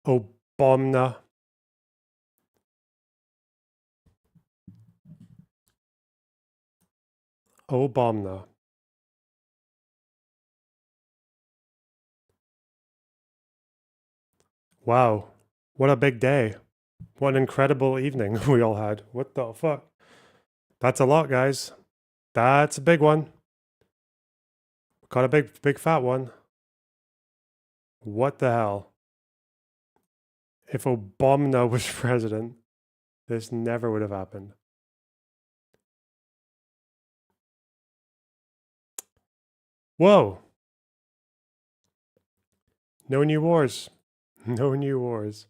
Obama. Obama. Wow. What a big day. What an incredible evening we all had. What the fuck? That's a lot, guys. That's a big one. Got a big fat one. What the hell? If Obama was president, this never would have happened. Whoa. No new wars. No new wars.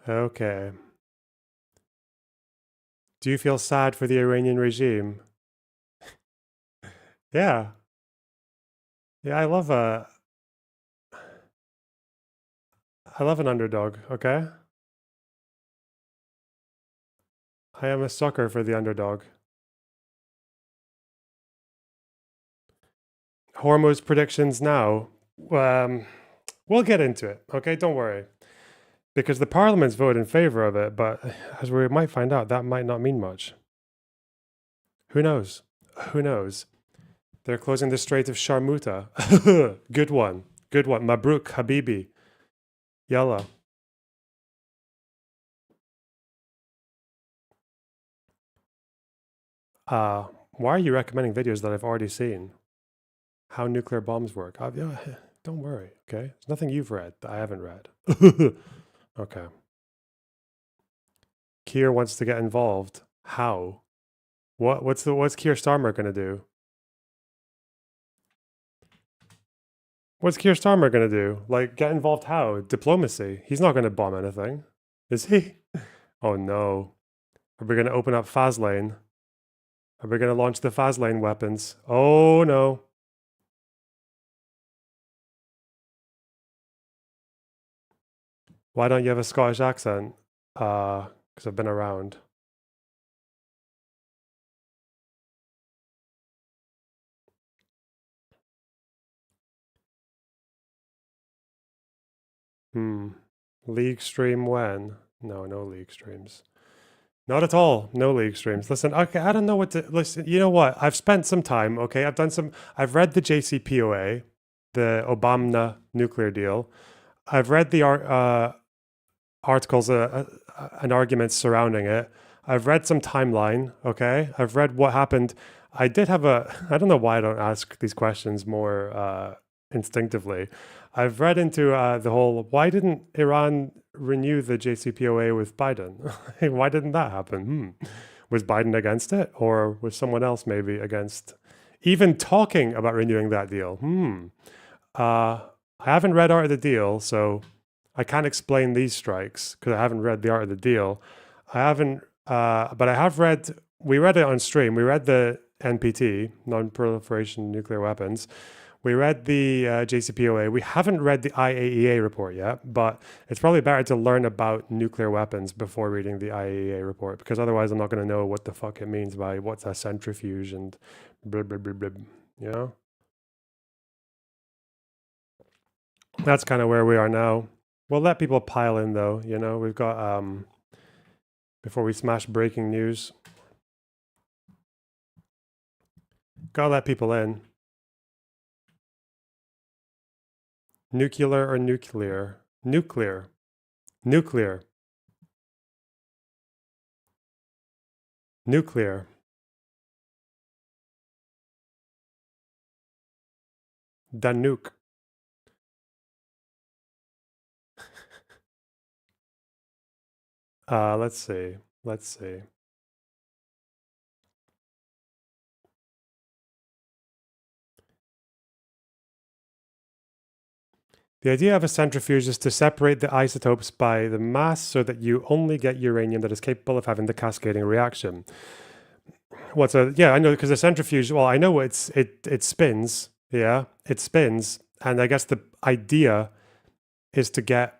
Okay. Do you feel sad for the Iranian regime? Yeah. Yeah, I love an underdog, okay? I am a sucker for the underdog. Hormuz predictions now. We'll get into it, okay? Don't worry. Because the parliament's voted in favor of it, but as we might find out, that might not mean much. Who knows? Who knows? They're closing the Strait of Sharmuta. Good one. Good one. Mabruk, Habibi. Yalla. Why are you recommending videos that I've already seen? How nuclear bombs work? Yeah, don't worry, okay? There's nothing you've read that I haven't read. Okay. Keir wants to get involved. How? What's Keir Starmer gonna do? What's Keir Starmer gonna do? Like, get involved how? Diplomacy. He's not gonna bomb anything. Is he? Oh no. Are we gonna open up Faslane? Are we gonna launch the Faslane weapons? Oh no. Why don't you have a Scottish accent? Because I've been around. League stream when? No league streams. Not at all. No league streams. Listen, okay, I don't know what to listen. You know what? I've spent some time, okay? I've read the JCPOA, the Obama nuclear deal. I've read the articles and arguments surrounding it. I've read some timeline, okay? I've read what happened. I don't know why I don't ask these questions more instinctively. I've read into the whole, why didn't Iran renew the JCPOA with Biden? Why didn't that happen? Was Biden against it? Or was someone else maybe against even talking about renewing that deal? I haven't read Art of the Deal, so I can't explain these strikes because I haven't read the Art of the Deal. I haven't, but I have read, we read it on stream. We read the NPT, Non-Proliferation Nuclear Weapons. We read the JCPOA. We haven't read the IAEA report yet, but it's probably better to learn about nuclear weapons before reading the IAEA report because otherwise I'm not going to know what the fuck it means by what's a centrifuge and blah, blah, blah, blah, you know? That's kind of where we are now. We'll let people pile in though, you know? We've got, before we smash breaking news, gotta let people in. Nuclear or nuclear? Nuclear. Nuclear. Nuclear. Danuk. Let's see. Let's see. The idea of a centrifuge is to separate the isotopes by the mass so that you only get uranium that is capable of having the cascading reaction. Yeah, I know, because the centrifuge, well, I know it spins. Yeah, it spins. And I guess the idea is to get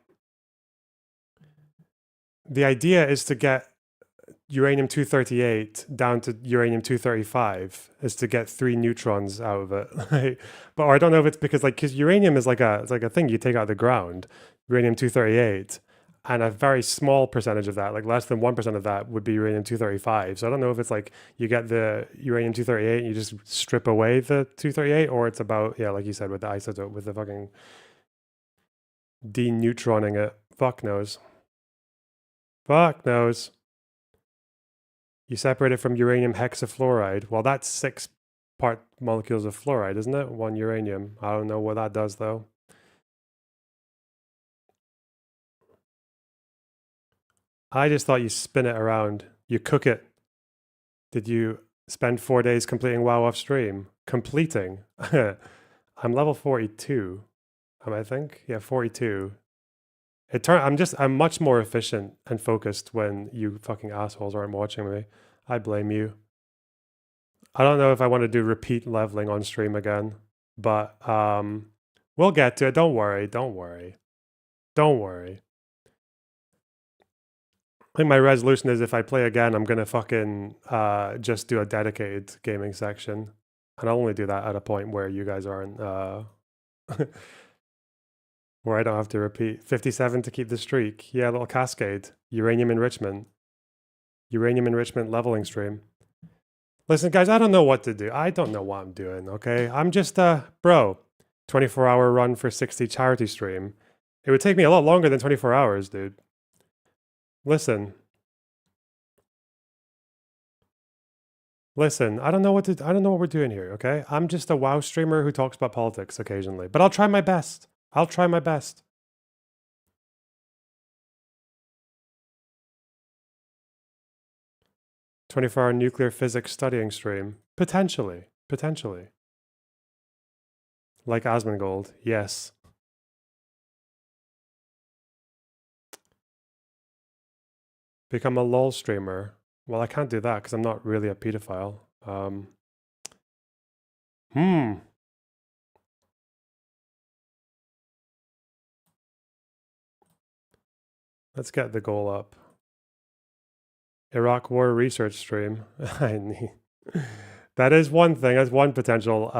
uranium-238 down to uranium-235 is to get 3 neutrons out of it. But or I don't know if it's because because uranium is it's like a thing you take out of the ground, uranium-238, and a very small percentage of that, like less than 1% of that would be uranium-235. So I don't know if it's like you get the uranium-238 and you just strip away the 238, or it's about, yeah, like you said, with the isotope, with the fucking deneutroning it. Fuck knows. Fuck knows. You separate it from uranium hexafluoride. Well, that's 6 part molecules of fluoride, isn't it? 1 uranium. I don't know what that does, though. I just thought you spin it around. You cook it. Did you spend 4 days completing WoW off stream? Completing? I'm level 42. I think? Yeah, 42. I'm much more efficient and focused when you fucking assholes aren't watching me. I blame you. I don't know if I want to do repeat leveling on stream again, but we'll get to it. Don't worry. Don't worry. Don't worry. I think my resolution is if I play again, I'm gonna fucking just do a dedicated gaming section, and I'll only do that at a point where you guys aren't where I don't have to repeat. 57 to keep the streak. Yeah, a little cascade. Uranium enrichment leveling stream. Listen, guys, I don't know what to do. I don't know what I'm doing, okay? I'm just, bro, 24-hour run for 60 charity stream. It would take me a lot longer than 24 hours, dude. Listen. Listen, I don't know what we're doing here, okay? I'm just a WoW streamer who talks about politics occasionally, but I'll try my best. I'll try my best. 24-hour nuclear physics studying stream. Potentially. Potentially. Like Asmongold, yes. Become a LOL streamer. Well, I can't do that because I'm not really a pedophile. Let's get the goal up. Iraq War research stream. That is one thing. That's one potential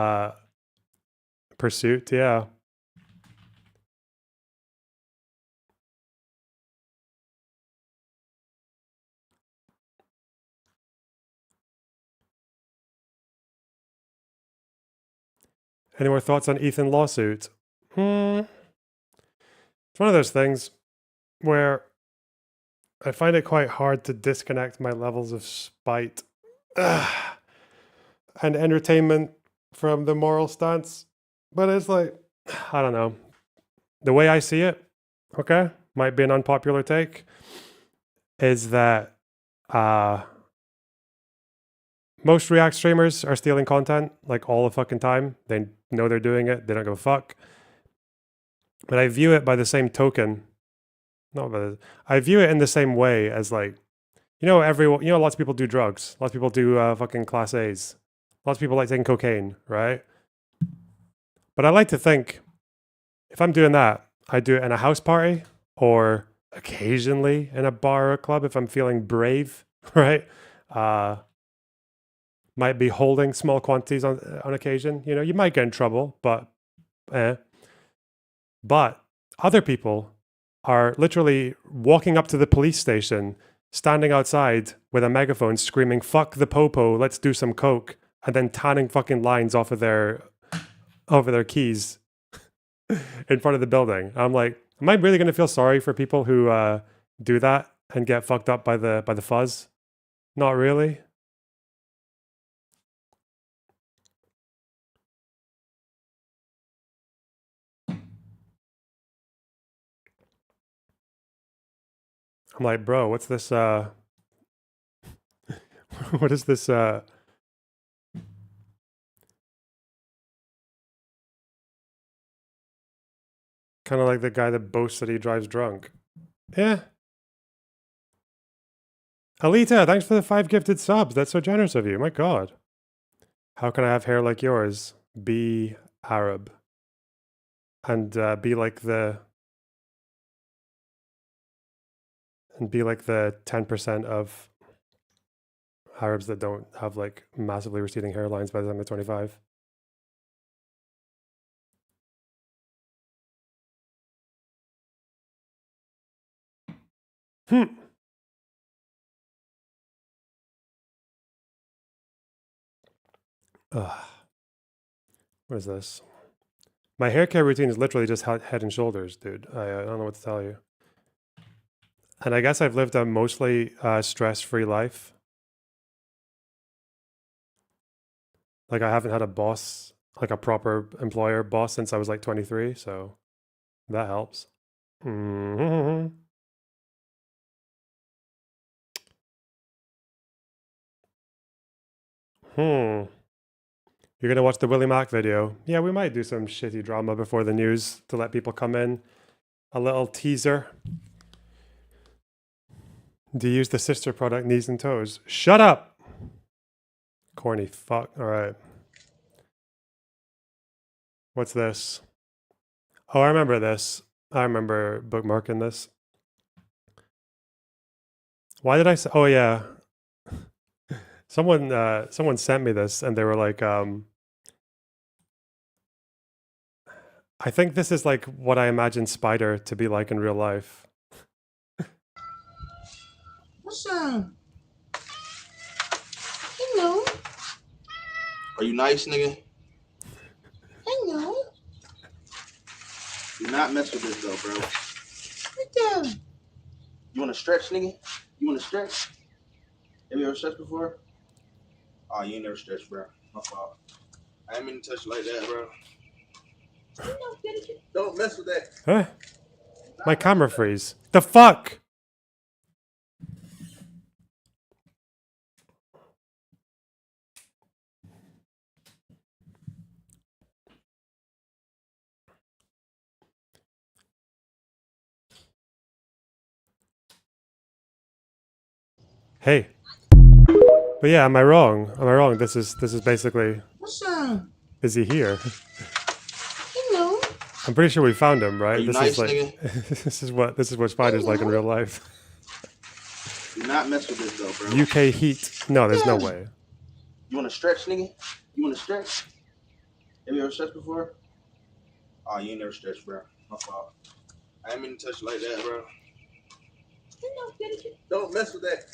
pursuit. Yeah. Any more thoughts on Ethan lawsuit? It's one of those things where I find it quite hard to disconnect my levels of spite and entertainment from the moral stance. But it's like, I don't know. The way I see it, okay, might be an unpopular take, is that most React streamers are stealing content like all the fucking time. They know they're doing it. They don't give a fuck. But I view it by the same token. I view it in the same way as like, lots of people do drugs. Lots of people do fucking class A's. Lots of people like taking cocaine, right? But I like to think if I'm doing that, I do it in a house party or occasionally in a bar or club if I'm feeling brave, right? Might be holding small quantities on occasion. You might get in trouble, but But other people are literally walking up to the police station, standing outside with a megaphone screaming, "Fuck the popo, let's do some coke," and then tanning fucking lines off of their keys in front of the building. I'm like, am I really gonna feel sorry for people who do that and get fucked up by the fuzz? Not really. I'm like, bro, what's this what is this kind of like the guy that boasts that he drives drunk. Yeah. Alita, thanks for the 5 gifted subs. That's so generous of you. My God. How can I have hair like yours? Be Arab. And be like the 10% of Arabs that don't have like massively receding hairlines by the time they're 25. Hmm. Ugh. What is this? My hair care routine is literally just head and shoulders, dude. I don't know what to tell you. And I guess I've lived a mostly stress-free life. Like I haven't had a boss, like a proper employer boss since I was like 23, so that helps. Hmm. Hmm. You're gonna watch the Willie Mack video? Yeah, we might do some shitty drama before the news to let people come in. A little teaser. Do you use the sister product Knees and Toes? Shut up! Corny fuck. Alright. What's this? Oh, I remember this. I remember bookmarking this. Why did I say? Oh yeah, someone sent me this, and they were like, I think this is like what I imagine Spider to be like in real life. What's up? Hello. Are you nice, nigga? Hello. Do not mess with this though, bro. What the? You wanna stretch, nigga? You wanna stretch? Have you ever stretched before? Oh, you ain't never stretched, bro. My fault. I ain't mean to touch you like that, bro. Don't mess with that. Huh? My camera freeze. The fuck? Hey. But yeah, am I wrong? Am I wrong? This is basically. What's up? Is he here? Hello. I'm pretty sure we found him, Are right? you This nice, is like nigga? this is what Spider's like in real life. Do not mess with this though, bro. UK heat. No, there's no way. You wanna stretch, nigga? You wanna stretch? Have you ever stretched before? Oh, you ain't never stretched, bro. My fault. I ain't mean to touch you like that, bro. Don't mess with that.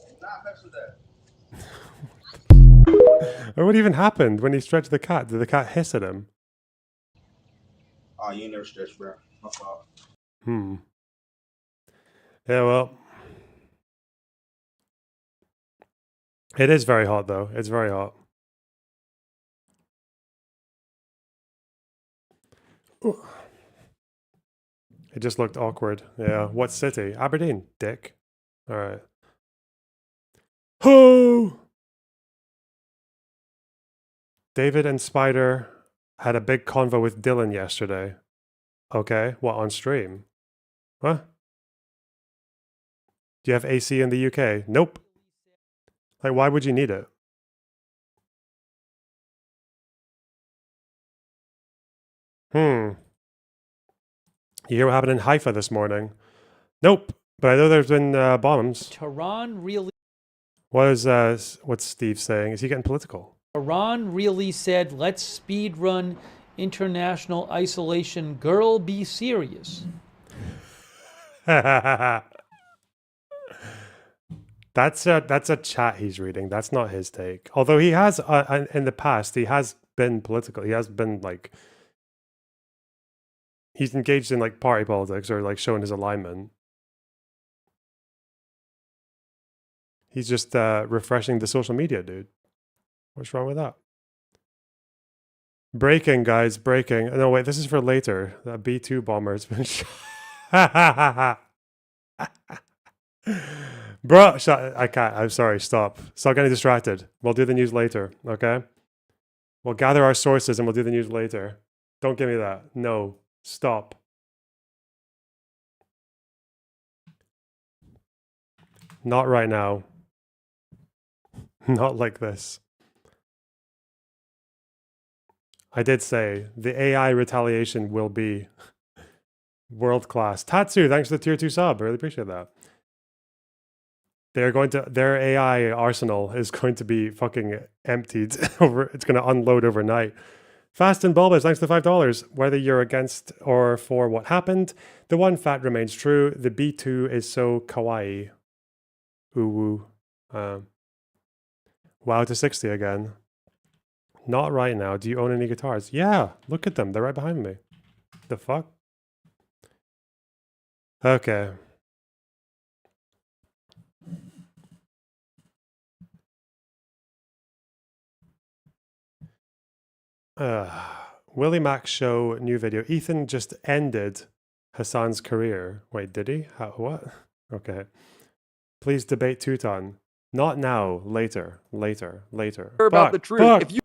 Do not mess with that. What even happened when he stretched the cat? Did the cat hiss at him? Oh, you ain't never stretched, bro. My fault. Hmm. Yeah, well. It is very hot though. It's very hot. Ooh. It just looked awkward. Yeah. What city? Aberdeen, dick. Alright. Ho! David and Spider had a big convo with Dylan yesterday. Okay. What, on stream? What? Do you have AC in the UK? Nope. Like, why would you need it? You hear what happened in Haifa this morning? Nope. But I know there's been bombs. Tehran really. What's Steve saying? Is he getting political? Iran really said, "Let's speed run international isolation." Girl, be serious. That's a chat he's reading. That's not his take. Although he has in the past he has been political. He has been like he's engaged in like party politics or like showing his alignment. He's just refreshing the social media, dude. What's wrong with that? Breaking, guys, breaking. No, wait, this is for later. The B-2 bomber has been shot. Bro, I can't. I'm sorry. Stop. Stop getting distracted. We'll do the news later, okay? We'll gather our sources and we'll do the news later. Don't give me that. No. Stop. Not right now. Not like this. I did say the AI retaliation will be world class. Tatsu, thanks for the tier 2 sub. I really appreciate that. They're going to their AI arsenal is going to be fucking emptied over. It's going to unload overnight. Fast and Bulbous, thanks to $5. Whether you're against or for what happened, the one fact remains true. The B2 is so kawaii. Ooh woo. Wow to 60 again. Not right now. Do you own any guitars? Yeah, look at them. They're right behind me. The fuck? Okay. Willie Mac show new video. Ethan just ended Hassan's career. Wait, did he? How, what? Okay. Please debate Teuton. Not now. Later. Later. Later. About the truth. Fuck. If you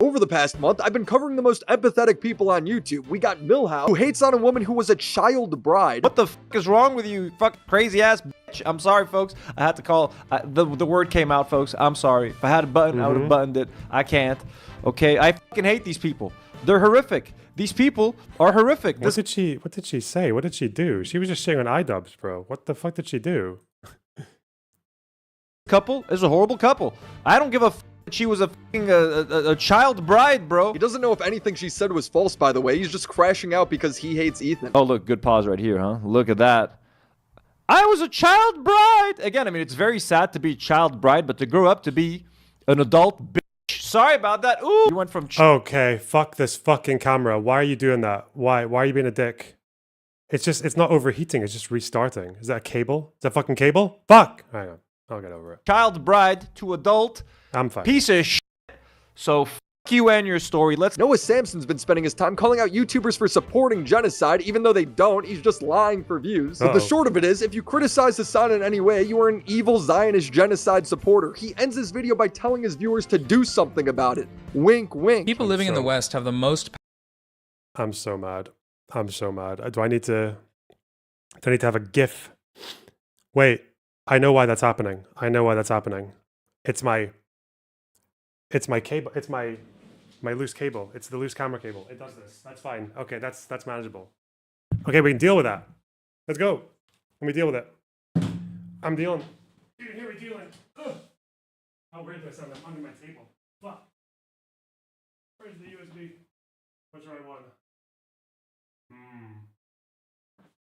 Over the past month, I've been covering the most empathetic people on YouTube. We got Milhouse, who hates on a woman who was a child bride. What the fuck is wrong with you, fuck crazy ass bitch? I'm sorry, folks. I had to call. The word came out, folks. I'm sorry. If I had a button, I would have buttoned it. I can't. Okay, I fucking hate these people. They're horrific. These people are horrific. What did she say? What did she do? She was just shitting on iDubbbz, bro. What the fuck did she do? Couple is a horrible couple. I don't give a fuck that she was a fucking a child bride, bro. He doesn't know if anything she said was false, by the way. He's just crashing out because he hates Ethan. Oh, look, good pause right here, huh? Look at that. I was a child bride. Again, I mean, it's very sad to be a child bride, but to grow up to be an adult bitch. Sorry about that. Ooh. You went from Okay, fuck this fucking camera. Why are you doing that? Why are you being a dick? It's not overheating, it's just restarting. Is that a cable? Is that fucking cable? Fuck! Hang on. I'll get over it. child bride to adult I'm fine. piece of shit. So fuck you and your story. Let's Noah Samson's been spending his time calling out YouTubers for supporting genocide, even though they don't. He's just lying for views. But the Uh-oh. short of it is, if you criticize Hassan in any way, you are an evil Zionist genocide supporter. He ends his video by telling his viewers to do something about it. Wink, wink. People living in the so- West have the most I'm so mad. I'm so mad. Do I need to have a GIF? Wait, I know why that's happening. I know why that's happening. It's my cable. It's my loose cable. It's the loose camera cable. It does this. That's fine. Okay, that's manageable. Okay, we can deal with that. Let's go. Let me deal with it. I'm dealing. You can hear me dealing. Ugh. How weird this sound. I'm under my table. Fuck. Where's the USB? What's the right one?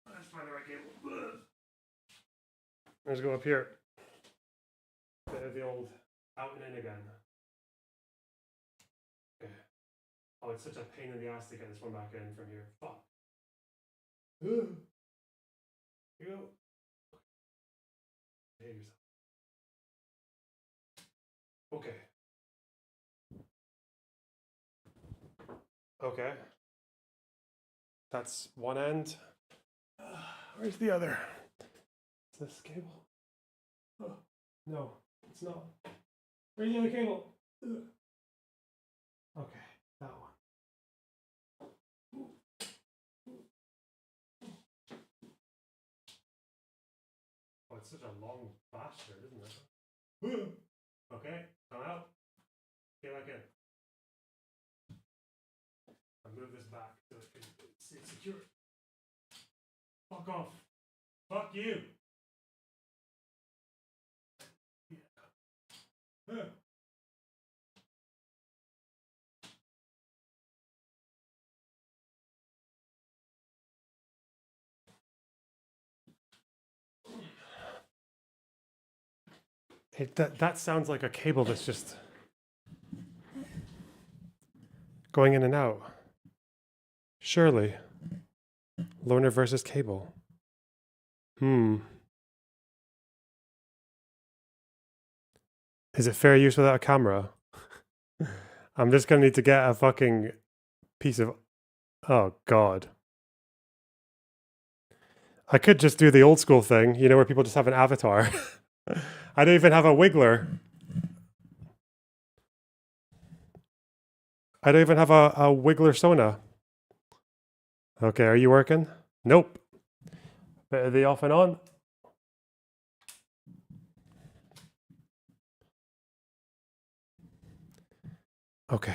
Let's find the right cable. Ugh. Let's go up here. The old out and in again. Okay. Oh, it's such a pain in the ass to get this one back in from here. Fuck. Ugh. Here you go. Behave yourself. Okay. Okay. That's one end. Where's the other? Is this cable? Oh, no, it's not. Where's the other cable? Ugh. Okay, that one. Oh, it's such a long bastard, isn't it? Okay, come out. Get back in. I'll move this back so it's secure. Fuck off. Fuck you. Yeah. That sounds like a cable that's just going in and out. Surely. Loner versus cable. Is it fair use without a camera? I'm just gonna need to get a fucking piece of... Oh, God. I could just do the old school thing, you know, where people just have an avatar. I don't even have a wiggler. I don't even have a wiggler Sona. Okay, are you working? Nope. Bit of the off and on. Okay.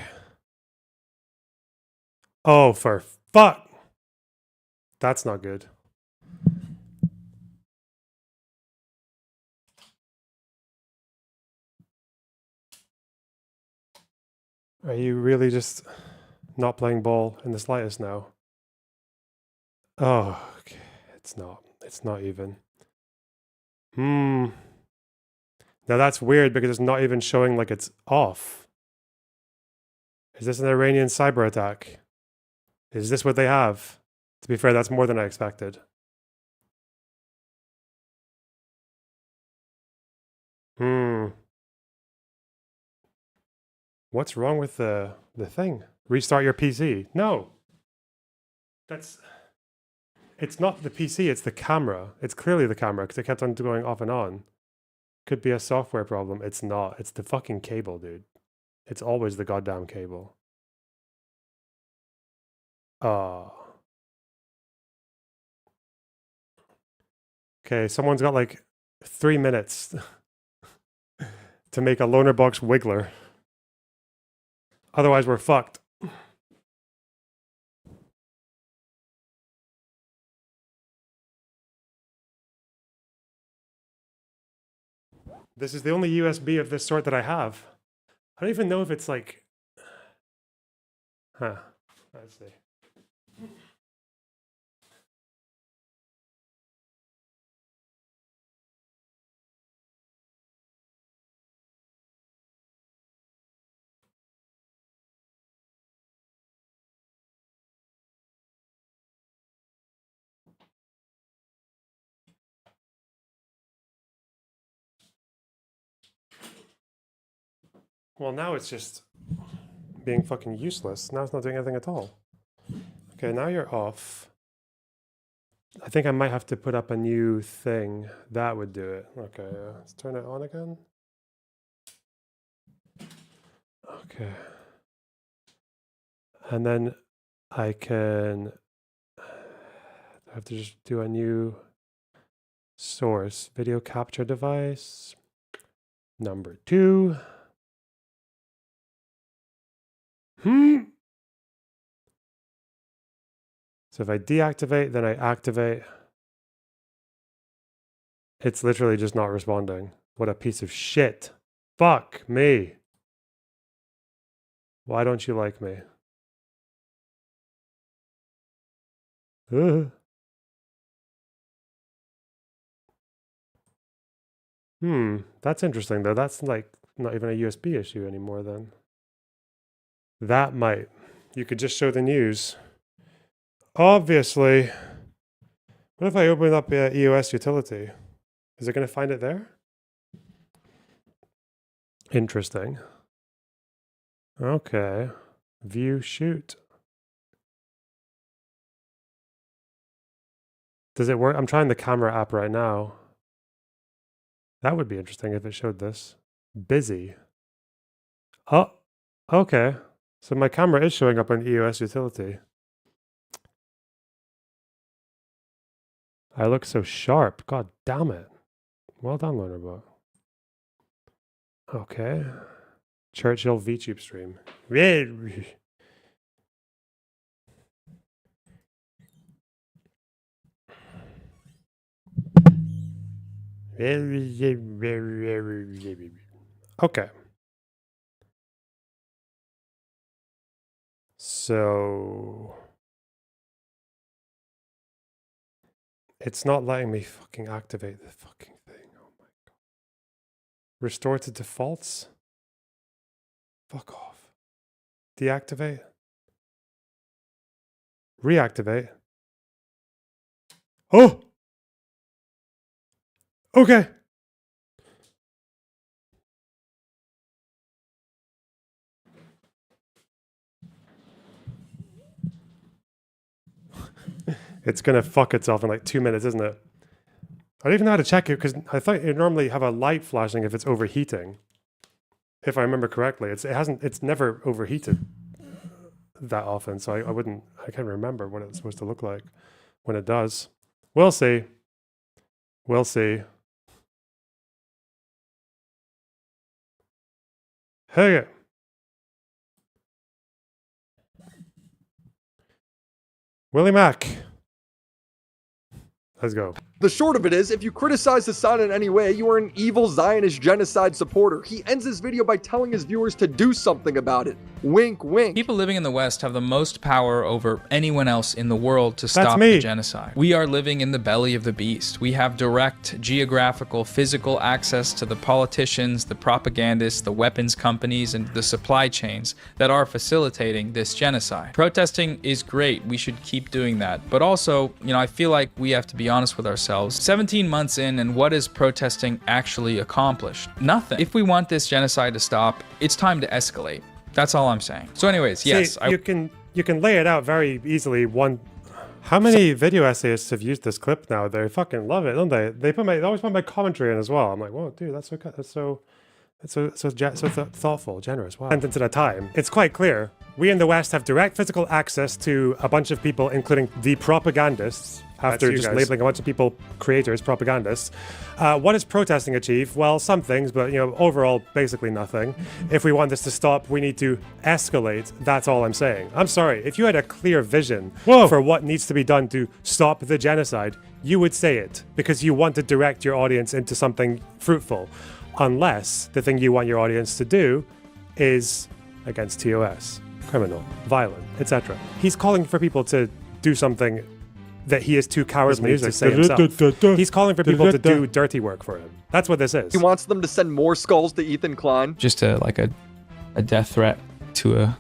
Oh, for fuck. That's not good. Are you really just not playing ball in the slightest now? Oh, okay. It's not. It's not even. Now that's weird because it's not even showing like it's off. Is this an Iranian cyber attack? Is this what they have? To be fair, that's more than I expected. What's wrong with the thing? Restart your PC. No. It's not the PC, it's the camera. It's clearly the camera because it kept on going off and on. Could be a software problem. It's not. It's the fucking cable, dude. It's always the goddamn cable. Okay, someone's got like 3 minutes to make a loner box wiggler. Otherwise, we're fucked. This is the only USB of this sort that I have. I don't even know if it's like... Huh. Let's see. Well, now it's just being fucking useless. Now it's not doing anything at all. Okay, now you're off. I think I might have to put up a new thing. That would do it. Okay, let's turn it on again. Okay. And then I can have to just do a new source. Video capture device. Number 2. So if I deactivate, then I activate. It's literally just not responding. What a piece of shit. Fuck me. Why don't you like me? That's interesting though. That's like not even a USB issue anymore then. That might. You could just show the news. Obviously. What if I open up EOS utility? Is it going to find it there? Interesting. Okay. View shoot. Does it work? I'm trying the camera app right now. That would be interesting if it showed this. Busy. Oh, okay. So my camera is showing up on EOS utility. I look so sharp. God damn it. Well done, Lonerbot. Okay. Churchill VTube stream. Okay. So it's not letting me fucking activate the fucking thing. Oh my god. Restore to defaults? Fuck off. Deactivate? Reactivate? Oh! Okay. It's going to fuck itself in like 2 minutes, isn't it? I don't even know how to check it because I thought you normally have a light flashing if it's overheating. If I remember correctly, it's never overheated that often, so I can't remember what it's supposed to look like when it does. We'll see. We'll see. Hey. Willie Mac. Let's go. The short of it is, if you criticize Hassan in any way, you are an evil Zionist genocide supporter. He ends his video by telling his viewers to do something about it. Wink, wink. People living in the West have the most power over anyone else in the world to stop me. the genocide. We are living in the belly of the beast. We have direct geographical, physical access to the politicians, the propagandists, the weapons companies, and the supply chains that are facilitating this genocide. Protesting is great. We should keep doing that. But also, I feel like we have to be honest with ourselves. 17 months in, and what is protesting actually accomplished? Nothing. If we want this genocide to stop, it's time to escalate. That's all I'm saying. So anyways, yes. See, you can lay it out very easily. How many video essayists have used this clip now? They fucking love it, don't they? They always put my commentary in as well. I'm like, whoa, dude, that's so thoughtful, generous. Wow. Sentence at a time. It's quite clear. We in the West have direct physical access to a bunch of people, including the propagandists. After just labeling a bunch of people creators, propagandists. What does protesting achieve? Well, some things, but overall, basically nothing. If we want this to stop, we need to escalate. That's all I'm saying. I'm sorry. If you had a clear vision for what needs to be done to stop the genocide, you would say it because you want to direct your audience into something fruitful. Unless the thing you want your audience to do is against TOS, criminal, violent, etc. He's calling for people to do something that he is too cowardly to say himself. He's calling for people to do dirty work for him. That's what this is. He wants them to send more skulls to Ethan Klein. Just a death threat to a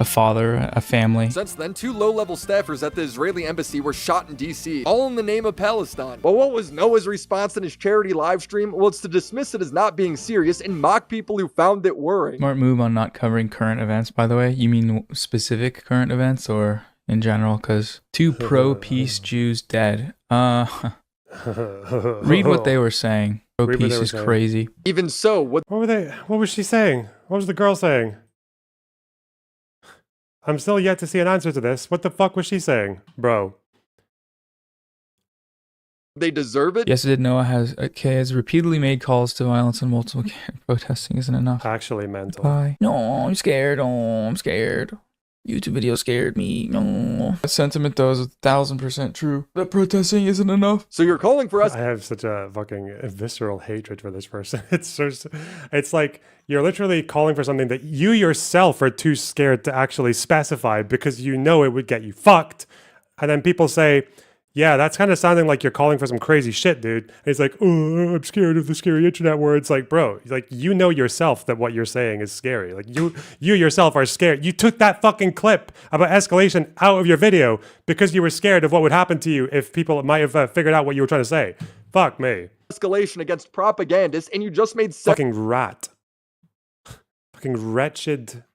father, a family. Since then, 2 low-level staffers at the Israeli embassy were shot in DC, all in the name of Palestine. But what was Noah's response in his charity live stream? Well, it's to dismiss it as not being serious and mock people who found it worrying. Smart move on not covering current events, by the way. You mean specific current events or in general? Because 2 pro-peace Jews dead. Read what they were saying. Pro-peace is crazy. Even so, what was she saying? What was the girl saying? I'm still yet to see an answer to this. What the fuck was she saying, bro? They deserve it? Yes, it did. Noah has repeatedly made calls to violence and multiple protesting isn't enough. Actually mental. Bye. No, I'm scared. Oh, I'm scared. YouTube video scared me. No. That sentiment, though, is 1000% true. That protesting isn't enough. So you're calling for us? I have such a fucking visceral hatred for this person. It's like you're literally calling for something that you yourself are too scared to actually specify because you know it would get you fucked. And then people say, yeah, that's kind of sounding like you're calling for some crazy shit, dude. And he's like, oh, I'm scared of the scary internet where it's like, bro, like you know yourself that what you're saying is scary. Like you yourself are scared. You took that fucking clip about escalation out of your video because you were scared of what would happen to you if people might have figured out what you were trying to say. Fuck me. Escalation against propagandists, and you just made fucking rat. Fucking wretched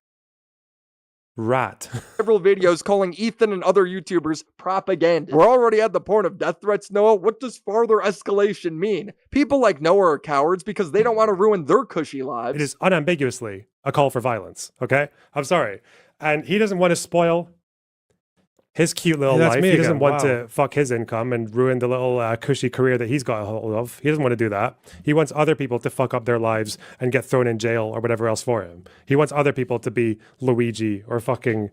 rat. Several videos calling Ethan and other YouTubers propagandists. We're already at the point of death threats, Noah. What does farther escalation mean? People like Noah are cowards because they don't want to ruin their cushy lives. It is unambiguously a call for violence, okay? I'm sorry. And he doesn't want to spoil his cute little life. He doesn't want to fuck his income and ruin the little cushy career that he's got a hold of. He doesn't want to do that. He wants other people to fuck up their lives and get thrown in jail or whatever else for him. He wants other people to be Luigi or fucking,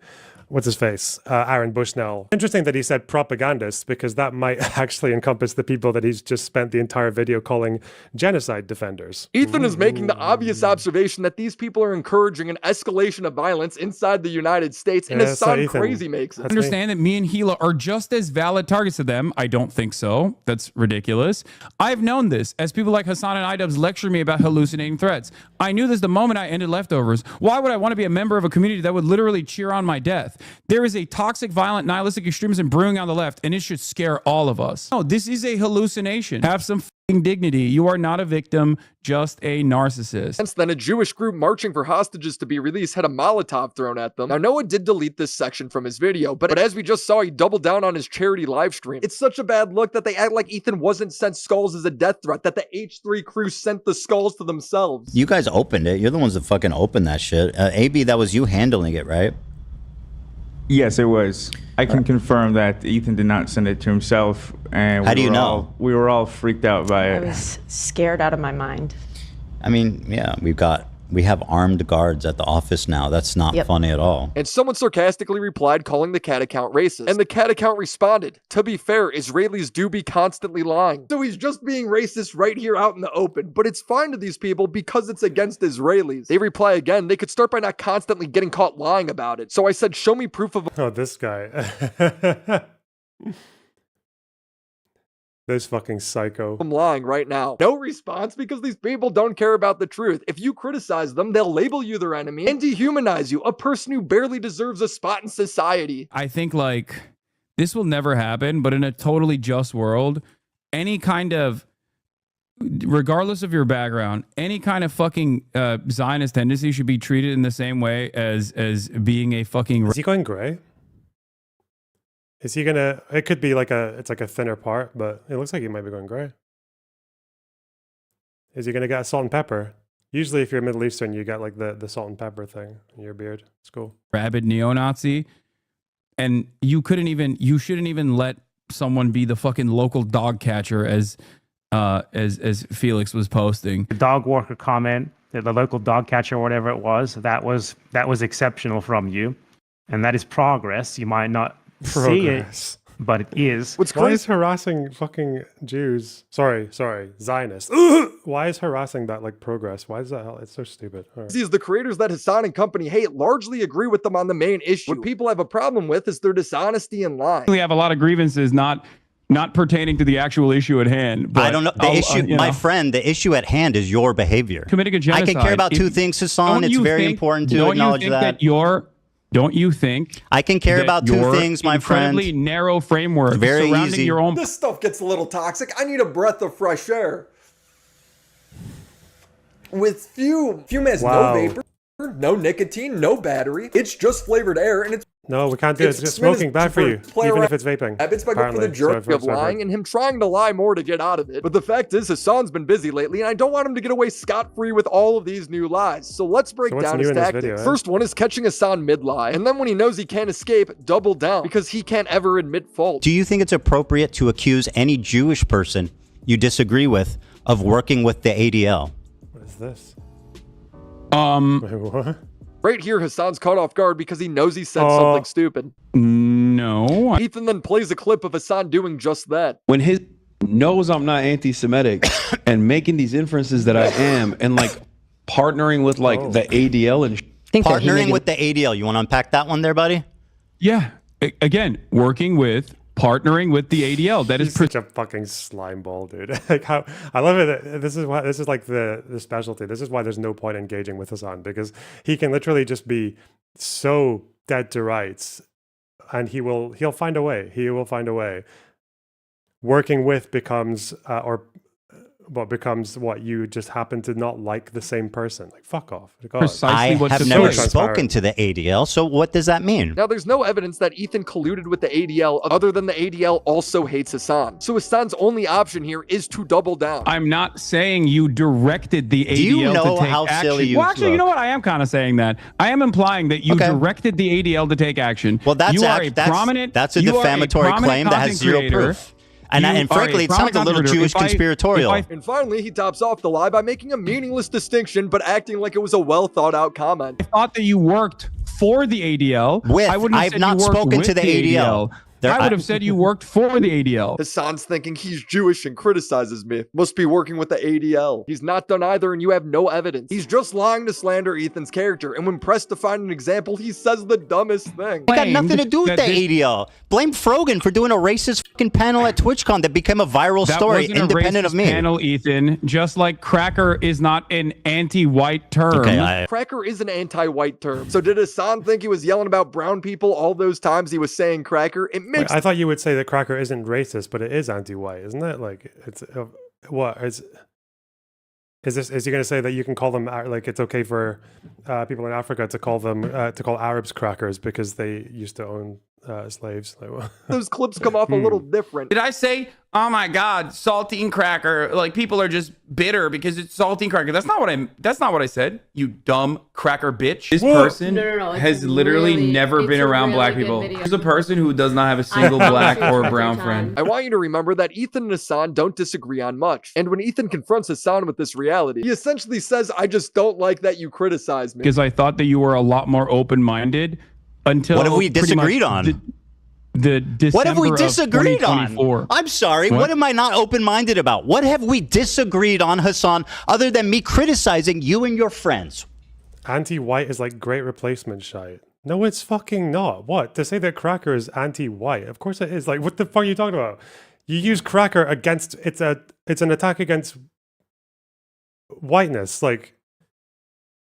what's his face? Aaron Bushnell. Interesting that he said propagandists because that might actually encompass the people that he's just spent the entire video calling genocide defenders. Ethan is making the obvious observation that these people are encouraging an escalation of violence inside the United States, and Hassan crazy makes it. I understand that me and Gila are just as valid targets to them. I don't think so. That's ridiculous. I've known this as people like Hassan and iDubbbz lecture me about hallucinating threats. I knew this the moment I ended Leftovers. Why would I want to be a member of a community that would literally cheer on my death? There is a toxic, violent, nihilistic extremism brewing on the left, and it should scare all of us. No, this is a hallucination. Have some dignity. You are not a victim, just a narcissist. Since then, a Jewish group marching for hostages to be released had a Molotov thrown at them. Now, Noah did delete this section from his video, but as we just saw, he doubled down on his charity live stream. It's such a bad look that they act like Ethan wasn't sent skulls as a death threat, that the H3 crew sent the skulls to themselves. You guys opened it. You're the ones that fucking opened that shit. AB, that was you handling it, right? Yes, it was. I can confirm that Ethan did not send it to himself, and how do you know? We were all freaked out by it. I was scared out of my mind. I mean, yeah, we've got We have armed guards at the office now. That's not funny at all. And someone sarcastically replied calling the cat account racist. And the cat account responded, to be fair, Israelis do be constantly lying. So he's just being racist right here out in the open. But it's fine to these people because it's against Israelis. They reply again, they could start by not constantly getting caught lying about it. So I said, show me proof of... Oh, this guy. This fucking psycho. I'm lying right now. No response because these people don't care about the truth. If you criticize them, they'll label you their enemy and dehumanize you, a person who barely deserves a spot in society. I think like this will never happen, but in a totally just world, any kind of, regardless of your background, any kind of fucking Zionist tendency should be treated in the same way as being a fucking... Is he going gray? Is he gonna? It could be like it's like a thinner part, but it looks like he might be going gray. Is he gonna get salt and pepper? Usually, if you're Middle Eastern, you got like the salt and pepper thing in your beard. It's cool. Rabid neo-Nazi, and you shouldn't even let someone be the fucking local dog catcher as Felix was posting. The dog walker comment, the local dog catcher or whatever it was, that was exceptional from you, and that is progress. You might not see it, but it is. Why is harassing fucking Jews? Sorry, Zionists. Why is harassing that like progress? Why is that? It's so stupid. Right. These the creators that Hassan and company hate largely agree with them on the main issue. What people have a problem with is their dishonesty and lying. We have a lot of grievances not pertaining to the actual issue at hand. But I don't know. The issue, my friend, the issue at hand is your behavior. Committing a genocide. I can care about two things, Hassan. It's very important to acknowledge that. Don't you think I can care about two things, my friend? Incredibly narrow framework very surrounding easy. your own. This stuff gets a little toxic. I need a breath of fresh air. With fume has no vapor, no nicotine, no battery. It's just flavored air, and it's... No, we can't do it. It's just smoking bad for you, even if it's vaping. Habits by going for the jerky of lying and him trying to lie more to get out of it. But the fact is, Hassan's been busy lately, and I don't want him to get away scot-free with all of these new lies. So let's break down his tactics. Video, First one is catching Hassan mid-lie, and then when he knows he can't escape, double down, because he can't ever admit fault. Do you think it's appropriate to accuse any Jewish person you disagree with of working with the ADL? What is this? Wait, what? Right here, Hassan's caught off guard because he knows he said something stupid. No. Ethan then plays a clip of Hassan doing just that. When his knows I'm not anti-Semitic and making these inferences that I am, and like partnering with like the ADL and partnering with the ADL. You want to unpack that one there, buddy? Yeah. Again, partnering with the ADL. That is such a fucking slime ball, dude. Like how I love it. This is like the specialty. This is why there's no point engaging with Hassan, because he can literally just be so dead to rights, and he'll find a way. He will find a way. Working with becomes becomes what you just happen to not like the same person. Like fuck off. I have never spoken to the ADL, so what does that mean? Now there's no evidence that Ethan colluded with the ADL other than the ADL also hates Hassan. So Hassan's only option here is to double down. I'm not saying you directed the ADL Do you know to take how action. silly you Well, actually, you know what? I am kind of saying that. I am implying that you directed the ADL to take action. Well, that's a defamatory claim that has zero proof. And frankly, it sounds a little Jewish conspiratorial. And finally, he tops off the lie by making a meaningless distinction, but acting like it was a well thought out comment. I thought that you worked for the ADL. I've not spoken to the ADL. I would have said you worked for the ADL. Hassan's thinking he's Jewish and criticizes me. Must be working with the ADL. He's not done either, and you have no evidence. He's just lying to slander Ethan's character, and when pressed to find an example, he says the dumbest thing. It got nothing to do with the ADL. Blame Frogan for doing a racist fucking panel at TwitchCon that became a viral story, independent of me. Panel, Ethan. Just like cracker is not an anti-white term. Cracker is an anti-white term. So did Hassan think he was yelling about brown people all those times he was saying cracker? Wait, I thought you would say that cracker isn't racist, but it is anti-white, isn't it? Like it's what is he going to say that you can call them like it's okay for people in Africa to call them to call Arabs crackers because they used to own slaves. Like, what? Those clips come off a little different. Did I say, oh my God, saltine cracker? Like people are just bitter because it's saltine cracker. That's not what I said. You dumb cracker bitch. This person has literally never been around black people. There's a person who does not have a single black or brown friend. I want you to remember that Ethan and Hassan don't disagree on much. And when Ethan confronts Hassan with this reality, he essentially says, I just don't like that you criticize me. Because I thought that you were a lot more open-minded until What have we disagreed on? The December What have we disagreed of on? 2024. I'm sorry. What am I not open-minded about? What have we disagreed on, Hassan, other than me criticizing you and your friends? Anti-white is like great replacement shite. No, it's fucking not. What? To say that cracker is anti-white? Of course it is. Like, what the fuck are you talking about? You use cracker against it's an attack against whiteness. Like,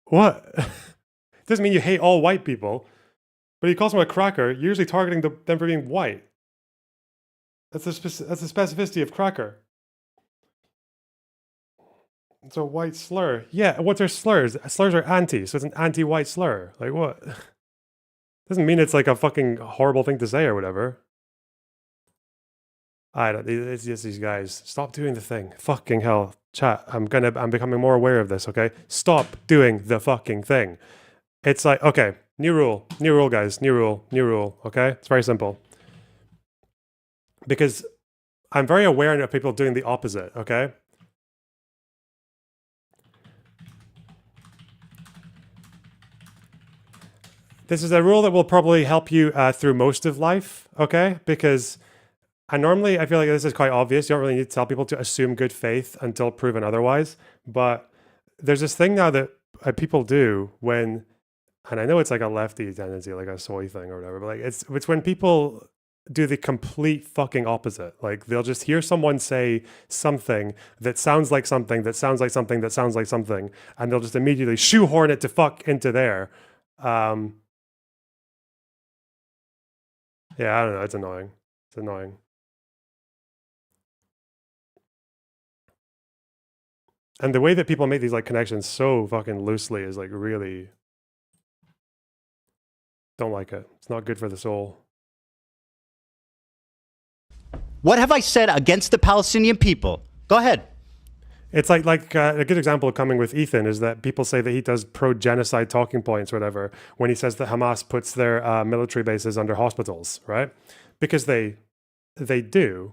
what? Doesn't mean you hate all white people. But he calls them a cracker, you're usually targeting them for being white. That's the specificity of cracker. It's a white slur. Yeah, what's our slurs? Slurs are anti, so it's an anti-white slur. Like what? Doesn't mean it's like a fucking horrible thing to say or whatever. It's just these guys. Stop doing the thing. Fucking hell. Chat, I'm becoming more aware of this, okay? Stop doing the fucking thing. It's like, okay. New rule, guys. New rule, okay? It's very simple. Because I'm very aware of people doing the opposite, okay? This is a rule that will probably help you through most of life, okay? Because I feel like this is quite obvious. You don't really need to tell people to assume good faith until proven otherwise. But there's this thing now that people do when... And I know it's like a lefty tendency, like a soy thing or whatever, but like it's when people do the complete fucking opposite. Like they'll just hear someone say something that sounds like something that sounds like something that sounds like something, and they'll just immediately shoehorn it to fuck into there. Yeah, I don't know. It's annoying. It's annoying. And the way that people make these like connections so fucking loosely is like really... Don't like it. It's not good for the soul. What have I said against the Palestinian people? Go ahead. It's like a good example coming with Ethan is that people say that he does pro-genocide talking points or whatever when he says that Hamas puts their military bases under hospitals, right? Because they do.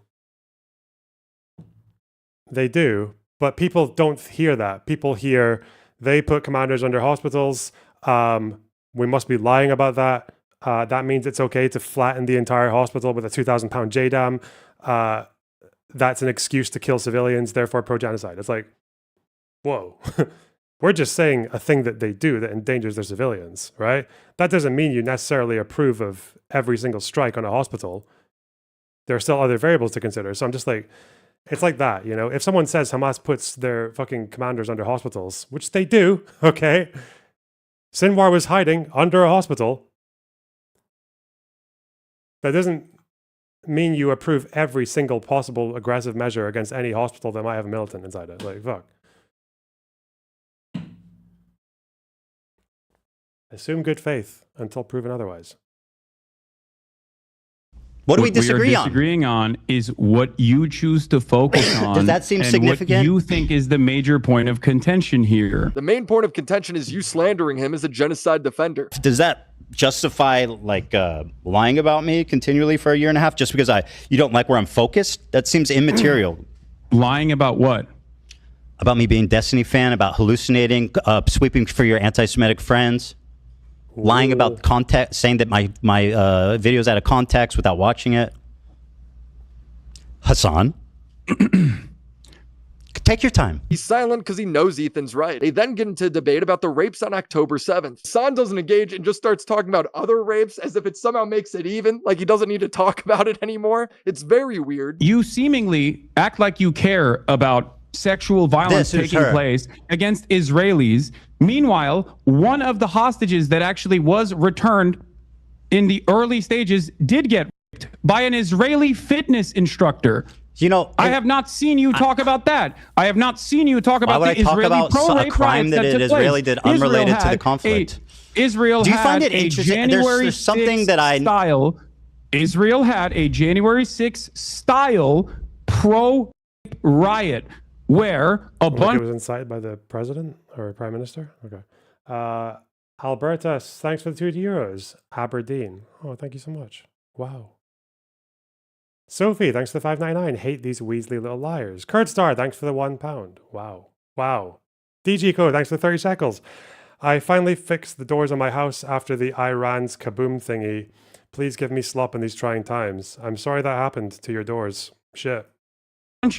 They do. But people don't hear that. People hear they put commanders under hospitals. We must be lying about that. That means it's okay to flatten the entire hospital with a 2,000-pound JDAM. That's an excuse to kill civilians, therefore pro-genocide. It's like, whoa. We're just saying a thing that they do that endangers their civilians, right? That doesn't mean you necessarily approve of every single strike on a hospital. There are still other variables to consider. So I'm just like, it's like that, you know? If someone says Hamas puts their fucking commanders under hospitals, which they do, okay? Sinwar was hiding under a hospital. That doesn't mean you approve every single possible aggressive measure against any hospital that might have a militant inside it. Like, fuck. Assume good faith until proven otherwise. What do we disagree What we are disagreeing on is what you choose to focus on. Does that seem and significant? What you think is the major point of contention here. The main point of contention is you slandering him as a genocide defender. Does that justify like lying about me continually for a year and a half just because you don't like where I'm focused? That seems immaterial. Lying about what? About me being a Destiny fan, about hallucinating, sweeping for your anti-Semitic friends. Lying about context, saying that my video's out of context without watching it. Hassan, take your time. He's silent because he knows Ethan's right. They then get into a debate about the rapes on October 7th. Hassan doesn't engage and just starts talking about other rapes as if it somehow makes it even, like he doesn't need to talk about it anymore. It's very weird. You seemingly act like you care about sexual violence taking place against Israelis. Meanwhile, one of the hostages that actually was returned in the early stages did get raped by an Israeli fitness instructor. You know, I have not seen you talk about that. I have not seen you talk about the Israeli pro-rape a crime that an Israeli did unrelated to the conflict? Israel Do you had find it a interesting? January There's something 6th that I style Israel had a January 6th style pro riot where a Like bunch it was incited by the president or prime minister. Okay. Albertus, thanks for the €2. Aberdeen. Oh, thank you so much. Wow. Sophie, thanks for the $5.99. Hate these Weasley little liars. Kurt Star, thanks for the £1. Wow. Wow. DG Code, thanks for the 30 shekels. I finally fixed the doors on my house after the Iran's kaboom thingy. Please give me slop in these trying times. I'm sorry that happened to your doors. Shit.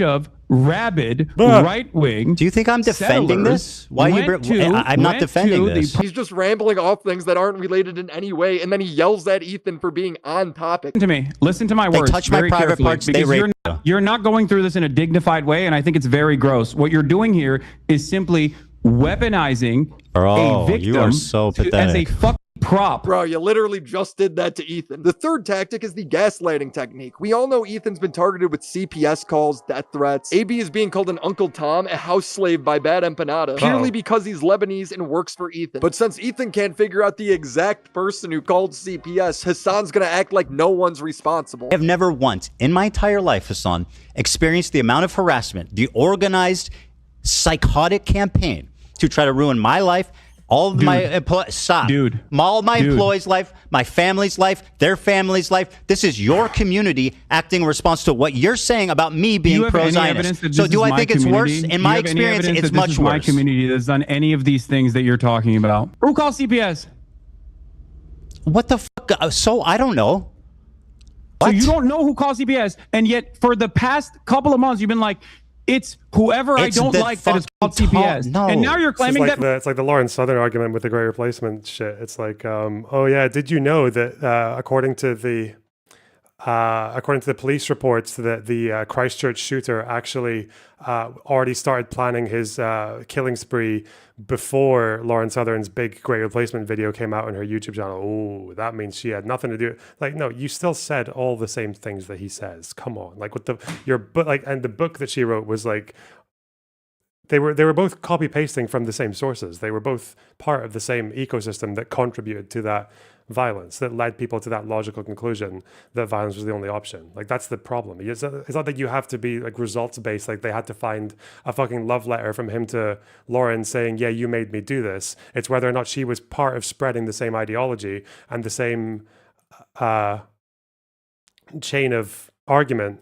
of rabid Ah. right-wing. Do you think I'm defending this? Why are you? I'm not defending this. He's just rambling off things that aren't related in any way, and then he yells at Ethan for being on topic. Listen to me. Listen to my They words. touch my very private carefully, parts, they because rape you're not going through this in a dignified way, and I think it's very gross. What you're doing here is simply weaponizing Bro, a victim you are so as a pathetic. fucking prop. Bro, you literally just did that to Ethan. The third tactic is the gaslighting technique. We all know Ethan's been targeted with CPS calls, death threats. AB is being called an Uncle Tom, a house slave by Bad Empanada, purely because he's Lebanese and works for Ethan. But since Ethan can't figure out the exact person who called CPS, Hassan's gonna act like no one's responsible. I have never once in my entire life, Hassan, experienced the amount of harassment, the organized, psychotic campaign to try to ruin my life, all of my all of my employees' life, my family's life, their family's life. This is your community acting in response to what you're saying about me being pro-Zionist. So do I think it's worse? In my experience, it's much worse. My community that's done any of these things that you're talking about. Who calls CPS? What the fuck? So I don't know. So you don't know who calls CPS, and yet for the past couple of months you've been like, it's whoever I don't like that is called CPS. No. And now you're claiming that it's like the Lawrence Southern argument with the Great Replacement shit. It's like, oh yeah, did you know that according to the police reports that the Christchurch shooter actually already started planning his killing spree before Lauren Southern's big Great Replacement video came out on her YouTube channel. Oh, that means she had nothing to do. Like, no, you still said all the same things that he says. Come on, like with your book, like, and the book that she wrote was like. They were both copy pasting from the same sources. They were both part of the same ecosystem that contributed to that violence, that led people to that logical conclusion that violence was the only option. Like, that's the problem. It's not that you have to be like results based. Like, they had to find a fucking love letter from him to Lauren saying, yeah, you made me do this. It's whether or not she was part of spreading the same ideology and the same chain of argument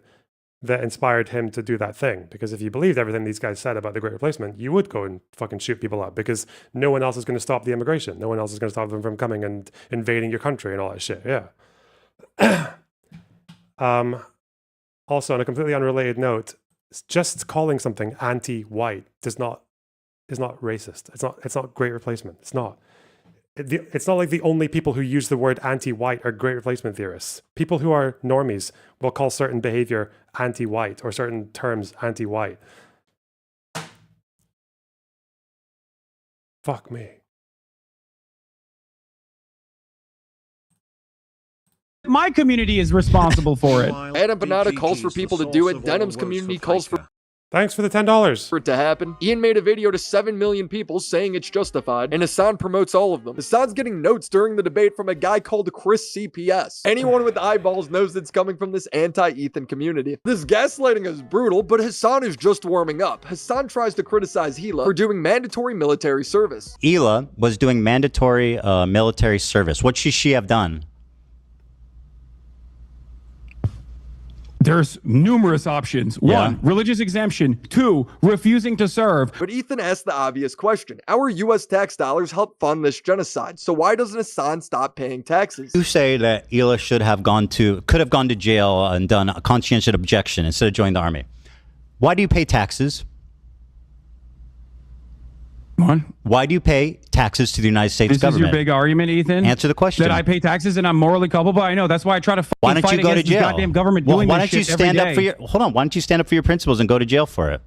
that inspired him to do that thing. Because if you believed everything these guys said about the Great Replacement, you would go and fucking shoot people up, because no one else is going to stop the immigration. No one else is going to stop them from coming and invading your country and all that shit. Yeah. Also, on a completely unrelated note, just calling something anti-white is not racist. It's not Great Replacement. It's not. It's not like the only people who use the word anti-white are Great Replacement theorists. People who are normies will call certain behavior anti-white or certain terms anti-white. Fuck me. my community is responsible for it. Adam Panada calls for people to do it. Denham's community calls for Thanks for the $10. For it to happen. Ian made a video to 7 million people saying it's justified, and Hassan promotes all of them. Hassan's getting notes during the debate from a guy called Chris CPS. Anyone with eyeballs knows it's coming from this anti-Ethan community. This gaslighting is brutal, but Hassan is just warming up. Hassan tries to criticize Hila for doing mandatory military service. Hila was doing mandatory military service. What should she have done? There's numerous options. One, religious exemption. Two, refusing to serve. But Ethan asked the obvious question. Our US tax dollars help fund this genocide, so why doesn't Hassan stop paying taxes? You say that Hila could have gone to jail and done a conscientious objection instead of joining the army. Why do you pay taxes? Why do you pay taxes to the United States government? This is your big argument, Ethan? Answer the question. That I pay taxes and I'm morally culpable? I know. That's why I try to fight against this goddamn government doing this shit every day. Hold on. Why don't you stand up for your principles and go to jail for it?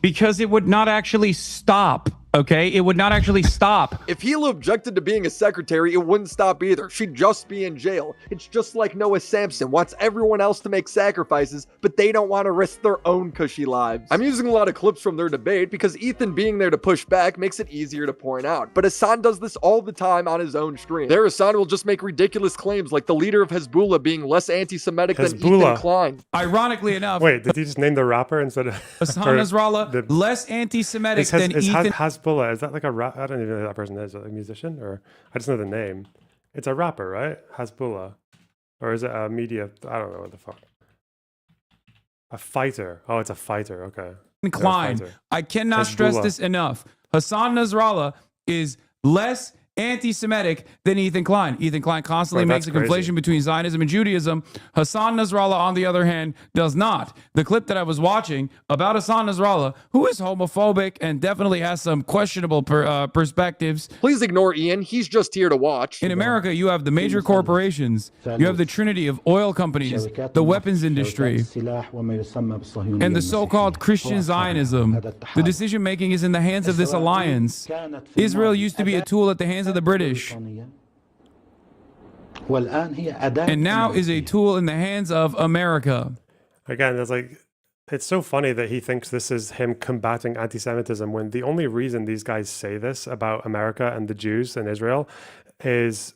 Because it would not actually stop Okay, it would not actually stop. If Hila objected to being a secretary, it wouldn't stop either. She'd just be in jail. It's just like Noah Sampson wants everyone else to make sacrifices, but they don't want to risk their own cushy lives. I'm using a lot of clips from their debate because Ethan being there to push back makes it easier to point out. But Hassan does this all the time on his own stream. There, Hassan will just make ridiculous claims like the leader of Hezbollah being less anti-Semitic than Ethan Klein. Ironically enough, wait, did he just name the rapper instead of Hassan Nasrallah less anti-Semitic than Ethan? Hezbollah, is that like a rap? I don't even know who that person is. A musician, or I just know the name. It's a rapper, right? Hezbollah, or is it a media? I don't know what the fuck. A fighter. Oh, it's a fighter. Okay. Klein. I cannot stress this enough. Hassan Nasrallah is less anti-Semitic than Ethan Klein. Ethan Klein constantly makes a conflation between Zionism and Judaism. Hassan Nasrallah, on the other hand, does not. The clip that I was watching about Hassan Nasrallah, who is homophobic and definitely has some questionable perspectives. Please ignore Ian. He's just here to watch. In America, you have the major corporations. You have the trinity of oil companies, the weapons industry, and the so-called Christian Zionism. The decision-making is in the hands of this alliance. Israel used to be a tool at the hands of the British, and now is a tool in the hands of America. Again, it's like, it's so funny that he thinks this is him combating anti-Semitism when the only reason these guys say this about America and the Jews and Israel is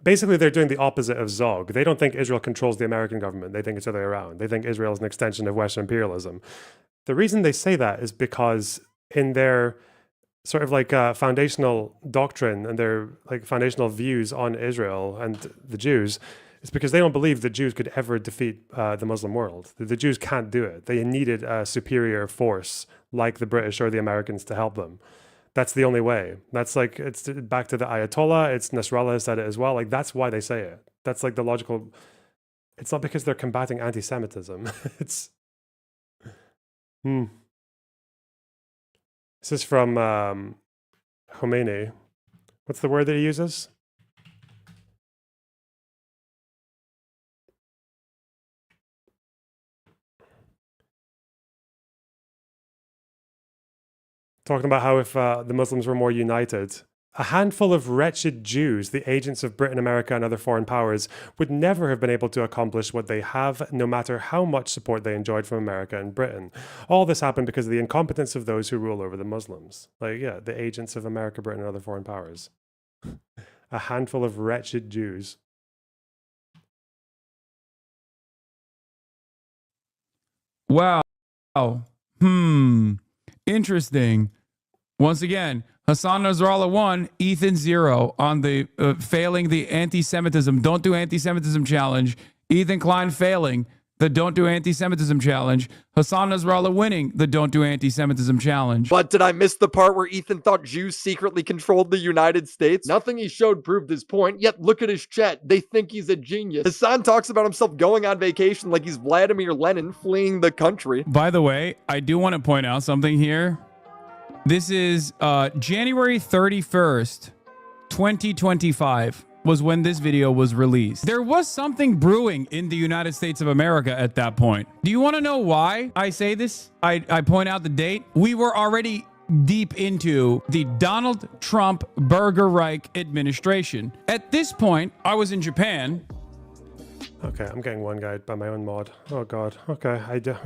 basically they're doing the opposite of Zog. They don't think Israel controls the American government. They think it's the other way around. They think Israel is an extension of Western imperialism. The reason they say that is because in their sort of like foundational doctrine and their like foundational views on Israel and the Jews, it's because they don't believe that Jews could ever defeat the Muslim world. The Jews can't do it. They needed a superior force like the British or the Americans to help them. That's the only way. That's like, it's back to the Ayatollah. It's Nasrallah said it as well. Like, that's why they say it. That's like the logical, it's not because they're combating anti-Semitism. It's, This is from Khomeini. What's the word that he uses? Talking about how if the Muslims were more united, a handful of wretched Jews, the agents of Britain, America, and other foreign powers, would never have been able to accomplish what they have, no matter how much support they enjoyed from America and Britain. All this happened because of the incompetence of those who rule over the Muslims. Like, yeah, the agents of America, Britain, and other foreign powers. A handful of wretched Jews. Wow. Interesting. Once again, Hassan Nasrallah 1, Ethan 0 on the failing the anti-Semitism, don't do anti-Semitism challenge. Ethan Klein failing the don't do anti-Semitism challenge. Hassan Nasrallah winning the don't do anti-Semitism challenge. But did I miss the part where Ethan thought Jews secretly controlled the United States? Nothing he showed proved his point, yet look at his chat. They think he's a genius. Hassan talks about himself going on vacation like he's Vladimir Lenin fleeing the country. By the way, I do want to point out something here. This is January 31st, 2025 was when this video was released. There was something brewing in the United States of America at that point. Do you want to know why I say this? I point out the date. We were already deep into the Donald Trump Burger Reich administration. At this point, I was in Japan. Okay, I'm getting one guide by my own mod. Oh God. Okay, I do.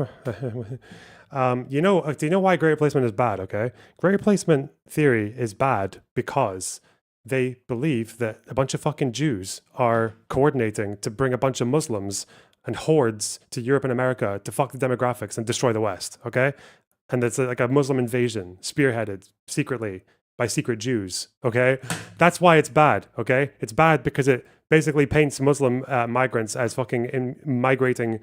You know, do you know why great replacement is bad? Okay, great replacement theory is bad because they believe that a bunch of fucking Jews are coordinating to bring a bunch of Muslims and hordes to Europe and America to fuck the demographics and destroy the West. Okay, and it's like a Muslim invasion spearheaded secretly by secret Jews. Okay, that's why it's bad. Okay, it's bad because it basically paints Muslim migrants as fucking migrating,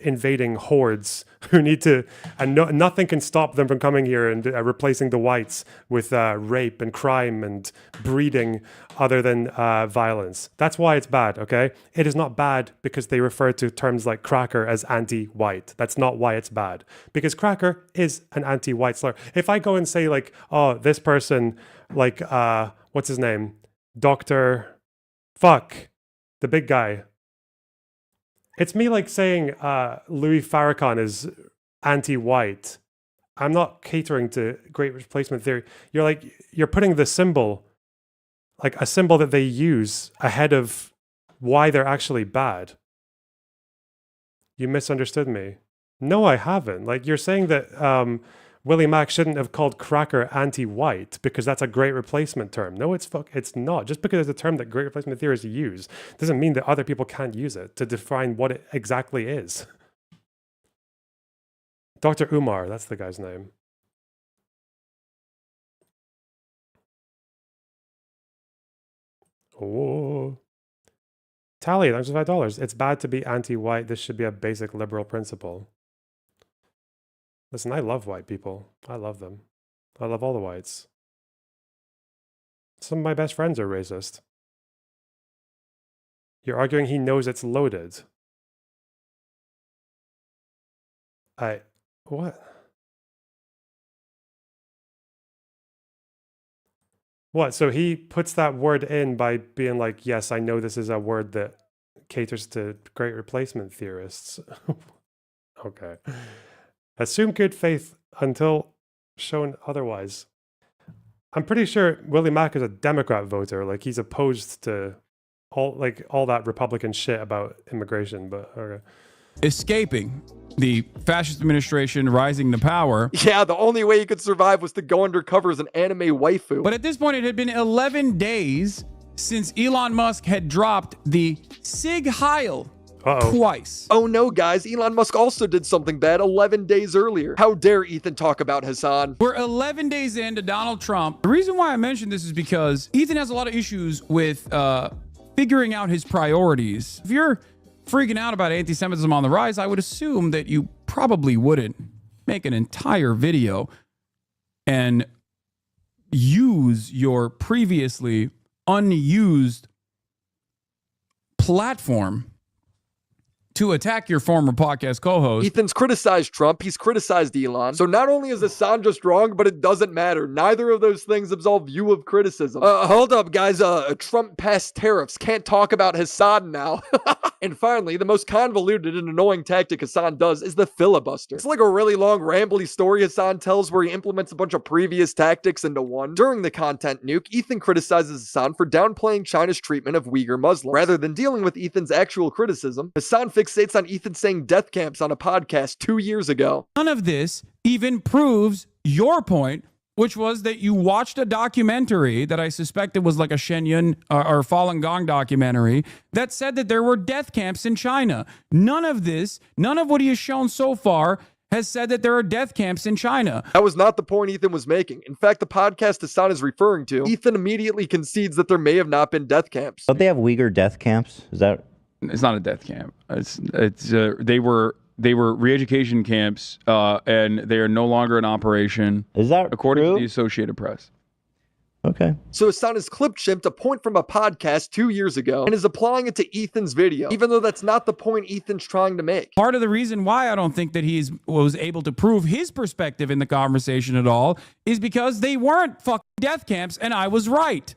invading hordes who need to, and nothing can stop them from coming here and replacing the whites with rape and crime and breeding other than violence. That's why it's bad, okay? It is not bad because they refer to terms like cracker as anti-white. That's not why it's bad. Because cracker is an anti-white slur. If I go and say like, oh, this person, like, what's his name? Dr. Fuck, the big guy. It's me like saying Louis Farrakhan is anti-white. I'm not catering to great replacement theory. You're putting the symbol, like a symbol that they use, ahead of why they're actually bad. You misunderstood me. No, I haven't. Like, you're saying that Willie Mack shouldn't have called cracker anti-white because that's a great replacement term. No, it's not. Just because it's a term that great replacement theorists use doesn't mean that other people can't use it to define what it exactly is. Dr. Umar, that's the guy's name. Oh. Tally, thanks for $5. It's bad to be anti-white. This should be a basic liberal principle. Listen, I love white people. I love them. I love all the whites. Some of my best friends are racist. You're arguing he knows it's loaded. What? What? So he puts that word in by being like, yes, I know this is a word that caters to great replacement theorists. Okay. Assume good faith until shown otherwise. I'm pretty sure Willie Mack is a Democrat voter. Like, he's opposed to all that Republican shit about immigration, but okay. Escaping the fascist administration rising to power. Yeah, the only way he could survive was to go undercover as an anime waifu. But at this point, it had been 11 days since Elon Musk had dropped the Sig Heil twice. Oh no, guys, Elon Musk also did something bad 11 days earlier. How dare Ethan talk about Hassan? We're 11 days into Donald Trump. The reason why I mentioned this is because Ethan has a lot of issues with figuring out his priorities. If you're freaking out about anti-Semitism on the rise, I would assume that you probably wouldn't make an entire video and use your previously unused platform to attack your former podcast co-host. Ethan's criticized Trump, he's criticized Elon. So not only is Hassan just wrong, but it doesn't matter. Neither of those things absolve you of criticism. Hold up, guys. Trump passed tariffs. Can't talk about Hassan now. And finally, the most convoluted and annoying tactic Hassan does is the filibuster. It's like a really long, rambly story Hassan tells where he implements a bunch of previous tactics into one. During the content nuke, Ethan criticizes Hassan for downplaying China's treatment of Uyghur Muslims. Rather than dealing with Ethan's actual criticism, Hassan fixates on Ethan saying death camps on a podcast 2 years ago. None of this even proves your point, which was that you watched a documentary that I suspected was like a Shenyun or Falun Gong documentary that said that there were death camps in China. None of this, none of what he has shown so far has said that there are death camps in China. That was not the point Ethan was making. In fact, the podcast Hassan is referring to, Ethan immediately concedes that there may have not been death camps. Don't they have Uyghur death camps? Is that? It's not a death camp. They were re-education camps, and they are no longer in operation. Is that according true? to the Associated Press? Okay. So Hassan has clip-shipped a point from a podcast 2 years ago and is applying it to Ethan's video, even though that's not the point Ethan's trying to make. Part of the reason why I don't think that he was able to prove his perspective in the conversation at all is because they weren't fucking death camps, and I was right.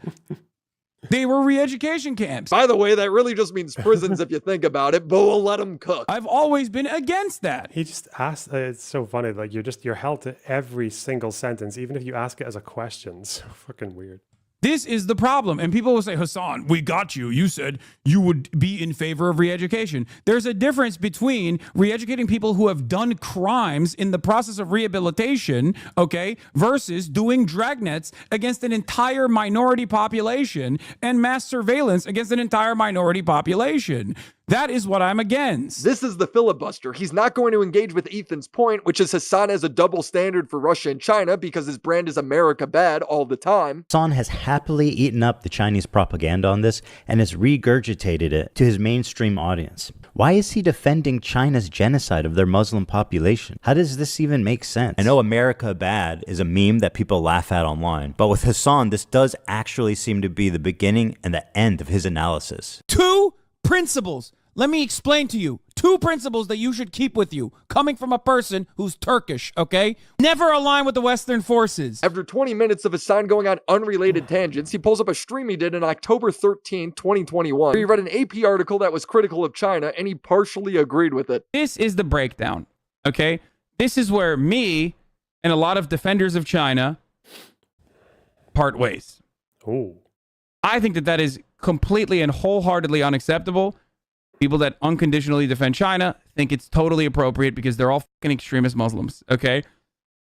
They were re-education camps. By the way, that really just means prisons if you think about it, but we'll let them cook. I've always been against that. He just asked, it's so funny, like you're held to every single sentence, even if you ask it as a question. So fucking weird. This is the problem. And people will say, Hassan, we got you. You said you would be in favor of re-education. There's a difference between re-educating people who have done crimes in the process of rehabilitation, okay, versus doing dragnets against an entire minority population and mass surveillance against an entire minority population. That is what I'm against. This is the filibuster. He's not going to engage with Ethan's point, which is Hassan has a double standard for Russia and China because his brand is America bad all the time. Hassan has happily eaten up the Chinese propaganda on this and has regurgitated it to his mainstream audience. Why is he defending China's genocide of their Muslim population? How does this even make sense? I know America bad is a meme that people laugh at online, but with Hassan, this does actually seem to be the beginning and the end of his analysis. Two principles. Let me explain to you. Two principles that you should keep with you, coming from a person who's Turkish, okay? Never align with the Western forces. After 20 minutes of Hassan going on unrelated tangents, he pulls up a stream he did on October 13, 2021, where he read an AP article that was critical of China, and he partially agreed with it. This is the breakdown, okay? This is where me and a lot of defenders of China part ways. Oh. I think that is completely and wholeheartedly unacceptable. People that unconditionally defend China think it's totally appropriate because they're all fucking extremist Muslims, okay?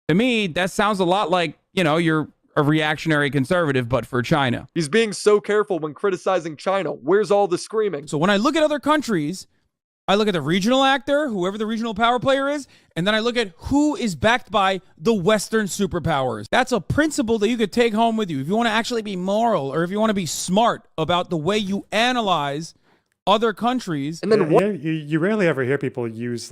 To me, that sounds a lot like, you're a reactionary conservative, but for China. He's being so careful when criticizing China. Where's all the screaming? So when I look at other countries, I look at the regional actor, whoever the regional power player is, and then I look at who is backed by the Western superpowers. That's a principle that you could take home with you. If you want to actually be moral or if you want to be smart about the way you analyze other countries. And then you rarely ever hear people use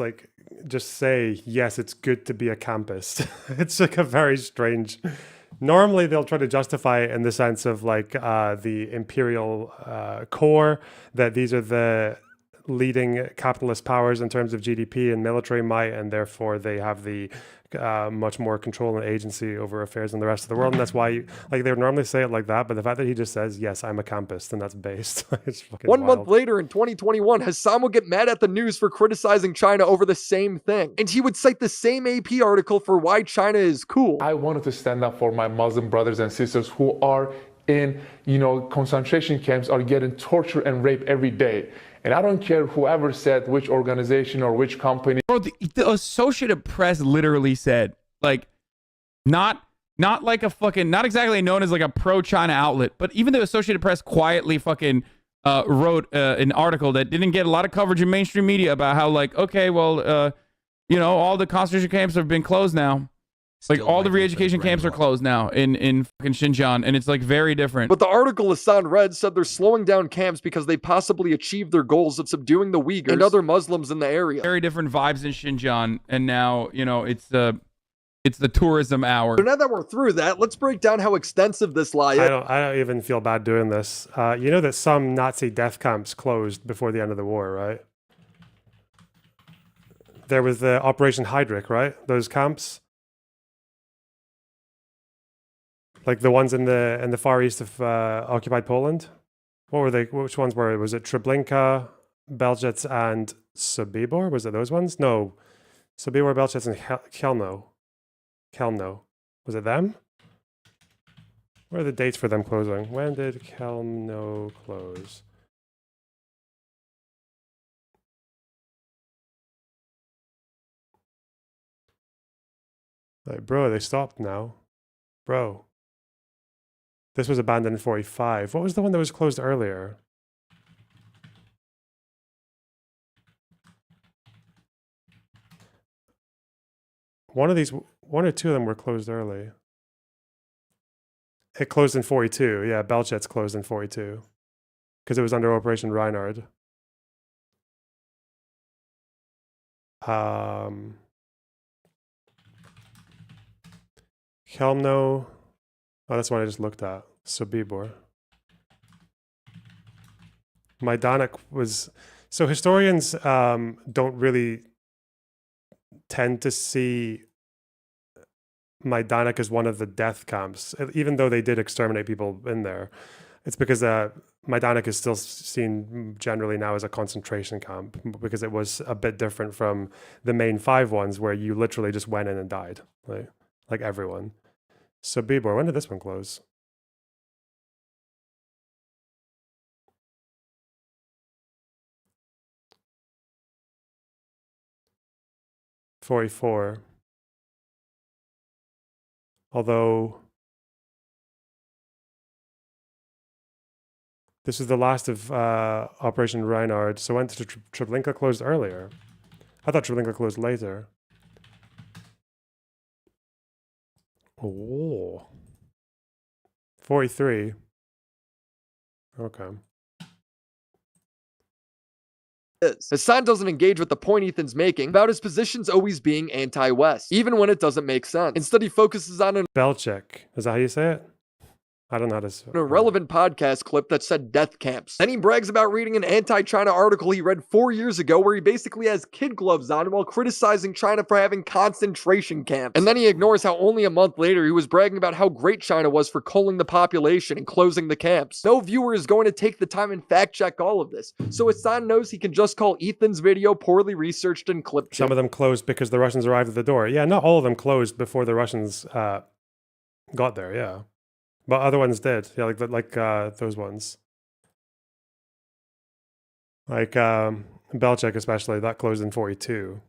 just say, yes, it's good to be a campist. It's like a very strange. Normally they'll try to justify it in the sense of the imperial core, that these are the leading capitalist powers in terms of GDP and military might, and therefore they have the much more control and agency over affairs in the rest of the world. And that's why they would normally say it like that, but the fact that he just says, yes, I'm a campist, and that's based. It's fucking 1 wild. month later in 2021, Hassan would get mad at the news for criticizing China over the same thing. And he would cite the same AP article for why China is cool. I wanted to stand up for my Muslim brothers and sisters who are in, concentration camps, are getting tortured and raped every day. And I don't care whoever said which organization or which company. Bro, the Associated Press literally said, not like a fucking, not exactly known as a pro-China outlet, but even the Associated Press quietly fucking wrote an article that didn't get a lot of coverage in mainstream media about how okay, well, all the concentration camps have been closed now. All the re-education camps are closed now in fucking Xinjiang, and it's very different. But the article Hassan read said they're slowing down camps because they possibly achieved their goals of subduing the Uyghurs and other Muslims in the area. Very different vibes in Xinjiang, and now, it's the tourism hour. So now that we're through that, let's break down how extensive this lie is. I don't even feel bad doing this. You know that some Nazi death camps closed before the end of the war, right? There was the Operation Heydrich, right? Those camps. The ones in the far east of occupied Poland. What were they? Which ones were it? Was it Treblinka, Belzec, and Sobibor? Was it those ones? No. Sobibor, Belzec, and Chelmno. Chelmno. Was it them? What are the dates for them closing? When did Chelmno close? Bro, they stopped now. Bro. This was abandoned in 45. What was the one that was closed earlier? One or two of them were closed early. It closed in 42. Yeah, Belzec closed in 42. Because it was under Operation Reinhard. Chelmno. Oh, that's what I just looked at. Sobibor. Majdanek was... So historians don't really tend to see Majdanek as one of the death camps, even though they did exterminate people in there. It's because Majdanek is still seen generally now as a concentration camp, because it was a bit different from the main 5 ones where you literally just went in and died, like everyone. Sobibor, when did this one close? '44. Although this is the last of Operation Reinhard, so when did Treblinka closed earlier? I thought Treblinka closed later. Oh. 43. Okay. Hassan doesn't engage with the point Ethan's making about his positions always being anti-West, even when it doesn't make sense. Instead, he focuses on Belzec. Is that how you say it? I don't know how to. An irrelevant podcast clip that said death camps. Then he brags about reading an anti-China article he read 4 years ago where he basically has kid gloves on while criticizing China for having concentration camps. And then he ignores how only a month later he was bragging about how great China was for culling the population and closing the camps. No viewer is going to take the time and fact check all of this. So Hassan knows he can just call Ethan's video poorly researched and clipped. Some of them closed because the Russians arrived at the door. Yeah, not all of them closed before the Russians got there. Yeah. But other ones did, yeah, like those ones, like Belchik especially, that closed in 42.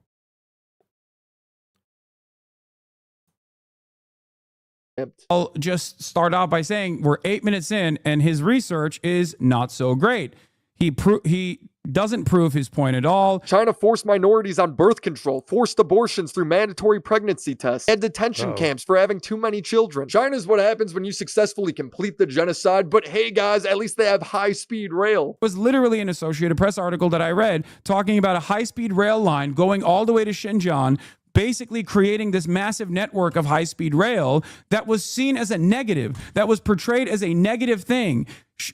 I'll just start out by saying we're 8 minutes in, and his research is not so great. He doesn't prove his point at all. China forced minorities on birth control, forced abortions through mandatory pregnancy tests, and detention camps for having too many children. China's what happens when you successfully complete the genocide, but hey guys, at least they have high-speed rail. It was literally an Associated Press article that I read talking about a high-speed rail line going all the way to Xinjiang, basically creating this massive network of high-speed rail that was seen as a negative, that was portrayed as a negative thing.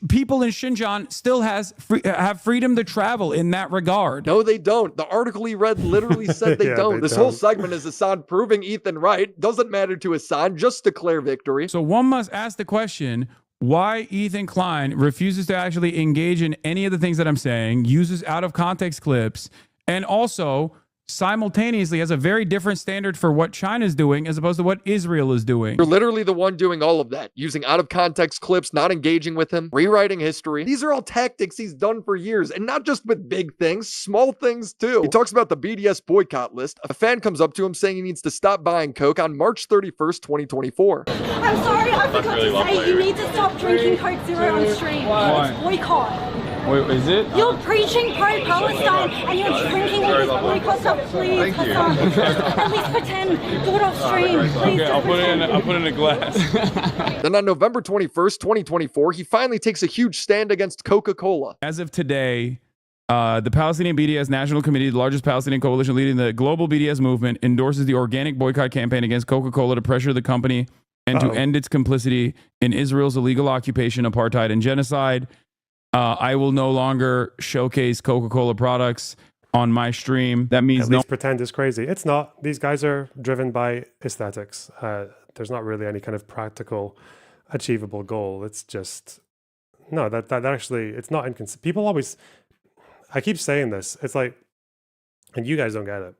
People in Xinjiang still have freedom to travel in that regard. No, they don't. The article he read literally said they don't. This whole segment is Hassan proving Ethan right. Doesn't matter to Hassan, just declare victory. So one must ask the question, why Ethan Klein refuses to actually engage in any of the things that I'm saying, uses out of context clips, and also simultaneously has a very different standard for what China's doing as opposed to what Israel is doing. You're literally the one doing all of that, using out of context clips, not engaging with him, rewriting history. These are all tactics he's done for years, and not just with big things, small things too. He talks about the BDS boycott list. A fan comes up to him saying he needs to stop buying Coke on March 31st, 2024. I'm sorry, I forgot to say you need to stop drinking Coke Zero on stream. It's boycott. Wait, is it? You're preaching pro-Palestine and you're drinking all this boycott stuff. Please, Hassan, at least pretend. Do it off stream. Please. Okay, I'll put it in a glass. Then on November 21st, 2024, he finally takes a huge stand against Coca-Cola. As of today, the Palestinian BDS National Committee, the largest Palestinian coalition leading the global BDS movement, endorses the organic boycott campaign against Coca-Cola to pressure the company and to end its complicity in Israel's illegal occupation, apartheid, and genocide. I will no longer showcase Coca-Cola products on my stream. That means At least pretend is crazy. It's not. These guys are driven by aesthetics. There's not really any kind of practical, achievable goal. It's just no. That actually, it's not inconsistent. People always. I keep saying this. It's like, and you guys don't get it.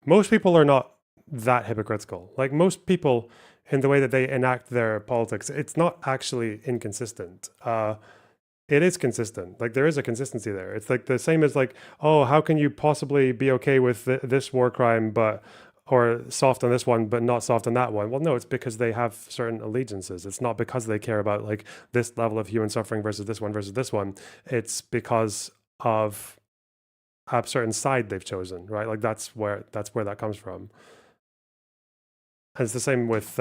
Most people are not that hypocritical. Like most people, in the way that they enact their politics, it's not actually inconsistent. It is consistent. Like there is a consistency there. It's like the same as like, oh, how can you possibly be okay with this war crime, or soft on this one, but not soft on that one? Well, no, it's because they have certain allegiances. It's not because they care about like this level of human suffering versus this one versus this one. It's because of a certain side they've chosen, right? Like that's where that comes from. And it's the same with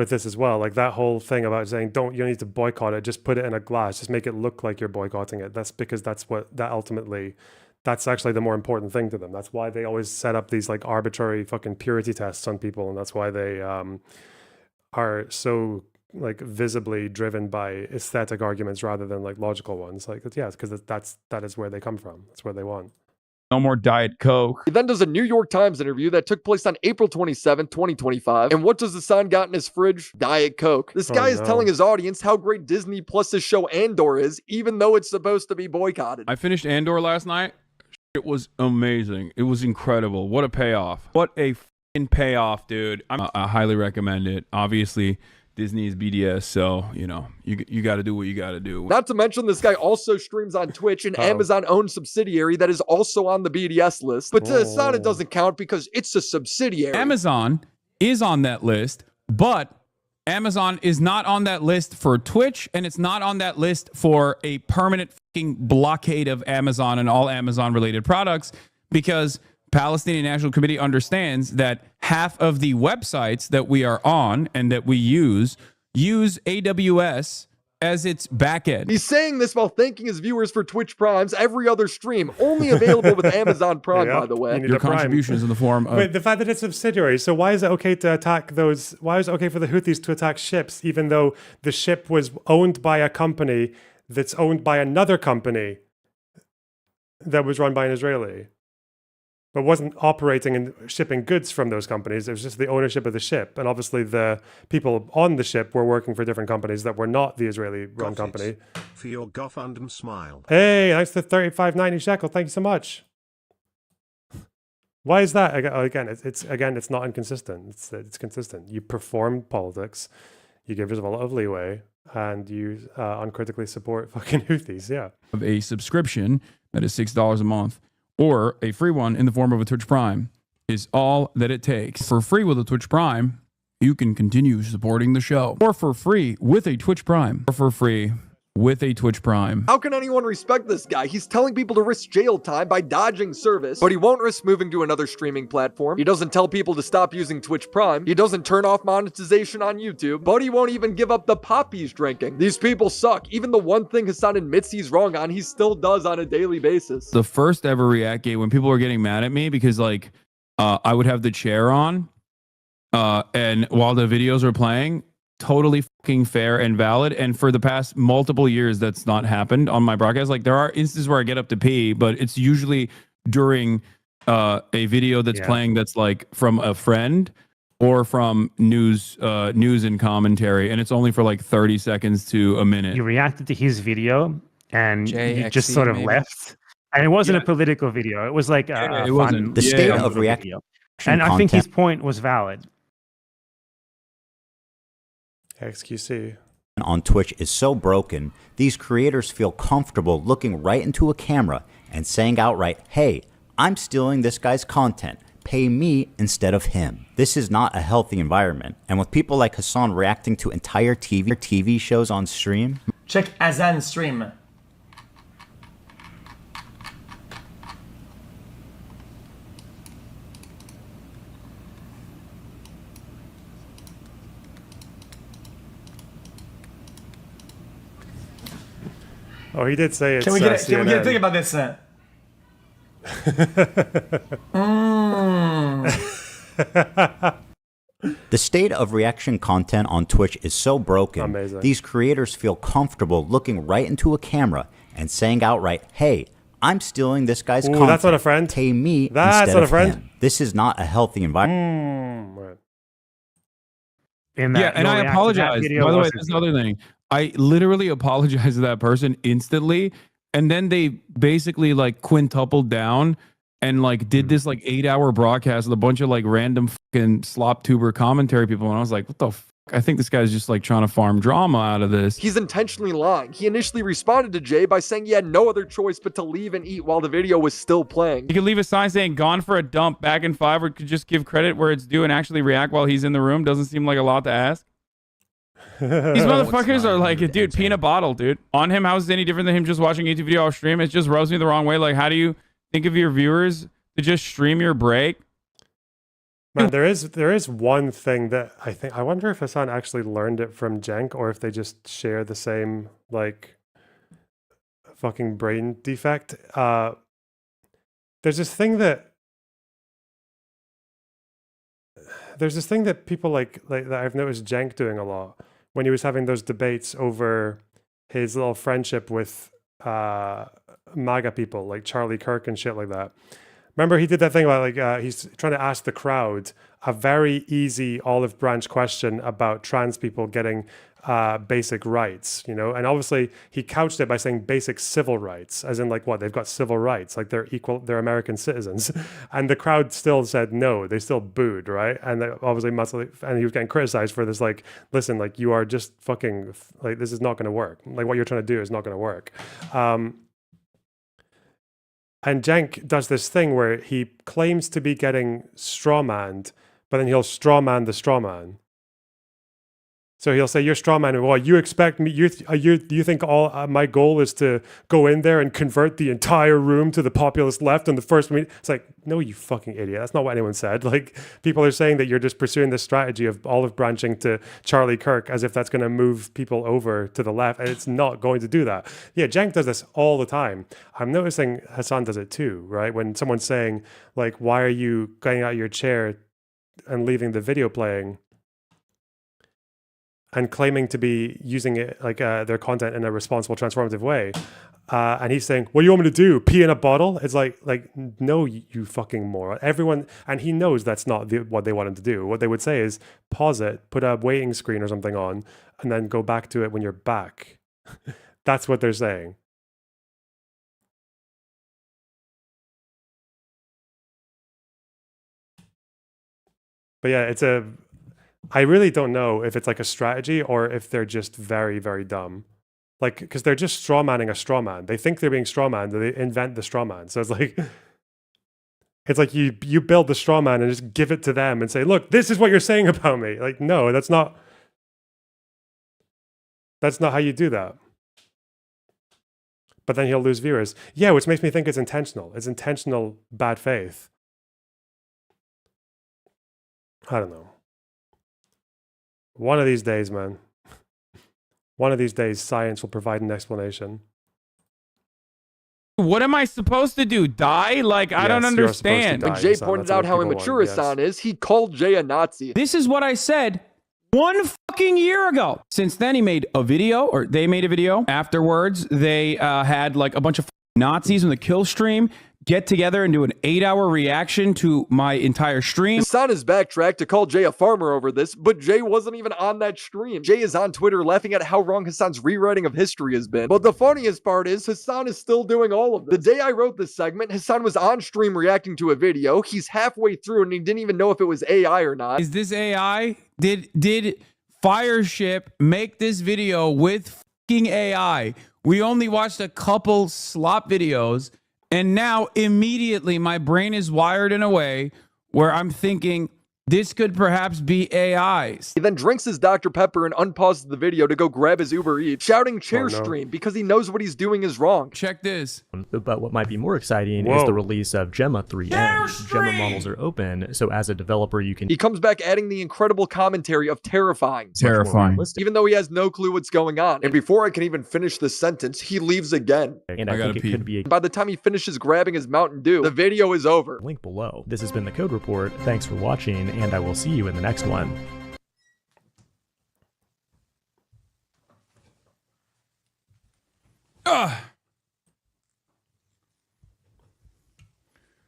this as well, like that whole thing about saying you need to boycott it, just put it in a glass, just make it look like you're boycotting it. That's because that's actually the more important thing to them. That's why they always set up these like arbitrary fucking purity tests on people, and that's why they are so like visibly driven by aesthetic arguments rather than like logical ones. Like yeah, it's because that is where they come from. That's where they want. No more Diet Coke. He then does a New York Times interview that took place on April 27, 2025. And what does Hassan got in his fridge? Diet Coke. This guy is telling his audience how great Disney Plus's show Andor is, even though it's supposed to be boycotted. I finished Andor last night. It was amazing. It was incredible. What a payoff. What a f***ing payoff, dude. I highly recommend it. Obviously, Disney's BDS, so you know you got to do what you got to do. Not to mention, this guy also streams on Twitch, an Amazon-owned subsidiary that is also on the BDS list. But to Hassan, it doesn't count because it's a subsidiary. Amazon is on that list, but Amazon is not on that list for Twitch, and it's not on that list for a permanent fucking blockade of Amazon and all Amazon-related products, because Palestinian National Committee understands that half of the websites that we are on and that we use AWS as its back end. He's saying this while thanking his viewers for Twitch Primes every other stream, only available with Amazon Prime, by the way. Your contribution is in the form of... Wait, the fact that it's subsidiary. So why is it okay to attack those? Why is it okay for the Houthis to attack ships, even though the ship was owned by a company that's owned by another company that was run by an Israeli, but wasn't operating and shipping goods from those companies? It was just the ownership of the ship. And obviously the people on the ship were working for different companies that were not the Israeli-run company. For your GoFundMe smile. Hey, thanks to 35.90 shekel. Thank you so much. Why is that? Again, it's not inconsistent. It's consistent. You perform politics, you give yourself a lot of leeway, and you uncritically support fucking Houthis. Yeah. Of a subscription that is $6 a month, or a free one in the form of a Twitch Prime, is all that it takes. For free with a Twitch Prime, you can continue supporting the show. Or for free with a Twitch Prime. Or for free with a Twitch Prime. How can anyone respect this guy? He's telling people to risk jail time by dodging service, but he won't risk moving to another streaming platform. He doesn't tell people to stop using Twitch Prime. He doesn't turn off monetization on YouTube, but he won't even give up the pop he's drinking. These people suck. Even the one thing Hassan admits he's wrong on, he still does on a daily basis. The first ever React Gate, when people were getting mad at me because like I would have the chair on and while the videos are playing, totally fucking fair and valid. And for the past multiple years, that's not happened on my broadcast. Like there are instances where I get up to pee, but it's usually during a video that's playing that's like from a friend or from news and commentary, and it's only for like 30 seconds to a minute. You reacted to his video and you just JXC sort of maybe. left. And it wasn't a political video. It was like a it fun wasn't. The state video. of reaction And I think his content point was valid. XQC. on Twitch is so broken, these creators feel comfortable looking right into a camera and saying outright, hey, I'm stealing this guy's content. Pay me instead of him. This is not a healthy environment. And with people like Hassan reacting to entire TV shows on stream, Check Azan stream. Oh, he did say it's Can we get a thing about this? the state of reaction content on Twitch is so broken, Amazing. these creators feel comfortable looking right into a camera and saying outright, hey, I'm stealing this guy's Ooh, content. that's not a friend. Pay me That's instead not a of friend. him. This is not a healthy environment. Right. In Yeah, and I apologize. By the way, that's another thing. I literally apologized to that person instantly, and then they basically like quintupled down and like did this like 8-hour broadcast with a bunch of like random fucking slop tuber commentary people, and I was like, what the fuck? I think this guy's just like trying to farm drama out of this. He's intentionally lying. He initially responded to Jay by saying he had no other choice but to leave and eat while the video was still playing. You could leave a sign saying "gone for a dump," back in 5, or could just give credit where it's due and actually react while he's in the room. Doesn't seem like a lot to ask. These motherfuckers are like, dude, pee in a bottle, dude. On him, how is it any different than him just watching a YouTube video off stream? It just rubs me the wrong way. Like, how do you think of your viewers to just stream your break? Man, there is one thing that I wonder if Hassan actually learned it from Jenk, or if they just share the same like fucking brain defect. There's this thing that people like that I've noticed Jenk doing a lot when he was having those debates over his little friendship with MAGA people like Charlie Kirk and shit like that. Remember, he did that thing about like he's trying to ask the crowd a very easy olive branch question about trans people getting basic rights, you know, and obviously he couched it by saying basic civil rights, as in like what, they've got civil rights, like they're equal, they're American citizens, and the crowd still said no, they still booed, right? And they obviously and he was getting criticized for this, like, listen, like you are just fucking like this is not going to work, like what you're trying to do is not going to work. And Jenk does this thing where he claims to be getting strawmanned, but then he'll strawman the strawman. So he'll say, "You're strawman. Well, you expect me? You think all my goal is to go in there and convert the entire room to the populist left in the first meeting?" It's like, no, you fucking idiot. That's not what anyone said. Like, people are saying that you're just pursuing this strategy of olive branching to Charlie Kirk as if that's going to move people over to the left, and it's not going to do that. Yeah, Cenk does this all the time. I'm noticing Hasan does it too, right? When someone's saying, like, "Why are you getting out of your chair and leaving the video playing?" and claiming to be using it like their content in a responsible, transformative way, and he's saying, "What do you want me to do? Pee in a bottle?" It's like no, you fucking moron. Everyone, and he knows that's not what they want him to do. What they would say is pause it, put a waiting screen or something on, and then go back to it when you're back. That's what they're saying. But yeah, I really don't know if it's like a strategy or if they're just very, very dumb. Like, because they're just straw manning a straw man. They think they're being straw man, they invent the straw man. So it's like you build the straw man and just give it to them and say, "Look, this is what you're saying about me." Like, no, that's not how you do that. But then he'll lose viewers. Yeah, which makes me think it's intentional. It's intentional bad faith. I don't know. One of these days, man. One of these days, science will provide an explanation. What am I supposed to do? Die? Like, I don't understand. When Jay pointed out how immature Hasan is, he called Jay a Nazi. This is what I said 1 fucking year ago. Since then, he made a video, or they made a video. Afterwards, they had like a bunch of Nazis on the kill stream get together and do an 8-hour reaction to my entire stream. Hasan has backtracked to call Jay a farmer over this, but Jay wasn't even on that stream. Jay is on Twitter laughing at how wrong Hasan's rewriting of history has been. But the funniest part is Hasan is still doing all of this. The day I wrote this segment, Hasan was on stream reacting to a video. He's halfway through and he didn't even know if it was AI or not. Is this AI? Did Fireship make this video with fucking AI? We only watched a couple slop videos, and now immediately my brain is wired in a way where I'm thinking this could perhaps be AIs. He then drinks his Dr. Pepper and unpauses the video to go grab his Uber Eats, shouting chair stream because he knows what he's doing is wrong. Check this. But what might be more exciting is the release of Gemma 3N. Gemma models are open, so as a developer, you can... He comes back adding the incredible commentary of terrifying. Even though he has no clue what's going on. And before I can even finish the sentence, he leaves again. And I think it could be... By the time he finishes grabbing his Mountain Dew, the video is over. Link below. This has been the Code Report. Thanks for watching, and I will see you in the next one.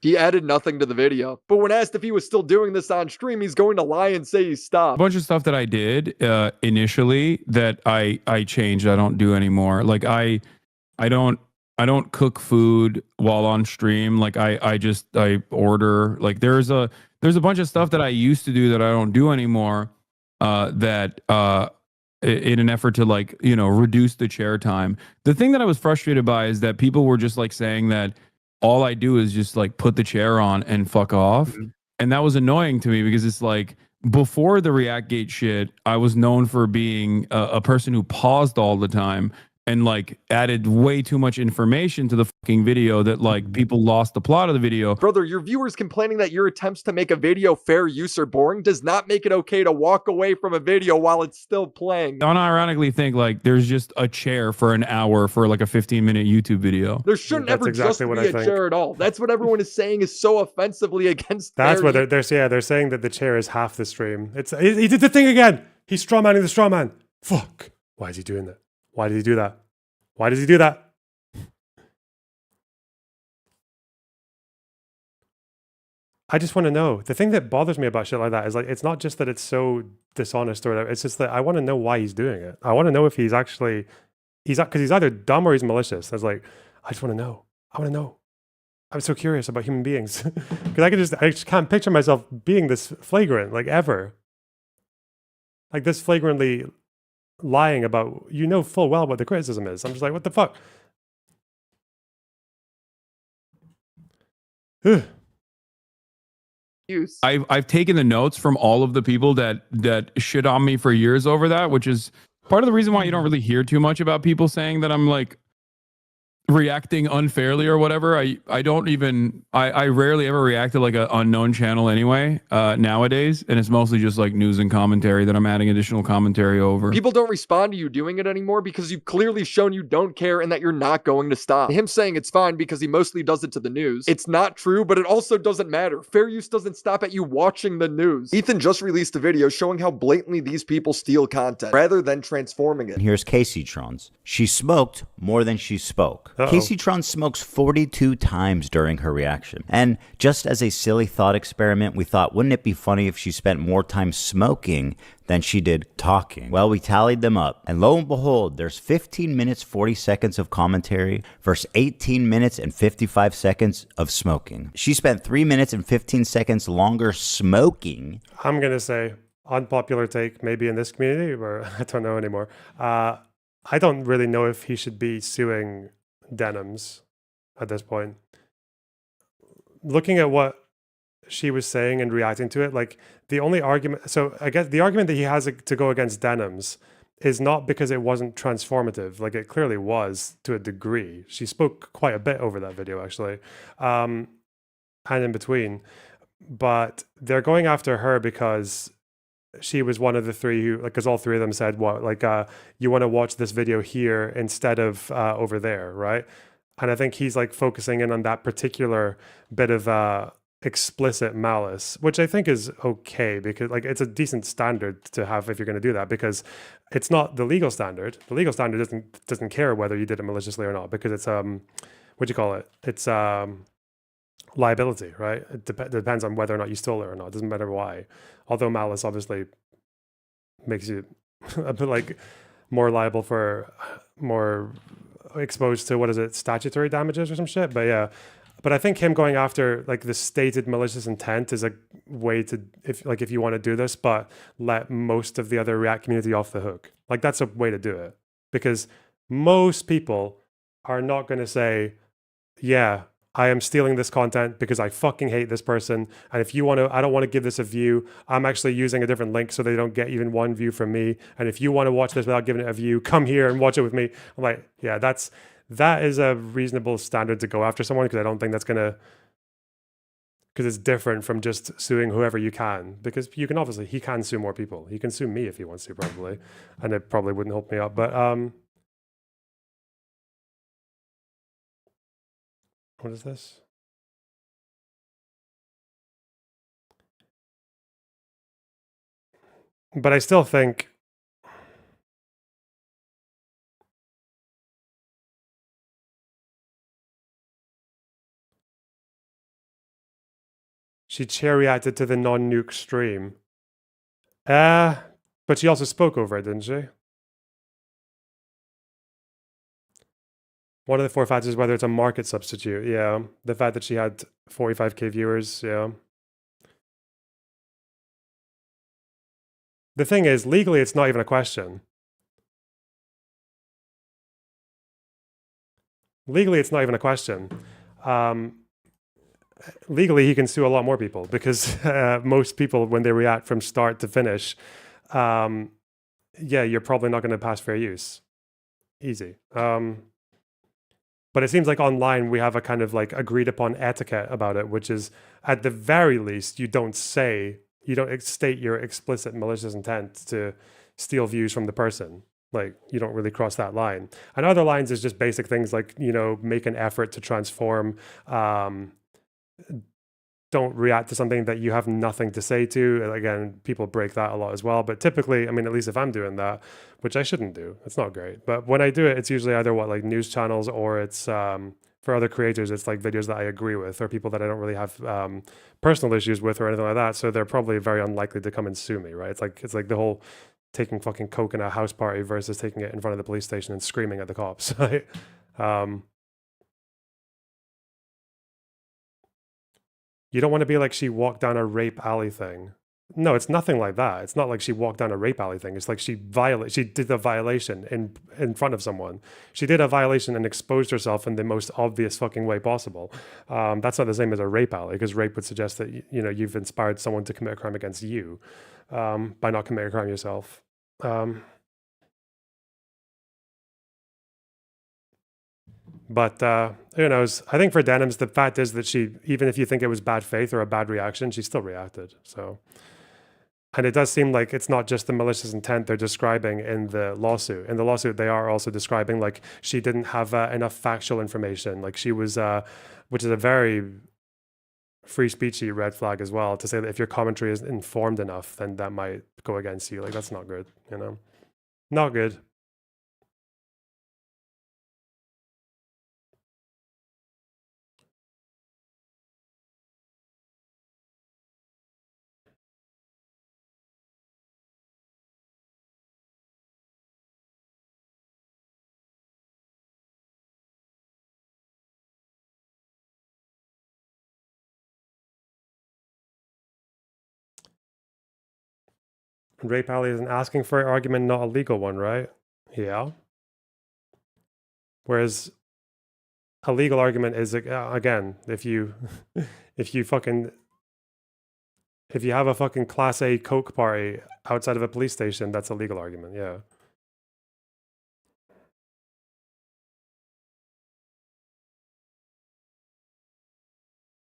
He added nothing to the video, but when asked if he was still doing this on stream, he's going to lie and say he stopped. A bunch of stuff that I did initially that I changed. I don't do anymore. Like I don't cook food while on stream. Like I order. Like there's a bunch of stuff that I used to do that I don't do anymore. In an effort to reduce the chair time. The thing that I was frustrated by is that people were just like saying that all I do is just like put the chair on and fuck off. Mm-hmm. And that was annoying to me because it's like before the ReactGate shit, I was known for being a person who paused all the time and like added way too much information to the fucking video that like people lost the plot of the video. Brother, your viewers complaining that your attempts to make a video fair use or boring does not make it okay to walk away from a video while it's still playing. I unironically think like there's just a chair for an hour for like a 15-minute YouTube video. There shouldn't ever just be a chair at all. That's what everyone is saying is so offensively against. That's what they're saying that the chair is half the stream. He did the thing again. He's strawmanning the strawman. Fuck. Why is he doing that? Why did he do that? Why does he do that? I just want to know. The thing that bothers me about shit like that is like, it's not just that it's so dishonest or whatever. It's just that I want to know why he's doing it. I want to know if he's actually, because he's either dumb or he's malicious. It's like, I just want to know. I want to know. I'm so curious about human beings because I just can't picture myself being this flagrant, like ever. Like this flagrantly lying about, full well what the criticism is. I'm just like, what the fuck? use. I've taken the notes from all of the people that shit on me for years over that, which is part of the reason why you don't really hear too much about people saying that I'm like reacting unfairly or whatever. I rarely ever react to like an unknown channel anyway nowadays, and it's mostly just like news and commentary that I'm adding additional commentary over. People don't respond to you doing it anymore because you've clearly shown you don't care and that you're not going to stop. Him saying it's fine because he mostly does it to the news. It's not true, but it also doesn't matter. Fair use doesn't stop at you watching the news. Ethan just released a video showing how blatantly these people steal content rather than transforming it. And here's Casey Trons. She smoked more than she spoke. Casey Tron smokes 42 times during her reaction. And just as a silly thought experiment, we thought, wouldn't it be funny if she spent more time smoking than she did talking? Well, we tallied them up. And lo and behold, there's 15 minutes, 40 seconds of commentary versus 18 minutes and 55 seconds of smoking. She spent 3 minutes and 15 seconds longer smoking. I'm going to say, unpopular take, maybe in this community, or I don't know anymore. I don't really know if he should be suing Denims at this point. Looking at what she was saying and reacting to it, like the only argument, so I guess the argument that he has to go against Denims is not because it wasn't transformative, like it clearly was to a degree. She spoke quite a bit over that video actually, and in between, but they're going after her because she was one of the three who, like, because all three of them said, what, like, you want to watch this video here instead of over there, right? And I think he's like focusing in on that particular bit of explicit malice, which I think is okay because like it's a decent standard to have if you're going to do that, because it's not the legal standard. The legal standard doesn't care whether you did it maliciously or not, because it's what do you call it? It's liability, right? It depends on whether or not you stole it or not. It doesn't matter why. Although malice obviously makes you a bit like more liable for more exposed to, what is it, statutory damages or some shit. But yeah, but I think him going after like the stated malicious intent is a way to, if you want to do this, but let most of the other React community off the hook. Like that's a way to do it, because most people are not going to say, yeah, I am stealing this content because I fucking hate this person. And if you want to, I don't want to give this a view. I'm actually using a different link so they don't get even one view from me. And if you want to watch this without giving it a view, come here and watch it with me. I'm like, yeah, that is a reasonable standard to go after someone, because I don't think that's going to, because it's different from just suing whoever you can, because you can obviously, he can sue more people. He can sue me if he wants to, probably. And it probably wouldn't hold me up. But, what is this? But I still think she chair-reacted to the non-nuke stream. But she also spoke over it, didn't she? One of the 4 factors is whether it's a market substitute. Yeah. The fact that she had 45K viewers. Yeah. The thing is, legally, it's not even a question. Legally, it's not even a question. Legally, he can sue a lot more people, because most people, when they react from start to finish, yeah, you're probably not going to pass fair use. Easy. But it seems like online we have a kind of like agreed upon etiquette about it, which is at the very least, you don't state your explicit malicious intent to steal views from the person. Like, you don't really cross that line. And other lines is just basic things like, make an effort to transform, don't react to something that you have nothing to say to. Again, people break that a lot as well. But typically, I mean, at least if I'm doing that, which I shouldn't do, it's not great. But when I do it, it's usually either like news channels, or it's for other creators, it's like videos that I agree with, or people that I don't really have personal issues with or anything like that. So they're probably very unlikely to come and sue me, right? It's like the whole taking fucking coke in a house party versus taking it in front of the police station and screaming at the cops, right? You don't want to be like she walked down a rape alley thing. No, it's nothing like that. It's not like she walked down a rape alley thing. It's like she did a violation in front of someone. She did a violation and exposed herself in the most obvious fucking way possible. That's not the same as a rape alley, because rape would suggest that you've inspired someone to commit a crime against you by not committing a crime yourself. But who knows? I think for Denims, the fact is that she, even if you think it was bad faith or a bad reaction, she still reacted. So, and it does seem like it's not just the malicious intent they're describing in the lawsuit. In the lawsuit, they are also describing like she didn't have enough factual information. Like she was, which is a very free speechy red flag as well, to say that if your commentary is informed enough, then that might go against you. Like that's not good, not good. Rape alley is an asking for an argument, not a legal one, right? Yeah. Whereas a legal argument is, again, if you have a fucking class A coke party outside of a police station, that's a legal argument. Yeah.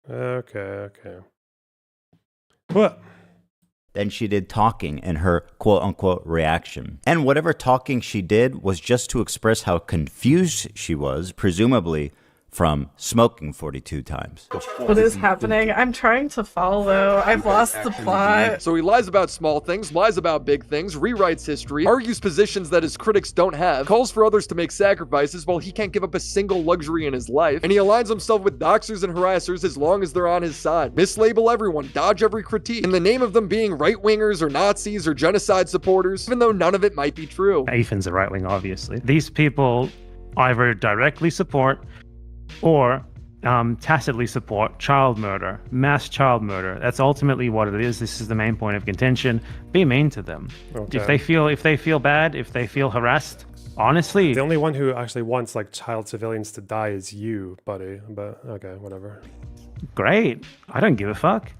Okay. What? Than she did talking in her quote-unquote reaction. And whatever talking she did was just to express how confused she was, presumably from smoking 42 times. What is happening? I'm trying to follow. I've lost the plot. So he lies about small things, lies about big things, rewrites history, argues positions that his critics don't have, calls for others to make sacrifices while he can't give up a single luxury in his life, and he aligns himself with doxers and harassers as long as they're on his side. Mislabel everyone, dodge every critique, in the name of them being right-wingers or Nazis or genocide supporters, even though none of it might be true. Ethan's a right wing, obviously. These people either directly support or tacitly support child murder, mass child murder. That's ultimately what it is. This is the main point of contention. Be mean to them. Okay. If they feel bad, if they feel harassed, honestly. The only one who actually wants like child civilians to die is you, buddy. But okay, whatever. Great. I don't give a fuck.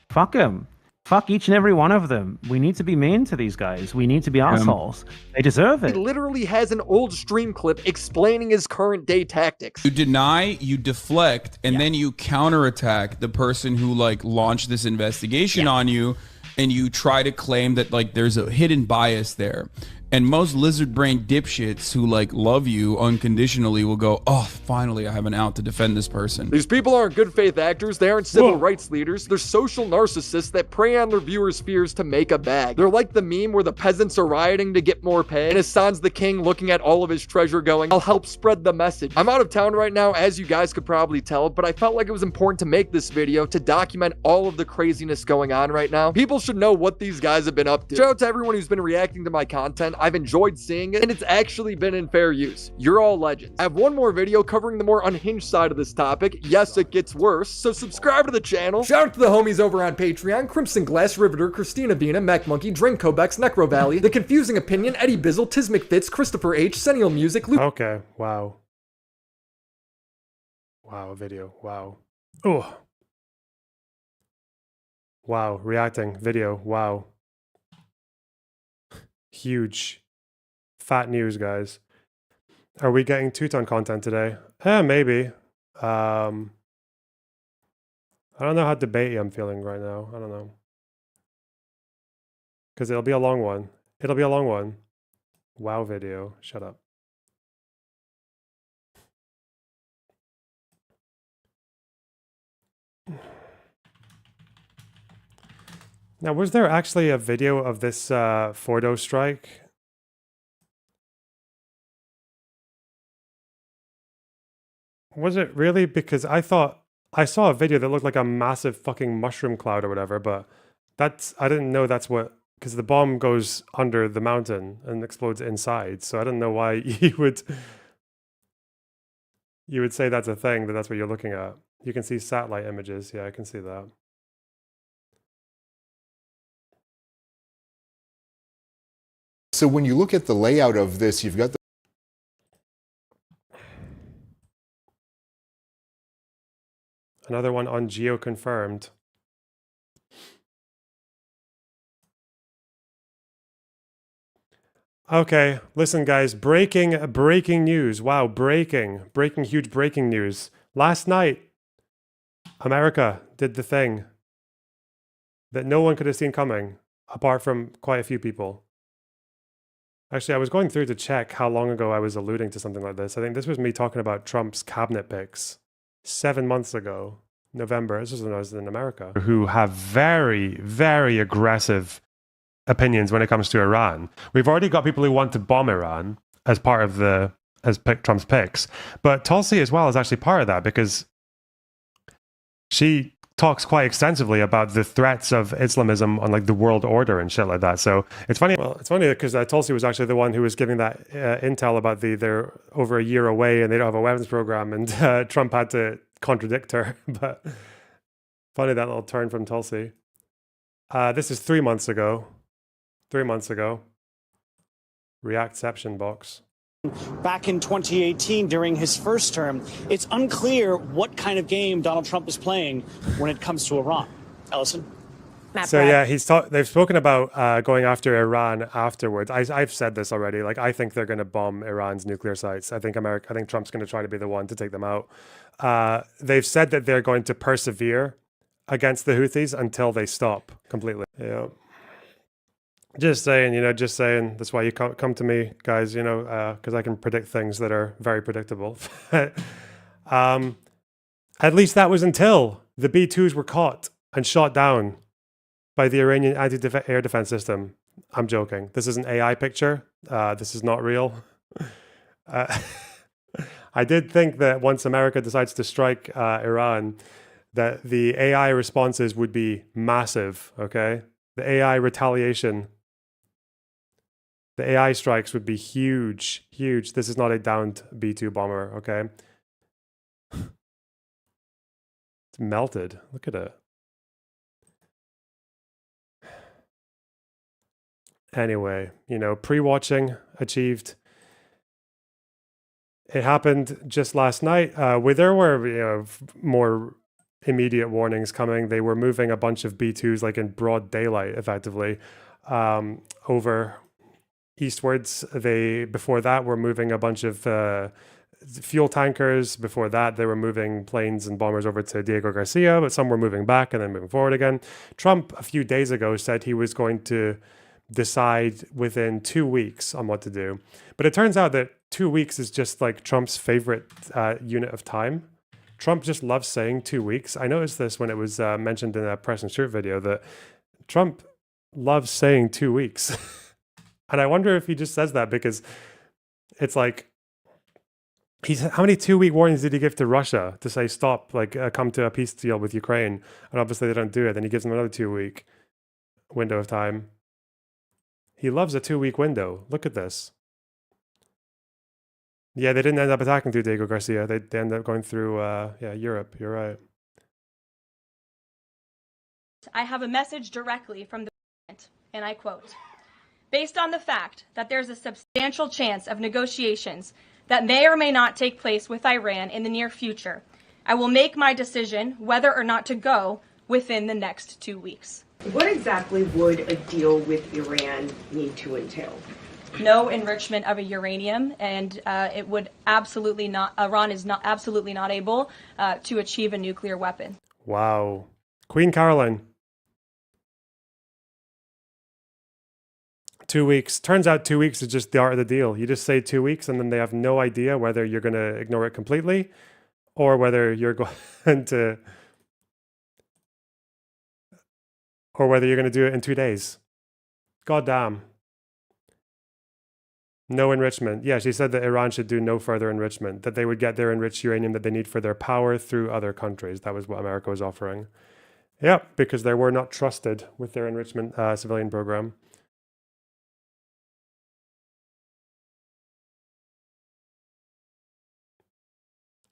Fuck them. Fuck each and every one of them. We need to be mean to these guys. We need to be assholes. They deserve it. He literally has an old stream clip explaining his current day tactics. You deny, you deflect, and then you counterattack the person who like launched this investigation on you, and you try to claim that like there's a hidden bias there. And most lizard brain dipshits who like love you unconditionally will go, oh, finally I have an out to defend this person. These people aren't good faith actors. They aren't civil rights leaders. They're social narcissists that prey on their viewers' fears to make a bag. They're like the meme where the peasants are rioting to get more pay, and Hassan's the king looking at all of his treasure going, I'll help spread the message. I'm out of town right now, as you guys could probably tell, but I felt like it was important to make this video to document all of the craziness going on right now. People should know what these guys have been up to. Shout out to everyone who's been reacting to my content. I've enjoyed seeing it, and it's actually been in fair use. You're all legends. I have one more video covering the more unhinged side of this topic. Yes, it gets worse, so subscribe to the channel. Shout out to the homies over on Patreon: Crimson Glass, Riveter, Christina Vina, Mac Monkey, Drink Kobex, Necro Valley, The Confusing Opinion, Eddie Bizzle, Tiz McFitz, Christopher H, Sennial Music, Luke. Okay, wow. Wow, video, wow. Oh. Wow, reacting, video, wow. Huge. Fat news, guys. Are we getting two-ton content today? Maybe. I don't know how debatey I'm feeling right now. I don't know. Because it'll be a long one. It'll be a long one. Wow video. Shut up. Now, was there actually a video of this Fordo strike? Was it really? Because I thought I saw a video that looked like a massive fucking mushroom cloud or whatever, but I didn't know that's what, because the bomb goes under the mountain and explodes inside. So I don't know why you would say that's a thing, that's what you're looking at. You can see satellite images. Yeah, I can see that. So when you look at the layout of this, you've got the Another one on Geo confirmed. Okay, listen guys, breaking news. Wow, breaking huge breaking news. Last night, America did the thing that no one could have seen coming, apart from quite a few people. Actually, I was going through to check how long ago I was alluding to something like this. I think this was me talking about Trump's cabinet picks 7 months ago, November. This was when I was in America. Who have very, very aggressive opinions when it comes to Iran. We've already got people who want to bomb Iran as part of Trump's picks, but Tulsi as well is actually part of that because she talks quite extensively about the threats of Islamism on like the world order and shit like that. So it's funny. Well, it's funny because Tulsi was actually the one who was giving that intel about they're over a year away and they don't have a weapons program, and Trump had to contradict her. But funny that little turn from Tulsi. This is 3 months ago. 3 months ago. Reactception box. Back in 2018, during his first term, it's unclear what kind of game Donald Trump is playing when it comes to Iran. Ellison? So yeah, they've spoken about going after Iran afterwards. I've said this already. Like, I think they're going to bomb Iran's nuclear sites. I think Trump's going to try to be the one to take them out. They've said that they're going to persevere against the Houthis until they stop completely. Yeah. Just saying, just saying. That's why you come to me, guys, because I can predict things that are very predictable. At least that was until the B-2s were caught and shot down by the Iranian anti-air defense system. I'm joking. This is an AI picture. This is not real. I did think that once America decides to strike Iran, that the AI responses would be massive, okay? The AI retaliation. The AI strikes would be huge, huge. This is not a downed B-2 bomber, okay? It's melted. Look at it. Anyway, pre-watching achieved. It happened just last night. Where there were more immediate warnings coming. They were moving a bunch of B-2s like in broad daylight, effectively, over eastwards. Before that were moving a bunch of fuel tankers. Before that, they were moving planes and bombers over to Diego Garcia, but some were moving back and then moving forward again. Trump, a few days ago, said he was going to decide within 2 weeks on what to do. But it turns out that 2 weeks is just like Trump's favorite unit of time. Trump just loves saying 2 weeks. I noticed this when it was mentioned in a press and shoot video that Trump loves saying 2 weeks. And I wonder if he just says that because it's like, how many 2-week warnings did he give to Russia to say stop, come to a peace deal with Ukraine? And obviously they don't do it. Then he gives them another 2-week window of time. He loves a 2-week window. Look at this. Yeah, they didn't end up attacking through Diego Garcia. They ended up going through Europe. You're right. I have a message directly from the president, and I quote, "Based on the fact that there's a substantial chance of negotiations that may or may not take place with Iran in the near future, I will make my decision whether or not to go within the next 2 weeks." What exactly would a deal with Iran need to entail? No enrichment of a uranium, and it would absolutely not. Iran is not absolutely not able to achieve a nuclear weapon. Wow, Queen Caroline. 2 weeks. Turns out 2 weeks is just the art of the deal. You just say 2 weeks, and then they have no idea whether you're going to ignore it completely, or whether you're going to. Or whether you're going to do it in 2 days. God damn. No enrichment. Yeah, she said that Iran should do no further enrichment, that they would get their enriched uranium that they need for their power through other countries. That was what America was offering. Yeah, because they were not trusted with their enrichment civilian program.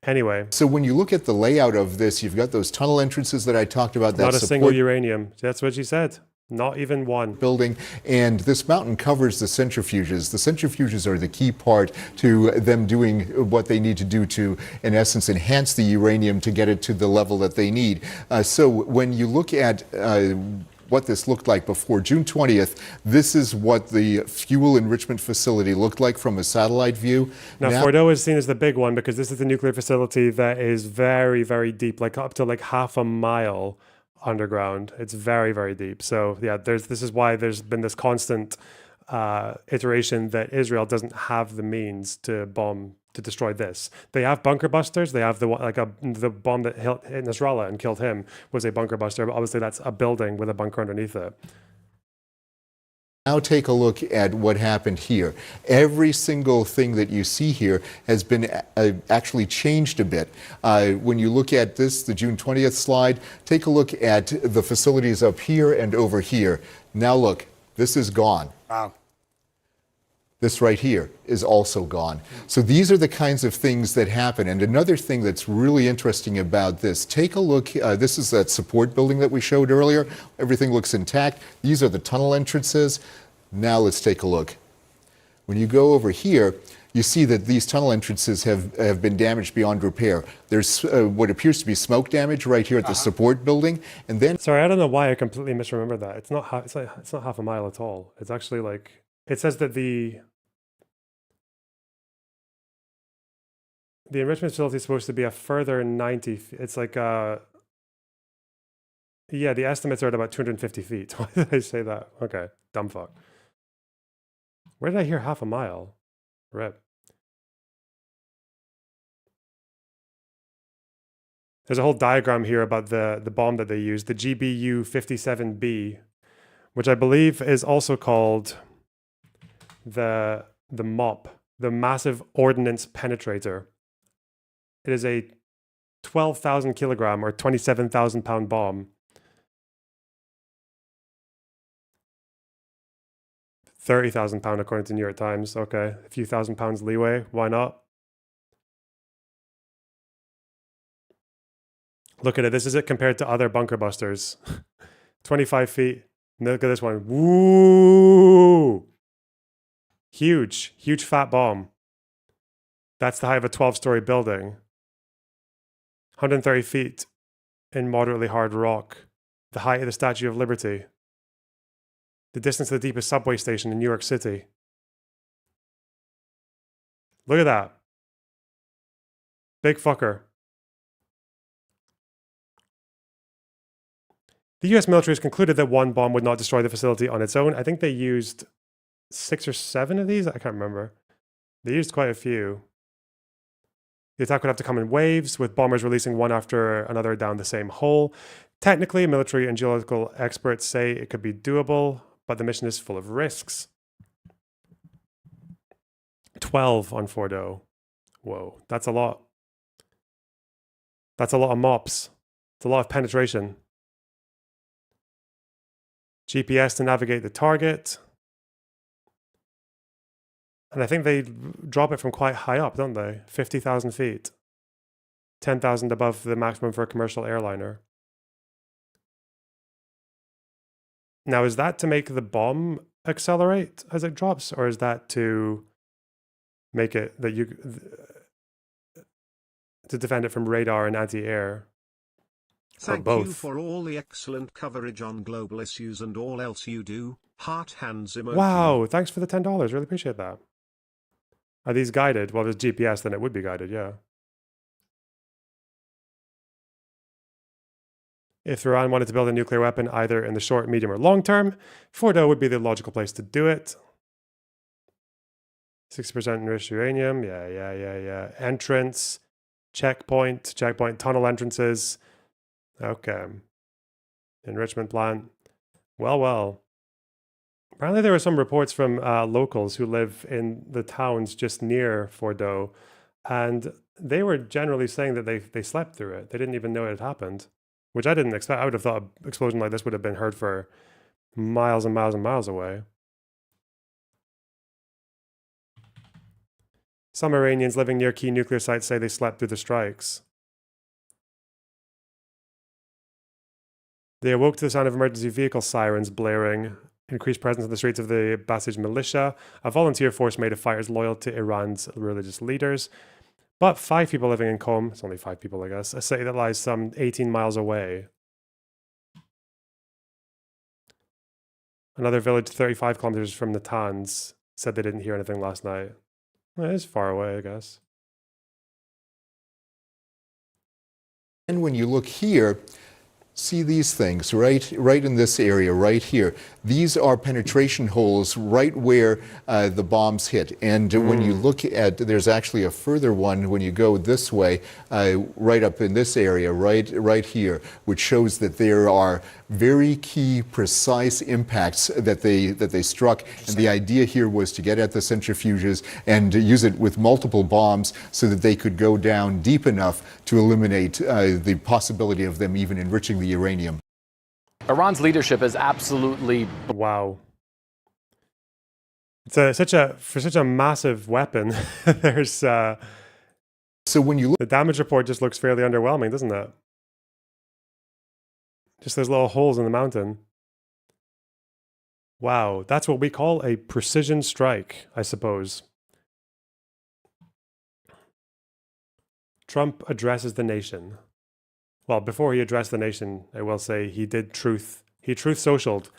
Anyway. So when you look at the layout of this, you've got those tunnel entrances that I talked about. That Not a single uranium. That's what she said. Not even one. Building, and this mountain covers the centrifuges. The centrifuges are the key part to them doing what they need to do to, in essence, enhance the uranium to get it to the level that they need. So when you look at what this looked like before June 20th, this is what the fuel enrichment facility looked like from a satellite view. Now Fordo is seen as the big one because this is the nuclear facility that is very, very deep, like up to like half a mile underground. It's very, very deep. So yeah, this is why there's been this constant iteration that Israel doesn't have the means to destroy this. They have bunker busters. They have the bomb that hit Nasrallah and killed him was a bunker buster, but obviously that's a building with a bunker underneath it. Now take a look at what happened here. Every single thing that you see here has been actually changed a bit. When you look at this, the June 20th slide, take a look at the facilities up here and over here. Now look, this is gone. Wow. This right here is also gone. So these are the kinds of things that happen. And another thing that's really interesting about this, take a look. This is that support building that we showed earlier. Everything looks intact. These are the tunnel entrances. Now let's take a look. When you go over here, you see that these tunnel entrances have been damaged beyond repair. There's what appears to be smoke damage right here at the support building. And then, sorry, I don't know why I completely misremembered that. It's not half a mile at all. It's actually like, it says that the enrichment facility is supposed to be a further 90 feet. It's like, yeah, the estimates are at about 250 feet. Why did I say that? Okay, dumb fuck. Where did I hear half a mile? Rip. There's a whole diagram here about the bomb that they used, the GBU-57B, which I believe is also called the MOP, the Massive Ordnance Penetrator. It is a 12,000 kilogram or 27,000 pound bomb. 30,000 pound according to New York Times. Okay, a few thousand pounds leeway. Why not? Look at it. This is it compared to other bunker busters. 25 feet. Look at this one. Woo! Huge, huge fat bomb. That's the height of a 12-story building. 130 feet in moderately hard rock. The height of the Statue of Liberty. The distance to the deepest subway station in New York City. Look at that. Big fucker. The US military has concluded that one bomb would not destroy the facility on its own. I think they used 6 or 7 of these. I can't remember. They used quite a few. The attack would have to come in waves, with bombers releasing one after another down the same hole. Technically, military and geological experts say it could be doable, but the mission is full of risks. 12 on Fordo. Whoa, that's a lot. That's a lot of MOPs. It's a lot of penetration. GPS to navigate the target. And I think they drop it from quite high up, don't they? 50,000 feet. 10,000 above the maximum for a commercial airliner. Now, is that to make the bomb accelerate as it drops? Or is that to make it that you... to defend it from radar and anti-air? Thank both. you for all the excellent coverage on global issues and all else you do. Heart hands emoji. Wow, thanks for the $10. Really appreciate that. Are these guided? Well, if it's GPS, then it would be guided, yeah. If Iran wanted to build a nuclear weapon, either in the short, medium, or long term, Fordo would be the logical place to do it. 60% enriched uranium, yeah. Entrance, checkpoint, tunnel entrances. Okay. Enrichment plant. Well. Apparently there were some reports from locals who live in the towns just near Fordo, and they were generally saying that they slept through it. They didn't even know it had happened, which I didn't expect. I would have thought an explosion like this would have been heard for miles and miles and miles away. Some Iranians living near key nuclear sites say they slept through the strikes. They awoke to the sound of emergency vehicle sirens blaring, increased presence in the streets of the Basij militia, a volunteer force made of fighters loyal to Iran's religious leaders. But 5 people living in Qom, it's only 5 people, I guess, a city that lies some 18 miles away. Another village 35 kilometers from Natanz said they didn't hear anything last night. Well, it is far away, I guess. And when you look here, see these things right in this area right here. These are penetration holes right where the bombs hit. And when you look at, there's actually a further one when you go this way, right up in this area, right here, which shows that there are very key, precise impacts that they struck. And the idea here was to get at the centrifuges and use it with multiple bombs so that they could go down deep enough to eliminate the possibility of them even enriching the uranium. Iran's leadership is absolutely... Wow. It's for such a massive weapon, there's... So when you look... The damage report just looks fairly underwhelming, doesn't it? Just those little holes in the mountain. Wow, that's what we call a precision strike, I suppose. Trump addresses the nation. Well, before he addressed the nation, I will say he truth socialed.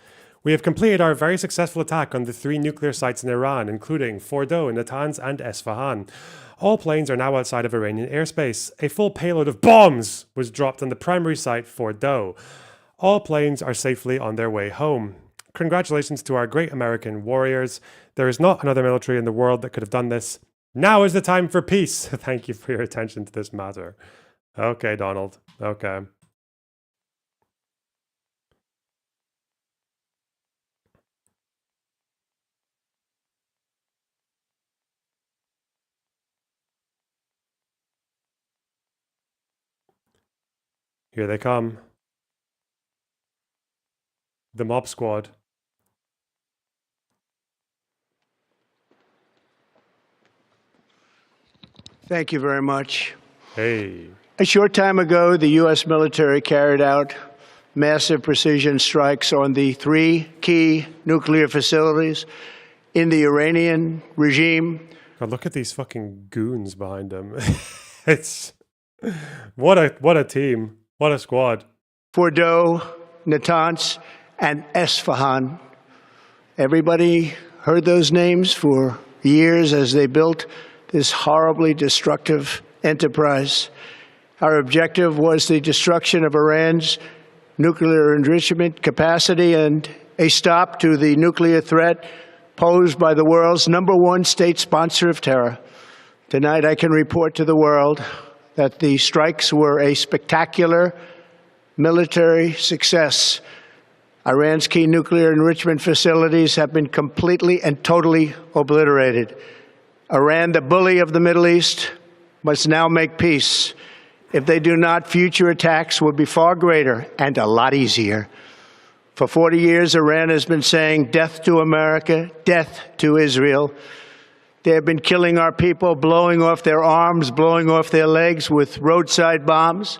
We have completed our very successful attack on the 3 nuclear sites in Iran, including Fordow, Natanz, and Esfahan. All planes are now outside of Iranian airspace. A full payload of bombs was dropped on the primary site, Fordow. All planes are safely on their way home. Congratulations to our great American warriors. There is not another military in the world that could have done this. Now is the time for peace. Thank you for your attention to this matter. Okay, Donald. Okay. Here they come. The mob squad. Thank you very much. Hey. A short time ago, the U.S. military carried out massive precision strikes on the 3 key nuclear facilities in the Iranian regime. God, look at these fucking goons behind them. It's what a team. What a squad. Fordow, Natanz, and Esfahan. Everybody heard those names for years as they built this horribly destructive enterprise. Our objective was the destruction of Iran's nuclear enrichment capacity and a stop to the nuclear threat posed by the world's #1 state sponsor of terror. Tonight, I can report to the world that the strikes were a spectacular military success. Iran's key nuclear enrichment facilities have been completely and totally obliterated. Iran, the bully of the Middle East, must now make peace. If they do not, future attacks will be far greater and a lot easier. For 40 years, Iran has been saying death to America, death to Israel. They have been killing our people, blowing off their arms, blowing off their legs with roadside bombs.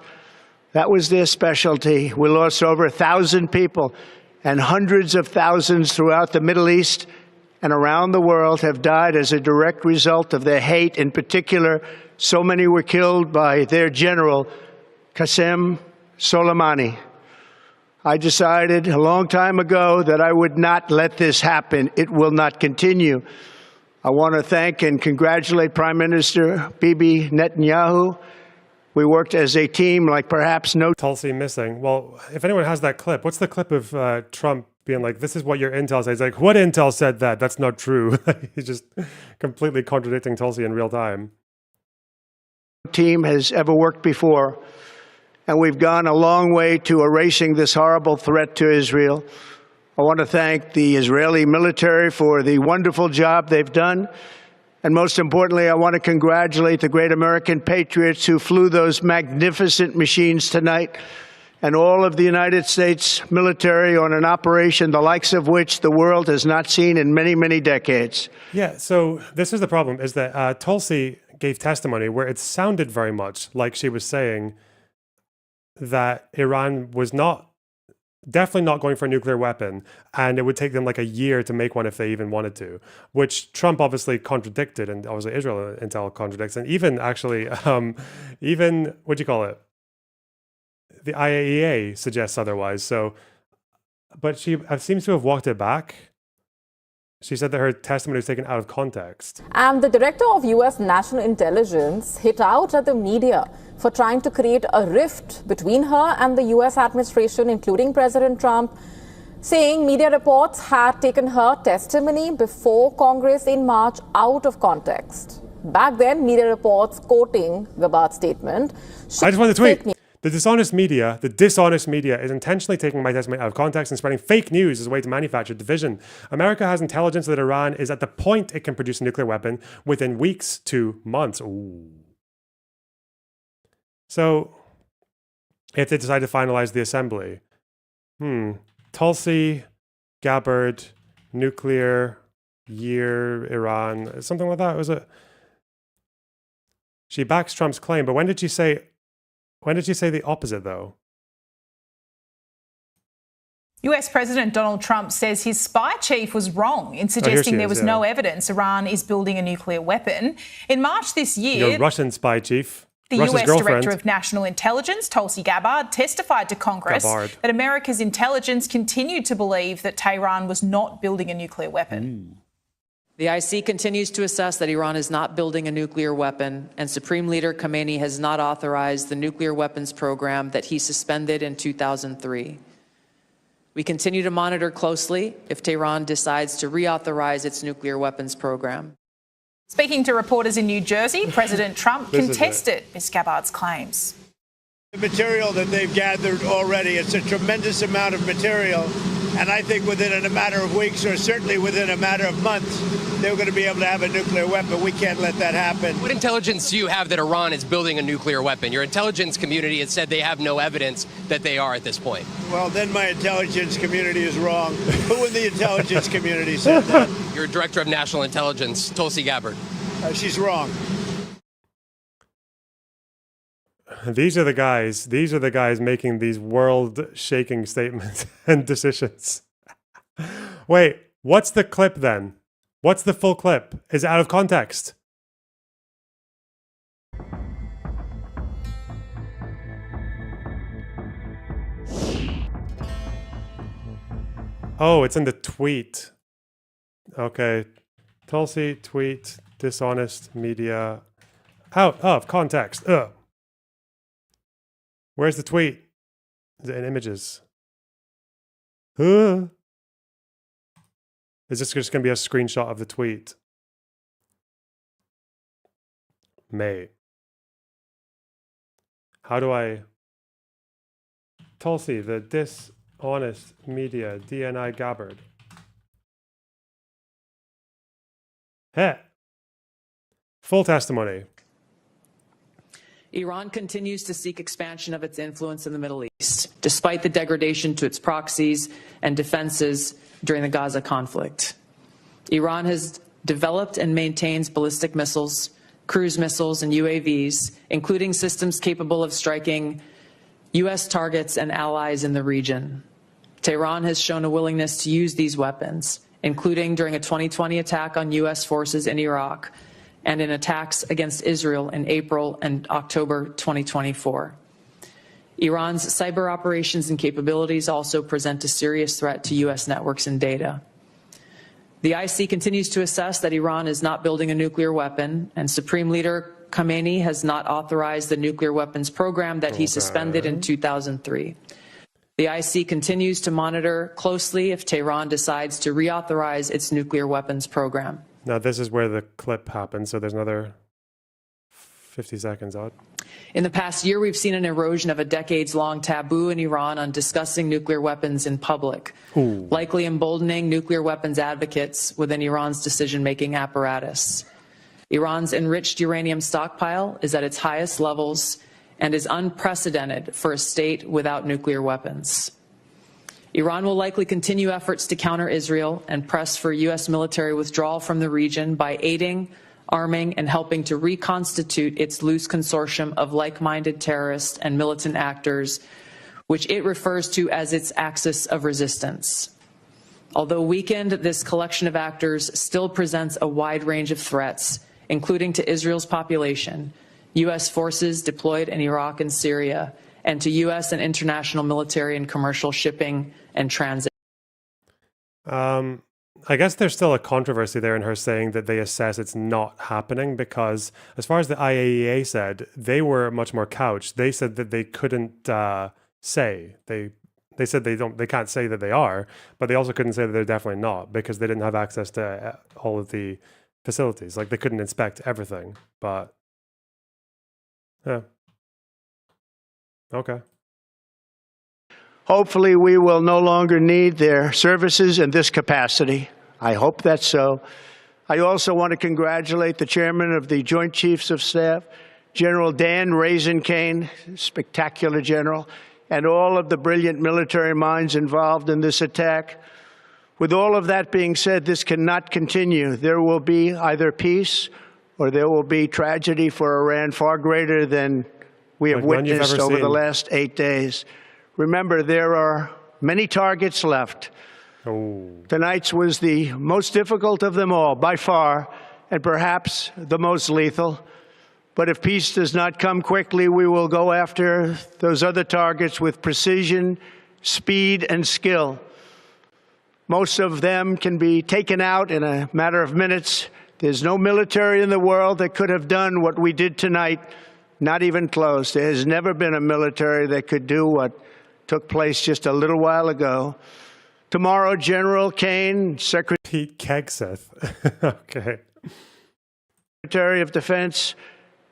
That was their specialty. We lost over 1,000 people, and hundreds of thousands throughout the Middle East and around the world have died as a direct result of their hate. In particular, so many were killed by their general, Qasem Soleimani. I decided a long time ago that I would not let this happen. It will not continue. I want to thank and congratulate Prime Minister Bibi Netanyahu. We worked as a team like perhaps no... Tulsi missing. Well, if anyone has that clip, what's the clip of Trump being like, this is what your intel says? Like, what intel said that? That's not true. He's just completely contradicting Tulsi in real time. Team has ever worked before, and we've gone a long way to erasing this horrible threat to Israel. I want to thank the Israeli military for the wonderful job they've done. And most importantly, I want to congratulate the great American patriots who flew those magnificent machines tonight, and all of the United States military on an operation the likes of which the world has not seen in many, many decades. Yeah, so this is the problem, is that Tulsi gave testimony where it sounded very much like she was saying that Iran was not definitely not going for a nuclear weapon, and it would take them like a year to make one if they even wanted to, which Trump obviously contradicted, and obviously Israel Intel contradicts, and even actually, even, what do you call it? The IAEA suggests otherwise. So, but she seems to have walked it back. She said that her testimony was taken out of context. And the director of U.S. National Intelligence hit out at the media for trying to create a rift between her and the U.S. administration, including President Trump, saying media reports had taken her testimony before Congress in March out of context. Back then, media reports quoting Gabbard's statement. I just want to tweet. The dishonest media is intentionally taking my testimony out of context and spreading fake news as a way to manufacture division. America has intelligence that Iran is at the point it can produce a nuclear weapon within weeks to months. Ooh. So, if they decide to finalize the assembly, Tulsi, Gabbard, nuclear year, Iran, something like that. Was it? She backs Trump's claim, but when did she say the opposite, though? US President Donald Trump says his spy chief was wrong in suggesting there was no evidence Iran is building a nuclear weapon. In March this year, your Russian spy chief, the Russia's US girlfriend, Director of National Intelligence, Tulsi Gabbard, testified to Congress that America's intelligence continued to believe that Tehran was not building a nuclear weapon. The IC continues to assess that Iran is not building a nuclear weapon, and Supreme Leader Khamenei has not authorized the nuclear weapons program that he suspended in 2003. We continue to monitor closely if Tehran decides to reauthorize its nuclear weapons program. Speaking to reporters in New Jersey, President Trump contested Ms. Gabbard's claims. The material that they've gathered already, it's a tremendous amount of material. And I think within a matter of weeks, or certainly within a matter of months, they're going to be able to have a nuclear weapon. We can't let that happen. What intelligence do you have that Iran is building a nuclear weapon? Your intelligence community has said they have no evidence that they are at this point. Well, then my intelligence community is wrong. Who in the intelligence community said that? Your Director of National Intelligence, Tulsi Gabbard. She's wrong. These are the guys making these world-shaking statements and decisions. Wait, what's the clip then? What's the full clip? Is it out of context? Oh, it's in the tweet. Okay. Tulsi tweet, dishonest media. Out of context. Ugh. Where's the tweet? Is it in images? Is this just going to be a screenshot of the tweet? Mate. How do I... Tulsi, the dishonest media, DNI Gabbard. Hey. Full testimony. Iran continues to seek expansion of its influence in the Middle East, despite the degradation to its proxies and defenses during the Gaza conflict. Iran has developed and maintains ballistic missiles, cruise missiles, and UAVs, including systems capable of striking U.S. targets and allies in the region. Tehran has shown a willingness to use these weapons, including during a 2020 attack on U.S. forces in Iraq, and in attacks against Israel in April and October 2024. Iran's cyber operations and capabilities also present a serious threat to U.S. networks and data. The IC continues to assess that Iran is not building a nuclear weapon, and Supreme Leader Khamenei has not authorized the nuclear weapons program that he suspended in 2003. The IC continues to monitor closely if Tehran decides to reauthorize its nuclear weapons program. Now, this is where the clip happens, so there's another 50 seconds odd. In the past year, we've seen an erosion of a decades-long taboo in Iran on discussing nuclear weapons in public, likely emboldening nuclear weapons advocates within Iran's decision-making apparatus. Iran's enriched uranium stockpile is at its highest levels and is unprecedented for a state without nuclear weapons. Iran will likely continue efforts to counter Israel and press for U.S. military withdrawal from the region by aiding, arming, and helping to reconstitute its loose consortium of like-minded terrorists and militant actors which it refers to as its axis of resistance. Although weakened, this collection of actors still presents a wide range of threats, including to Israel's population, U.S. forces deployed in Iraq and Syria, and to U.S. and international military and commercial shipping and transit. I guess there's still a controversy there in her saying that they assess it's not happening because, as far as the IAEA said, they were much more couched. They said that they couldn't say. They said they can't say that they are, but they also couldn't say that they're definitely not because they didn't have access to all of the facilities. Like they couldn't inspect everything. But yeah, okay. Hopefully, we will no longer need their services in this capacity. I hope that's so. I also want to congratulate the chairman of the Joint Chiefs of Staff, General Dan Raising-Kane, spectacular general, and all of the brilliant military minds involved in this attack. With all of that being said, this cannot continue. There will be either peace or there will be tragedy for Iran far greater than we have witnessed over the last 8 days. Remember, there are many targets left. Tonight's was the most difficult of them all, by far, and perhaps the most lethal. But if peace does not come quickly, we will go after those other targets with precision, speed, and skill. Most of them can be taken out in a matter of minutes. There's no military in the world that could have done what we did tonight, not even close. There has never been a military that could do what took place just a little while ago. Tomorrow, General Kane, Pete Hegseth. Okay. Secretary of Defense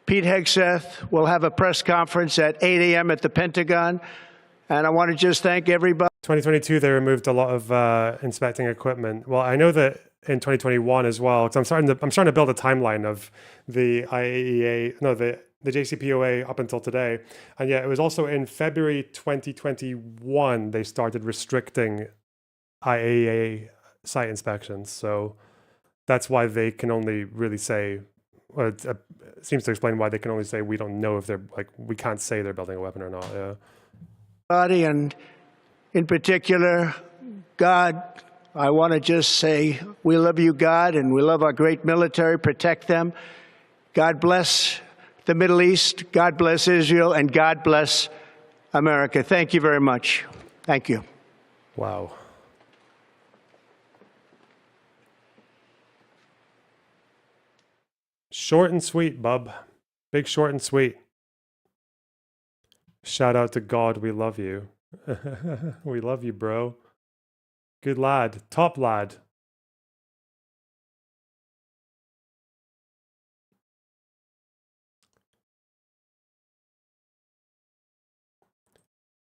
Pete Hegseth will have a press conference at 8 a.m. at the Pentagon. And I want to just thank everybody. 2022, they removed a lot of inspecting equipment. Well, I know that in 2021 as well, because I'm starting to build a timeline of the the JCPOA up until today. And yeah, it was also in February 2021 they started restricting IAEA site inspections. So that's why they can only really say, well, it seems to explain why they can only say we don't know if they're, like, we can't say they're building a weapon or not. Yeah. And in particular, God, I want to just say we love you, God, and we love our great military. Protect them. God bless the Middle East. God bless Israel. And God bless America. Thank you very much. Thank you. Wow. Short and sweet, bub. Big short and sweet. Shout out to God, we love you. We love you, bro. Good lad. Top lad.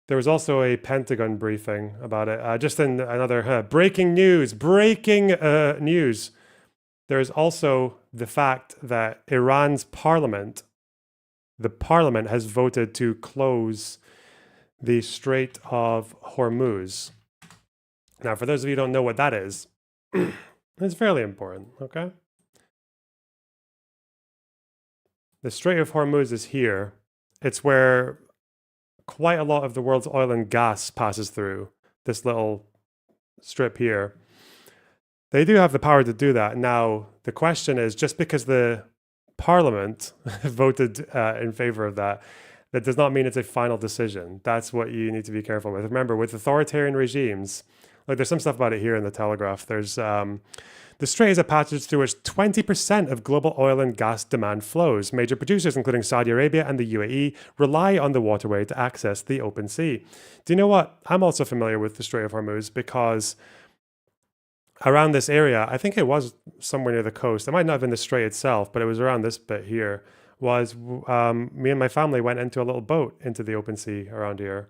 There was also a Pentagon briefing about it. Just in another breaking news. Breaking news. There's also the fact that Iran's parliament, the parliament has voted to close the Strait of Hormuz. Now, for those of you who don't know what that is, it's fairly important, okay? The Strait of Hormuz is here. It's where quite a lot of the world's oil and gas passes through, this little strip here. They do have the power to do that. Now, the question is, just because the parliament voted in favor of that, that does not mean it's a final decision. That's what you need to be careful with. Remember, with authoritarian regimes, like there's some stuff about it here in the Telegraph. There's the strait is a passage through which 20% of global oil and gas demand flows. Major producers, including Saudi Arabia and the UAE, rely on the waterway to access the open sea. Do you know what? I'm also familiar with the Strait of Hormuz because around this area, I think it was somewhere near the coast. It might not have been the strait itself, but it was around this bit here. Was me and my family went into a little boat into the open sea around here,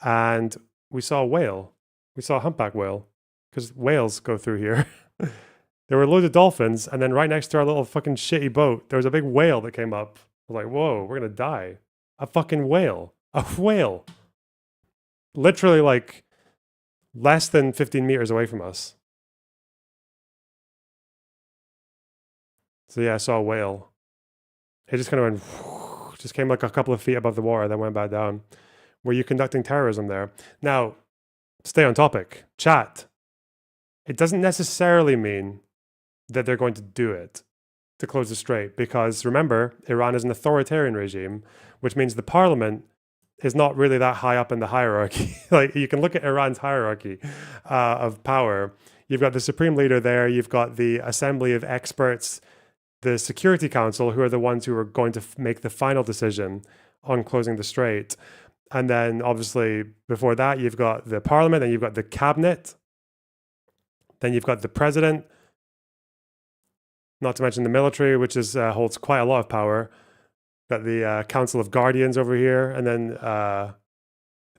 and we saw a whale. We saw a humpback whale, because whales go through here. There were loads of dolphins, and then right next to our little fucking shitty boat, there was a big whale that came up. I was like, whoa, we're gonna die. A fucking whale. A whale. Literally like less than 15 meters away from us. So yeah, I saw a whale. It just kind of went, just came like a couple of feet above the water, then went back down. Were you conducting terrorism there? Now, stay on topic. Chat. It doesn't necessarily mean that they're going to do it to close the strait, because remember, Iran is an authoritarian regime, which means the parliament is not really that high up in the hierarchy. Like, you can look at Iran's hierarchy of power. You've got the supreme leader there. You've got the assembly of experts, the Security Council, who are the ones who are going to make the final decision on closing the strait. And then obviously before that, you've got the parliament, then you've got the cabinet, then you've got the president, not to mention the military, which is holds quite a lot of power. Got the Council of Guardians over here, and then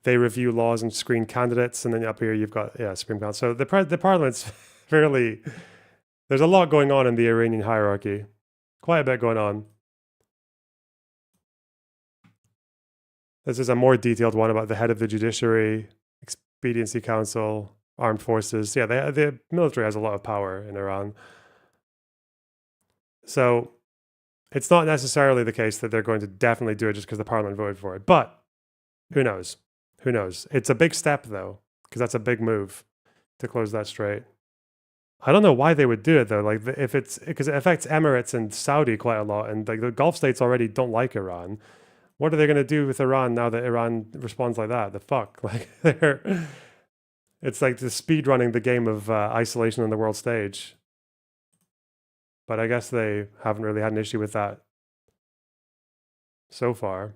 they review laws and screen candidates. And then up here you've got Supreme Council. So the parliament's fairly. There's a lot going on in the Iranian hierarchy, quite a bit going on. This is a more detailed one about the head of the Judiciary, Expediency Council, Armed Forces. Yeah, the military has a lot of power in Iran. So it's not necessarily the case that they're going to definitely do it just because the parliament voted for it. But who knows? Who knows? It's a big step, though, because that's a big move to close that strait. I don't know why they would do it, though. Like, if it's because it affects Emirates and Saudi quite a lot, and like the Gulf states already don't like Iran. What are they going to do with Iran now that Iran responds like that? The fuck? Like, it's like the speed running the game of isolation on the world stage. But I guess they haven't really had an issue with that so far.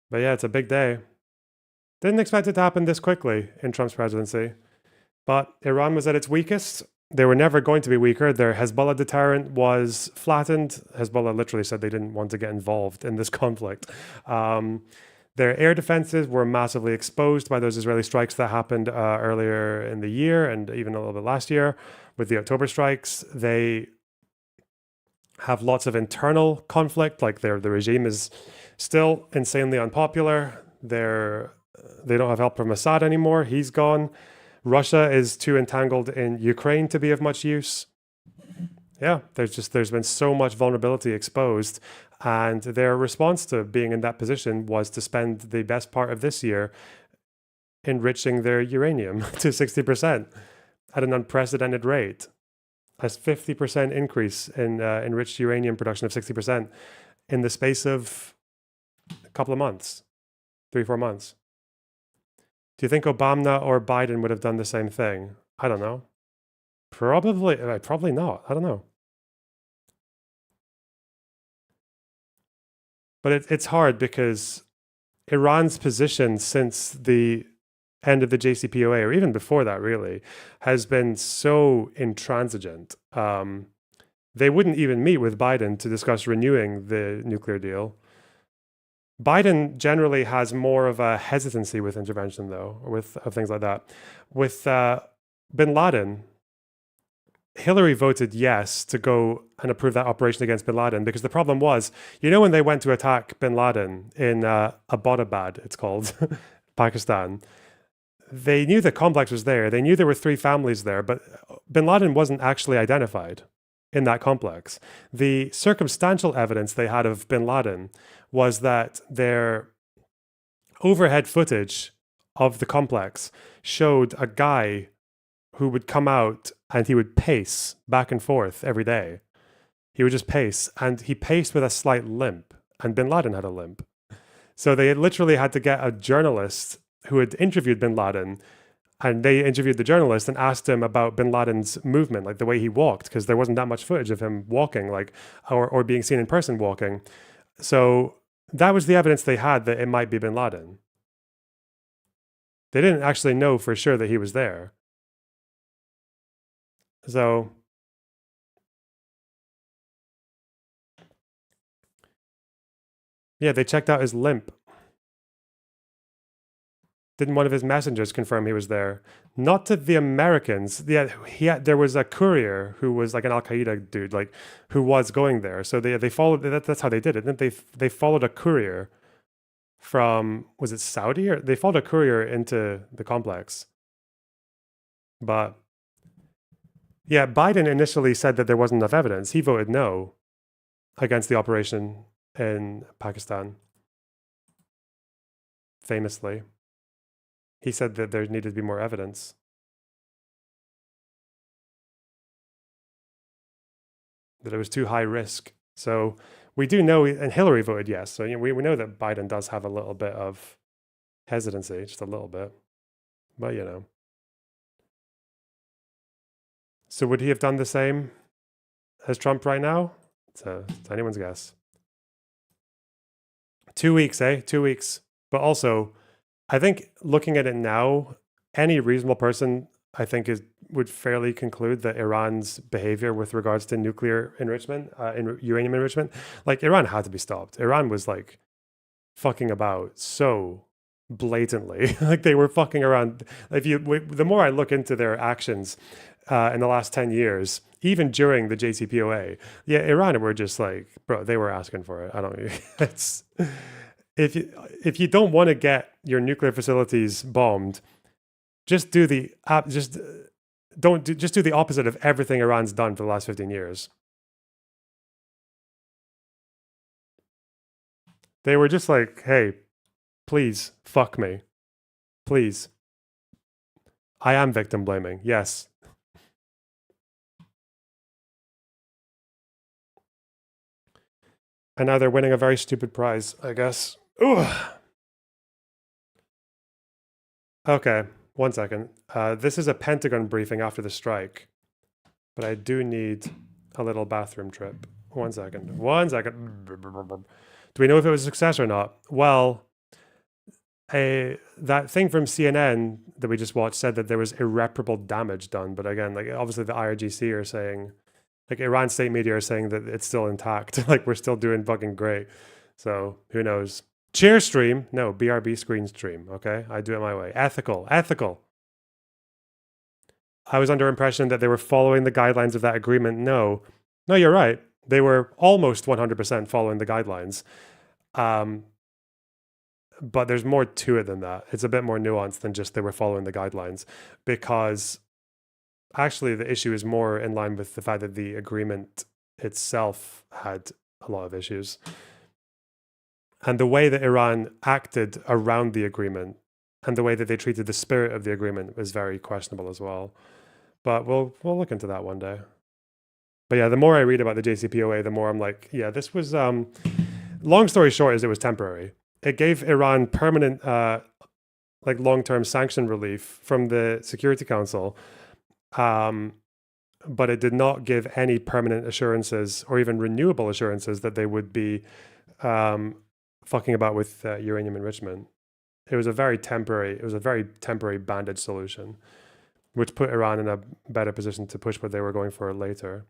But yeah, it's a big day. Didn't expect it to happen this quickly in Trump's presidency. But Iran was at its weakest. They were never going to be weaker. Their Hezbollah deterrent was flattened. Hezbollah literally said they didn't want to get involved in this conflict. Their air defenses were massively exposed by those Israeli strikes that happened earlier in the year and even a little bit last year with the October strikes. They have lots of internal conflict, like the regime is still insanely unpopular. They don't have help from Assad anymore. He's gone. Russia is too entangled in Ukraine to be of much use. Yeah, there's been so much vulnerability exposed, and their response to being in that position was to spend the best part of this year enriching their uranium to 60% at an unprecedented rate. A 50% increase in enriched uranium production of 60% in the space of a couple of months, 3-4 months. Do you think Obama or Biden would have done the same thing? I don't know. Probably not. I don't know. But it's hard because Iran's position since the end of the JCPOA, or even before that really, has been so intransigent. They wouldn't even meet with Biden to discuss renewing the nuclear deal. Biden generally has more of a hesitancy with intervention, though, or with things like that. With bin Laden, Hillary voted yes to go and approve that operation against bin Laden, because the problem was, when they went to attack bin Laden in Abbottabad, it's called, Pakistan, they knew the complex was there. They knew there were 3 families there, but bin Laden wasn't actually identified in that complex. The circumstantial evidence they had of bin Laden was that their overhead footage of the complex showed a guy who would come out and he would pace back and forth every day. He would just pace, and he paced with a slight limp, and bin Laden had a limp. So they literally had to get a journalist who had interviewed bin Laden, and they interviewed the journalist and asked him about bin Laden's movement, like the way he walked, because there wasn't that much footage of him walking, or being seen in person walking. So that was the evidence they had that it might be bin Laden. They didn't actually know for sure that he was there. So yeah, they checked out his limp. Didn't one of his messengers confirm he was there? Not to the Americans. Yeah, there was a courier who was like an Al-Qaeda dude, who was going there. So they followed. That's how they did it. They followed a courier from, was it Saudi, or they followed a courier into the complex. But Yeah, Biden initially said that there wasn't enough evidence. He voted no against the operation in Pakistan. Famously. He said that there needed to be more evidence. That it was too high risk. So we do know, and Hillary voted yes. So we know that Biden does have a little bit of hesitancy, just a little bit. But you know. So would he have done the same as Trump right now? It's anyone's guess. 2 weeks, 2 weeks. But also, I think looking at it now, any reasonable person, I think, would fairly conclude that Iran's behavior with regards to nuclear enrichment, uranium enrichment, like Iran had to be stopped. Iran was like fucking about so blatantly, like they were fucking around. The more I look into their actions in the last 10 years, even during the JCPOA, yeah, Iran were just like, bro, they were asking for it. I don't. It's if you don't want to get your nuclear facilities bombed, just do the opposite of everything Iran's done for the last 15 years. They were just like, hey, please fuck me. Please. I am victim blaming. Yes. And now they're winning a very stupid prize, I guess. Ugh. Okay, 1 second. This is a Pentagon briefing after the strike, but I do need a little bathroom trip. 1 second. 1 second. Do we know if it was a success or not? Well, that thing from CNN that we just watched said that there was irreparable damage done. But again, like obviously the IRGC are saying, like Iran state media are saying that it's still intact. Like we're still doing fucking great. So who knows? Cheer stream. No, BRB screen stream. Okay. I do it my way. Ethical. I was under impression that they were following the guidelines of that agreement. No, you're right. They were almost 100% following the guidelines. But there's more to it than that. It's a bit more nuanced than just they were following the guidelines, because actually the issue is more in line with the fact that the agreement itself had a lot of issues. And the way that Iran acted around the agreement and the way that they treated the spirit of the agreement was very questionable as well. But we'll look into that one day. But yeah, the more I read about the JCPOA, the more I'm like, yeah, this was, long story short is it was temporary. It gave Iran permanent, like long-term sanction relief from the Security Council. But it did not give any permanent assurances or even renewable assurances that they would be fucking about with uranium enrichment. It was a very temporary bandage solution, which put Iran in a better position to push what they were going for later.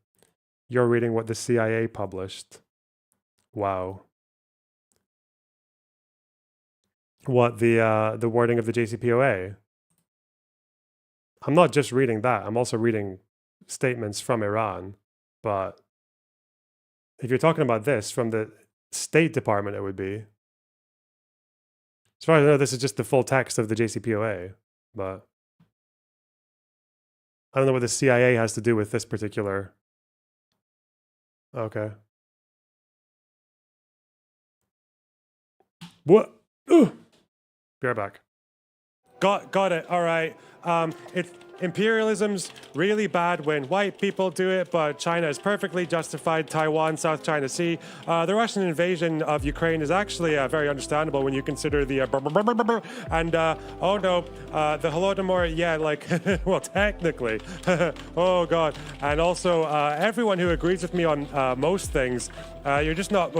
You're reading what the CIA published. Wow. What, the wording of the JCPOA? I'm not just reading that. I'm also reading statements from Iran. But if you're talking about this from the State Department, it would be. As far as I know, this is just the full text of the JCPOA. But I don't know what the CIA has to do with this particular. Okay. What? Ugh. Be right back. Got it. All right. Imperialism's really bad when white people do it, but China is perfectly justified. Taiwan, South China Sea. The Russian invasion of Ukraine is actually very understandable when you consider the and oh no, the Holodomor. Yeah, like well, technically. Oh God. And also everyone who agrees with me on most things, you're just not.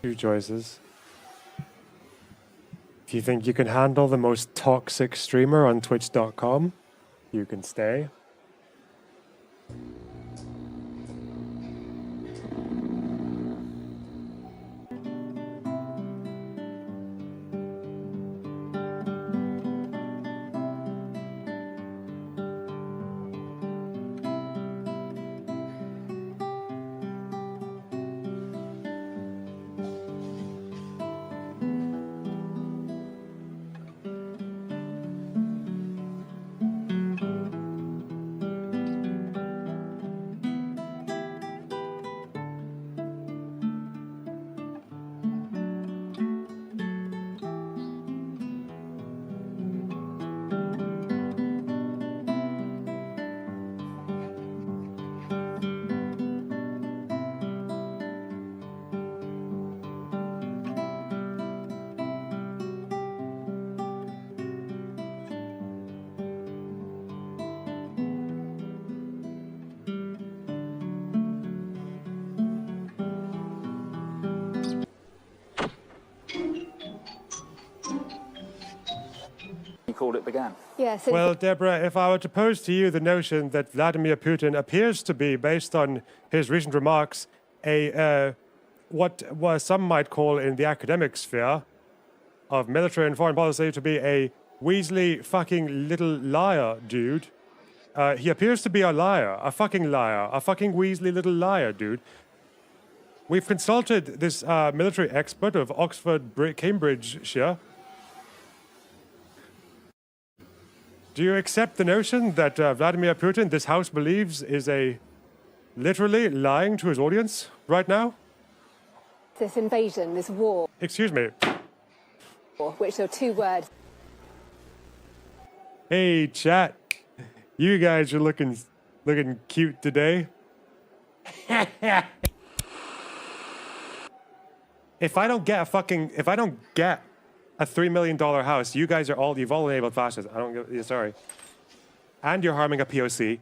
Two choices. If you think you can handle the most toxic streamer on Twitch.com, you can stay. recall it began. Yes. Well, Deborah, if I were to pose to you the notion that Vladimir Putin appears to be, based on his recent remarks, what some might call in the academic sphere of military and foreign policy to be a Weasley fucking little liar, dude. He appears to be a liar, a fucking Weasley little liar, dude. We've consulted this military expert of Oxford, Cambridgeshire. Do you accept the notion that Vladimir Putin, this house believes, is literally lying to his audience right now? This invasion, this war. Excuse me. Which are two words. Hey, chat. You guys are looking cute today. If I don't get a $3 million house, you guys you've all enabled fascists. Sorry. And you're harming a POC.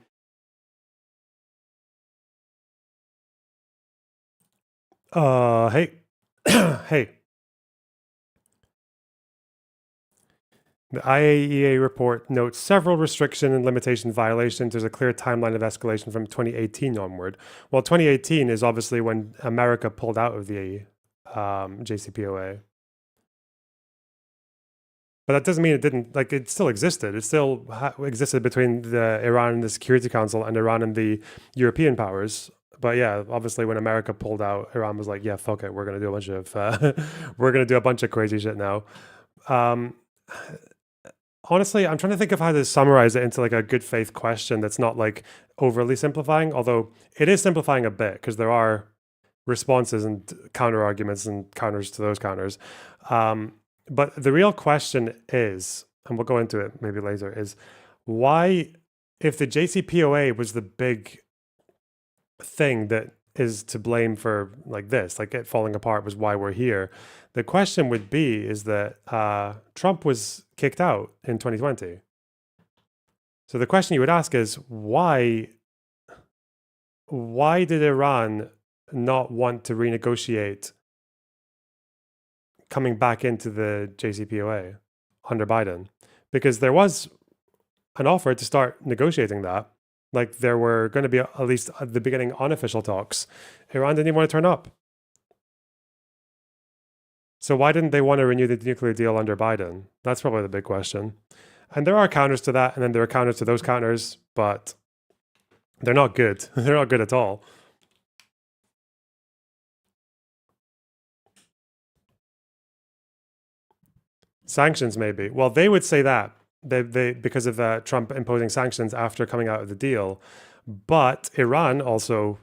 Hey. Hey. The IAEA report notes several restriction and limitation violations. There's a clear timeline of escalation from 2018 onward. Well, 2018 is obviously when America pulled out of the JCPOA. But that doesn't mean it didn't, it still existed. It still existed between Iran and the Security Council and Iran and the European powers. But yeah, obviously when America pulled out, Iran was like, yeah, fuck it. We're going to do a bunch of crazy shit now. Honestly, I'm trying to think of how to summarize it into a good faith question that's not overly simplifying, although it is simplifying a bit because there are responses and counter arguments and counters to those counters. But the real question is, and we'll go into it maybe later, is why, if the JCPOA was the big thing that is to blame for it falling apart was why we're here, the question would be is that Trump was kicked out in 2020. So the question you would ask is why did Iran not want to renegotiate coming back into the JCPOA under Biden? Because there was an offer to start negotiating that. There were going to be, at least at the beginning, unofficial talks. Iran didn't even want to turn up. So why didn't they want to renew the nuclear deal under Biden? That's probably the big question. And there are counters to that, and then there are counters to those counters, but they're not good. They're not good at all. Sanctions, maybe. Well, they would say that. They because of Trump imposing sanctions after coming out of the deal. But Iran also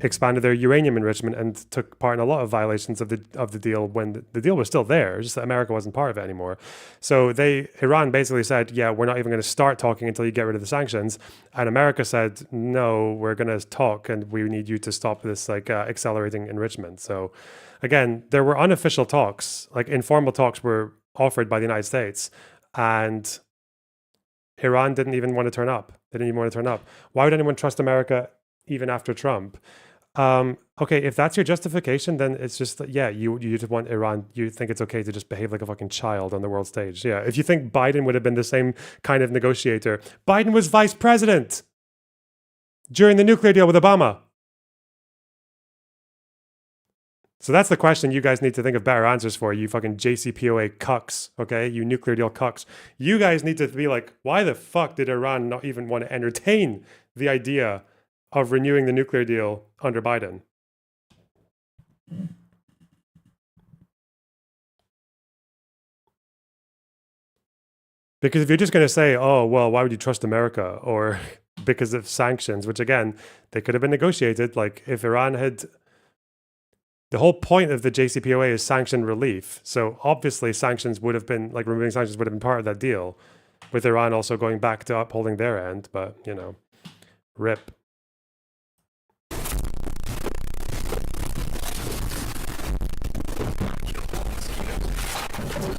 expanded their uranium enrichment and took part in a lot of violations of the deal when the deal was still there, just that America wasn't part of it anymore. So Iran basically said, yeah, we're not even going to start talking until you get rid of the sanctions. And America said, no, we're going to talk and we need you to stop this accelerating enrichment. So again, there were unofficial talks, informal talks were offered by the United States, and Iran didn't even want to turn up. They didn't even want to turn up. Why would anyone trust America even after Trump? Okay, if that's your justification, then it's just, you just want Iran, you think it's okay to just behave like a fucking child on the world stage. Yeah, if you think Biden would have been the same kind of negotiator, Biden was vice president during the nuclear deal with Obama. So that's the question you guys need to think of better answers for, you fucking JCPOA cucks, okay? You nuclear deal cucks. You guys need to be like, why the fuck did Iran not even want to entertain the idea of renewing the nuclear deal under Biden? Because if you're just going to say, oh, well, why would you trust America? Or because of sanctions, which again, they could have been negotiated. If Iran had... The whole point of the JCPOA is sanction relief. So obviously sanctions would have been, removing sanctions would have been part of that deal, with Iran also going back to upholding their end. But, rip.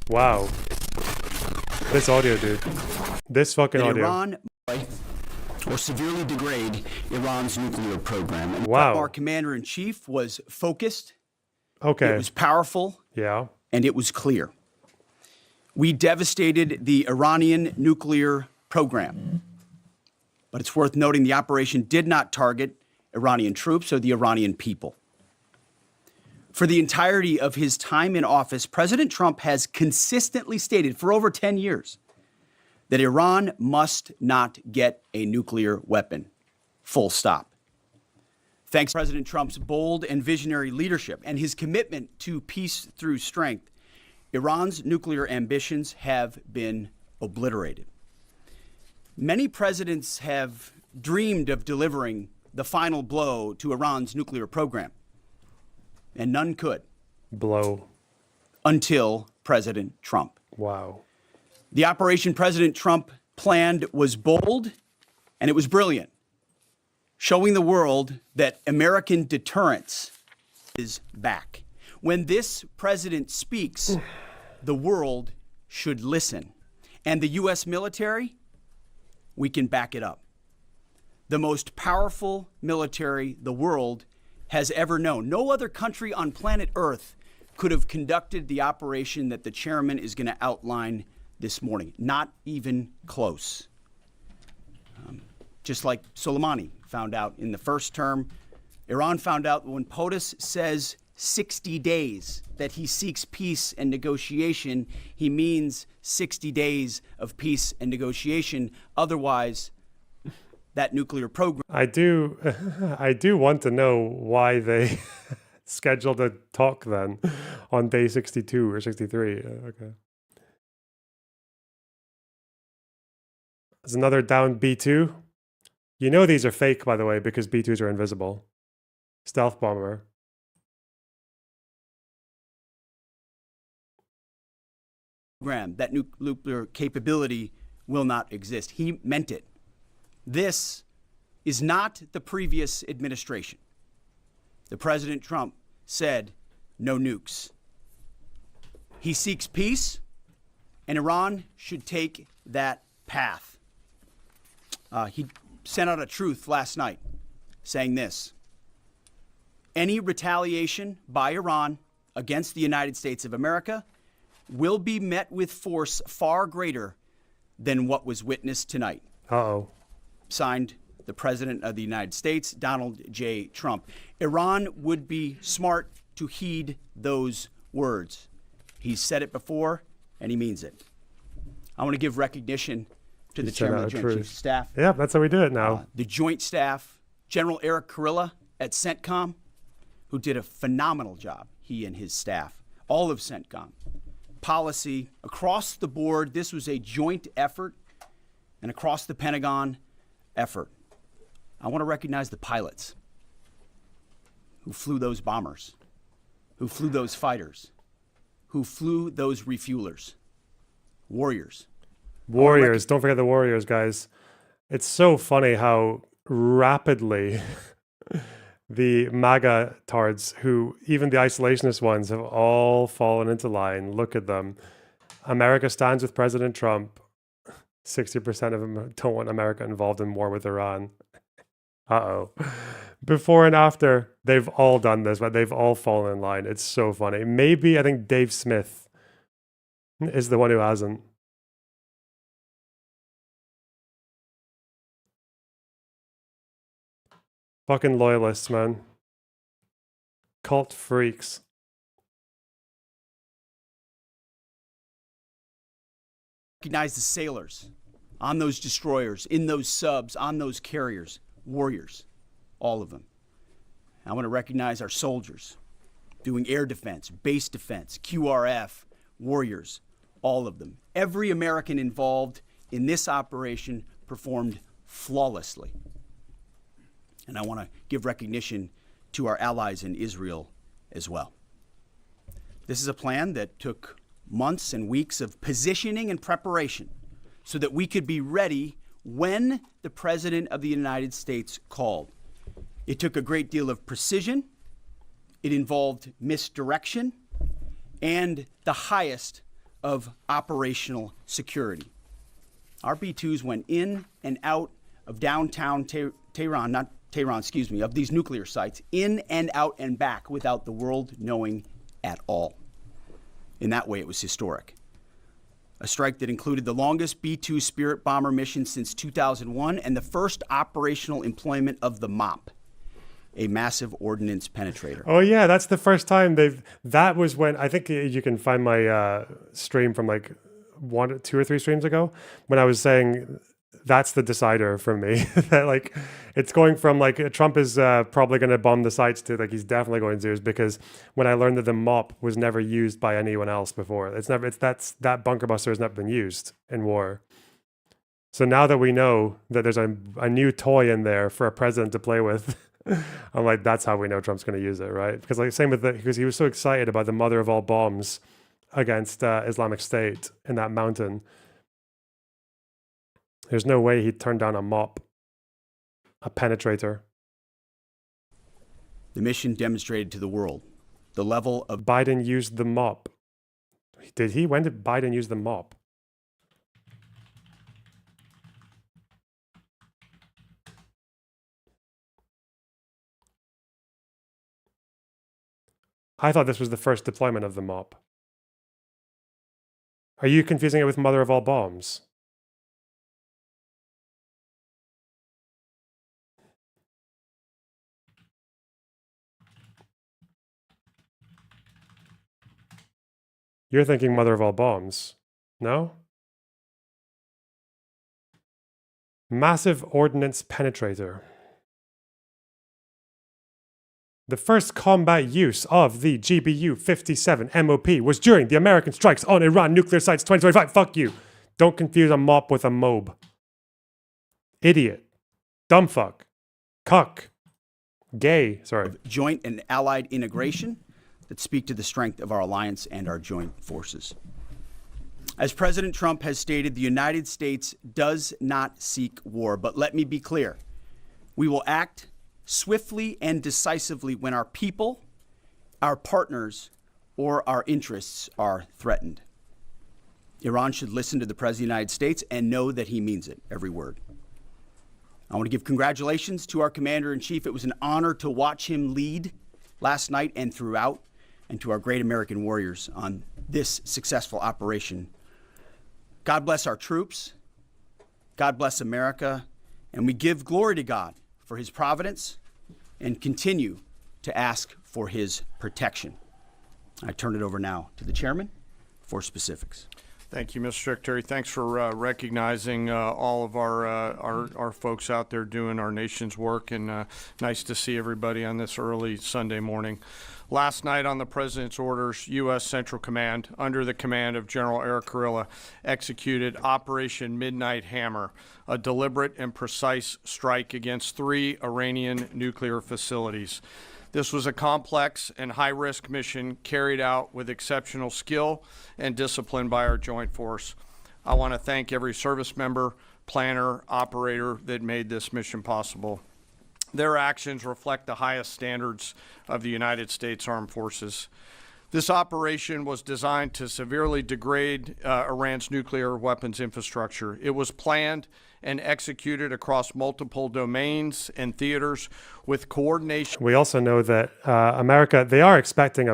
Wow. This audio, dude. This fucking audio. Iran or severely degrade Iran's nuclear program. And wow. Our commander-in-chief was focused. Okay. It was powerful. Yeah. And it was clear. We devastated the Iranian nuclear program. But it's worth noting the operation did not target Iranian troops or the Iranian people. For the entirety of his time in office, President Trump has consistently stated for over 10 years that Iran must not get a nuclear weapon. Full stop. Thanks to President Trump's bold and visionary leadership and his commitment to peace through strength, Iran's nuclear ambitions have been obliterated. Many presidents have dreamed of delivering the final blow to Iran's nuclear program, and none could. Blow. Until President Trump. Wow. The operation President Trump planned was bold and it was brilliant, showing the world that American deterrence is back. When this president speaks, the world should listen. And the U.S. military, we can back it up. The most powerful military the world has ever known. No other country on planet Earth could have conducted the operation that the chairman is going to outline this morning. Not even close. Just like Soleimani found out in the first term, Iran found out when POTUS says 60 days that he seeks peace and negotiation, he means 60 days of peace and negotiation. Otherwise, that nuclear program. I do want to know why they scheduled a talk then on day 62 or 63. Okay. There's another down B2. You know these are fake, by the way, because B2s are invisible. Stealth bomber. That nuclear capability will not exist. He meant it. This is not the previous administration. The President Trump said no nukes. He seeks peace, and Iran should take that path. He sent out a truth last night saying this: any retaliation by Iran against the United States of America will be met with force far greater than what was witnessed tonight. Uh-oh. Signed, the President of the United States, Donald J. Trump. Iran would be smart to heed those words. He's said it before, and he means it. I want to give recognition to the Chairman of the Joint Chiefs of Staff. Yeah, that's how we do it now. The Joint Staff, General Eric Kurilla at CENTCOM, who did a phenomenal job, he and his staff, all of CENTCOM. Policy across the board, this was a joint effort, and across the Pentagon effort. I want to recognize the pilots who flew those bombers, who flew those fighters, who flew those refuelers. Warriors. Warriors. Don't forget the Warriors, guys. It's so funny how rapidly the MAGA tards, who even the isolationist ones, have all fallen into line. Look at them. America stands with President Trump. 60% of them don't want America involved in war with Iran. Uh-oh. Before and after, they've all done this, but they've all fallen in line. It's so funny. Maybe, I think Dave Smith is the one who hasn't. Fucking loyalists, man. Cult freaks. Recognize the sailors on those destroyers, in those subs, on those carriers. Warriors. All of them. I want to recognize our soldiers doing air defense, base defense, QRF, warriors. All of them. Every American involved in this operation performed flawlessly. And I want to give recognition to our allies in Israel as well. This is a plan that took months and weeks of positioning and preparation so that we could be ready when the President of the United States called. It took a great deal of precision. It involved misdirection and the highest of operational security. Our B-2s went in and out of downtown Tehran, of these nuclear sites, in and out and back without the world knowing at all. In that way, it was historic. a strike that included the longest B-2 Spirit bomber mission since 2001 and the first operational employment of the MOP, a massive ordnance penetrator. Oh yeah, that's the first time that was when, I think you can find my stream from like 2 or 3 streams ago, when I was saying that's the decider for me. That like it's going from like Trump is probably going to bomb the sites to like he's definitely going to, is because when I learned that the MOP was never used by anyone else before. That bunker buster has never been used in war. So now that we know that there's a new toy in there for a president to play with, I'm like, that's how we know Trump's going to use it, right? Because like same with because he was so excited about the mother of all bombs against Islamic State in that mountain. There's no way he'd turn down a MOP, a penetrator. The mission demonstrated to the world the level of... Biden used the MOP. Did he? When did Biden use the MOP? I thought this was the first deployment of the MOP. Are you confusing it with Mother of All Bombs? You're thinking Mother of All Bombs, no? Massive Ordnance Penetrator. The first combat use of the GBU-57 MOP was during the American strikes on Iran nuclear sites 2025. Fuck you. Don't confuse a MOP with a MOB. Idiot. Dumb fuck. Cuck. Gay. Sorry. Joint and allied integration that speak to the strength of our alliance and our joint forces. As President Trump has stated, the United States does not seek war, but let me be clear. We will act swiftly and decisively when our people, our partners, or our interests are threatened. Iran should listen to the President of the United States and know that he means it, every word. I want to give congratulations to our Commander-in-Chief. It was an honor to watch him lead last night and throughout, and to our great American warriors on this successful operation. God bless our troops. God bless America. And we give glory to God for his providence and continue to ask for his protection. I turn it over now to the chairman for specifics. Thank you, Mr. Secretary. Thanks for recognizing all of our folks out there doing our nation's work, and nice to see everybody on this early Sunday morning. Last night on the President's orders, U.S. Central Command, under the command of General Eric Kurilla, executed Operation Midnight Hammer, a deliberate and precise strike against 3 Iranian nuclear facilities. This was a complex and high-risk mission carried out with exceptional skill and discipline by our joint force. I want to thank every service member, planner, operator that made this mission possible. Their actions reflect the highest standards of the United States Armed Forces. This operation was designed to severely degrade Iran's nuclear weapons infrastructure. It was planned and executed across multiple domains and theaters with coordination. We also know that America, they're expecting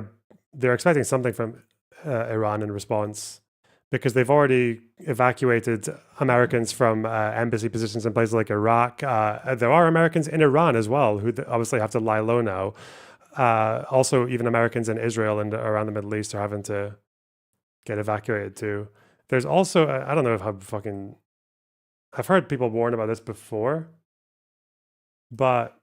something from Iran in response, because they've already evacuated Americans from embassy positions in places like Iraq. There are Americans in Iran as well who obviously have to lie low now. Also, even Americans in Israel and around the Middle East are having to get evacuated too. There's also, I don't know if I've heard people warn about this before, but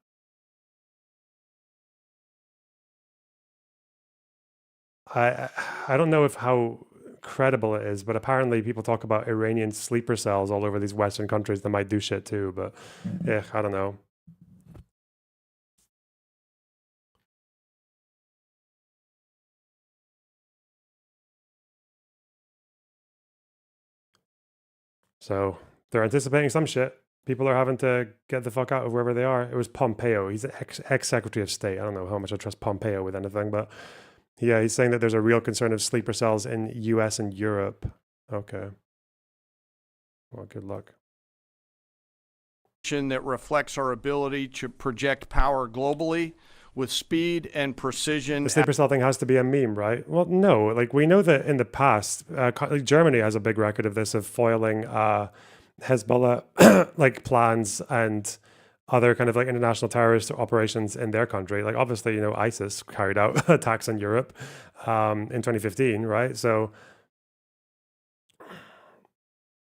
I don't know how credible it is, but apparently people talk about Iranian sleeper cells all over these Western countries that might do shit too, but yeah, I don't know. So they're anticipating some shit. People are having to get the fuck out of wherever they are. It was Pompeo. He's an ex-Secretary of State. I don't know how much I trust Pompeo with anything, but yeah, he's saying that there's a real concern of sleeper cells in US and Europe. Okay. Well, good luck. That reflects our ability to project power globally with speed and precision. The sleeper cell thing has to be a meme, right? Well, no. Like, we know that in the past, like Germany has a big record of this, of foiling Hezbollah like plans and other kind of like international terrorist operations in their country. Like, obviously, you know, ISIS carried out attacks on Europe in 2015, right? So,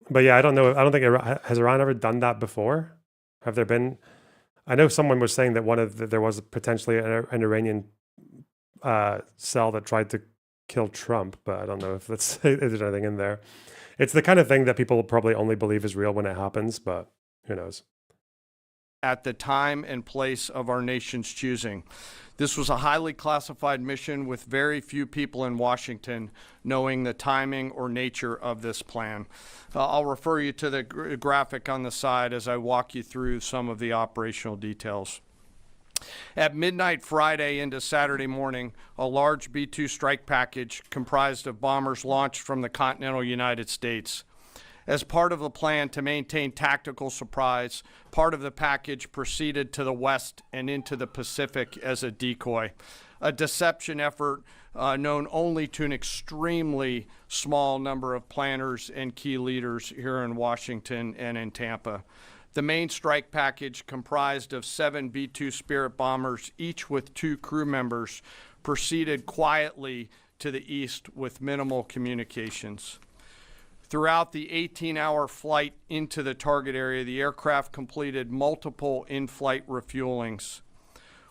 but yeah, I don't know. I don't think has Iran ever done that before? Have there been? I know someone was saying that there was potentially an Iranian cell that tried to kill Trump, but I don't know if that's if there's anything in there. It's the kind of thing that people probably only believe is real when it happens, but who knows? At the time and place of our nation's choosing. This was a highly classified mission with very few people in Washington knowing the timing or nature of this plan. I'll refer you to the graphic on the side as I walk you through some of the operational details. At midnight Friday into Saturday morning, a large B-2 strike package comprised of bombers launched from the continental United States. As part of the plan to maintain tactical surprise, part of the package proceeded to the west and into the Pacific as a decoy, a deception effort known only to an extremely small number of planners and key leaders here in Washington and in Tampa. The main strike package, comprised of 7 B-2 Spirit bombers, each with 2 crew members, proceeded quietly to the east with minimal communications. Throughout the 18-hour flight into the target area, the aircraft completed multiple in-flight refuelings.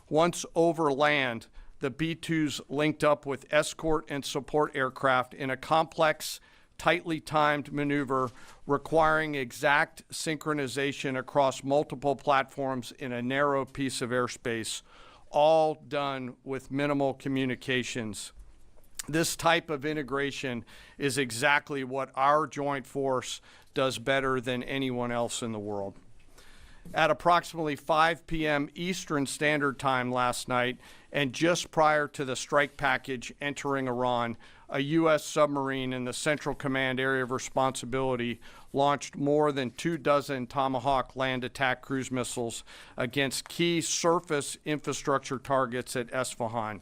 Once over land, the B-2s linked up with escort and support aircraft in a complex, tightly timed maneuver requiring exact synchronization across multiple platforms in a narrow piece of airspace, all done with minimal communications. This type of integration is exactly what our joint force does better than anyone else in the world. At approximately 5 p.m. Eastern Standard Time last night, and just prior to the strike package entering Iran, a U.S. submarine in the Central Command Area of Responsibility launched more than 24 Tomahawk land attack cruise missiles against key surface infrastructure targets at Esfahan.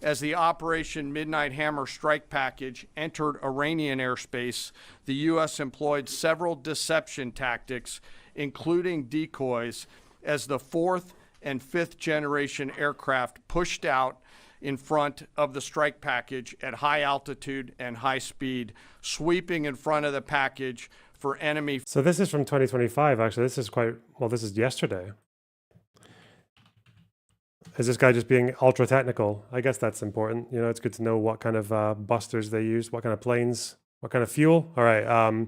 As the Operation Midnight Hammer strike package entered Iranian airspace, the U.S. employed several deception tactics, including decoys, as the 4th and 5th generation aircraft pushed out in front of the strike package at high altitude and high speed, sweeping in front of the package for enemy. So this is from 2025, actually. This is this is yesterday. Is this guy just being ultra technical? I guess that's important. You know, it's good to know what kind of busters they use, what kind of planes, what kind of fuel. All right.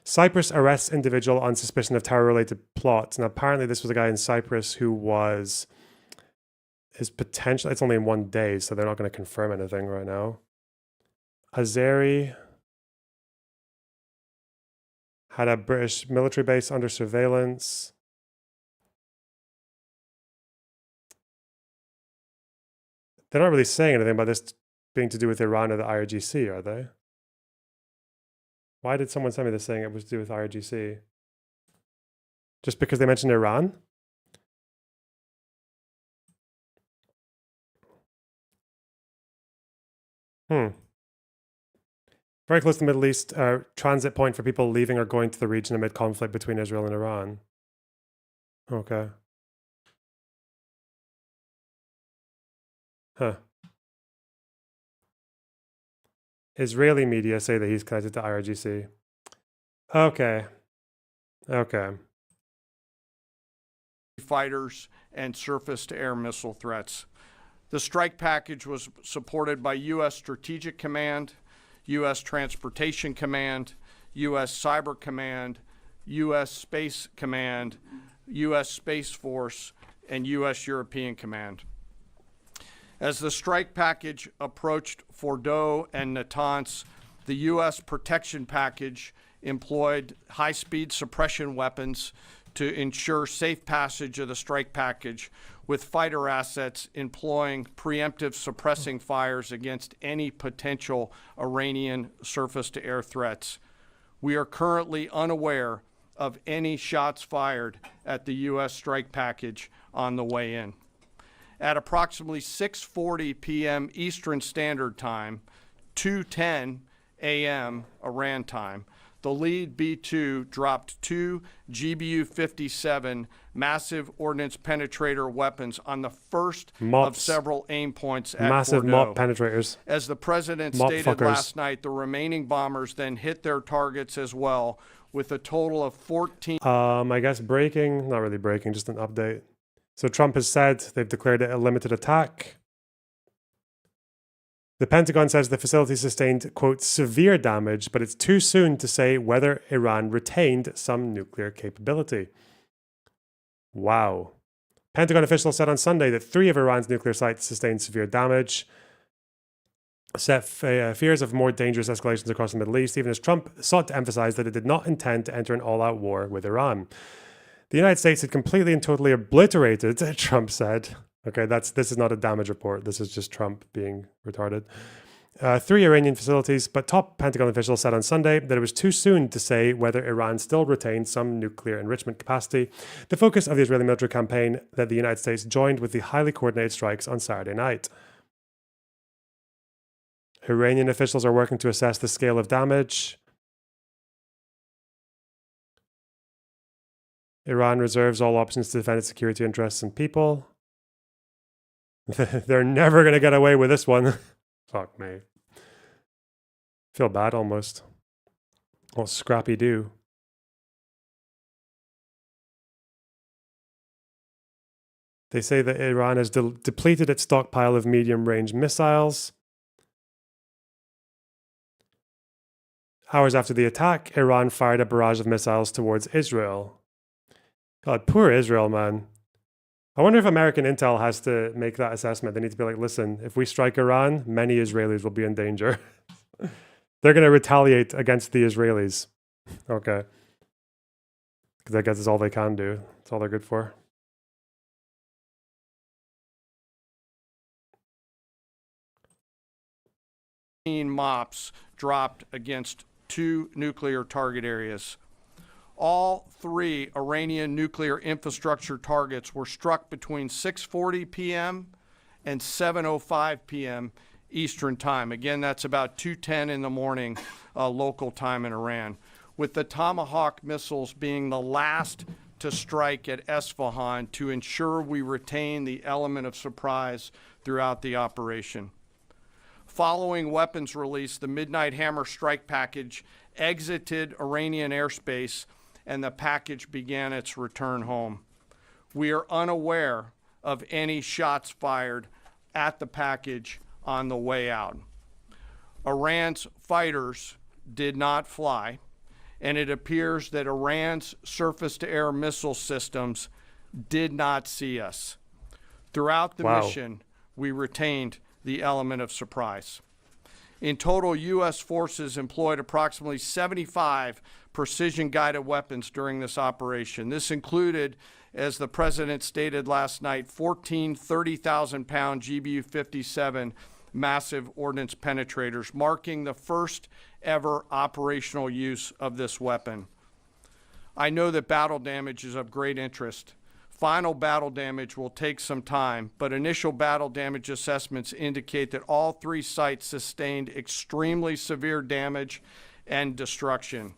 Cyprus arrests individual on suspicion of terror-related plots. Now, apparently this was a guy in Cyprus who is potentially, it's only in 1 day, so they're not going to confirm anything right now. Azeri had a British military base under surveillance. They're not really saying anything about this being to do with Iran or the IRGC, are they? Why did someone send me this saying it was to do with IRGC? Just because they mentioned Iran? Very close to the Middle East, transit point for people leaving or going to the region amid conflict between Israel and Iran. Okay. Huh. Israeli media say that he's connected to IRGC. Okay. Okay. Fighters and surface-to-air missile threats. The strike package was supported by U.S. Strategic Command, U.S. Transportation Command, U.S. Cyber Command, U.S. Space Command, U.S. Space Force, and U.S. European Command. As the strike package approached Fordo and Natanz, the U.S. protection package employed high-speed suppression weapons to ensure safe passage of the strike package, with fighter assets employing preemptive suppressing fires against any potential Iranian surface-to-air threats. We are currently unaware of any shots fired at the U.S. strike package on the way in. at approximately 6:40 p.m. Eastern Standard Time, 2:10 a.m. Iran time, the lead B-2 dropped 2 GBU-57 massive ordnance penetrator weapons on the first of several aim points at Massive Bordeaux. mop penetrators. As the president Mop stated fuckers. last night, the remaining bombers then hit their targets as well, with a total of 14. I guess breaking, not really breaking, just an update. So Trump has said they've declared it a limited attack. The Pentagon says the facility sustained, quote, severe damage, but it's too soon to say whether Iran retained some nuclear capability. Wow. Pentagon officials said on Sunday that 3 of Iran's nuclear sites sustained severe damage, set fears of more dangerous escalations across the Middle East, even as Trump sought to emphasize that it did not intend to enter an all-out war with Iran. The United States had completely and totally obliterated, Trump said. Okay, this is not a damage report. This is just Trump being retarded. 3 Iranian facilities, but top Pentagon officials said on Sunday that it was too soon to say whether Iran still retained some nuclear enrichment capacity, the focus of the Israeli military campaign that the United States joined with the highly coordinated strikes on Saturday night. Iranian officials are working to assess the scale of damage. Iran reserves all options to defend its security interests and people. They're never going to get away with this one. Fuck me. Feel bad almost. Oh, scrappy do. They say that Iran has depleted its stockpile of medium-range missiles. Hours after the attack, Iran fired a barrage of missiles towards Israel. God, poor Israel, man. I wonder if American intel has to make that assessment. They need to be like, listen, if we strike Iran, many Israelis will be in danger. They're going to retaliate against the Israelis. Okay. Because I guess it's all they can do. It's all they're good for. Mops dropped against 2 nuclear target areas. All 3 Iranian nuclear infrastructure targets were struck between 6:40 p.m. and 7:05 p.m. Eastern Time. Again, that's about 2:10 in the morning local time in Iran, with the Tomahawk missiles being the last to strike at Esfahan to ensure we retain the element of surprise throughout the operation. Following weapons release, the Midnight Hammer strike package exited Iranian airspace and the package began its return home. We are unaware of any shots fired at the package on the way out. Iran's fighters did not fly, and it appears that Iran's surface-to-air missile systems did not see us. Throughout the mission, we retained the element of surprise. In total, U.S. forces employed approximately 75 precision-guided weapons during this operation. This included, as the president stated last night, 14 30,000-pound GBU-57 massive ordnance penetrators, marking the first ever operational use of this weapon. I know that battle damage is of great interest. Final battle damage will take some time, but initial battle damage assessments indicate that all 3 sites sustained extremely severe damage and destruction.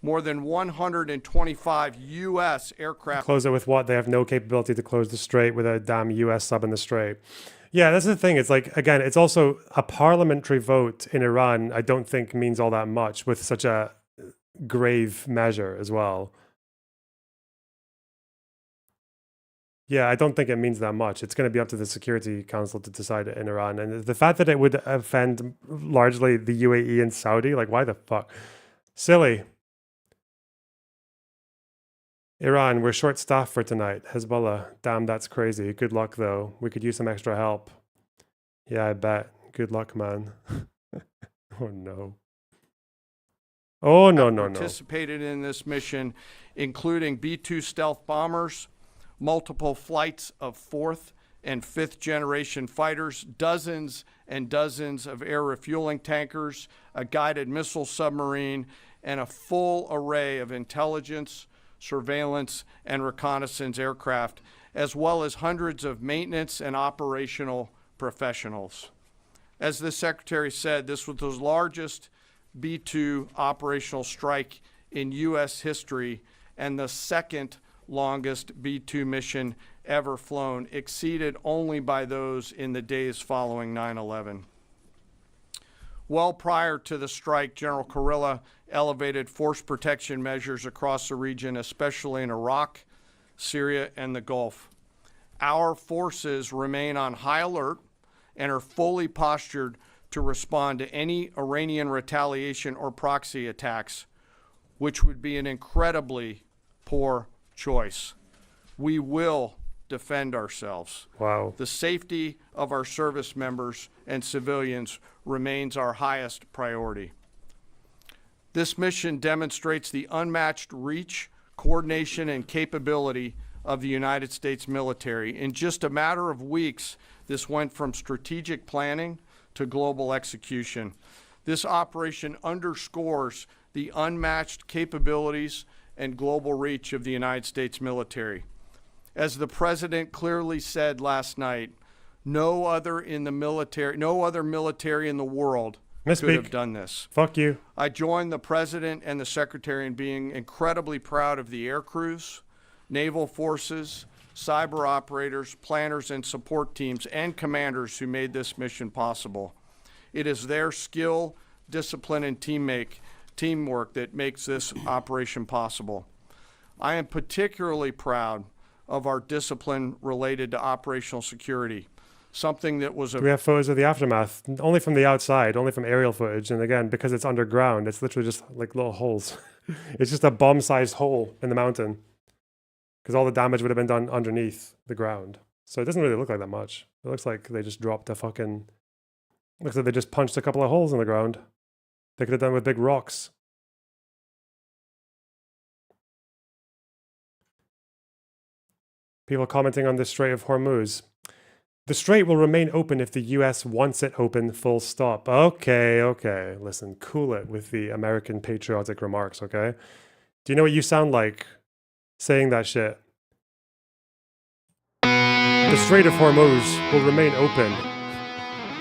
More than 125 U.S. aircraft. Close it with what? They have no capability to close the strait with a damn U.S. sub in the strait. Yeah, that's the thing. It's like, again, it's also a parliamentary vote in Iran, I don't think means all that much with such a grave measure as well. Yeah, I don't think it means that much. It's going to be up to the Security Council to decide it in Iran. And the fact that it would offend largely the UAE and Saudi, like, why the fuck? Silly. Iran, we're short-staffed for tonight. Hezbollah, damn, that's crazy. Good luck, though. We could use some extra help. Yeah, I bet. Good luck, man. Oh, no. Oh, no. Participated in this mission, including B-2 stealth bombers, multiple flights of 4th and 5th generation fighters, dozens and dozens of air refueling tankers, a guided missile submarine, and a full array of intelligence, surveillance, and reconnaissance aircraft, as well as hundreds of maintenance and operational professionals. As the Secretary said, this was the largest B-2 operational strike in U.S. history and the second longest B-2 mission ever flown, exceeded only by those in the days following 9/11. Well prior to the strike, General Kurilla elevated force protection measures across the region, especially in Iraq, Syria, and the Gulf. Our forces remain on high alert and are fully postured to respond to any Iranian retaliation or proxy attacks, which would be an incredibly poor choice. We will defend ourselves. Wow. The safety of our service members and civilians remains our highest priority. This mission demonstrates the unmatched reach, coordination, and capability of the United States military. In just a matter of weeks, this went from strategic planning to global execution. This operation underscores the unmatched capabilities and global reach of the United States military. As the President clearly said last night, no other military in the world could have done this. Fuck you. I join the President and the Secretary in being incredibly proud of the air crews, naval forces, cyber operators, planners, and support teams, and commanders who made this mission possible. It is their skill, discipline, and teamwork that makes this operation possible. I am particularly proud of our discipline related to operational security, something that was We have photos of the aftermath, only from the outside, only from aerial footage. And again, because it's underground, it's literally just like little holes. It's just a bomb-sized hole in the mountain, because all the damage would have been done underneath the ground. So it doesn't really look like that much. It looks like they just dropped a fucking... Looks like they just punched a couple of holes in the ground. They could have done with big rocks. People commenting on the Strait of Hormuz. The strait will remain open if the US wants it open, full stop. Okay. Listen, cool it with the American patriotic remarks, okay? Do you know what you sound like saying that shit? The Strait of Hormuz will remain open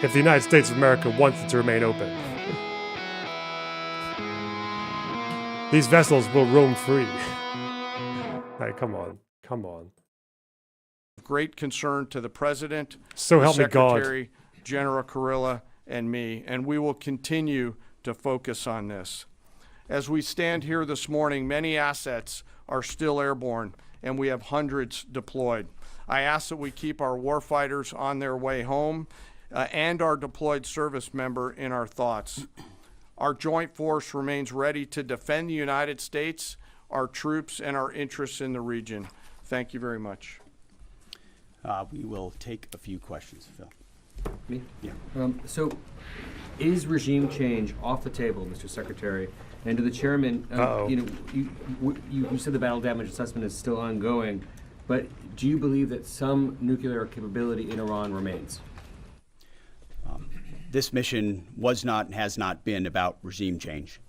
if the United States of America wants it to remain open. These vessels will roam free. Like, come on. great concern to the President, so help me God, Secretary General Kurilla, and me, and we will continue to focus on this. As we stand here this morning, many assets are still airborne, and we have hundreds deployed. I ask that we keep our warfighters on their way home and our deployed service member in our thoughts. Our joint force remains ready to defend the United States, our troops, and our interests in the region. Thank you very much. We will take a few questions, Phil. Me? Yeah. So, is regime change off the table, Mr. Secretary? And to the chairman, you said the battle damage assessment is still ongoing, but do you believe that some nuclear capability in Iran remains? This mission was not and has not been about regime change.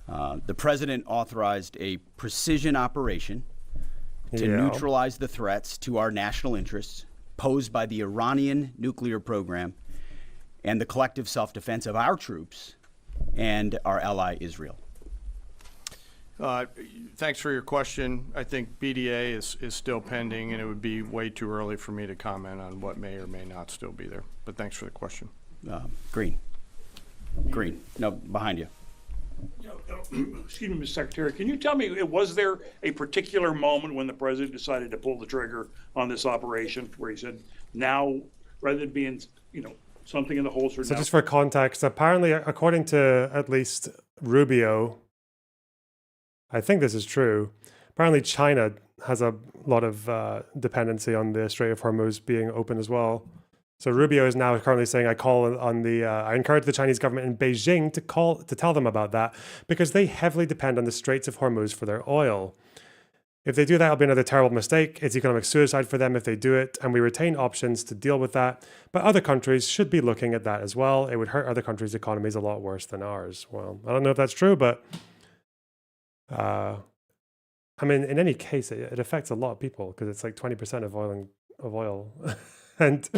The president authorized a precision operation to neutralize the threats to our national interests posed by the Iranian nuclear program and the collective self-defense of our troops and our ally Israel. Thanks for your question. I think BDA is still pending, and it would be way too early for me to comment on what may or may not still be there. But thanks for the question. Green. No, behind you. Excuse me, Mr. Secretary, can you tell me, was there a particular moment when the president decided to pull the trigger on this operation where he said, now, rather than being, something in the holster? So just for context, apparently, according to at least Rubio, I think this is true. Apparently, China has a lot of dependency on the Strait of Hormuz being open as well. So Rubio is now currently saying, I encourage the Chinese government in Beijing to tell them about that because they heavily depend on the Straits of Hormuz for their oil. If they do that, it'll be another terrible mistake. It's economic suicide for them if they do it, and we retain options to deal with that. But other countries should be looking at that as well. It would hurt other countries' economies a lot worse than ours. Well, I don't know if that's true, but how I mean, in any case, it affects a lot of people because it's like 20% of oil. And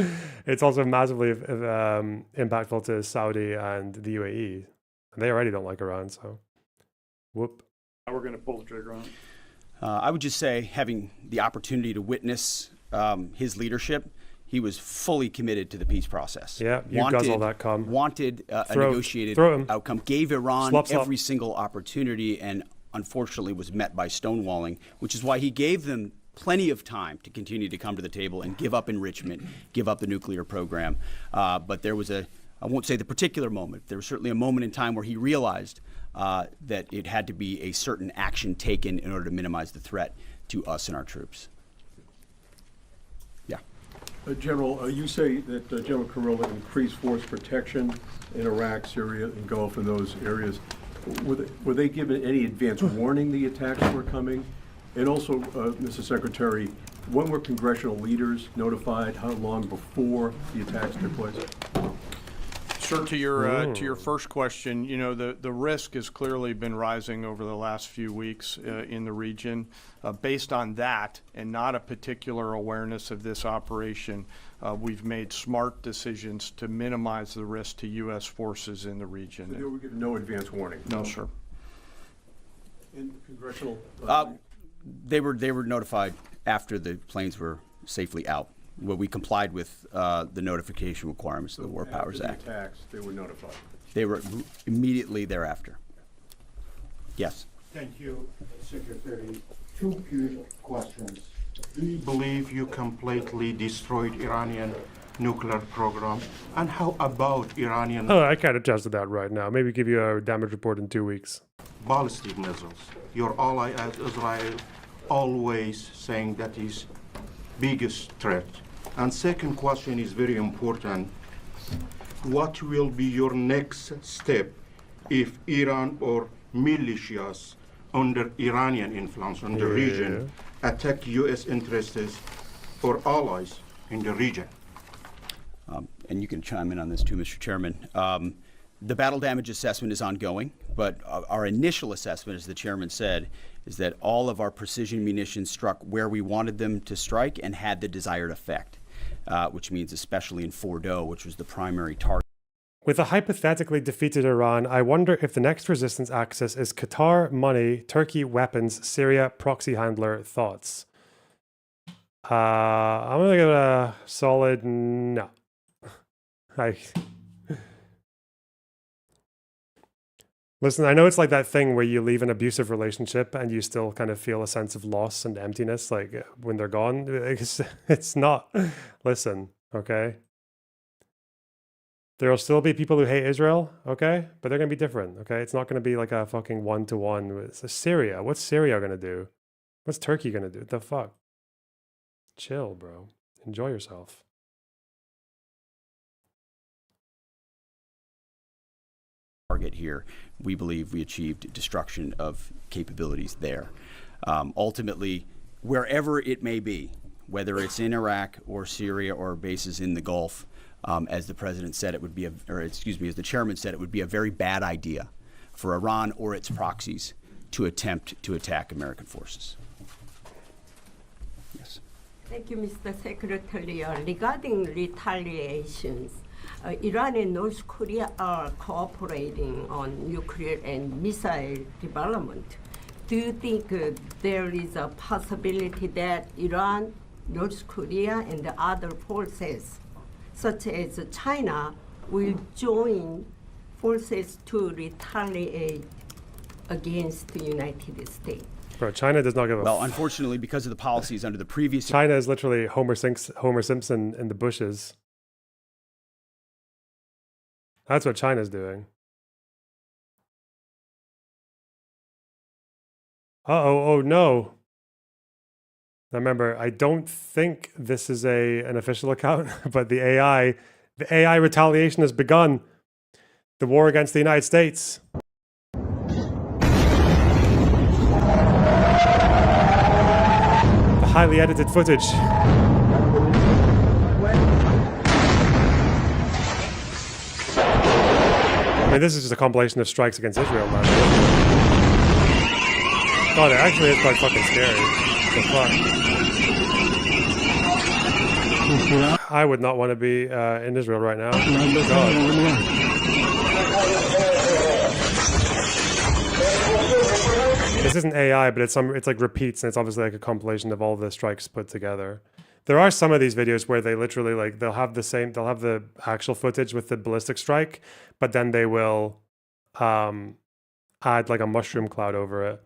it's also massively impactful to Saudi and the UAE. And they already don't like Iran, so whoop. Now we're going to pull the trigger on it. I would just say, having the opportunity to witness his leadership, he was fully committed to the peace process. Yeah, you guzzle that cum. Wanted a negotiated outcome, gave Iran every single opportunity, and unfortunately was met by stonewalling, which is why he gave them plenty of time to continue to come to the table and give up enrichment, give up the nuclear program. But there was I won't say the particular moment, there was certainly a moment in time where he realized that it had to be a certain action taken in order to minimize the threat to us and our troops. Yeah. General, you say that General Kurilla increased force protection in Iraq, Syria, and Gulf, in those areas. Were they given any advance warning the attacks were coming? And also, Mr. Secretary, when were congressional leaders notified? How long before the attacks took place? Sir, to your first question, you know, the risk has clearly been rising over the last few weeks in the region. Based on that, and not a particular awareness of this operation, we've made smart decisions to minimize the risk to U.S. forces in the region. So they were given no advance warning? No, sir. And congressional? They were notified after the planes were safely out. Well, we complied with the notification requirements of the War Powers Act. After the attacks, they were notified? They were immediately thereafter. Yes. Thank you, Secretary. Two quick questions. Do you believe you completely destroyed Iranian nuclear program? And how about Iranian I can't adjust to that right now. Maybe give you a damage report in 2 weeks. ballistic missiles? Your ally Israel always saying that is biggest threat. And second question is very important. What will be your next step if Iran or militias under Iranian influence in the region attack U.S. interests or allies in the region? And you can chime in on this too, Mr. Chairman. The battle damage assessment is ongoing, but our initial assessment, as the chairman said, is that all of our precision munitions struck where we wanted them to strike and had the desired effect, which means especially in Fordow, which was the primary target. With a hypothetically defeated Iran, I wonder if the next resistance axis is Qatar, money, Turkey, weapons, Syria, proxy handler, thoughts. I'm going to give it a solid no. Listen, I know it's like that thing where you leave an abusive relationship and you still kind of feel a sense of loss and emptiness, like when they're gone. It's not. Listen, okay? There'll still be people who hate Israel, okay? But they're going to be different, okay? It's not going to be like a fucking one-to-one. It's Syria. What's Syria going to do? What's Turkey going to do? What the fuck? Chill, bro. Enjoy yourself. Target here, we believe we achieved destruction of capabilities there. Ultimately, wherever it may be, whether it's in Iraq or Syria or bases in the Gulf, as the president said, it would be as the chairman said, it would be a very bad idea for Iran or its proxies to attempt to attack American forces. Yes. Thank you, Mr. Secretary. Regarding retaliations, Iran and North Korea are cooperating on nuclear and missile development. Do you think there is a possibility that Iran, North Korea, and the other forces, such as China, will join forces to retaliate against the United States? Bro, China does not give a Well, unfortunately, because of the policies under the previous... China is literally Homer Simpson in the bushes. That's what China's doing. Oh no. Now remember, I don't think this is an official account, but the AI retaliation has begun. The war against the United States. The highly edited footage. I mean, this is just a compilation of strikes against Israel, man. God, it actually is quite fucking scary. The fuck? I would not want to be in Israel right now. God. This isn't AI, but it's like repeats, and it's obviously like a compilation of all the strikes put together. There are some of these videos where they literally like they'll have the actual footage with the ballistic strike, but then they will add like a mushroom cloud over it.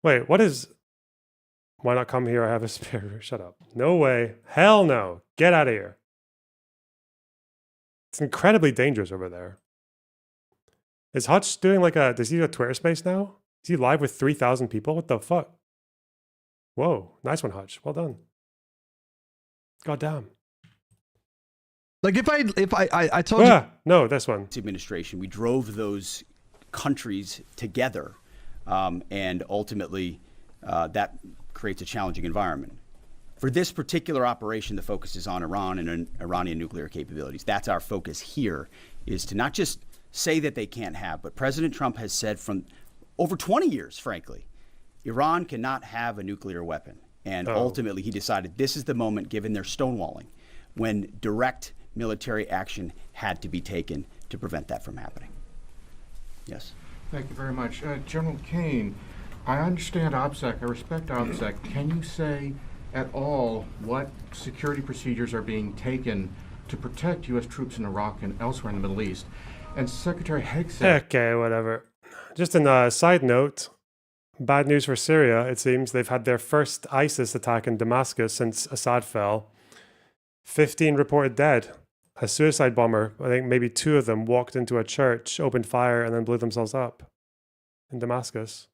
Wait, what is? Why not come here? I have a spare. Shut up. No way. Hell no. Get out of here. It's incredibly dangerous over there. Is Hutch doing like a? Does he do a Twitter space now? Is he live with 3,000 people? What the fuck? Whoa, nice one, Hutch. Well done. God damn. Like if I told you. No, this one. Administration, we drove those countries together, and ultimately that creates a challenging environment. For this particular operation, the focus is on Iran and Iranian nuclear capabilities. That's our focus here, is to not just say that they can't have, but President Trump has said from over 20 years, frankly, Iran cannot have a nuclear weapon. And ultimately, he decided this is the moment, given their stonewalling, when direct military action had to be taken to prevent that from happening. Yes. Thank you very much. General Kane, I understand OPSEC. I respect OPSEC. Can you say at all what security procedures are being taken to protect U.S. troops in Iraq and elsewhere in the Middle East? And Secretary Hegseth... Okay, whatever. Just a side note, bad news for Syria, it seems. They've had their first ISIS attack in Damascus since Assad fell. 15 reported dead. A suicide bomber, I think maybe 2 of them, walked into a church, opened fire, and then blew themselves up in Damascus.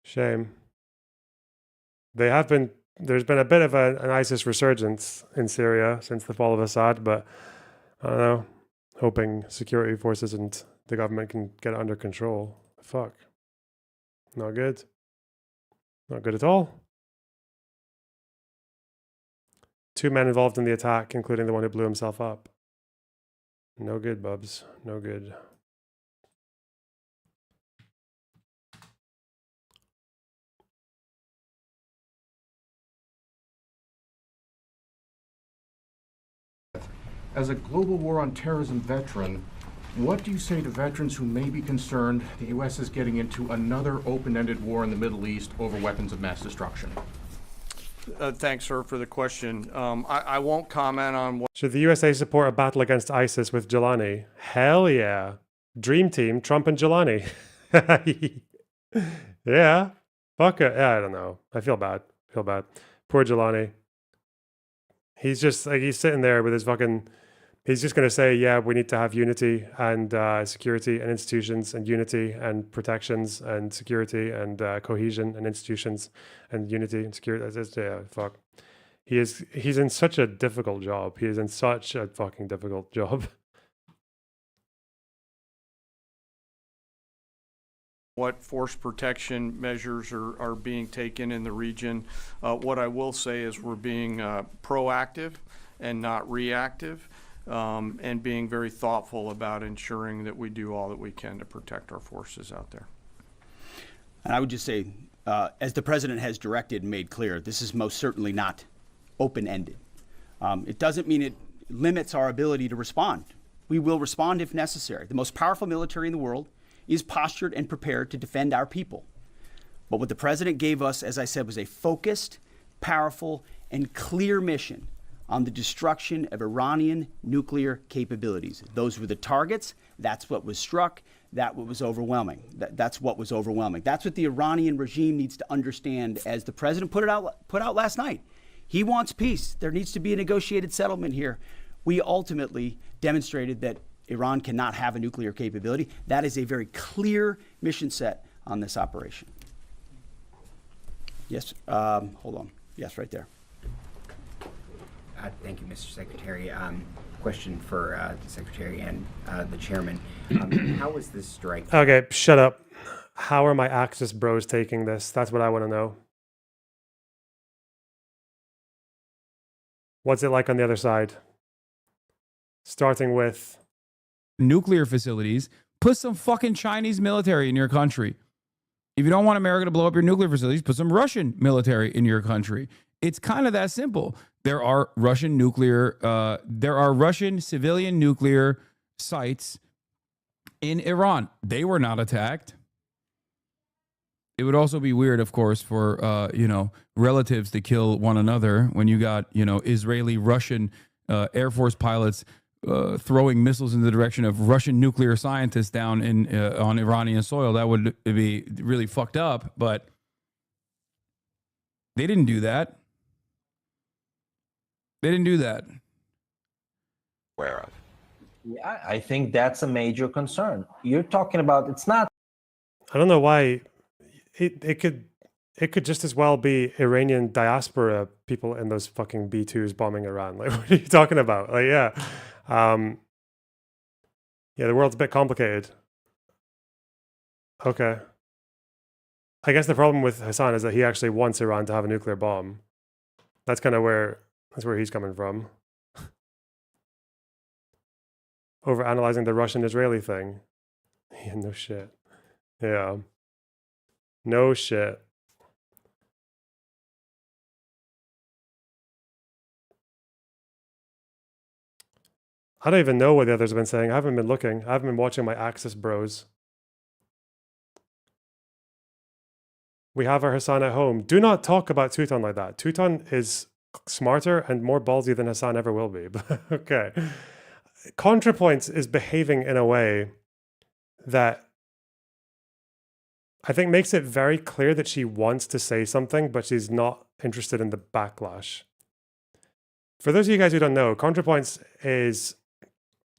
Shame. There's been a bit of an ISIS resurgence in Syria since the fall of Assad, but I don't know. Hoping security forces and the government can get it under control. Fuck. Not good. Not good at all. 2 men involved in the attack, including the one who blew himself up. No good, bubs. No good. As a global war on terrorism veteran, what do you say to veterans who may be concerned the U.S. is getting into another open-ended war in the Middle East over weapons of mass destruction? Thanks, sir, for the question. I won't comment on what... Should the USA support a battle against ISIS with Jelani? Hell yeah. Dream team, Trump and Jelani. Yeah. Fuck it. Yeah, I don't know. I feel bad. Poor Jelani. He's just like, he's sitting there with his fucking... He's just going to say, yeah, we need to have unity and security and institutions and unity and protections and security and cohesion and institutions and unity and security. Yeah, fuck. He's in such a difficult job. He is in such a fucking difficult job. What force protection measures are being taken in the region. What I will say is we're being proactive and not reactive. And being very thoughtful about ensuring that we do all that we can to protect our forces out there. And I would just say, as the president has directed and made clear, this is most certainly not open-ended. It doesn't mean it limits our ability to respond. We will respond if necessary. The most powerful military in the world is postured and prepared to defend our people. But what the president gave us, as I said, was a focused, powerful, and clear mission on the destruction of Iranian nuclear capabilities. Those were the targets. That's what was struck. That's what was overwhelming. That's what was overwhelming. That's what the Iranian regime needs to understand, as the president put out last night. He wants peace. There needs to be a negotiated settlement here. We ultimately demonstrated that Iran cannot have a nuclear capability. That is a very clear mission set on this operation. Yes, hold on. Yes, right there. Thank you, Mr. Secretary. Question for the Secretary and the Chairman. How was this strike? Okay, shut up. How are my Axis bros taking this? That's what I want to know. What's it like on the other side? Starting with... nuclear facilities put some fucking Chinese military in your country. If you don't want America to blow up your nuclear facilities, put some Russian military in your country. It's kind of that simple. There are Russian civilian nuclear sites in Iran. They were not attacked. It would also be weird, of course, for relatives to kill one another when you got Israeli Russian Air Force pilots throwing missiles in the direction of Russian nuclear scientists down on Iranian soil. That would be really fucked up. But they didn't do that. They didn't do that. Aware of. Yeah, I think that's a major concern. You're talking about it's not. I don't know why. It could just as well be Iranian diaspora people in those fucking B-2s bombing Iran. Like, what are you talking about? Like, yeah, the world's a bit complicated. Okay. I guess the problem with Hassan is that he actually wants Iran to have a nuclear bomb. That's kind of where he's coming from. Over analyzing the Russian-Israeli thing. Yeah, no shit. Yeah. No shit. I don't even know what the others have been saying. I haven't been looking. I haven't been watching my Axis bros. We have our Hassan at home. Do not talk about Teuton like that. Teuton is smarter and more ballsy than Hassan ever will be. Okay. ContraPoints is behaving in a way that I think makes it very clear that she wants to say something, but she's not interested in the backlash. For those of you guys who don't know, ContraPoints is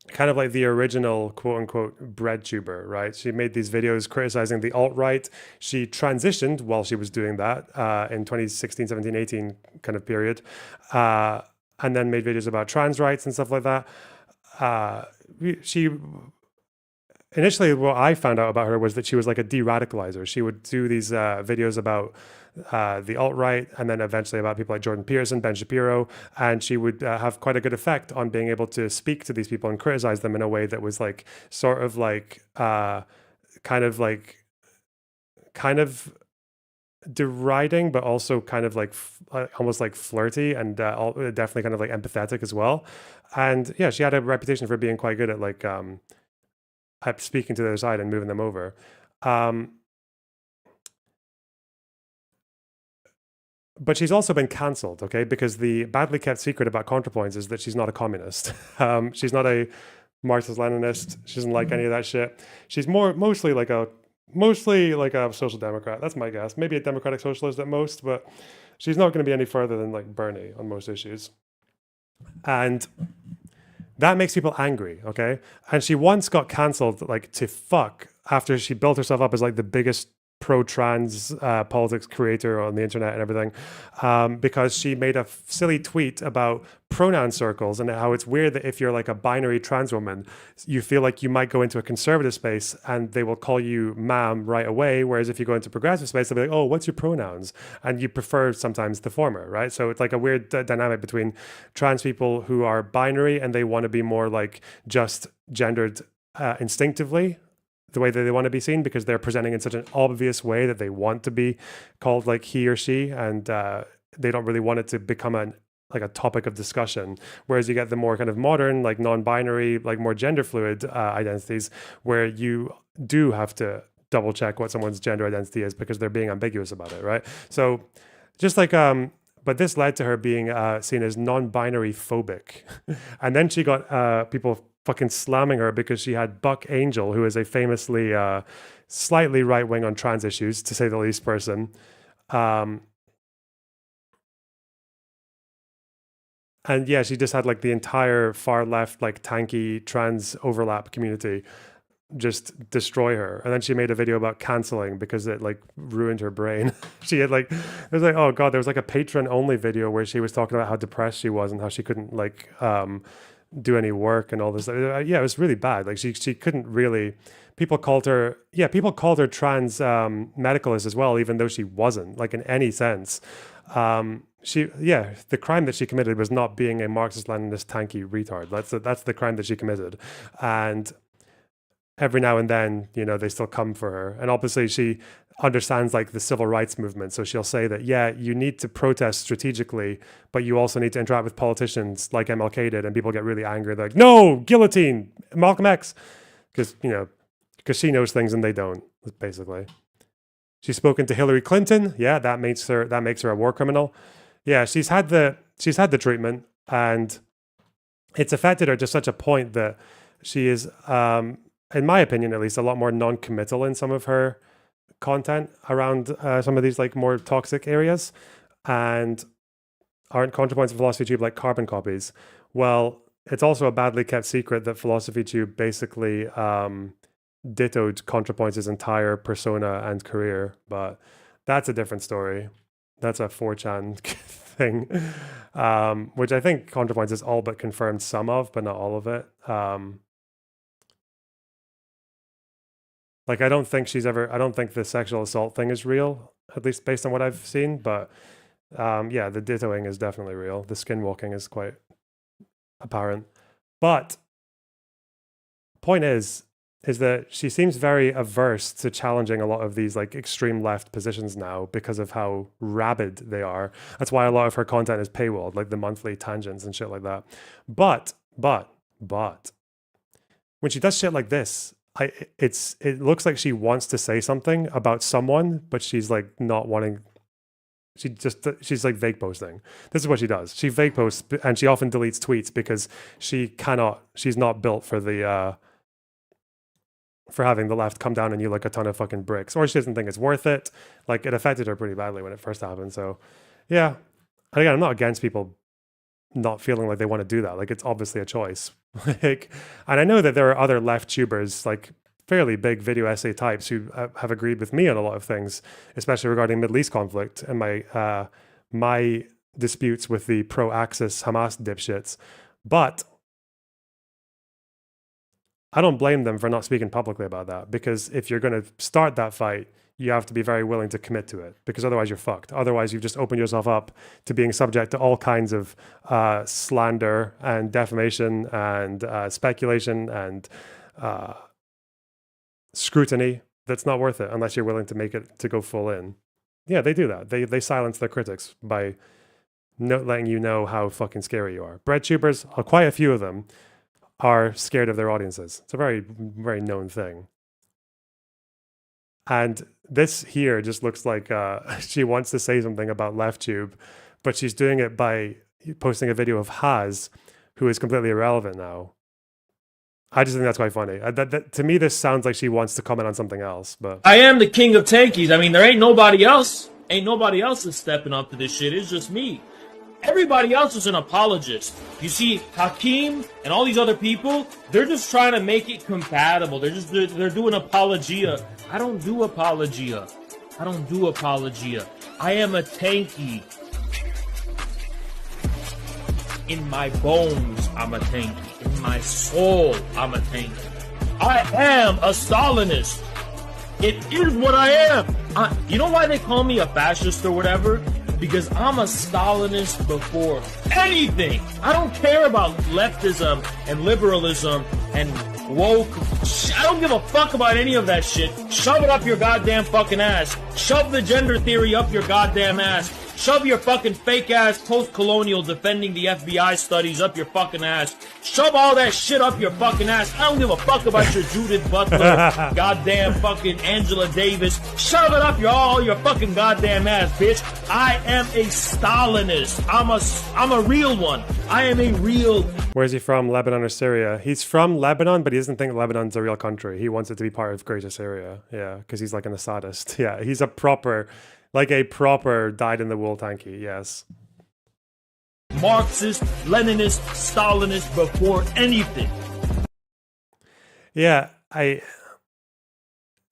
kind of like the original quote-unquote bread tuber, right? She made these videos criticizing the alt-right. She transitioned while she was doing that in 2016, 17, 18 kind of period, and then made videos about trans rights and stuff like that. Initially, what I found out about her was that she was like a de-radicalizer. She would do these videos about the alt-right and then eventually about people like Jordan Peterson, Ben Shapiro, and she would have quite a good effect on being able to speak to these people and criticize them in a way that was like sort of like kind of deriding, but also kind of like almost like flirty and definitely kind of like empathetic as well. And yeah, she had a reputation for being quite good at like at speaking to the other side and moving them over. But she's also been cancelled, okay? Because the badly kept secret about ContraPoints is that she's not a communist. She's not a Marxist-Leninist. She doesn't like any of that shit. She's mostly like a social democrat. That's my guess. Maybe a democratic socialist at most, but she's not going to be any further than like Bernie on most issues. And that makes people angry, okay? And she once got cancelled like to fuck after she built herself up as like the biggest pro-trans politics creator on the internet and everything, because she made a silly tweet about pronoun circles and how it's weird that if you're like a binary trans woman, you feel like you might go into a conservative space and they will call you ma'am right away, whereas if you go into progressive space, they'll be like, oh, what's your pronouns? And you prefer sometimes the former, right? So it's like a weird dynamic between trans people who are binary and they want to be more like just gendered instinctively, the way that they want to be seen, because they're presenting in such an obvious way that they want to be called like he or she, and they don't really want it to become a topic of discussion. Whereas you get the more kind of modern, like non-binary, like more gender fluid identities, where you do have to double check what someone's gender identity is because they're being ambiguous about it, right? So just like, but this led to her being seen as non-binary phobic. And then she got people fucking slamming her because she had Buck Angel, who is a famously slightly right-wing on trans issues, to say the least, person. And yeah, she just had like the entire far left, like tanky trans overlap community just destroy her. And then she made a video about canceling because it like ruined her brain. She had like, it was like, oh God, there was like a patron only video where she was talking about how depressed she was and how she couldn't like do any work and all this. Yeah, it was really bad. Like she couldn't really, people called her trans medicalist as well, even though she wasn't, like in any sense. The crime that she committed was not being a Marxist-Leninist tanky retard. That's the crime that she committed. And every now and then, you know, they still come for her. And obviously she understands like the civil rights movement. So she'll say that, yeah, you need to protest strategically, but you also need to interact with politicians like MLK did. And people get really angry. They're like, no, guillotine, Malcolm X. Because, you know, because she knows things and they don't, basically. She's spoken to Hillary Clinton. Yeah, that makes her a war criminal. Yeah, she's had the treatment, and it's affected her to such a point that she is, in my opinion at least, a lot more non-committal in some of her content around some of these like more toxic areas. And aren't ContraPoints of Philosophy Tube like carbon copies? Well, it's also a badly kept secret that Philosophy Tube basically dittoed ContraPoints' entire persona and career, but that's a different story. That's a 4chan thing, which I think ContraPoints has all but confirmed some of, but not all of it. Like, I don't think the sexual assault thing is real, at least based on what I've seen, but yeah, the dittoing is definitely real. The skinwalking is quite apparent. But point is that she seems very averse to challenging a lot of these like extreme left positions now because of how rabid they are. That's why a lot of her content is paywalled, like the monthly tangents and shit like that. But when she does shit like this, it looks like she wants to say something about someone, but she's like not wanting. She's like vague posting. This is what she does. She vague posts, and she often deletes tweets because she's not built for the for having the left come down on you like a ton of fucking bricks, or she doesn't think it's worth it. Like, it affected her pretty badly when it first happened. So yeah, and again, I'm not against people not feeling like they want to do that. Like, it's obviously a choice. Like, and I know that there are other left tubers, like fairly big video essay types, who have agreed with me on a lot of things, especially regarding Middle East conflict and my disputes with the pro-Axis Hamas dipshits. But I don't blame them for not speaking publicly about that, because if you're going to start that fight, you have to be very willing to commit to it, because otherwise you're fucked. Otherwise, you've just opened yourself up to being subject to all kinds of slander and defamation and speculation and scrutiny that's not worth it unless you're willing to make it to go full in. Yeah, they do that. They silence their critics by not letting you know how fucking scary you are. Bread tubers, quite a few of them, are scared of their audiences. It's a very, very known thing. And this here just looks like she wants to say something about LeftTube, but she's doing it by posting a video of Haz, who is completely irrelevant now. I just think that's quite funny. To me, this sounds like she wants to comment on something else. But I am the king of tankies. I mean, there ain't nobody else. Ain't nobody else is stepping up to this shit. It's just me. Everybody else is an apologist. You see, Hakeem and all these other people, they're just trying to make it compatible. They're doing apologia. I don't do apologia. I don't do apologia. I am a tanky. In my bones, I'm a tanky. In my soul, I'm a tanky. I am a Stalinist. It is what I am. You know why they call me a fascist or whatever? Because I'm a Stalinist before anything. I don't care about leftism and liberalism and woke. I don't give a fuck about any of that shit. Shove it up your goddamn fucking ass. Shove the gender theory up your goddamn ass. Shove your fucking fake ass post-colonial defending the FBI studies up your fucking ass. Shove all that shit up your fucking ass. I don't give a fuck about your Judith Butler, goddamn fucking Angela Davis. Shove it up all your fucking goddamn ass, bitch. I am a Stalinist. I'm a real one. I am a real. Where's he from? Lebanon or Syria? He's from Lebanon, but he doesn't think Lebanon's a real country. He wants it to be part of Greater Syria. Yeah, because he's like an Assadist. Yeah, he's a proper dyed-in-the-wool tanky, yes. Marxist, Leninist, Stalinist before anything. Yeah,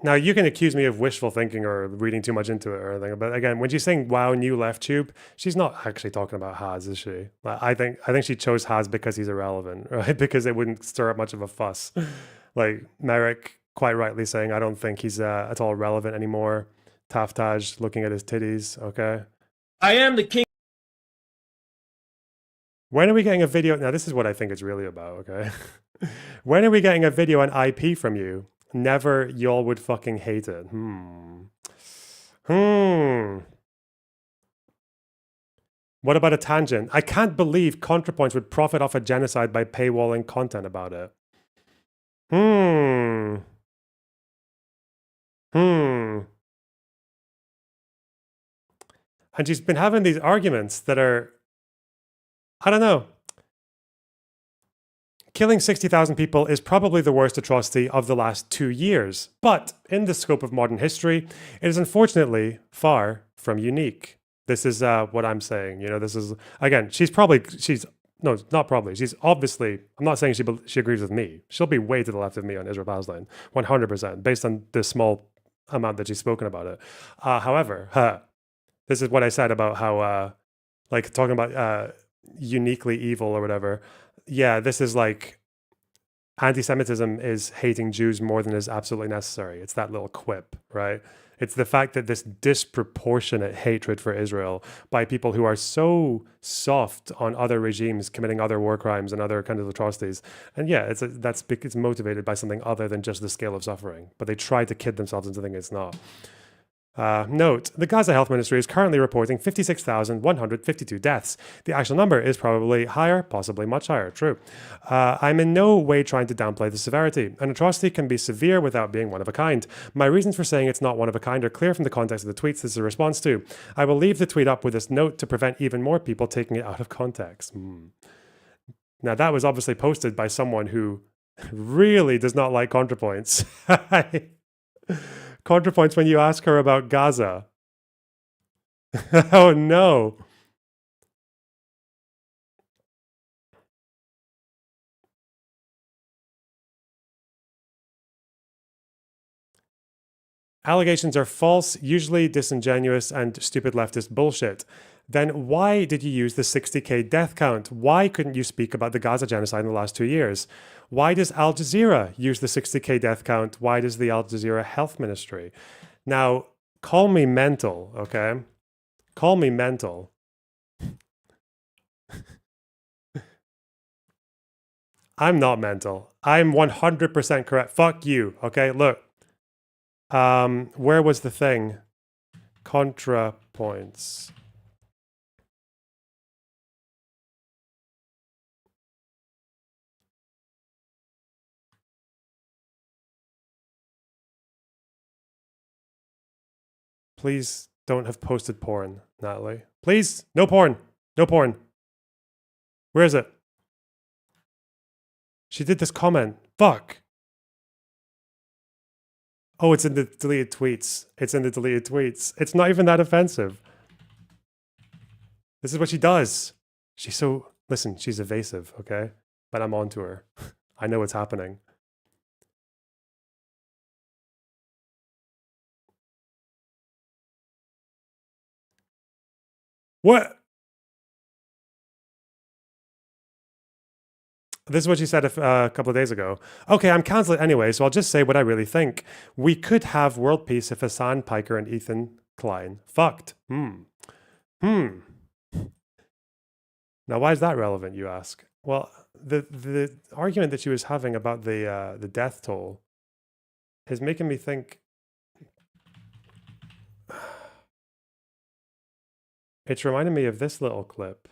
now you can accuse me of wishful thinking or reading too much into it or anything, but again, when she's saying "wow, new left tube," she's not actually talking about Haz, is she? I think she chose Haz because he's irrelevant, right? Because it wouldn't stir up much of a fuss. Like Merrick quite rightly saying, I don't think he's at all relevant anymore. Taftaj looking at his titties, okay? I am the king. When are we getting a video? Now, this is what I think it's really about, okay? When are we getting a video on IP from you? Never, y'all would fucking hate it. What about a tangent? I can't believe ContraPoints would profit off a genocide by paywalling content about it. And she's been having these arguments that are, I don't know. Killing 60,000 people is probably the worst atrocity of the last 2 years. But in the scope of modern history, it is unfortunately far from unique. This is what I'm saying. You know, this is, again, she's not probably. She's obviously, I'm not saying she agrees with me. She'll be way to the left of me on Israel-Palestine, 100%, based on the small amount that she's spoken about it. However, this is what I said about how, like, talking about uniquely evil or whatever. Yeah, this is like, anti-Semitism is hating Jews more than is absolutely necessary. It's that little quip, right? It's the fact that this disproportionate hatred for Israel by people who are so soft on other regimes committing other war crimes and other kind of atrocities. And yeah, it's motivated by something other than just the scale of suffering. But they try to kid themselves into thinking it's not. Note, the Gaza Health Ministry is currently reporting 56,152 deaths. The actual number is probably higher, possibly much higher, true. I'm in no way trying to downplay the severity. An atrocity can be severe without being one of a kind. My reasons for saying it's not one of a kind are clear from the context of the tweets this is a response to. I will leave the tweet up with this note to prevent even more people taking it out of context. Now, that was obviously posted by someone who really does not like ContraPoints. ContraPoints when you ask her about Gaza. Oh no. Allegations are false, usually disingenuous and stupid leftist bullshit. Then why did you use the 60K death count? Why couldn't you speak about the Gaza genocide in the last 2 years? Why does Al Jazeera use the 60K death count? Why does the Al Jazeera Health Ministry? Now, call me mental, okay? Call me mental. I'm not mental. I'm 100% correct. Fuck you, okay? Look. Where was the thing? ContraPoints. Please don't have posted porn, Natalie. Please, no porn. No porn. Where is it? She did this comment. Fuck. Oh, it's in the deleted tweets. It's in the deleted tweets. It's not even that offensive. This is what she does. She's so... Listen, she's evasive, okay? But I'm on to her. I know what's happening. What? This is what she said a couple of days ago. Okay, I'm canceled anyway, so I'll just say what I really think. We could have world peace if Hassan Piker and Ethan Klein fucked. Now, why is that relevant, you ask? Well, the argument that she was having about the death toll is making me think... It's reminding me of this little clip.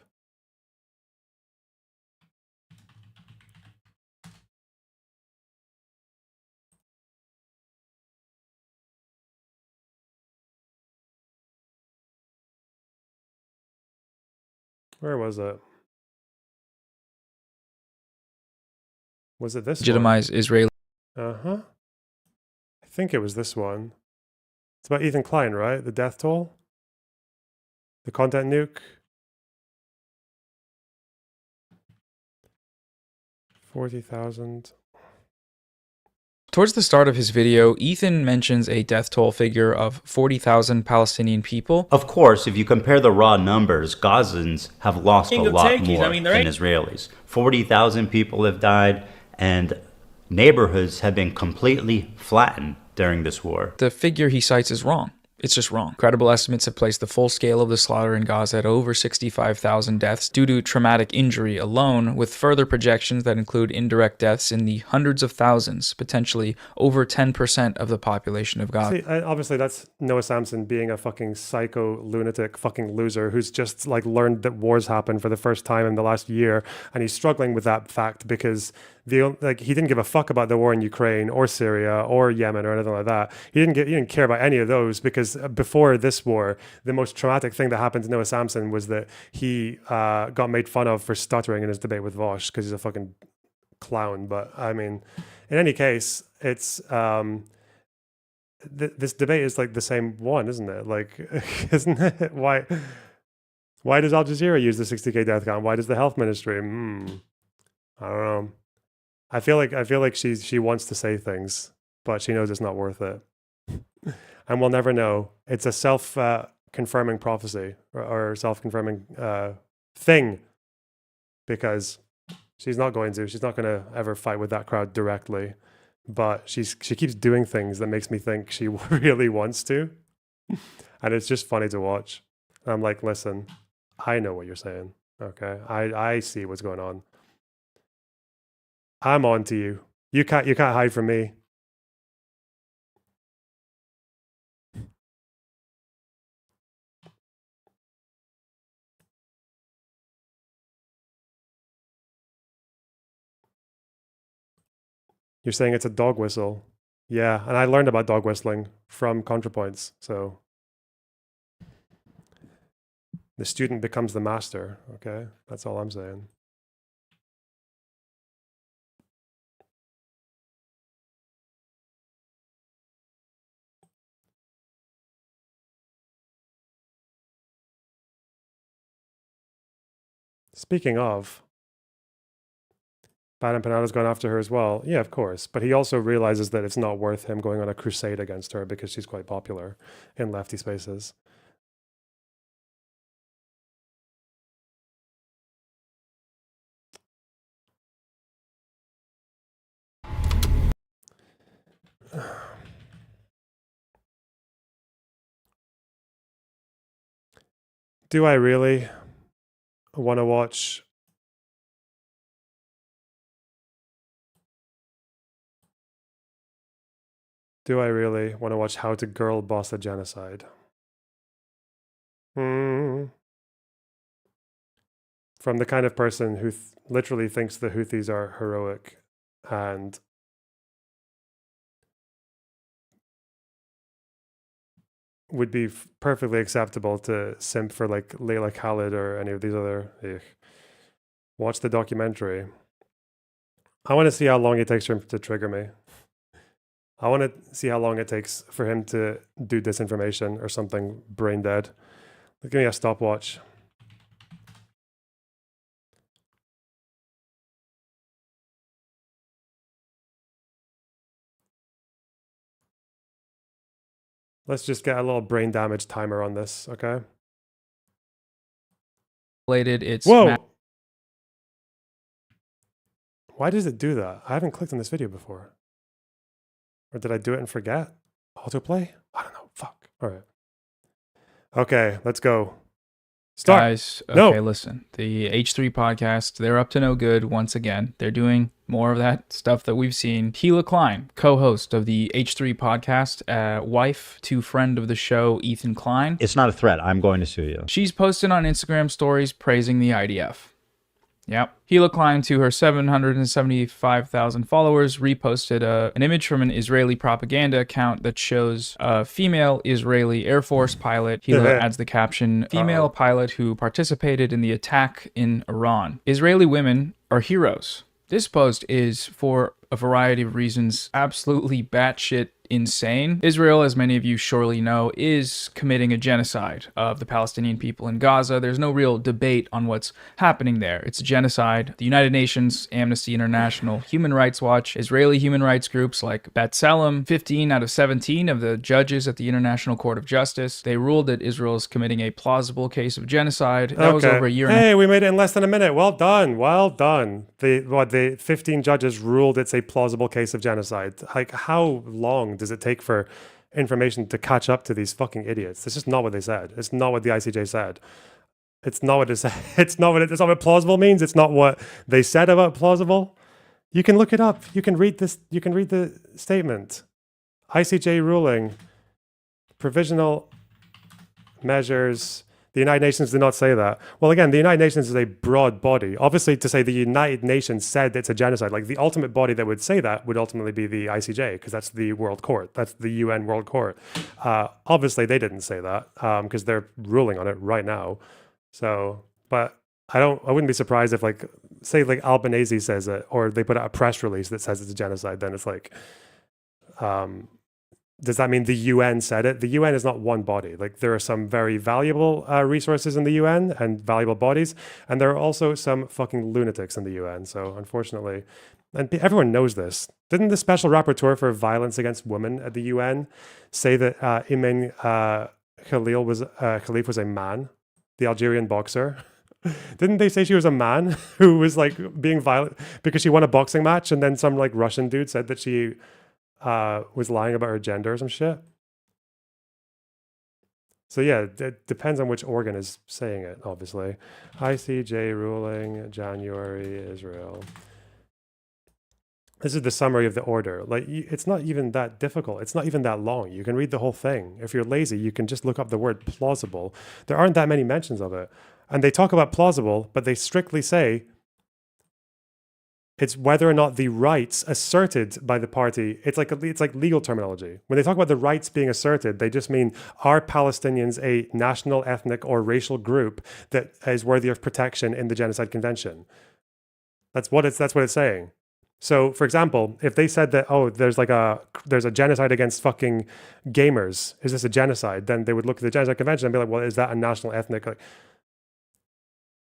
Where was it? Was it this Legitimize one? Israeli. Uh-huh. I think it was this one. It's about Ethan Klein, right? The death toll? The content nuke? 40,000. Towards the start of his video, Ethan mentions a death toll figure of 40,000 Palestinian people. Of course, if you compare the raw numbers, Gazans have lost a lot more than Israelis. 40,000 people have died, and neighborhoods have been completely flattened during this war. The figure he cites is wrong. It's just wrong. Credible estimates have placed the full scale of the slaughter in Gaza at over 65,000 deaths due to traumatic injury alone, with further projections that include indirect deaths in the hundreds of thousands, potentially over 10% of the population of Gaza. See, obviously that's Noah Samson being a fucking psycho, lunatic, fucking loser who's just like learned that wars happen for the first time in the last year, and he's struggling with that fact because he didn't give a fuck about the war in Ukraine or Syria or Yemen or anything like that. He didn't care about any of those because before this war, the most traumatic thing that happened to Noah Samson was that he got made fun of for stuttering in his debate with Vosh because he's a fucking clown. But I mean, in any case, it's this debate is like the same one, isn't it? Like, isn't it? Why does Al Jazeera use the 60K death count? Why does the health ministry? I don't know. I feel like she wants to say things, but she knows it's not worth it. And we'll never know. It's a self-confirming prophecy or self-confirming thing, because she's not going to ever fight with that crowd directly, but she keeps doing things that makes me think she really wants to, and it's just funny to watch. I'm like, listen, I know what you're saying, okay? I see what's going on. I'm on to you. You can't hide from me. You're saying it's a dog whistle. Yeah, and I learned about dog whistling from ContraPoints, so the student becomes the master, okay? That's all I'm saying. Speaking of, Baden Panada's gone after her as well. Yeah, of course. But he also realizes that it's not worth him going on a crusade against her because she's quite popular in lefty spaces. Do I really want to watch How to Girl Boss a Genocide? From the kind of person who literally thinks the Houthis are heroic and would be perfectly acceptable to simp for like Layla Khalid or any of these other. Watch the documentary. I want to see how long it takes for him to trigger me. I want to see how long it takes for him to do disinformation or something brain dead. Give me a stopwatch. Let's just get a little brain damage timer on this, okay? It's whoa! Why does it do that? I haven't clicked on this video before. Or did I do it and forget? Autoplay? I don't know. Fuck. All right. Okay, let's go. Start. Guys, okay, listen. The H3 podcast, they're up to no good once again. They're doing more of that stuff that we've seen. Hila Klein, co-host of the H3 podcast, wife to friend of the show, Ethan Klein. It's not a threat. I'm going to sue you. She's posted on Instagram stories praising the IDF. Yep. Hila Klein, to her 775,000 followers, reposted an image from an Israeli propaganda account that shows a female Israeli Air Force pilot. Hila adds the caption, female pilot who participated in the attack in Iran. Israeli women are heroes. This post is, for a variety of reasons, absolutely batshit insane. Israel, as many of you surely know, is committing a genocide of the Palestinian people in Gaza. There's no real debate on what's happening there. It's a genocide. The United Nations, Amnesty International, Human Rights Watch, Israeli human rights groups like B'Tselem, 15 out of 17 of the judges at the International Court of Justice, they ruled that Israel is committing a plausible case of genocide. That was over a year and a half. Hey, we made it in less than a minute. Well done. Well done. The 15 judges ruled it's a plausible case of genocide. Like, how long does it take for information to catch up to these fucking idiots. That's just not what they said. It's not what the ICJ said. It's not what it said. It's not what plausible means. It's not what they said about plausible. You can look it up. You can read this. You can read the statement. ICJ ruling. Provisional measures. The United Nations did not say that. Well, again, the United Nations is a broad body. Obviously, to say the United Nations said it's a genocide, like the ultimate body that would say that would ultimately be the ICJ, because that's the World Court. That's the UN World Court. Obviously, they didn't say that because they're ruling on it right now. So, but I wouldn't be surprised if, like, say, like Albanese says it, or they put out a press release that says it's a genocide. Then it's like, does that mean the UN said it? The UN is not one body. Like, there are some very valuable resources in the UN and valuable bodies, and there are also some fucking lunatics in the UN. So unfortunately, and everyone knows this. Didn't the special rapporteur for violence against women at the UN say that Imen Khalif was a man, the Algerian boxer? Didn't they say she was a man who was like being violent because she won a boxing match, and then some like Russian dude said that she was lying about her gender or some shit? So yeah, it depends on which organ is saying it, obviously. ICJ ruling, January, Israel. This is the summary of the order. Like, it's not even that difficult. It's not even that long. You can read the whole thing. If you're lazy, you can just look up the word plausible. There aren't that many mentions of it. And they talk about plausible, but they strictly say it's whether or not the rights asserted by the party, it's like legal terminology. When they talk about the rights being asserted, they just mean, are Palestinians a national, ethnic, or racial group that is worthy of protection in the Genocide Convention? That's what it's saying. So, for example, if they said that, oh, there's a genocide against fucking gamers, is this a genocide? Then they would look at the Genocide Convention and be like, well, is that a national, ethnic? Like,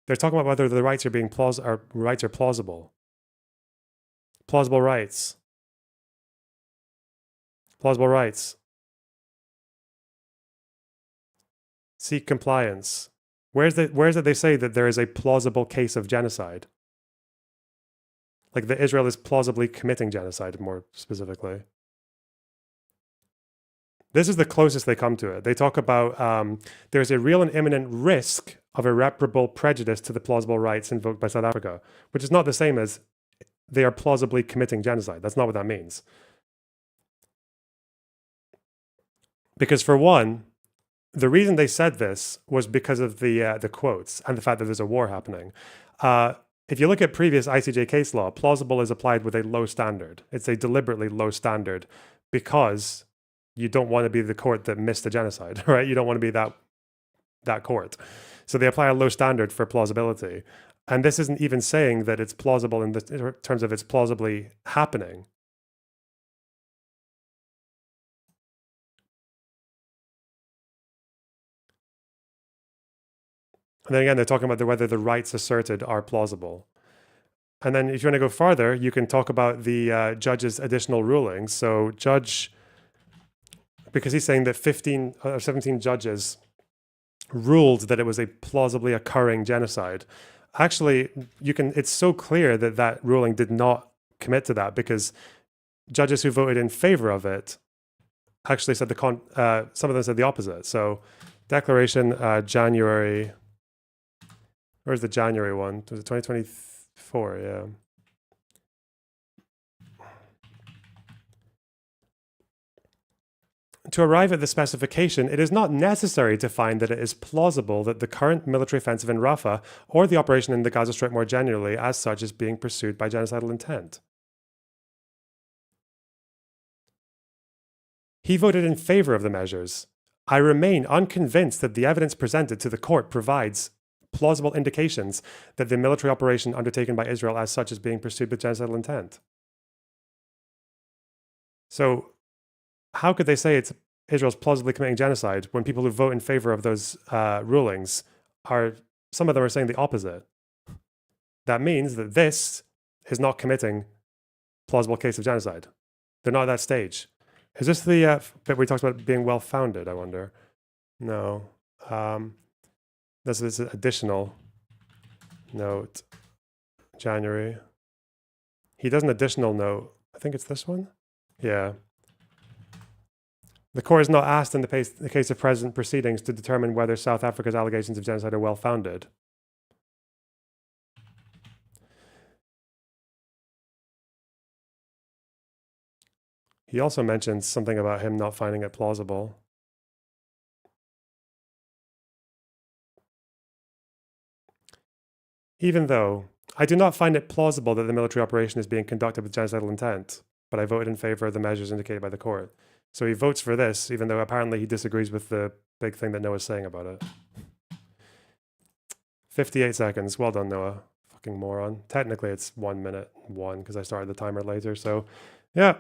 they're talking about whether the rights are being plausible. Plausible rights. Plausible rights. Seek compliance. Where's it they say that there is a plausible case of genocide? Like that Israel is plausibly committing genocide, more specifically. This is the closest they come to it. They talk about there's a real and imminent risk of irreparable prejudice to the plausible rights invoked by South Africa, which is not the same as they are plausibly committing genocide. That's not what that means. Because for one, the reason they said this was because of the quotes and the fact that there's a war happening. If you look at previous ICJ case law, plausible is applied with a low standard. It's a deliberately low standard because you don't want to be the court that missed the genocide, right? You don't want to be that court. So they apply a low standard for plausibility. And this isn't even saying that it's plausible in terms of it's plausibly happening. And then again, they're talking about whether the rights asserted are plausible. And then if you want to go farther, you can talk about the judge's additional rulings. So judge, because he's saying that 15 or 17 judges ruled that it was a plausibly occurring genocide. Actually, it's so clear that that ruling did not commit to that, because judges who voted in favor of it actually said some of them said the opposite. So declaration, January... Where's the January one? Was it 2024? Yeah. To arrive at the specification, it is not necessary to find that it is plausible that the current military offensive in Rafah or the operation in the Gaza Strip more generally as such is being pursued by genocidal intent. He voted in favor of the measures. I remain unconvinced that the evidence presented to the court provides plausible indications that the military operation undertaken by Israel as such is being pursued with genocidal intent. So how could they say Israel's plausibly committing genocide when people who vote in favor of those rulings some of them are saying the opposite? That means that this is not committing plausible case of genocide. They're not at that stage. Is this the bit where he talks about being well-founded, I wonder? No. This is additional note, January. He does an additional note. I think it's this one. Yeah. The court is not asked in the case of present proceedings to determine whether South Africa's allegations of genocide are well-founded. He also mentions something about him not finding it plausible. Even though I do not find it plausible that the military operation is being conducted with genocidal intent, but I voted in favor of the measures indicated by the court. So he votes for this, even though apparently he disagrees with the big thing that Noah's saying about it. 58 seconds. Well done, Noah. Fucking moron. Technically, it's 1 minute, because I started the timer later. So, yeah.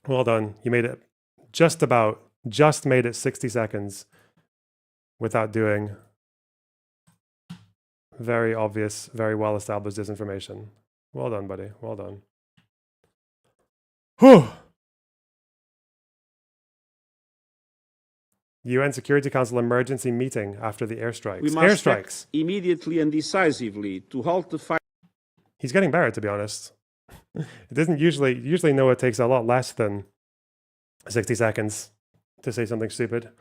Well done. You made it just made it 60 seconds without doing very obvious, very well-established disinformation. Well done, buddy. Well done. Whew. UN Security Council emergency meeting after the airstrikes. We must act immediately and decisively to halt the fight. He's getting better, to be honest. It doesn't usually Noah takes a lot less than 60 seconds to say something stupid.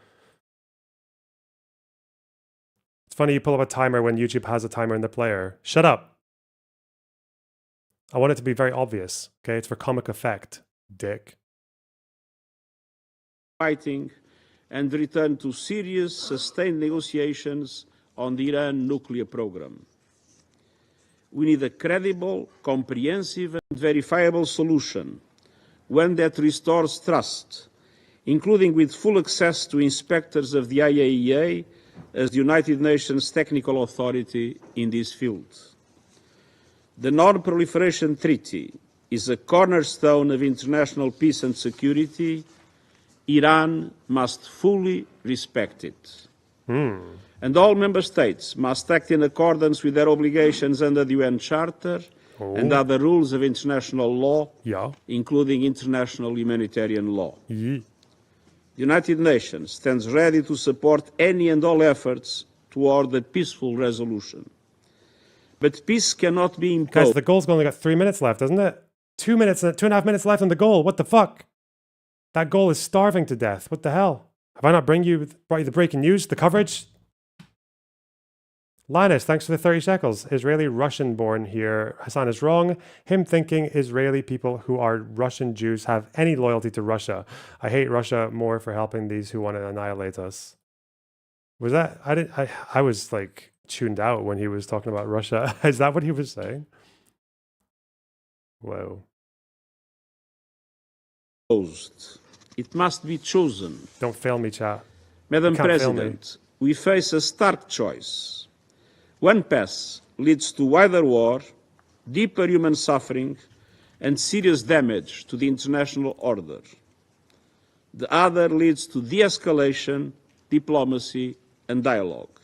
It's funny you pull up a timer when YouTube has a timer in the player. Shut up. I want it to be very obvious, okay? It's for comic effect, dick. Fighting and return to serious, sustained negotiations on the Iran nuclear program. We need a credible, comprehensive, and verifiable solution, one that restores trust, including with full access to inspectors of the IAEA as the United Nations technical authority in this field. The Non-Proliferation Treaty is a cornerstone of international peace and security. Iran must fully respect it. And all member states must act in accordance with their obligations under the UN Charter and other rules of international law, including international humanitarian law. The United Nations stands ready to support any and all efforts toward a peaceful resolution. But peace cannot be imposed. Guys, the goal's only got 3 minutes left, doesn't it? 2 minutes, 2.5 minutes left on the goal. What the fuck? That goal is starving to death. What the hell? Have I not brought you the breaking news, the coverage? Linus, thanks for the 30 shekels. Israeli Russian born here. Hassan is wrong. Him thinking Israeli people who are Russian Jews have any loyalty to Russia. I hate Russia more for helping these who want to annihilate us. Was that? I was like tuned out when he was talking about Russia. Is that what he was saying? Whoa. It must be chosen. Don't fail me, chat. Madam President, we face a stark choice. One path leads to wider war, deeper human suffering, and serious damage to the international order. The other leads to de-escalation, diplomacy, and dialogue.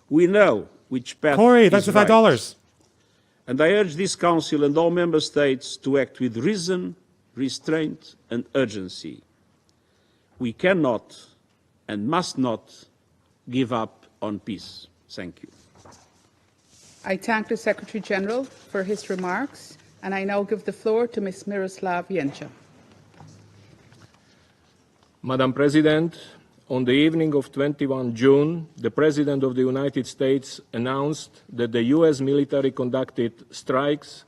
We know which path Corey, is thanks for right. $5. And I urge this Council and all Member States to act with reason, restraint, and urgency. We cannot and must not give up on peace. Thank you. I thank the Secretary General for his remarks, and I now give the floor to Ms. Miroslav Jenča. Madam President, on the evening of 21 June, the President of the United States announced that the U.S. military conducted strikes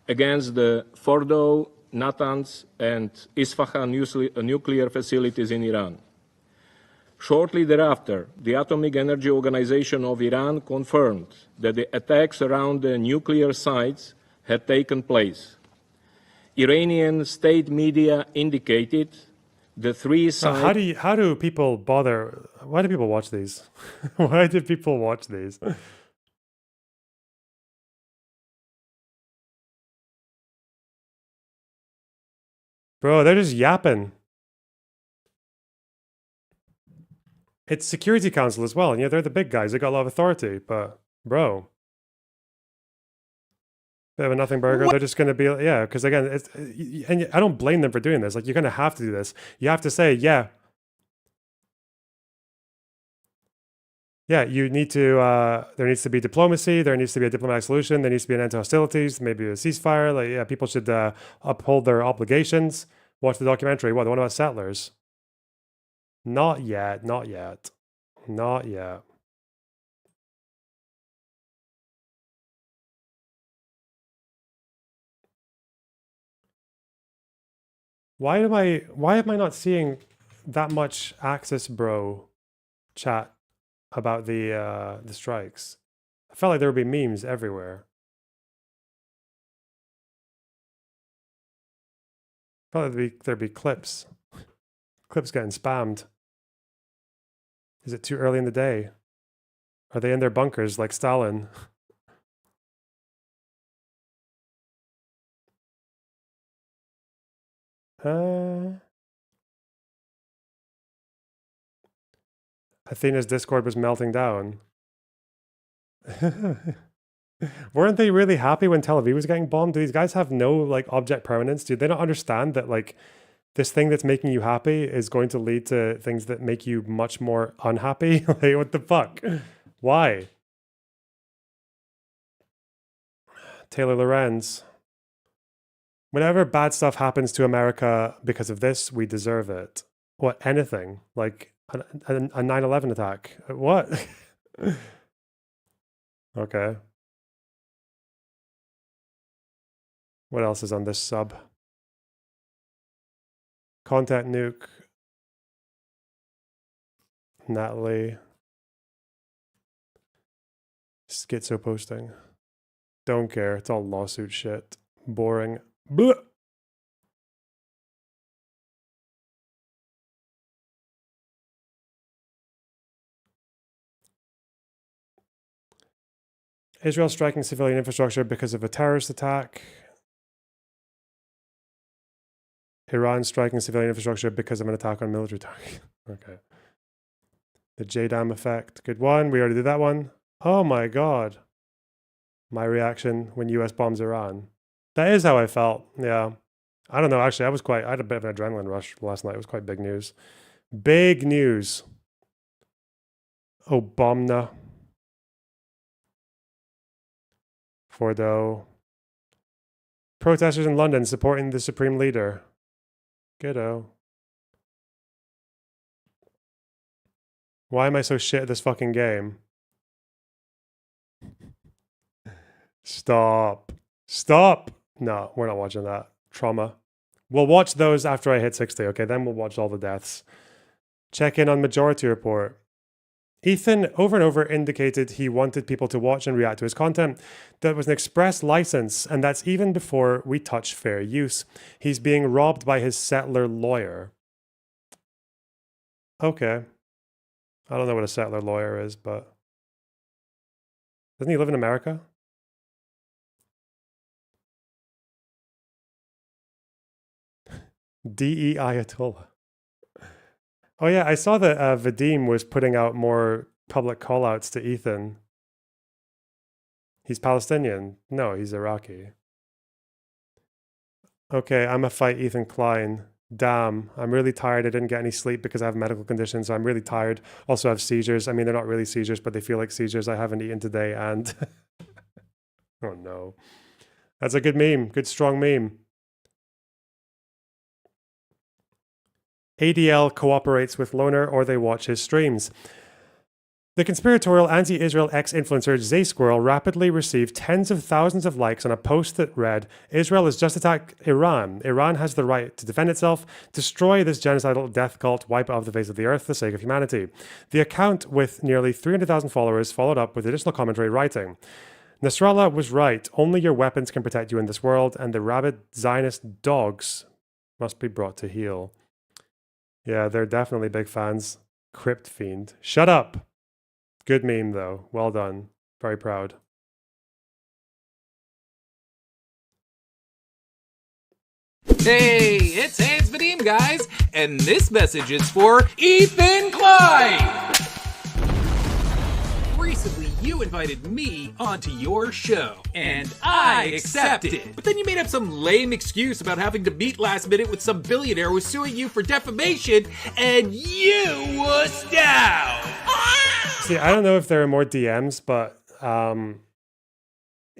against the Fordow, Natanz, and Isfahan nuclear facilities in Iran. Shortly thereafter, the Atomic Energy Organization of Iran confirmed that the attacks around the nuclear sites had taken place. Iranian state media indicated the three sites... How do people bother? Why do people watch these? Why do people watch these? Bro, they're just yapping. It's Security Council as well, and yeah, they're the big guys. They got a lot of authority, but bro, they have a nothing burger. What? They're just going to be, yeah, because again, and I don't blame them for doing this. Like, you're going to have to do this. You have to say, yeah, you need to. There needs to be diplomacy. There needs to be a diplomatic solution. There needs to be an end to hostilities. Maybe a ceasefire. Like, yeah, people should uphold their obligations. Watch the documentary. What, the one about settlers? Not yet, not yet. Not yet. Why am I not seeing that much Axis Bro chat about the strikes? I felt like there would be memes everywhere. I felt like there'd be clips. Clips getting spammed. Is it too early in the day? Are they in their bunkers like Stalin? Athena's Discord was melting down. Weren't they really happy when Tel Aviv was getting bombed? Do these guys have no like object permanence? Do they not understand that like this thing that's making you happy is going to lead to things that make you much more unhappy? Like, what the fuck? Why? Taylor Lorenz. Whenever bad stuff happens to America because of this, we deserve it. What? Anything? Like a 9/11 attack? What? Okay. What else is on this sub? Content nuke. Natalie. Schizo posting. Don't care. It's all lawsuit shit. Boring. Blah. Israel striking civilian infrastructure because of a terrorist attack. Iran striking civilian infrastructure because of an attack on military target. Okay. The JDAM effect. Good one. We already did that one. Oh my god. My reaction when US bombs Iran. That is how I felt. Yeah. I don't know. Actually, I had a bit of an adrenaline rush last night. It was quite big news. Big news. Obama. Fordo. Protesters in London supporting the Supreme Leader. Ghetto. Why am I so shit at this fucking game? Stop. Stop. No, we're not watching that. Trauma. We'll watch those after I hit 60, okay? Then we'll watch all the deaths. Check in on Majority Report. Ethan over and over indicated he wanted people to watch and react to his content. That was an express license, and that's even before we touch fair use. He's being robbed by his settler lawyer. Okay. I don't know what a settler lawyer is, but... Doesn't he live in America? DE Ayatollah. Oh yeah, I saw that Vadim was putting out more public callouts to Ethan. He's Palestinian. No, he's Iraqi. Okay, I'm gonna fight Ethan Klein. Damn, I'm really tired. I didn't get any sleep because I have medical conditions, so I'm really tired. Also, I have seizures. I mean, they're not really seizures, but they feel like seizures. I haven't eaten today, and... Oh no. That's a good meme. Good, strong meme. ADL cooperates with Loner or they watch his streams. The conspiratorial anti-Israel ex-influencer Zay Squirrel rapidly received tens of thousands of likes on a post that read, Israel has just attacked Iran. Iran has the right to defend itself, destroy this genocidal death cult, wipe it off the face of the earth for the sake of humanity. The account with nearly 300,000 followers followed up with additional commentary writing, Nasrallah was right. Only your weapons can protect you in this world, and the rabid Zionist dogs must be brought to heel. Yeah, they're definitely big fans. Crypt Fiend. Shut up! Good meme, though. Well done. Very proud. Hey, it's Hans Vadim, guys, and this message is for Ethan Klein! Recently, you invited me onto your show, and I accepted. But then you made up some lame excuse about having to meet last minute with some billionaire who was suing you for defamation, and you wussed out! See, I don't know if there are more DMs, but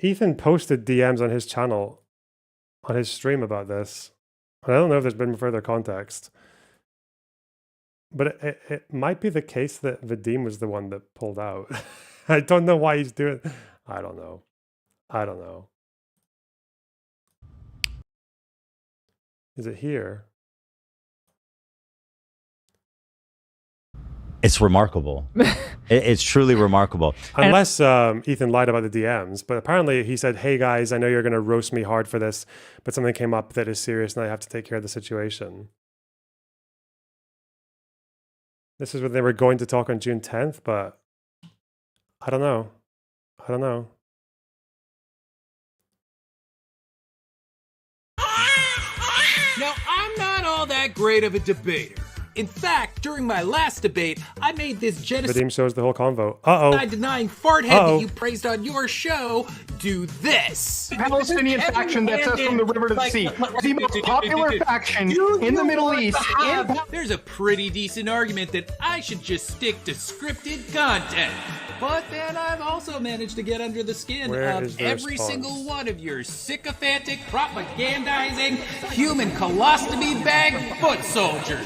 Ethan posted DMs on his channel, on his stream about this. I don't know if there's been further context. But it might be the case that Vadim was the one that pulled out. I don't know why he's doing. I don't know. I don't know. Is it here? It's remarkable. It's truly remarkable. Unless Ethan lied about the DMs, but apparently he said, "Hey guys, I know you're going to roast me hard for this, but something came up that is serious, and I have to take care of the situation." This is when they were going to talk on June 10th, but I don't know. I don't know. Now, I'm not all that great of a debater. In fact, during my last debate, I made this genocide Vadim shows the whole convo. Uh-oh. denying farthead that you praised on your show do this. Palestinian faction that says from the river to the sea. The most popular faction in the Middle East. There's a pretty decent argument that I should just stick to scripted content. But then I've also managed to get under the skin of every single one of your sycophantic, propagandizing, human colostomy bag foot soldiers.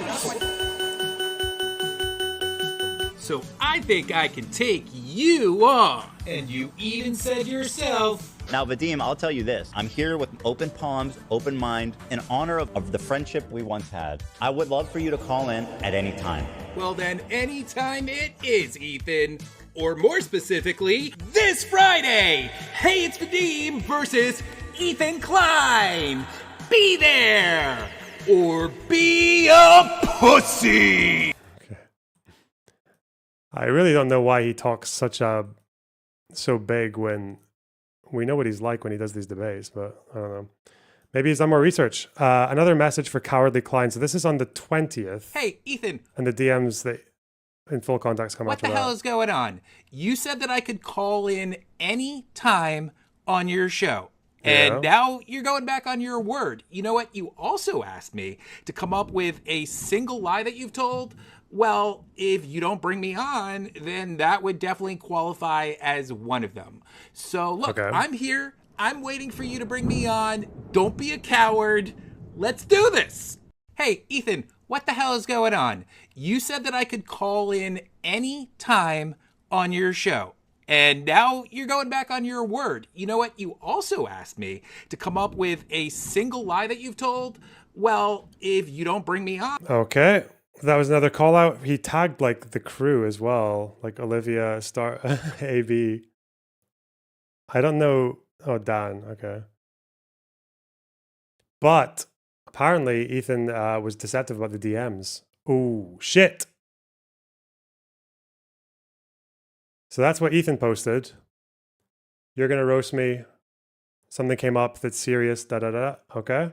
So I think I can take you on. And you even said yourself. Now, Vadim, I'll tell you this. I'm here with open palms, open mind, in honor of the friendship we once had. I would love for you to call in at any time. Well, then, anytime it is, Ethan. Or more specifically, this Friday. Hey, it's Vadim versus Ethan Klein. Be there. Or be a pussy. I really don't know why he talks so big when we know what he's like when he does these debates, but I don't know. Maybe he's done more research. Another message for Cowardly Klein. So this is on the 20th. Hey, Ethan. And the DMs that in full context come after that. What the hell is going on? You said that I could call in any time on your show. And now you're going back on your word. You know what? You also asked me to come up with a single lie that you've told. Well, if you don't bring me on, then that would definitely qualify as one of them. So look, I'm here. I'm waiting for you to bring me on. Don't be a coward. Let's do this. Hey, Ethan, what the hell is going on? You said that I could call in any time on your show. And now you're going back on your word. You know what? You also asked me to come up with a single lie that you've told. Well, if you don't bring me on. Okay. That was another call out. He tagged like the crew as well, like Olivia, Star, AB. I don't know. Oh, Dan. Okay. But apparently Ethan was deceptive about the DMs. Ooh, shit. So that's what Ethan posted. You're going to roast me. Something came up that's serious. Da da da. Okay.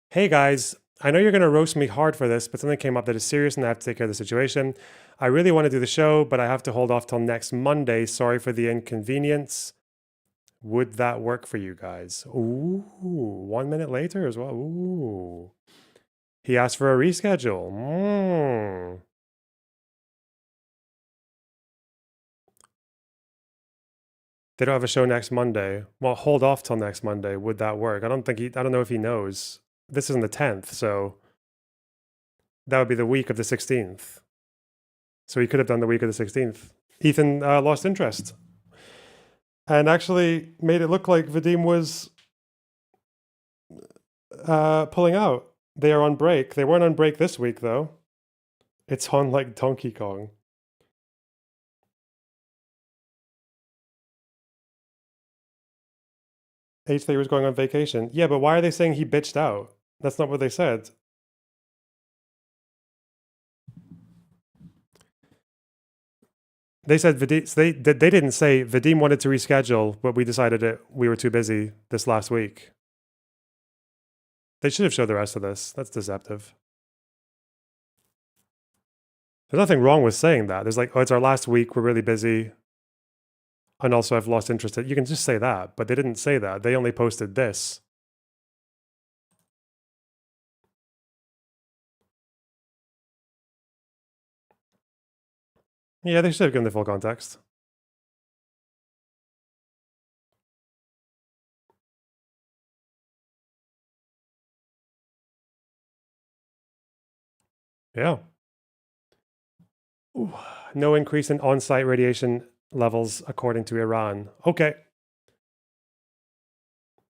Hey guys, I know you're going to roast me hard for this, but something came up that is serious and I have to take care of the situation. I really want to do the show, but I have to hold off till next Monday. Sorry for the inconvenience. Would that work for you guys? Ooh, 1 minute later as well. Ooh. He asked for a reschedule. They don't have a show next Monday. Well, hold off till next Monday. Would that work? I don't know if he knows. This isn't the 10th, so that would be the week of the 16th. So he could have done the week of the 16th. Ethan lost interest and actually made it look like Vadim was pulling out. They are on break. They weren't on break this week, though. It's on like Donkey Kong. H3 was going on vacation. Yeah, but why are they saying he bitched out? That's not what they said. They said Vadim. So they didn't say Vadim wanted to reschedule, but we decided we were too busy this last week. They should have showed the rest of this. That's deceptive. There's nothing wrong with saying that. There's like, oh, it's our last week. We're really busy. And also I've lost interest. You can just say that, but they didn't say that. They only posted this. Yeah, they should have given the full context. Yeah. Ooh, no increase in on-site radiation levels according to Iran. Okay.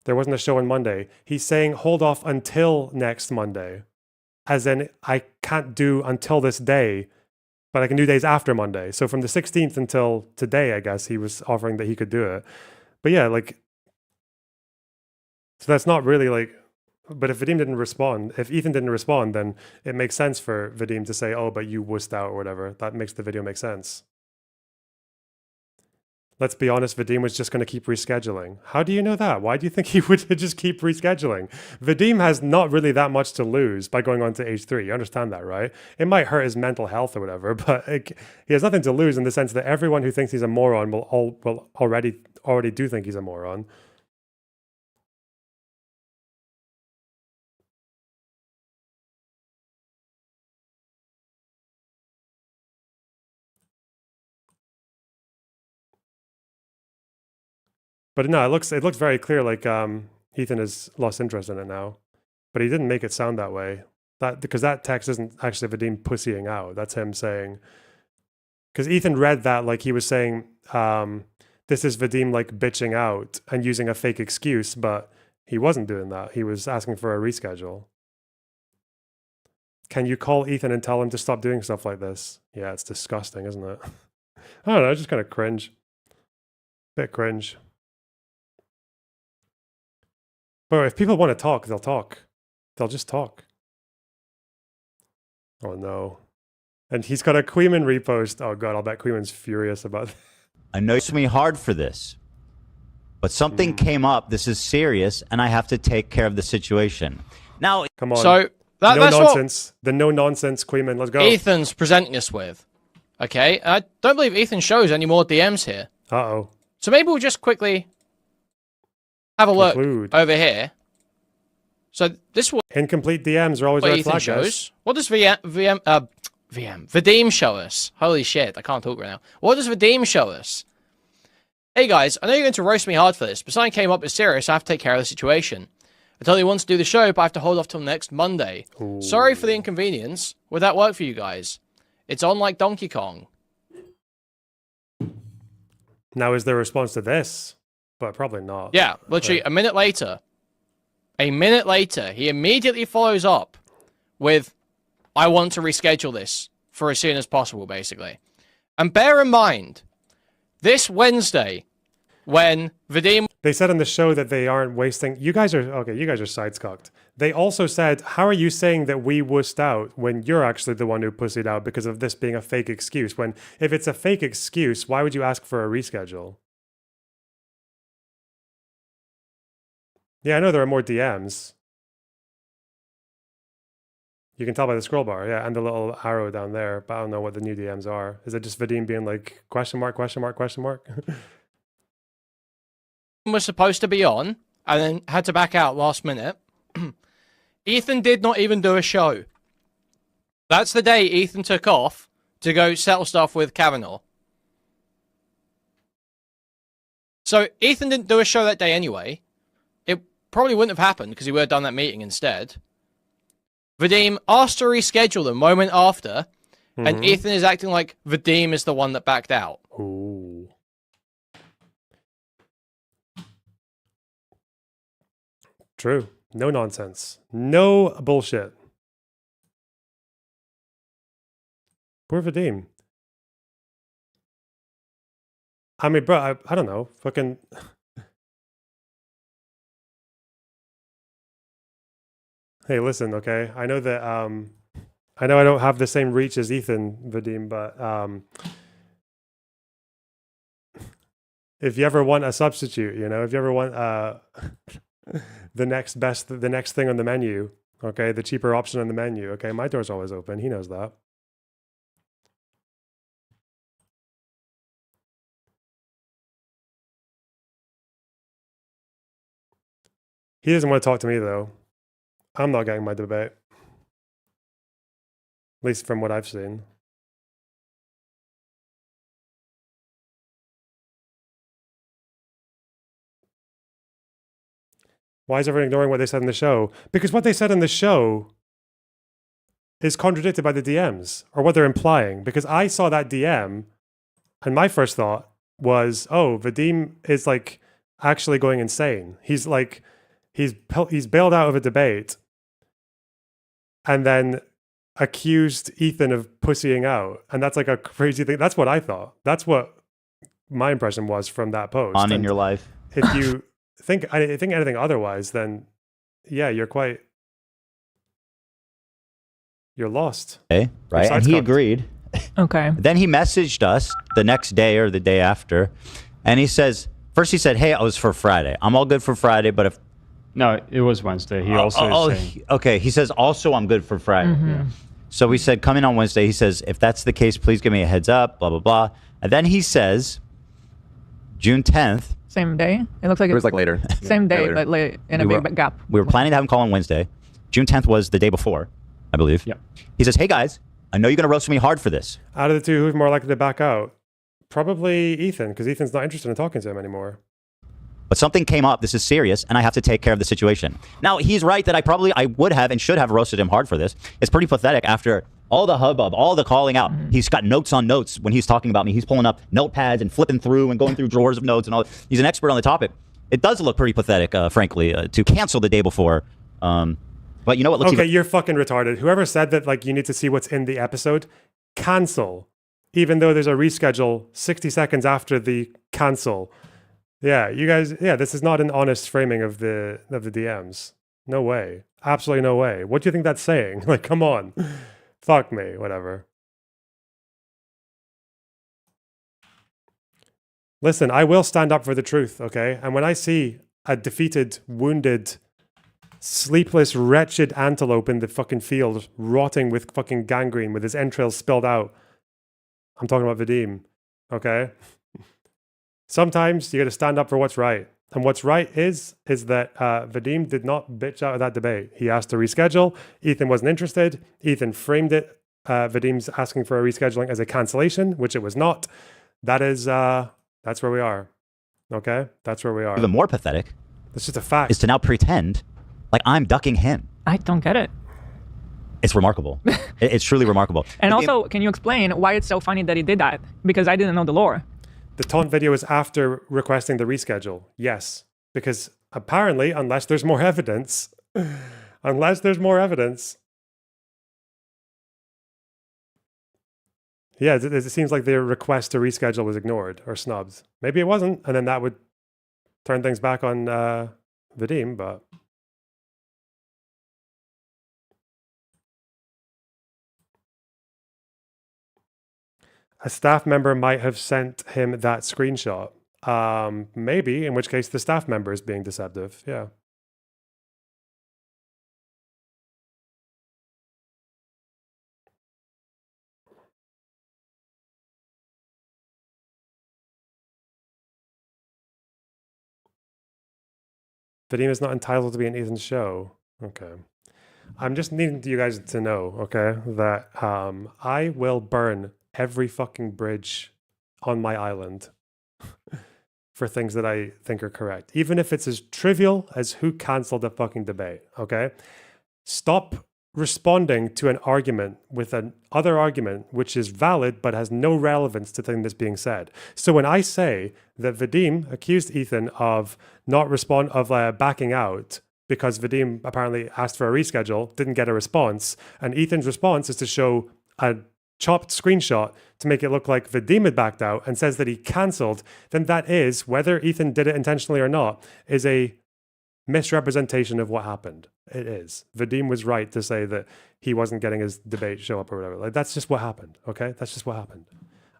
There wasn't a show on Monday. He's saying hold off until next Monday. As in, I can't do until this day, but I can do days after Monday. So from the 16th until today, I guess, he was offering that he could do it. But yeah, like, so that's not really like, but if Vadim didn't respond, if Ethan didn't respond, then it makes sense for Vadim to say, oh, but you wussed out or whatever. That makes the video make sense. Let's be honest, Vadim was just going to keep rescheduling. How do you know that? Why do you think he would just keep rescheduling? Vadim has not really that much to lose by going on to H3. You understand that, right? It might hurt his mental health or whatever, but he has nothing to lose in the sense that everyone who thinks he's a moron will already do think he's a moron. But no, it looks very clear like Ethan has lost interest in it now. But he didn't make it sound that way. Because that text isn't actually Vadim pussying out. That's him saying, because Ethan read that like he was saying, this is Vadim like bitching out and using a fake excuse, but he wasn't doing that. He was asking for a reschedule. Can you call Ethan and tell him to stop doing stuff like this? Yeah, it's disgusting, isn't it? I don't know, it's just kind of cringe. Bit cringe. But if people want to talk, they'll talk. They'll just talk. Oh no. And he's got a Queeman repost. Oh god, I'll bet Queeman's furious about that. I know it's me hard for this, but something came up. This is serious, and I have to take care of the situation. Now, come on. So no that's nonsense. The no nonsense Queeman. Let's go. Ethan's presenting us with. Okay, I don't believe Ethan shows any more DMs here. Uh-oh. So maybe we'll just quickly have a look over here. So this will incomplete DMs are always what red Ethan flag, shows. guys. What does Vadim show us? Holy shit, I can't talk right now. What does Vadim show us? Hey guys, I know you're going to roast me hard for this, but something came up that's serious. I have to take care of the situation. I totally want to do the show, but I have to hold off till next Monday. Ooh. Sorry for the inconvenience. Would that work for you guys? It's on like Donkey Kong. Now is there a response to this? But probably not. Yeah, literally a minute later, he immediately follows up with, I want to reschedule this for as soon as possible, basically. And bear in mind, this Wednesday, when Vadim... They said on the show that they aren't wasting... You guys are sidescocked. They also said, how are you saying that we wussed out when you're actually the one who pussied out because of this being a fake excuse? When, if it's a fake excuse, why would you ask for a reschedule? Yeah, I know there are more DMs. You can tell by the scroll bar, yeah, and the little arrow down there, but I don't know what the new DMs are. Is it just Vadim being like, question mark, question mark, question mark? was supposed to be on, and then had to back out last minute. Ethan did not even do a show. That's the day Ethan took off to go settle stuff with Kavanaugh. So Ethan didn't do a show that day anyway. It probably wouldn't have happened because he would have done that meeting instead. Vadim asked to reschedule the moment after, and Ethan is acting like Vadim is the one that backed out. Ooh. True. No nonsense. No bullshit. Poor Vadim. I mean, bro, I don't know. Fucking... Hey, listen, okay? I know that, I know I don't have the same reach as Ethan, Vadim, but, if you ever want a substitute, you know, if you ever want, the next thing on the menu, okay? The cheaper option on the menu, okay? My door's always open. He knows that. He doesn't want to talk to me, though. I'm not getting my debate. At least from what I've seen. Why is everyone ignoring what they said in the show? Because what they said in the show is contradicted by the DMs or what they're implying, because I saw that DM and my first thought was, oh, Vadim is like actually going insane. He's like, he's bailed out of a debate and then accused Ethan of pussying out. And that's like a crazy thing. That's what I thought. That's what my impression was from that post. On in And your life. if you think anything otherwise, then yeah, you're lost. Okay, right? And he agreed. Okay. Then he messaged us the next day or the day after, and he says, first he said, hey, I was for Friday. I'm all good for Friday, but if... No, it was Wednesday. He also is saying... Okay, he says, also I'm good for Friday. Mm-hmm. So we said, come in on Wednesday. He says, if that's the case, please give me a heads up, blah, blah, blah. And then he says, June 10th. Same day. It looks like It was like later. Same day, later. but late in a big gap. We were planning to have him call on Wednesday. June 10th was the day before, I believe. Yep. He says, hey, guys, I know you're going to roast me hard for this. Out of the two, who's more likely to back out? Probably Ethan, because Ethan's not interested in talking to him anymore. But something came up. This is serious, and I have to take care of the situation. Now, he's right that I would have and should have roasted him hard for this. It's pretty pathetic after all the hubbub, all the calling out. He's got notes on notes when he's talking about me. He's pulling up notepads and flipping through and going through drawers of notes and all. He's an expert on the topic. It does look pretty pathetic, frankly, to cancel the day before. But you know what? Looks Okay, even... you're fucking retarded. Whoever said that, like, you need to see what's in the episode, cancel. Even though there's a reschedule 60 seconds after the cancel. Yeah, you guys, yeah, this is not an honest framing of the DMs. No way. Absolutely no way. What do you think that's saying? Like, come on. Fuck me, whatever. Listen, I will stand up for the truth, okay? And when I see a defeated, wounded, sleepless, wretched antelope in the fucking field, rotting with fucking gangrene, with his entrails spilled out, I'm talking about Vadim, okay? Sometimes you got to stand up for what's right. And what's right is that Vadim did not bitch out of that debate. He asked to reschedule. Ethan wasn't interested. Ethan framed it. Vadim's asking for a rescheduling as a cancellation, which it was not. That is, that's where we are. Okay? That's where we are. Even more pathetic. It's just a fact. Is to now pretend like I'm ducking him. I don't get it. It's remarkable. It's truly remarkable. And also, can you explain why it's so funny that he did that? Because I didn't know the lore. The taunt video is after requesting the reschedule. Yes. Because apparently, unless there's more evidence, yeah, it seems like their request to reschedule was ignored or snubbed. Maybe it wasn't, and then that would turn things back on Vadim, but... A staff member might have sent him that screenshot. Maybe, in which case the staff member is being deceptive. Yeah. Vadim is not entitled to be in Ethan's show. Okay. I'm just needing you guys to know, okay, that I will burn every fucking bridge on my island for things that I think are correct. Even if it's as trivial as who canceled the fucking debate, okay? Stop responding to an argument with another argument which is valid but has no relevance to the thing that's being said. So when I say that Vadim accused Ethan of backing out because Vadim apparently asked for a reschedule, didn't get a response, and Ethan's response is to show a chopped screenshot to make it look like Vadim had backed out and says that he cancelled, then that is, whether Ethan did it intentionally or not, is a misrepresentation of what happened. It is. Vadim was right to say that he wasn't getting his debate show up or whatever. Like, that's just what happened, okay? That's just what happened.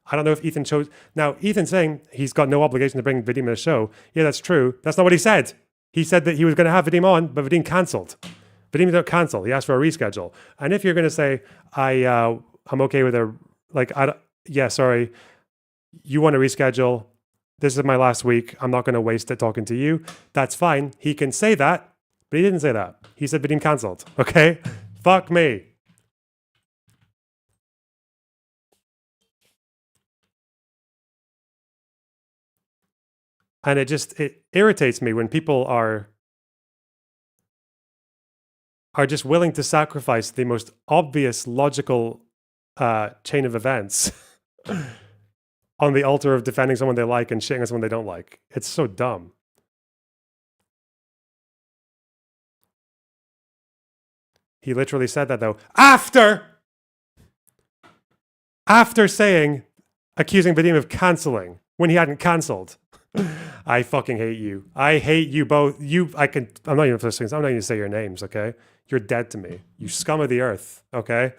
I don't know if Ethan chose... Now, Ethan saying he's got no obligation to bring Vadim in a show, yeah, that's true. That's not what he said. He said that he was going to have Vadim on, but Vadim cancelled. Vadim didn't cancel. He asked for a reschedule. And if you're going to say, I'm okay with sorry, you want to reschedule. This is my last week. I'm not going to waste it talking to you. That's fine. He can say that, but he didn't say that. He said Vadim cancelled. Okay? Fuck me. And it irritates me when people are are just willing to sacrifice the most obvious logical chain of events on the altar of defending someone they like and shitting on someone they don't like. It's so dumb. He literally said that though after saying, accusing Vadim of canceling when he hadn't cancelled. I fucking hate you. I hate you both. I'm not even going to say your names, okay? You're dead to me. You scum of the earth, okay?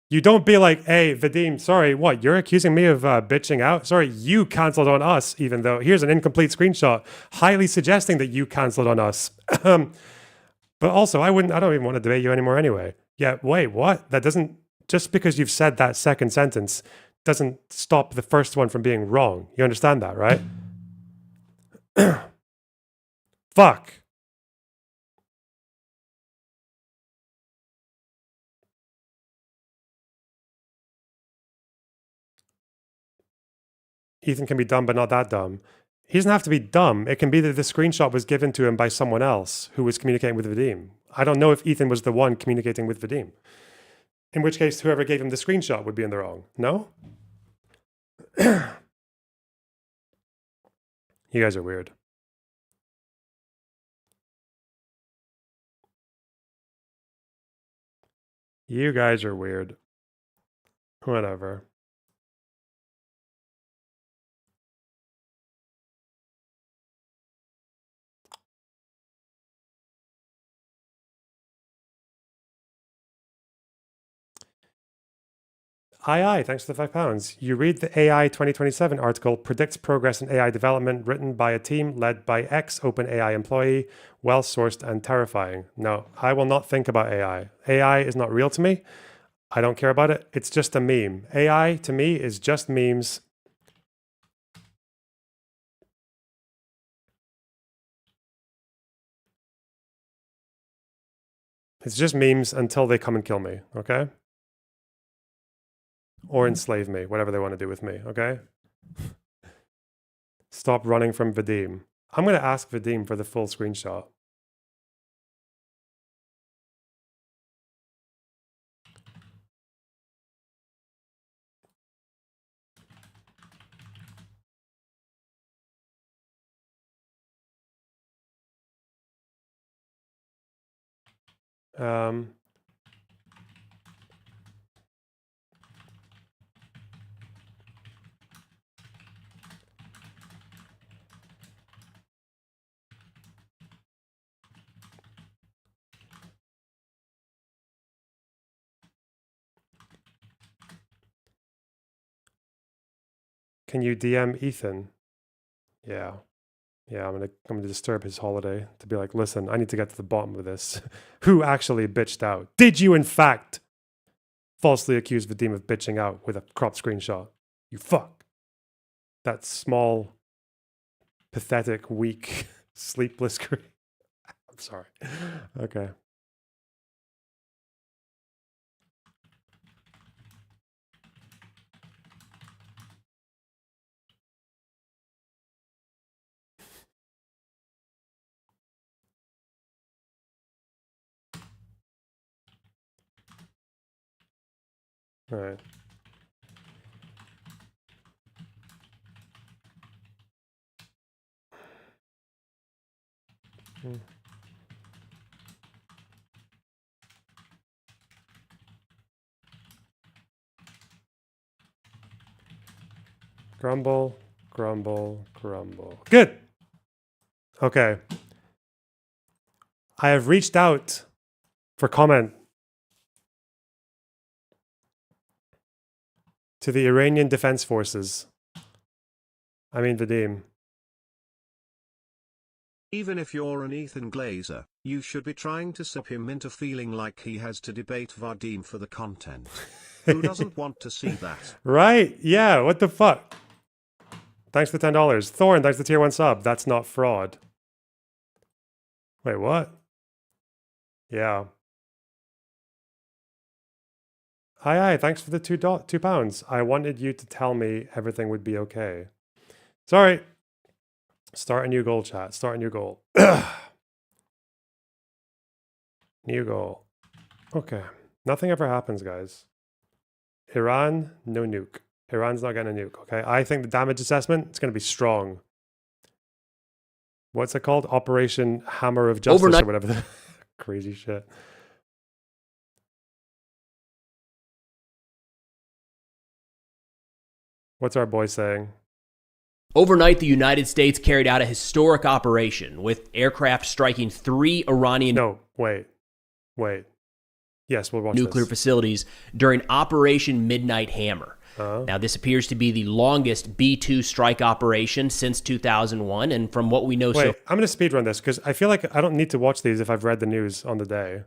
You don't be like, hey, Vadim, sorry, what? You're accusing me of bitching out? Sorry, you canceled on us, even though here's an incomplete screenshot highly suggesting that you canceled on us. But also, I don't even want to debate you anymore anyway. Yeah, wait, what? That doesn't, just because you've said that second sentence doesn't stop the first one from being wrong. You understand that, right? Fuck. Ethan can be dumb, but not that dumb. He doesn't have to be dumb. It can be that the screenshot was given to him by someone else who was communicating with Vadim. I don't know if Ethan was the one communicating with Vadim. In which case, whoever gave him the screenshot would be in the wrong. No? You guys are weird. You guys are weird. Whatever. Aye, thanks for the £5. You read the AI 2027 article, predicts progress in AI development, written by a team led by ex-OpenAI employee, well-sourced and terrifying. No, I will not think about AI. AI is not real to me. I don't care about it. It's just a meme. AI, to me, is just memes. It's just memes until they come and kill me, okay? Or enslave me, whatever they want to do with me, okay? Stop running from Vadim. I'm going to ask Vadim for the full screenshot. Can you DM Ethan? Yeah. Yeah, I'm gonna disturb his holiday to be like, listen, I need to get to the bottom of this. Who actually bitched out? Did you in fact falsely accuse Vadim of bitching out with a cropped screenshot? You fuck. That small, pathetic, weak, sleepless screen. I'm sorry. Okay. All right. Grumble, grumble, grumble. Good. Okay. I have reached out for comment to the Iranian Defense Forces. I mean Vadim. Even if you're an Ethan Glazer, you should be trying to sip him into feeling like he has to debate Vadim for the content. Who doesn't want to see that? Right? Yeah, what the fuck? Thanks for the $10. Thorn, thanks for the tier 1 sub. That's not fraud. Wait, what? Yeah. Aye, thanks for the £2. I wanted you to tell me everything would be okay. Sorry. Start a new goal, chat. Start a new goal. New goal. Okay. Nothing ever happens, guys. Iran, no nuke. Iran's not getting a nuke, okay? I think the damage assessment, it's going to be strong. What's it called? Operation Hammer of Justice Overnight- or whatever. The crazy shit. What's our boy saying? Overnight, the United States carried out a historic operation with aircraft striking 3 Iranian Wait. Yes, we'll watch nuclear this. facilities during Operation Midnight Hammer. Now, this appears to be the longest B-2 strike operation since 2001, and from what we know Wait, I'm going to speedrun this because I feel like I don't need to watch these if I've read the news on the day.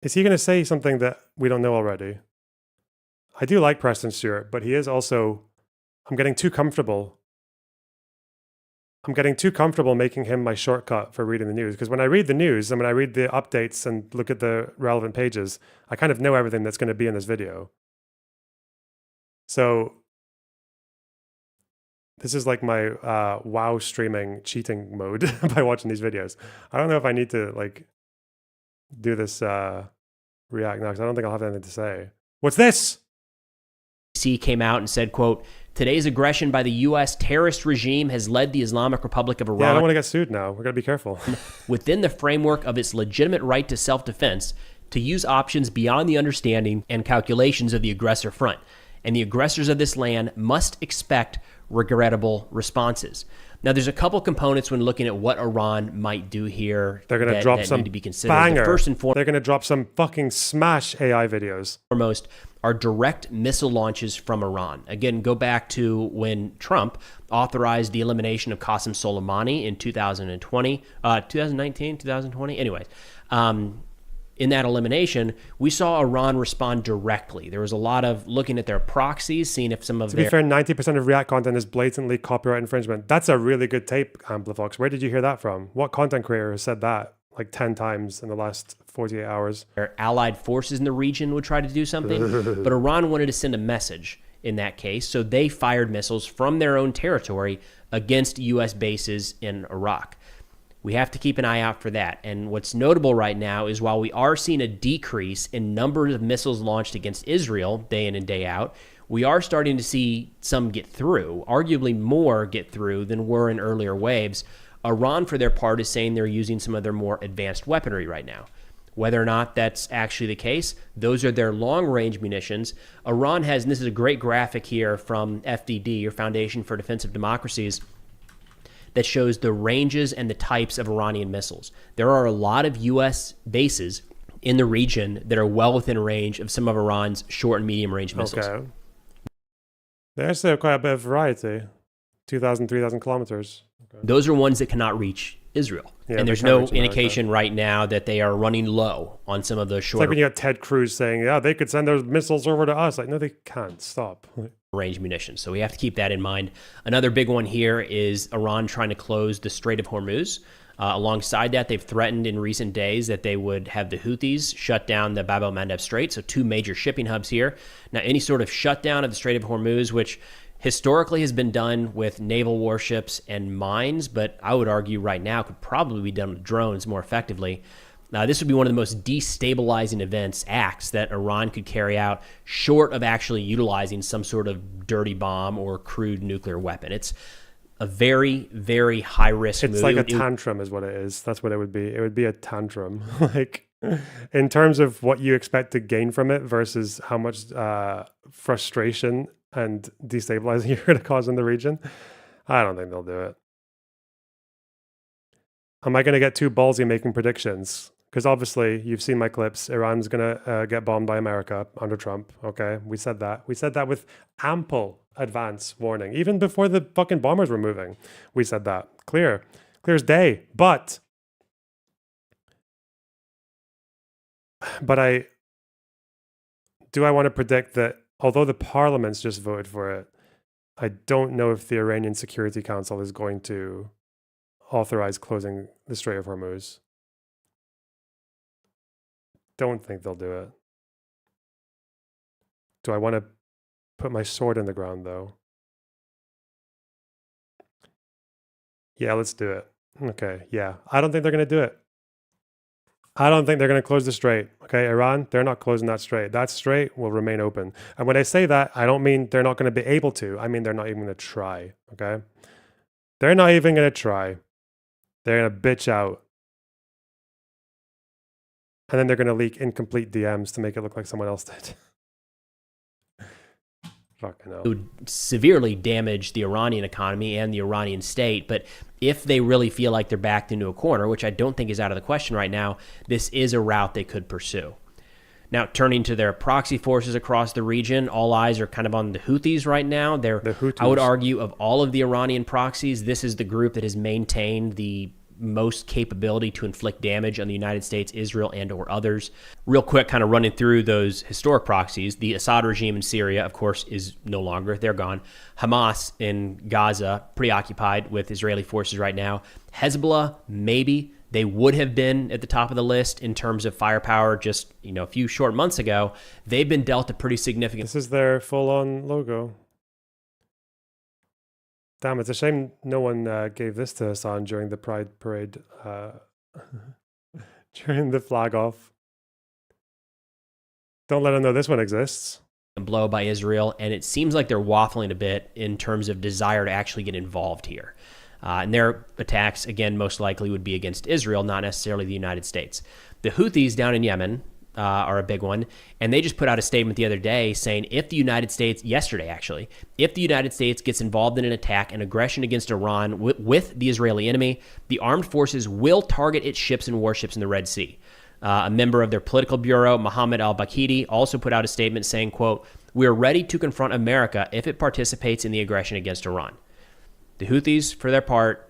Is he going to say something that we don't know already? I do like Preston Stewart, but he is also... I'm getting too comfortable. I'm getting too comfortable making him my shortcut for reading the news. Because when I read the news and when I read the updates and look at the relevant pages, I kind of know everything that's going to be in this video. So this is like my WoW streaming cheating mode by watching these videos. I don't know if I need to like do this react now because I don't think I'll have anything to say. What's this? came out and said, quote, "Today's aggression by the U.S. terrorist regime has led the Islamic Republic of Iran Yeah, I don't want to get sued now. We're going to be careful. within the framework of its legitimate right to self-defense to use options beyond the understanding and calculations of the aggressor front. And the aggressors of this land must expect regrettable responses." Now, there's a couple components when looking at what Iran might do here. They're going to drop some need to be considered. banger. The first and foremost, they're going to drop some fucking smash AI videos. Foremost are direct missile launches from Iran. Again, go back to when Trump authorized the elimination of Qasem Soleimani in 2020. Anyways, in that elimination, we saw Iran respond directly. There was a lot of looking at their proxies, seeing if some of To be fair, 90% of React content is blatantly copyright infringement. That's a really good tape, Amplifox. Where did you hear that from? What content creator has said that like 10 times in the last 48 hours? their allied forces in the region would try to do something, but Iran wanted to send a message in that case, so they fired missiles from their own territory against U.S. bases in Iraq. We have to keep an eye out for that. And what's notable right now is while we are seeing a decrease in numbers of missiles launched against Israel day in and day out, we are starting to see some get through, arguably more get through than were in earlier waves. Iran, for their part, is saying they're using some of their more advanced weaponry right now. Whether or not that's actually the case, those are their long-range munitions. Iran has, and this is a great graphic here from FDD, or Foundation for Defensive Democracies, that shows the ranges and the types of Iranian missiles. There are a lot of U.S. bases in the region that are well within range of some of Iran's short and medium range missiles. Okay. There's quite a bit of variety. 2,000, 3,000 kilometers. Okay. Those are ones that cannot reach Israel. Yeah, and they there's can't no reach America. indication right now that they are running low on some of those It's shorter like when you got Ted Cruz saying, yeah, they could send those missiles over to us. Like, no, they can't. Stop. range munitions. So we have to keep that in mind. Another big one here is Iran trying to close the Strait of Hormuz. Alongside that, they've threatened in recent days that they would have the Houthis shut down the Bab el-Mandeb Strait, so 2 major shipping hubs here. Now, any sort of shutdown of the Strait of Hormuz, which historically has been done with naval warships and mines, but I would argue right now could probably be done with drones more effectively. This would be one of the most destabilizing acts that Iran could carry out, short of actually utilizing some sort of dirty bomb or crude nuclear weapon. It's a very, very high-risk move. It's like a tantrum is what it is. That's what it would be. It would be a tantrum. Like, in terms of what you expect to gain from it versus how much frustration and destabilizing you're going to cause in the region, I don't think they'll do it. Am I going to get too ballsy making predictions? Because obviously, you've seen my clips. Iran's going to get bombed by America under Trump. Okay, we said that. We said that with ample advance warning. Even before the fucking bombers were moving, we said that. Clear as day. But I want to predict that although the parliament's just voted for it, I don't know if the Iranian Security Council is going to authorize closing the Strait of Hormuz. Don't think they'll do it. Do I want to put my sword in the ground, though? Yeah, let's do it. Okay, yeah. I don't think they're going to do it. I don't think they're going to close the strait. Okay, Iran, they're not closing that strait. That strait will remain open. And when I say that, I don't mean they're not going to be able to. I mean they're not even going to try. Okay, they're not even going to try. They're going to bitch out, and then they're going to leak incomplete DMs to make it look like someone else did. Fucking hell. It would severely damage the Iranian economy and the Iranian state. But if they really feel like they're backed into a corner, which I don't think is out of the question right now, this is a route they could pursue. Now, turning to their proxy forces across the region, all eyes are kind of on the Houthis right now. The Houthis. I would argue, of all of the Iranian proxies, this is the group that has maintained the most capability to inflict damage on the United States, Israel, and or others. Real quick, kind of running through those historic proxies. The Assad regime in Syria, of course, is no longer. They're gone. Hamas in Gaza, preoccupied with Israeli forces right now. Hezbollah, maybe. They would have been at the top of the list in terms of firepower just, a few short months ago. They've been dealt a pretty significant... This is their full-on logo. Damn, it's a shame no one gave this to Hassan during the Pride Parade, during the flag off. Don't let him know this one exists. Blow by Israel, and it seems like they're waffling a bit in terms of desire to actually get involved here. And their attacks, again, most likely would be against Israel, not necessarily the United States. The Houthis down in Yemen are a big one, and they just put out a statement the other day saying if the United States, yesterday actually, if the United States gets involved in an attack and aggression against Iran with the Israeli enemy, the armed forces will target its ships and warships in the Red Sea. A member of their political bureau, Mohammed al-Bakidi, also put out a statement saying, quote, "We are ready to confront America if it participates in the aggression against Iran." The Houthis, for their part,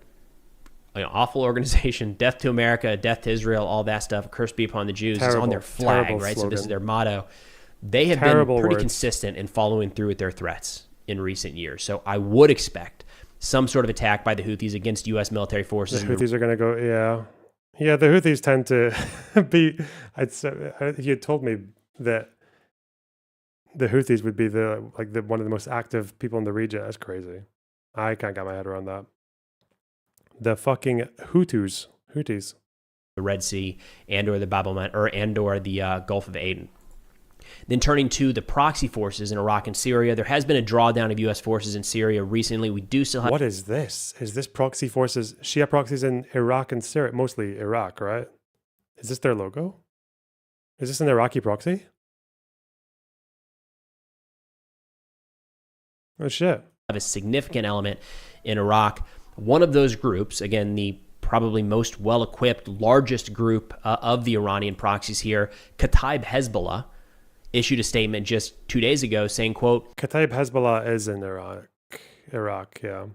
awful organization, death to America, death to Israel, all that stuff, curse be upon the Jews, is on their flag, right? Slogan. So this is their motto. They have been pretty consistent in following through with their threats in recent years. So I would expect some sort of attack by the Houthis against U.S. military forces. The Houthis are going to go, yeah. Yeah, the Houthis tend to be, you had told me that the Houthis would be one of the most active people in the region. That's crazy. I can't get my head around that. The fucking Houthis. The Red Sea and or the Bab el-Mandeb and or the Gulf of Aden. Then turning to the proxy forces in Iraq and Syria, there has been a drawdown of U.S. forces in Syria recently. We do still have... What is this? Is this proxy forces, Shia proxies in Iraq and Syria? Mostly Iraq, right? Is this their logo? Is this an Iraqi proxy? Oh, shit. Have a significant element in Iraq. One of those groups, again, the probably most well-equipped, largest group of the Iranian proxies here, Kataib Hezbollah, issued a statement just 2 days ago saying, quote, Kataib Hezbollah is in Iraq, yeah.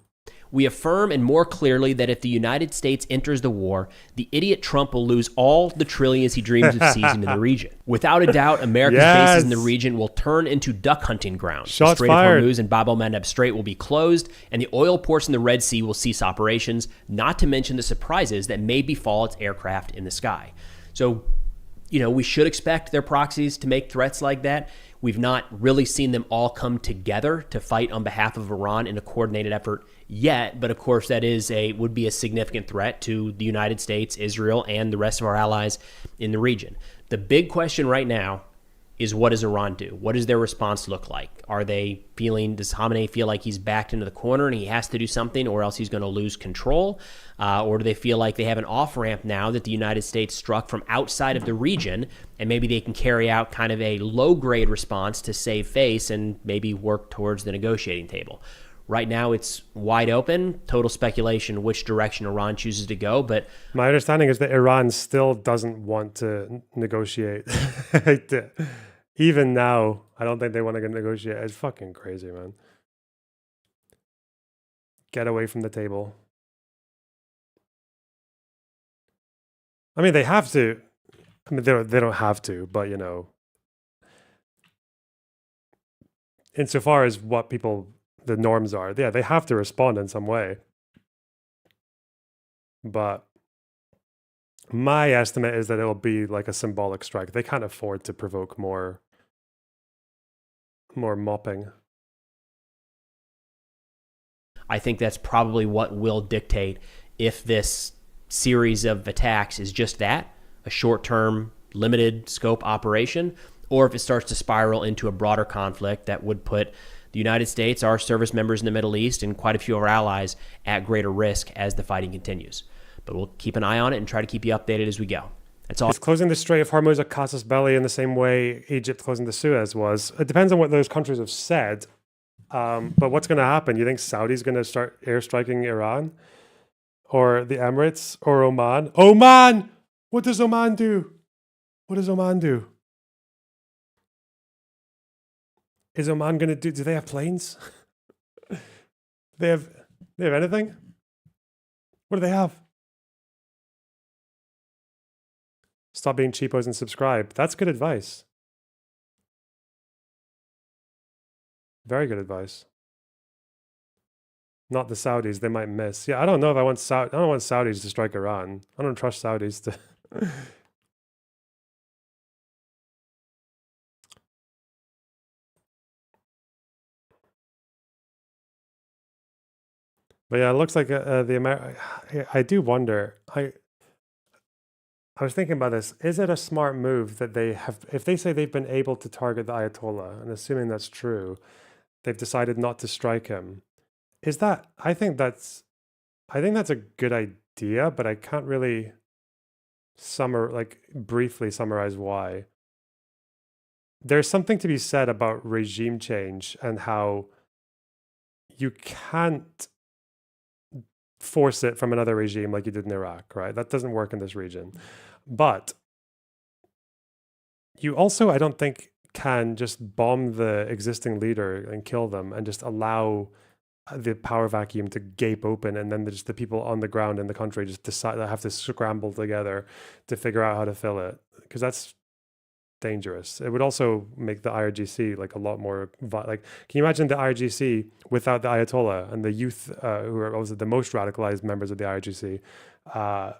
"We affirm and more clearly that if the United States enters the war, the idiot Trump will lose all the trillions he dreams of seizing in the region. Without a doubt, America's bases in the region will turn into duck hunting grounds. Shots the Strait fired. of Hormuz and Bab el-Mandeb Strait will be closed, and the oil ports in the Red Sea will cease operations, not to mention the surprises that may befall its aircraft in the sky." So, we should expect their proxies to make threats like that. We've not really seen them all come together to fight on behalf of Iran in a coordinated effort yet, but of course that would be a significant threat to the United States, Israel, and the rest of our allies in the region. The big question right now is, what does Iran do? What does their response look like? Does Khamenei feel like he's backed into the corner and he has to do something or else he's going to lose control? Or do they feel like they have an off-ramp now that the United States struck from outside of the region and maybe they can carry out kind of a low-grade response to save face and maybe work towards the negotiating table? Right now, it's wide open, total speculation which direction Iran chooses to go. But my understanding is that Iran still doesn't want to negotiate. Even now, I don't think they want to negotiate. It's fucking crazy, man. Get away from the table. I mean, they have to. I mean, they don't have to, but insofar as what the norms are, yeah, they have to respond in some way. But my estimate is that it will be like a symbolic strike. They can't afford to provoke more mopping. I think that's probably what will dictate if this series of attacks is just that, a short-term, limited scope operation, or if it starts to spiral into a broader conflict that would put the United States, our service members in the Middle East, and quite a few of our allies at greater risk as the fighting continues. But we'll keep an eye on it and try to keep you updated as we go. That's all. Is closing the Strait of Hormuz a casus belli in the same way Egypt closing the Suez was? It depends on what those countries have said. But what's going to happen? You think Saudi's going to start airstriking Iran? Or the Emirates? Or Oman? Oman! What does Oman do? What does Oman do? Is Oman going to do they have planes? They have anything? What do they have? Stop being cheapos and subscribe. That's good advice. Very good advice. Not the Saudis, they might miss. Yeah, I don't know if I want I don't want Saudis to strike Iran. I don't trust Saudis to But yeah, it looks like I do wonder. I was thinking about this. Is it a smart move that they have, if they say they've been able to target the Ayatollah, and assuming that's true, they've decided not to strike him? Is that? I think that's a good idea, but I can't really briefly summarize why. There's something to be said about regime change and how you can't force it from another regime like you did in Iraq, right? That doesn't work in this region. But you also, I don't think, can just bomb the existing leader and kill them and just allow the power vacuum to gape open, and then just the people on the ground in the country just decide they have to scramble together to figure out how to fill it, because that's dangerous. It would also make the IRGC like a lot more can you imagine the IRGC without the Ayatollah and the youth who are also the most radicalized members of the IRGC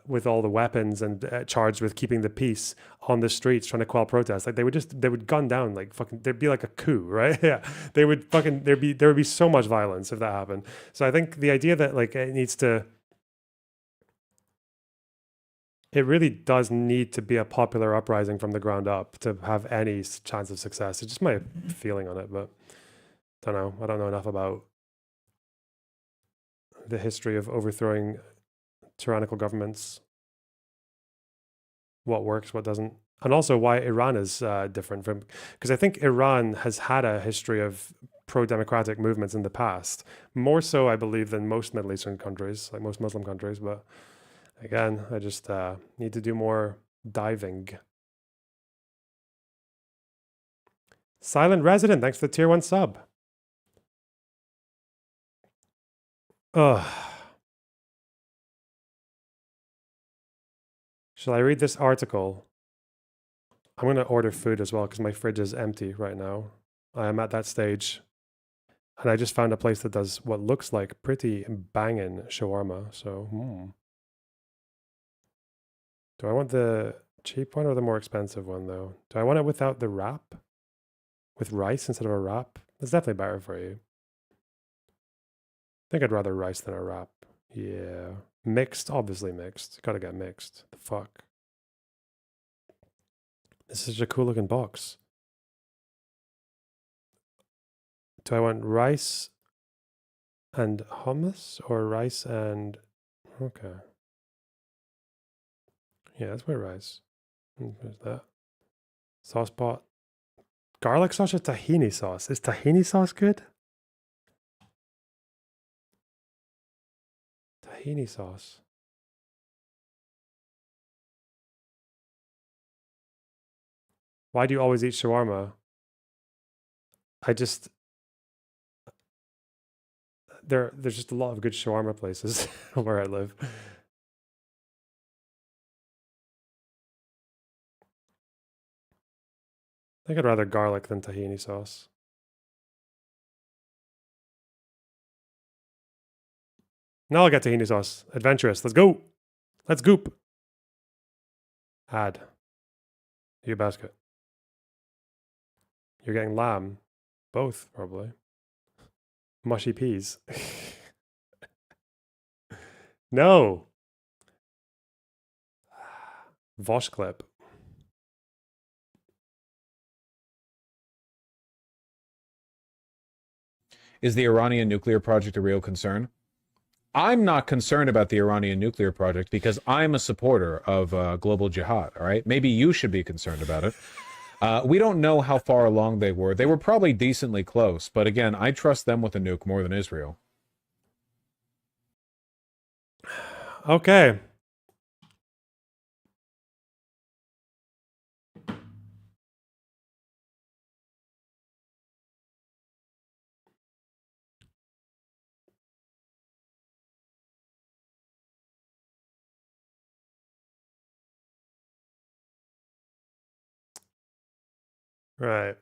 with all the weapons and charged with keeping the peace on the streets trying to quell protests? Like they would gun down like fucking, there'd be like a coup, right? Yeah, there would be so much violence if that happened. So I think the idea that like it really does need to be a popular uprising from the ground up to have any chance of success. It's just my feeling on it, but don't know. I don't know enough about the history of overthrowing tyrannical governments, what works, what doesn't, and also why Iran is different from, because I think Iran has had a history of pro-democratic movements in the past, more so I believe than most Middle Eastern countries, like most Muslim countries, but again, I just need to do more diving. Silent Resident, thanks for the tier 1 sub. Ugh. Shall I read this article? I'm going to order food as well because my fridge is empty right now. I am at that stage. And I just found a place that does what looks like pretty banging shawarma. So, Do I want the cheap one or the more expensive one, though? Do I want it without the wrap? With rice instead of a wrap? That's definitely better for you. I think I'd rather rice than a wrap. Yeah. Mixed, obviously mixed. Gotta get mixed. The fuck? This is such a cool looking box. Do I want rice and hummus or rice and... Okay. Yeah, that's my rice. There's that. Sauce pot. Garlic sauce or tahini sauce? Is tahini sauce good? Tahini sauce. Why do you always eat shawarma? There's just a lot of good shawarma places where I live. I think I'd rather garlic than tahini sauce. Now I'll get tahini sauce. Adventurous. Let's go. Let's goop. Add. Your basket. You're getting lamb. Both, probably. Mushy peas. No. Vosh clip. Is the Iranian nuclear project a real concern? I'm not concerned about the Iranian nuclear project because I'm a supporter of global jihad, all right? Maybe you should be concerned about it. We don't know how far along they were. They were probably decently close, but again, I trust them with a nuke more than Israel. Okay. Right.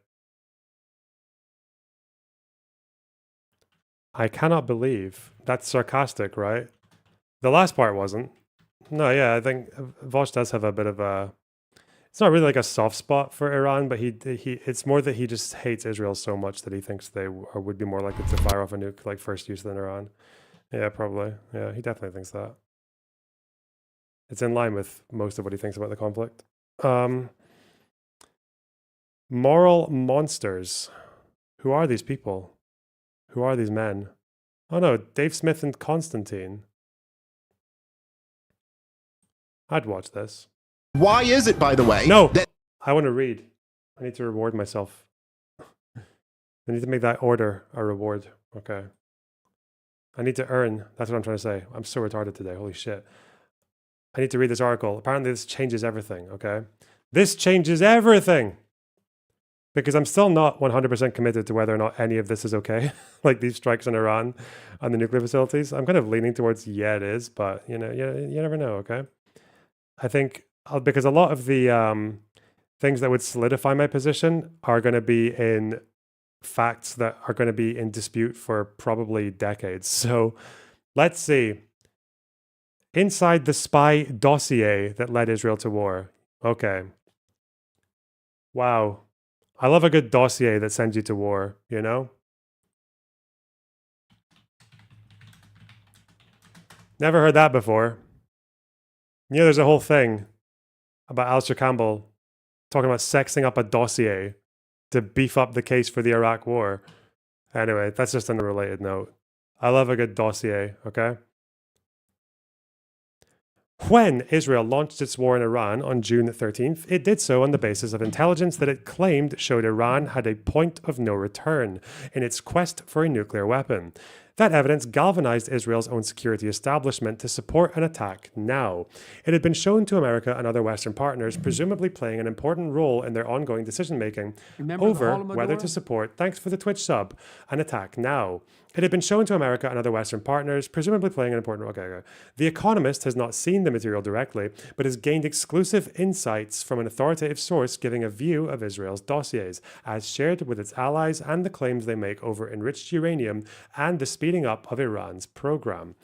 I cannot believe. That's sarcastic, right? The last part wasn't. No, yeah, I think Vosh does have a bit of a... It's not really like a soft spot for Iran, but it's more that he just hates Israel so much that he thinks they would be more likely to fire off a nuke like first use than Iran. Yeah, probably. Yeah, he definitely thinks that. It's in line with most of what he thinks about the conflict. Moral monsters. Who are these people? Who are these men? Oh no, Dave Smith and Constantine. I'd watch this. Why is it, by the way? No, I want to read. I need to reward myself. I need to make that order a reward. Okay. I need to earn. That's what I'm trying to say. I'm so retarded today. Holy shit. I need to read this article. Apparently this changes everything, okay? This changes everything! Because I'm still not 100% committed to whether or not any of this is okay. Like these strikes in Iran on the nuclear facilities. I'm kind of leaning towards, yeah, it is. But, you know, you never know, okay? I think, because a lot of the things that would solidify my position are going to be in facts that are going to be in dispute for probably decades. So let's see. Inside the spy dossier that led Israel to war. Okay. Wow. I love a good dossier that sends you to war, you know? Never heard that before. You know, there's a whole thing about Alistair Campbell talking about sexing up a dossier to beef up the case for the Iraq war. Anyway, that's just on a related note. I love a good dossier, okay? When Israel launched its war in Iran on June 13th, it did so on the basis of intelligence that it claimed showed Iran had a point of no return in its quest for a nuclear weapon. That evidence galvanized Israel's own security establishment to support an attack now. It had been shown to America and other Western partners, presumably playing an important role in their ongoing decision-making over whether to support, thanks for the Twitch sub, an attack now. It had been shown to America and other Western partners, presumably playing an important role. Okay. The Economist has not seen the material directly, but has gained exclusive insights from an authoritative source giving a view of Israel's dossiers, as shared with its allies and the claims they make over enriched uranium and the speeding up of Iran's program.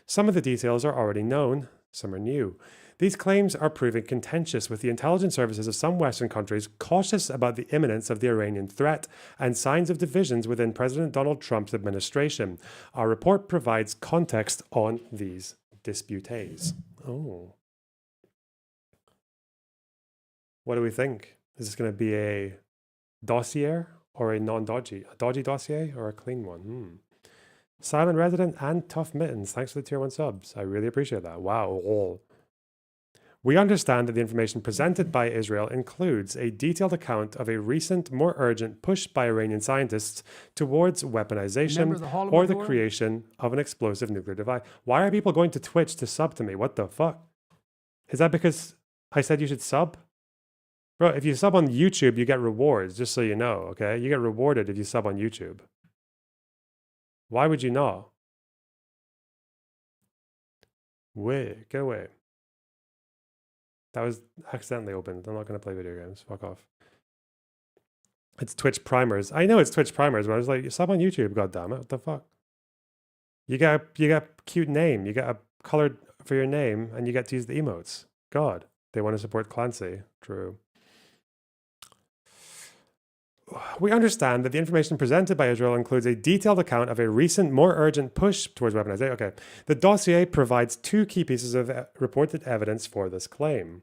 Some of the details are already known, some are new. These claims are proving contentious, with the intelligence services of some Western countries cautious about the imminence of the Iranian threat and signs of divisions within President Donald Trump's administration. Our report provides context on these disputes. Oh. What do we think? Is this going to be a dossier or a non-dodgy? A dodgy dossier or a clean one? Silent Resident and Tough Mittens, thanks for the tier 1 subs. I really appreciate that. Wow. Oh. We understand that the information presented by Israel includes a detailed account of a recent, more urgent push by Iranian scientists towards weaponization or the creation of an explosive nuclear device. Why are people going to Twitch to sub to me? What the fuck? Is that because I said you should sub? Bro, if you sub on YouTube, you get rewards, just so you know, okay? You get rewarded if you sub on YouTube. Why would you not? Wait, get away. That was accidentally opened. I'm not going to play video games. Fuck off. It's Twitch primers. I know it's Twitch primers, but I was like, sub on YouTube, goddammit. What the fuck? You got a cute name. You got a colored for your name, and you get to use the emotes. God. They want to support Clancy. True. We understand that the information presented by Israel includes a detailed account of a recent, more urgent push towards weaponization. Okay. The dossier provides two key pieces of reported evidence for this claim.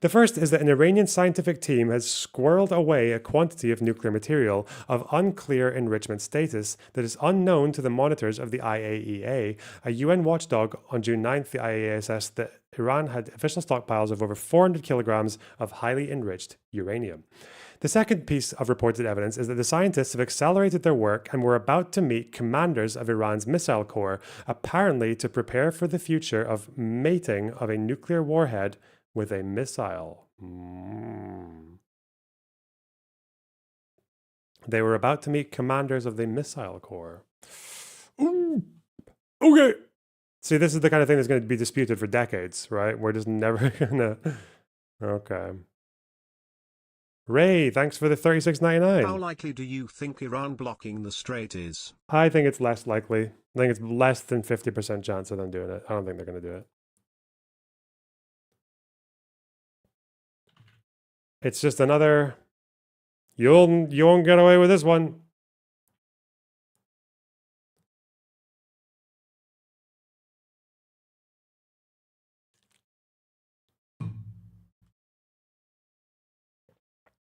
The first is that an Iranian scientific team has squirreled away a quantity of nuclear material of unclear enrichment status that is unknown to the monitors of the IAEA. A UN watchdog on June 9th, the IAEA assessed that Iran had official stockpiles of over 400 kilograms of highly enriched uranium. The second piece of reported evidence is that the scientists have accelerated their work and were about to meet commanders of Iran's missile corps, apparently to prepare for the future of mating of a nuclear warhead with a missile. They were about to meet commanders of the missile corps. Ooh. Okay. See, this is the kind of thing that's going to be disputed for decades, right? We're just never gonna. Okay. Ray, thanks for the $36.99. How likely do you think Iran blocking the strait is? I think it's less likely. I think it's less than 50% chance of them doing it. I don't think they're going to do it. It's just another. You won't get away with this one.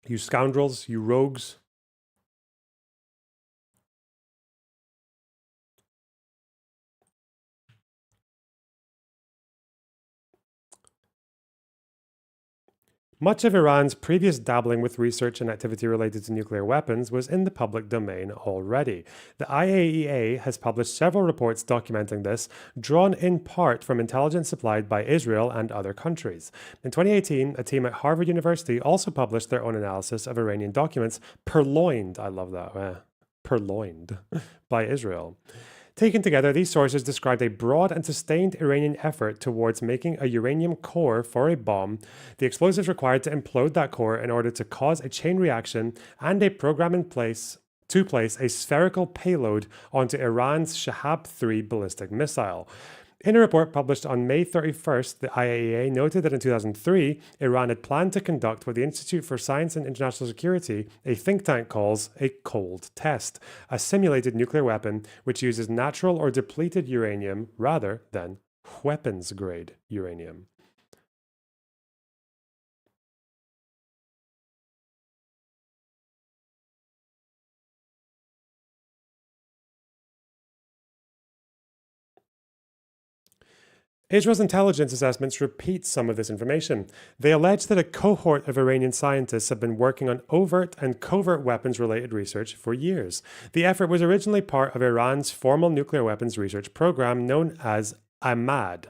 You scoundrels, you rogues. Much of Iran's previous dabbling with research and activity related to nuclear weapons was in the public domain already. The IAEA has published several reports documenting this, drawn in part from intelligence supplied by Israel and other countries. In 2018, a team at Harvard University also published their own analysis of Iranian documents purloined, I love that, purloined, by Israel. Taken together, these sources described a broad and sustained Iranian effort towards making a uranium core for a bomb, the explosives required to implode that core in order to cause a chain reaction, and a program in place to place a spherical payload onto Iran's Shahab-3 ballistic missile. In a report published on May 31st, the IAEA noted that in 2003, Iran had planned to conduct what the Institute for Science and International Security, a think tank, calls a cold test, a simulated nuclear weapon which uses natural or depleted uranium rather than weapons-grade uranium. Israel's intelligence assessments repeat some of this information. They allege that a cohort of Iranian scientists have been working on overt and covert weapons-related research for years. The effort was originally part of Iran's formal nuclear weapons research program known as IMAD.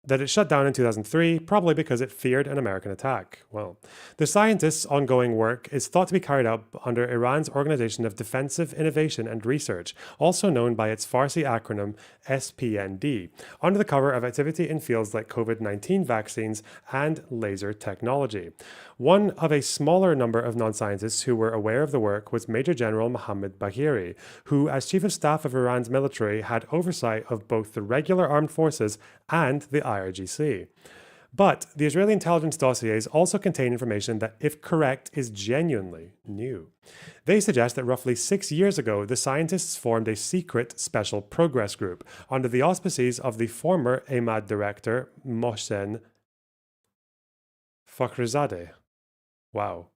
That it shut down in 2003, probably because it feared an American attack. Well, the scientists' ongoing work is thought to be carried out under Iran's Organization of Defensive Innovation and Research, also known by its Farsi acronym SPND, under the cover of activity in fields like COVID-19 vaccines and laser technology. One of a smaller number of non-scientists who were aware of the work was Major General Mohammad Bagheri, who, as Chief of Staff of Iran's military, had oversight of both the regular armed forces and the IRGC. But the Israeli intelligence dossiers also contain information that, if correct, is genuinely new. They suggest that roughly 6 years ago, the scientists formed a secret special progress group under the auspices of the former IMAD director, Mohsen Fakhrizadeh. Wow.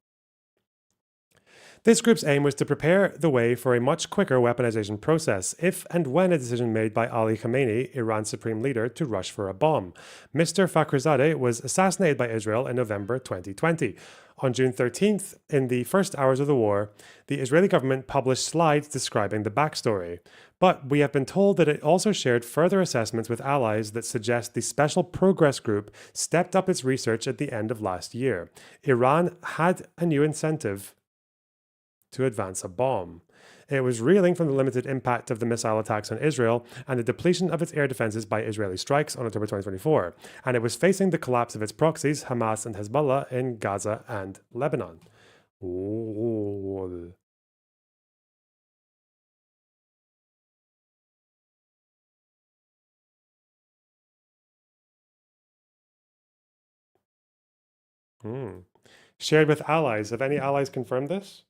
This group's aim was to prepare the way for a much quicker weaponization process if and when a decision made by Ali Khamenei, Iran's supreme leader, to rush for a bomb. Mr. Fakhrizadeh was assassinated by Israel in November 2020. On June 13th, in the first hours of the war, the Israeli government published slides describing the backstory. But we have been told that it also shared further assessments with allies that suggest the Special Progress Group stepped up its research at the end of last year. Iran had a new incentive to advance a bomb. It was reeling from the limited impact of the missile attacks on Israel and the depletion of its air defenses by Israeli strikes on October 2024, and it was facing the collapse of its proxies, Hamas and Hezbollah, in Gaza and Lebanon. Ooh. Shared with allies. Have any allies confirmed this?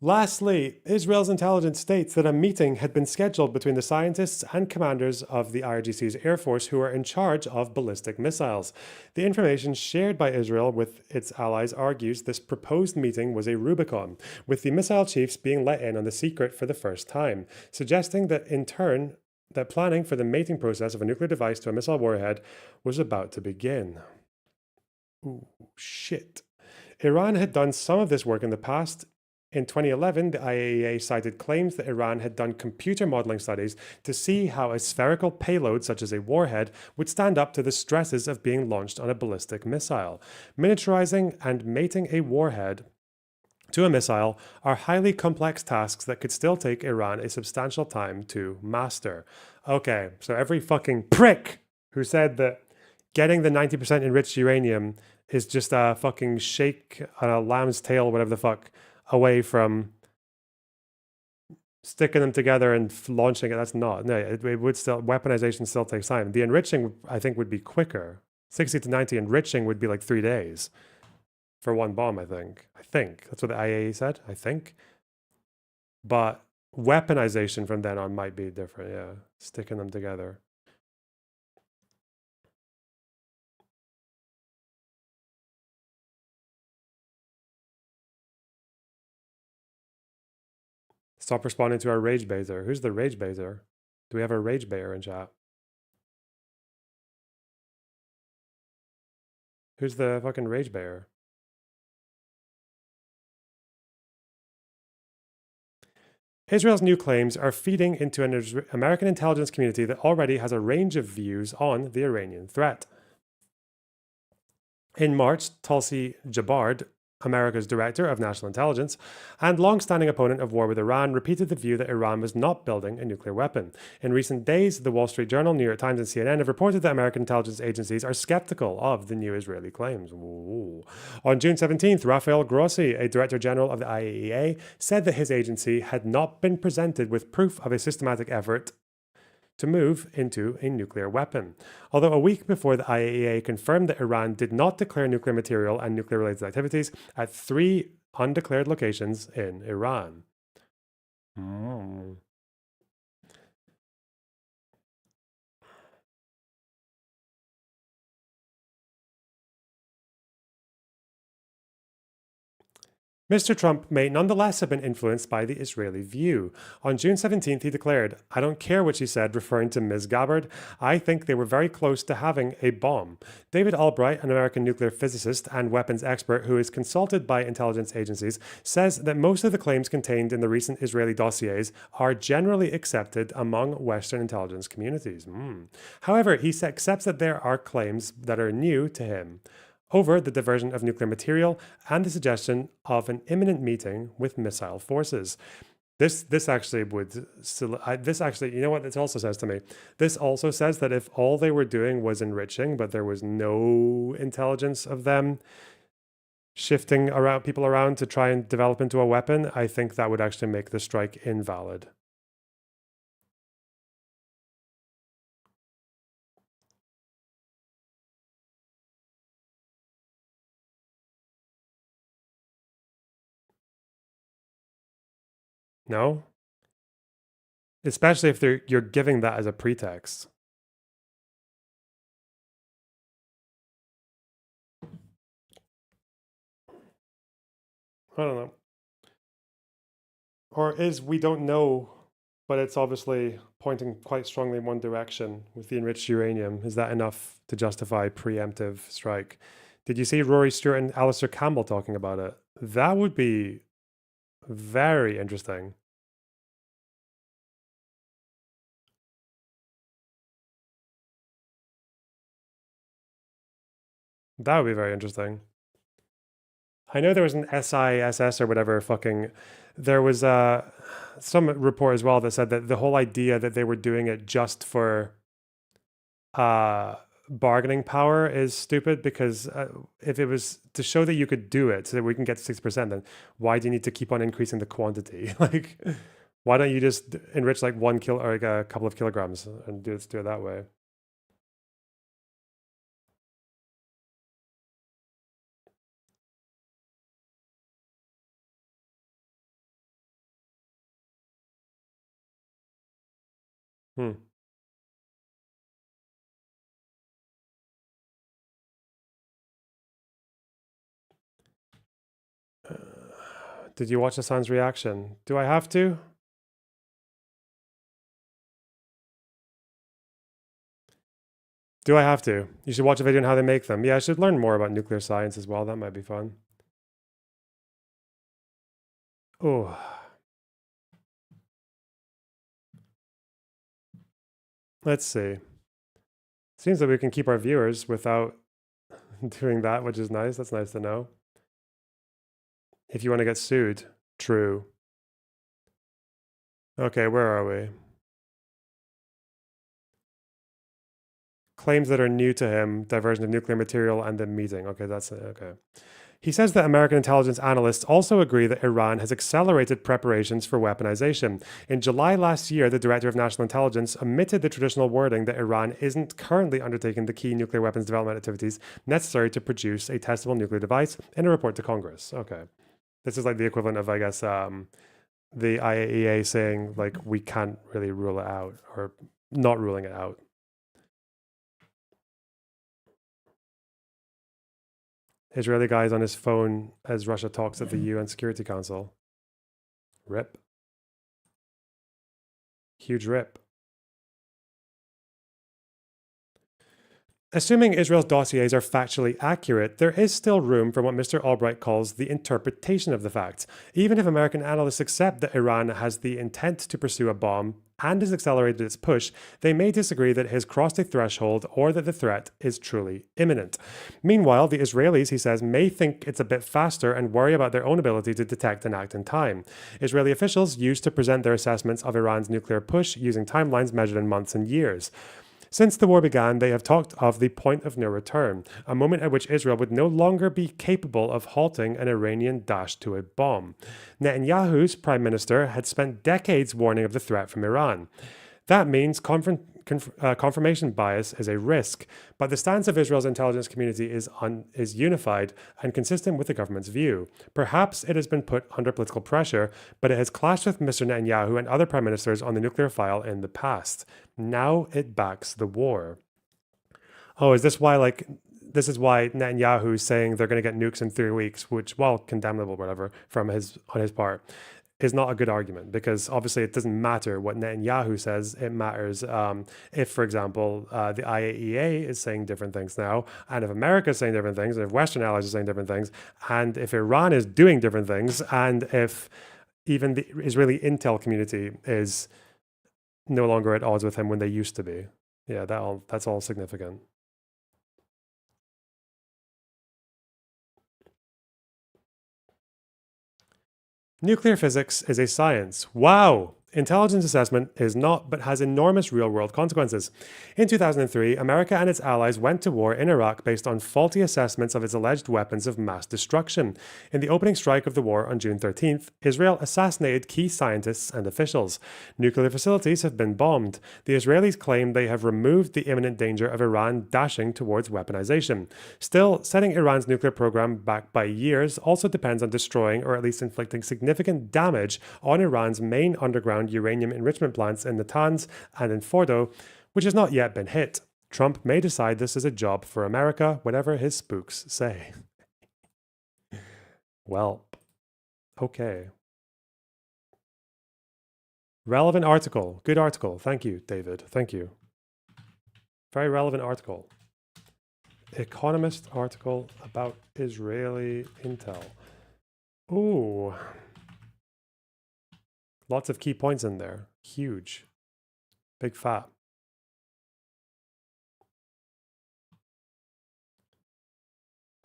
Lastly, Israel's intelligence states that a meeting had been scheduled between the scientists and commanders of the IRGC's Air Force who are in charge of ballistic missiles. The information shared by Israel with its allies argues this proposed meeting was a Rubicon, with the missile chiefs being let in on the secret for the first time, suggesting that in turn, that planning for the mating process of a nuclear device to a missile warhead was about to begin. Ooh, shit. Iran had done some of this work in the past. In 2011, the IAEA cited claims that Iran had done computer modeling studies to see how a spherical payload, such as a warhead, would stand up to the stresses of being launched on a ballistic missile. Miniaturizing and mating a warhead to a missile are highly complex tasks that could still take Iran a substantial time to master. Okay, so every fucking prick who said that getting the 90% enriched uranium is just a fucking shake on a lamb's tail, whatever the fuck, away from sticking them together and launching it. That's not. No, it would still, weaponization still takes time. The enriching, I think, would be quicker. 60 to 90 enriching would be like 3 days for one bomb, I think. That's what the IAEA said, I think. But weaponization from then on might be different, yeah. Sticking them together. Stop responding to our rage baser. Who's the rage baser? Do we have a rage baiter in chat? Who's the fucking rage baiter? Israel's new claims are feeding into an American intelligence community that already has a range of views on the Iranian threat. In March, Tulsi Gabbard, America's Director of National Intelligence and long-standing opponent of war with Iran, repeated the view that Iran was not building a nuclear weapon. In recent days, the Wall Street Journal, New York Times, and CNN have reported that American intelligence agencies are skeptical of the new Israeli claims. Ooh. On June 17th, Rafael Grossi, a Director General of the IAEA, said that his agency had not been presented with proof of a systematic effort to move into a nuclear weapon. Although a week before the IAEA confirmed that Iran did not declare nuclear material and nuclear-related activities at 3 undeclared locations in Iran. Mr. Trump may nonetheless have been influenced by the Israeli view. On June 17th, he declared, "I don't care what she said," referring to Ms. Gabbard. "I think they were very close to having a bomb." David Albright, an American nuclear physicist and weapons expert who is consulted by intelligence agencies, says that most of the claims contained in the recent Israeli dossiers are generally accepted among Western intelligence communities. However, he accepts that there are claims that are new to him over the diversion of nuclear material and the suggestion of an imminent meeting with missile forces. This actually would still, you know what this also says to me? This also says that if all they were doing was enriching, but there was no intelligence of them shifting around people around to try and develop into a weapon, I think that would actually make the strike invalid. No? Especially if you're giving that as a pretext. I don't know. Or is we don't know, but it's obviously pointing quite strongly in one direction with the enriched uranium. Is that enough to justify preemptive strike? Did you see Rory Stewart and Alistair Campbell talking about it? That would be very interesting. That would be very interesting. I know there was an SISS or whatever fucking, there was some report as well that said that the whole idea that they were doing it just for bargaining power is stupid, because if it was to show that you could do it so that we can get to 6%, then why do you need to keep on increasing the quantity? Like, why don't you just enrich like 1 kilo or like a couple of kilograms and do it that way? Hmm. Did you watch Hassan's reaction? Do I have to? Do I have to? You should watch a video on how they make them. Yeah, I should learn more about nuclear science as well. That might be fun. Oh. Let's see. Seems that we can keep our viewers without doing that, which is nice. That's nice to know. If you want to get sued, true. Okay, where are we? Claims that are new to him, diversion of nuclear material and the meeting. Okay, that's it. Okay. He says that American intelligence analysts also agree that Iran has accelerated preparations for weaponization. In July last year, the Director of National Intelligence omitted the traditional wording that Iran isn't currently undertaking the key nuclear weapons development activities necessary to produce a testable nuclear device in a report to Congress. Okay. This is like the equivalent of, I guess, the IAEA saying, like, we can't really rule it out, or not ruling it out. Israeli guy is on his phone as Russia talks at the UN Security Council. Rip. Huge rip. Assuming Israel's dossiers are factually accurate, there is still room for what Mr. Albright calls the interpretation of the facts. Even if American analysts accept that Iran has the intent to pursue a bomb and has accelerated its push, they may disagree that it has crossed a threshold or that the threat is truly imminent. Meanwhile, the Israelis, he says, may think it's a bit faster and worry about their own ability to detect and act in time. Israeli officials used to present their assessments of Iran's nuclear push using timelines measured in months and years. Since the war began, they have talked of the point of no return, a moment at which Israel would no longer be capable of halting an Iranian dash to a bomb. Netanyahu's prime minister had spent decades warning of the threat from Iran. That means confirmation bias is a risk, but the stance of Israel's intelligence community is unified and consistent with the government's view. Perhaps it has been put under political pressure, but it has clashed with Mr. Netanyahu and other prime ministers on the nuclear file in the past. Now it backs the war. Oh, is this why, like, this is why Netanyahu is saying they're going to get nukes in 3 weeks, which, well, condemnable, whatever, on his part, is not a good argument, because obviously it doesn't matter what Netanyahu says. It matters if, for example, the IAEA is saying different things now, and if America is saying different things, and if Western allies are saying different things, and if Iran is doing different things, and if even the Israeli intel community is no longer at odds with him when they used to be. Yeah, that's all significant. Nuclear physics is a science. Wow! Intelligence assessment is not, but has enormous real-world consequences. In 2003, America and its allies went to war in Iraq based on faulty assessments of its alleged weapons of mass destruction. In the opening strike of the war on June 13th, Israel assassinated key scientists and officials. Nuclear facilities have been bombed. The Israelis claim they have removed the imminent danger of Iran dashing towards weaponization. Still, setting Iran's nuclear program back by years also depends on destroying or at least inflicting significant damage on Iran's main underground uranium enrichment plants in Natanz and in Fordo, which has not yet been hit. Trump may decide this is a job for America, whatever his spooks say. Well, okay. Relevant article. Good article. Thank you, David. Thank you. Very relevant article. Economist article about Israeli intel. Ooh. Lots of key points in there. Huge. Big fat.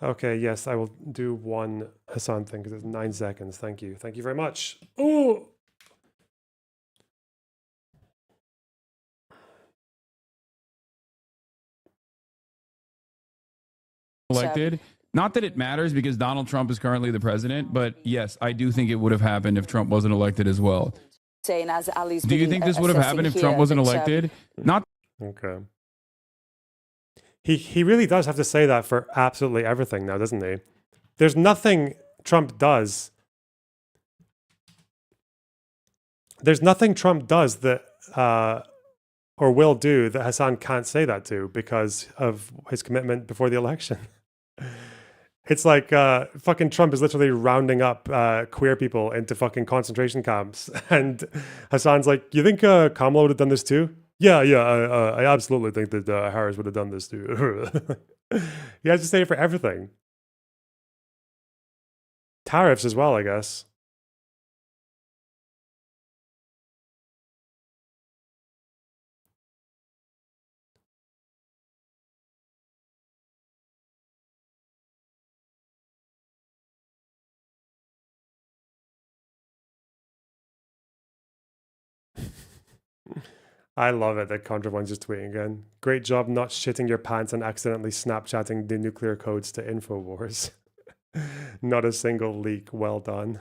Okay, yes, I will do one Hassan thing because it's 9 seconds. Thank you. Thank you very much. Ooh. Elected. Not that it matters because Donald Trump is currently the president, but yes, I do think it would have happened if Trump wasn't elected as well. Saying as Ali's Do you think this would have happened if Trump wasn't elected? Not. Okay. He really does have to say that for absolutely everything now, doesn't he? There's nothing Trump does. There's nothing Trump does that or will do that Hassan can't say that to because of his commitment before the election. It's like fucking Trump is literally rounding up queer people into fucking concentration camps. And Hassan's like, you think Kamala would have done this too? Yeah, I absolutely think that Harris would have done this too. He has to say it for everything. Tariffs as well, I guess. I love it that Contra1's just tweeting again. Great job not shitting your pants and accidentally Snapchatting the nuclear codes to InfoWars. Not a single leak. Well done.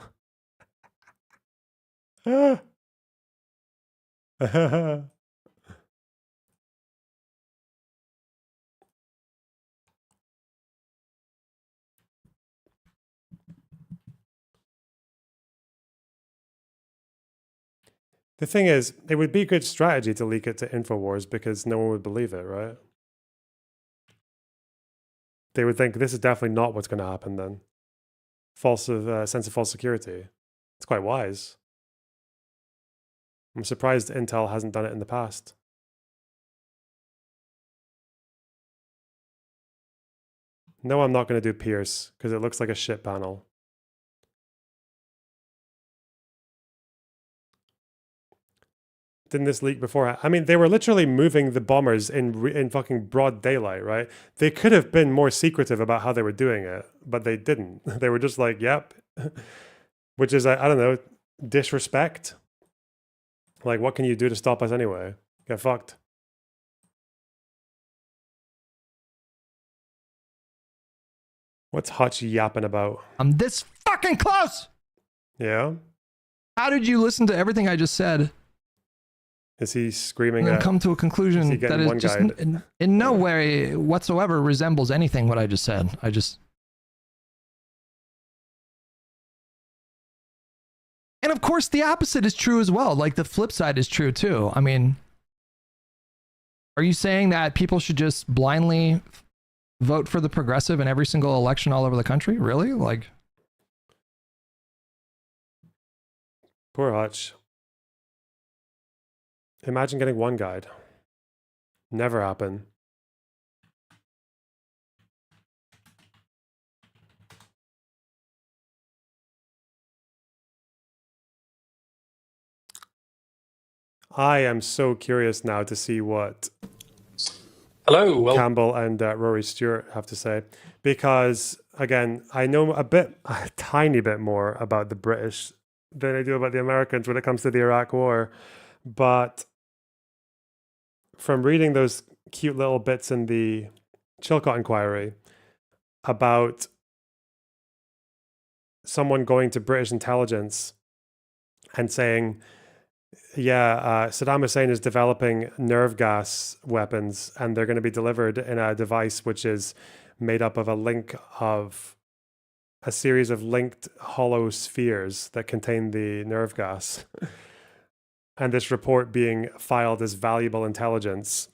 The thing is, it would be a good strategy to leak it to InfoWars because no one would believe it, right? They would think this is definitely not what's going to happen then. Sense of false security. It's quite wise. I'm surprised Intel hasn't done it in the past. No, I'm not going to do Pierce because it looks like a shit panel. Didn't this leak before? I mean, they were literally moving the bombers in fucking broad daylight, right? They could have been more secretive about how they were doing it, but they didn't. They were just like, yep. Which is, I don't know, disrespect. Like, what can you do to stop us anyway? Get fucked. What's Hutch yapping about? I'm this fucking close! Yeah? How did you listen to everything I just said? Is he screaming And at... come to a conclusion he that getting is one just guide? in no way whatsoever resembles anything what I just said. And of course, the opposite is true as well. Like, the flip side is true too. I mean, are you saying that people should just blindly vote for the progressive in every single election all over the country? Really? Like, Poor Hutch. Imagine getting one guide. Never happen. I am so curious now to see what Campbell and Rory Stewart have to say, because again, I know a tiny bit more about the British than I do about the Americans when it comes to the Iraq War, but from reading those cute little bits in the Chilcot inquiry about someone going to British intelligence and saying, yeah, Saddam Hussein is developing nerve gas weapons and they're going to be delivered in a device which is made up of a series of linked hollow spheres that contain the nerve gas. And this report being filed as valuable intelligence,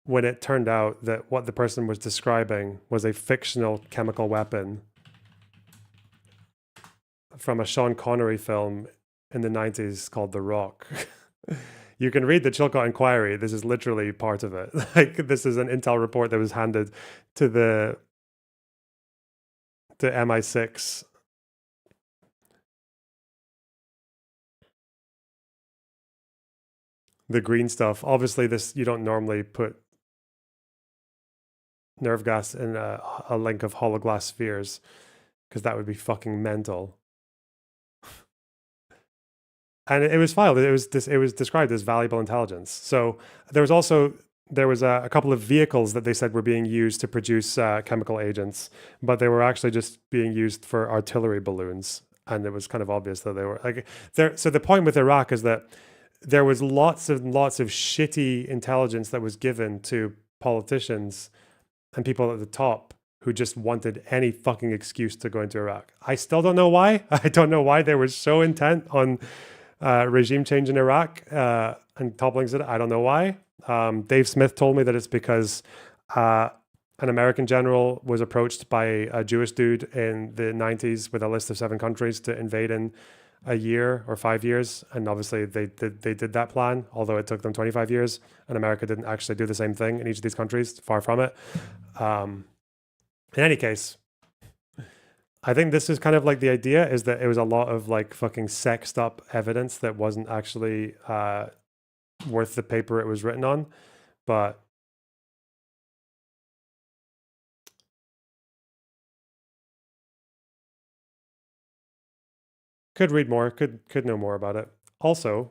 when it turned out that what the person was describing was a fictional chemical weapon from a Sean Connery film in the 90s called The Rock. You can read the Chilcot inquiry. This is literally part of it. Like, this is an intel report that was handed to MI6. The green stuff. Obviously, you don't normally put nerve gas in a link of hollow glass spheres because that would be fucking mental. And it was filed. It was described as valuable intelligence. So there was a couple of vehicles that they said were being used to produce chemical agents, but they were actually just being used for artillery balloons. And it was kind of obvious that they were like there. So the point with Iraq is that there was lots of shitty intelligence that was given to politicians and people at the top who just wanted any fucking excuse to go into Iraq. I still don't know why. I don't know why they were so intent on regime change in Iraq and toppling it. I don't know why. Dave Smith told me that it's because an American general was approached by a Jewish dude in the 90s with a list of 7 countries to invade in a year or 5 years. And obviously they did that plan, although it took them 25 years. And America didn't actually do the same thing in each of these countries, far from it. In any case, I think this is kind of like the idea is that it was a lot of like fucking sexed up evidence that wasn't actually worth the paper it was written on. But could read more, could know more about it. Also,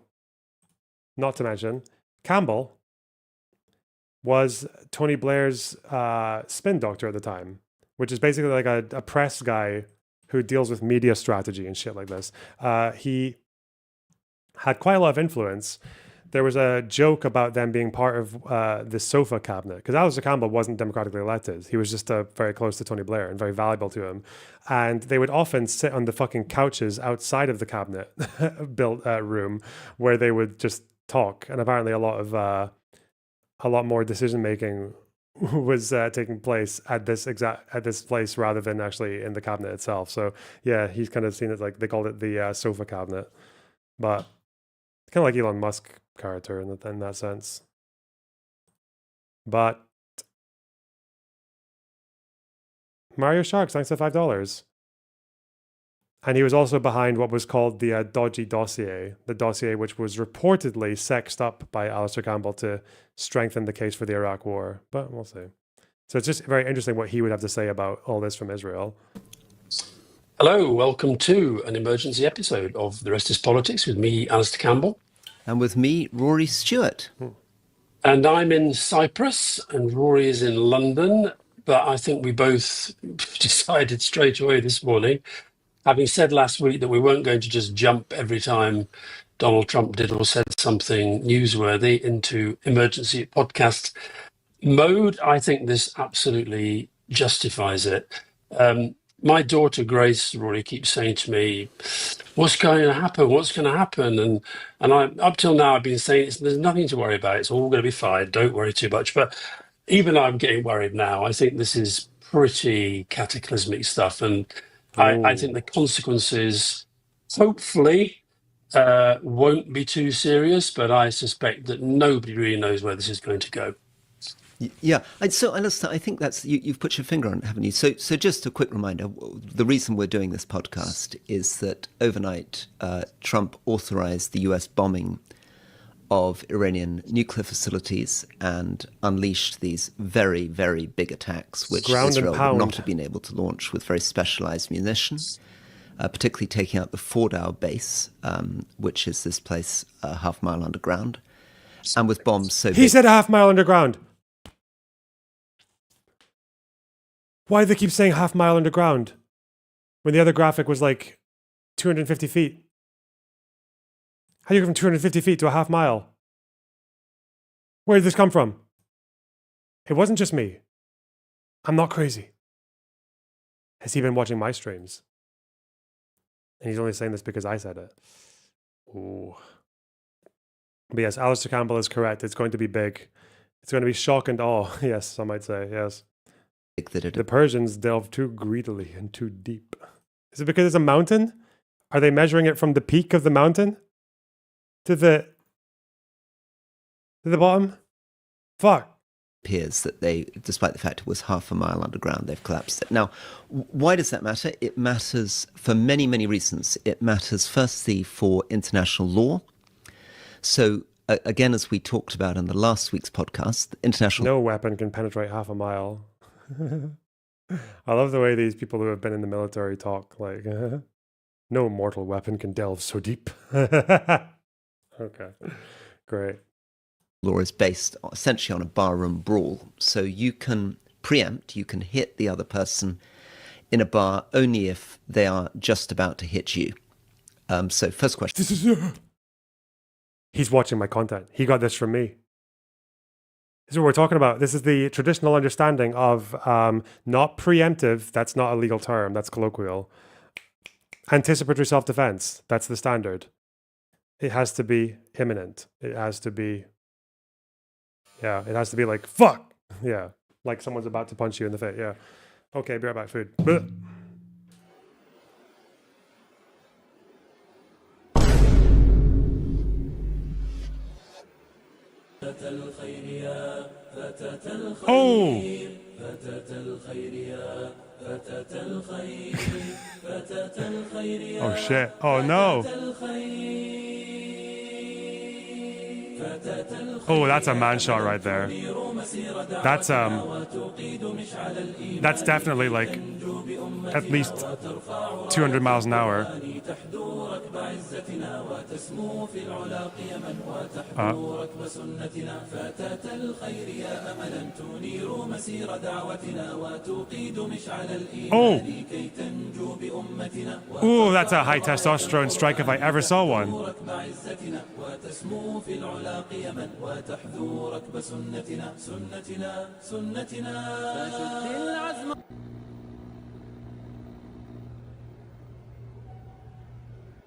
not to mention, Campbell was Tony Blair's spin doctor at the time, which is basically like a press guy who deals with media strategy and shit like this. He had quite a lot of influence. There was a joke about them being part of the sofa cabinet, because Alistair Campbell wasn't democratically elected. He was just very close to Tony Blair and very valuable to him. And they would often sit on the fucking couches outside of the cabinet built room where they would just talk. And apparently a lot more decision making was taking place at this place rather than actually in the cabinet itself. So yeah, he's kind of seen it like they called it the sofa cabinet, but kind of like Elon Musk character in that sense. But Mario Sharks, thanks for $5. And he was also behind what was called the Dodgy Dossier, the dossier which was reportedly sexed up by Alistair Campbell to strengthen the case for the Iraq War. But we'll see. So it's just very interesting what he would have to say about all this from Israel. Hello, welcome to an emergency episode of The Rest is Politics with me, Alistair Campbell. And with me, Rory Stewart. And I'm in Cyprus and Rory is in London. But I think we both decided straight away this morning, having said last week that we weren't going to just jump every time Donald Trump did or said something newsworthy into emergency podcast mode, I think this absolutely justifies it. My daughter Grace, Rory, keeps saying to me, what's going to happen? What's going to happen? And I, up till now, I've been saying there's nothing to worry about. It's all going to be fine. Don't worry too much. But even though I'm getting worried now, I think this is pretty cataclysmic stuff. And I think the consequences, hopefully, won't be too serious. But I suspect that nobody really knows where this is going to go. Yeah. So, Alistair, I think that's you've put your finger on it, haven't you? So just a quick reminder. The reason we're doing this podcast is that overnight, Trump authorized the U.S. bombing of Iranian nuclear facilities and unleashed these very, very big attacks, which Israel would not have been able to launch with very specialized munitions, particularly taking out the Fordow base, which is this place a half mile underground, and with bombs so big. He said a half mile underground. Why do they keep saying half mile underground when the other graphic was like 250 feet? How do you go from 250 feet to a half mile? Where did this come from? It wasn't just me. I'm not crazy. Has he been watching my streams? And he's only saying this because I said it. Ooh. But yes, Alistair Campbell is correct. It's going to be big. It's going to be shock and awe. Yes, some might say. Yes. The Persians delve too greedily and too deep. Is it because it's a mountain? Are they measuring it from the peak of the mountain to the bottom? Fuck. Appears that they, despite the fact it was half a mile underground, they've collapsed it. Now, why does that matter? It matters for many, many reasons. It matters firstly for international law. So again, as we talked about in the last week's podcast, international... No weapon can penetrate half a mile. I love the way these people who have been in the military talk, like, no mortal weapon can delve so deep. Okay, great. Law is based essentially on a barroom brawl. So you can preempt, you can hit the other person in a bar only if they are just about to hit you. So first question. He's watching my content. He got this from me. This is what we're talking about. This is the traditional understanding of not preemptive. That's not a legal term. That's colloquial. Anticipatory self-defense. That's the standard. it has to be imminent. It has to be, yeah, it has to be like, fuck. Yeah, like someone's about to punch you in the face. Yeah. Okay, be right back, food. Blech. Oh! Oh shit. Oh no. Oh, that's a man shot right there. That's definitely like at least 200 miles an hour. Oh! Ooh, that's a high testosterone strike if I ever saw one.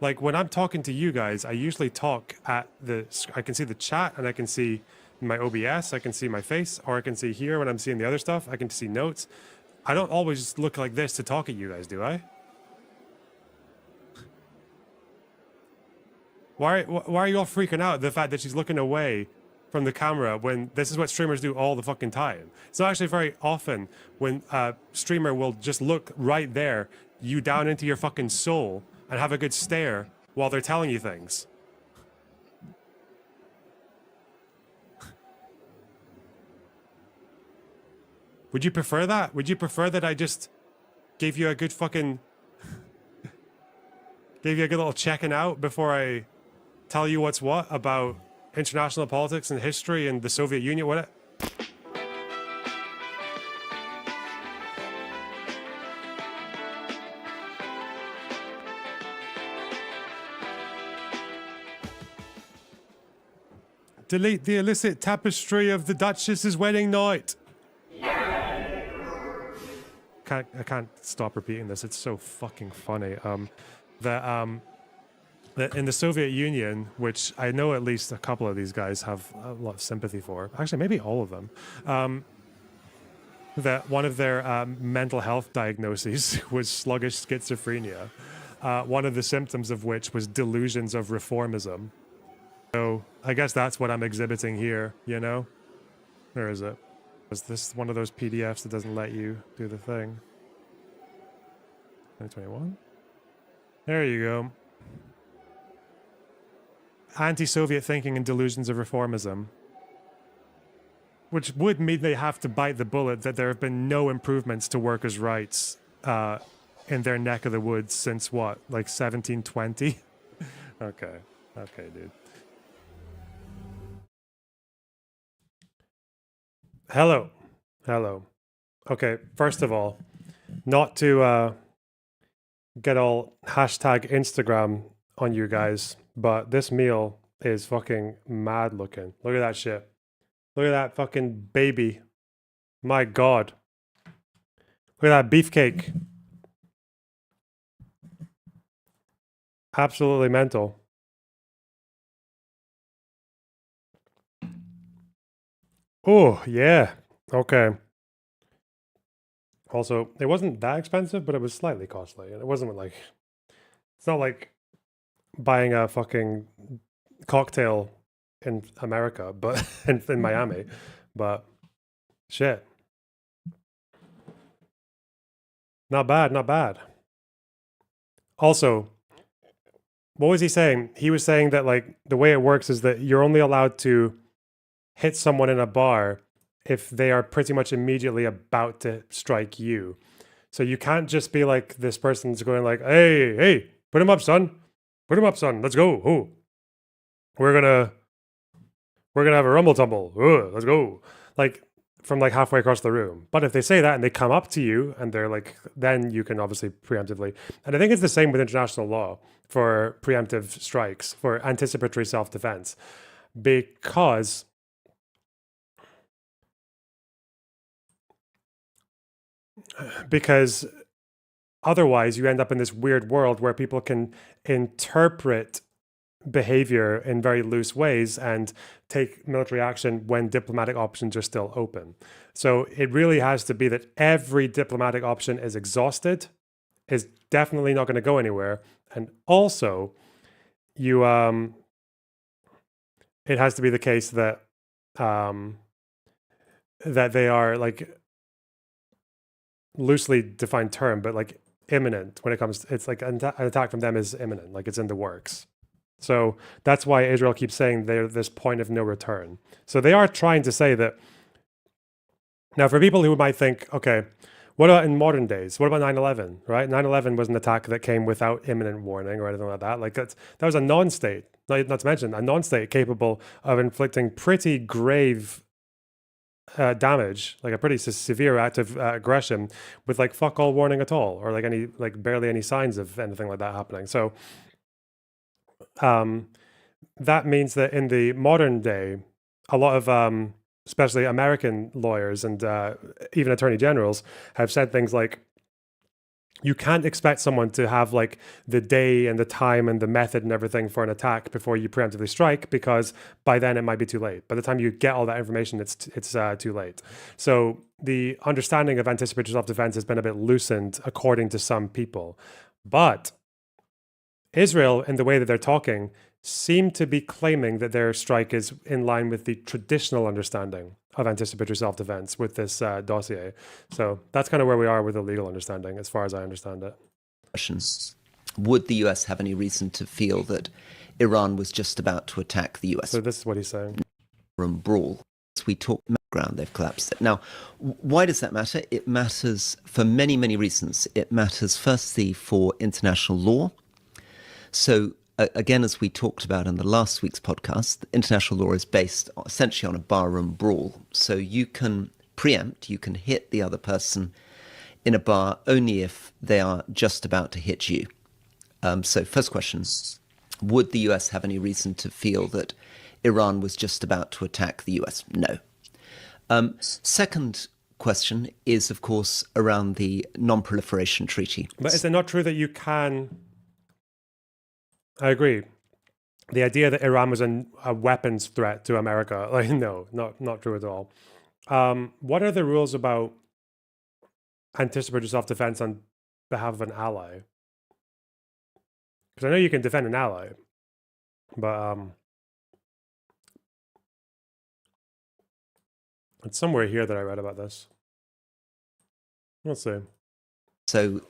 Like when I'm talking to you guys, I usually talk at I can see the chat and I can see my OBS, I can see my face, or I can see here when I'm seeing the other stuff, I can see notes. I don't always look like this to talk at you guys, do I? Why are you all freaking out at the fact that she's looking away from the camera when this is what streamers do all the fucking time? It's not actually very often when a streamer will just look right there, you down into your fucking soul, and have a good stare while they're telling you things. Would you prefer that? Would you prefer that I just gave you a good fucking... gave you a good little checking out before I tell you what's what about international politics and history and the Soviet Union? What? Delete the illicit tapestry of the Duchess's wedding night. I can't stop repeating this. It's so fucking funny. That in the Soviet Union, which I know at least a couple of these guys have a lot of sympathy for. Actually, maybe all of them. That one of their mental health diagnoses was sluggish schizophrenia. One of the symptoms of which was delusions of reformism. So I guess that's what I'm exhibiting here, you know? Where is it? Is this one of those PDFs that doesn't let you do the thing? 2021? There you go. Anti-Soviet thinking and delusions of reformism. Which would mean they have to bite the bullet that there have been no improvements to workers' rights in their neck of the woods since what, like 1720? Okay, dude. Hello. Okay, first of all, not to get all hashtag Instagram on you guys, but this meal is fucking mad looking. Look at that shit. Look at that fucking baby. My God. Look at that beefcake. Absolutely mental. Oh, yeah. Okay. Also, it wasn't that expensive, but it was slightly costly. And it wasn't like... It's not like buying a fucking cocktail in America, but in Miami. But shit. Not bad. Also, what was he saying? He was saying that like the way it works is that you're only allowed to hit someone in a bar if they are pretty much immediately about to strike you. So you can't just be like, this person's going like, hey, put him up, son. Let's go. Oh, we're gonna have a rumble tumble. Let's go. Like from like halfway across the room. But if they say that and they come up to you and they're like, then you can obviously preemptively. And I think it's the same with international law for preemptive strikes, for anticipatory self-defense. Because otherwise you end up in this weird world where people can interpret behavior in very loose ways and take military action when diplomatic options are still open. So it really has to be that every diplomatic option is exhausted, is definitely not going to go anywhere, and also you it has to be the case that that they are like loosely defined term, but like imminent when it comes to, it's like an attack from them is imminent, like it's in the works. So that's why Israel keeps saying they're this point of no return. So they are trying to say that. Now, for people who might think, okay, what about in modern days? What about 9/11, right? 9/11 was an attack that came without imminent warning or anything like that. Like that was a non-state, not to mention a non-state capable of inflicting pretty grave damage, like a pretty severe act of aggression with like fuck all warning at all, or like any, like barely any signs of anything like that happening. So that means that in the modern day, a lot of especially American lawyers and even attorney generals have said things like, you can't expect someone to have like the day and the time and the method and everything for an attack before you preemptively strike, because by then it might be too late. By the time you get all that information, it's too late. So the understanding of anticipatory self-defense has been a bit loosened according to some people. But Israel, in the way that they're talking, seem to be claiming that their strike is in line with the traditional understanding of anticipatory self-defense with this dossier. So that's kind of where we are with the legal understanding, as far as I understand it. Questions. Would the US have any reason to feel that Iran was just about to attack the US? So this is what he's saying. Brawl. As we talk ground, they've collapsed it. Now, why does that matter? It matters for many, many reasons. It matters firstly for international law. So again, as we talked about in the last week's podcast, international law is based essentially on a barroom brawl. So you can preempt, you can hit the other person in a bar only if they are just about to hit you. So first question, would the US have any reason to feel that Iran was just about to attack the US? No. Second question is, of course, around the Non-Proliferation Treaty. But is it not true that you can... I agree. The idea that Iran was a weapons threat to America, like, no, not true at all. What are the rules about anticipatory self-defense on behalf of an ally? Because I know you can defend an ally, but it's somewhere here that I read about this. Let's see. So,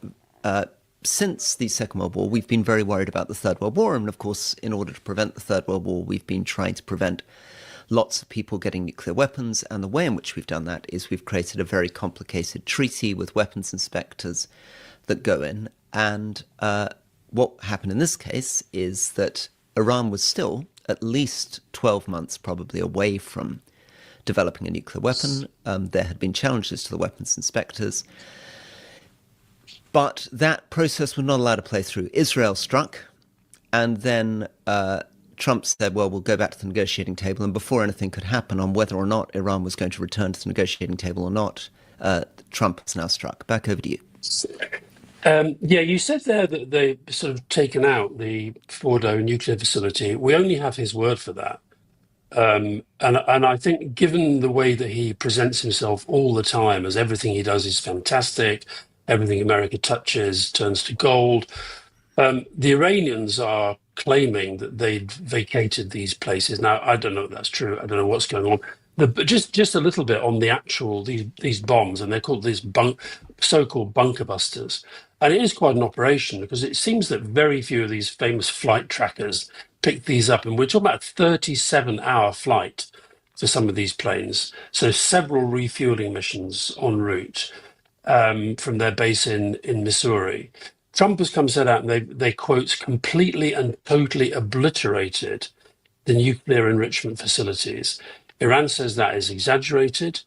since the Second World War, we've been very worried about the Third World War. And of course, in order to prevent the Third World War, we've been trying to prevent lots of people getting nuclear weapons. And the way in which we've done that is we've created a very complicated treaty with weapons inspectors that go in. And what happened in this case is that Iran was still at least 12 months probably away from developing a nuclear weapon. There had been challenges to the weapons inspectors. But that process was not allowed to play through. Israel struck, and then Trump said, well, we'll go back to the negotiating table. And before anything could happen on whether or not Iran was going to return to the negotiating table or not, Trump has now struck. Back over to you. Yeah, you said there that they sort of taken out the Fordo nuclear facility. We only have his word for that. And I think given the way that he presents himself all the time, as everything he does is fantastic, everything America touches turns to gold. The Iranians are claiming that they'd vacated these places. Now, I don't know if that's true. I don't know what's going on. But just a little bit on the actual, these bombs, and they're called these so-called bunker busters. And it is quite an operation because it seems that very few of these famous flight trackers picked these up. And we're talking about a 37-hour flight for some of these planes. So several refueling missions en route. From their base in Missouri. Trump has come set out and they quote, completely and totally obliterated the nuclear enrichment facilities. Iran says that is exaggerated.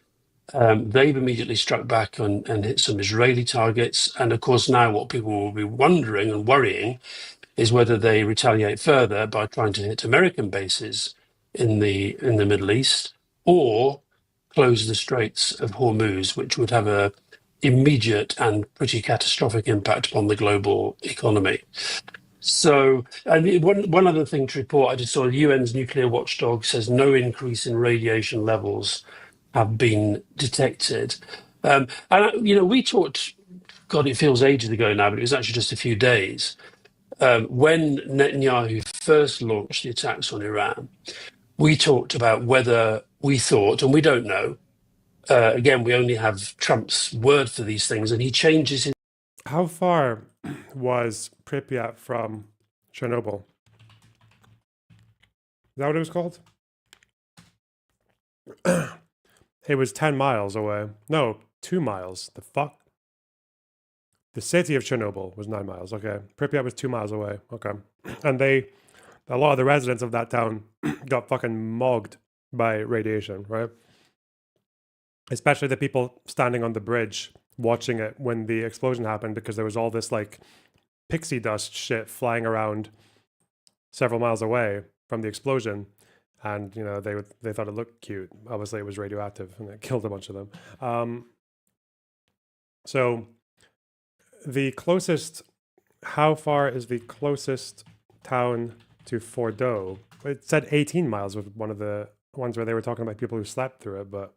They've immediately struck back and hit some Israeli targets. And of course, now what people will be wondering and worrying is whether they retaliate further by trying to hit American bases in the Middle East, or close the Straits of Hormuz, which would have a immediate and pretty catastrophic impact upon the global economy. So, and one other thing to report, I just saw the UN's nuclear watchdog says no increase in radiation levels have been detected. We talked, God, it feels ages ago now, but it was actually just a few days. When Netanyahu first launched the attacks on Iran, we talked about whether we thought, and we don't know, again, we only have Trump's word for these things, and he changes his. How far was Pripyat from Chernobyl? Is that what it was called? It was 10 miles away. No, 2 miles. The fuck? The city of Chernobyl was 9 miles. Okay. Pripyat was 2 miles away. Okay. And a lot of the residents of that town got fucking mogged by radiation, right? Especially the people standing on the bridge watching it when the explosion happened, because there was all this like pixie dust shit flying around several miles away from the explosion. And, you know, they thought it looked cute. Obviously, it was radioactive and it killed a bunch of them. So the closest, how far is the closest town to Fordo? It said 18 miles with one of the ones where they were talking about people who slept through it, but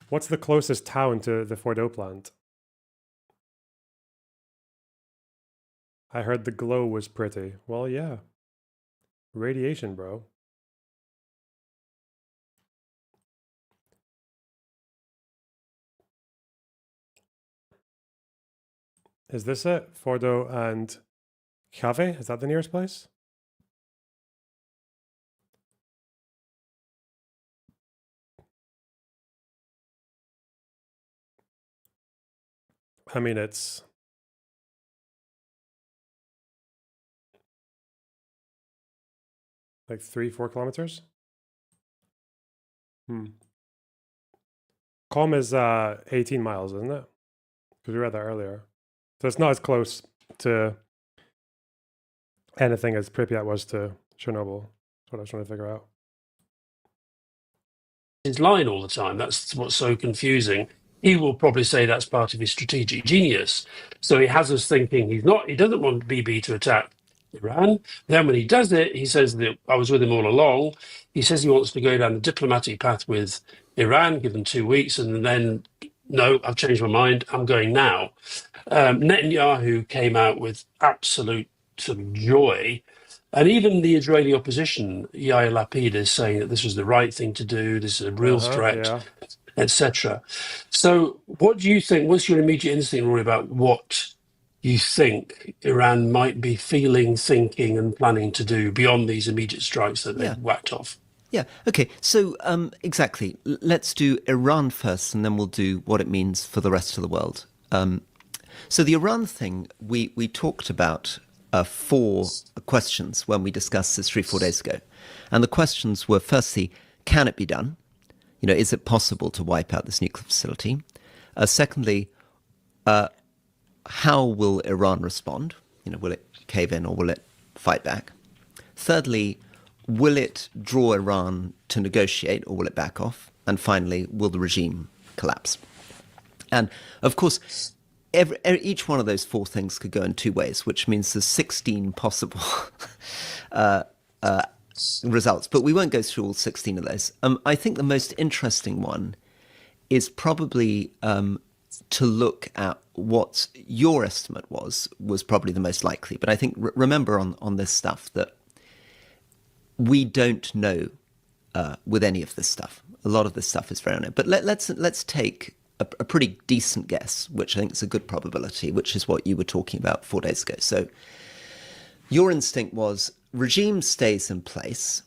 what's the closest town to the Fordo plant? I heard the glow was pretty. Well, yeah. Radiation, bro. Is this it? Fordo and Chave? Is that the nearest place? I mean, it's like 3-4 kilometers. Com is 18 miles, isn't it? Because we read that earlier. So it's not as close to anything as Pripyat was to Chernobyl. That's what I was trying to figure out. His line all the time. That's what's so confusing. He will probably say that's part of his strategic genius. So he has us thinking he doesn't want BB to attack Iran. Then when he does it, he says that I was with him all along. He says he wants to go down the diplomatic path with Iran, give them 2 weeks, and then, no, I've changed my mind. I'm going now. Netanyahu came out with absolute sort of joy. And even the Israeli opposition, Yair Lapid, is saying that this was the right thing to do. This is a real threat, etc. So what do you think? What's your immediate instinct, Rory, about what you think Iran might be feeling, thinking, and planning to do beyond these immediate strikes that they've whacked off? Yeah. Okay. So exactly. Let's do Iran first, and then we'll do what it means for the rest of the world. So the Iran thing, we talked about 4 questions when we discussed this 3-4 days ago. And the questions were, firstly, can it be done? You know, is it possible to wipe out this nuclear facility? Secondly, how will Iran respond? You know, will it cave in or will it fight back? Thirdly, will it draw Iran to negotiate or will it back off? And finally, will the regime collapse? And of course, each one of those 4 things could go in 2 ways, which means there's 16 possible results. But we won't go through all 16 of those. I think the most interesting one is probably to look at what your estimate was probably the most likely. But I think, remember on this stuff that we don't know with any of this stuff. A lot of this stuff is very unknown. But let's take a pretty decent guess, which I think is a good probability, which is what you were talking about 4 days ago. So your instinct was regime stays in place.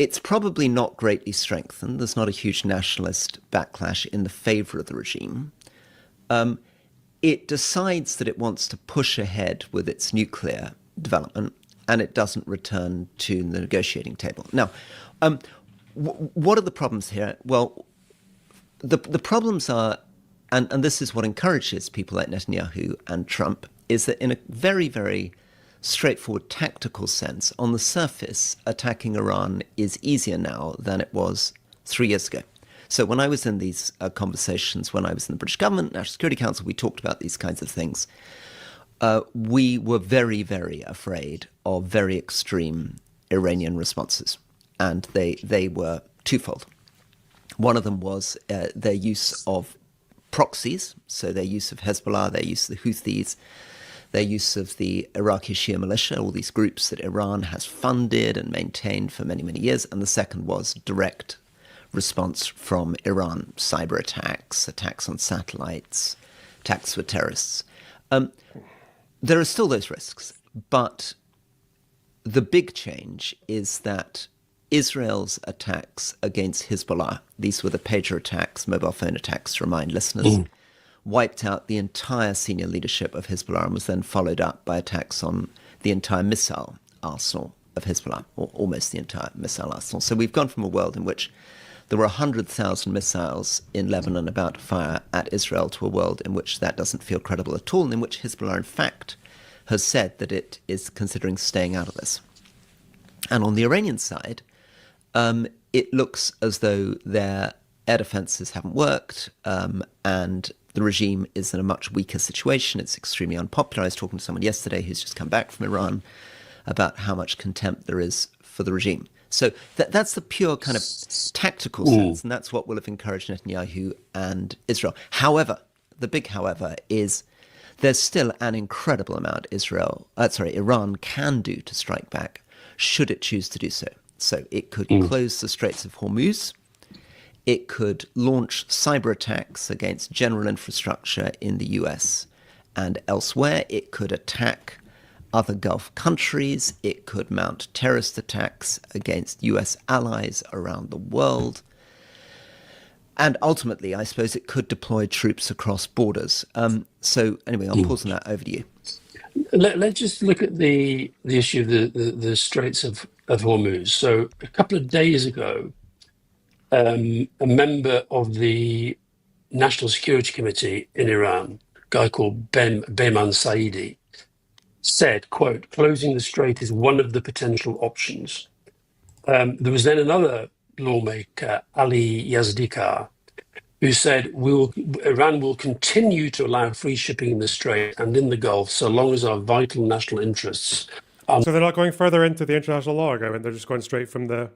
It's probably not greatly strengthened. There's not a huge nationalist backlash in the favor of the regime. It decides that it wants to push ahead with its nuclear development, and it doesn't return to the negotiating table. Now, what are the problems here? Well, the problems are, and this is what encourages people like Netanyahu and Trump, is that in a very, very straightforward tactical sense, on the surface, attacking Iran is easier now than it was 3 years ago. So when I was in these conversations, when I was in the British government, National Security Council, we talked about these kinds of things. We were very, very afraid of very extreme Iranian responses, and they were twofold. One of them was their use of proxies, so their use of Hezbollah, their use of the Houthis, their use of the Iraqi Shia militia, all these groups that Iran has funded and maintained for many, many years. And the second was direct response from Iran, cyber attacks, attacks on satellites, attacks with terrorists. There are still those risks, but the big change is that Israel's attacks against Hezbollah, these were the pager attacks, mobile phone attacks, to remind listeners, wiped out the entire senior leadership of Hezbollah and was then followed up by attacks on the entire missile arsenal of Hezbollah, or almost the entire missile arsenal. So we've gone from a world in which there were 100,000 missiles in Lebanon about to fire at Israel to a world in which that doesn't feel credible at all, and in which Hezbollah, in fact, has said that it is considering staying out of this. And on the Iranian side, it looks as though their air defenses haven't worked, and the regime is in a much weaker situation. It's extremely unpopular. I was talking to someone yesterday who's just come back from Iran about how much contempt there is for the regime. So that's the pure kind of tactical sense, and that's what will have encouraged Netanyahu and Israel. However, the big however is there's still an incredible amount Iran can do to strike back, should it choose to do so. So it could close the Straits of Hormuz. It could launch cyber attacks against general infrastructure in the US and elsewhere. It could attack other Gulf countries. It could mount terrorist attacks against US allies around the world. And ultimately, I suppose it could deploy troops across borders. So anyway, I'll pause on that. Over to you. Let's just look at the issue of the Straits of Hormuz. So a couple of days ago, a member of the National Security Committee in Iran, a guy called Behman Saidi, said, quote, closing the strait is one of the potential options. There was then another lawmaker, Ali Yazdikar, who said Iran will continue to allow free shipping in the Strait and in the Gulf so long as our vital national interests are... So they're not going further into the international law agreement. They're just going straight from the...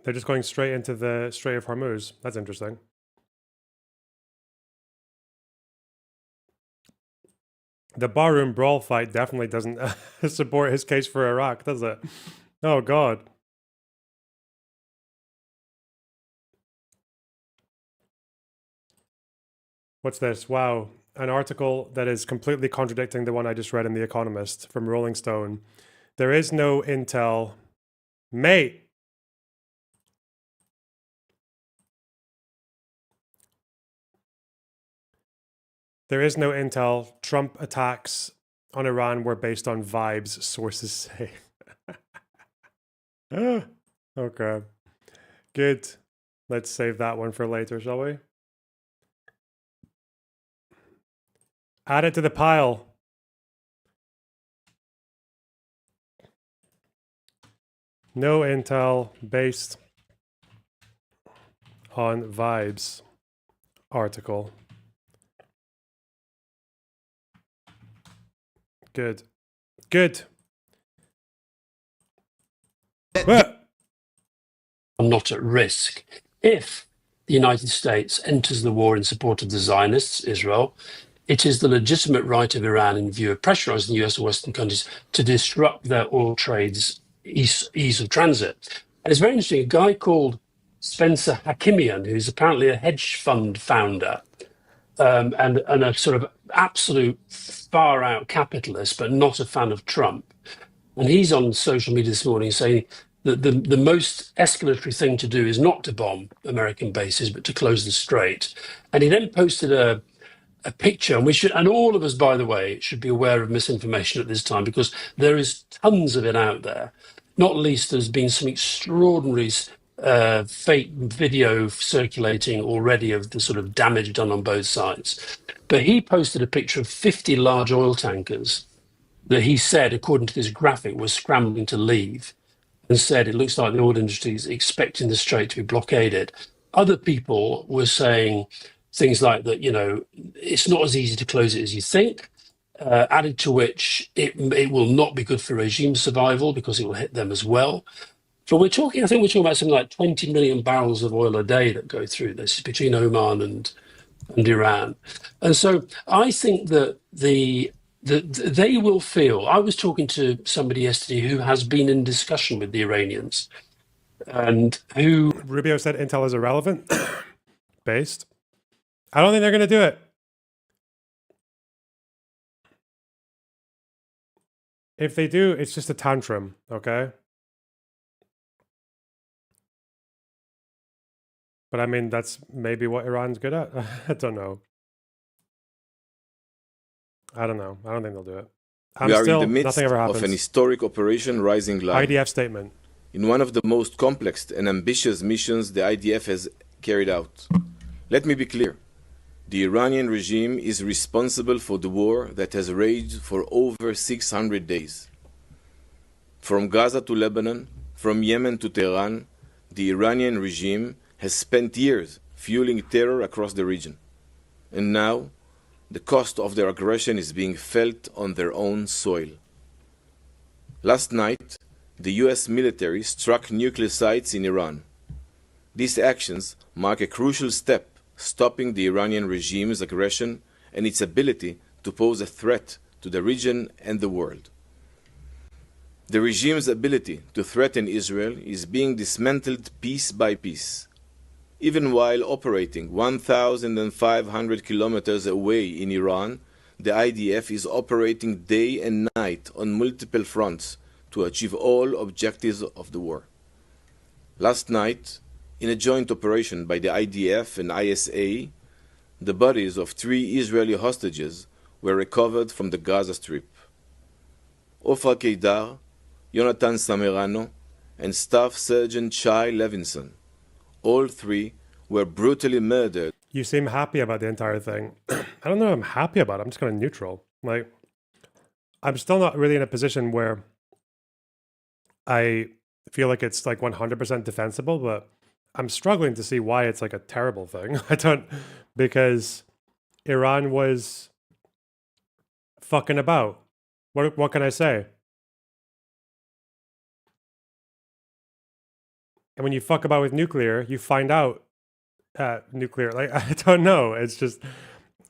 They're just going straight into the Strait of Hormuz. That's interesting. The barroom brawl fight definitely doesn't support his case for Iraq, does it? Oh, God. What's this? Wow. An article that is completely contradicting the one I just read in The Economist from Rolling Stone. There is no intel. Mate! There is no intel. Trump attacks on Iran were based on vibes, sources say. Okay. Good. Let's save that one for later, shall we? Add it to the pile. No intel based on vibes article. Good. Good. are not at risk. If the United States enters the war in support of the Zionists, Israel, it is the legitimate right of Iran, in view of pressurizing the US and Western countries, to disrupt their oil trade's ease of transit. And it's very interesting, a guy called Spencer Hakimian, who's apparently a hedge fund founder, and a sort of absolute far-out capitalist, but not a fan of Trump. And he's on social media this morning saying that the most escalatory thing to do is not to bomb American bases, but to close the strait. And he then posted a picture, and all of us, by the way, should be aware of misinformation at this time, because there is tons of it out there. Not least, there's been some extraordinary fake video circulating already of the sort of damage done on both sides. But he posted a picture of 50 large oil tankers that he said, according to this graphic, was scrambling to leave. and said it looks like the oil industry is expecting the strait to be blockaded. Other people were saying things like that, you know, it's not as easy to close it as you think. Added to which it will not be good for regime survival because it will hit them as well. So I think we're talking about something like 20 million barrels of oil a day that go through this between Oman and Iran. And so I think that they will feel. I was talking to somebody yesterday who has been in discussion with the Iranians and who. Rubio said Intel is irrelevant. Based. I don't think they're going to do it. If they do, it's just a tantrum, okay? But I mean, that's maybe what Iran's good at. I don't know. I don't know. I don't think they'll do it. We are in the midst of an historic operation Rising Lion. IDF statement. In one of the most complex and ambitious missions the IDF has carried out. Let me be clear. The Iranian regime is responsible for the war that has raged for over 600 days. From Gaza to Lebanon, from Yemen to Tehran, the Iranian regime has spent years fueling terror across the region. And now, the cost of their aggression is being felt on their own soil. Last night, the US military struck nuclear sites in Iran. These actions mark a crucial step stopping the Iranian regime's aggression and its ability to pose a threat to the region and the world. The regime's ability to threaten Israel is being dismantled piece by piece. Even while operating 1,500 kilometers away in Iran, the IDF is operating day and night on multiple fronts to achieve all objectives of the war. Last night, in a joint operation by the IDF and ISA, the bodies of 3 Israeli hostages were recovered from the Gaza Strip. Ofra Keidar, Yonatan Samerano, and Staff Sergeant Shai Levinson, all 3 were brutally murdered. You seem happy about the entire thing. I don't know if I'm happy about it. I'm just kind of neutral. Like, I'm still not really in a position where I feel like it's like 100% defensible, but I'm struggling to see why it's like a terrible thing. Because Iran was fucking about. What can I say? And when you fuck about with nuclear, you find out nuclear. Like, I don't know. It's just,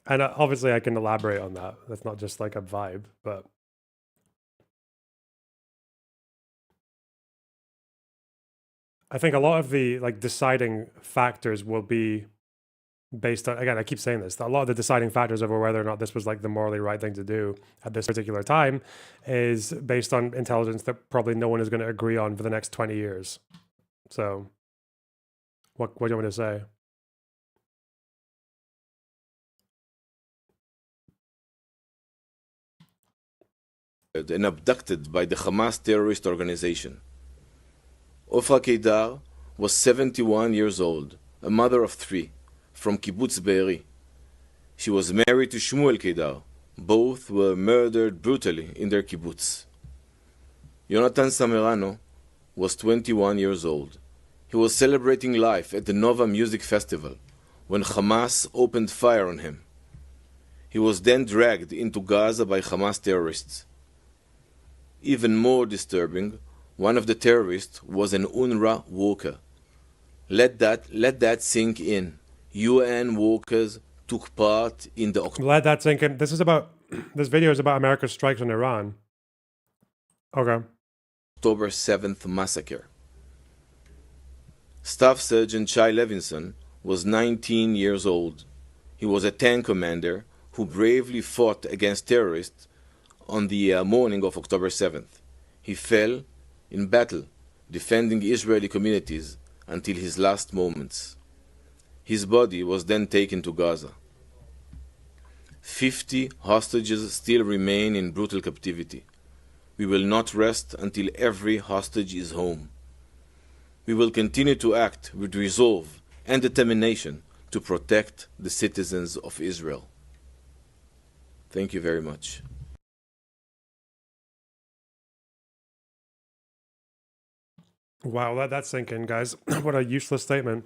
and obviously I can elaborate on that. That's not just like a vibe, but. I think a lot of the like deciding factors will be based on, again, I keep saying this, a lot of the deciding factors over whether or not this was like the morally right thing to do at this particular time is based on intelligence that probably no one is going to agree on for the next 20 years. So what do you want me to say? And abducted by the Hamas terrorist organization. Ofra Keidar was 71 years old, a mother of 3, from Kibbutz Be'eri. She was married to Shmuel Keidar. Both were murdered brutally in their kibbutz. Yonatan Samerano was 21 years old. He was celebrating life at the Nova Music Festival when Hamas opened fire on him. He was then dragged into Gaza by Hamas terrorists. Even more disturbing, one of the terrorists was an UNRWA worker. Let that sink in. UN workers took part in the... Let that sink in. This video is about America's strikes on Iran. Okay. October 7th massacre. Staff Sergeant Shai Levinson was 19 years old. He was a tank commander who bravely fought against terrorists on the morning of October 7th. He fell in battle, defending Israeli communities until his last moments. His body was then taken to Gaza. 50 hostages still remain in brutal captivity. We will not rest until every hostage is home. We will continue to act with resolve and determination to protect the citizens of Israel. Thank you very much. Wow, let that sink in, guys. What a useless statement.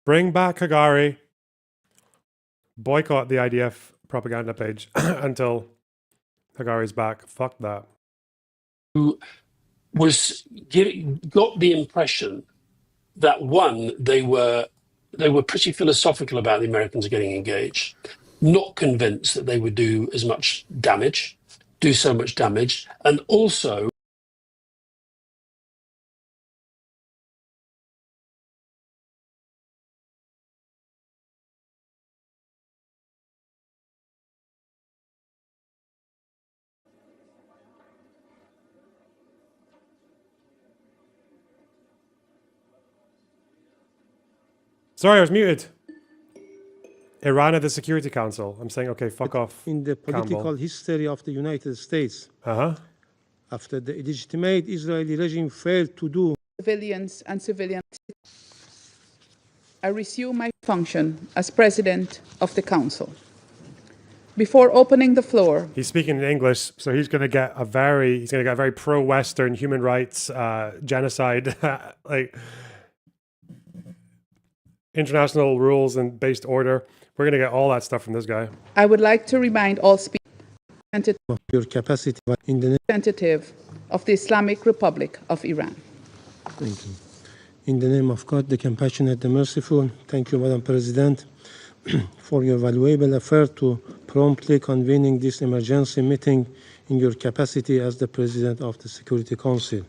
Bring back Hagari. Boycott the IDF propaganda page until Hagari's back. Fuck that. Who got the impression that one, they were pretty philosophical about the Americans getting engaged, not convinced that they would do so much damage, and also Sorry, I was muted. Iran at the Security Council. I'm saying, okay, fuck off. In the political Campbell. history of the United States, Uh-huh. after the illegitimate Israeli regime failed to do Civilians and civilians. I resume my function as President of the Council. Before opening the floor, He's speaking in English, so he's going to get a very pro-Western human rights genocide, like international rules and based order. We're going to get all that stuff from this guy. I would like to remind all speakers of your capacity in the representative of the Islamic Republic of Iran. Thank you. In the name of God, the compassionate, the merciful, thank you, Madam President, for your valuable effort to promptly convening this emergency meeting in your capacity as the President of the Security Council.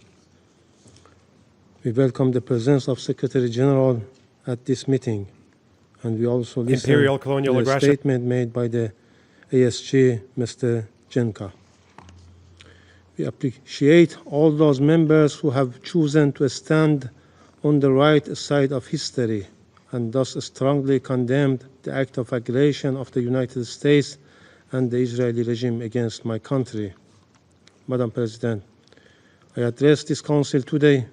We welcome the presence of Secretary General at this meeting, and we also listen Imperial colonial to the aggression. statement made by the ASG, Mr. Jenka. We appreciate all those members who have chosen to stand on the right side of history and thus strongly condemned the act of aggression of the United States and the Israeli regime against my country. Madam President, I address this Council today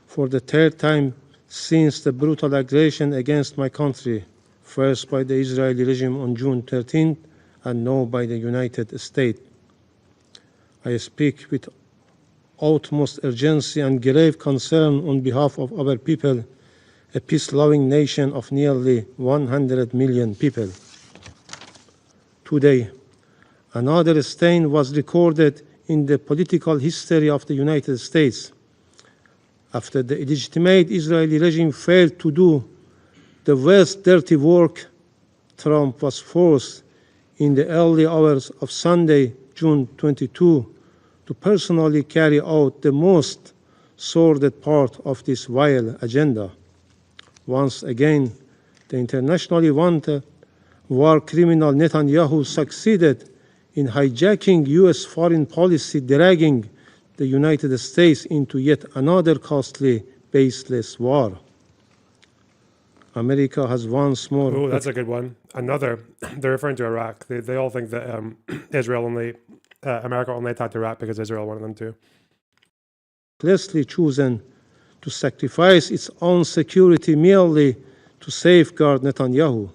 for the third time since the brutal aggression against my country, first by the Israeli regime on June 13th and now by the United States. I speak with utmost urgency and grave concern on behalf of our people, a peace-loving nation of nearly 100 million people. Today, another stain was recorded in the political history of the United States. After the illegitimate Israeli regime failed to do the worst dirty work, Trump was forced in the early hours of Sunday, June 22, to personally carry out the most sordid part of this vile agenda. Once again, the internationally wanted war criminal Netanyahu succeeded in hijacking U.S. foreign policy, dragging the United States into yet another costly, baseless war. America has once more... Oh, that's a good one. Another, they're referring to Iraq. They all think that America only attacked Iraq because Israel wanted them to. ...recklessly chosen to sacrifice its own security merely to safeguard Netanyahu.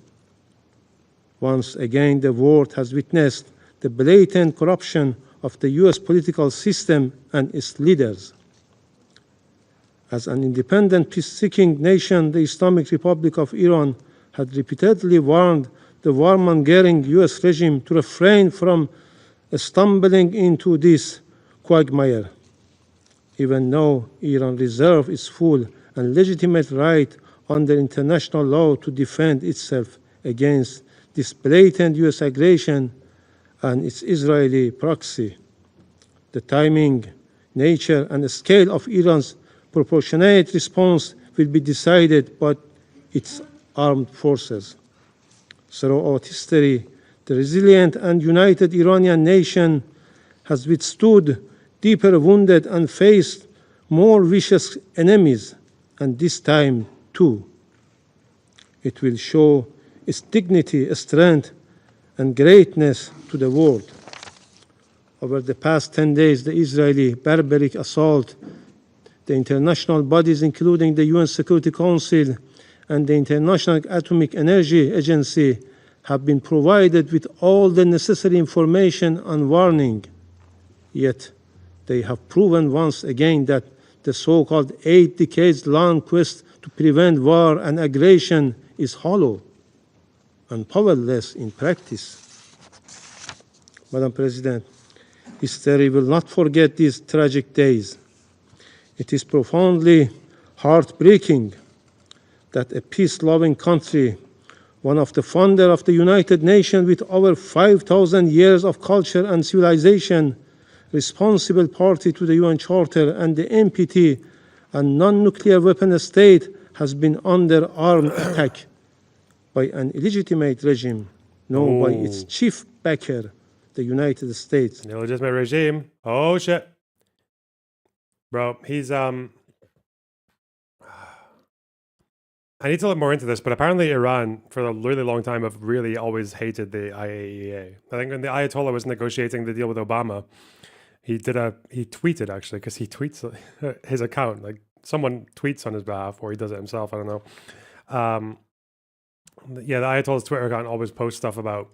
Once again, the world has witnessed the blatant corruption of the U.S. political system and its leaders. As an independent, peace-seeking nation, the Islamic Republic of Iran had repeatedly warned the warmongering U.S. regime to refrain from stumbling into this quagmire. Even though Iran reserves its full and legitimate right under international law to defend itself against this blatant U.S. aggression and its Israeli proxy, the timing, nature, and scale of Iran's proportionate response will be decided by its armed forces. Throughout history, the resilient and united Iranian nation has withstood deeper wounded and faced more vicious enemies, and this time too. It will show its dignity, strength, and greatness to the world. Over the past 10 days, the Israeli barbaric assault, the international bodies, including the UN Security Council and the International Atomic Energy Agency, have been provided with all the necessary information and warning. Yet, they have proven once again that the so-called 8 decades-long quest to prevent war and aggression is hollow and powerless in practice. Madam President, history will not forget these tragic days. It is profoundly heartbreaking that a peace-loving country, one of the founders of the United Nations with over 5,000 years of culture and civilization, responsible party to the UN Charter and the NPT, and non-nuclear weapon state, has been under armed attack by an illegitimate regime known by its chief backer, the United States. The illegitimate regime. Oh shit. Bro, he's I need to look more into this, but apparently Iran, for a really long time, have really always hated the IAEA. I think when the Ayatollah was negotiating the deal with Obama, he tweeted actually, because he tweets his account, like someone tweets on his behalf, or he does it himself, I don't know. Yeah, the Ayatollah's Twitter account always posts stuff about,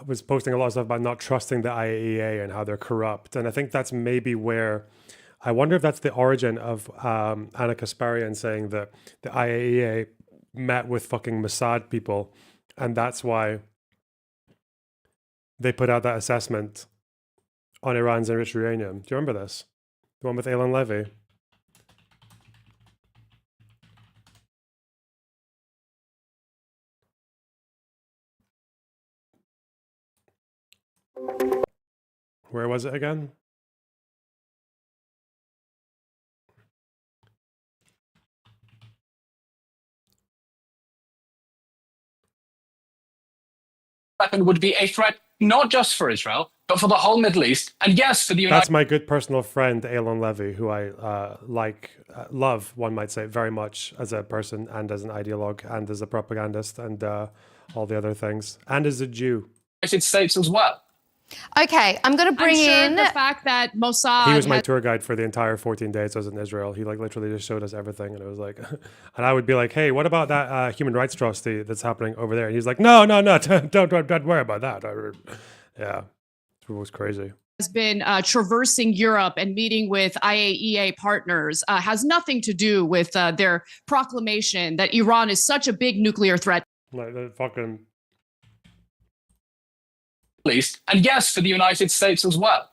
was posting a lot of stuff about not trusting the IAEA and how they're corrupt. And I think that's maybe where, I wonder if that's the origin of Anna Kasparian saying that the IAEA met with fucking Mossad people, and that's why they put out that assessment on Iran's enriched uranium. Do you remember this? The one with Eilon Levy? Where was it again? Weapon would be a threat not just for Israel, but for the whole Middle East, and yes, for the United That's my good personal friend, Eilon Levy, who I love, one might say, very much as a person and as an ideologue and as a propagandist and all the other things, and as a Jew. United States as well. Okay, I'm going to bring in the fact that Mossad. He was my tour guide for the entire 14 days I was in Israel. He like literally just showed us everything, and it was like, and I would be like, "Hey, what about that human rights atrocity that's happening over there?" And he's like, "No, don't worry about that." Yeah, it was crazy. Has been traversing Europe and meeting with IAEA partners has nothing to do with their proclamation that Iran is such a big nuclear threat. Like the fucking. East, and yes, for the United States as well.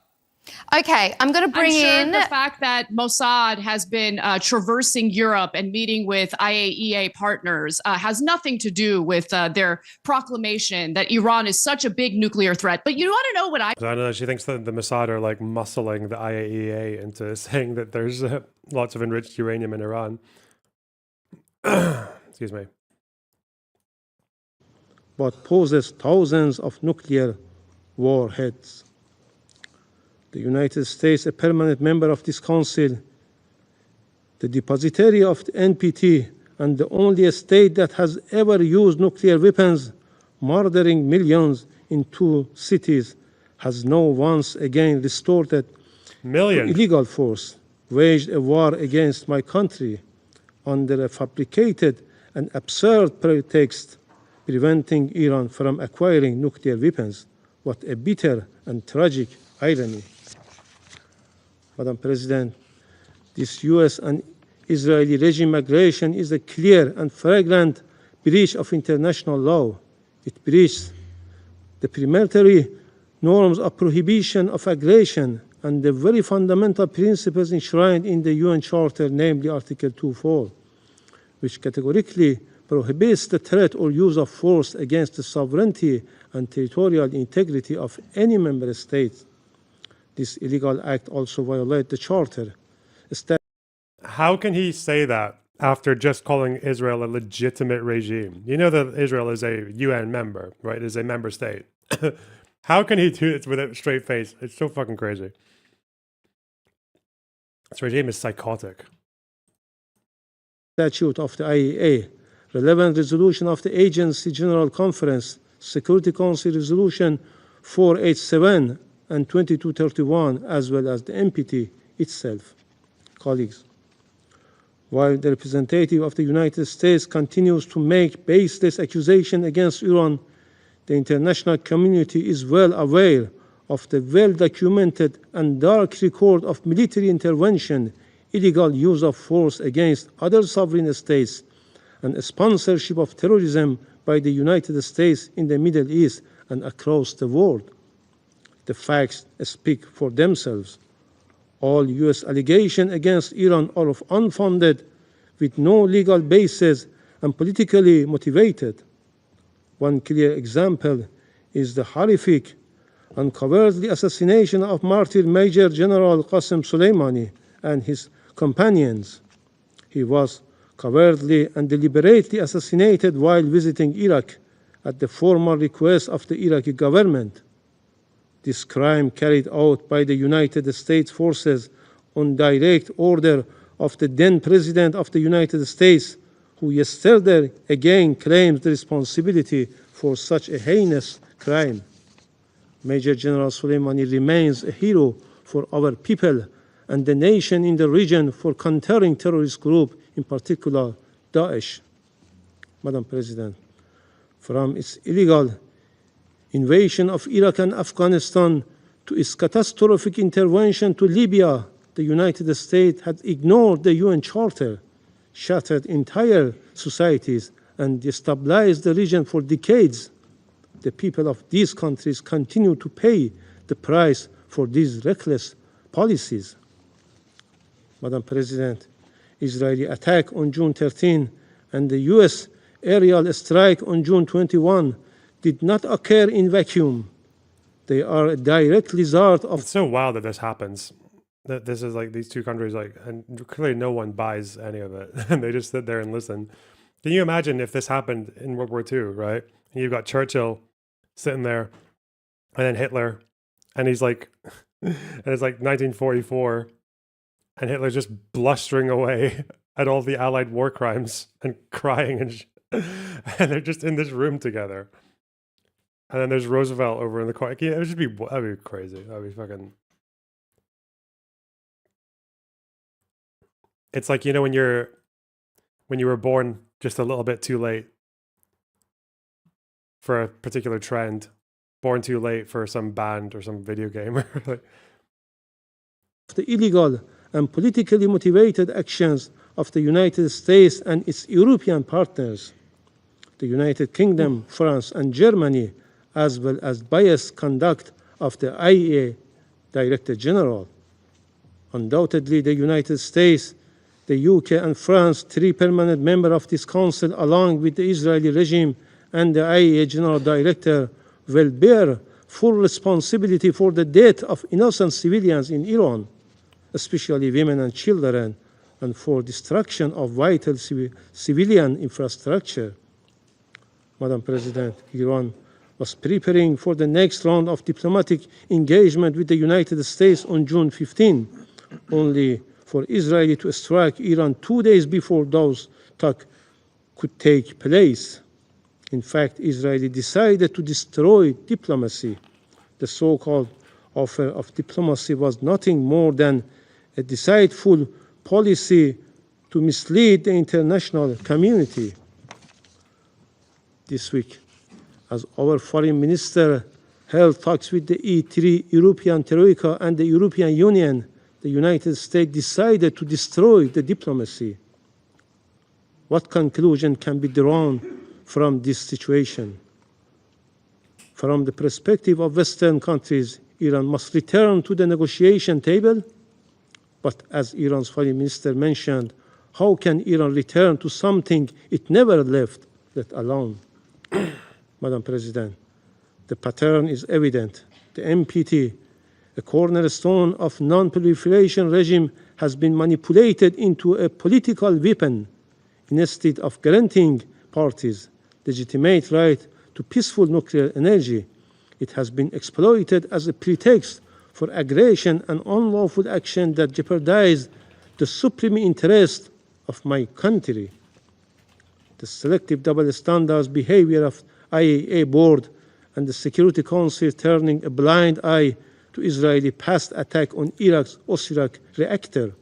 Okay, I'm going to bring in the fact that Mossad has been traversing Europe and meeting with IAEA partners has nothing to do with their proclamation that Iran is such a big nuclear threat. But you want to know what I don't know. She thinks that the Mossad are like muscling the IAEA into saying that there's lots of enriched uranium in Iran. Excuse me. But poses thousands of nuclear warheads. The United States, a permanent member of this council, the depositary of the NPT, and the only state that has ever used nuclear weapons, murdering millions in 2 cities, has now once again resorted to illegal force, waged a war against my country under a fabricated and absurd pretext, preventing Iran from acquiring nuclear weapons. What a bitter and tragic irony. Madam President, this US and Israeli regime aggression is a clear and flagrant breach of international law. It breaches the preliminary norms of prohibition of aggression and the very fundamental principles enshrined in the UN Charter, namely Article 2.4, which categorically prohibits the threat or use of force against the sovereignty and territorial integrity of any member state. This illegal act also violates the Charter. How can he say that after just calling Israel a legitimate regime? You know that Israel is a UN member, right? It is a member state. How can he do it with a straight face? It's so fucking crazy. This regime is psychotic. Statute of the IAEA, relevant resolution of the Agency General Conference, Security Council Resolution 487 and 2231, as well as the NPT itself. Colleagues, while the representative of the United States continues to make baseless accusations against Iran, the international community is well aware of the well-documented and dark record of military intervention illegal use of force against other sovereign states and sponsorship of terrorism by the United States in the Middle East and across the world. The facts speak for themselves. All U.S. allegations against Iran are unfounded, with no legal basis and politically motivated. One clear example is the horrific and cowardly assassination of martyr Major General Qasem Soleimani and his companions. He was cowardly and deliberately assassinated while visiting Iraq at the formal request of the Iraqi government. This crime, carried out by the United States forces on direct order of the then President of the United States, who yesterday again claims the responsibility for such a heinous crime. Major General Soleimani remains a hero for our people and the nation in the region for countering terrorist group, in particular Daesh. Madam President, from its illegal invasion of Iraq and Afghanistan to its catastrophic intervention to Libya, the United States had ignored the UN Charter, shattered entire societies, and destabilized the region for decades. The people of these countries continue to pay the price for these reckless policies. Madam President, Israeli attack on June 13 and the U.S. aerial strike on June 21 did not occur in vacuum. They are a direct result of... It's so wild that this happens. That this is like these two countries, like, and clearly no one buys any of it. And they just sit there and listen. Can you imagine if this happened in World War II, right? And you've got Churchill sitting there, and then Hitler, and he's like, and it's like 1944, and Hitler's just blustering away at all the Allied war crimes and crying and and they're just in this room together. And then there's Roosevelt over in the corner. It would just be, that'd be crazy. That'd be fucking... It's like, you know, when you were born just a little bit too late for a particular trend, born too late for some band or some video game. The illegal and politically motivated actions of the United States and its European partners, the United Kingdom, France, and Germany, as well as biased conduct of the IAEA Director General. Undoubtedly, the United States, the UK, and France, three permanent members of this council, along with the Israeli regime and the IAEA General Director, will bear full responsibility for the death of innocent civilians in Iran, especially women and children, and for destruction of vital civilian infrastructure. Madam President, Iran was preparing for the next round of diplomatic engagement with the United States on June 15, only for Israel to strike Iran 2 days before those talks could take place. In fact, Israel decided to destroy diplomacy. The so-called offer of diplomacy was nothing more than a deceitful policy to mislead the international community. This week, as our foreign minister held talks with the E3 European Troika and the European Union, the United States decided to destroy the diplomacy. What conclusion can be drawn from this situation? From the perspective of Western countries, Iran must return to the negotiation table. But as Iran's foreign minister mentioned, how can Iran return to something it never left, let alone? Madam President, the pattern is evident. The NPT, a cornerstone of non-proliferation regime, has been manipulated into a political weapon. Instead of granting parties legitimate right to peaceful nuclear energy, it has been exploited as a pretext for aggression and unlawful action that jeopardize the supreme interest of my country. The selective double standards behavior of IAEA board and the Security Council turning a blind eye to Israeli past attack on Iraq's Osirak reactor.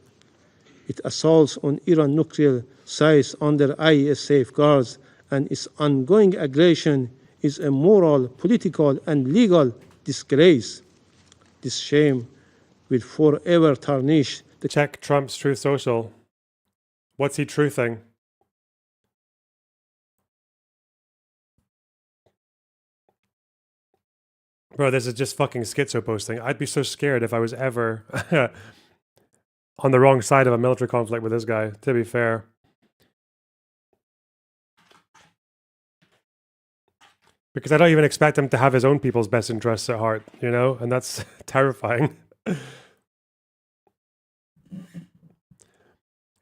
Its assaults on Iran nuclear sites under IAEA safeguards and its ongoing aggression is a moral, political, and legal disgrace. This shame will forever tarnish Check Trump's Truth Social. What's he truthing? Bro, this is just fucking schizo posting. I'd be so scared if I was ever on the wrong side of a military conflict with this guy, to be fair. Because I don't even expect him to have his own people's best interests at heart, you know? And that's terrifying.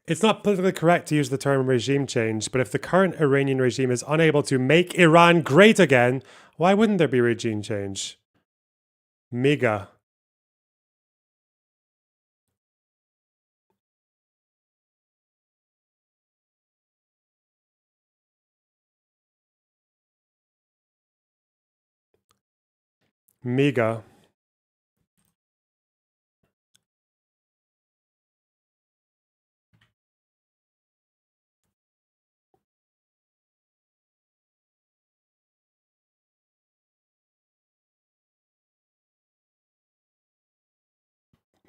It's not politically correct to use the term regime change, but if the current Iranian regime is unable to make Iran great again, why wouldn't there be regime change? Miga. Miga.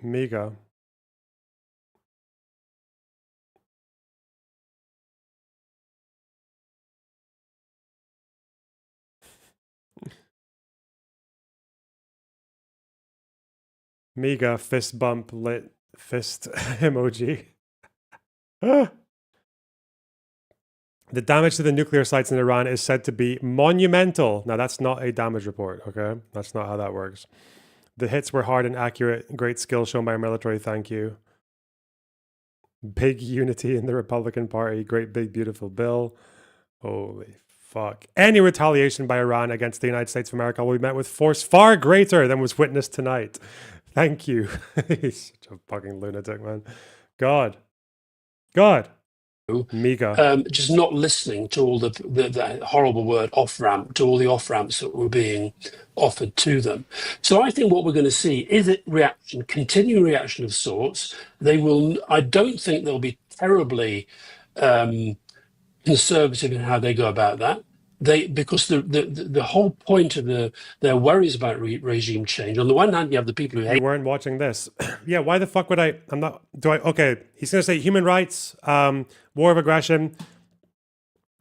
Miga. Miga fist bump lit fist emoji. The damage to the nuclear sites in Iran is said to be monumental. Now, that's not a damage report, okay? That's not how that works. The hits were hard and accurate. Great skill shown by our military. Thank you. Big unity in the Republican Party. Great, big, beautiful bill. Holy fuck. Any retaliation by Iran against the United States of America will be met with force far greater than was witnessed tonight. Thank you. He's such a fucking lunatic, man. God. Miga. Just not listening to all the horrible word off-ramp, to all the off-ramps that were being offered to them. So I think what we're going to see is a reaction, continuing reaction of sorts. I don't think they'll be terribly conservative in how they go about that. Because the whole point of their worries about regime change. On the one hand, you have the people who hate. You weren't watching this. Yeah, why the fuck would I? Okay, he's going to say human rights, war of aggression,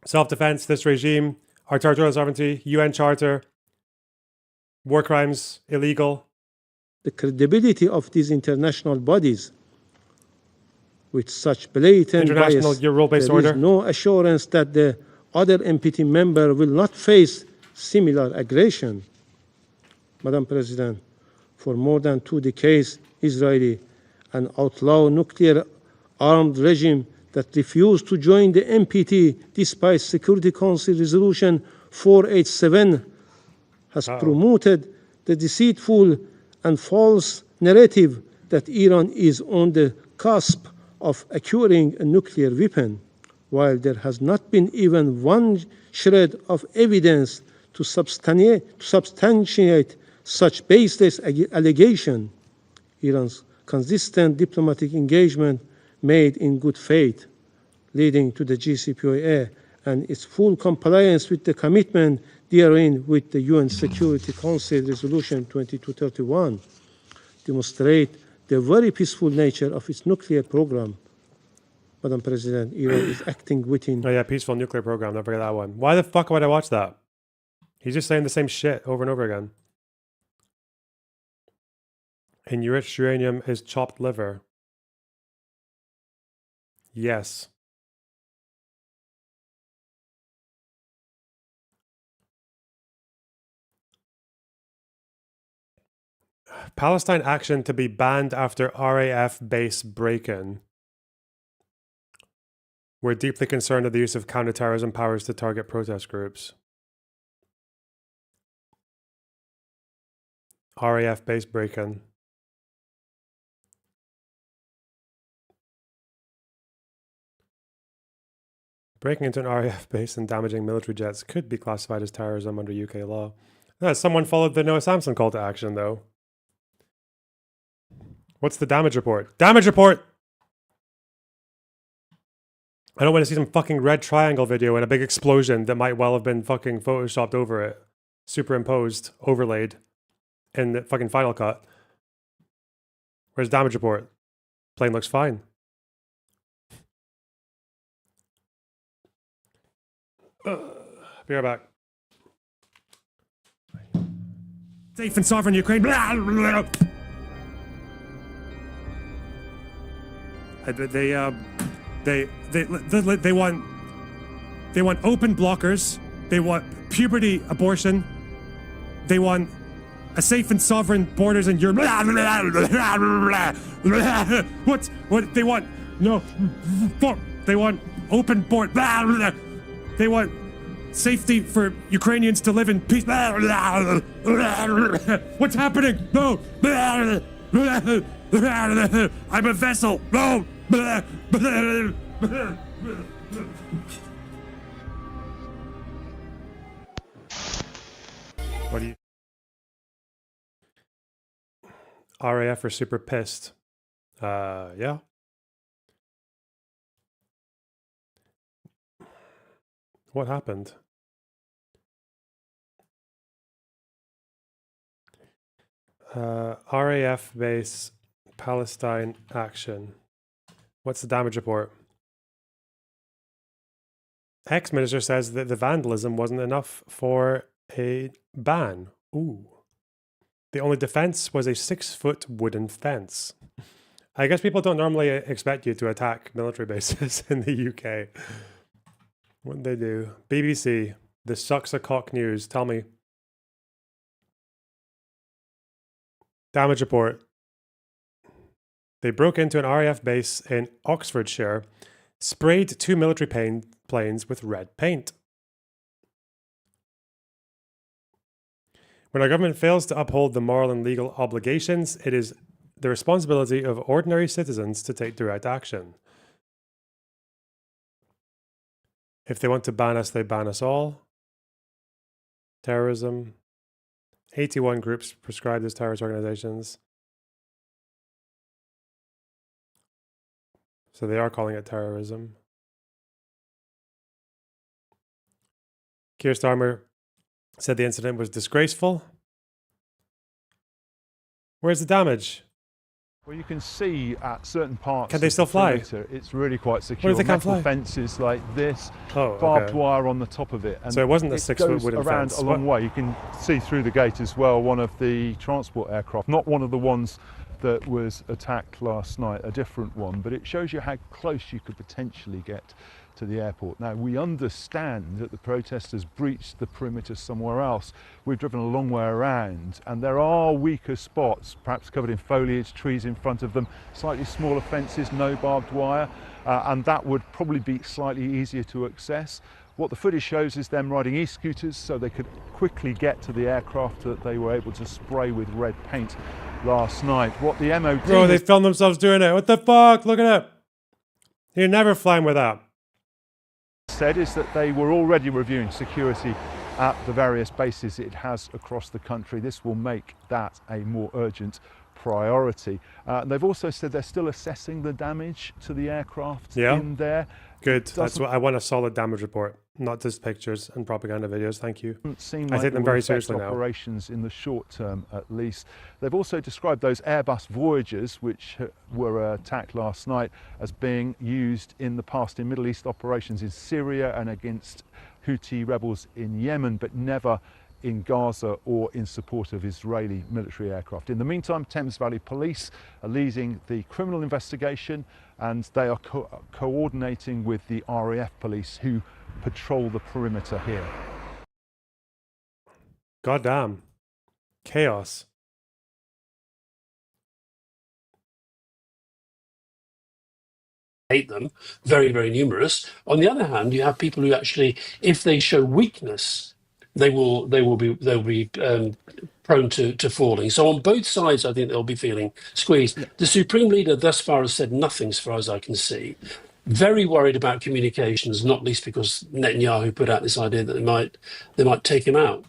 self-defense, this regime, our territorial sovereignty, UN Charter, war crimes, illegal. The credibility of these international bodies with such blatant International bias, rule-based there order. is no assurance that the other NPT member will not face similar aggression. Madam President, for more than 2 decades, Israeli, an outlaw nuclear armed regime that refused to join the NPT despite Security Council Resolution 487, has promoted the deceitful and false narrative that Iran is on the cusp of acquiring a nuclear weapon, while there has not been even one shred of evidence to substantiate such baseless allegation. Iran's consistent diplomatic engagement made in good faith, leading to the JCPOA and its full compliance with the commitment therein with the UN Security Council Resolution 2231, demonstrate the very peaceful nature of its nuclear program. Madam President, Iran is acting within... Oh yeah, peaceful nuclear program. Don't forget that one. Why the fuck would I watch that? He's just saying the same shit over and over again. Enriched uranium is chopped liver. Yes. Palestine action to be banned after RAF base break-in. We're deeply concerned of the use of counterterrorism powers to target protest groups. RAF base break-in. Breaking into an RAF base and damaging military jets could be classified as terrorism under UK law. Someone followed the Noah Samson call to action, though. What's the damage report? Damage report! I don't want to see some fucking red triangle video and a big explosion that might well have been fucking photoshopped over it. Superimposed, overlaid in the fucking Final Cut. Where's damage report? Plane looks fine. Be right back. Safe and sovereign Ukraine. Blah, blah, blah. They want open blockers. They want puberty abortion. They want a safe and sovereign borders in Europe. What they want? No, they want open board. They want safety for Ukrainians to live in peace. What's happening? No. I'm a vessel. No. What do you? RAF are super pissed. Yeah. What happened? RAF base Palestine action. What's the damage report? Ex-minister says that the vandalism wasn't enough for a ban. Ooh. The only defense was a 6-foot wooden fence. I guess people don't normally expect you to attack military bases in the UK. What did they do? BBC. This sucks a cock news. Tell me. Damage report. They broke into an RAF base in Oxfordshire, sprayed 2 military planes with red paint. When our government fails to uphold the moral and legal obligations, it is the responsibility of ordinary citizens to take direct action. If they want to ban us, they ban us all. Terrorism. 81 groups prescribed as terrorist organizations. So they are calling it terrorism. Keir Starmer said the incident was disgraceful. Where's the damage? Well, you can see at certain parts. Can they still fly? It's really quite secure. What if they can't Metal fly? fences like this, Oh, barbed okay. wire on the top of it. And So it wasn't a 6-foot goes wooden around fence. a long way. You can see through the gate as well one of the transport aircraft, not one of the ones that was attacked last night, a different one, but it shows you how close you could potentially get to the airport. Now, we understand that the protesters breached the perimeter somewhere else. We've driven a long way around, and there are weaker spots, perhaps covered in foliage, trees in front of them, slightly smaller fences, no barbed wire, and that would probably be slightly easier to access. What the footage shows is them riding e-scooters so they could quickly get to the aircraft that they were able to spray with red paint last night. What the MOD... Bro, they filmed themselves doing it. What the fuck? Look at it. You're never flying with that. said is that they were already reviewing security at the various bases it has across the country. This will make that a more urgent priority. They've also said they're still assessing the damage to the aircraft in there. Good. That's what I want, a solid damage report, not just pictures and propaganda videos. Thank you. I take them very seriously now. Operations in the short term, at least. They've also described those Airbus Voyagers, which were attacked last night, as being used in the past in Middle East operations in Syria and against Houthi rebels in Yemen, but never in Gaza or in support of Israeli military aircraft. In the meantime, Thames Valley Police are leading the criminal investigation, and they are coordinating with the RAF police who patrol the perimeter here. Goddamn. Chaos. Hate them, very, very numerous. On the other hand, you have people who actually, if they show weakness, they'll be prone to falling. So on both sides, I think they'll be feeling squeezed. The Supreme Leader thus far has said nothing, as far as I can see. Very worried about communications, not least because Netanyahu put out this idea that they might take him out.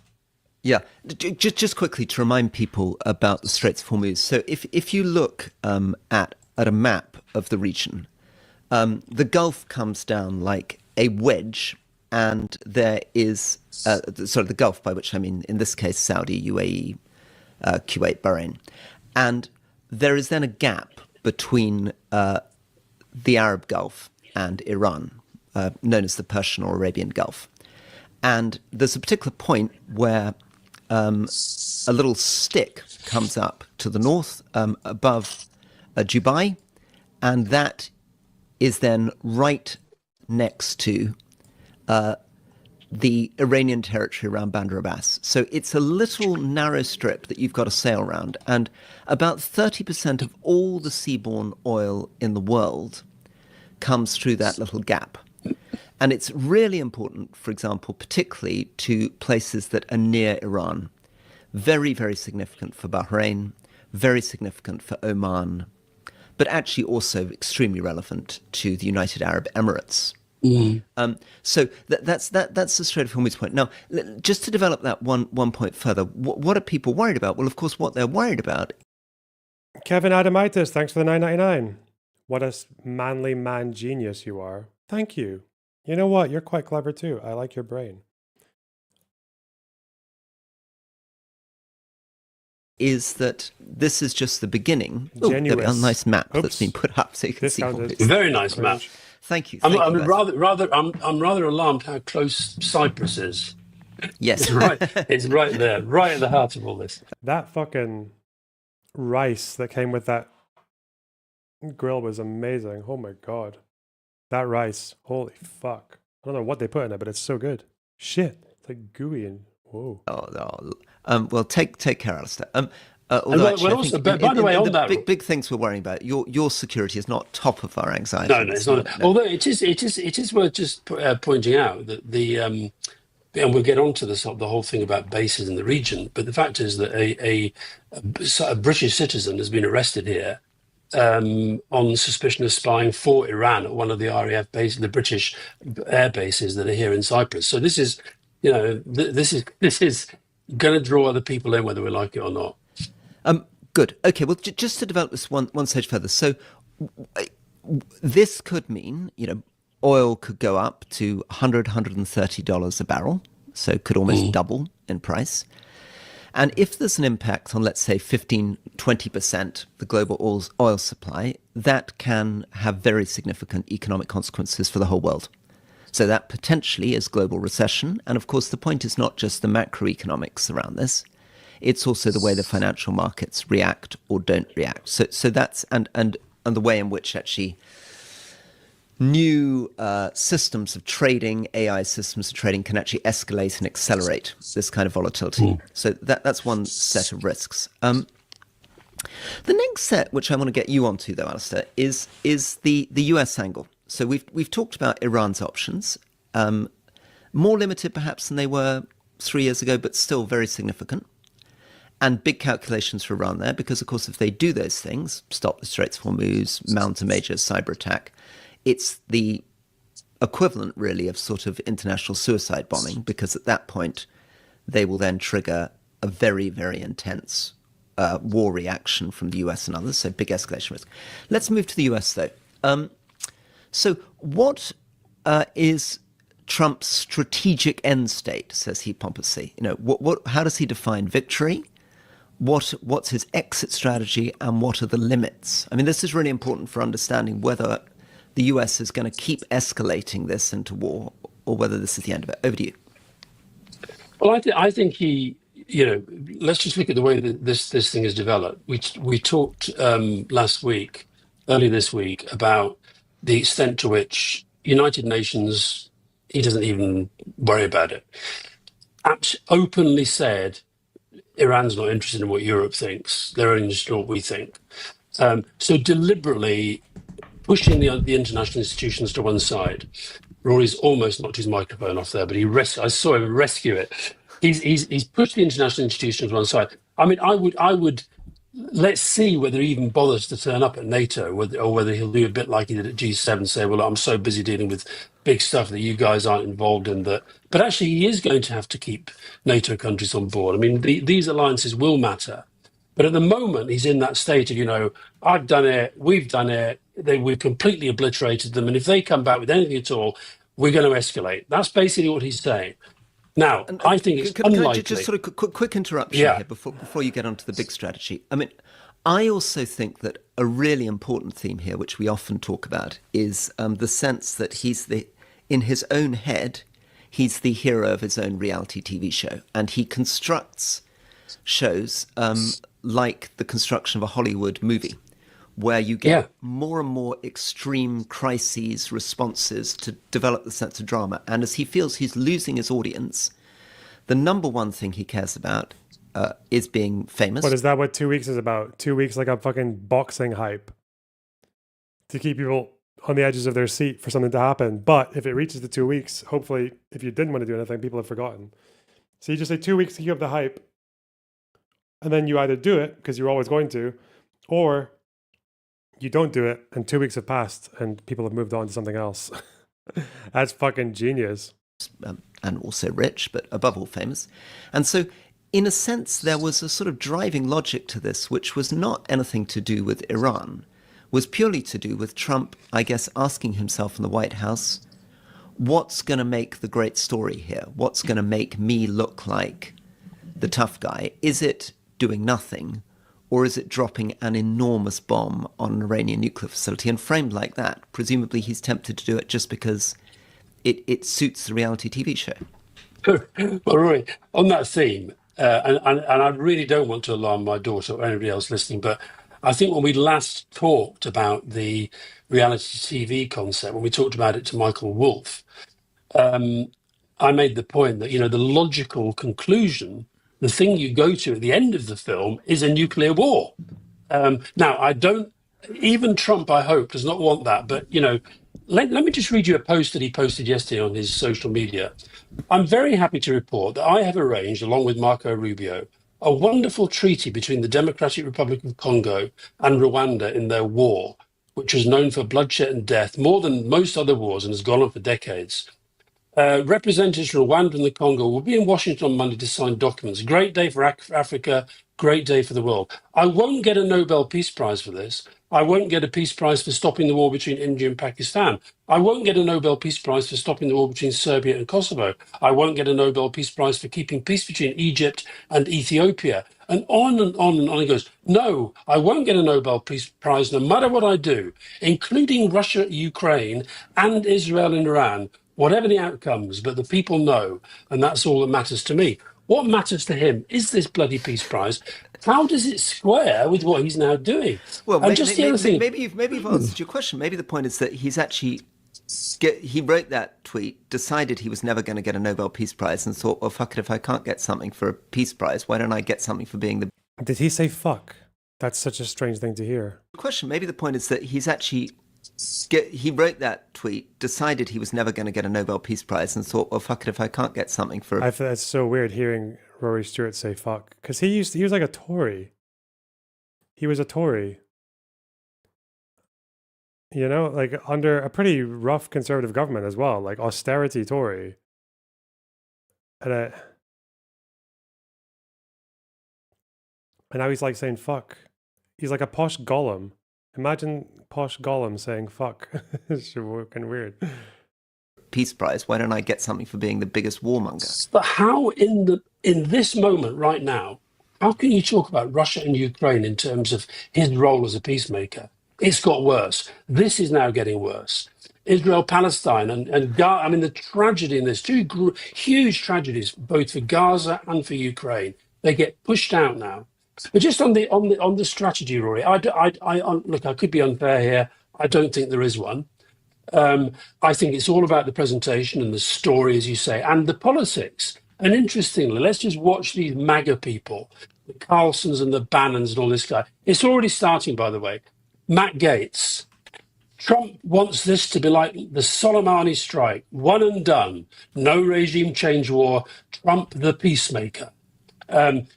Yeah, just quickly to remind people about the Straits of Hormuz. So if you look at a map of the region, the Gulf comes down like a wedge, and there is the Gulf, by which I mean in this case Saudi, UAE, Kuwait, Bahrain, and there is then a gap between the Arab Gulf and Iran, known as the Persian or Arabian Gulf. And there's a particular point where a little stick comes up to the north above Dubai, and that is then right next to the Iranian territory around Bandar Abbas. So it's a little narrow strip that you've got to sail around, and about 30% of all the seaborne oil in the world comes through that little gap. And it's really important, for example, particularly to places that are near Iran. Very, very significant for Bahrain, very significant for Oman, but actually also extremely relevant to the United Arab Emirates. So that's the Strait of Hormuz point. Now, just to develop that one point further, what are people worried about? Well, of course, what they're worried about. Kevin Adamitis, thanks for the $9.99. What a manly man genius you are. Thank you. You know what? You're quite clever too. I like your brain. Is that this is just the beginning. Oh, there we are, a nice map that's been put up so you can see. Very nice map. Thank you. I'm rather alarmed how close Cyprus is. Yes, it's right there, right at the heart of all this. That fucking rice that came with that grill was amazing. Oh my god, that rice! Holy fuck! I don't know what they put in it, but it's so good. Shit, it's like gooey and whoa. Well, take care, Alistair. By the way, on that, big things we're worrying about. Your security is not top of our anxiety. No, it's not. No. Although it is worth just pointing out that and we'll get on to the whole thing about bases in the region. But the fact is that a British citizen has been arrested here on suspicion of spying for Iran at one of the RAF bases, the British air bases that are here in Cyprus. So this is, this is going to draw other people in, whether we like it or not. Good. Okay. Well, just to develop this one stage further. So this could mean, oil could go up to $100, $130 a barrel. So it could almost double in price. And if there's an impact on, let's say, 15, 20% the global oil supply, that can have very significant economic consequences for the whole world. So that potentially is global recession. And of course, the point is not just the macroeconomics around this. It's also the way the financial markets react or don't react. So that's, and the way in which actually new systems of trading, AI systems of trading can actually escalate and accelerate this kind of volatility. So that's one set of risks. The next set, which I want to get you onto though, Alistair, is the US angle. So we've talked about Iran's options, more limited perhaps than they were 3 years ago, but still very significant. And big calculations for Iran there, because of course, if they do those things, stop the Straits of Hormuz, mount a major cyber attack, it's the equivalent really of sort of international suicide bombing, because at that point, they will then trigger a very, very intense war reaction from the US and others. So big escalation risk. Let's move to the US though. So what is Trump's strategic end state, says he pompously? How does he define victory? What's his exit strategy, and what are the limits? I mean, this is really important for understanding whether the US is going to keep escalating this into war, or whether this is the end of it. Over to you. Well, I think he, let's just look at the way that this thing has developed. We talked early this week, about the extent to which United Nations, he doesn't even worry about it, openly said, Iran's not interested in what Europe thinks. They're only interested in what we think. So deliberately pushing the international institutions to one side. Rory's almost knocked his microphone off there, but I saw him rescue it. He's pushed the international institutions to one side. I mean, I would let's see whether he even bothers to turn up at NATO, or whether he'll do a bit like he did at G7, say, well, I'm so busy dealing with big stuff that you guys aren't involved in that. But actually, he is going to have to keep NATO countries on board. I mean, these alliances will matter. But at the moment, he's in that state of, I've done it, we've done it, we've completely obliterated them. And if they come back with anything at all, we're going to escalate. That's basically what he's saying. Now, I think it's unlikely. Just sort of quick interruption here before you get onto the big strategy. I mean, I also think that a really important theme here, which we often talk about, is the sense that in his own head, he's the hero of his own reality TV show. And he constructs shows like the construction of a Hollywood movie, where you get more and more extreme crises, responses to develop the sense of drama. And as he feels he's losing his audience, the number one thing he cares about is being famous. But is that what 2 weeks is about? 2 weeks like a fucking boxing hype to keep people on the edges of their seat for something to happen. But if it reaches the 2 weeks, hopefully, if you didn't want to do anything, people have forgotten. So you just say 2 weeks to keep up the hype, and then you either do it because you're always going to, or you don't do it and 2 weeks have passed and people have moved on to something else. That's fucking genius. And also rich, but above all famous. And so, in a sense, there was a sort of driving logic to this, which was not anything to do with Iran, was purely to do with Trump, I guess, asking himself in the White House, what's going to make the great story here? What's going to make me look like the tough guy? Is it doing nothing, or is it dropping an enormous bomb on an Iranian nuclear facility? And framed like that, presumably he's tempted to do it just because it suits the reality TV show. Well, Rory, on that theme, and I really don't want to alarm my daughter or anybody else listening, but I think when we last talked about the reality TV concept, when we talked about it to Michael Wolff, I made the point that, the logical conclusion, the thing you go to at the end of the film is a nuclear war. Now, even Trump, I hope, does not want that, but, let me just read you a post that he posted yesterday on his social media. I'm very happy to report that I have arranged, along with Marco Rubio, a wonderful treaty between the Democratic Republic of Congo and Rwanda in their war, which was known for bloodshed and death more than most other wars and has gone on for decades. Representatives from Rwanda and the Congo will be in Washington on Monday to sign documents. Great day for Africa, great day for the world. I won't get a Nobel Peace Prize for this. I won't get a peace prize for stopping the war between India and Pakistan. I won't get a Nobel Peace Prize for stopping the war between Serbia and Kosovo. I won't get a Nobel Peace Prize for keeping peace between Egypt and Ethiopia. And on and on and on he goes. No, I won't get a Nobel Peace Prize no matter what I do, including Russia, Ukraine, and Israel and Iran, whatever the outcomes, but the people know, and that's all that matters to me. What matters to him is this bloody peace prize. How does it square with what he's now doing? Well, maybe you've answered your question. Maybe the point is that he's actually he wrote that tweet, decided he was never going to get a Nobel Peace Prize, and thought, well, fuck it, if I can't get something for a peace prize, why don't I get something for being the... Did he say fuck? That's such a strange thing to hear. Question. Maybe the point is that he's actually... he wrote that tweet, decided he was never going to get a Nobel Peace Prize, and thought, well, fuck it, if I can't get something for... I feel that's so weird hearing Rory Stewart say fuck, because he was like a Tory. He was a Tory. Like under a pretty rough conservative government as well, like austerity Tory. And now he's like saying fuck. He's like a posh Gollum. Imagine posh Gollum saying fuck. It's fucking weird. Peace Prize, why don't I get something for being the biggest warmonger? But how in this moment right now, how can you talk about Russia and Ukraine in terms of his role as a peacemaker? It's got worse. This is now getting worse. Israel, Palestine, and Gaza. I mean, the tragedy in this, two huge tragedies, both for Gaza and for Ukraine. They get pushed out now. But just on the strategy, Rory, look, I could be unfair here. I don't think there is one. I think it's all about the presentation and the story, as you say, and the politics. And interestingly, let's just watch these MAGA people, the Carlsons and the Bannons and all this guy. It's already starting, by the way. Matt Gaetz. Trump wants this to be like the Soleimani strike, one and done. No regime change war. Trump the peacemaker.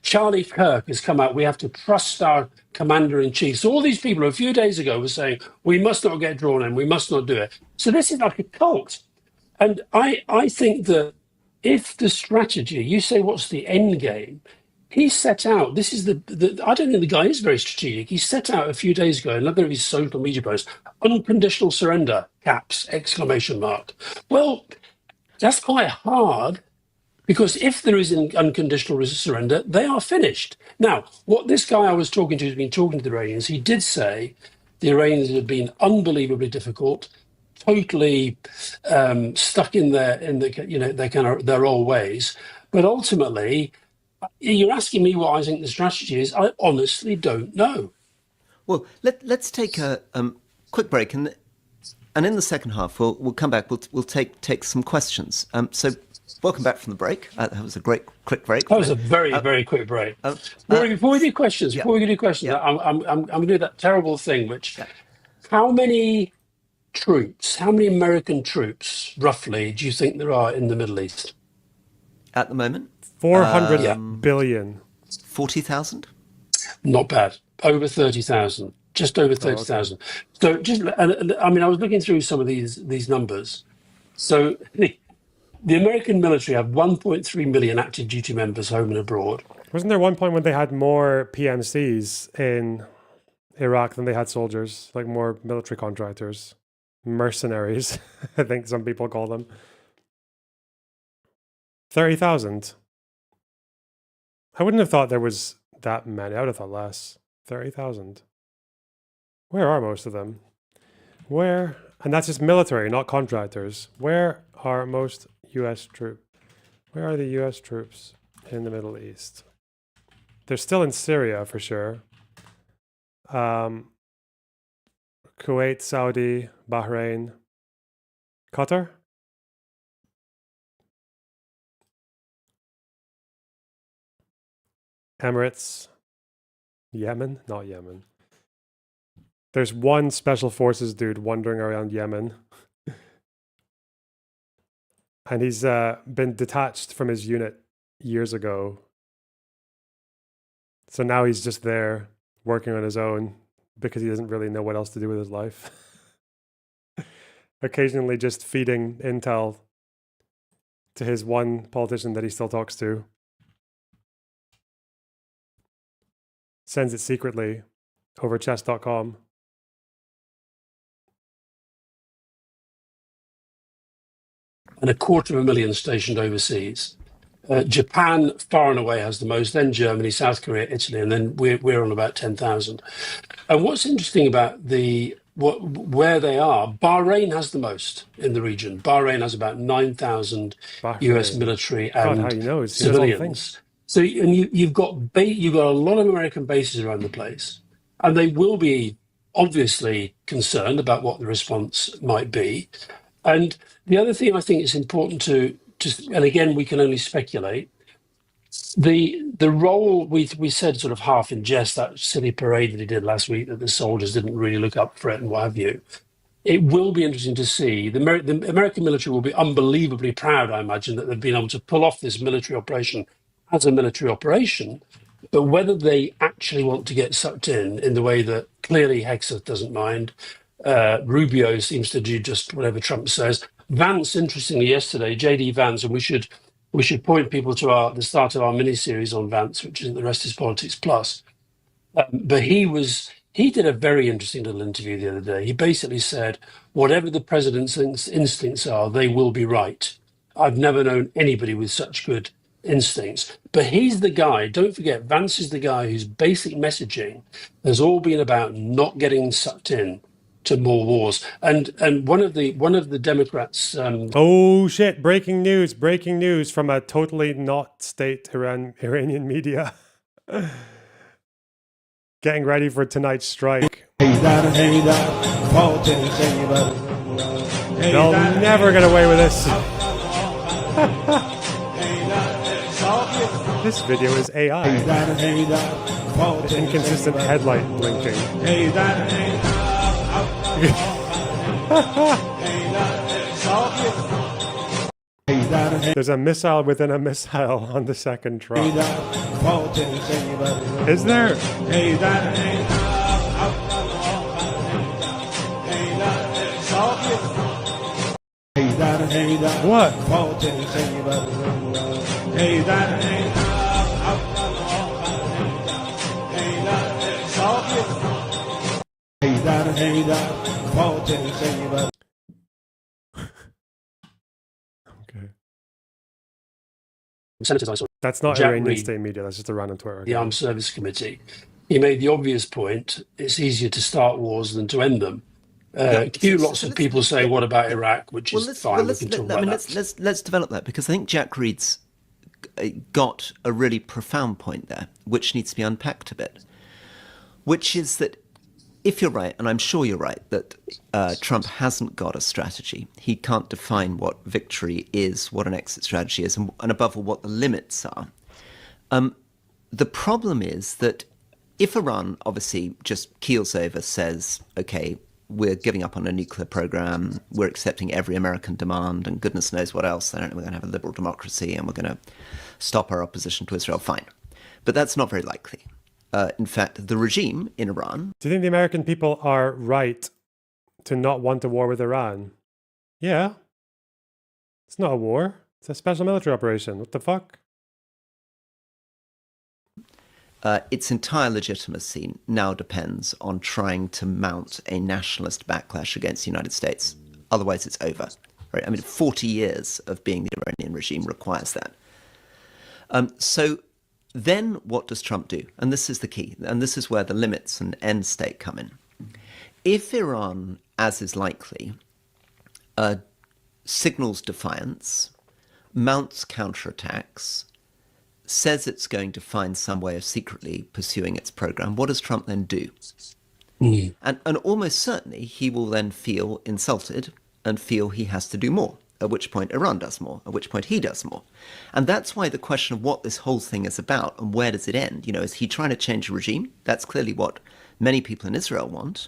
Charlie Kirk has come out. We have to trust our commander-in-chief. So all these people a few days ago were saying, we must not get drawn in, we must not do it. So this is like a cult. And I think that if the strategy, you say, what's the end game? He set out, this is I don't think the guy is very strategic. He set out a few days ago, another of his social media posts, unconditional surrender, caps, exclamation mark. Well, that's quite hard Because if there is an unconditional surrender, they are finished. Now, what this guy I was talking to who's been talking to the Iranians, he did say the Iranians have been unbelievably difficult, totally stuck in their their old ways. But ultimately, you're asking me what I think the strategy is. I honestly don't know. Well, let's take a quick break, and in the second half we'll come back. We'll take some questions. So welcome back from the break. That was a great quick break. That was a very quick break. Rory, before we do questions, I'm going to do that terrible thing. Which, how many American troops, roughly, do you think there are in the Middle East at the moment? 400 billion. 40,000? Not bad. Over 30,000. Just over 30,000. So I was looking through some of these numbers. So the American military have 1.3 million active duty members home and abroad. Wasn't there one point when they had more PMCs in Iraq than they had soldiers, like more military contractors, mercenaries, I think some people call them. 30,000. I wouldn't have thought there was that many. I would have thought less. 30,000. Where are most of them? Where? And that's just military, not contractors. Where are most U.S. troops? Where are the U.S. troops in the Middle East? They're still in Syria for sure. Kuwait, Saudi, Bahrain, Qatar. Emirates, Yemen, not Yemen. There's one special forces dude wandering around Yemen. And he's been detached from his unit years ago. So now he's just there working on his own because he doesn't really know what else to do with his life. Occasionally just feeding intel to his one politician that he still talks to. Sends it secretly over chess.com. And 250,000 stationed overseas. Japan far and away has the most, then Germany, South Korea, Italy, and then we're on about 10,000. And what's interesting about where they are, Bahrain has the most in the region. Bahrain has about 9,000 US military and civilians. So, and you've got a lot of American bases around the place, and they will be obviously concerned about what the response might be. And the other thing I think is important to and again we can only speculate. The role we said sort of half in jest, that silly parade that he did last week, that the soldiers didn't really look up for it and what have you. It will be interesting to see. The American military will be unbelievably proud, I imagine, that they've been able to pull off this military operation as a military operation, but whether they actually want to get sucked in the way that clearly Hegseth doesn't mind, Rubio seems to do just whatever Trump says. Vance, interestingly, yesterday, J.D. Vance, and we should point people to the start of our mini-series on Vance, which is The Rest is Politics Plus. But he did a very interesting little interview the other day. He basically said, whatever the president's instincts are, they will be right. I've never known anybody with such good instincts. But he's the guy, don't forget, Vance is the guy whose basic messaging has all been about not getting sucked in to more wars. And one of the Democrats oh shit, breaking news from a totally not state Iranian media. Getting ready for tonight's strike. They'll never get away with this. This video is AI. Inconsistent headlight blinking. There's a missile within a missile on the second try. Is there? What? senators I saw. That's not Jack Iranian Reed, state media. That's just a random Twitter the account. Armed Service Committee. He made the obvious point: it's easier to start wars than to end them. Cue lots of people saying, "What about Iraq?" Which is fine. We can talk about that. Let's develop that, because I think Jack Reed's got a really profound point there, which needs to be unpacked a bit. Which is that, if you're right, and I'm sure you're right, that Trump hasn't got a strategy. He can't define what victory is, what an exit strategy is, and above all, what the limits are. The problem is that if Iran obviously just keels over, says, okay, we're giving up on a nuclear program, we're accepting every American demand, and goodness knows what else, I don't know, we're going to have a liberal democracy, and we're going to stop our opposition to Israel, fine. But that's not very likely. In fact, the regime in Iran... Do you think the American people are right to not want a war with Iran? Yeah. It's not a war. It's a special military operation. What the fuck? Its entire legitimacy now depends on trying to mount a nationalist backlash against the United States. Otherwise, it's over. Right? I mean, 40 years of being the Iranian regime requires that. So then what does Trump do? And this is the key. And this is where the limits and end state come in. If Iran, as is likely, signals defiance, mounts counterattacks, says it's going to find some way of secretly pursuing its program, what does Trump then do? And almost certainly he will then feel insulted and feel he has to do more, at which point Iran does more, at which point he does more. And that's why the question of what this whole thing is about and where does it end? You know, is he trying to change a regime? That's clearly what many people in Israel want.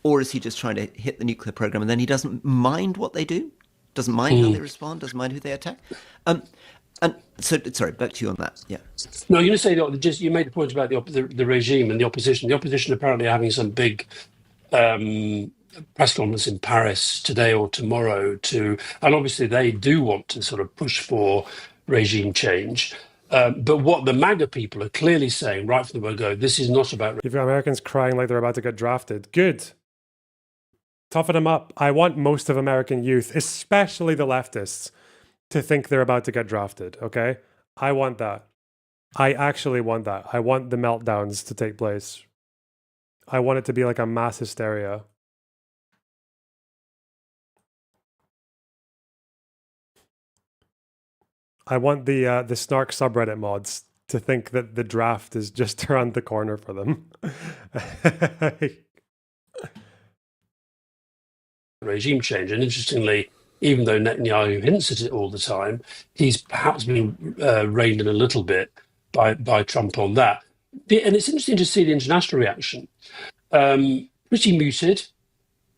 Or is he just trying to hit the nuclear program and then he doesn't mind what they do? Doesn't mind how they respond? Doesn't mind who they attack? And so, sorry, back to you on that. Yeah. No, you're going to say that just you made the point about the regime and the opposition. The opposition apparently are having some big press conference in Paris today or tomorrow and obviously they do want to sort of push for regime change. But what the MAGA people are clearly saying right from the word go, this is not about. You've got Americans crying like they're about to get drafted. Good. Toughen them up. I want most of American youth, especially the leftists, to think they're about to get drafted, okay? I want that. I actually want that. I want the meltdowns to take place. I want it to be like a mass hysteria. I want the Snark subreddit mods to think that the draft is just around the corner for them. Regime change. And interestingly, even though Netanyahu hints at it all the time, he's perhaps been reined in a little bit by Trump on that. And it's interesting to see the international reaction. Pretty muted,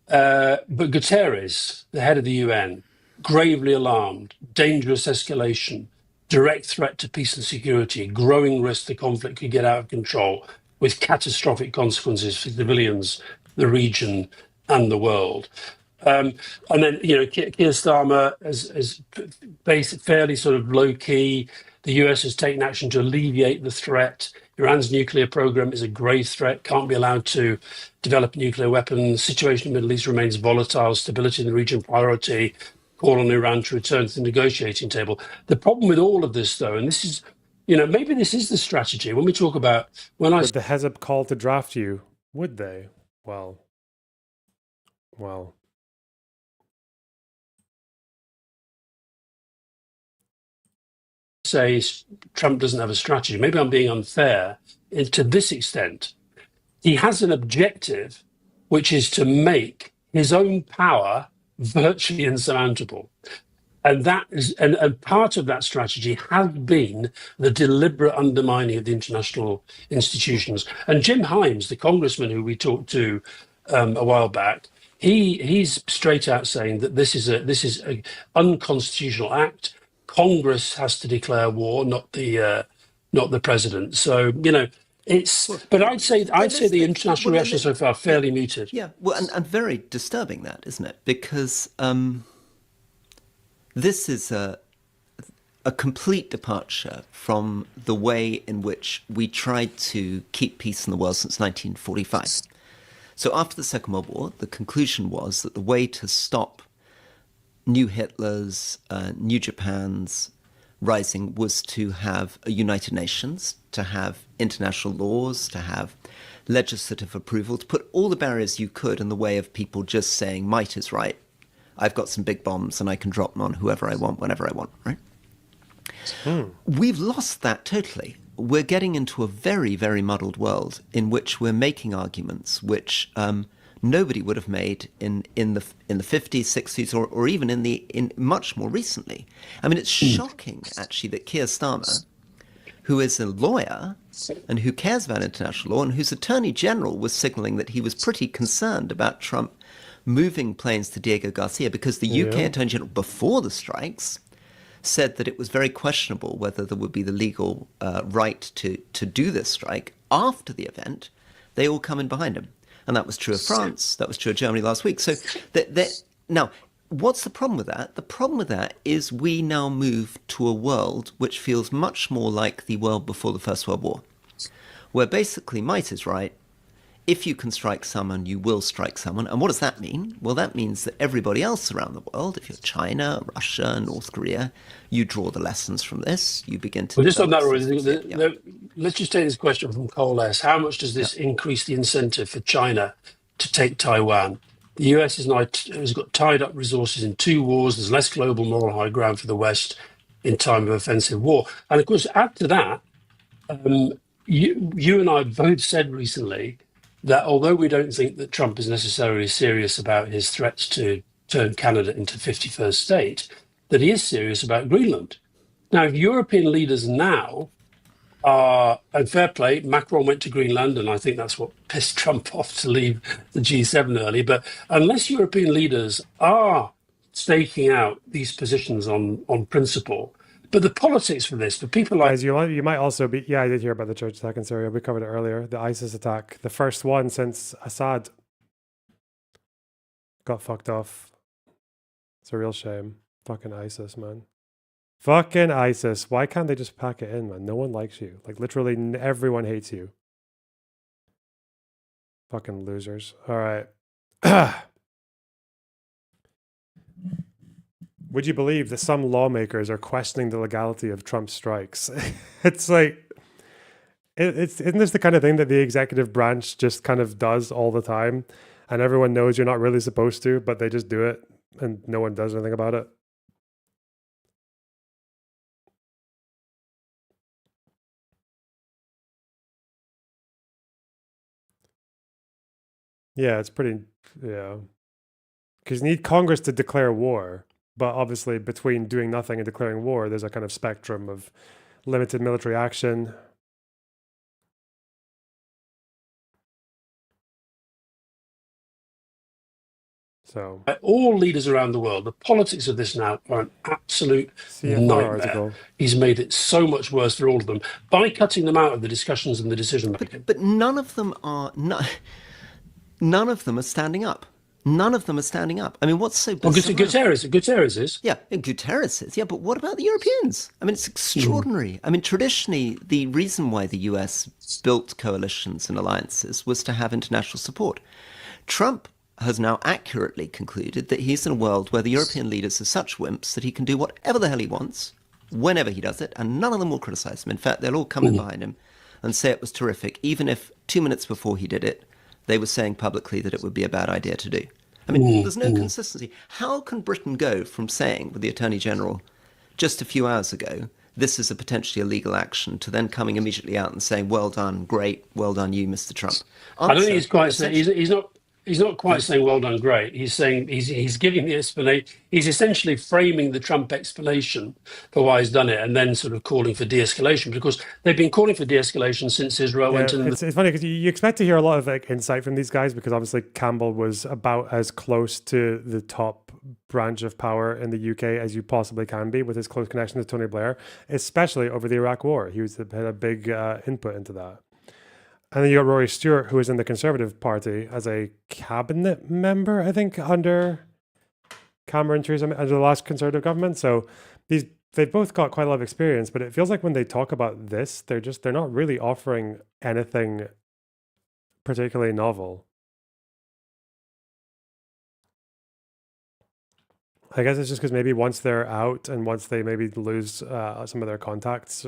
but Guterres, the head of the UN, gravely alarmed, dangerous escalation, direct threat to peace and security, growing risk the conflict could get out of control with catastrophic consequences for civilians, the region, and the world. And then, you know, Keir Starmer is fairly sort of low key. The US has taken action to alleviate the threat. Iran's nuclear program is a grave threat, can't be allowed to develop nuclear weapons. The situation in the Middle East remains volatile, stability in the region priority, call on Iran to return to the negotiating table. The problem with all of this, though, and this is, you know, maybe this is the strategy. When we talk about, Would the Hezbollah call to draft you? Would they? Well. Say Trump doesn't have a strategy. Maybe I'm being unfair to this extent. He has an objective, which is to make his own power virtually insurmountable. And that is, and part of that strategy has been the deliberate undermining of the international institutions. And Jim Himes, the congressman who we talked to a while back, he's straight out saying that this is a unconstitutional act. Congress has to declare war, not the president. So, you know, it's. But I'd say the international reaction so far fairly muted. Yeah, well, and very disturbing, that, isn't it? Because this is a complete departure from the way in which we tried to keep peace in the world since 1945. So after the Second World War, the conclusion was that the way to stop new Hitlers, new Japans, rising was to have a United Nations, to have international laws, to have legislative approval, to put all the barriers you could in the way of people just saying might is right. I've got some big bombs and I can drop them on whoever I want, whenever I want, right? We've lost that totally. We're getting into a very, very muddled world in which we're making arguments which nobody would have made in the 50s, 60s, or even in much more recently. I mean, it's shocking actually that Keir Starmer, who is a lawyer and who cares about international law and whose Attorney General was signaling that he was pretty concerned about Trump moving planes to Diego Garcia because the UK Attorney General before the strikes said that it was very questionable whether there would be the legal right to do this strike. After the event, they all come in behind him. And that was true of France. That was true of Germany last week. So now, what's the problem with that? The problem with that is we now move to a world which feels much more like the world before the First World War, where basically might is right. If you can strike someone, you will strike someone. And what does that mean? Well, that means that everybody else around the world, if you're China, Russia, North Korea, you draw the lessons from this. You begin to... Well, just on that, Rory, let's just take this question from Cole S. How much does this increase the incentive for China to take Taiwan? The US has got tied up resources in 2 wars. There's less global moral high ground for the West in time of offensive war. And of course, add to that, you and I both said recently that although we don't think that Trump is necessarily serious about his threats to turn Canada into 51st state, that he is serious about Greenland. Now, if European leaders now are, and fair play, Macron went to Greenland, and I think that's what pissed Trump off to leave the G7 early, but unless European leaders are staking out these positions on principle, but the politics for this, for people like... Guys, you might also be... Yeah, I did hear about the church attack in Syria. We covered it earlier. The ISIS attack. The first one since Assad got fucked off. It's a real shame. Fucking ISIS, man. Fucking ISIS. Why can't they just pack it in, man? No one likes you. Like, literally everyone hates you. Fucking losers. All right. Would you believe that some lawmakers are questioning the legality of Trump's strikes? It's like, isn't this the kind of thing that the executive branch just kind of does all the time? And everyone knows you're not really supposed to, but they just do it and no one does anything about it. Yeah, it's pretty, yeah. Because you need Congress to declare war. But obviously, between doing nothing and declaring war, there's a kind of spectrum of limited military action. So all leaders around the world, the politics of this now are an absolute nightmare. Article. He's made it so much worse for all of them by cutting them out of the discussions and the decision making. But none of them are none of them are standing up. None of them are standing up. I mean, what's so bizarre? Well, Guterres is. Yeah, Guterres is. Yeah, but what about the Europeans? I mean, it's extraordinary. I mean, traditionally, the reason why the US built coalitions and alliances was to have international support. Trump has now accurately concluded that he's in a world where the European leaders are such wimps that he can do whatever the hell he wants, whenever he does it, and none of them will criticize him. In fact, they'll all come in behind him and say it was terrific, even if 2 minutes before he did it, they were saying publicly that it would be a bad idea to do. I mean, there's no consistency. How can Britain go from saying with the Attorney General just a few hours ago, this is a potentially illegal action, to then coming immediately out and saying, well done, great, well done you, Mr. Trump? I don't think he's quite saying, he's not quite saying well done, great. He's saying he's giving the explanation. He's essentially framing the Trump explanation for why he's done it, and then sort of calling for de-escalation, because they've been calling for de-escalation since Israel went in. It's funny because you expect to hear a lot of like insight from these guys, because obviously Campbell was about as close to the top branch of power in the UK as you possibly can be, with his close connection to Tony Blair, especially over the Iraq War. He had a big input into that. And then you got Rory Stewart, who was in the Conservative Party as a cabinet member, I think, under Cameron, Theresa, under the last Conservative government. So they've both got quite a lot of experience, but it feels like when they talk about this, they're not really offering anything particularly novel. I guess it's just because maybe once they're out and once they maybe lose some of their contacts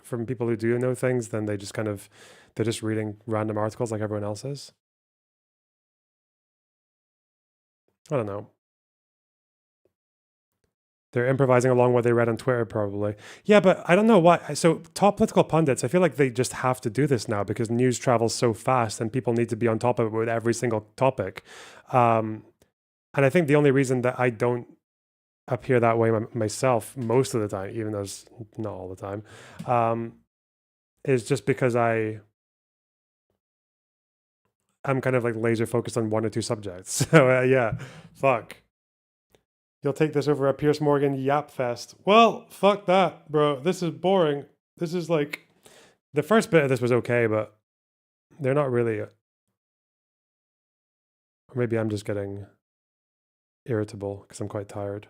from people who do know things, then they just they're just reading random articles like everyone else is. I don't know. They're improvising along what they read on Twitter, probably. Yeah, but I don't know why. So top political pundits, I feel like they just have to do this now because news travels so fast and people need to be on top of it with every single topic. And I think the only reason that I don't appear that way myself most of the time, even though it's not all the time, is just because I'm kind of like laser focused on one or two subjects. So yeah, fuck. You'll take this over a Pierce Morgan yap fest. Well, fuck that, bro. This is boring. This is like, the first bit of this was okay, but they're not really. Or maybe I'm just getting irritable because I'm quite tired.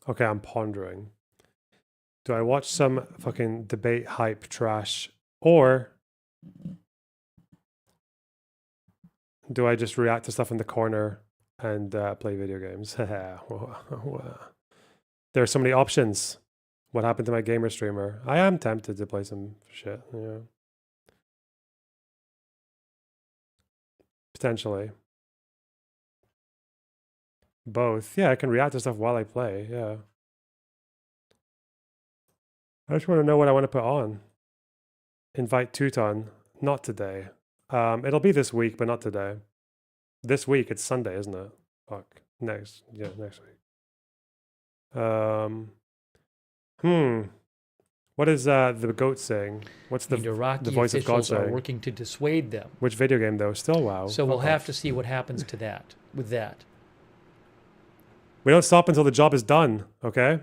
Okay, I'm pondering. Do I watch some fucking debate hype trash or do I just react to stuff in the corner and play video games? There are so many options. What happened to my gamer streamer? I am tempted to play some shit, yeah. Potentially. Both. Yeah, I can react to stuff while I play, yeah. I just want to know what I want to put on. Invite Teuton. Not today. It'll be this week, but not today. This week, it's Sunday, isn't it? Fuck. Next week. What is the goat saying? What's the Iraqi voice of God officials are saying? working to dissuade them. Which video game though? Still WoW. So we'll Fuck have off. to see what happens to that. With that, We don't stop until the job is done, okay?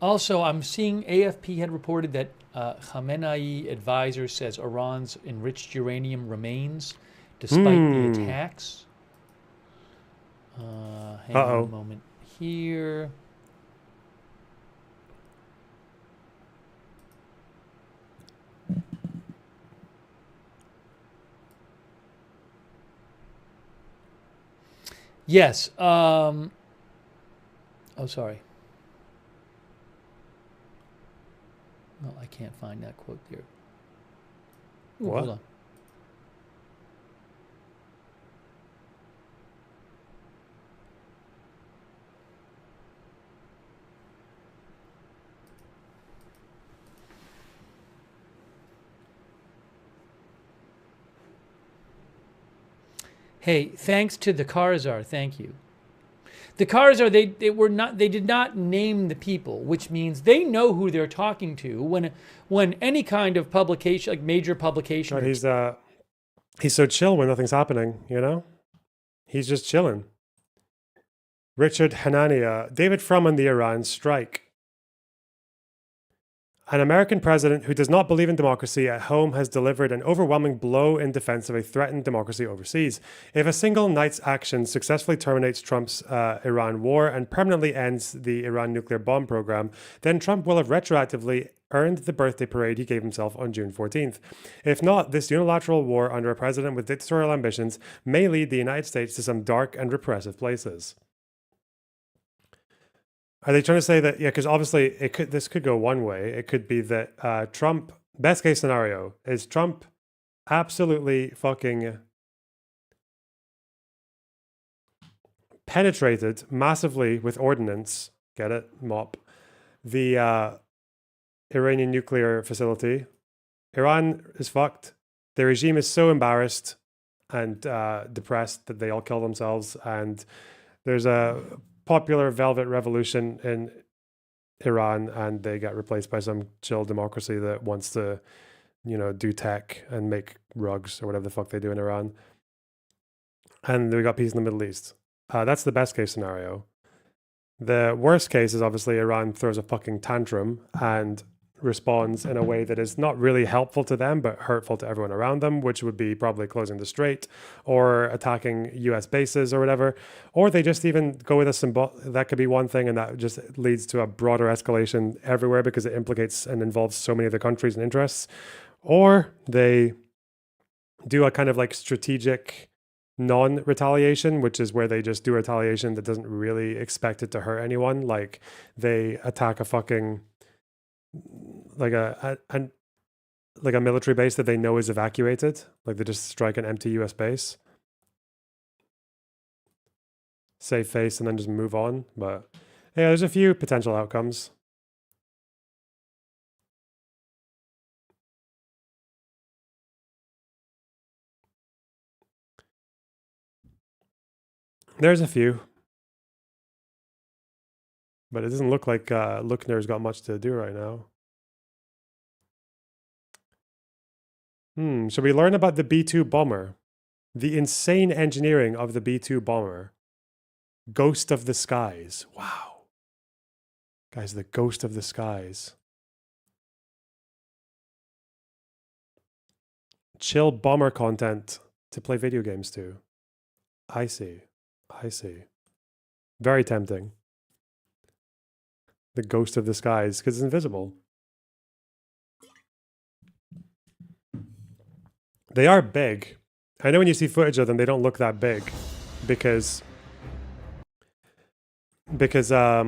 also, I'm seeing AFP had reported that Khamenei advisor says Iran's enriched uranium remains despite the attacks. Hang on a moment here. Yes. Oh, sorry. Well, I can't find that quote there. Ooh, What? Hold on. Hey, thanks to the Karzar, thank you. The Karzar, they did not name the people, which means they know who they're talking to when any kind of publication, like major publication. God, he's so chill when nothing's happening, you know? He's just chilling. Richard Hanania, David Frum on the Iran strike. An American president who does not believe in democracy at home has delivered an overwhelming blow in defense of a threatened democracy overseas. If a single night's action successfully terminates Trump's Iran war and permanently ends the Iran nuclear bomb program, then Trump will have retroactively earned the birthday parade he gave himself on June 14th. If not, this unilateral war under a president with dictatorial ambitions may lead the United States to some dark and repressive places. Are they trying to say that, yeah, because obviously this could go one way. It could be that Trump, best case scenario, is Trump absolutely fucking penetrated massively with ordnance, get it, MOP, the Iranian nuclear facility. Iran is fucked. The regime is so embarrassed and depressed that they all kill themselves. And there's a popular velvet revolution in Iran and they get replaced by some chill democracy that wants to, do tech and make rugs or whatever the fuck they do in Iran. And we got peace in the Middle East. That's the best case scenario. The worst case is obviously Iran throws a fucking tantrum and responds in a way that is not really helpful to them, but hurtful to everyone around them, which would be probably closing the strait or attacking US bases or whatever. Or they just even go with a symbol. That could be one thing, and that just leads to a broader escalation everywhere because it implicates and involves so many other countries and interests. Or they do a kind of like strategic non-retaliation, which is where they just do retaliation that doesn't really expect it to hurt anyone. Like they attack a fucking like a military base that they know is evacuated. Like they just strike an empty US base, save face, and then just move on. But yeah, there's a few potential outcomes. There's a few. But it doesn't look like Luckner's got much to do right now. Should we learn about the B-2 bomber? The insane engineering of the B-2 bomber. Ghost of the Skies. Wow. Guys, the Ghost of the Skies. Chill bomber content to play video games to. I see. Very tempting. The Ghost of the Skies, because it's invisible. They are big. I know when you see footage of them, they don't look that big because yeah,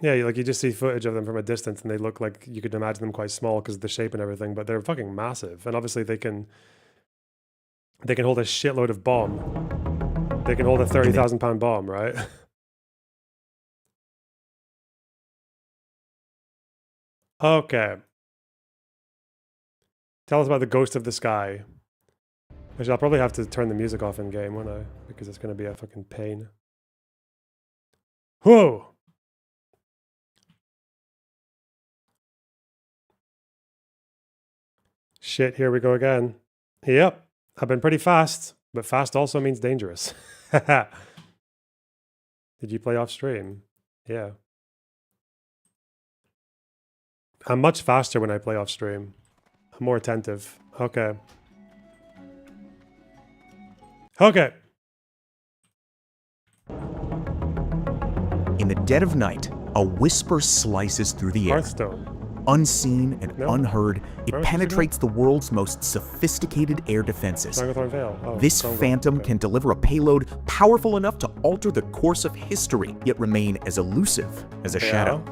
like you just see footage of them from a distance and they look like you could imagine them quite small because of the shape and everything, but they're fucking massive. And obviously they can hold a shitload of bomb. They can hold a 30,000 pound bomb, right? Okay. Tell us about the Ghost of the Sky. Actually, I'll probably have to turn the music off in game, won't I? Because it's going to be a fucking pain. Whoa! Shit, here we go again. Yep, I've been pretty fast, but fast also means dangerous. Did you play off stream? Yeah. I'm much faster when I play off stream. I'm more attentive. Okay. Okay. In the dead of night, a whisper slices through the air. Hearthstone. Unseen and unheard, it penetrates the world's most sophisticated air defenses. This phantom can deliver a payload powerful enough to alter the course of history, yet remain as elusive as a shadow.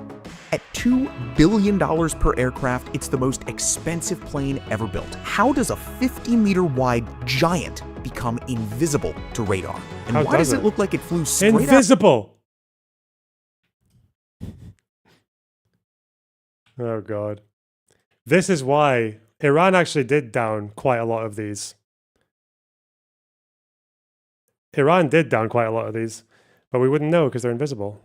At $2 billion per aircraft, it's the most expensive plane ever built. How does a 50-meter wide giant become invisible to radar? And why does it look like it flew straight invisible? Oh, God. This is why Iran actually did down quite a lot of these. Iran did down quite a lot of these, but we wouldn't know because they're invisible.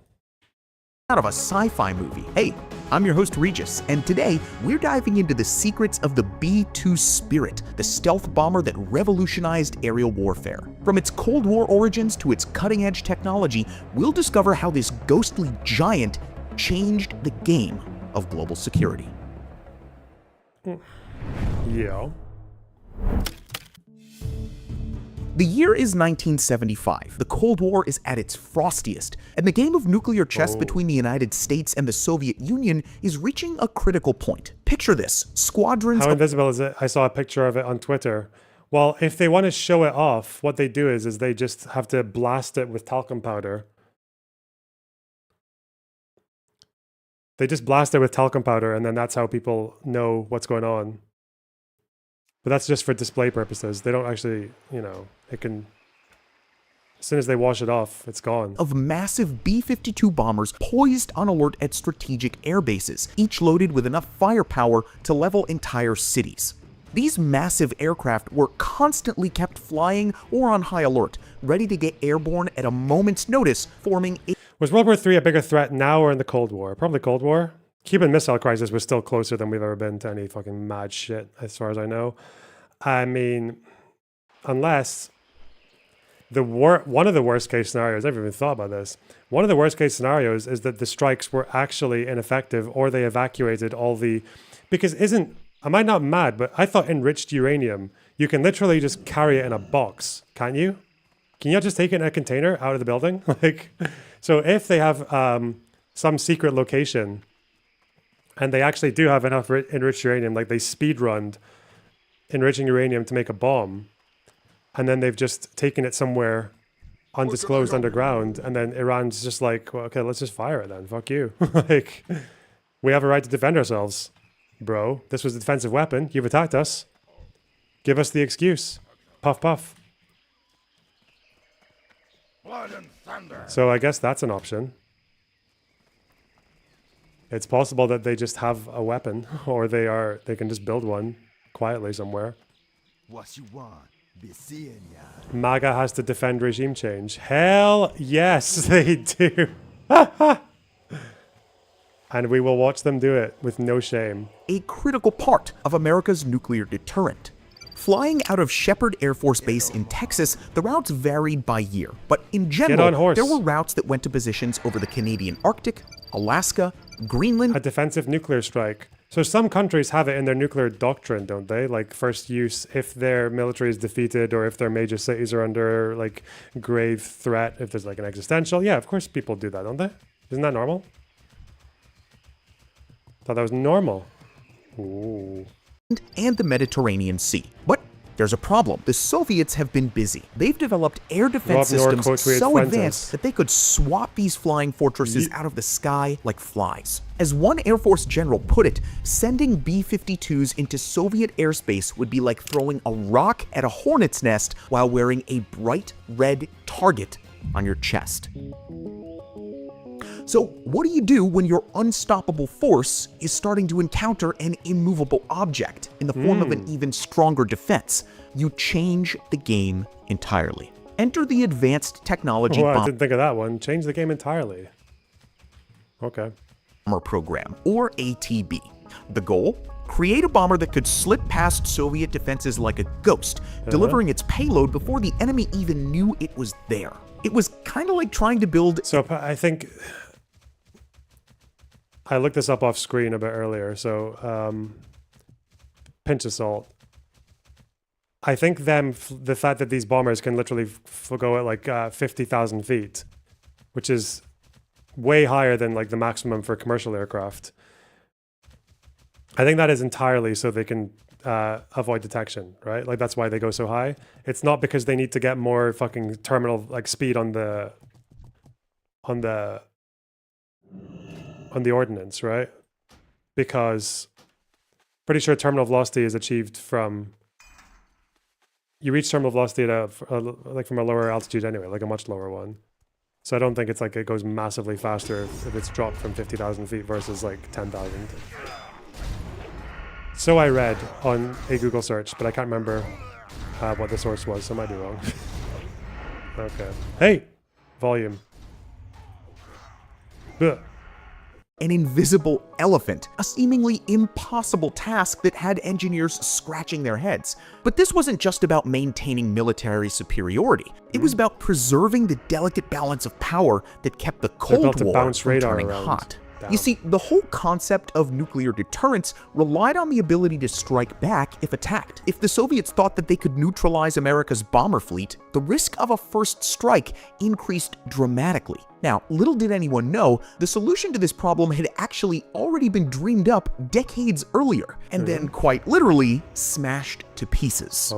Out of a sci-fi movie. Hey, I'm your host Regis, and today we're diving into the secrets of the B-2 Spirit, the stealth bomber that revolutionized aerial warfare. From its Cold War origins to its cutting-edge technology, we'll discover how this ghostly giant changed the game of global security. Yeah. The year is 1975. The Cold War is at its frostiest, and the game of nuclear chess between the United States and the Soviet Union is reaching a critical point. Picture this, squadrons How invisible is it? I saw a picture of it on Twitter. Well, if they want to show it off, what they do is they just have to blast it with talcum powder. They just blast it with talcum powder, and then that's how people know what's going on. But that's just for display purposes. They don't actually, it can... As soon as they wash it off, it's gone. Of massive B-52 bombers poised on alert at strategic air bases, each loaded with enough firepower to level entire cities. These massive aircraft were constantly kept flying or on high alert, ready to get airborne at a moment's notice, forming a... Was World War III a bigger threat now or in the Cold War? Probably Cold War. Cuban Missile Crisis was still closer than we've ever been to any fucking mad shit, as far as I know. I mean, unless one of the worst case scenarios, I've never even thought about this. One of the worst case scenarios is that the strikes were actually ineffective, or they evacuated all the, because am I not mad, but I thought enriched uranium, you can literally just carry it in a box, can't you? Can you not just take it in a container out of the building? So if they have some secret location and they actually do have enough enriched uranium, like they speed-runned enriching uranium to make a bomb, and then they've just taken it somewhere undisclosed underground, and then Iran's just like, well, okay, let's just fire it then. Fuck you. We have a right to defend ourselves, bro. This was a defensive weapon. You've attacked us. Give us the excuse. Puff, puff. Blood and thunder. So I guess that's an option. It's possible that they just have a weapon, or they can just build one quietly somewhere. What you want? Be seeing ya. MAGA has to defend regime change. Hell yes, they do. And we will watch them do it with no shame. A critical part of America's nuclear deterrent. Flying out of Shepherd Air Force Base in Texas, the routes varied by year, but in general, there were routes that went to positions over the Canadian Arctic, Alaska, Greenland. A defensive nuclear strike. So some countries have it in their nuclear doctrine, don't they? Like first use if their military is defeated, or if their major cities are under like grave threat, if there's like an existential. Yeah, of course people do that, don't they? Isn't that normal? Thought that was normal. Ooh. And the Mediterranean Sea. But there's a problem. The Soviets have been busy. They've developed air defense systems so advanced that they could swap these flying fortresses out of the sky like flies. As one Air Force general put it, sending B-52s into Soviet airspace would be like throwing a rock at a hornet's nest while wearing a bright red target on your chest. So what do you do when your unstoppable force is starting to encounter an immovable object in the form of an even stronger defense? You change the game entirely. Enter the Advanced Technology I didn't think of that one. Change the game entirely. Okay. Bomber Program, or ATB. The goal? Create a bomber that could slip past Soviet defenses like a ghost, delivering its payload before the enemy even knew it was there. It was kind of like trying to build... So I think... I looked this up off screen a bit earlier, so pinch of salt. I think the fact that these bombers can literally go at like 50,000 feet, which is way higher than like the maximum for commercial aircraft. I think that is entirely so they can avoid detection, right? Like that's why they go so high. It's not because they need to get more fucking terminal like speed on the ordnance, right? Because pretty sure terminal velocity is achieved from, you reach terminal velocity at like from a lower altitude anyway, like a much lower one. So I don't think it's like it goes massively faster if it's dropped from 50,000 feet versus like 10,000. So I read on a Google search, but I can't remember what the source was, so I might be wrong. Okay. Hey! Volume. Ugh. An invisible elephant, a seemingly impossible task that had engineers scratching their heads. But this wasn't just about maintaining military superiority. It was about preserving the delicate balance of power that kept the Cold War from turning hot. You see, the whole concept of nuclear deterrence relied on the ability to strike back if attacked. If the Soviets thought that they could neutralize America's bomber fleet, the risk of a first strike increased dramatically. Now, little did anyone know, the solution to this problem had actually already been dreamed up decades earlier, and then quite literally smashed to pieces.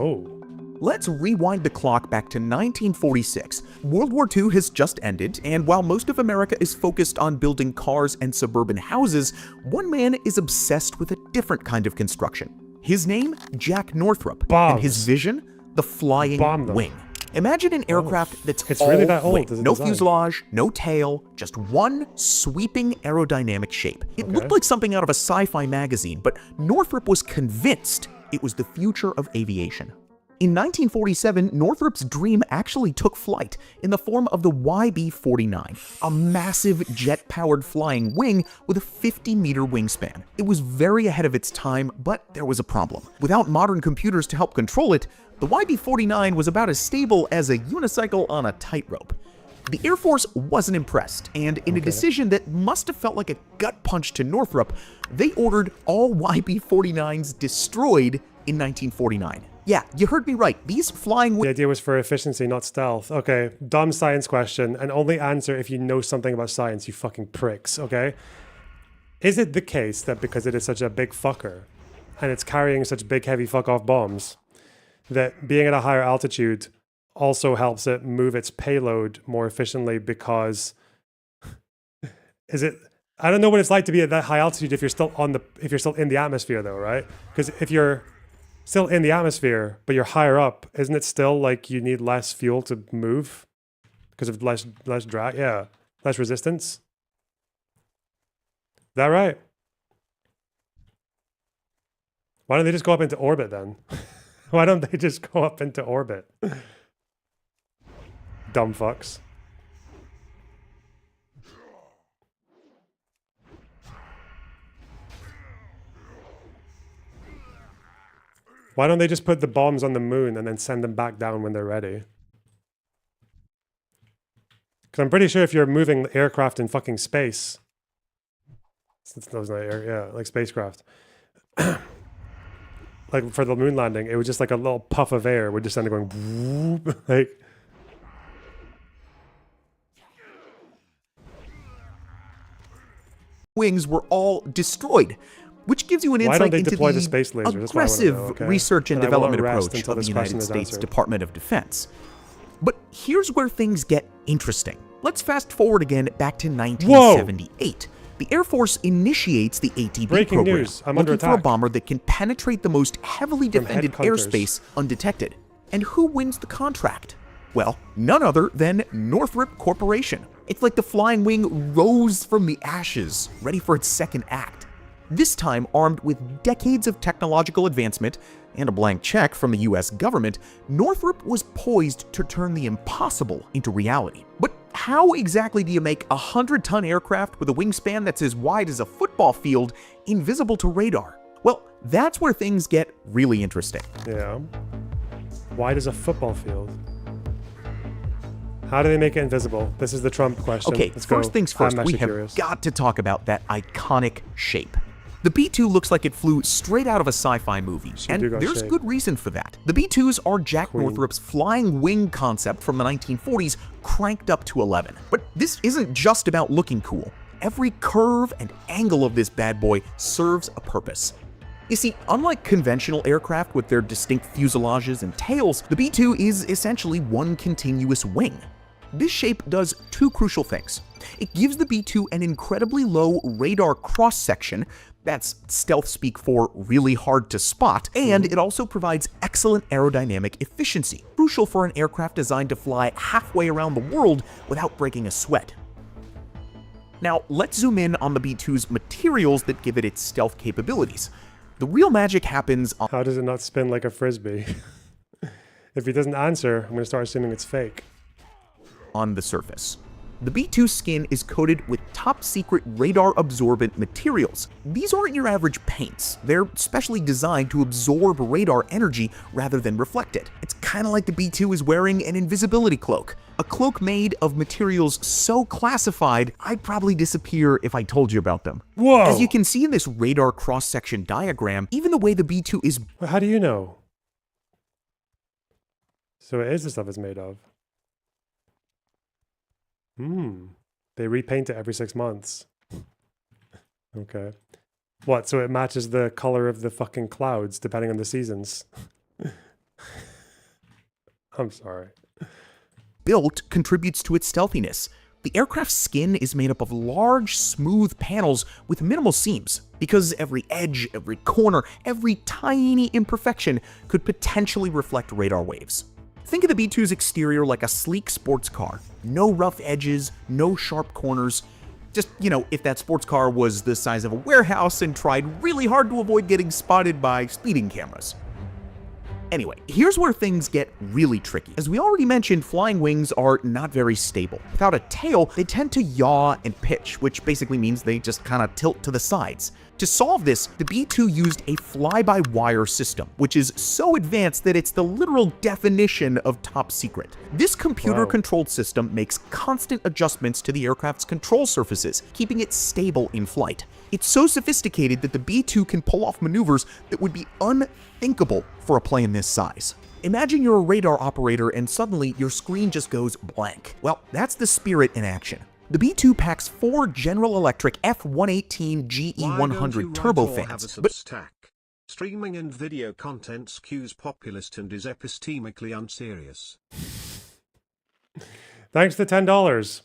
Let's rewind the clock back to 1946. World War II has just ended, and while most of America is focused on building cars and suburban houses, one man is obsessed with a different kind of construction. His name? Jack Northrop. And his vision? The flying wing. Imagine an aircraft that's all really that old, wing. No design. fuselage, no tail, just one sweeping aerodynamic shape. It looked like something out of a sci-fi magazine, but Northrop was convinced It was the future of aviation. In 1947, Northrop's dream actually took flight in the form of the YB-49, a massive jet-powered flying wing with a 50-meter wingspan. It was very ahead of its time, but there was a problem. Without modern computers to help control it, the YB-49 was about as stable as a unicycle on a tightrope. The Air Force wasn't impressed, and in a decision that must have felt like a gut punch to Northrop, they ordered all YB-49s destroyed in 1949. Yeah, you heard me right. These flying The idea was for efficiency, not stealth. Okay, dumb science question, and only answer if you know something about science, you fucking pricks, okay? Is it the case that because it is such a big fucker, and it's carrying such big, heavy fuck-off bombs, that being at a higher altitude also helps it move its payload more efficiently because... is it... I don't know what it's like to be at that high altitude if you're still in the atmosphere though, right? Because if you're still in the atmosphere, but you're higher up, isn't it still like you need less fuel to move because of less drag? Yeah, less resistance. Is that right? Why don't they just go up into orbit then? Why don't they just go up into orbit? Dumb fucks. Why don't they just put the bombs on the moon and then send them back down when they're ready? Because I'm pretty sure if you're moving aircraft in fucking space, those not air, yeah, like spacecraft, like for the moon landing, it was just like a little puff of air would just end up going whoop, like. Wings were all destroyed, which gives you an insight into the aggressive research and development approach of the United States Department of Defense. But here's where things get interesting. Let's fast forward again back to 1978. The Air Force initiates the ATB program, looking for a bomber that can penetrate the most heavily defended airspace undetected. And who wins the contract? Well, none other than Northrop Corporation. It's like the flying wing rose from the ashes, ready for its second act. This time armed with decades of technological advancement and a blank check from the US government, Northrop was poised to turn the impossible into reality. But how exactly do you make a 100-ton aircraft with a wingspan that's as wide as a football field invisible to radar? Well, that's where things get really interesting. Yeah. Wide as a football field. How do they make it invisible? This is the Trump question. Okay, first things first, we have got to talk about that iconic shape. The B-2 looks like it flew straight out of a sci-fi movie, and there's good reason for that. The B-2s are Jack Northrop's flying wing concept from the 1940s cranked up to 11. But this isn't just about looking cool. Every curve and angle of this bad boy serves a purpose. You see, unlike conventional aircraft with their distinct fuselages and tails, the B-2 is essentially one continuous wing. This shape does two crucial things. It gives the B-2 an incredibly low radar cross-section, that's stealth speak for really hard to spot, and it also provides excellent aerodynamic efficiency, crucial for an aircraft designed to fly halfway around the world without breaking a sweat. Now, let's zoom in on the B-2's materials that give it its stealth capabilities. The real magic happens on... How does it not spin like a frisbee? If he doesn't answer, I'm going to start assuming it's fake. On the surface. The B-2 skin is coated with top-secret radar-absorbent materials. These aren't your average paints. They're specially designed to absorb radar energy rather than reflect it. It's kind of like the B-2 is wearing an invisibility cloak. A cloak made of materials so classified, I'd probably disappear if I told you about them. Whoa! As you can see in this radar cross-section diagram, even the way the B-2 is... How do you know? So it is the stuff it's made of. They repaint it every 6 months. Okay. What, so it matches the color of the fucking clouds depending on the seasons? I'm sorry. Built contributes to its stealthiness. The aircraft's skin is made up of large, smooth panels with minimal seams, because every edge, every corner, every tiny imperfection could potentially reflect radar waves. Think of the B-2's exterior like a sleek sports car. No rough edges, no sharp corners. Just, if that sports car was the size of a warehouse and tried really hard to avoid getting spotted by speeding cameras. Anyway, here's where things get really tricky. As we already mentioned, flying wings are not very stable. Without a tail, they tend to yaw and pitch, which basically means they just kind of tilt to the sides. To solve this, the B-2 used a fly-by-wire system, which is so advanced that it's the literal definition of top secret. This computer-controlled system makes constant adjustments to the aircraft's control surfaces, keeping it stable in flight. It's so sophisticated that the B-2 can pull off maneuvers that would be unthinkable for a plane this size. Imagine you're a radar operator and suddenly your screen just goes blank. Well, that's the Spirit in action. The B-2 packs 4 General Electric F-118 GE100 turbofans, but streaming and video content skews populist and is epistemically unserious. Thanks to $10.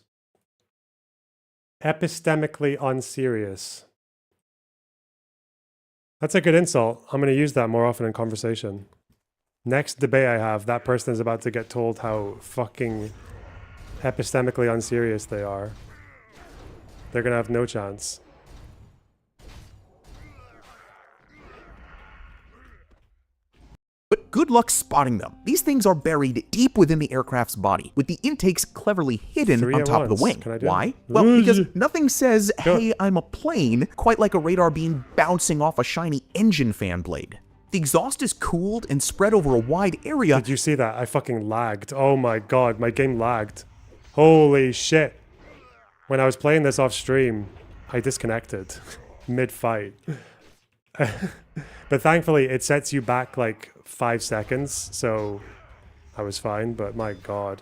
Epistemically unserious. That's a good insult. I'm going to use that more often in conversation. Next debate I have, that person is about to get told how fucking epistemically unserious they are. They're going to have no chance. But good luck spotting them. These things are buried deep within the aircraft's body, with the intakes cleverly hidden on top of the wing. Why? Well, because nothing says, hey, I'm a plane, quite like a radar beam bouncing off a shiny engine fan blade. The exhaust is cooled and spread over a wide area. Did you see that? I fucking lagged. Oh my god, my game lagged. Holy shit. When I was playing this off stream, I disconnected mid-fight. But thankfully, it sets you back like 5 seconds, so I was fine, but my god.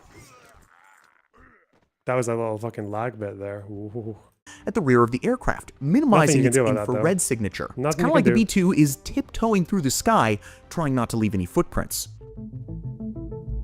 That was a little fucking lag bit there. Ooh. At the rear of the aircraft, minimizing its infrared signature. It's kind of like the B-2 is tiptoeing through the sky, trying not to leave any footprints.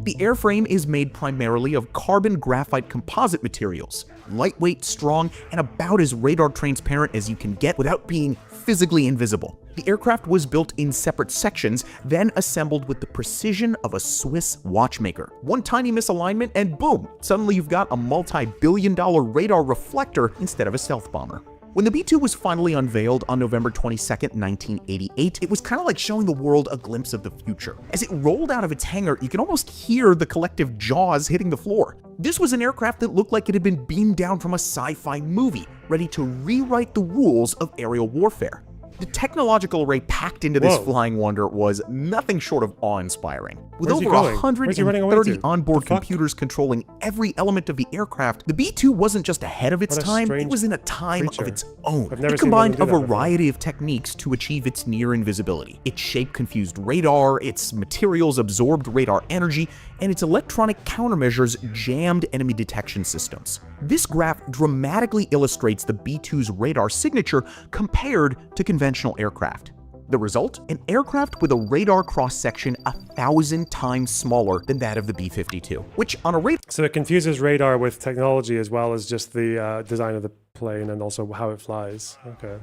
The airframe is made primarily of carbon graphite composite materials, lightweight, strong, and about as radar transparent as you can get without being physically invisible. The aircraft was built in separate sections, then assembled with the precision of a Swiss watchmaker. One tiny misalignment and boom, suddenly you've got a multi-billion-dollar radar reflector instead of a stealth bomber. When the B-2 was finally unveiled on November 22nd, 1988, it was kind of like showing the world a glimpse of the future. As it rolled out of its hangar, you can almost hear the collective jaws hitting the floor. This was an aircraft that looked like it had been beamed down from a sci-fi movie, ready to rewrite the rules of aerial warfare. The technological array packed into this flying wonder was nothing short of awe-inspiring. With over 130 onboard computers controlling every element of the aircraft, the B-2 wasn't just ahead of its time, it was in a time of its own. It combined a variety of techniques to achieve its near invisibility. Its shape confused radar, its materials absorbed radar energy, and its electronic countermeasures jammed enemy detection systems. This graph dramatically illustrates the B-2's radar signature compared to conventional aircraft. The result? An aircraft with a radar cross-section 1,000 times smaller than that of the B-52, which on a radar... So it confuses radar with technology as well as just the design of the plane and also how it flies. Okay.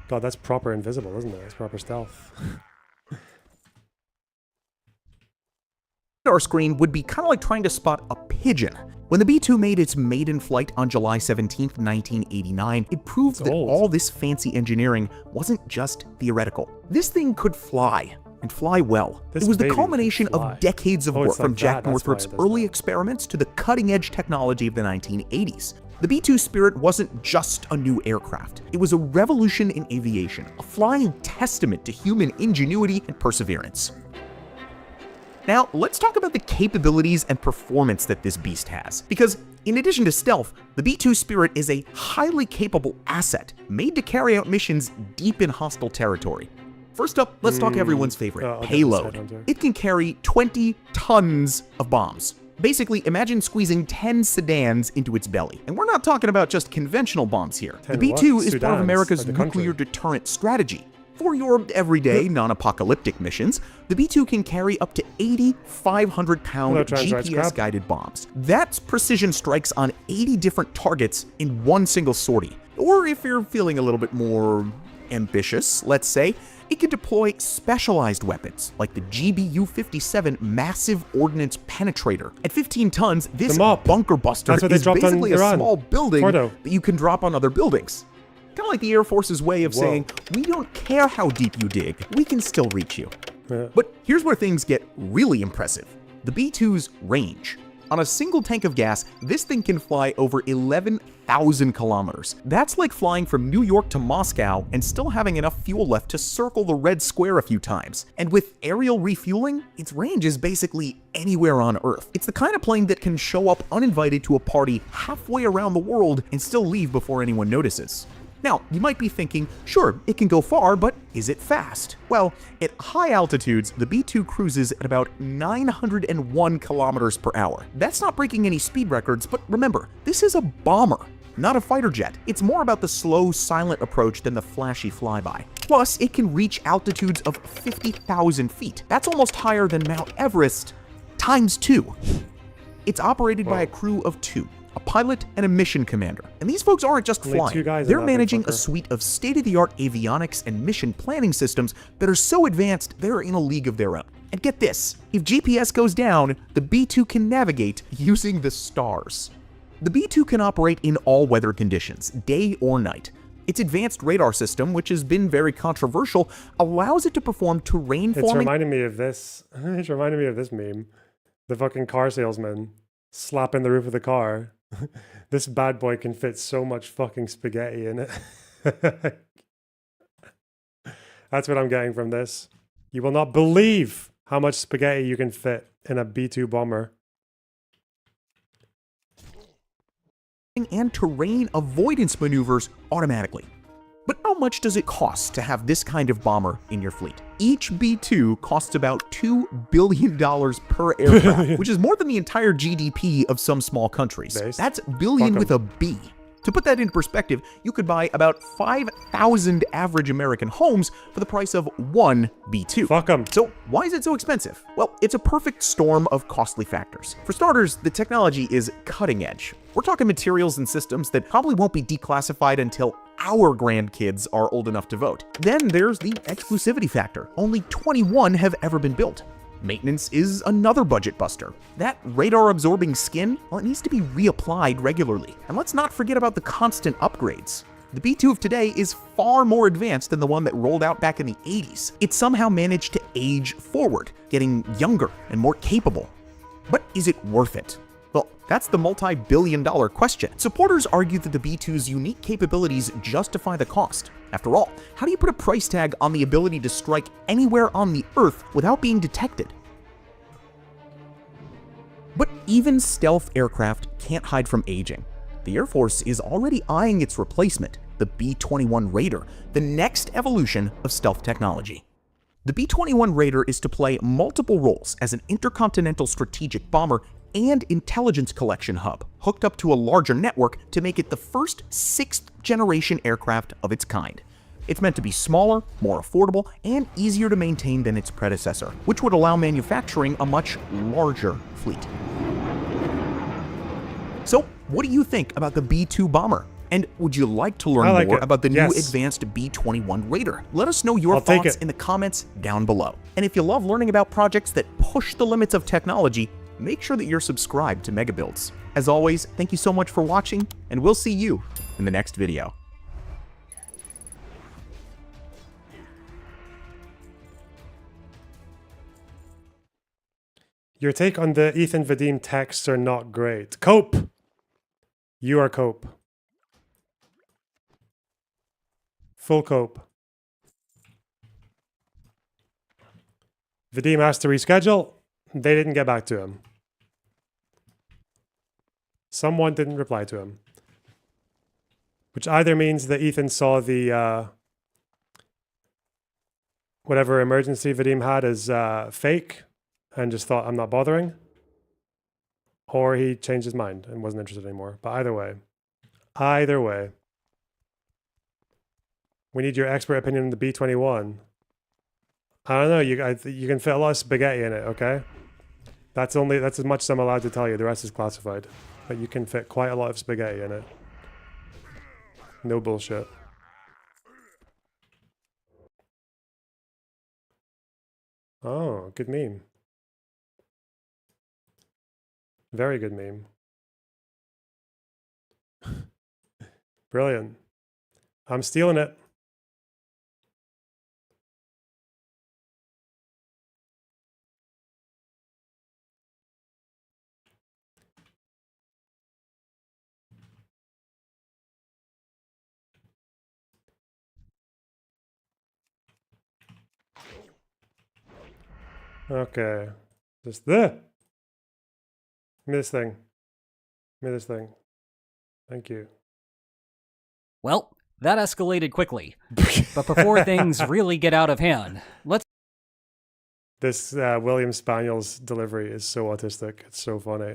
God, that's proper invisible, isn't it? It's proper stealth. Radar screen would be kind of like trying to spot a pigeon. When the B-2 made its maiden flight on July 17, 1989, it proved that all this fancy engineering wasn't just theoretical. This thing could fly, and fly well. It was the culmination of decades of work from Jack Northrop's early experiments to the cutting-edge technology of the 1980s. The B-2 Spirit wasn't just a new aircraft. It was a revolution in aviation, a flying testament to human ingenuity and perseverance. Now, let's talk about the capabilities and performance that this beast has. Because, in addition to stealth, the B-2 Spirit is a highly capable asset, made to carry out missions deep in hostile territory. First up, let's talk everyone's favorite, payload. It can carry 20 tons of bombs. Basically, imagine squeezing 10 sedans into its belly. And we're not talking about just conventional bombs here. The B-2 is part of America's nuclear deterrent strategy. For your everyday, non-apocalyptic missions, the B-2 can carry up to 8,500-pound GPS-guided bombs. That's precision strikes on 80 different targets in one single sortie. Or if you're feeling a little bit more ambitious, let's say, it can deploy specialized weapons like the GBU-57 Massive Ordnance Penetrator. At 15 tons, this bunker buster is basically a small building that you can drop on other buildings. Kind of like the Air Force's way of saying, we don't care how deep you dig, we can still reach you. But here's where things get really impressive. The B-2's range. On a single tank of gas, this thing can fly over 11,000 kilometers. That's like flying from New York to Moscow and still having enough fuel left to circle the Red Square a few times. And with aerial refueling, its range is basically anywhere on Earth. It's the kind of plane that can show up uninvited to a party halfway around the world and still leave before anyone notices. Now, you might be thinking, sure, it can go far, but is it fast? Well, at high altitudes, the B-2 cruises at about 901 kilometers per hour. That's not breaking any speed records, but remember, this is a bomber, not a fighter jet. It's more about the slow, silent approach than the flashy flyby. Plus, it can reach altitudes of 50,000 feet. That's almost higher than Mount Everest times 2. It's operated by a crew of 2. A pilot and a mission commander. And these folks aren't just flying, they're managing a suite of state-of-the-art avionics and mission planning systems that are so advanced they're in a league of their own. And get this, if GPS goes down, the B-2 can navigate using the stars. The B-2 can operate in all weather conditions, day or night. Its advanced radar system, which has been very controversial, allows it to perform terrain forming. It's reminding me of this. It's reminding me of this meme. The fucking car salesman slapping the roof of the car. This bad boy can fit so much fucking spaghetti in it. That's what I'm getting from this. You will not believe how much spaghetti you can fit in a B-2 bomber. And terrain avoidance maneuvers automatically. But how much does it cost to have this kind of bomber in your fleet? Each B-2 costs about $2 billion per aircraft, which is more than the entire GDP of some small countries. That's billion with a B. To put that into perspective, you could buy about 5,000 average American homes for the price of one B-2. Fuck 'em. So why is it so expensive? Well, it's a perfect storm of costly factors. For starters, the technology is cutting edge. We're talking materials and systems that probably won't be declassified until our grandkids are old enough to vote. Then there's the exclusivity factor. Only 21 have ever been built. Maintenance is another budget buster. That radar-absorbing skin, well, it needs to be reapplied regularly. And let's not forget about the constant upgrades. The B-2 of today is far more advanced than the one that rolled out back in the 80s. It somehow managed to age forward, getting younger and more capable. But is it worth it? Well, that's the multi-billion-dollar question. Supporters argue that the B-2's unique capabilities justify the cost. After all, how do you put a price tag on the ability to strike anywhere on the Earth without being detected? But even stealth aircraft can't hide from aging. The Air Force is already eyeing its replacement, the B-21 Raider, the next evolution of stealth technology. The B-21 Raider is to play multiple roles as an intercontinental strategic bomber and intelligence collection hub, hooked up to a larger network to make it the first 6th-generation aircraft of its kind. It's meant to be smaller, more affordable, and easier to maintain than its predecessor, which would allow manufacturing a much larger fleet. So, what do you think about the B-2 bomber? And would you like to learn more about the new advanced B-21 Raider? Let us know your thoughts in the comments down below. And if you love learning about projects that push the limits of technology, make sure that you're subscribed to Megabuilds. As always, thank you so much for watching, and we'll see you in the next video. Your take on the Ethan Vadim texts are not great. Cope! You are Cope. Full Cope. Vadim asked to reschedule. They didn't get back to him. Someone didn't reply to him. Which either means that Ethan saw the whatever emergency Vadim had as fake and just thought, I'm not bothering. Or he changed his mind and wasn't interested anymore. But either way, we need your expert opinion on the B-21. I don't know, you can fit a lot of spaghetti in it, okay? That's as much as I'm allowed to tell you. The rest is classified. But you can fit quite a lot of spaghetti in it. No bullshit. Oh, good meme. Very good meme. Brilliant. I'm stealing it. Okay. Just there. Give me this thing. Give me this thing. Thank you. Well, that escalated quickly. But before things really get out of hand, let's... This William Spaniel's delivery is so autistic. It's so funny.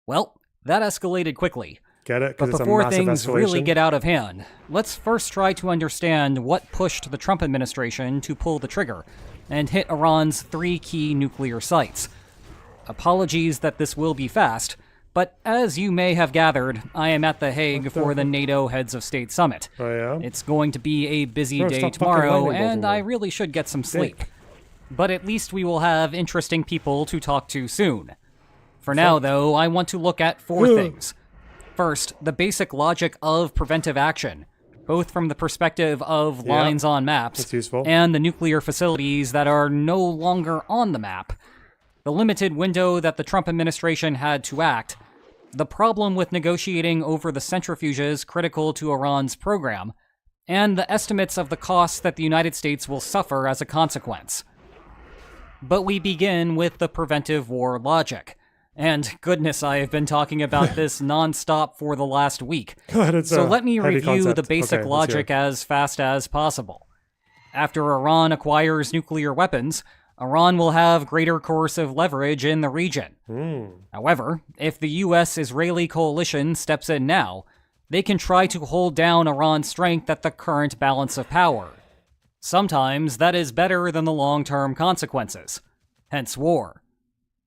Well, that escalated quickly. Get it? But Because it's a before massive things really escalation. get out of hand, let's first try to understand what pushed the Trump administration to pull the trigger and hit Iran's 3 key nuclear sites. Apologies that this will be fast, but as you may have gathered, I am at The Hague for the NATO Heads of State Summit. Oh, yeah? It's going to be a busy Bro, day stop fucking tomorrow, lightning bolting and me. I really should get some sleep. But at least we will have interesting people to talk to soon. For now, though, I want to look at 4 things. First, the basic logic of preventive action, both from the perspective of Yeah, lines on maps that's useful. and the nuclear facilities that are no longer on the map, the limited window that the Trump administration had to act, the problem with negotiating over the centrifuges critical to Iran's program, and the estimates of the costs that the United States will suffer as a consequence. But we begin with the preventive war logic. And goodness, I have been talking about this nonstop for the last week. God, it's So a let me heavy review the concept. basic Okay, let's hear logic it. as fast as possible. After Iran acquires nuclear weapons, Iran will have greater coercive leverage in the region. However, if the US-Israeli coalition steps in now, they can try to hold down Iran's strength at the current balance of power. Sometimes that is better than the long-term consequences, hence war.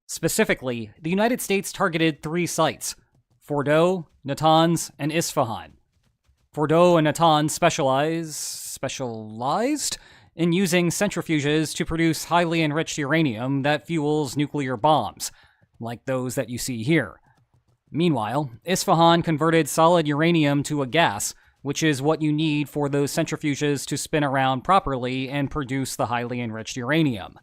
Specifically, the United States targeted 3 sites: Fordow, Natanz, and Isfahan. Fordow and Natanz specialized in using centrifuges to produce highly enriched uranium that fuels nuclear bombs, like those that you see here. Meanwhile, Isfahan converted solid uranium to a gas, which is what you need for those centrifuges to spin around properly and produce the highly enriched uranium.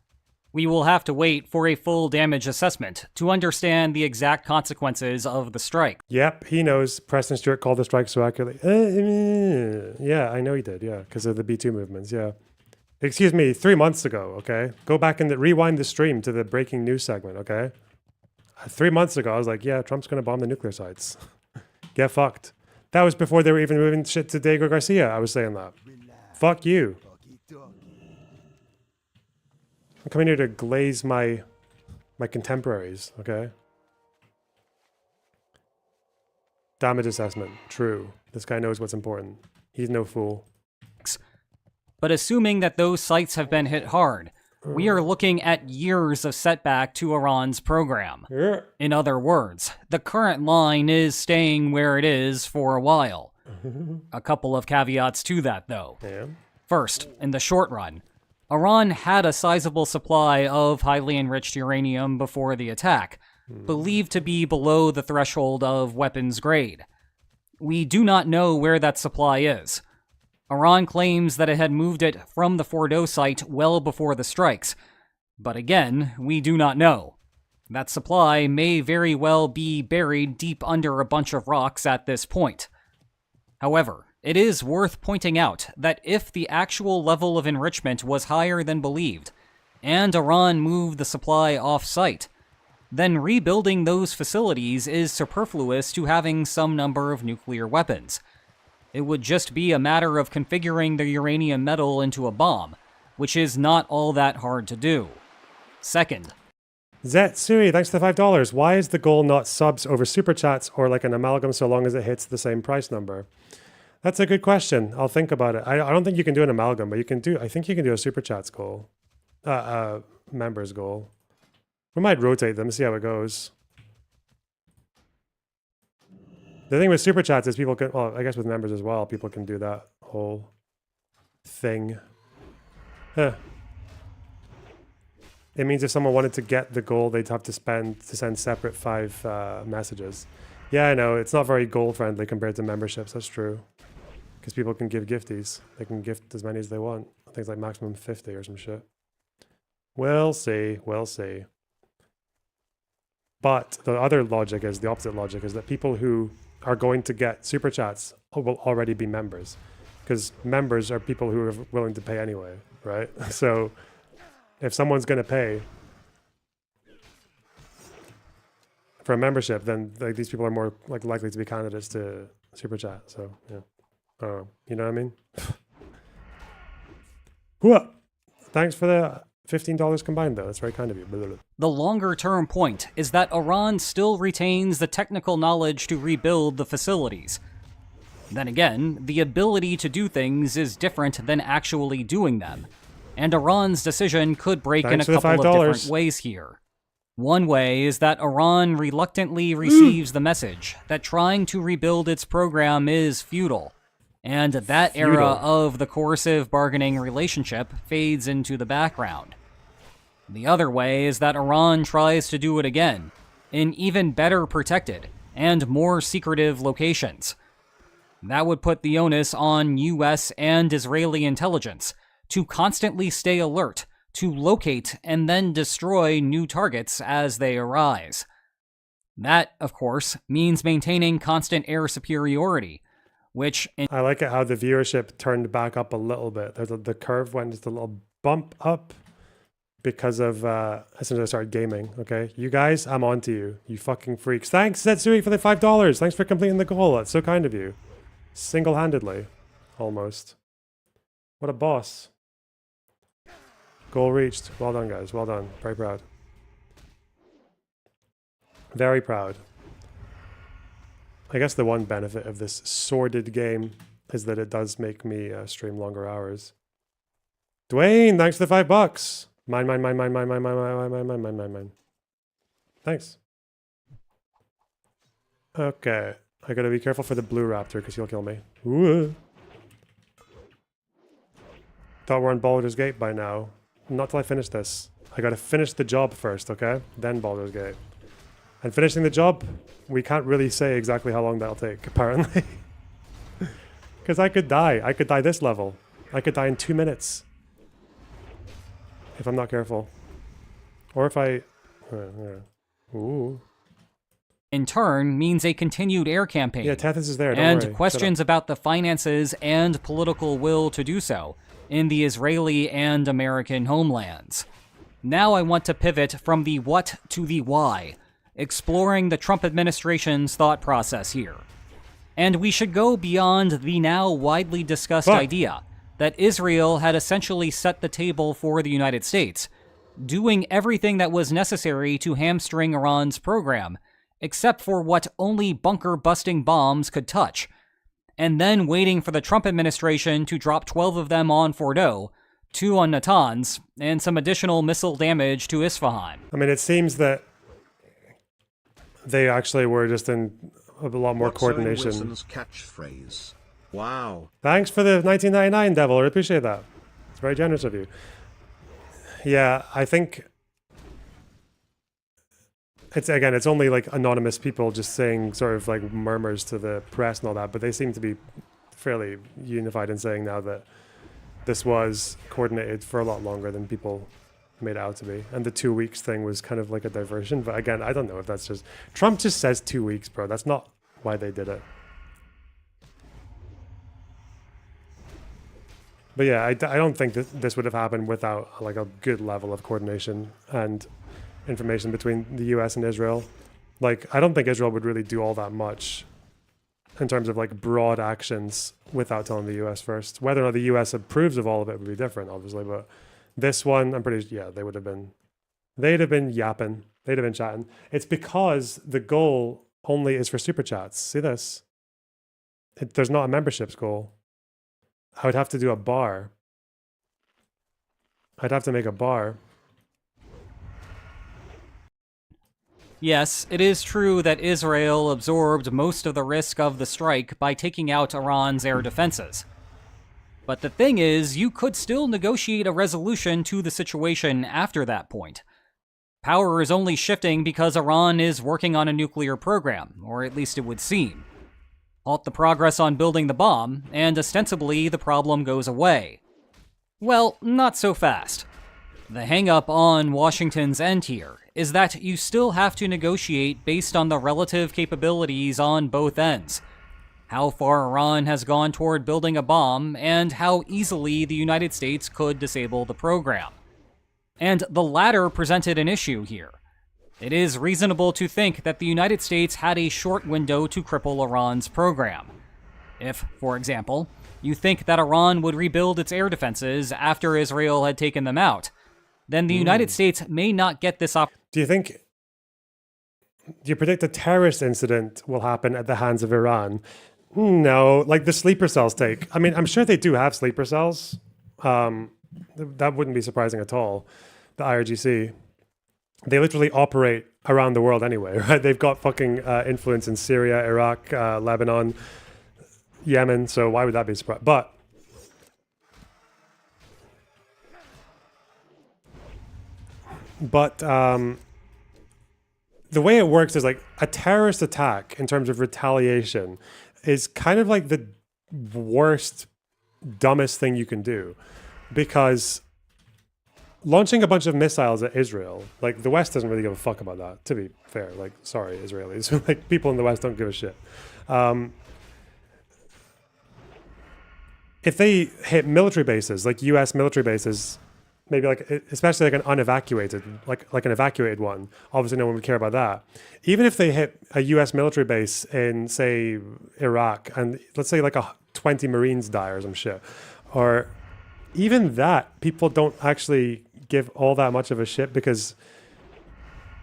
We will have to wait for a full damage assessment to understand the exact consequences of the strike. Yep, he knows. Preston Stewart called the strike so accurately. Yeah, I know he did. Yeah, because of the B2 movements. Yeah. Excuse me, 3 months ago, okay? Go back and rewind the stream to the breaking news segment, okay? 3 months ago, I was like, yeah, Trump's going to bomb the nuclear sites. Get fucked. That was before they were even moving shit to Diego Garcia. I was saying that. Fuck you. I'm coming here to glaze my contemporaries, okay? Damage assessment. True. This guy knows what's important. He's no fool. But assuming that those sites have been hit hard, we are looking at years of setback to Iran's program. In other words, the current line is staying where it is for a while. A couple of caveats to that, though. First, in the short run, Iran had a sizable supply of highly enriched uranium before the attack, believed to be below the threshold of weapons grade. We do not know where that supply is. Iran claims that it had moved it from the Fordow site well before the strikes, but again, we do not know. That supply may very well be buried deep under a bunch of rocks at this point. However, it is worth pointing out that if the actual level of enrichment was higher than believed, and Iran moved the supply off-site, then rebuilding those facilities is superfluous to having some number of nuclear weapons. It would just be a matter of configuring the uranium metal into a bomb, which is not all that hard to do. Second, Zetsuri, thanks for the $5. Why is the goal not subs over super chats or like an amalgam so long as it hits the same price number? That's a good question. I'll think about it. I don't think you can do an amalgam, but I think you can do a super chats goal. Members goal. We might rotate them, see how it goes. The thing with super chats is people can, well, I guess with members as well, people can do that whole thing. It means if someone wanted to get the goal, they'd have to send separate 5 messages. Yeah, I know. It's not very goal friendly compared to memberships. That's true. Because people can give gifties. They can gift as many as they want. I think it's like maximum 50 or some shit. We'll see. We'll see. But the other logic is, the opposite logic is that people who are going to get super chats will already be members. Because members are people who are willing to pay anyway, right? So if someone's going to pay for a membership, then like these people are more like likely to be candidates to super chat. So yeah, I don't know. You know what I mean? Whoa. Thanks for the $15 combined, though. That's very kind of you. Blah, blah, blah. The longer-term point is that Iran still retains the technical knowledge to rebuild the facilities. Then again, the ability to do things is different than actually doing them, and Iran's decision could break in a couple of different ways here. One way is that Iran reluctantly receives the message that trying to rebuild its program is futile, and that era of the coercive bargaining relationship fades into the background. The other way is that Iran tries to do it again, in even better protected and more secretive locations. That would put the onus on US and Israeli intelligence to constantly stay alert, to locate and then destroy new targets as they arise. That, of course, means maintaining constant air superiority, which... I like it how the viewership turned back up a little bit. The curve went just a little bump up because of, as soon as I started gaming, okay? You guys, I'm on to you. You fucking freaks. Thanks, Zetsui, for the $5. Thanks for completing the goal. That's so kind of you. Single-handedly, almost. What a boss. Goal reached. Well done, guys. Well done. Very proud. Very proud. I guess the one benefit of this sordid game is that it does make me stream longer hours. Dwayne, thanks for the $5. Mine. Thanks. Okay. I gotta be careful for the blue raptor because he'll kill me. Ooh. Thought we're on Baldur's Gate by now. Not till I finish this. I gotta finish the job first, okay? Then Baldur's Gate. And finishing the job, we can't really say exactly how long that'll take, apparently. Because I could die. I could die this level. I could die in 2 minutes. If I'm not careful. Or if I... Ooh. In turn, means a continued air campaign. Yeah, Tethys is there, don't and worry. questions about the finances and political will to do so in the Israeli and American homelands. Now I want to pivot from the what to the why, exploring the Trump administration's thought process here. And we should go beyond the now widely discussed idea that Israel had essentially set the table for the United States, doing everything that was necessary to hamstring Iran's program, except for what only bunker-busting bombs could touch, and then waiting for the Trump administration to drop 12 of them on Fordo, 2 on Natanz, and some additional missile damage to Isfahan. I mean, it seems that they actually were just in a lot more coordination. Owen Wilson's catchphrase. Wow. Thanks for the 1999, Devil. I appreciate that. It's very generous of you. Yeah, I think... It's only like anonymous people just saying sort of like murmurs to the press and all that, but they seem to be fairly unified in saying now that this was coordinated for a lot longer than people made it out to be. And the 2 weeks thing was kind of like a diversion, but again, I don't know if that's just... Trump just says 2 weeks, bro. That's not why they did it. But yeah, I don't think that this would have happened without like a good level of coordination and information between the US and Israel. Like, I don't think Israel would really do all that much in terms of like broad actions without telling the US first. Whether or not the US approves of all of it would be different, obviously, but this one, I'm pretty, yeah, they'd have been yapping. They'd have been chatting. It's because the goal only is for super chats. See this? There's not a memberships goal. I would have to do a bar. I'd have to make a bar. Yes, it is true that Israel absorbed most of the risk of the strike by taking out Iran's air defenses. But the thing is, you could still negotiate a resolution to the situation after that point. Power is only shifting because Iran is working on a nuclear program, or at least it would seem. Halt the progress on building the bomb, and ostensibly the problem goes away. Well, not so fast. The hang-up on Washington's end here is that you still have to negotiate based on the relative capabilities on both ends. How far Iran has gone toward building a bomb, and how easily the United States could disable the program. And the latter presented an issue here. It is reasonable to think that the United States had a short window to cripple Iran's program. If, for example, you think that Iran would rebuild its air defenses after Israel had taken them out, then the United States may not get this opportunity. Do you predict a terrorist incident will happen at the hands of Iran? No, like the sleeper cells take. I mean, I'm sure they do have sleeper cells. That wouldn't be surprising at all. The IRGC, they literally operate around the world anyway, right? They've got fucking influence in Syria, Iraq, Lebanon, Yemen. So why would that be surprising? But the way it works is like a terrorist attack in terms of retaliation is kind of like the worst, dumbest thing you can do, because launching a bunch of missiles at Israel, like the West doesn't really give a fuck about that, to be fair. Like, sorry, Israelis, like people in the West don't give a shit. If they hit military bases, like US military bases, maybe like, especially like an unevacuated, like an evacuated one, obviously no one would care about that. Even if they hit a US military base in, say, Iraq, and let's say like 20 Marines die or some shit, or even that, people don't actually give all that much of a shit, because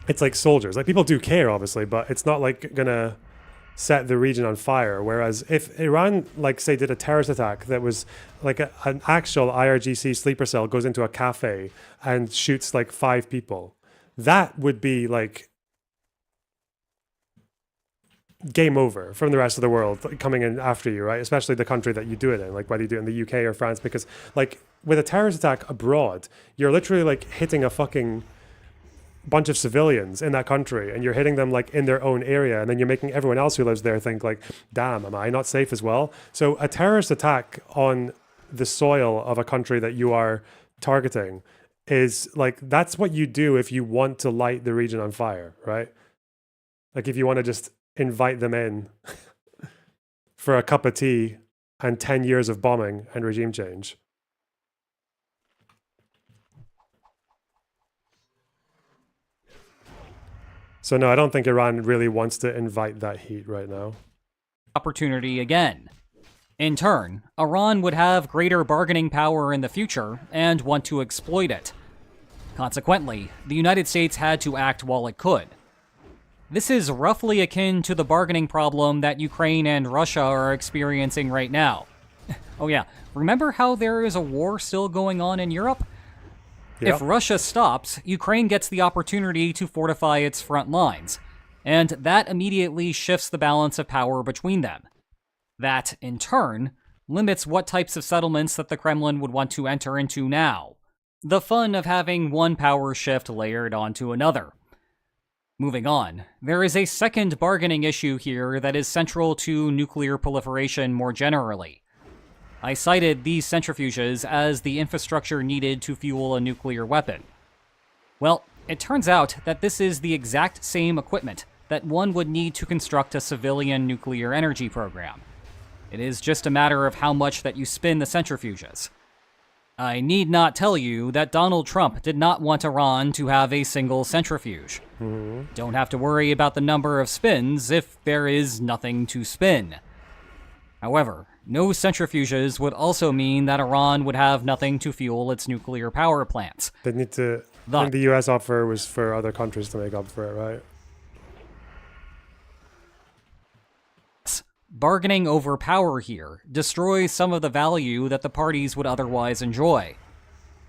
it's like soldiers. Like, people do care, obviously, but it's not like gonna set the region on fire. Whereas if Iran, like, say, did a terrorist attack that was like an actual IRGC sleeper cell goes into a cafe and shoots like 5 people, that would be like game over from the rest of the world coming in after you, right? Especially the country that you do it in, like whether you do it in the UK or France, because like with a terrorist attack abroad, you're literally like hitting a fucking bunch of civilians in that country, and you're hitting them like in their own area, and then you're making everyone else who lives there think like, damn, am I not safe as well? So a terrorist attack on the soil of a country that you are targeting is like, that's what you do if you want to light the region on fire, right? Like if you want to just invite them in for a cup of tea and 10 years of bombing and regime change. So no, I don't think Iran really wants to invite that heat right now. Opportunity again. In turn, Iran would have greater bargaining power in the future and want to exploit it. Consequently, the United States had to act while it could. This is roughly akin to the bargaining problem that Ukraine and Russia are experiencing right now. Oh yeah, remember how there is a war still going on in Europe? Yep. If Russia stops, Ukraine gets the opportunity to fortify its front lines, and that immediately shifts the balance of power between them. That, in turn, limits what types of settlements that the Kremlin would want to enter into now. The fun of having one power shift layered onto another. Moving on, there is a second bargaining issue here that is central to nuclear proliferation more generally. I cited these centrifuges as the infrastructure needed to fuel a nuclear weapon. Well, it turns out that this is the exact same equipment that one would need to construct a civilian nuclear energy program. It is just a matter of how much that you spin the centrifuges. I need not tell you that Donald Trump did not want Iran to have a single centrifuge. Don't have to worry about the number of spins if there is nothing to spin. However, no centrifuges would also mean that Iran would have nothing to fuel its nuclear power plants. They need to... I think the US offer was for other countries to make up for it, right? Bargaining over power here destroys some of the value that the parties would otherwise enjoy.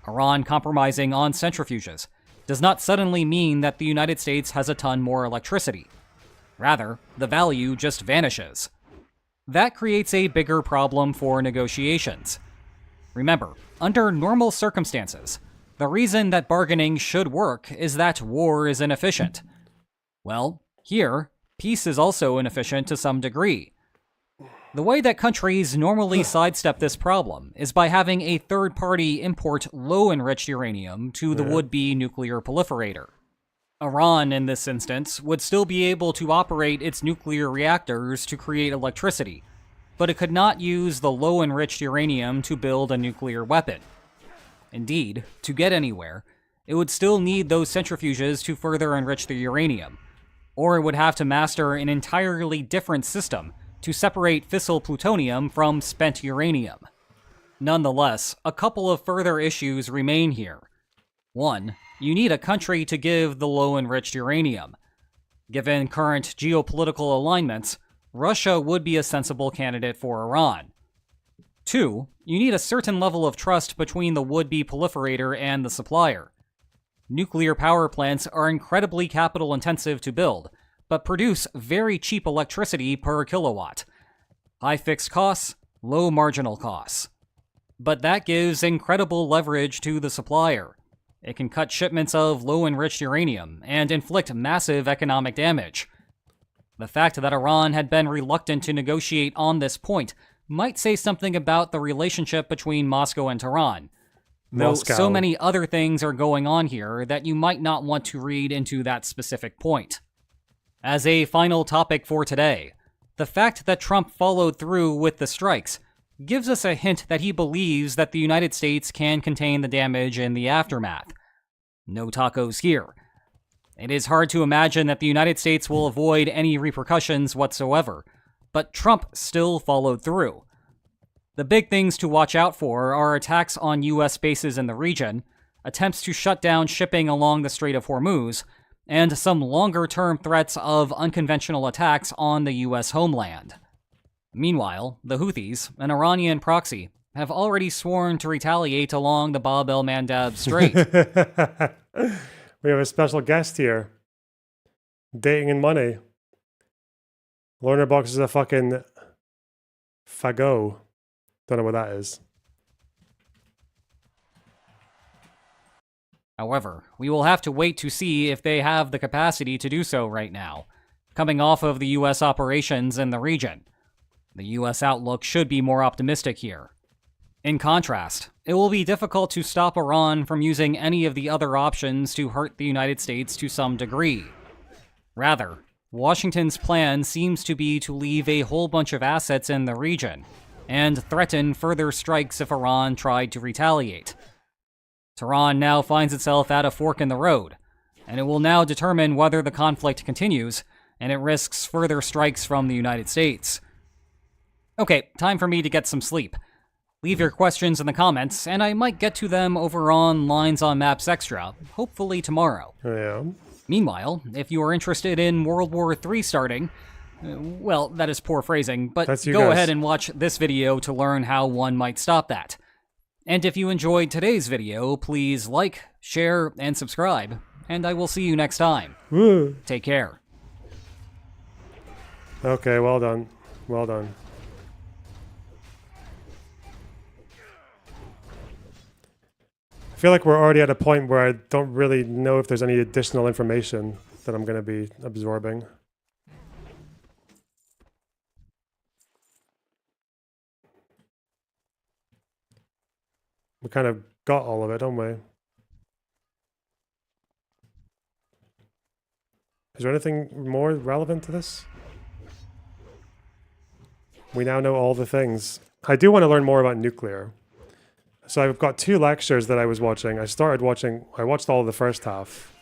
Iran compromising on centrifuges does not suddenly mean that the United States has a ton more electricity. Rather, the value just vanishes. That creates a bigger problem for negotiations. Remember, under normal circumstances, the reason that bargaining should work is that war is inefficient. Well, here, peace is also inefficient to some degree. The way that countries normally sidestep this problem is by having a third party import low-enriched uranium to the would-be nuclear proliferator. Iran, in this instance, would still be able to operate its nuclear reactors to create electricity, but it could not use the low-enriched uranium to build a nuclear weapon. Indeed, to get anywhere, it would still need those centrifuges to further enrich the uranium, or it would have to master an entirely different system to separate fissile plutonium from spent uranium. Nonetheless, a couple of further issues remain here. One, you need a country to give the low-enriched uranium. Given current geopolitical alignments, Russia would be a sensible candidate for Iran. Two, you need a certain level of trust between the would-be proliferator and the supplier. Nuclear power plants are incredibly capital-intensive to build, but produce very cheap electricity per kilowatt. High fixed costs, low marginal costs. But that gives incredible leverage to the supplier. It can cut shipments of low-enriched uranium and inflict massive economic damage. The fact that Iran had been reluctant to negotiate on this point might say something about the relationship between Moscow and Tehran, though so many other things are going on here that you might not want to read into that specific point. As a final topic for today, the fact that Trump followed through with the strikes gives us a hint that he believes that the United States can contain the damage in the aftermath. No tacos here. It is hard to imagine that the United States will avoid any repercussions whatsoever, but Trump still followed through. The big things to watch out for are attacks on U.S. bases in the region, attempts to shut down shipping along the Strait of Hormuz, and some longer-term threats of unconventional attacks on the U.S. homeland. Meanwhile, the Houthis, an Iranian proxy, have already sworn to retaliate along the Bab el-Mandab Strait. We have a special guest here. Dating and money. Lorna Box is a fucking fagot. Don't know what that is. However, we will have to wait to see if they have the capacity to do so right now, coming off of the U.S. operations in the region. The U.S. outlook should be more optimistic here. In contrast, it will be difficult to stop Iran from using any of the other options to hurt the United States to some degree. Rather, Washington's plan seems to be to leave a whole bunch of assets in the region, and threaten further strikes if Iran tried to retaliate. Tehran now finds itself at a fork in the road, and it will now determine whether the conflict continues, and it risks further strikes from the United States. Okay, time for me to get some sleep. Leave your questions in the comments, and I might get to them over on Lines on Maps Extra, hopefully tomorrow. Yeah. Meanwhile, if you are interested in World War III starting, well, that is poor phrasing, but go ahead and watch this video to learn how one might stop that. And if you enjoyed today's video, please like, share, and subscribe, and I will see you next time. Woo. Take care. Okay, well done. Well done. I feel like we're already at a point where I don't really know if there's any additional information that I'm going to be absorbing. We kind of got all of it, don't we? Is there anything more relevant to this? We now know all the things. I do want to learn more about nuclear. So I've got 2 lectures that I was watching. I watched all of the first half.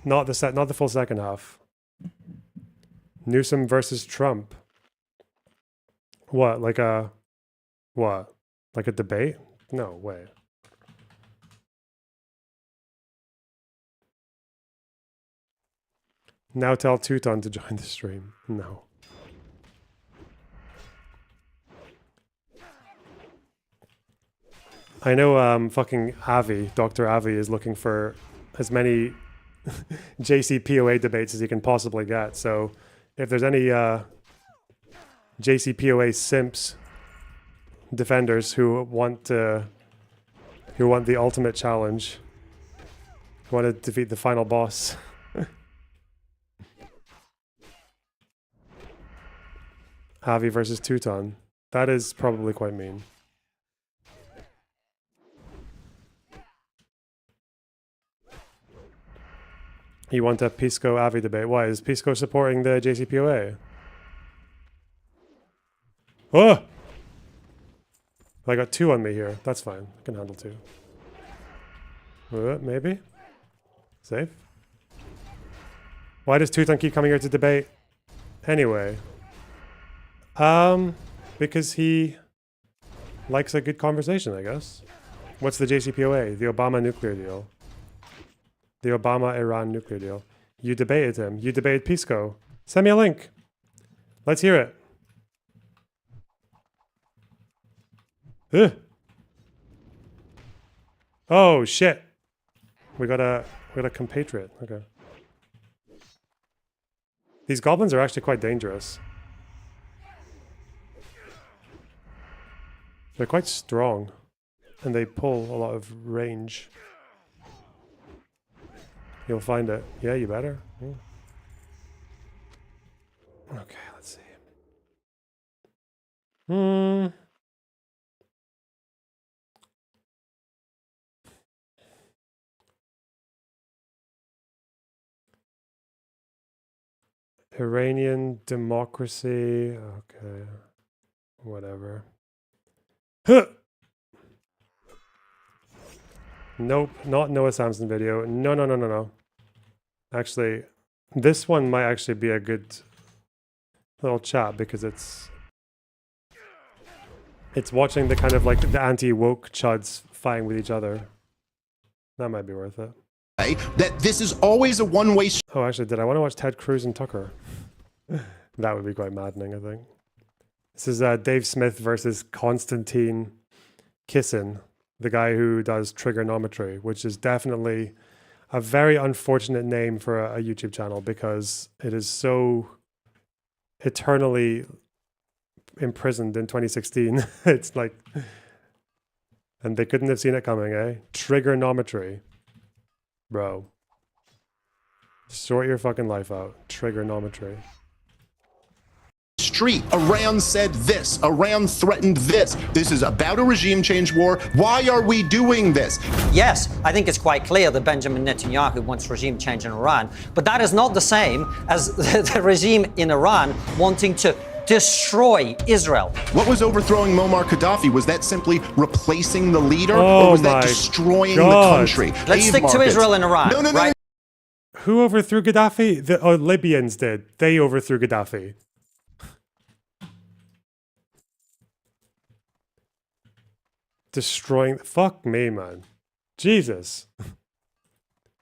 Not the full second half. Newsom versus Trump. What, like a debate? No way. Now tell Teuton to join the stream. No. I know fucking Avi, Dr. Avi, is looking for as many JCPOA debates as he can possibly get. So if there's any JCPOA simps defenders who want the ultimate challenge, who want to defeat the final boss. Javi versus Teuton. That is probably quite mean. You want a Pisco-Avi debate. Why? Is Pisco supporting the JCPOA? Oh! I got 2 on me here. That's fine. I can handle 2. Maybe? Safe? Why does Teuton keep coming here to debate? Anyway. Because he likes a good conversation, I guess. What's the JCPOA? The Obama nuclear deal. The Obama-Iran nuclear deal. You debated him. You debated Pisco. Send me a link. Let's hear it. Ugh. Oh shit. We got a compatriot. Okay. These goblins are actually quite dangerous. They're quite strong. And they pull a lot of range. You'll find it. Yeah, you better. Yeah. Okay, let's see. Iranian democracy. Okay. Whatever. Huh! Nope, not Noah Samson video. No. Actually, this one might actually be a good little chat because it's watching the kind of like the anti-woke chuds fighting with each other. That might be worth it. That this is always a one-way. Oh, actually, did I want to watch Ted Cruz and Tucker? That would be quite maddening, I think. This is Dave Smith versus Konstantin Kissin, the guy who does trigonometry, which is definitely a very unfortunate name for a YouTube channel because it is so eternally imprisoned in 2016. It's like, and they couldn't have seen it coming, eh? Trigonometry. Bro. Sort your fucking life out. Trigonometry. Street. Iran said this. Iran threatened this. This is about a regime change war. Why are we doing this? Yes, I think it's quite clear that Benjamin Netanyahu wants regime change in Iran, but that is not the same as the regime in Iran wanting to destroy Israel. What was overthrowing Muammar Gaddafi? Was that simply replacing the leader, or was that destroying the country? Let's stick to Israel and Iran. No. Right? Who overthrew Gaddafi? The Libyans did. They overthrew Gaddafi. Destroying. Fuck me, man. Jesus.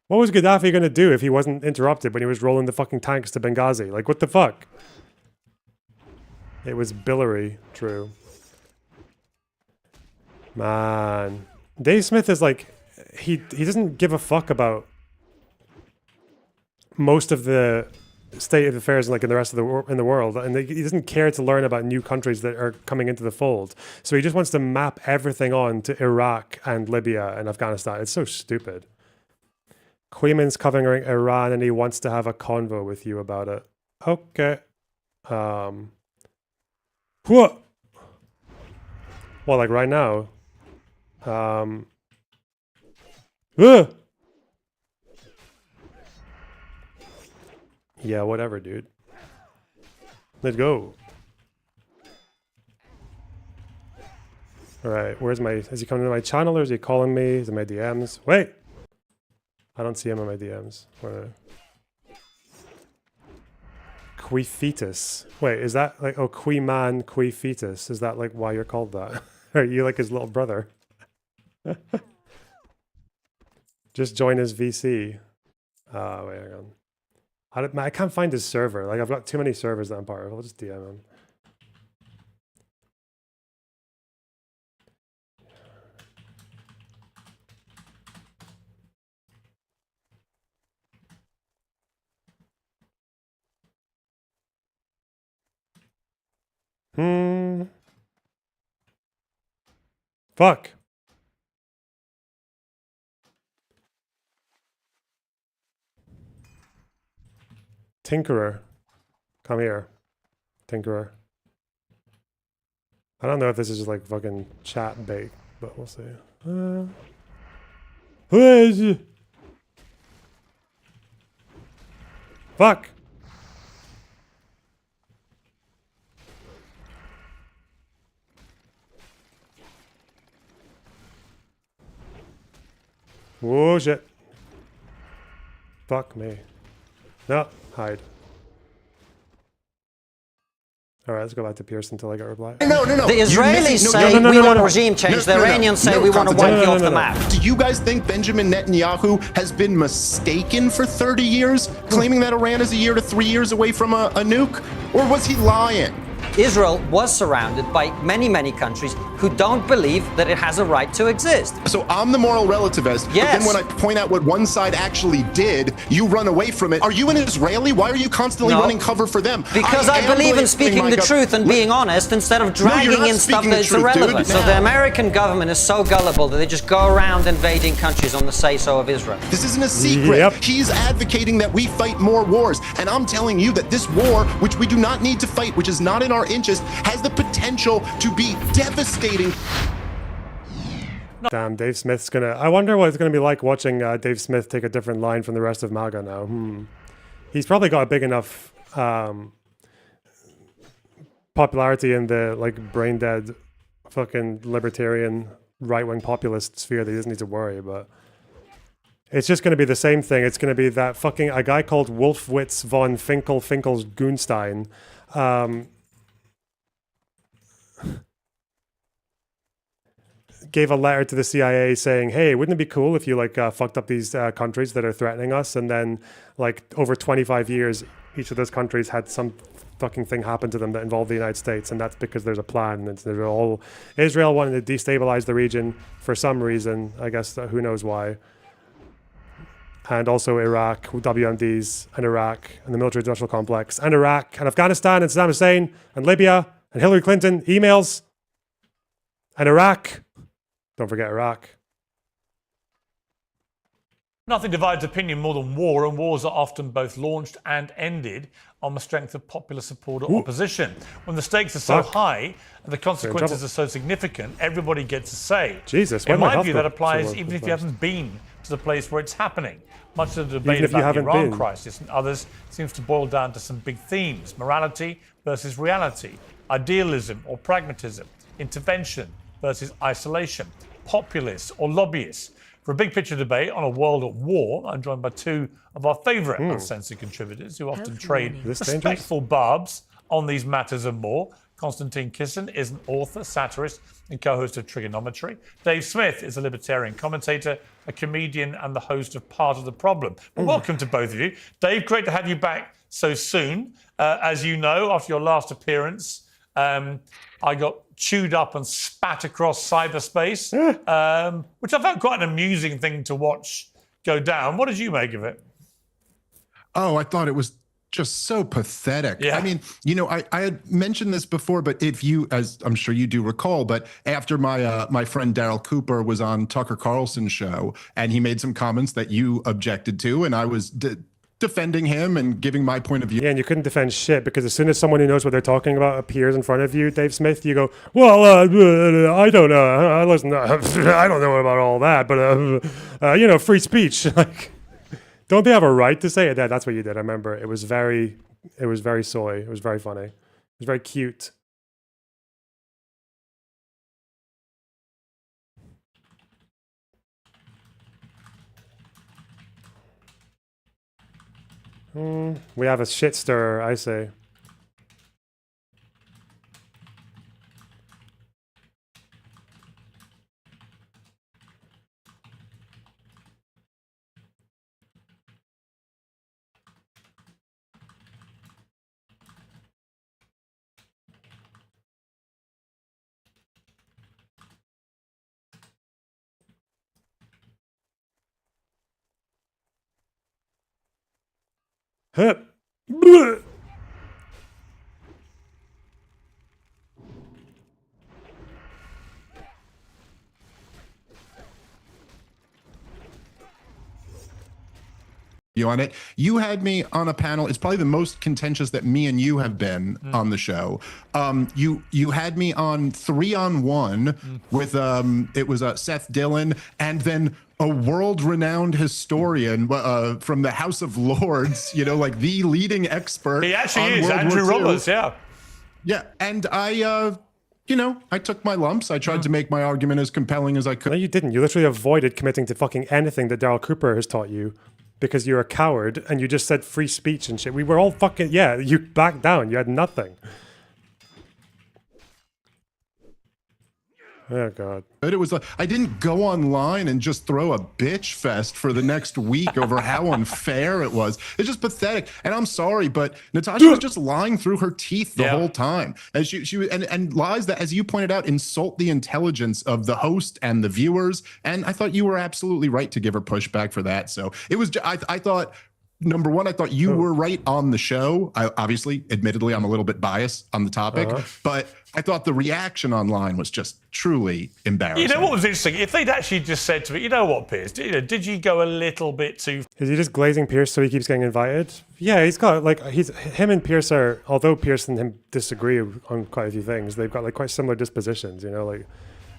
What was Gaddafi going to do if he wasn't interrupted when he was rolling the fucking tanks to Benghazi? Like, what the fuck? It was Billary, true. Man. Dave Smith is like, he doesn't give a fuck about most of the state of affairs like in the rest of the world, and he doesn't care to learn about new countries that are coming into the fold. So he just wants to map everything on to Iraq and Libya and Afghanistan. It's so stupid. Queeman's covering Iran and he wants to have a convo with you about it. Okay. What? Well, like right now. Yeah, whatever, dude. Let's go. Alright, where's my... Is he coming to my channel or is he calling me? Is it my DMs? Wait! I don't see him in my DMs. Queefetus. Wait, is that like... Oh, Queeman, Queefetus. Is that like why you're called that? Are you like his little brother? Just join his VC. Wait, hang on. I can't find his server. Like, I've got too many servers that I'm part of. I'll just DM him. Fuck. Tinkerer. Come here. Tinkerer. I don't know if this is just like fucking chat bait, but we'll see. Who is it? Fuck. Whoa, shit. Fuck me. No, hide. Alright, let's go back to Pierce until I get a reply. No. The Israelis say we want regime change. The Iranians say we want to wipe you off the map. Do you guys think Benjamin Netanyahu has been mistaken for 30 years, claiming that Iran is a year to 3 years away from a nuke? Or was he lying? Israel was surrounded by many, many countries who don't believe that it has a right to exist. So I'm the moral relativist, yes. But then when I point out what one side actually did, you run away from it. Are you an Israeli? Why are you constantly running cover for them? Because I believe in speaking the truth and being honest instead of dragging in stuff that's irrelevant. So the American government is so gullible that they just go around invading countries on the say-so of Israel. This isn't a secret. He's advocating that we fight more wars. And I'm telling you that this war, which we do not need to fight, which is not in our interest, has the potential to be devastating. Damn, Dave Smith's gonna... I wonder what it's gonna be like watching Dave Smith take a different line from the rest of MAGA now. He's probably got a big enough popularity in the like brain-dead fucking libertarian right-wing populist sphere that he doesn't need to worry, but... It's just going to be the same thing. It's going to be that fucking... A guy called Wolfowitz von Finkel's Goonstein gave a letter to the CIA saying, hey, wouldn't it be cool if you like fucked up these countries that are threatening us, and then like over 25 years each of those countries had some fucking thing happen to them that involved the United States, and that's because there's a plan. And they're all... Israel wanted to destabilize the region for some reason, I guess, who knows why. And also Iraq, WMDs, and Iraq, and the military industrial complex, and Iraq, and Afghanistan, and Saddam Hussein, and Libya, and Hillary Clinton, emails, and Iraq. Don't forget Iraq. Nothing divides opinion more than war, and wars are often both launched and ended on the strength of popular support or opposition. When the stakes are so high and the consequences are so significant, everybody gets a say. Jesus, in my view, that applies even if you haven't been to the place where it's happening. Much of the debate about the Iran crisis and others seems to boil down to some big themes: morality versus reality, idealism or pragmatism, intervention versus isolation, populists or lobbyists. For a big picture debate on a world at war, I'm joined by two of our favourite uncensored contributors who often trade respectful barbs on these matters and more. Konstantin Kisin is an author, satirist, and co-host of Trigonometry. Dave Smith is a libertarian commentator, a comedian, and the host of Part of the Problem. Well, welcome to both of you. Dave, great to have you back so soon. As you know, after your last appearance, I got chewed up and spat across cyberspace, which I found quite an amusing thing to watch go down. What did you make of it? Oh, I thought it was just so pathetic. Yeah. I mean, you know, I had mentioned this before, but if you, as I'm sure you do recall, but after my friend Daryl Cooper was on Tucker Carlson's show, and he made some comments that you objected to, and I was defending him and giving my point of view. Yeah, and you couldn't defend shit, because as soon as someone who knows what they're talking about appears in front of you, Dave Smith, you go, well, I don't know. Listen, I don't know about all that, but, you know, free speech. Like, don't they have a right to say it? That's what you did. I remember it was very soy. It was very funny. It was very cute. We have a shit stirrer, I say. Hup. you on it. You had me on a panel. It's probably the most contentious that me and you have been on the show. You had me on 3-on-1 with it was Seth Dillon, and then a world-renowned historian from the House of Lords, you know, like the leading expert. He actually on is, World Andrew War II. Roberts, yeah. Yeah, and I, you know, I took my lumps. I tried to make my argument as compelling as I could. No, you didn't. You literally avoided committing to fucking anything that Daryl Cooper has taught you because you're a coward and you just said free speech and shit. We were all fucking, yeah, you backed down. You had nothing. Oh, God. But it was like, I didn't go online and just throw a bitch fest for the next week over how unfair it was. It's just pathetic. And I'm sorry, but Natasha was just lying through her teeth the whole time. And she and lies that, as you pointed out, insult the intelligence of the host and the viewers. And I thought you were absolutely right to give her pushback for that. So it was, I thought, number one, I thought you were right on the show. Obviously, admittedly, I'm a little bit biased on the topic, but I thought the reaction online was just truly embarrassing. You know what was interesting? If they'd actually just said to me, you know what, Piers, did you go a little bit too... Is he just glazing Pierce so he keeps getting invited? Yeah, he's got, like, him and Pierce are, although Pierce and him disagree on quite a few things, they've got, like, quite similar dispositions, you know, like,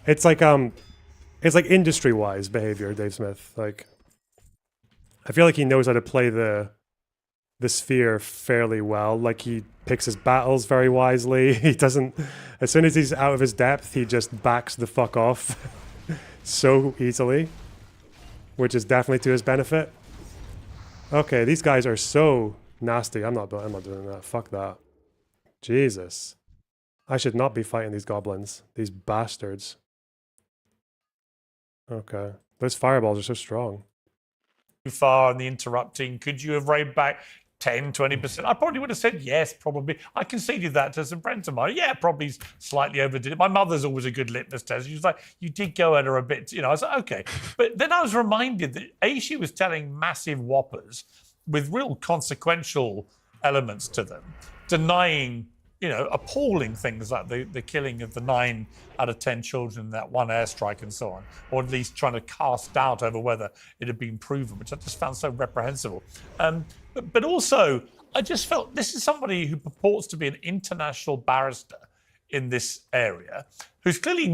it's like industry-wise behavior, Dave Smith, like, I feel like he knows how to play the sphere fairly well. Like, he picks his battles very wisely. He doesn't, as soon as he's out of his depth, he just backs the fuck off so easily, which is definitely to his benefit. Okay, these guys are so nasty. I'm not doing that. Fuck that. Jesus. I should not be fighting these goblins. These bastards. Okay. Those fireballs are so strong. Too far in the interrupting? Could you have reined back 10, 20%? I probably would have said yes, probably. I conceded that to some friends of mine. Yeah, probably slightly overdid it. My mother's always a good litmus test. She was like, you did go at her a bit, you know. I was like, okay. But then I was reminded that she was telling massive whoppers with real consequential elements to them, denying, you know, appalling things like the killing of the 9 out of 10 children in that one airstrike and so on, or at least trying to cast doubt over whether it had been proven, which I just found so reprehensible. But also, I just felt this is somebody who purports to be an international barrister in this area, who's clearly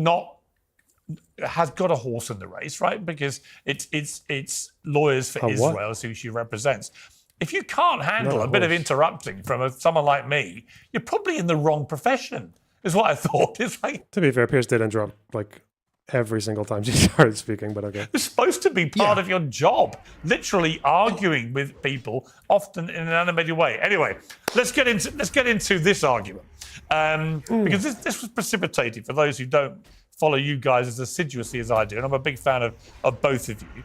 has got a horse in the race, right? Because it's lawyers for Israel is who she represents. If you can't handle a bit of interrupting from someone like me, you're probably in the wrong profession, is what I thought. It's like, to be fair, Pierce did interrupt like every single time she started speaking, but okay. It's supposed to be part of your job, literally arguing with people, often in an animated way. Anyway, let's get into this argument, because this was precipitated for those who don't follow you guys as assiduously as I do, and I'm a big fan of both of you.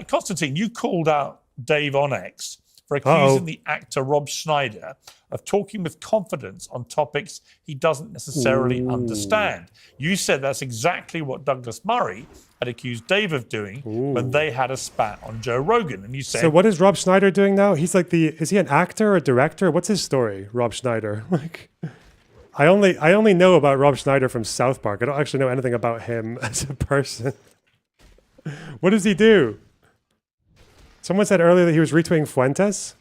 Constantine, you called out Dave on X for accusing the actor Rob Schneider of talking with confidence on topics he doesn't necessarily understand. You said that's exactly what Douglas Murray had accused Dave of doing when they had a spat on Joe Rogan. And you said... So what is Rob Schneider doing now? He's like is he an actor or a director? What's his story, Rob Schneider? Like, I only know about Rob Schneider from South Park. I don't actually know anything about him as a person. What does he do? Someone said earlier that he was retweeting Fuentes.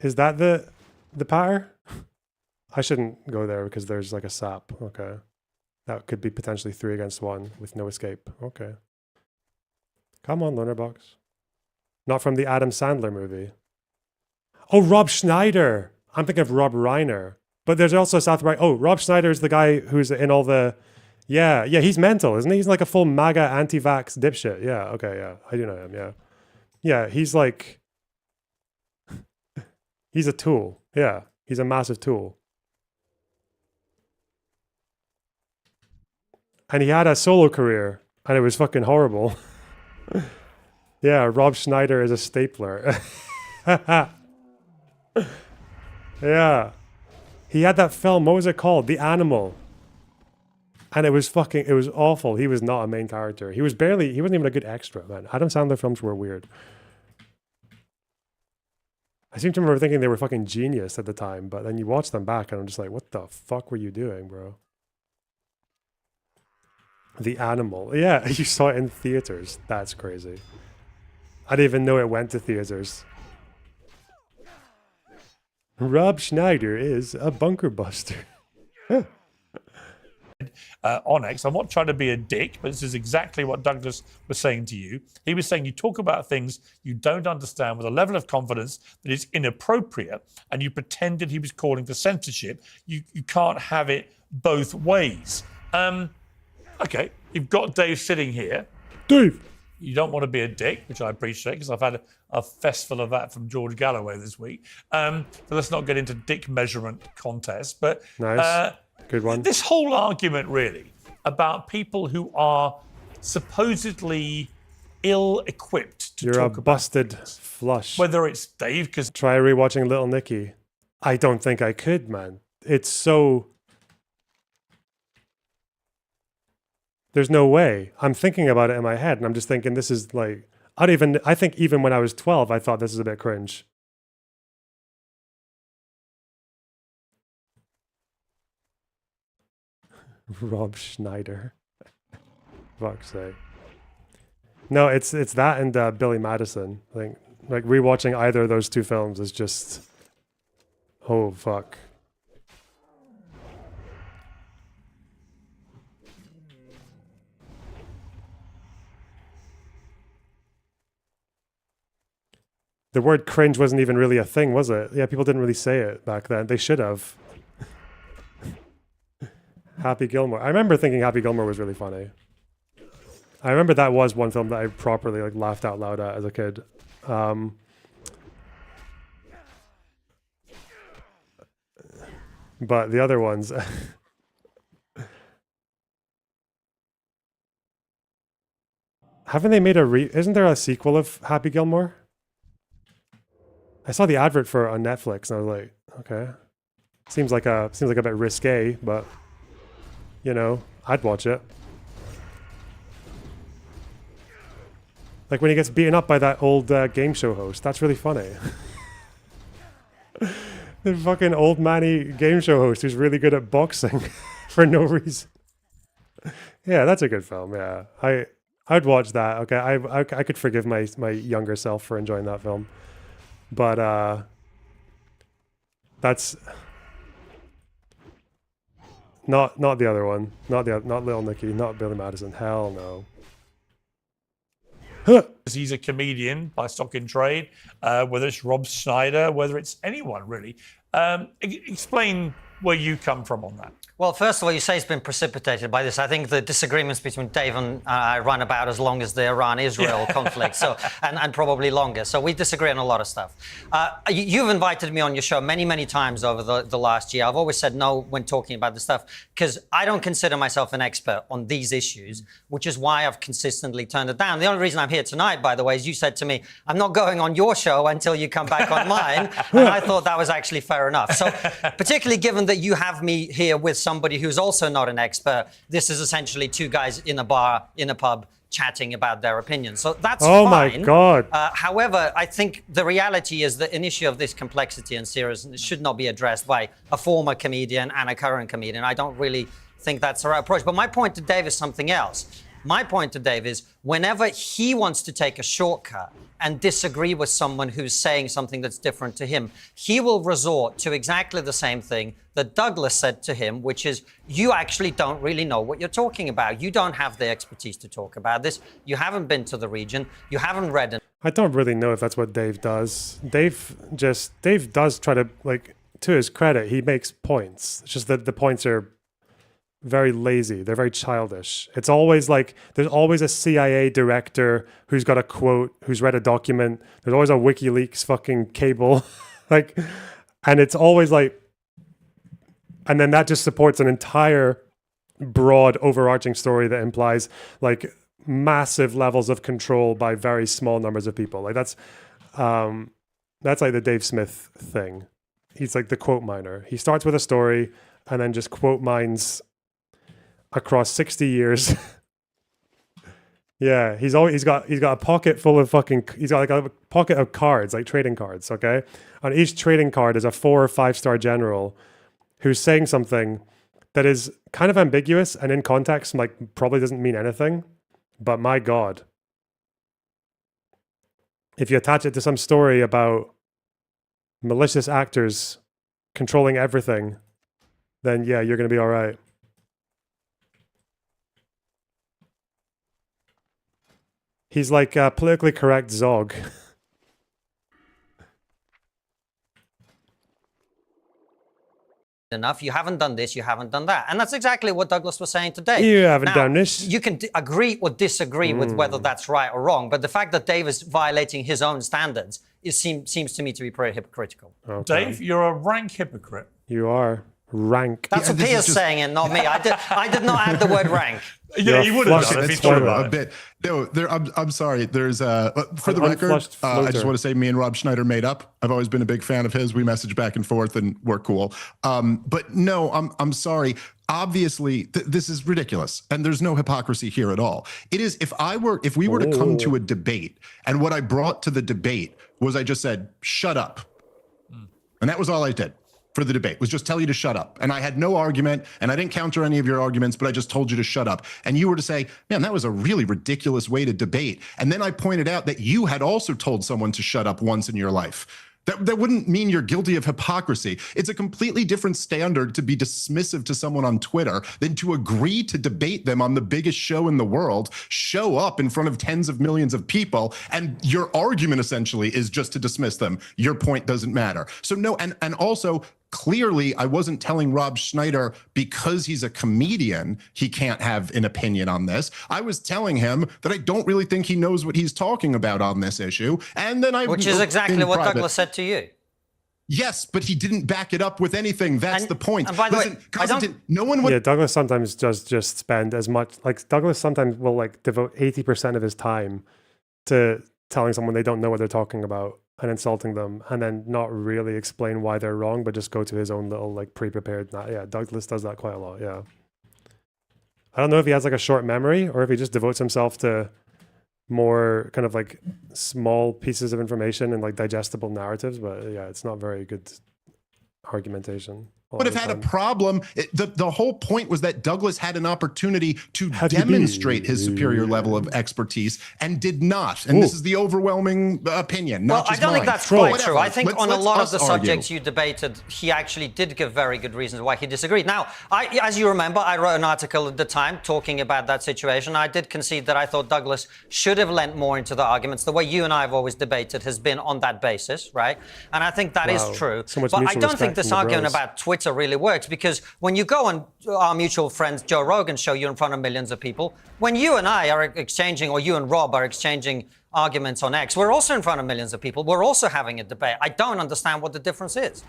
Is that the patter? I shouldn't go there because there's like a sap. Okay. That could be potentially 3 against 1 with no escape. Okay. Come on, Learnerbox. Not from the Adam Sandler movie. Oh, Rob Schneider. I'm thinking of Rob Reiner. But there's also South Park. Oh, Rob Schneider is the guy who's in all the... Yeah, he's mental, isn't he? He's like a full MAGA anti-vax dipshit. Yeah, okay, yeah. I do know him, yeah. Yeah, he's like... he's a tool. Yeah, he's a massive tool. And he had a solo career, and it was fucking horrible. Yeah, Rob Schneider is a stapler. Yeah. He had that film, what was it called? The Animal. And it was awful. He was not a main character. He wasn't even a good extra, man. Adam Sandler films were weird. I seem to remember thinking they were fucking genius at the time, but then you watch them back and I'm just like, what the fuck were you doing, bro? The Animal. Yeah, you saw it in theaters. That's crazy. I didn't even know it went to theaters. Rob Schneider is a bunker buster. Onyx. I'm not trying to be a dick, but this is exactly what Douglas was saying to you. He was saying you talk about things you don't understand with a level of confidence that is inappropriate, and you pretended he was calling for censorship. You can't have it both ways. Okay, you've got Dave sitting here. Dave! You don't want to be a dick, which I appreciate, because I've had a fistful of that from George Galloway this week. So let's not get into dick measurement contests. But nice. Good one. This whole argument, really, about people who are supposedly ill-equipped to You're talk a about busted this. flush. Whether it's Dave, because... Try rewatching Little Nicky. I don't think I could, man. It's so... There's no way. I'm thinking about it in my head, and I'm just thinking this is like... I think even when I was 12, I thought this is a bit cringe. Rob Schneider. Fuck's sake. No, it's that and Billy Madison. I think like rewatching either of those two films is just oh fuck. The word cringe wasn't even really a thing, was it? Yeah, people didn't really say it back then. They should have. Happy Gilmore. I remember thinking Happy Gilmore was really funny. I remember that was one film that I properly like laughed out loud at as a kid. But the other ones... Haven't they made isn't there a sequel of Happy Gilmore? I saw the advert for it on Netflix and I was like, okay. Seems like a bit risque, but you know, I'd watch it. Like when he gets beaten up by that old game show host. That's really funny. The fucking old manny game show host who's really good at boxing for no reason. Yeah, that's a good film. Yeah, I'd watch that. Okay, I could forgive my younger self for enjoying that film, but that's not the other one. Not Little Nicky. Not Billy Madison. Hell no. He's a comedian by stock in trade, whether it's Rob Schneider, whether it's anyone really. Explain where you come from on that. Well, first of all, you say it's been precipitated by this. I think the disagreements between Dave and I run about as long as the Iran-Israel conflict, so and probably longer. So we disagree on a lot of stuff. You've invited me on your show many, many times over the last year. I've always said no when talking about this stuff because I don't consider myself an expert on these issues, which is why I've consistently turned it down. The only reason I'm here tonight, by the way, is you said to me, I'm not going on your show until you come back on mine. And I thought that was actually fair enough. So particularly given that you have me here with somebody who's also not an expert, this is essentially two guys in a bar, in a pub, chatting about their opinions. So that's fine. Oh my God. However, I think the reality is that an issue of this complexity and seriousness should not be addressed by a former comedian and a current comedian. I don't really think that's the right approach. But my point to Dave is something else. My point to Dave is whenever he wants to take a shortcut and disagree with someone who's saying something that's different to him, he will resort to exactly the same thing that Douglas said to him, which is, you actually don't really know what you're talking about. You don't have the expertise to talk about this. You haven't been to the region. You haven't read it. I don't really know if that's what Dave does. Dave does try to, like, to his credit, he makes points. It's just that the points are very lazy. They're very childish. It's always like there's always a CIA director who's got a quote, who's read a document. There's always a WikiLeaks fucking cable, like, and it's always like, and then that just supports an entire broad overarching story that implies like massive levels of control by very small numbers of people. Like that's like the Dave Smith thing. He's like the quote miner. He starts with a story and then just quote mines across 60 years. Yeah, he's got a pocket full of he's got like a pocket of cards, like trading cards, okay? On each trading card is a 4 or 5 star general who's saying something that is kind of ambiguous and in context, like probably doesn't mean anything, but my God. if you attach it to some story about malicious actors controlling everything, then yeah, you're going to be all right. He's like politically correct Zog. enough. You haven't done this, you haven't done that. And that's exactly what Douglas was saying today. You haven't done this. You can agree or disagree with whether that's right or wrong, but the fact that Dave is violating his own standards seems to me to be pretty hypocritical. Okay. Dave, you're a rank hypocrite. You are. Rank. That's what Piers saying it, not me. I did not add the word rank. Yeah, you would have done if he thought about a bit. No, I'm sorry. There's for the record, I just want to say me and Rob Schneider made up. I've always been a big fan of his. We message back and forth, and we're cool. But no, I'm sorry. Obviously, this is ridiculous, and there's no hypocrisy here at all. It is if we were to come to a debate, and what I brought to the debate was I just said, "Shut up," and that was all I did. For the debate was just tell you to shut up. And I had no argument and I didn't counter any of your arguments, but I just told you to shut up. And you were to say, man, that was a really ridiculous way to debate. And then I pointed out that you had also told someone to shut up once in your life. That wouldn't mean you're guilty of hypocrisy. It's a completely different standard to be dismissive to someone on Twitter than to agree to debate them on the biggest show in the world, show up in front of tens of millions of people, and your argument essentially is just to dismiss them. Your point doesn't matter. So no, and also, clearly, I wasn't telling Rob Schneider because he's a comedian, he can't have an opinion on this. I was telling him that I don't really think he knows what he's talking about on this issue. And then Which is exactly what Douglas said to you. Yes, but he didn't back it up with anything. That's the point. And by the way, Constantine, no one would. Yeah, Douglas sometimes does just spend as much. Like Douglas sometimes will like devote 80% of his time to telling someone they don't know what they're talking about and insulting them, and then not really explain why they're wrong, but just go to his own little like pre-prepared. Yeah, Douglas does that quite a lot. Yeah, I don't know if he has like a short memory or if he just devotes himself to more kind of like small pieces of information and like digestible narratives, but yeah, it's not very good argumentation. Would have had a problem. The whole point was that Douglas had an opportunity to demonstrate his superior level of expertise and did not. And this is the overwhelming opinion. Well, I don't think that's quite true. I think on a lot of the subjects you debated, he actually did give very good reasons why he disagreed. Now, as you remember, I wrote an article at the time talking about that situation. I did concede that I thought Douglas should have lent more into the arguments. The way you and I have always debated has been on that basis, right? And I think that is true. So much but I mutual don't think respect this from the argument bros. about Twitter really works, because when you go on our mutual friend's Joe Rogan show, you're in front of millions of people. When you and I are exchanging, or you and Rob are exchanging arguments on X, we're also in front of millions of people. We're also having a debate. I don't understand what the difference is.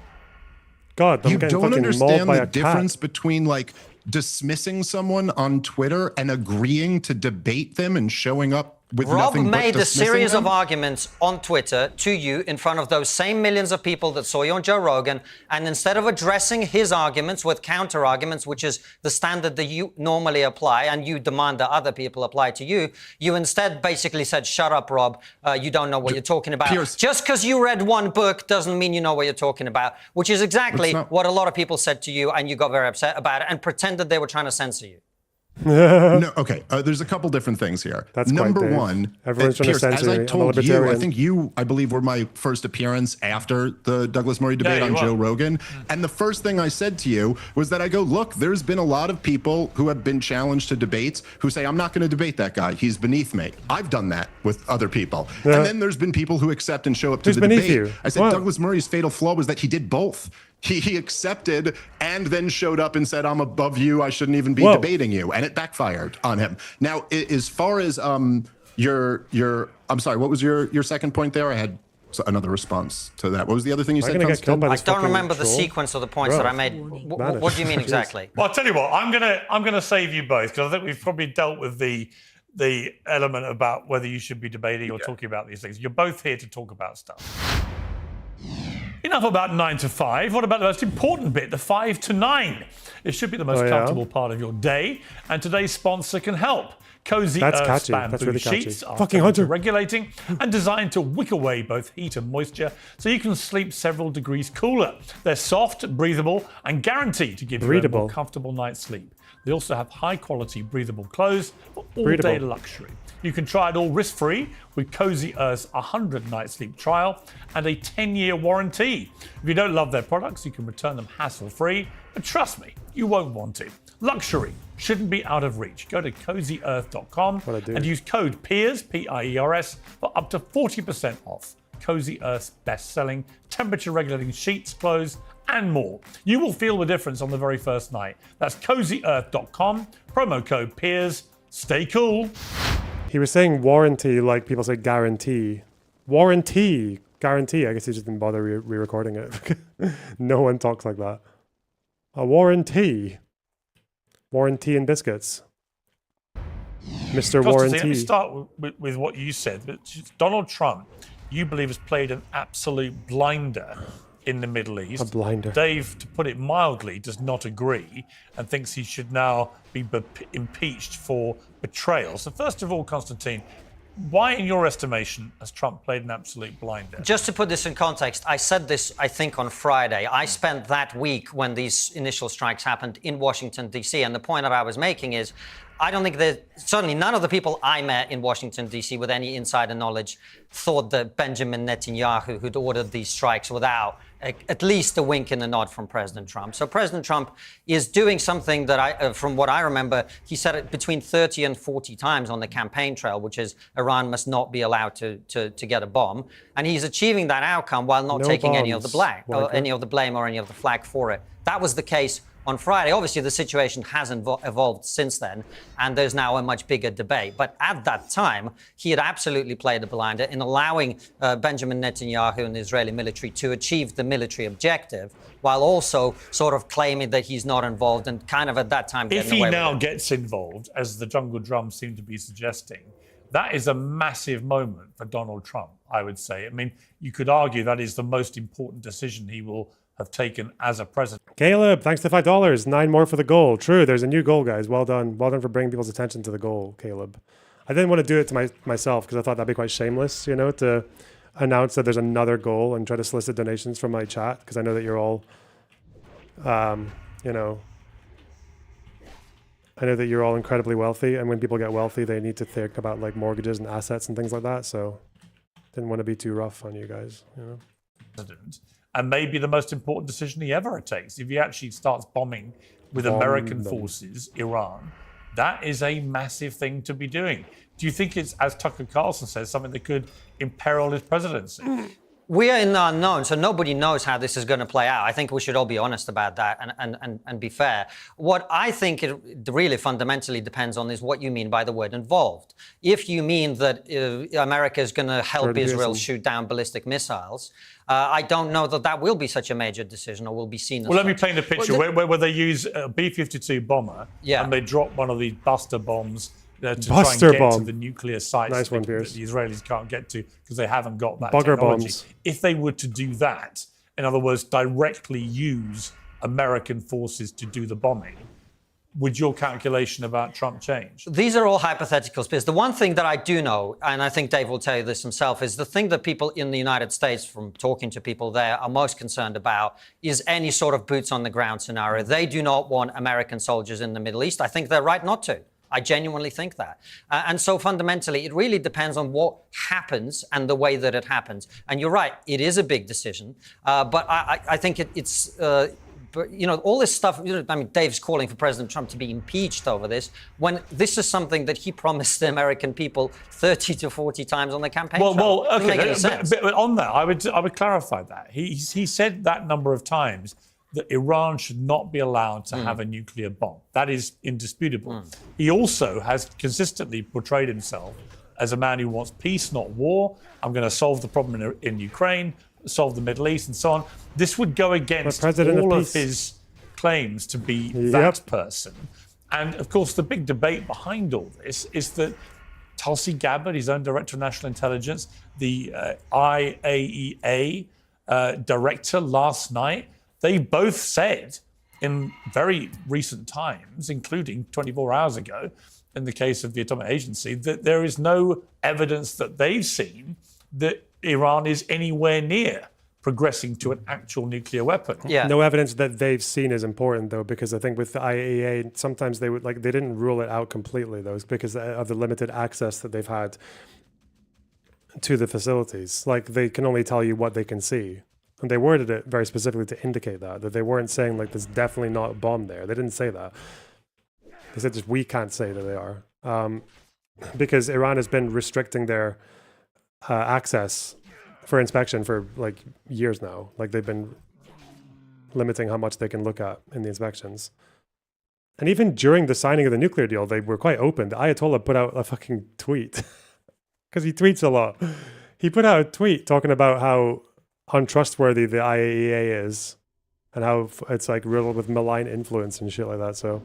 God, I'm you getting don't fucking mauled understand by the a difference cat. between like dismissing someone on Twitter and agreeing to debate them and showing up with Rob nothing but made a dismissing series them? of arguments on Twitter to you in front of those same millions of people that saw you on Joe Rogan, and instead of addressing his arguments with counter arguments, which is the standard that you normally apply and you demand that other people apply to you, you instead basically said, shut up, Rob, you don't know what you're talking about. Piers. Just because you read one book doesn't mean you know what you're talking about, which is exactly what a lot of people said to you, and you got very upset about it and pretended they were trying to censor you. No, okay. There's a couple different things here. That's Number quite Dave. one, Everyone's trying to Piers, censor as me. I I'm a told you, I libertarian. think you, I believe, were my first appearance after the Douglas Murray debate on Joe Rogan. And the first thing I said to you was that I go, look, there's been a lot of people who have been challenged to debates who say, I'm not going to debate that guy. He's beneath me. I've done that with other people. Yeah. And then there's been people who accept and show up to Who's the beneath debate. you? I said, What? Douglas Murray's fatal flaw was that he did both. He accepted and then showed up and said, I'm above you. I shouldn't even be debating you. And it backfired on him. Now, as far as your I'm sorry, what was your second point there? I had another response to that. What was the other thing you said, Constantine? I don't remember the sequence of the points that I made. What do you mean exactly? Well, I'll tell you what, I'm gonna save you both, because I think we've probably dealt with the element about whether you should be debating or talking about these things. You're both here to talk about stuff. Enough about 9 to 5. What about the most important bit, the 5 to 9? It should be the most comfortable part of your day, and today's sponsor can help. Cozy That's Earth's catchy. bamboo That's really catchy. sheets are Fucking Hunter. regulating and designed to wick away both heat and moisture, so you can sleep several degrees cooler. They're soft, breathable, and guaranteed to give you a more comfortable night's sleep. They also have high-quality breathable clothes for all-day luxury. You can try it all risk-free with Cozy Earth's 100-night sleep trial and a 10-year warranty. If you don't love their products, you can return them hassle-free. But trust me, you won't want it. Luxury shouldn't be out of reach. Go to CozyEarth.com and use code PIERS, P-I-E-R-S, for up to 40% off. Cozy Earth's best-selling temperature-regulating sheets, clothes, and more. You will feel the difference on the very first night. That's CozyEarth.com, promo code PIERS. Stay cool. He was saying warranty like people say guarantee. Warranty. Guarantee. I guess he just didn't bother re-recording it. No one talks like that. A warranty. Warranty and biscuits. Mr. Warranty. Let me start with what you said. Donald Trump, you believe, has played an absolute blinder in the Middle East. A blinder. Dave, to put it mildly, does not agree and thinks he should now be impeached for betrayal. So first of all, Konstantin, why, in your estimation, has Trump played an absolute blinder? Just to put this in context, I said this, I think, on Friday. I spent that week when these initial strikes happened in Washington, D.C., and the point that I was making is I don't think that, certainly none of the people I met in Washington, D.C. with any insider knowledge thought that Benjamin Netanyahu had ordered these strikes without at least a wink and a nod from President Trump. So President Trump is doing something that from what I remember, he said it between 30 and 40 times on the campaign trail, which is Iran must not be allowed to get a bomb. And he's achieving that outcome while not taking any of the blame or any of the flag for it. That was the case on Friday. Obviously, the situation has evolved since then, and there's now a much bigger debate. But at that time, he had absolutely played a blinder in allowing Benjamin Netanyahu and the Israeli military to achieve the military objective, while also sort of claiming that he's not involved and kind of at that time getting away with it. If he now gets involved, as the jungle drums seem to be suggesting, that is a massive moment for Donald Trump, I would say. I mean, you could argue that is the most important decision he will have taken as a president. Caleb, thanks to $5. 9 more for the goal. True, there's a new goal, guys. Well done. Well done for bringing people's attention to the goal, Caleb. I didn't want to do it to myself because I thought that'd be quite shameless, you know, to announce that there's another goal and try to solicit donations from my chat because I know that you're all, you know, I know that you're all incredibly wealthy, and when people get wealthy, they need to think about like mortgages and assets and things like that. So didn't want to be too rough on you guys, you know. And maybe the most important decision he ever takes. If he actually starts bombing with American forces, Iran, that is a massive thing to be doing. Do you think it's, as Tucker Carlson says, something that could imperil his presidency? We are in the unknown, so nobody knows how this is going to play out. I think we should all be honest about that and be fair. What I think it really fundamentally depends on is what you mean by the word involved. If you mean that America is going to help Israel shoot down ballistic missiles, I don't know that will be such a major decision or will be seen as Well, let me paint a picture where they use a B-52 bomber and they drop one of these buster bombs to try and get to the nuclear sites that the Israelis can't get to because they haven't got that technology. Bombs. If they were to do that, in other words, directly use American forces to do the bombing, would your calculation about Trump change? These are all hypotheticals, because the one thing that I do know, and I think Dave will tell you this himself, is the thing that people in the United States, from talking to people there, are most concerned about is any sort of boots on the ground scenario. They do not want American soldiers in the Middle East. I think they're right not to. I genuinely think that. And so fundamentally, it really depends on what happens and the way that it happens. And you're right, it is a big decision. But I think it's... But, you know, all this stuff, I mean, Dave's calling for President Trump to be impeached over this, when this is something that he promised the American people 30 to 40 times on the campaign trail. Well, okay, but on that, I would clarify that. He said that number of times that Iran should not be allowed to have a nuclear bomb. That is indisputable. He also has consistently portrayed himself as a man who wants peace, not war. I'm going to solve the problem in Ukraine, solve the Middle East, and so on. This would go against all of his claims to be that person. And of course, the big debate behind all this is that Tulsi Gabbard, his own director of national intelligence, the IAEA director last night, they both said in very recent times, including 24 hours ago, in the case of the Atomic Agency, that there is no evidence that they've seen that Iran is anywhere near progressing to an actual nuclear weapon. Yeah. No evidence that they've seen is important though, because I think with the IAEA, sometimes they didn't rule it out completely though, because of the limited access that they've had to the facilities. Like they can only tell you what they can see. And they worded it very specifically to indicate that they weren't saying like there's definitely not a bomb there. They didn't say that. They said just we can't say that they are. Because Iran has been restricting their access for inspection for like years now. Like they've been limiting how much they can look at in the inspections. And even during the signing of the nuclear deal, they were quite open. The Ayatollah put out a fucking tweet because he tweets a lot. He put out a tweet talking about how untrustworthy the IAEA is and how it's like riddled with malign influence and shit like that. So,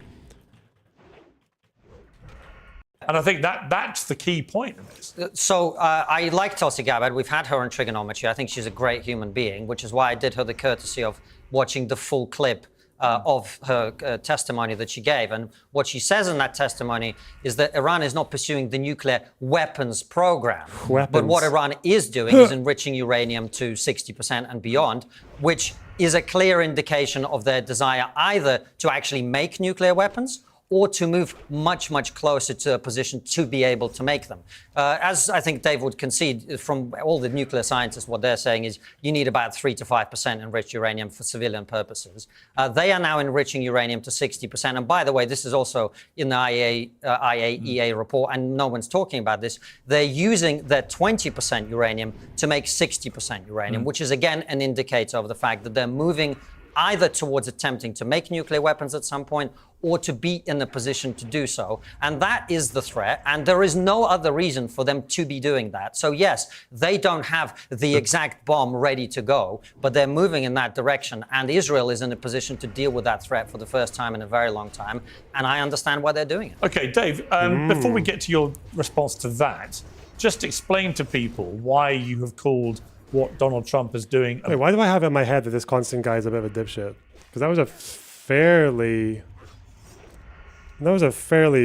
and I think that's the key point of this. So I like Tulsi Gabbard. We've had her on Trigonometry. I think she's a great human being, which is why I did her the courtesy of watching the full clip of her testimony that she gave. And what she says in that testimony is that Iran is not pursuing the nuclear weapons program. But what Iran is doing is enriching uranium to 60% and beyond, which is a clear indication of their desire either to actually make nuclear weapons or to move much, much closer to a position to be able to make them. As I think Dave would concede from all the nuclear scientists, what they're saying is you need about 3 to 5% enriched uranium for civilian purposes. They are now enriching uranium to 60%. And by the way, this is also in the IAEA report, and no one's talking about this. They're using their 20% uranium to make 60% uranium, which is again an indicator of the fact that they're moving either towards attempting to make nuclear weapons at some point or to be in a position to do so. And that is the threat. And there is no other reason for them to be doing that. So yes, they don't have the exact bomb ready to go, but they're moving in that direction. And Israel is in a position to deal with that threat for the first time in a very long time. And I understand why they're doing it. Okay, Dave, before we get to your response to that, just explain to people why you have called what Donald Trump is doing. Wait, why do I have in my head that this constant guy is a bit of a dipshit? Because that was a fairly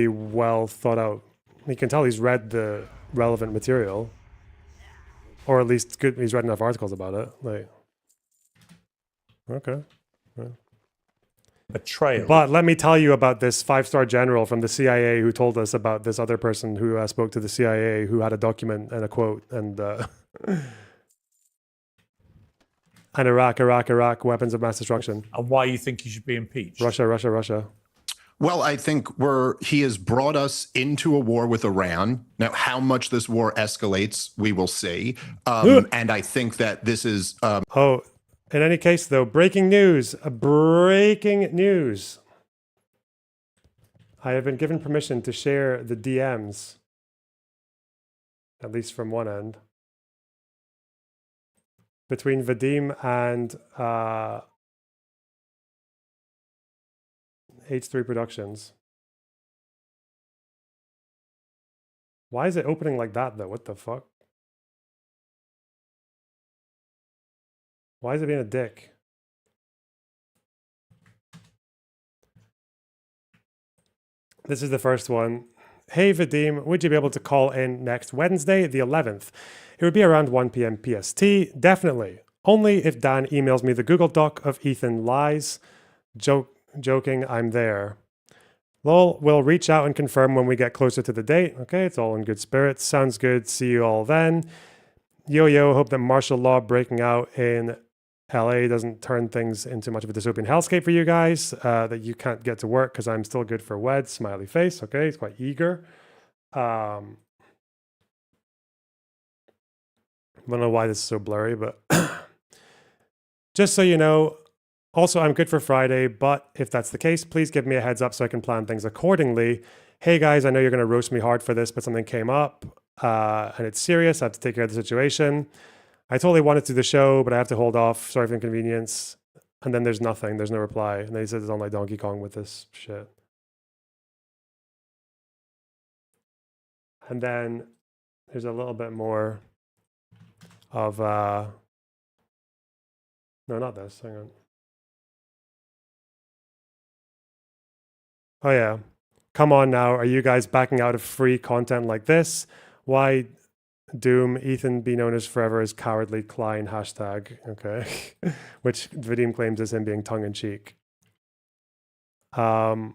well thought out. You can tell he's read the relevant material, or at least he's read enough articles about it. Like, okay. Yeah. Betrayal. But let me tell you about this 5-star general from the CIA who told us about this other person who spoke to the CIA who had a document and a quote and Iraq, weapons of mass destruction. And why you think he should be impeached? Russia. Well, I think he has brought us into a war with Iran. Now, how much this war escalates, we will see. And I think that this is... in any case, though, breaking news. Breaking news. I have been given permission to share the DMs, at least from one end, between Vadim and H3 Productions. Why is it opening like that, though? What the fuck? Why is it being a dick? This is the first one. Hey, Vadim, would you be able to call in next Wednesday, the 11th? It would be around 1 p.m. PST. Definitely. Only if Dan emails me the Google Doc of Ethan lies. Joking, I'm there. Lol, we'll reach out and confirm when we get closer to the date. Okay, it's all in good spirits. Sounds good. See you all then. Yo, hope that martial law breaking out in LA doesn't turn things into much of a dystopian hellscape for you guys. That you can't get to work because I'm still good for wed. Smiley face. Okay, he's quite eager. I don't know why this is so blurry, but just so you know, also I'm good for Friday, but if that's the case, please give me a heads up so I can plan things accordingly. Hey guys, I know you're going to roast me hard for this, but something came up and it's serious. I have to take care of the situation. I totally wanted to do the show, but I have to hold off. Sorry for inconvenience. And then there's nothing. There's no reply. And then he says it's on like Donkey Kong with this shit. And then there's a little bit more of no, not this. Hang on. Oh yeah. Come on now. Are you guys backing out of free content like this? Why Doom, Ethan be known as forever as cowardly Klein hashtag. Okay. Which Vadim claims is him being tongue in cheek. So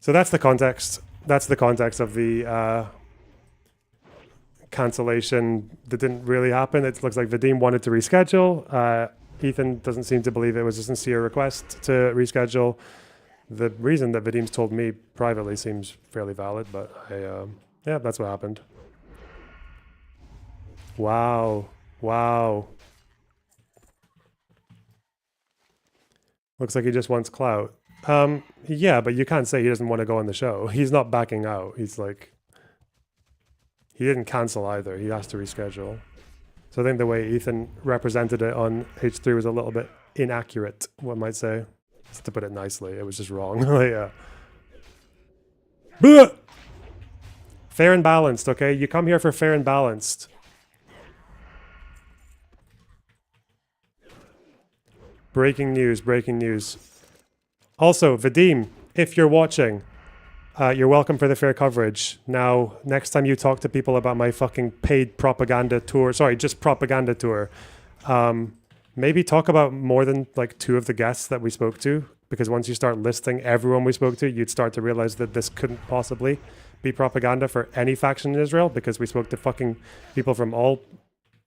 that's the context. That's the context of the cancellation that didn't really happen. It looks like Vadim wanted to reschedule. Ethan doesn't seem to believe it was a sincere request to reschedule. The reason that Vadim's told me privately seems fairly valid, but yeah, that's what happened. Wow. Wow. Looks like he just wants clout. Yeah, but you can't say he doesn't want to go on the show. He's not backing out. He's like, he didn't cancel either. He has to reschedule. So I think the way Ethan represented it on H3 was a little bit inaccurate, one might say. Just to put it nicely, it was just wrong. Yeah. Blech! Fair and balanced, okay? You come here for fair and balanced. Breaking news, breaking news. Also, Vadim, if you're watching, you're welcome for the fair coverage. Now, next time you talk to people about my fucking paid propaganda tour, sorry, just propaganda tour, maybe talk about more than like 2 of the guests that we spoke to, because once you start listing everyone we spoke to, you'd start to realize that this couldn't possibly be propaganda for any faction in Israel, because we spoke to fucking people from all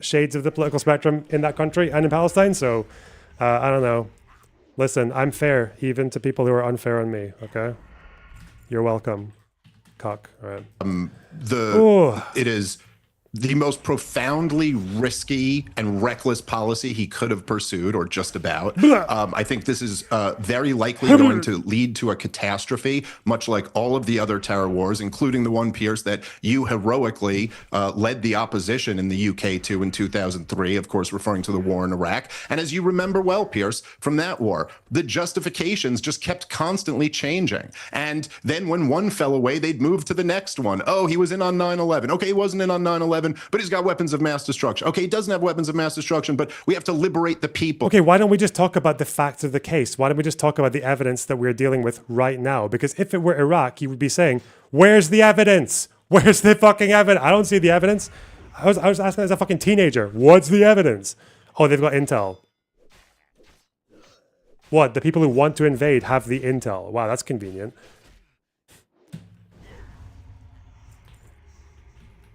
shades of the political spectrum in that country and in Palestine. So, I don't know. Listen, I'm fair, even to people who are unfair on me, okay? You're welcome. Cock, all right. It is the most profoundly risky and reckless policy he could have pursued, or just about. I think this is very likely going to lead to a catastrophe, much like all of the other terror wars, including the one, Pierce, that you heroically led the opposition in the UK to in 2003, of course, referring to the war in Iraq. And as you remember well, Pierce, from that war, the justifications just kept constantly changing. And then when one fell away, they'd move to the next one. Oh, he was in on 9/11. Okay, he wasn't in on 9/11. But he's got weapons of mass destruction. Okay, he doesn't have weapons of mass destruction, but we have to liberate the people. Okay, why don't we just talk about the facts of the case? Why don't we just talk about the evidence that we're dealing with right now? Because if it were Iraq, you would be saying, where's the evidence? Where's the fucking evidence? I don't see the evidence. I was asking as a fucking teenager, what's the evidence? Oh, they've got intel. What? The people who want to invade have the intel. Wow, that's convenient.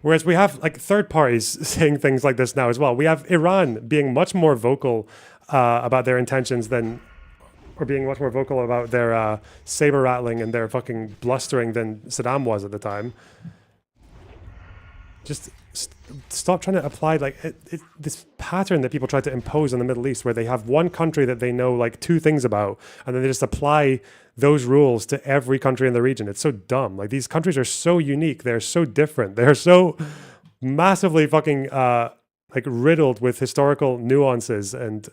Whereas we have like third parties saying things like this now as well. We have Iran being much more vocal about their intentions than, or being much more vocal about their saber rattling and their fucking blustering than Saddam was at the time. Just stop trying to apply like this pattern that people try to impose on the Middle East, where they have one country that they know like 2 things about, and then they just apply those rules to every country in the region. It's so dumb. Like, these countries are so unique. They're so different. They're so massively fucking like riddled with historical nuances and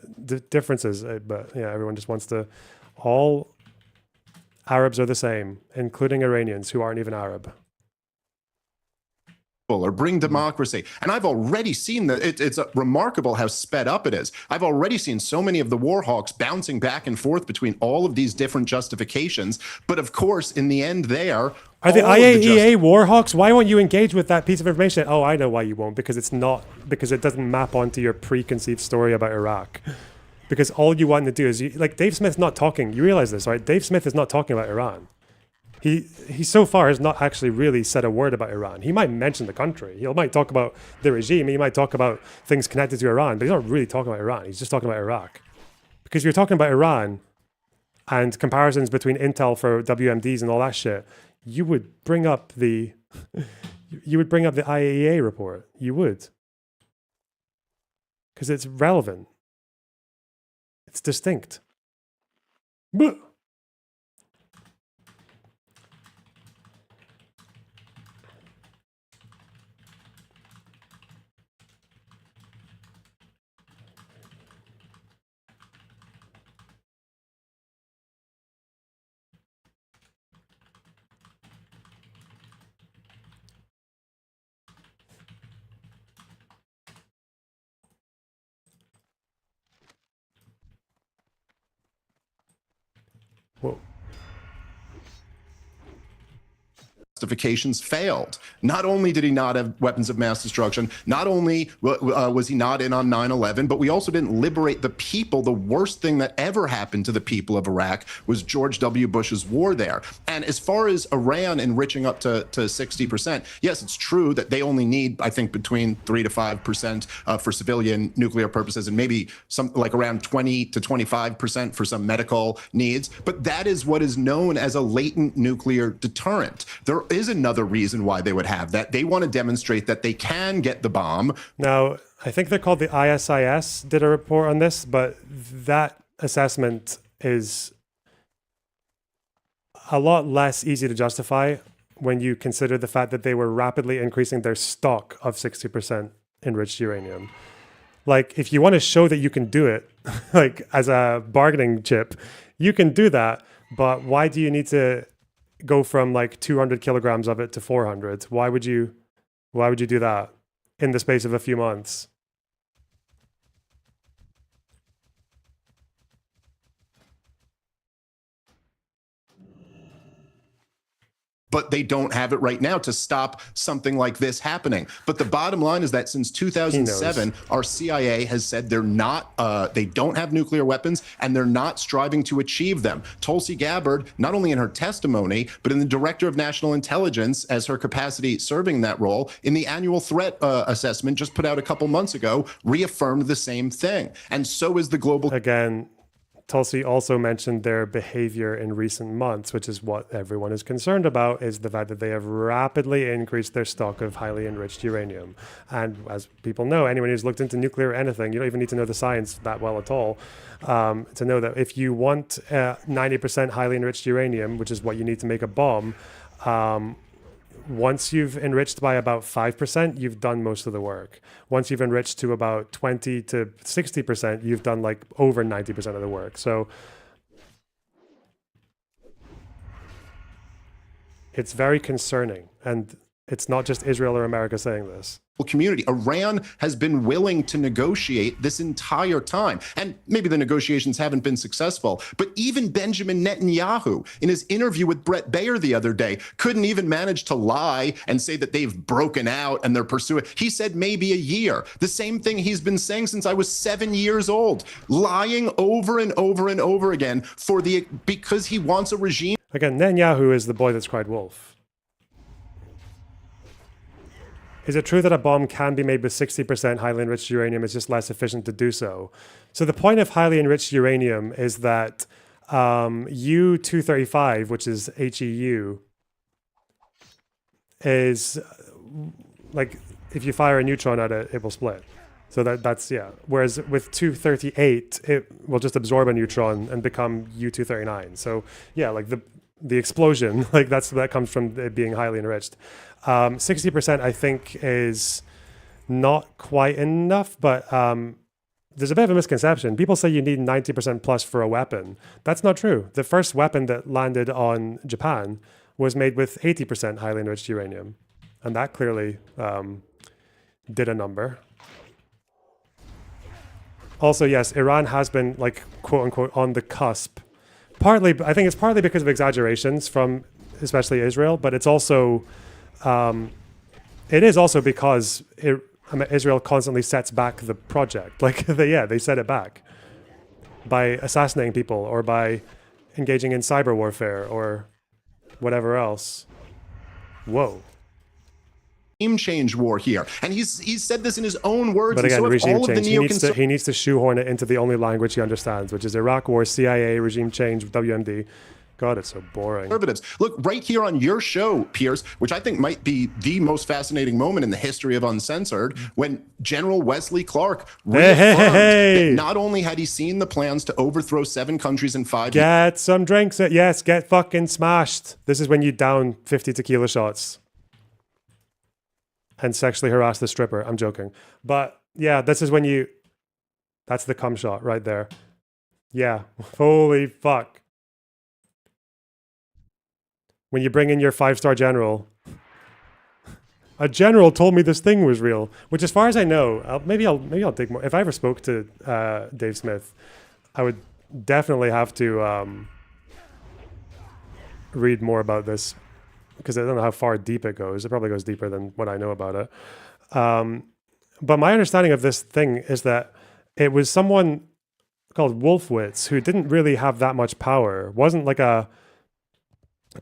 differences. But yeah, everyone just wants to. All Arabs are the same, including Iranians who aren't even Arab. Or bring democracy. And I've already seen that it's remarkable how sped up it is. I've already seen so many of the war hawks bouncing back and forth between all of these different justifications. But of course, in the end, they are the IAEA war hawks. Why won't you engage with that piece of information? Oh, I know why you won't. Because it doesn't map onto your preconceived story about Iraq. Because all you want to do is, like, Dave Smith's not talking. You realize this, right? Dave Smith is not talking about Iran. He so far has not actually really said a word about Iran. He might mention the country. He might talk about the regime. He might talk about things connected to Iran, but he's not really talking about Iran. He's just talking about Iraq. Because if you're talking about Iran and comparisons between intel for WMDs and all that shit, you would bring up the IAEA report. You would. Because it's relevant. It's distinct. Blech. Whoa. justifications failed. Not only did he not have weapons of mass destruction, not only was he not in on 9/11, but we also didn't liberate the people. The worst thing that ever happened to the people of Iraq was George W. Bush's war there. And as far as Iran enriching up to 60%, yes, it's true that they only need, I think, between 3 to 5% for civilian nuclear purposes, and maybe some like around 20 to 25% for some medical needs. But that is what is known as a latent nuclear deterrent. There is another reason why they would have that. They want to demonstrate that they can get the bomb. Now, I think they're called the ISIS did a report on this, but that assessment is a lot less easy to justify when you consider the fact that they were rapidly increasing their stock of 60% enriched uranium. Like, if you want to show that you can do it, like as a bargaining chip, you can do that, but why do you need to go from like 200 kilograms of it to 400? Why would you do that in the space of a few months? But they don't have it right now to stop something like this happening. But the bottom line is that since 2007, our CIA has said they don't have nuclear weapons, and they're not striving to achieve them. Tulsi Gabbard, not only in her testimony, but in the Director of National Intelligence as her capacity serving that role, in the annual threat assessment just put out a couple months ago, reaffirmed the same thing. And so is the global... Again, Tulsi also mentioned their behavior in recent months, which is what everyone is concerned about, is the fact that they have rapidly increased their stock of highly enriched uranium. And as people know, anyone who's looked into nuclear anything, you don't even need to know the science that well at all, to know that if you want 90% highly enriched uranium, which is what you need to make a bomb, once you've enriched by about 5%, you've done most of the work. Once you've enriched to about 20 to 60%, you've done like over 90% of the work. So it's very concerning. And it's not just Israel or America saying this. Community. Iran has been willing to negotiate this entire time. And maybe the negotiations haven't been successful, but even Benjamin Netanyahu, in his interview with Brett Baer the other day, couldn't even manage to lie and say that they've broken out and they're pursuing. He said maybe a year. The same thing he's been saying since I was 7 years old, lying over and over and over again because he wants a regime. Again, Netanyahu is the boy that's cried wolf. Is it true that a bomb can be made with 60% highly enriched uranium? It's just less efficient to do so. So the point of highly enriched uranium is that U-235, which is HEU, is like if you fire a neutron at it, it will split. So that's yeah. Whereas with 238, it will just absorb a neutron and become U-239. So yeah, like the explosion, like that comes from it being highly enriched. 60% I think is not quite enough, but there's a bit of a misconception. People say you need 90% plus for a weapon. That's not true. The first weapon that landed on Japan was made with 80% highly enriched uranium. And that clearly did a number. Also, yes, Iran has been like quote unquote on the cusp. I think it's partly because of exaggerations from especially Israel, but it's also it is also because Israel constantly sets back the project. Like they set it back by assassinating people or by engaging in cyber warfare or whatever else. Whoa. Regime change war here, and he's said this in his own words. But again, and so regime all of change. The He needs to shoehorn it into the only language he understands, which is Iraq War, CIA, regime change, WMD. God, it's so boring. Conservatives. Look, right here on your show, Piers, which I think might be the most fascinating moment in the history of Uncensored, when General Wesley Clark reaffirmed that not only had he seen the plans to overthrow 7 countries in 5 years. Get some drinks. Yes, get fucking smashed. This is when you down 50 tequila shots and sexually harass the stripper. I'm joking. But yeah, this is when that's the cum shot right there. Yeah, holy fuck. When you bring in your 5-star general, a general told me this thing was real, which as far as I know, maybe I'll dig more. If I ever spoke to Dave Smith, I would definitely have to read more about this because I don't know how far deep it goes. It probably goes deeper than what I know about it. But my understanding of this thing is that it was someone called Wolfowitz who didn't really have that much power, wasn't like a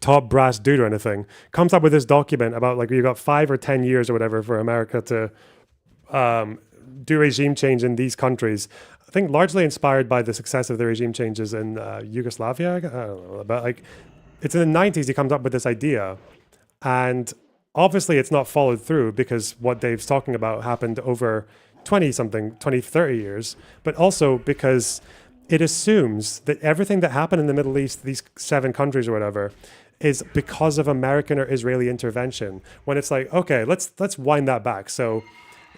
top brass dude or anything, comes up with this document about like, you got 5 or 10 years or whatever for America to do regime change in these countries. I think largely inspired by the success of the regime changes in Yugoslavia. I don't know, but like, it's in the 90s he comes up with this idea, and obviously it's not followed through because what Dave's talking about happened over 20, 30 years, but also because it assumes that everything that happened in the Middle East, these 7 countries or whatever, is because of American or Israeli intervention. When it's like, okay, let's wind that back. So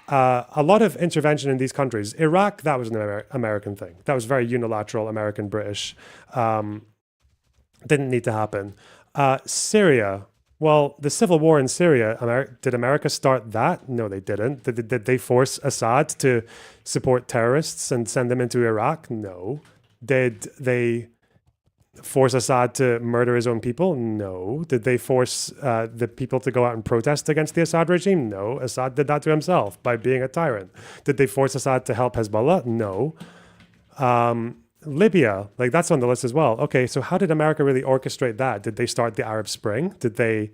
a lot of intervention in these countries, Iraq, that was an American thing. That was very unilateral, American, British. Didn't need to happen. Syria, well, the civil war in Syria, did America start that? No, they didn't. Did they force Assad to support terrorists and send them into Iraq? No. Did they force Assad to murder his own people? No. Did they force the people to go out and protest against the Assad regime? No. Assad did that to himself by being a tyrant. Did they force Assad to help Hezbollah? No. Libya, like that's on the list as well. Okay, so how did America really orchestrate that? Did they start the Arab Spring? Did they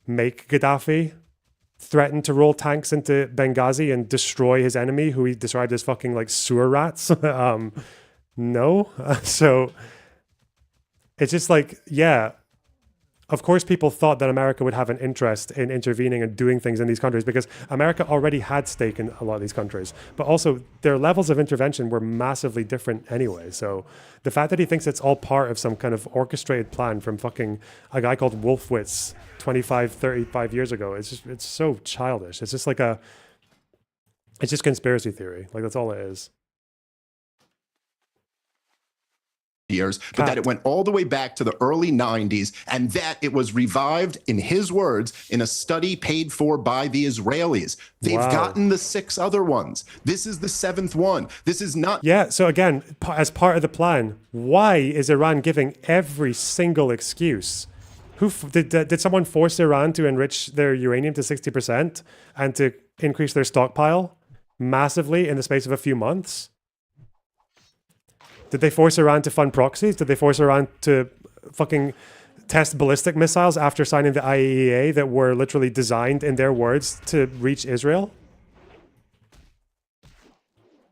make Gaddafi threaten to roll tanks into Benghazi and destroy his enemy, who he described as fucking like sewer rats? No. So it's just like, yeah, of course people thought that America would have an interest in intervening and doing things in these countries because America already had stake in a lot of these countries, but also their levels of intervention were massively different anyway. So the fact that he thinks it's all part of some kind of orchestrated plan from fucking a guy called Wolfowitz 35 years ago, it's so childish. It's just like it's just conspiracy theory. Like that's all it is. Years, but that it went all the way back to the early 90s, and that it was revived, in his words, in a study paid for by the Israelis. They've gotten the 6 other ones. This is the 7th one. This is not... Yeah, so again, as part of the plan, why is Iran giving every single excuse? Did someone force Iran to enrich their uranium to 60% and to increase their stockpile massively in the space of a few months? Did they force Iran to fund proxies? Did they force Iran to fucking test ballistic missiles after signing the IAEA that were literally designed, in their words, to reach Israel?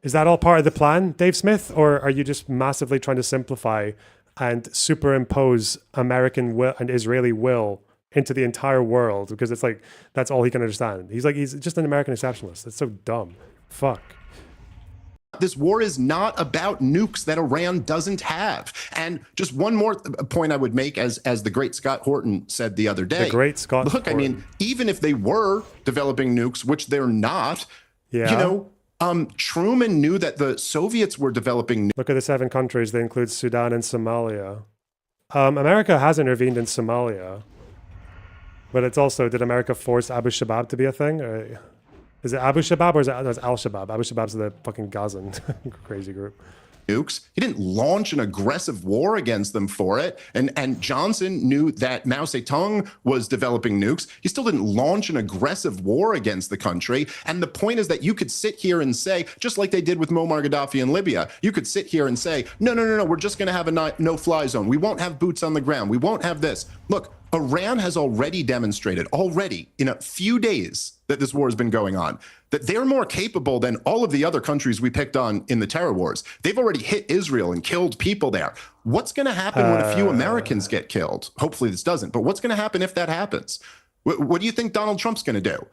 Is that all part of the plan, Dave Smith? Or are you just massively trying to simplify and superimpose American will and Israeli will into the entire world? Because it's like, that's all he can understand. He's just an American exceptionalist. That's so dumb. Fuck. This war is not about nukes that Iran doesn't have. And just one more point I would make, as the great Scott Horton said the other day. The great Scott Look, Horton. I mean, even if they were developing nukes, which they're not, Truman knew that the Soviets were developing nukes. Look at the 7 countries. They include Sudan and Somalia. America has intervened in Somalia. But it's also, did America force Abu Shabaab to be a thing? Is it Abu Shabaab or is it Al-Shabaab? Abu Shabaab's the fucking Gazan crazy group. Nukes. He didn't launch an aggressive war against them for it. And Johnson knew that Mao Zedong was developing nukes. He still didn't launch an aggressive war against the country. And the point is that you could sit here and say, just like they did with Muammar Gaddafi in Libya, you could sit here and say, no, we're just going to have a no-fly zone. We won't have boots on the ground. We won't have this. Look, Iran has already demonstrated, in a few days that this war has been going on, that they're more capable than all of the other countries we picked on in the terror wars. They've already hit Israel and killed people there. What's going to happen when a few Americans get killed? Hopefully this doesn't, but what's going to happen if that happens? What do you think Donald Trump's going to do?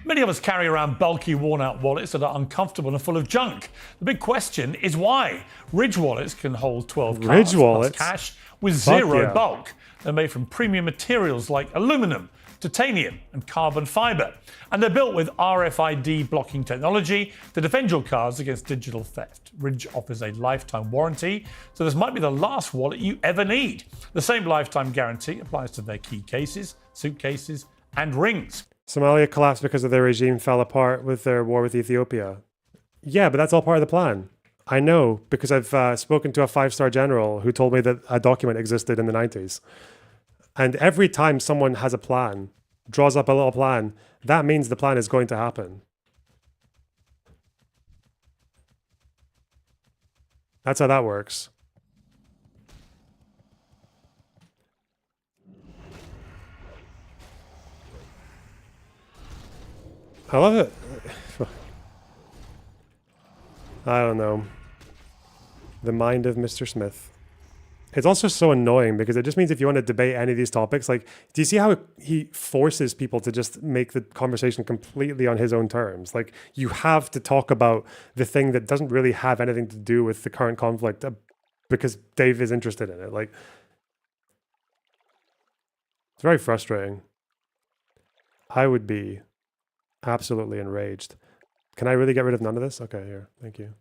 Many of us carry around bulky, worn-out wallets that are uncomfortable and full of junk. The big question is why. Ridge wallets can hold 12 cards plus cash with zero bulk. They're made from premium materials like aluminum, titanium and carbon fiber. And they're built with RFID blocking technology to defend your cards against digital theft. Ridge offers a lifetime warranty, so this might be the last wallet you ever need. The same lifetime guarantee applies to their key cases, suitcases and rings. Somalia collapsed because of their regime fell apart with their war with Ethiopia. Yeah, but that's all part of the plan. I know, because I've spoken to a 5-star general who told me that a document existed in the 90s. And every time someone has a plan, draws up a little plan, that means the plan is going to happen. That's how that works. I love it. I don't know. The mind of Mr. Smith. It's also so annoying because it just means if you want to debate any of these topics, like, do you see how he forces people to just make the conversation completely on his own terms? Like, you have to talk about the thing that doesn't really have anything to do with the current conflict because Dave is interested in it. Like, it's very frustrating. I would be absolutely enraged. Can I really get rid of none of this? Okay, here. Thank you.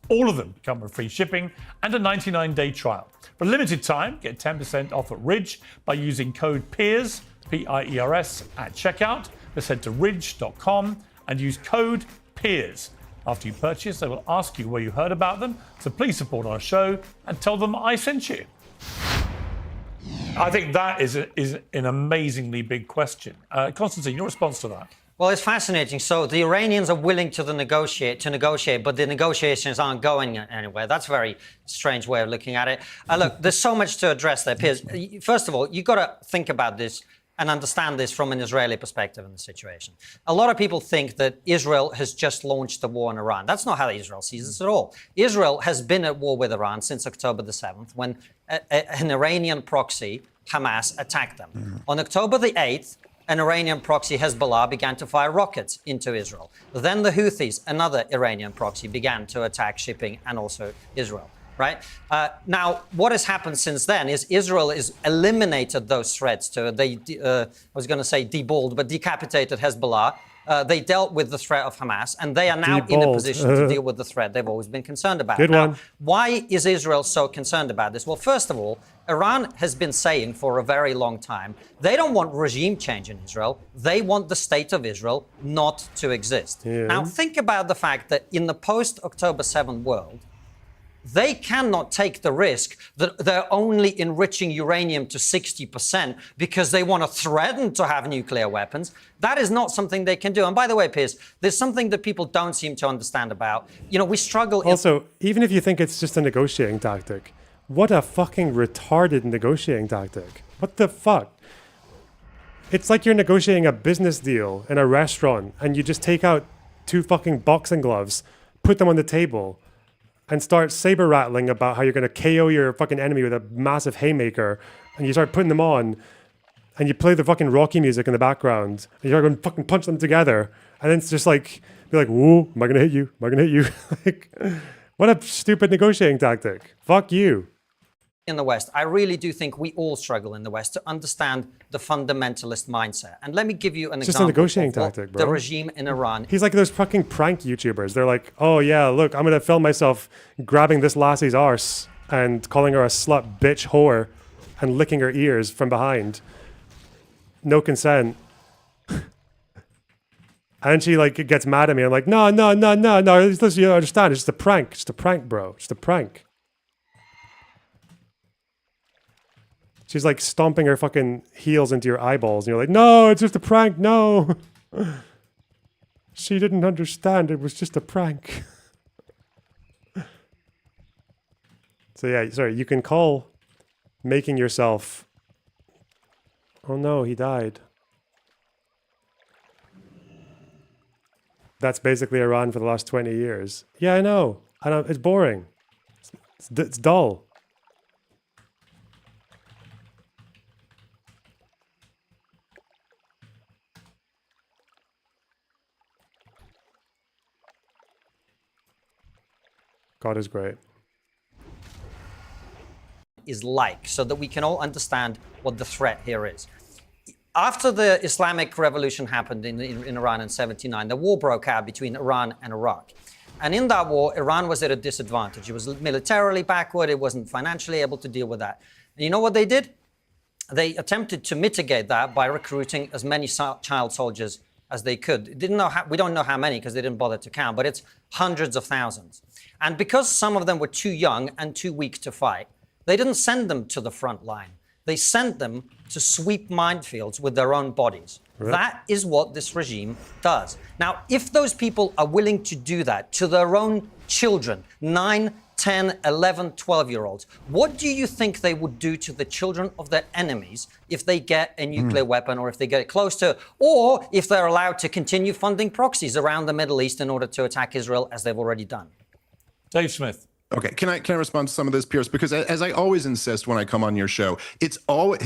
All of them come with free shipping and a 99-day trial. For a limited time, get 10% off at Ridge by using code PEERS, P-I-E-R-S, at checkout. Just head to ridge.com and use code PEERS. After you purchase, they will ask you where you heard about them, so please support our show and tell them I sent you. I think that is an amazingly big question. Konstantin, your response to that? Well, it's fascinating. So the Iranians are willing to negotiate, but the negotiations aren't going anywhere. That's a very strange way of looking at it. Look, there's so much to address there, Piers. First of all, you've got to think about this and understand this from an Israeli perspective in the situation. A lot of people think that Israel has just launched the war in Iran. That's not how Israel sees this at all. Israel has been at war with Iran since October the 7th, when an Iranian proxy, Hamas, attacked them. On October the 8th, an Iranian proxy, Hezbollah, began to fire rockets into Israel. Then the Houthis, another Iranian proxy, began to attack shipping and also Israel. Right? Now, what has happened since then is Israel has eliminated those threats to, I was going to say deballed, but decapitated Hezbollah. They dealt with the threat of Hamas, and they are now in a position to deal with the threat they've always been concerned about. Good now, one. why is Israel so concerned about this? Well, first of all, Iran has been saying for a very long time, they don't want regime change in Israel. They want the state of Israel not to exist. Yeah. Now, think about the fact that in the post-October 7 world, they cannot take the risk that they're only enriching uranium to 60% because they want to threaten to have nuclear weapons. That is not something they can do. And by the way, Piers, there's something that people don't seem to understand about. You know, we struggle. Also, even if you think it's just a negotiating tactic, what a fucking retarded negotiating tactic. What the fuck? It's like you're negotiating a business deal in a restaurant and you just take out 2 fucking boxing gloves, put them on the table, and start saber rattling about how you're going to KO your fucking enemy with a massive haymaker, and you start putting them on, and you play the fucking Rocky music in the background, and you're going to fucking punch them together, and then it's just like, be like, whoa, am I going to hit you? Am I going to hit you? Like, what a stupid negotiating tactic. Fuck you. In the West, I really do think we all struggle in the West to understand the fundamentalist mindset. And let me give you an It's just example a negotiating of what tactic, bro. the regime in Iran. He's like those fucking prank YouTubers. They're like, oh yeah, look, I'm going to film myself grabbing this lassie's arse and calling her a slut, bitch, whore, and licking her ears from behind. No consent. And she like gets mad at me. I'm like, no. Listen, you don't understand. It's just a prank. It's just a prank, bro. It's just a prank. She's like stomping her fucking heels into your eyeballs. And you're like, no, it's just a prank. No. She didn't understand. It was just a prank. So yeah, sorry, you can call making yourself... Oh no, he died. That's basically Iran for the last 20 years. Yeah, I know. It's boring. It's dull. God is great. Is like, so that we can all understand what the threat here is. After the Islamic Revolution happened in Iran in 79, the war broke out between Iran and Iraq. And in that war, Iran was at a disadvantage. It was militarily backward. It wasn't financially able to deal with that. And you know what they did? They attempted to mitigate that by recruiting as many child soldiers as they could. We don't know how many because they didn't bother to count, but it's hundreds of thousands. And because some of them were too young and too weak to fight, they didn't send them to the front line. They sent them to sweep minefields with their own bodies. Right. That is what this regime does. Now, if those people are willing to do that to their own children, 9, 10, 11, 12-year-olds, what do you think they would do to the children of their enemies if they get a nuclear weapon, or if they get close to, or if they're allowed to continue funding proxies around the Middle East in order to attack Israel, as they've already done? Dave Smith. Okay, can I respond to some of this, Pierce? Because as I always insist when I come on your show, it's always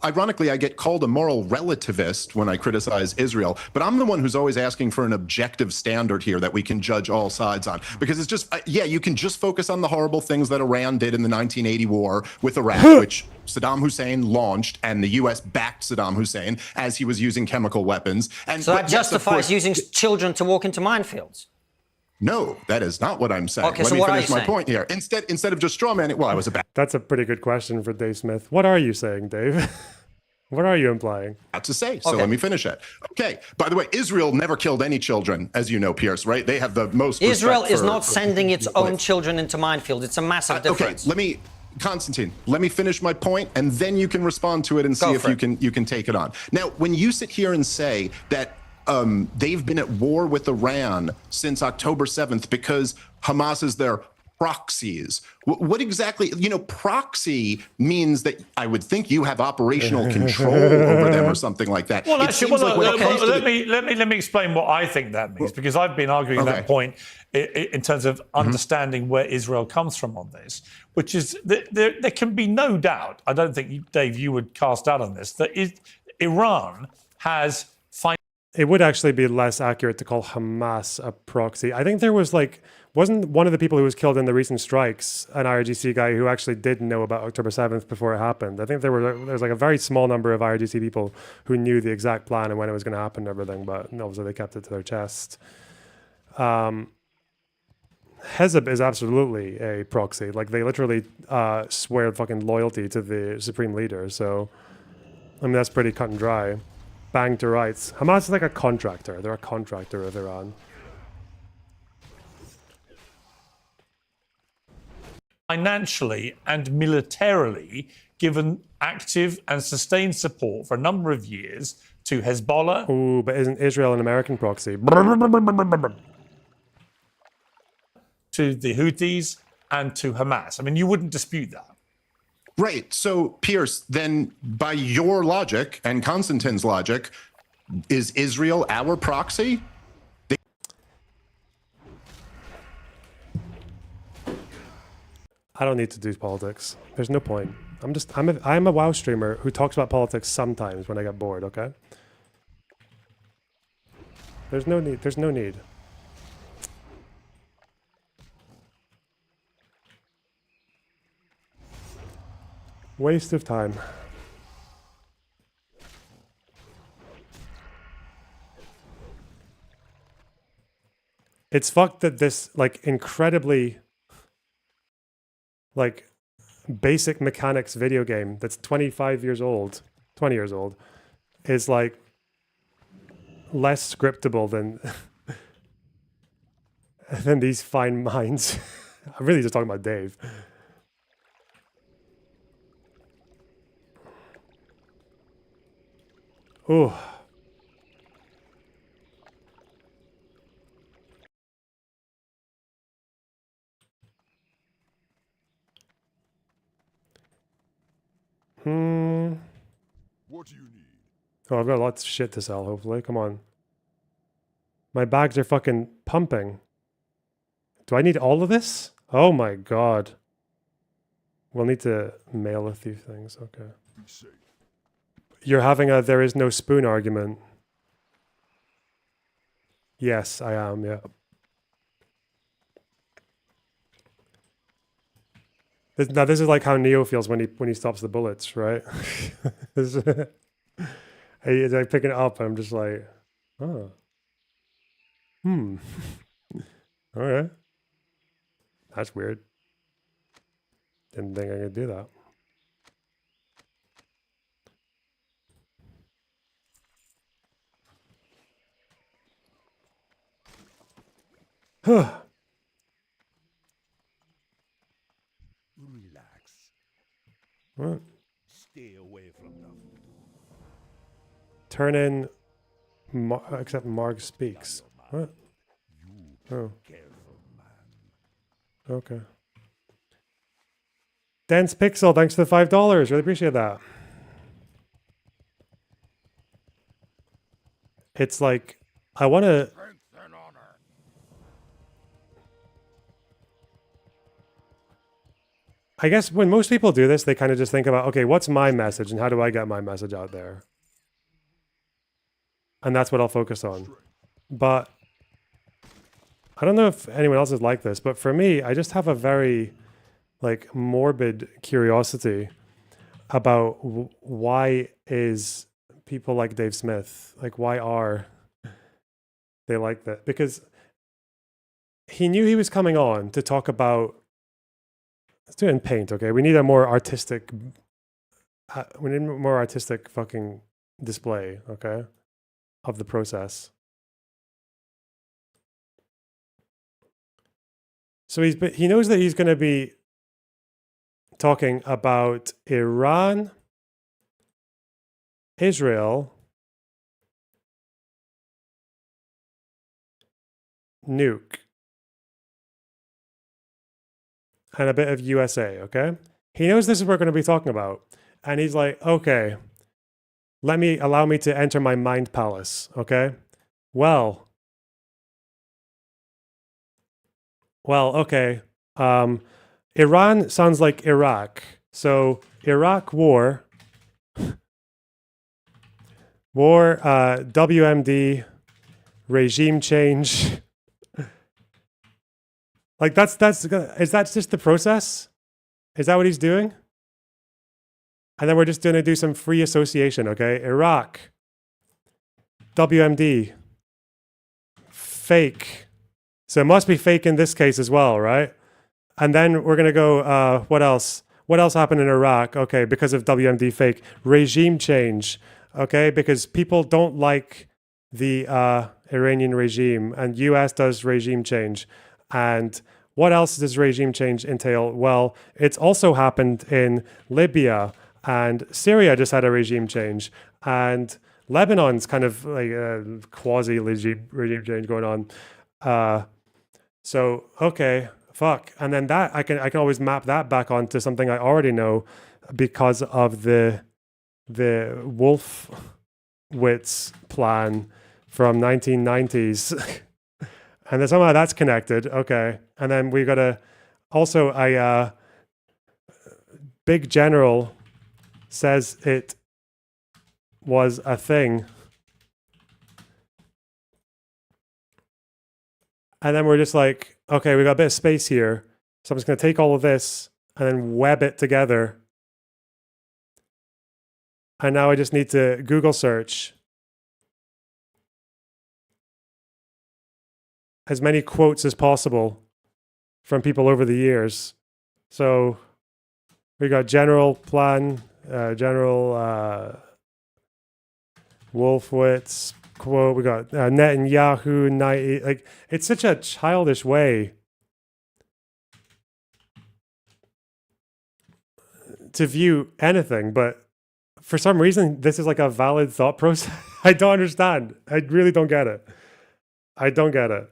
ironically, I get called a moral relativist when I criticize Israel, but I'm the one who's always asking for an objective standard here that we can judge all sides on. Because it's just, you can just focus on the horrible things that Iran did in the 1980 war with Iraq, which Saddam Hussein launched, and the U.S. backed Saddam Hussein as he was using chemical weapons. And so that justifies using children to walk into minefields? No, that is not what I'm saying. Okay, Let so me what are finish you my saying? point here. Instead of just straw manning, well, I was about That's a pretty good question for Dave Smith. What are you saying, Dave? What are you implying? to say, so let me finish it. Okay, by the way, Israel never killed any children, as you know, Pierce, right? They have the most Israel respect is for- not sending its own children into minefields. It's a massive difference. Okay, Constantine, let me finish my point, and then you can respond to it and see Go if for you can take it on. Now, when you sit here and say that they've been at war with Iran since October 7th because Hamas is their proxies. What exactly, proxy means that I would think you have operational control over them or something like that. Well, It actually, seems like when it comes to let me explain what I think that means, because I've been arguing that point in terms of understanding where Israel comes from on this, which is there can be no doubt. I don't think, Dave, you would cast doubt on this, that Iran has. It would actually be less accurate to call Hamas a proxy. I think there was wasn't one of the people who was killed in the recent strikes an IRGC guy who actually did know about October 7th before it happened. I think there was a very small number of IRGC people who knew the exact plan and when it was going to happen and everything, but obviously they kept it to their chest. Hezbollah is absolutely a proxy. They literally swear fucking loyalty to the supreme leader. So, I mean, that's pretty cut and dry. Bang to rights. Hamas is like a contractor. They're a contractor of Iran. Financially and militarily given active and sustained support for a number of years to Hezbollah. Ooh, but isn't Israel an American proxy? To the Houthis and to Hamas. I mean, you wouldn't dispute that. Right. So, Pierce, then by your logic and Constantine's logic, is Israel our proxy? I don't need to do politics. There's no point. I'm a WoW streamer who talks about politics sometimes when I get bored, okay? There's no need. There's no need. Waste of time. It's fucked that this incredibly basic mechanics video game that's 25 years old, 20 years old, is less scriptable than these fine minds. I'm really just talking about Dave. Ooh. What do you need? Oh, I've got lots of shit to sell, hopefully. Come on. My bags are fucking pumping. Do I need all of this? Oh my god. We'll need to mail a few things. Okay. You're having a there is no spoon argument. Yes, I am, yeah. Now this is like how Neo feels when he stops the bullets, right? He's like picking it up and I'm just like, oh. Okay. That's weird. Didn't think I could do that. What? Stay away from them. Turn in, except Marg speaks. What? Oh. Okay. Dense Pixel, thanks for the $5. Really appreciate that. It's like, I want to... I guess when most people do this, they kind of just think about, okay, what's my message and how do I get my message out there? And that's what I'll focus on. But I don't know if anyone else is like this, but for me, I just have a very like morbid curiosity about why is people like Dave Smith, like why are they like that? Because he knew he was coming on to talk about, let's do it in paint, okay? We need a more artistic, we need a more artistic fucking display, okay, of the process. So he knows that he's going to be talking about Iran, Israel, nuke, and a bit of USA, okay? He knows this is what we're going to be talking about. And he's like, okay, allow me to enter my mind palace, okay? Well, okay. Iran sounds like Iraq. So Iraq war, WMD, regime change. Like is that just the process? Is that what he's doing? And then we're just going to do some free association, okay? Iraq, WMD, fake. So it must be fake in this case as well, right? And then we're going to go, what else? What else happened in Iraq? Okay, because of WMD fake. Regime change, okay? Because people don't like the Iranian regime, and US does regime change. And what else does regime change entail? Well, it's also happened in Libya, and Syria just had a regime change, and Lebanon's kind of like a quasi regime change going on. So okay, fuck, and then that I can always map that back onto something I already know because of the Wolfowitz plan from 1990s. And then somehow that's connected. Okay. And then we got to also, Big General says it was a thing. And then we're just like, okay, we got a bit of space here. So I'm just going to take all of this and then web it together. And now I just need to Google search as many quotes as possible from people over the years. So we got general plan, General Wolfowitz quote. We got Netanyahu 90. Like, it's such a childish way to view anything, but for some reason this is like a valid thought process. I don't understand. I really don't get it. I don't get it.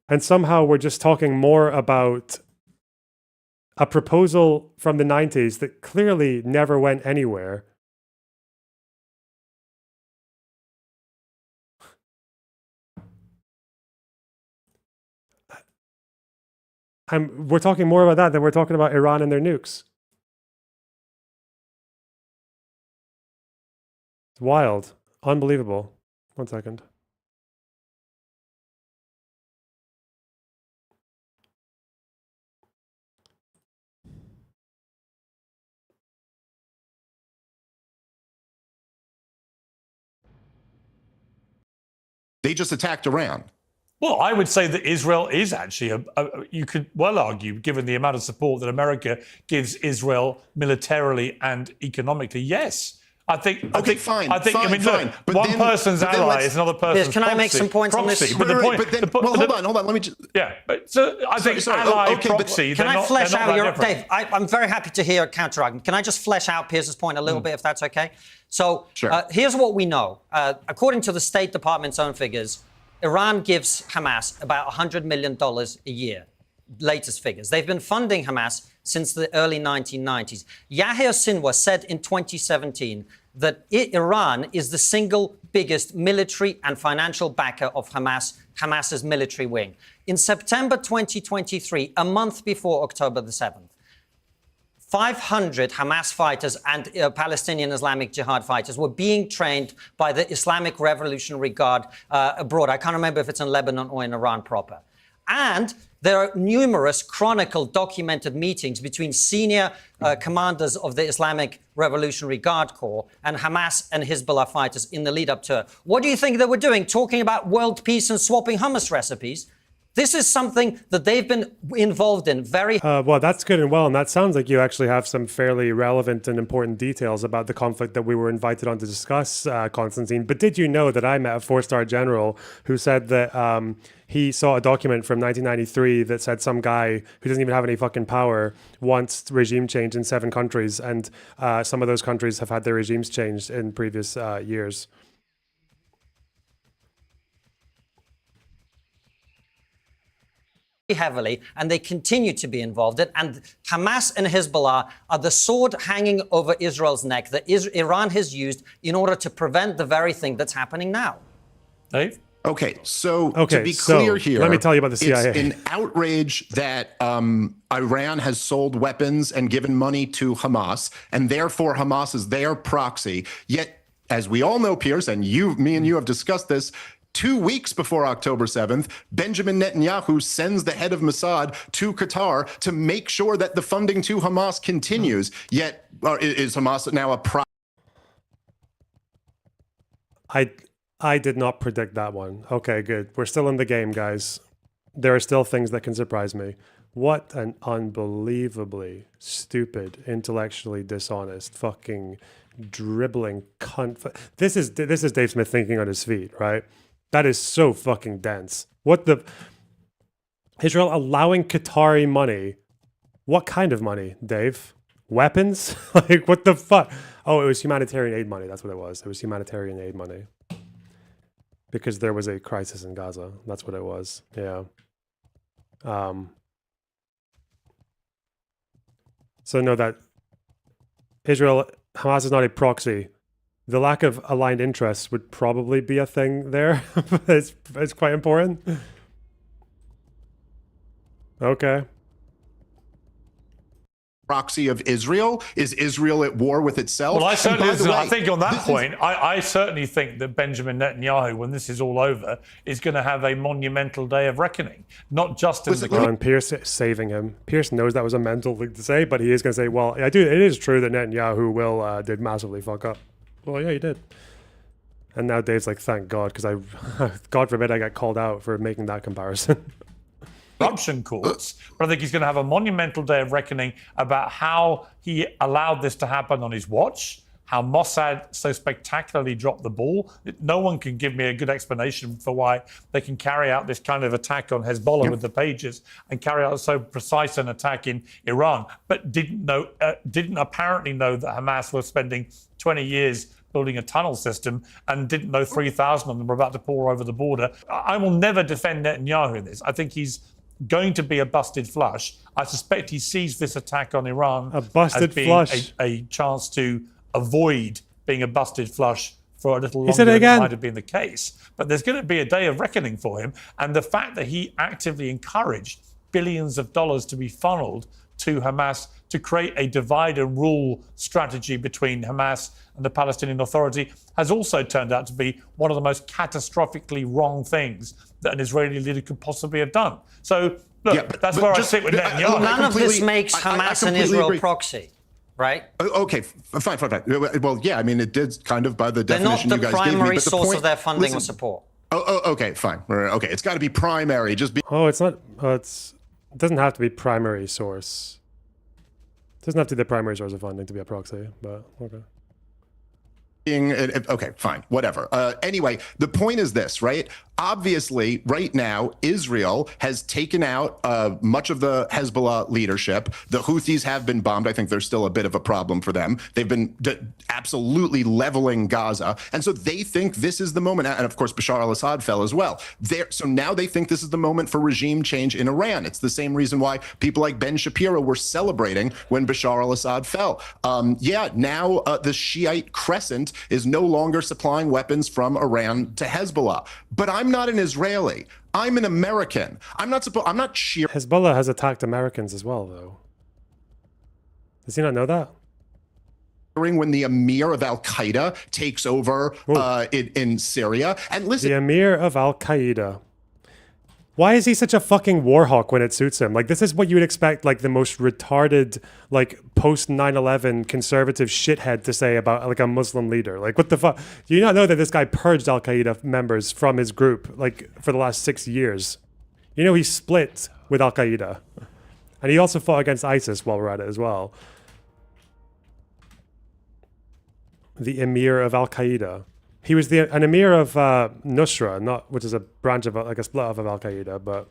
And somehow we're just talking more about a proposal from the 90s that clearly never went anywhere. And we're talking more about that than we're talking about Iran and their nukes. It's wild. Unbelievable. 1 second. They just attacked Iran. Well, I would say that Israel is actually, you could well argue, given the amount of support that America gives Israel militarily and economically, yes. fine. I mean, fine. look, But one then- person's but then ally let's- is another person's Can I make proxy. some points on this? But the point, but then, the point- well, the- hold on. Let me just. Yeah, but so I think Sorry. ally, Okay, but proxy, Can I flesh they're not out that your different. Dave? I'm very happy to hear a counter argument. Can I just flesh out Pierce's point a little bit, if that's okay? So here's what we know. According to the State Department's own figures, Iran gives Hamas about $100 million a year. Latest figures. They've been funding Hamas since the early 1990s. Yahya Sinwar said in 2017 that Iran is the single biggest military and financial backer of Hamas's military wing. In September 2023, a month before October the 7th, 500 Hamas fighters and Palestinian Islamic Jihad fighters were being trained by the Islamic Revolutionary Guard abroad. I can't remember if it's in Lebanon or in Iran proper. And there are numerous chronicled, documented meetings between senior commanders of the Islamic Revolutionary Guard Corps and Hamas and Hezbollah fighters in the lead up to it. What do you think they were doing? Talking about world peace and swapping hummus recipes? This is something that they've been involved in very... Well, that's good and well. And that sounds like you actually have some fairly relevant and important details about the conflict that we were invited on to discuss, Constantine. But did you know that I met a 4-star general who said that he saw a document from 1993 that said some guy who doesn't even have any fucking power wants regime change in 7 countries. And some of those countries have had their regimes changed in previous years. heavily, and they continue to be involved in. And Hamas and Hezbollah are the sword hanging over Israel's neck that Iran has used in order to prevent the very thing that's happening now. Dave? Okay, so to be clear here, let me tell you about the CIA. It's an outrage that Iran has sold weapons and given money to Hamas, and therefore Hamas is their proxy. Yet, as we all know, Pierce, and me and you have discussed this, 2 weeks before October 7th, Benjamin Netanyahu sends the head of Mossad to Qatar to make sure that the funding to Hamas continues. Yet, is Hamas now a proxy? I did not predict that one. Okay, good. We're still in the game, guys. There are still things that can surprise me. What an unbelievably stupid, intellectually dishonest, fucking dribbling cunt. This is Dave Smith thinking on his feet, right? That is so fucking dense. What the... Israel allowing Qatari money. What kind of money, Dave? Weapons? Like, what the fuck? Oh, it was humanitarian aid money. That's what it was. It was humanitarian aid money. Because there was a crisis in Gaza. That's what it was. Yeah. So know that Hamas is not a proxy. The lack of aligned interests would probably be a thing there. It's quite important. Okay. Proxy of Israel? Is Israel at war with itself? Well, I way, think on that point, I certainly think that Benjamin Netanyahu, when this is all over, is going to have a monumental day of reckoning. Not just in the... And Pierce saving him. Pierce knows that was a mental thing to say, but he is going to say, well, it is true that Netanyahu did massively fuck up. Well, yeah, he did. And now Dave's like, thank God, because God forbid I get called out for making that comparison. Corruption courts, but I think he's going to have a monumental day of reckoning about how he allowed this to happen on his watch, how Mossad so spectacularly dropped the ball. No one can give me a good explanation for why they can carry out this kind of attack on Hezbollah with the pages and carry out so precise an attack in Iran, but didn't apparently know that Hamas was spending 20 years building a tunnel system and didn't know 3,000 of them were about to pour over the border. I will never defend Netanyahu in this. I think he's going to be a busted flush. I suspect he sees this attack on Iran as being a chance to avoid being a busted flush for a little longer than it might have been the case. But there's going to be a day of reckoning for him. And the fact that he actively encouraged billions of dollars to be funneled to Hamas to create a divide and rule strategy between Hamas and the Palestinian Authority has also turned out to be one of the most catastrophically wrong things that an Israeli leader could possibly have done. So, look, that's where I sit with Netanyahu. None of this makes Hamas an Israel proxy, right? Okay, fine. Well, yeah, I mean, it did kind of by the definition you guys gave me. They're not the primary source of their funding or support. Okay, fine. Okay, it's got to be primary. It's not. It doesn't have to be primary source. It doesn't have to be the primary source of funding to be a proxy, but okay. Okay, fine, whatever. Anyway, the point is this, right? Obviously, right now, Israel has taken out much of the Hezbollah leadership. The Houthis have been bombed. I think there's still a bit of a problem for them. They've been absolutely leveling Gaza. And so they think this is the moment. And of course, Bashar al-Assad fell as well. So now they think this is the moment for regime change in Iran. It's the same reason why people like Ben Shapiro were celebrating when Bashar al-Assad fell. Now the Shiite crescent is no longer supplying weapons from Iran to Hezbollah. But I'm not an Israeli. I'm an American. I'm not cheering. Hezbollah has attacked Americans as well, though. Does he not know that? When the Emir of Al Qaeda takes over in Syria, and listen, the Emir of Al Qaeda. Why is he such a fucking war hawk when it suits him? Like, this is what you would expect, like, the most retarded, like, post 9/11 conservative shithead to say about, like, a Muslim leader. Like, what the fuck? Do you not know that this guy purged Al Qaeda members from his group, like, for the last 6 years? You know, he split with Al Qaeda, and he also fought against ISIS while we're at it as well. The Emir of Al Qaeda. He was an emir of Nusra, which is a branch of like a split off of Al Qaeda, but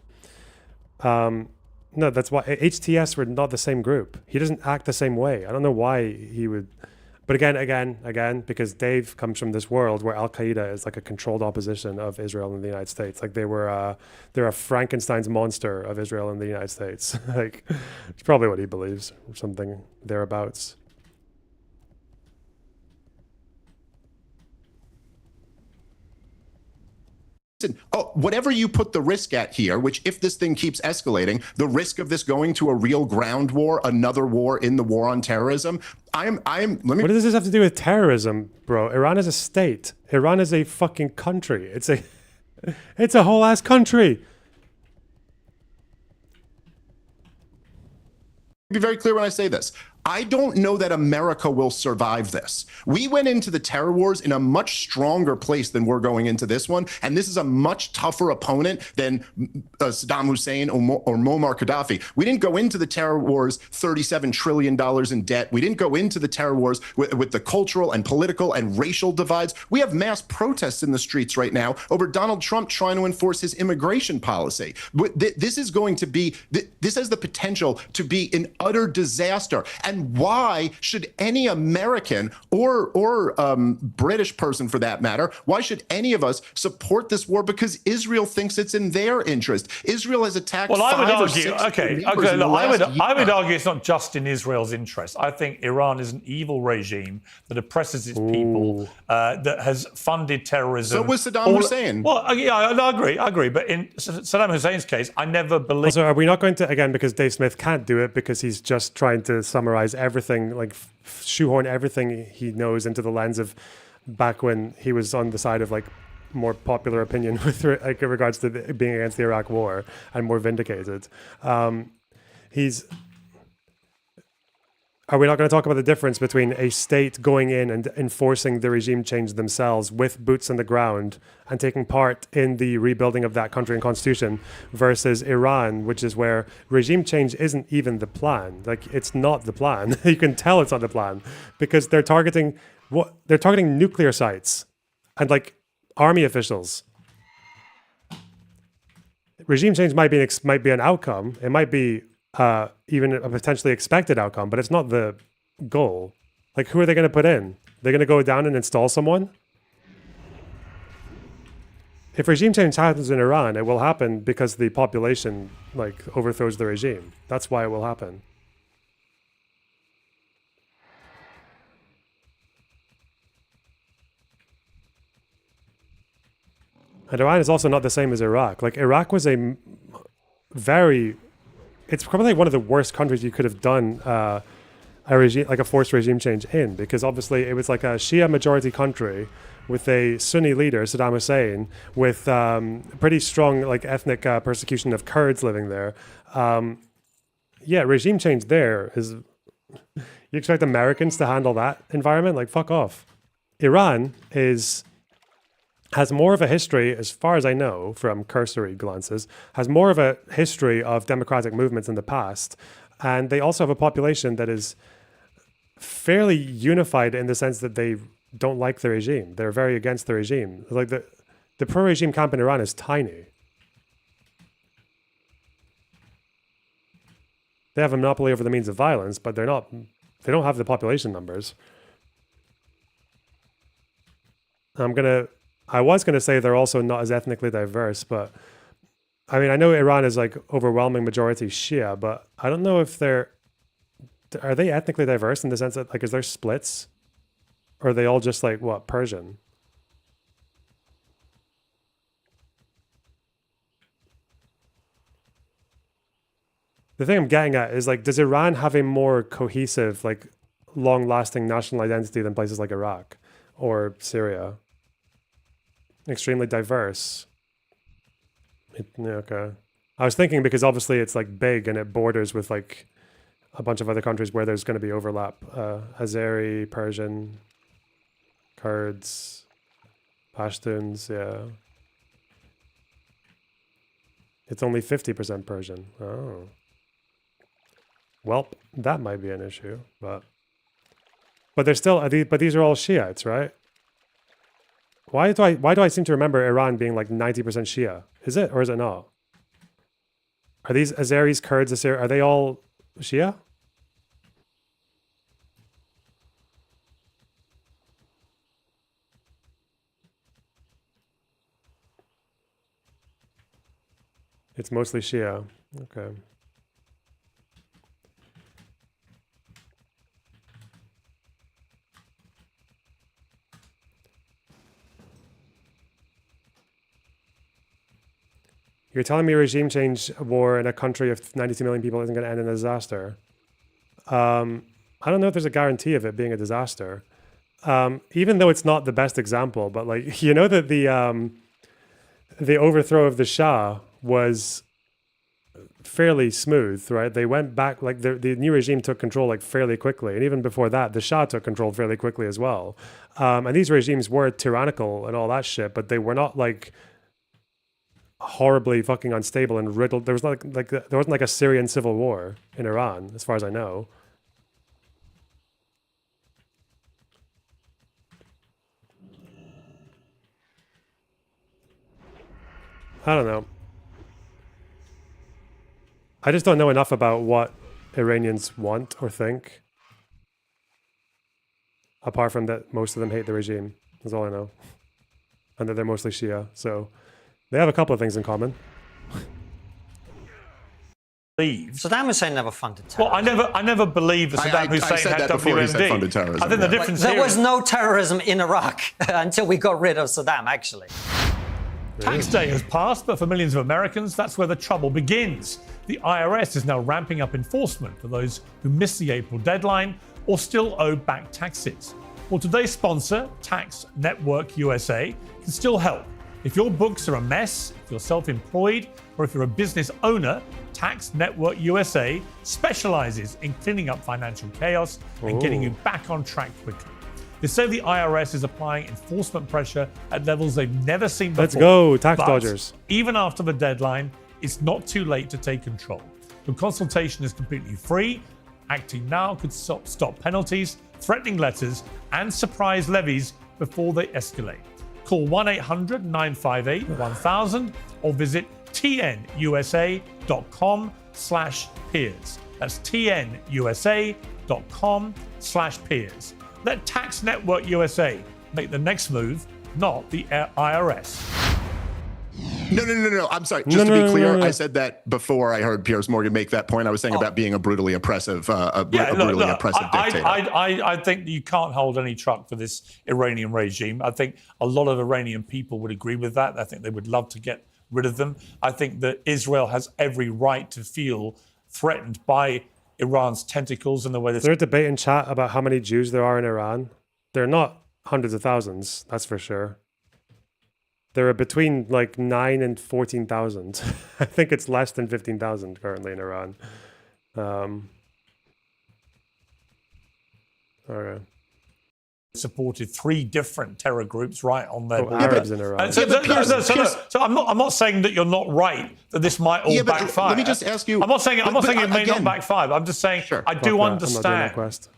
no, that's why HTS were not the same group. He doesn't act the same way. I don't know why he would, but again, because Dave comes from this world where Al Qaeda is like a controlled opposition of Israel and the United States. Like they're a Frankenstein's monster of Israel and the United States. Like it's probably what he believes, or something thereabouts. Whatever you put the risk at here, which if this thing keeps escalating, the risk of this going to a real ground war, another war in the war on terrorism, what does this have to do with terrorism, bro? Iran is a state. Iran is a fucking country. It's a whole ass country. Be very clear when I say this. I don't know that America will survive this. We went into the terror wars in a much stronger place than we're going into this one. And this is a much tougher opponent than Saddam Hussein or Muammar Gaddafi. We didn't go into the terror wars $37 trillion in debt. We didn't go into the terror wars with the cultural and political and racial divides. We have mass protests in the streets right now over Donald Trump trying to enforce his immigration policy. This is going to be, this has the potential to be an utter disaster. And why should any American or British person, for that matter, why should any of us support this war? Because Israel thinks it's in their interest. Israel has attacked. Well, I would argue. I would argue it's not just in Israel's interest. I think Iran is an evil regime that oppresses its people, that has funded terrorism. So was Saddam Hussein. Well, yeah, I agree. But in Saddam Hussein's case, I never believed. Also, are we not going to, again, because Dave Smith can't do it because he's just trying to summarize everything, like shoehorn everything he knows into the lens of back when he was on the side of like more popular opinion with like in regards to being against the Iraq war and more vindicated. Are we not going to talk about the difference between a state going in and enforcing the regime change themselves with boots on the ground and taking part in the rebuilding of that country and constitution versus Iran, which is where regime change isn't even the plan? Like, it's not the plan. You can tell it's not the plan because they're targeting nuclear sites and like army officials. Regime change might be an outcome. It might be even a potentially expected outcome, but it's not the goal. Like, who are they going to put in? They're going to go down and install someone? If regime change happens in Iran, it will happen because the population like overthrows the regime. That's why it will happen. And Iran is also not the same as Iraq. Like, Iraq was it's probably one of the worst countries you could have done a forced regime change in, because obviously it was like a Shia majority country with a Sunni leader, Saddam Hussein, with pretty strong like ethnic persecution of Kurds living there. Regime change there is. You expect Americans to handle that environment? Like, fuck off. Iran has more of a history, as far as I know, from cursory glances, has more of a history of democratic movements in the past. And they also have a population that is fairly unified in the sense that don't like the regime. They're very against the regime. Like the pro-regime camp in Iran is tiny. They have a monopoly over the means of violence, but they don't have the population numbers. I was gonna say they're also not as ethnically diverse, but I mean, I know Iran is like overwhelming majority Shia, but I don't know if are they ethnically diverse in the sense that, like, is there splits? Or are they all just like, what, Persian? The thing I'm getting at is, like, does Iran have a more cohesive, like, long-lasting national identity than places like Iraq or Syria? Extremely diverse. Okay. I was thinking because obviously it's like big and it borders with like a bunch of other countries where there's going to be overlap. Azeri, Persian, Kurds, Pashtuns, yeah. It's only 50% Persian. Oh. Well, that might be an issue, but they're still, but these are all Shiites, right? Why do I seem to remember Iran being like 90% Shia? Is it or is it not? Are these Azeris, Kurds, are they all Shia? It's mostly Shia. Okay. You're telling me a regime change war in a country of 92 million people isn't going to end in a disaster? I don't know if there's a guarantee of it being a disaster. Even though it's not the best example, but like, you know that the overthrow of the Shah was fairly smooth, right? They went back, like the new regime took control like fairly quickly. And even before that, the Shah took control fairly quickly as well. And these regimes were tyrannical and all that shit, but they were not like horribly fucking unstable and riddled. There was not like there wasn't like a Syrian civil war in Iran, as far as I know. I don't know. I just don't know enough about what Iranians want or think. Apart from that, most of them hate the regime. That's all I know. And that they're mostly Shia, so they have a couple of things in common. Saddam Hussein never funded terrorism. Well, I never believed that Saddam Hussein had WMD. Funded terrorism, I think the difference there here was no terrorism in Iraq until we got rid of Saddam, actually. Tax day has passed, but for millions of Americans, that's where the trouble begins. The IRS is now ramping up enforcement for those who missed the April deadline or still owe back taxes. Well, today's sponsor, Tax Network USA, can still help. If your books are a mess, if you're self-employed, or if you're a business owner, Tax Network USA specializes in cleaning up financial chaos and getting you back on track quickly. They say the IRS is applying enforcement pressure at levels they've never seen before. Let's go, tax But dodgers. even after the deadline, it's not too late to take control. The consultation is completely free. Acting now could stop penalties, threatening letters, and surprise levies before they escalate. Call 1-800-958-1000 or visit tnusa.com/peers. That's tnusa.com/peers. Let Tax Network USA make the next move, not the IRS. No. I'm sorry. Just to be clear, I said that before I heard Piers Morgan make that point. I was saying about being a brutally oppressive, oppressive dictator. I think you can't hold any truck for this Iranian regime. I think a lot of Iranian people would agree with that. I think they would love to get rid of them. I think that Israel has every right to feel threatened by Iran's tentacles and the way that Is there a debate in chat about how many Jews there are in Iran? They're not hundreds of thousands, that's for sure. There are between like 9 and 14,000. I think it's less than 15,000 currently in Iran. Okay. supported 3 different terror groups right on their border. Arabs in Iran. So I'm not saying that you're not right, that this might all backfire. Let me just ask you. I'm not saying it may not backfire. I'm just saying I do understand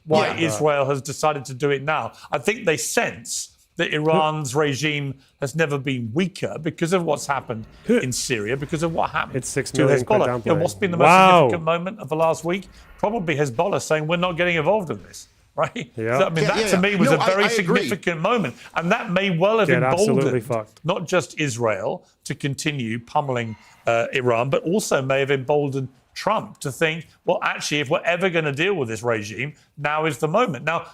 why Israel has decided to do it now. I think they sense that Iran's regime has never been weaker because of what's happened in Syria, because of what happened it's 6 to million Hezbollah. You know, what's been the most significant moment of the last week? Probably Hezbollah saying we're not getting involved in this. Right? Yeah. So, I mean, that to me was a very significant moment. And that may well have emboldened not just Israel to continue pummeling Iran, but also may have emboldened Trump to think, well, actually, if we're ever going to deal with this regime, now is the moment. Now,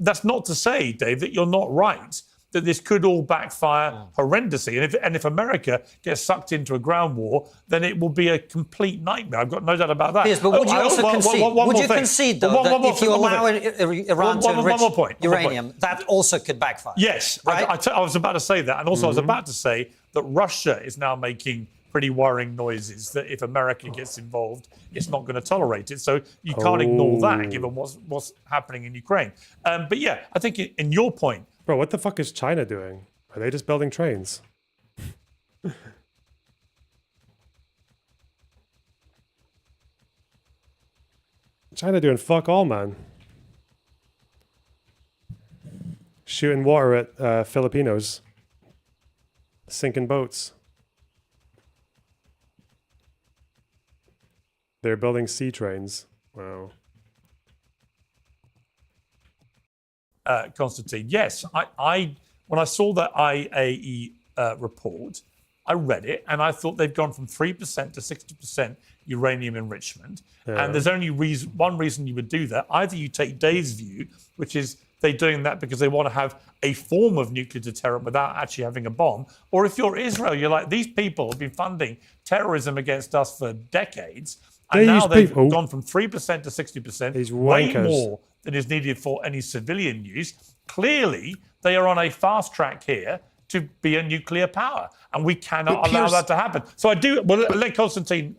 that's not to say, Dave, that you're not right, that this could all backfire horrendously. And if America gets sucked into a ground war, then it will be a complete nightmare. I've got no doubt about that. Yes, but would you also concede, though, that if you allow Iran to enrich uranium, that also could backfire? Yes, right? I was about to say that. And also I was about to say that Russia is now making pretty worrying noises that if America gets involved, it's not going to tolerate it. So you can't ignore that, given what's happening in Ukraine. But yeah, I think in your point, bro, what the fuck is China doing? Are they just building trains? China doing fuck all, man. Shooting water at Filipinos. Sinking boats. They're building sea trains. Wow. Constantine, yes, I when I saw that IAE report, I read it and I thought they've gone from 3% to 60% uranium enrichment. Yeah. And there's only one reason you would do that. Either you take Dave's view, which is they're doing that because they want to have a form of nuclear deterrent without actually having a bomb. Or if you're Israel, you're like, these people have been funding terrorism against us for decades. And now they've gone from 3% to 60%, way more than is needed for any civilian use. Clearly, they are on a fast track here to be a nuclear power, and we cannot allow that to happen. So I do. Well, let Constantine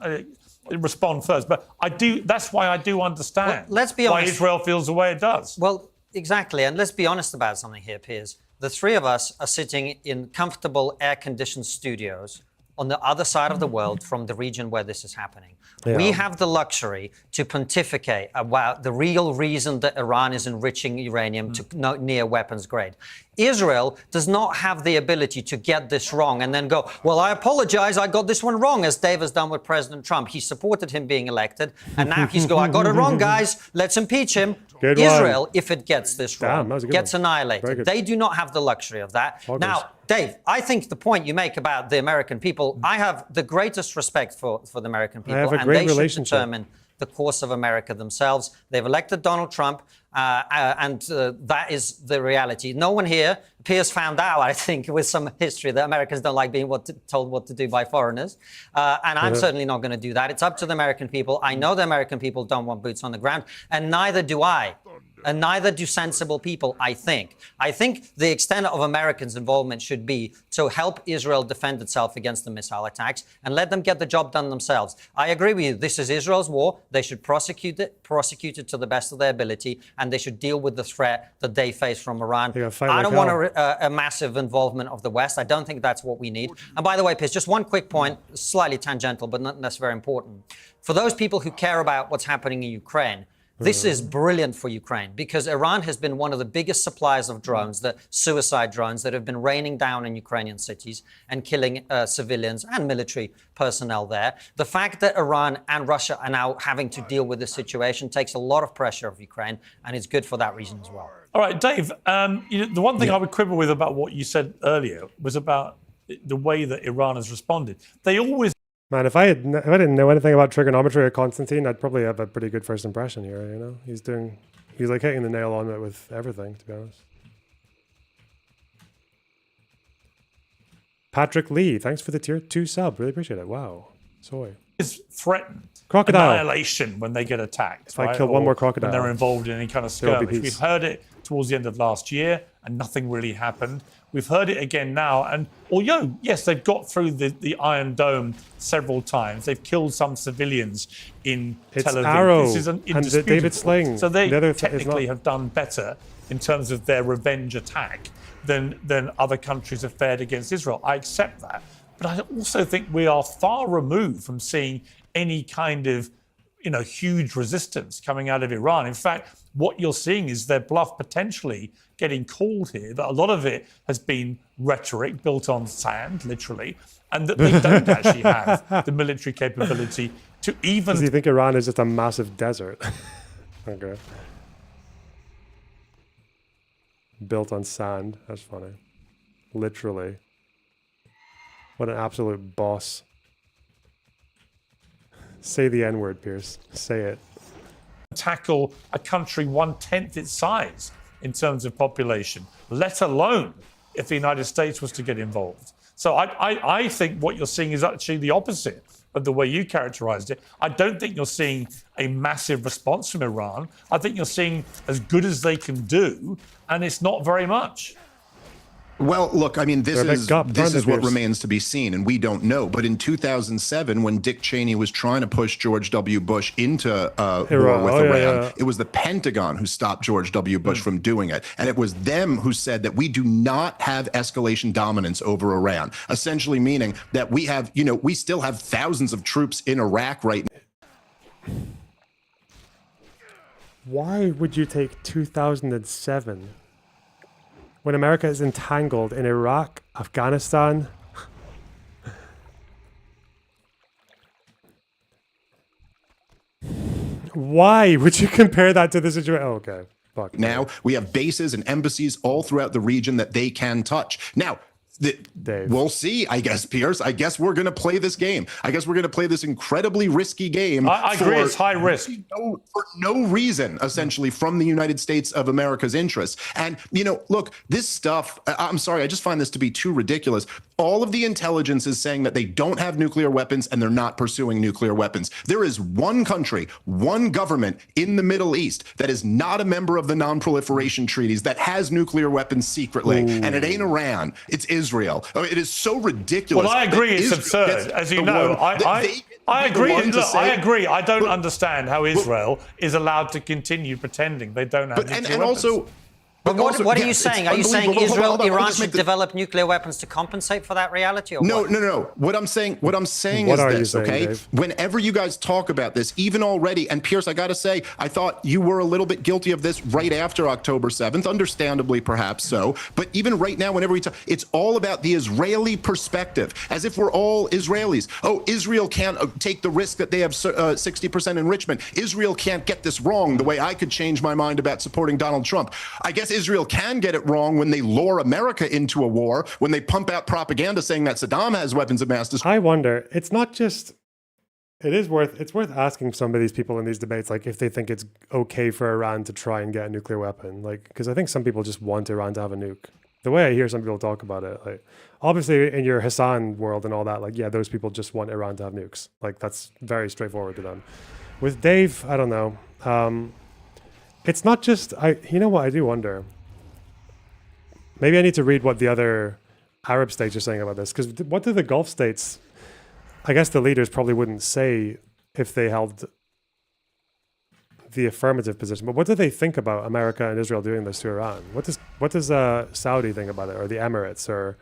respond first, but I do. That's why I do understand. Well, let's be honest. Why Israel feels the way it does. Well, exactly, and let's be honest about something here, Piers. The 3 of us are sitting in comfortable, air-conditioned studios on the other side of the world from the region where this is happening. Yeah. We have the luxury to pontificate about the real reason that Iran is enriching uranium to near weapons grade. Israel does not have the ability to get this wrong and then go, well, I apologize, I got this one wrong, as Dave has done with President Trump. He supported him being elected, and now he's going, I got it wrong, guys, let's impeach him. Good Israel, one. if it gets this wrong, gets annihilated. They do not have the luxury of that. Now, Dave, I think the point you make about the American people, I have the greatest respect for the American people, and they should determine the course of America themselves. They've elected Donald Trump, and that is the reality. No one here, Piers found out, I think, with some history that Americans don't like being told what to do by foreigners. And I'm certainly not going to do that. It's up to the American people. I know the American people don't want boots on the ground, and neither do I. And neither do sensible people, I think. I think the extent of Americans' involvement should be to help Israel defend itself against the missile attacks and let them get the job done themselves. I agree with you. This is Israel's war. They should prosecute it to the best of their ability, and they should deal with the threat that they face from Iran. I don't want a massive involvement of the West. I don't think that's what we need. And by the way, Piers, just one quick point, slightly tangential, but not necessarily important. For those people who care about what's happening in Ukraine, this is brilliant for Ukraine because Iran has been one of the biggest suppliers of drones, the suicide drones that have been raining down in Ukrainian cities and killing civilians and military personnel there. The fact that Iran and Russia are now having to deal with this situation takes a lot of pressure off Ukraine, and it's good for that reason as well. All right, Dave, the one thing I would quibble with about what you said earlier was about the way that Iran has responded. They always... Man, if I didn't know anything about trigonometry or Constantine, I'd probably have a pretty good first impression here, you know? He's like hitting the nail on it with everything, to be honest. Patrick Lee, thanks for the tier 2 sub. Really appreciate it. Wow. Soy. Is threatened crocodile annihilation when they get attacked. If I kill one more crocodile, when they're involved in any kind of skirmish. We heard it towards the end of last year, and nothing really happened. We've heard it again now. And although, yes, they've got through the Iron Dome several times, they've killed some civilians in Tel Aviv. Arrow This is indisputable. and David Sling. So they The technically have done better in terms of their revenge attack than other countries have fared against Israel. I accept that. But I also think we are far removed from seeing any kind of huge resistance coming out of Iran. In fact, what you're seeing is their bluff potentially getting called here, that a lot of it has been rhetoric built on sand, literally, and that they don't actually have the military capability to even... Does he think Iran is just a massive desert? Okay. Built on sand. That's funny. Literally. What an absolute boss. Say the N-word, Pierce. Say it. Tackle a country 1/10 its size in terms of population, let alone if the United States was to get involved. So I think what you're seeing is actually the opposite of the way you characterized it. I don't think you're seeing a massive response from Iran. I think you're seeing as good as they can do, and it's not very much. Well, look, I mean, this is what remains to be seen, and we don't know. But in 2007, when Dick Cheney was trying to push George W. Bush into war with Iran, it was the Pentagon who stopped George W. Bush from doing it. And it was them who said that we do not have escalation dominance over Iran, essentially meaning that we have, we still have thousands of troops in Iraq right now. Why would you take 2007? When America is entangled in Iraq, Afghanistan. Why would you compare that to the situation? Oh, okay. Fuck. Now we have bases and embassies all throughout the region that they can touch. Now, we'll see, I guess, Pierce. I guess we're going to play this game. I guess we're going to play this incredibly risky game. I agree, it's high risk. For no reason, essentially, from the United States of America's interests. And, look, this stuff, I'm sorry, I just find this to be too ridiculous. All of the intelligence is saying that they don't have nuclear weapons and they're not pursuing nuclear weapons. There is one country, one government in the Middle East that is not a member of the non-proliferation treaties that has nuclear weapons secretly, and it ain't Iran, it's Israel. It is so ridiculous. Well, I agree, it's absurd. As you know, I agree. Look, I agree. I don't understand how Israel is allowed to continue pretending they don't have nuclear weapons. Also, But what are you saying? Are you saying Iran should develop nuclear weapons to compensate for that reality? Or No. What I'm saying is this, okay? Dave? Whenever you guys talk about this, even already, and Pierce, I got to say, I thought you were a little bit guilty of this right after October 7th, understandably, perhaps so. But even right now, whenever we talk, it's all about the Israeli perspective, as if we're all Israelis. Oh, Israel can't take the risk that they have 60% enrichment. Israel can't get this wrong the way I could change my mind about supporting Donald Trump. I guess Israel can get it wrong when they lure America into a war, when they pump out propaganda saying that Saddam has weapons of mass destruction. I wonder, it's not just, it's worth asking some of these people in these debates, like if they think it's okay for Iran to try and get a nuclear weapon, like, because I think some people just want Iran to have a nuke. The way I hear some people talk about it, like, obviously in your Hassan world and all that, like, yeah, those people just want Iran to have nukes. Like, that's very straightforward to them. With Dave, I don't know. It's not just, you know what, I do wonder. Maybe I need to read what the other Arab states are saying about this, because what do the Gulf states, I guess the leaders probably wouldn't say if they held the affirmative position, but what do they think about America and Israel doing this to Iran? What does Saudi think about it, or the Emirates, or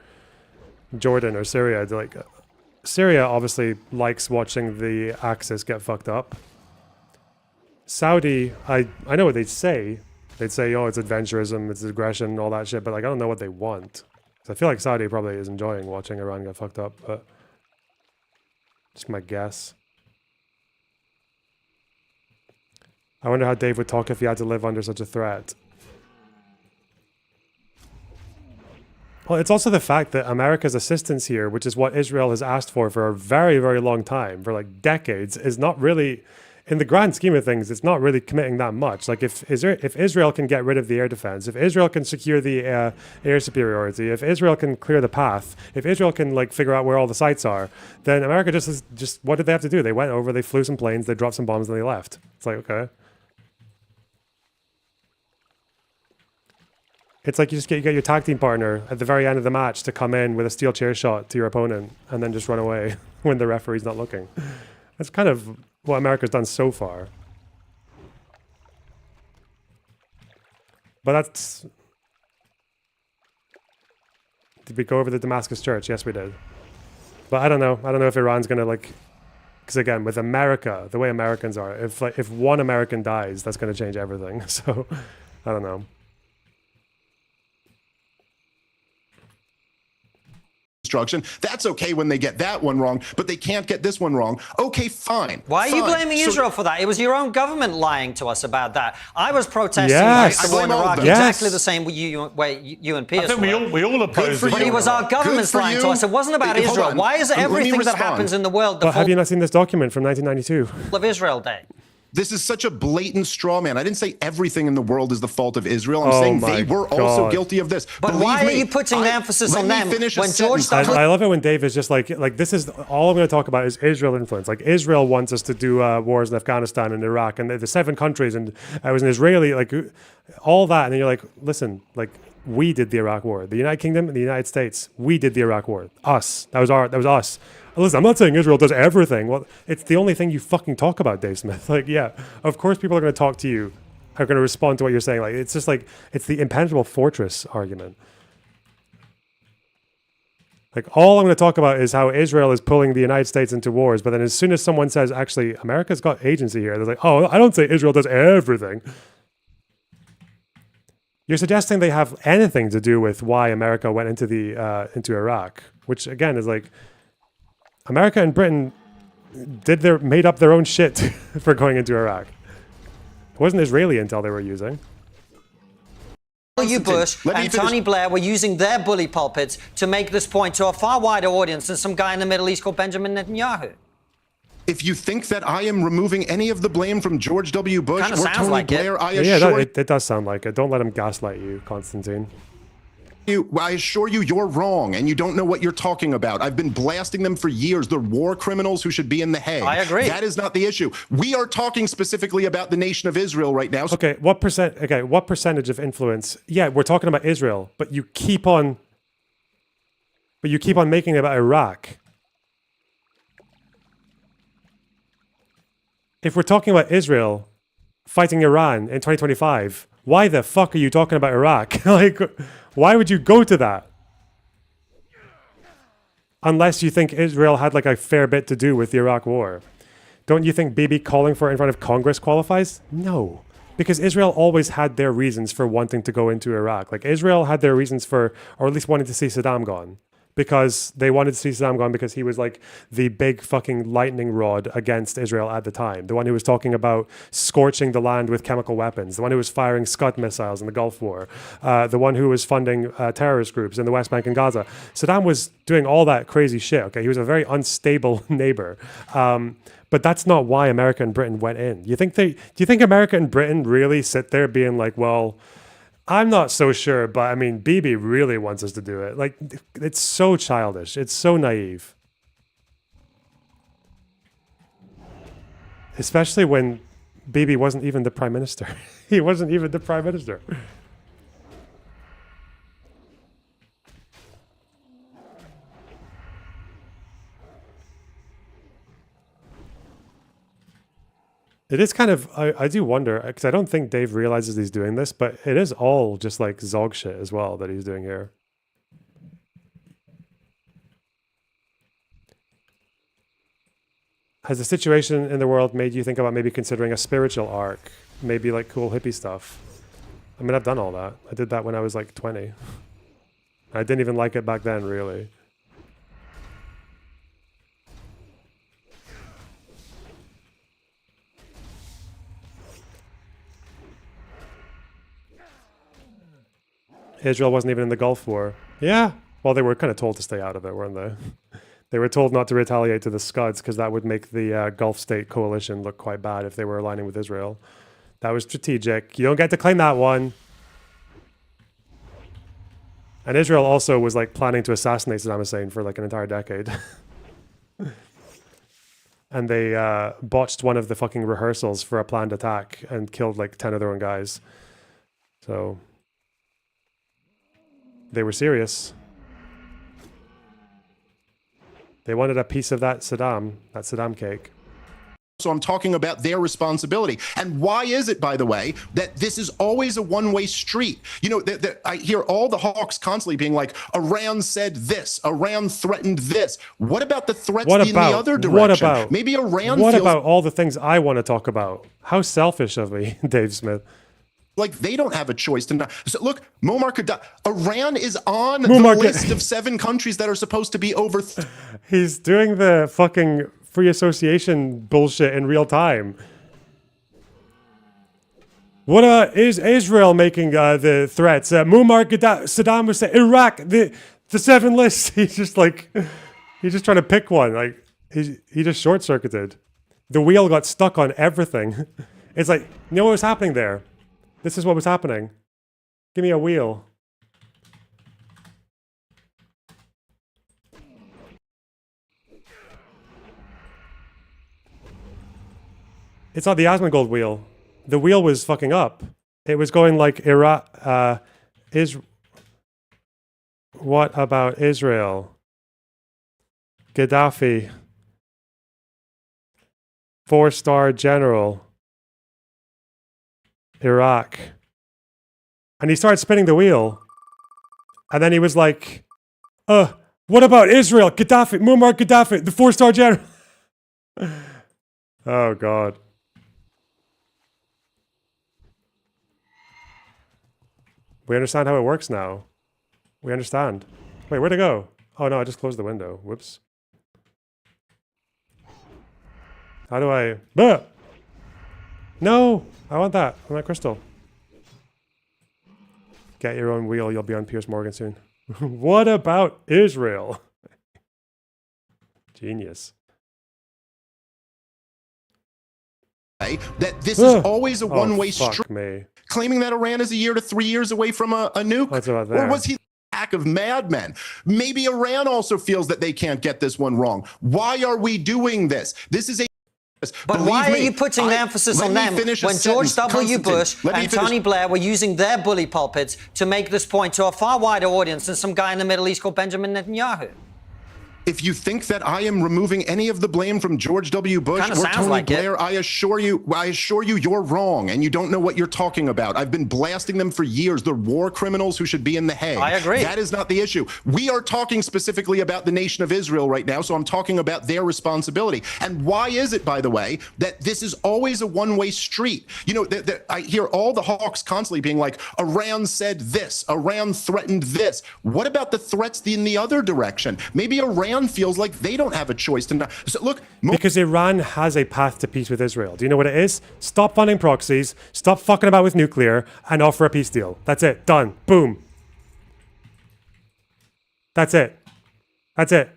Jordan, or Syria? Like, Syria obviously likes watching the Axis get fucked up. Saudi, I know what they'd say. They'd say, oh, it's adventurism, it's aggression, all that shit, but like, I don't know what they want. So I feel like Saudi probably is enjoying watching Iran get fucked up, but just my guess. I wonder how Dave would talk if he had to live under such a threat. Well, it's also the fact that America's assistance here, which is what Israel has asked for a very, very long time, for like decades, is not really, in the grand scheme of things, it's not really committing that much. Like if Israel can get rid of the air defense, if Israel can secure the air superiority, if Israel can clear the path, if Israel can like figure out where all the sites are, then America just what did they have to do? They went over, they flew some planes, they dropped some bombs, and they left. It's like, okay. It's like you get your tag team partner at the very end of the match to come in with a steel chair shot to your opponent and then just run away when the referee's not looking. That's kind of what America's done so far. But that's... Did we go over the Damascus church? Yes, we did. But I don't know. I don't know if Iran's going to like... Because again, with America, the way Americans are, if one American dies, that's going to change everything. So, I don't know. That's okay when they get that one wrong, but they can't get this one wrong. Okay, fine. Why are you blaming Israel for that? It was your own government lying to us about that. I was protesting the war in Iraq exactly the same way you and Piers I think we all oppose But it was our governments lying to us. It wasn't about Israel. Why is everything that happens in the world the fault have you not seen this document from 1992? Of Israel Day? This is such a blatant straw man. I didn't say everything in the world is the fault of Israel. I'm saying they were also guilty of this. But why are you putting the emphasis on them when George... I love it when Dave is just like this is all I'm going to talk about is Israel influence. Like Israel wants us to do wars in Afghanistan and Iraq and the 7 countries, and I was an Israeli, like all that, and then you're like, listen, like we did the Iraq war, the United Kingdom and the United States, we did the Iraq war. Us, that was us. Listen, I'm not saying Israel does everything. Well, it's the only thing you fucking talk about, Dave Smith. Like, yeah, of course people are going to talk to you, are going to respond to what you're saying. Like, it's just like, it's the impenetrable fortress argument. Like, all I'm going to talk about is how Israel is pulling the United States into wars. But then as soon as someone says, actually, America's got agency here, they're like, oh, I don't say Israel does everything. You're suggesting they have anything to do with why America went into Iraq, which again is like, America and Britain made up their own shit for going into Iraq. It wasn't Israeli intel they were using. W. Bush and Tony Blair were using their bully pulpits to make this point to a far wider audience than some guy in the Middle East called Benjamin Netanyahu. If you think that I am removing any of the blame from George W. Bush or Tony Blair, I assure you... Yeah, it does sound like it. Don't let him gaslight you, Constantine. I assure you, you're wrong, and you don't know what you're talking about. I've been blasting them for years. They're war criminals who should be in the Hague. I agree. That is not the issue. We are talking specifically about the nation of Israel right now. Okay, what percentage of influence? Yeah, we're talking about Israel, but you keep on making it about Iraq. If we're talking about Israel fighting Iran in 2025, why the fuck are you talking about Iraq? Like, why would you go to that? Unless you think Israel had like a fair bit to do with the Iraq war. Don't you think Bibi calling for it in front of Congress qualifies? No. Because Israel always had their reasons for wanting to go into Iraq. Like Israel had their reasons for, or at least wanting to see Saddam gone. Because they wanted to see Saddam gone because he was like the big fucking lightning rod against Israel at the time. The one who was talking about scorching the land with chemical weapons. The one who was firing Scud missiles in the Gulf War. The one who was funding terrorist groups in the West Bank and Gaza. Saddam was doing all that crazy shit. Okay, he was a very unstable neighbor. But that's not why America and Britain went in. Do you think America and Britain really sit there being like, well, I'm not so sure, but I mean, Bibi really wants us to do it. Like, it's so childish. It's so naive. Especially when Bibi wasn't even the prime minister. He wasn't even the prime minister. It is kind of, I do wonder, because I don't think Dave realizes he's doing this, but it is all just like Zog shit as well that he's doing here. Has the situation in the world made you think about maybe considering a spiritual arc? Maybe like cool hippie stuff? I mean, I've done all that. I did that when I was like 20. I didn't even like it back then, really. Israel wasn't even in the Gulf War. Yeah. Well, they were kind of told to stay out of it, weren't they? They were told not to retaliate to the Scuds because that would make the Gulf State coalition look quite bad if they were aligning with Israel. That was strategic. You don't get to claim that one. And Israel also was like planning to assassinate Saddam Hussein for like an entire decade. And they botched one of the fucking rehearsals for a planned attack and killed like 10 of their own guys. So... They were serious. They wanted a piece of that Saddam cake. So I'm talking about their responsibility. And why is it, by the way, that this is always a one-way street? You know, I hear all the hawks constantly being like, Iran said this, Iran threatened this. What about the threats in the other direction? What about? Maybe Iran What feels about all the things I want to talk about? How selfish of me, Dave Smith. like they don't have a choice to not. So look, Muammar Gaddafi, Iran is on the list of 7 countries that are supposed to be overthrown. He's doing the fucking free association bullshit in real time. What is Israel making the threats? Muammar Gaddafi, Saddam was saying Iraq, the 7 lists. He's just trying to pick one. Like he just short circuited. The wheel got stuck on everything. It's like, you know what was happening there? This is what was happening. Give me a wheel. It's not the Asmongold wheel. The wheel was fucking up. It was going like Iraq. What about Israel? Gaddafi. 4-star general. Iraq. And he started spinning the wheel. And then he was like, what about Israel? Gaddafi, Muammar Gaddafi, the 4-star general. Oh, God. We understand how it works now. We understand. Wait, where'd it go? Oh, no, I just closed the window. Whoops. How do I... No! I want that. I want that crystal. Get your own wheel. You'll be on Piers Morgan soon. What about Israel? Genius. That this is always a one-way fuck street. Me. Claiming that Iran is a year to 3 years away from a nuke? What's about Or that? was he the pack of madmen? Maybe Iran also feels that they can't get this one wrong. Why are we doing this? This is a... But why are you putting the emphasis on them when George W. Bush and Tony Blair were using their bully pulpits to make this point to a far wider audience than some guy in the Middle East called Benjamin Netanyahu? If you think that I am removing any of the blame from George W. Bush or Tony Blair, I assure you, you're wrong, and you don't know what you're talking about. I've been blasting them for years. They're war criminals who should be in The Hague. I agree. That is not the issue. We are talking specifically about the nation of Israel right now, so I'm talking about their responsibility. And why is it, by the way, that this is always a one-way street? You know, I hear all the hawks constantly being like, Iran said this, Iran threatened this. What about the threats in the other direction? Maybe Iran feels like they don't have a choice to not. So look, because Iran has a path to peace with Israel. Do you know what it is? Stop funding proxies, stop fucking about with nuclear, and offer a peace deal. That's it. Done. Boom. That's it. That's it.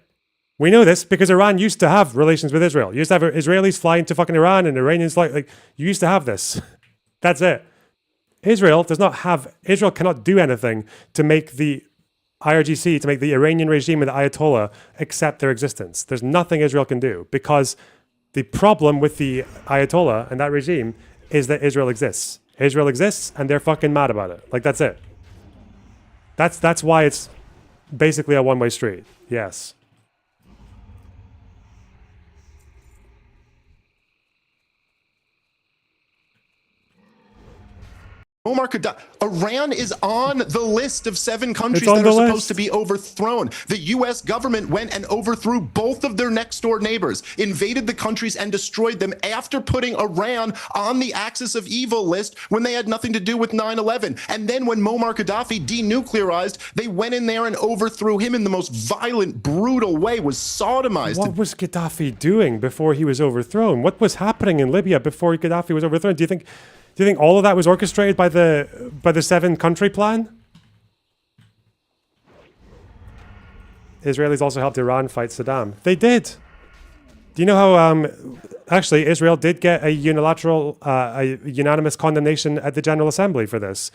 We know this because Iran used to have relations with Israel. You used to have Israelis flying to fucking Iran and Iranians like you used to have this. That's it. Israel cannot do anything to make the IRGC, to make the Iranian regime and the Ayatollah accept their existence. There's nothing Israel can do because the problem with the Ayatollah and that regime is that Israel exists. Israel exists and they're fucking mad about it. Like, that's it. That's why it's basically a one-way street. Yes. Muammar Gaddafi, Iran is on the list of 7 countries that are supposed to be overthrown. The U.S. government went and overthrew both of their next door neighbors, invaded the countries and destroyed them after putting Iran on the axis of evil list when they had nothing to do with 9/11. And then when Muammar Gaddafi denuclearized, they went in there and overthrew him in the most violent, brutal way, was sodomized. What was Gaddafi doing before he was overthrown? What was happening in Libya before Gaddafi was overthrown? Do you think all of that was orchestrated by the 7-country plan? Israelis also helped Iran fight Saddam. They did. Do you know how actually Israel did get a unanimous condemnation at the General Assembly for this?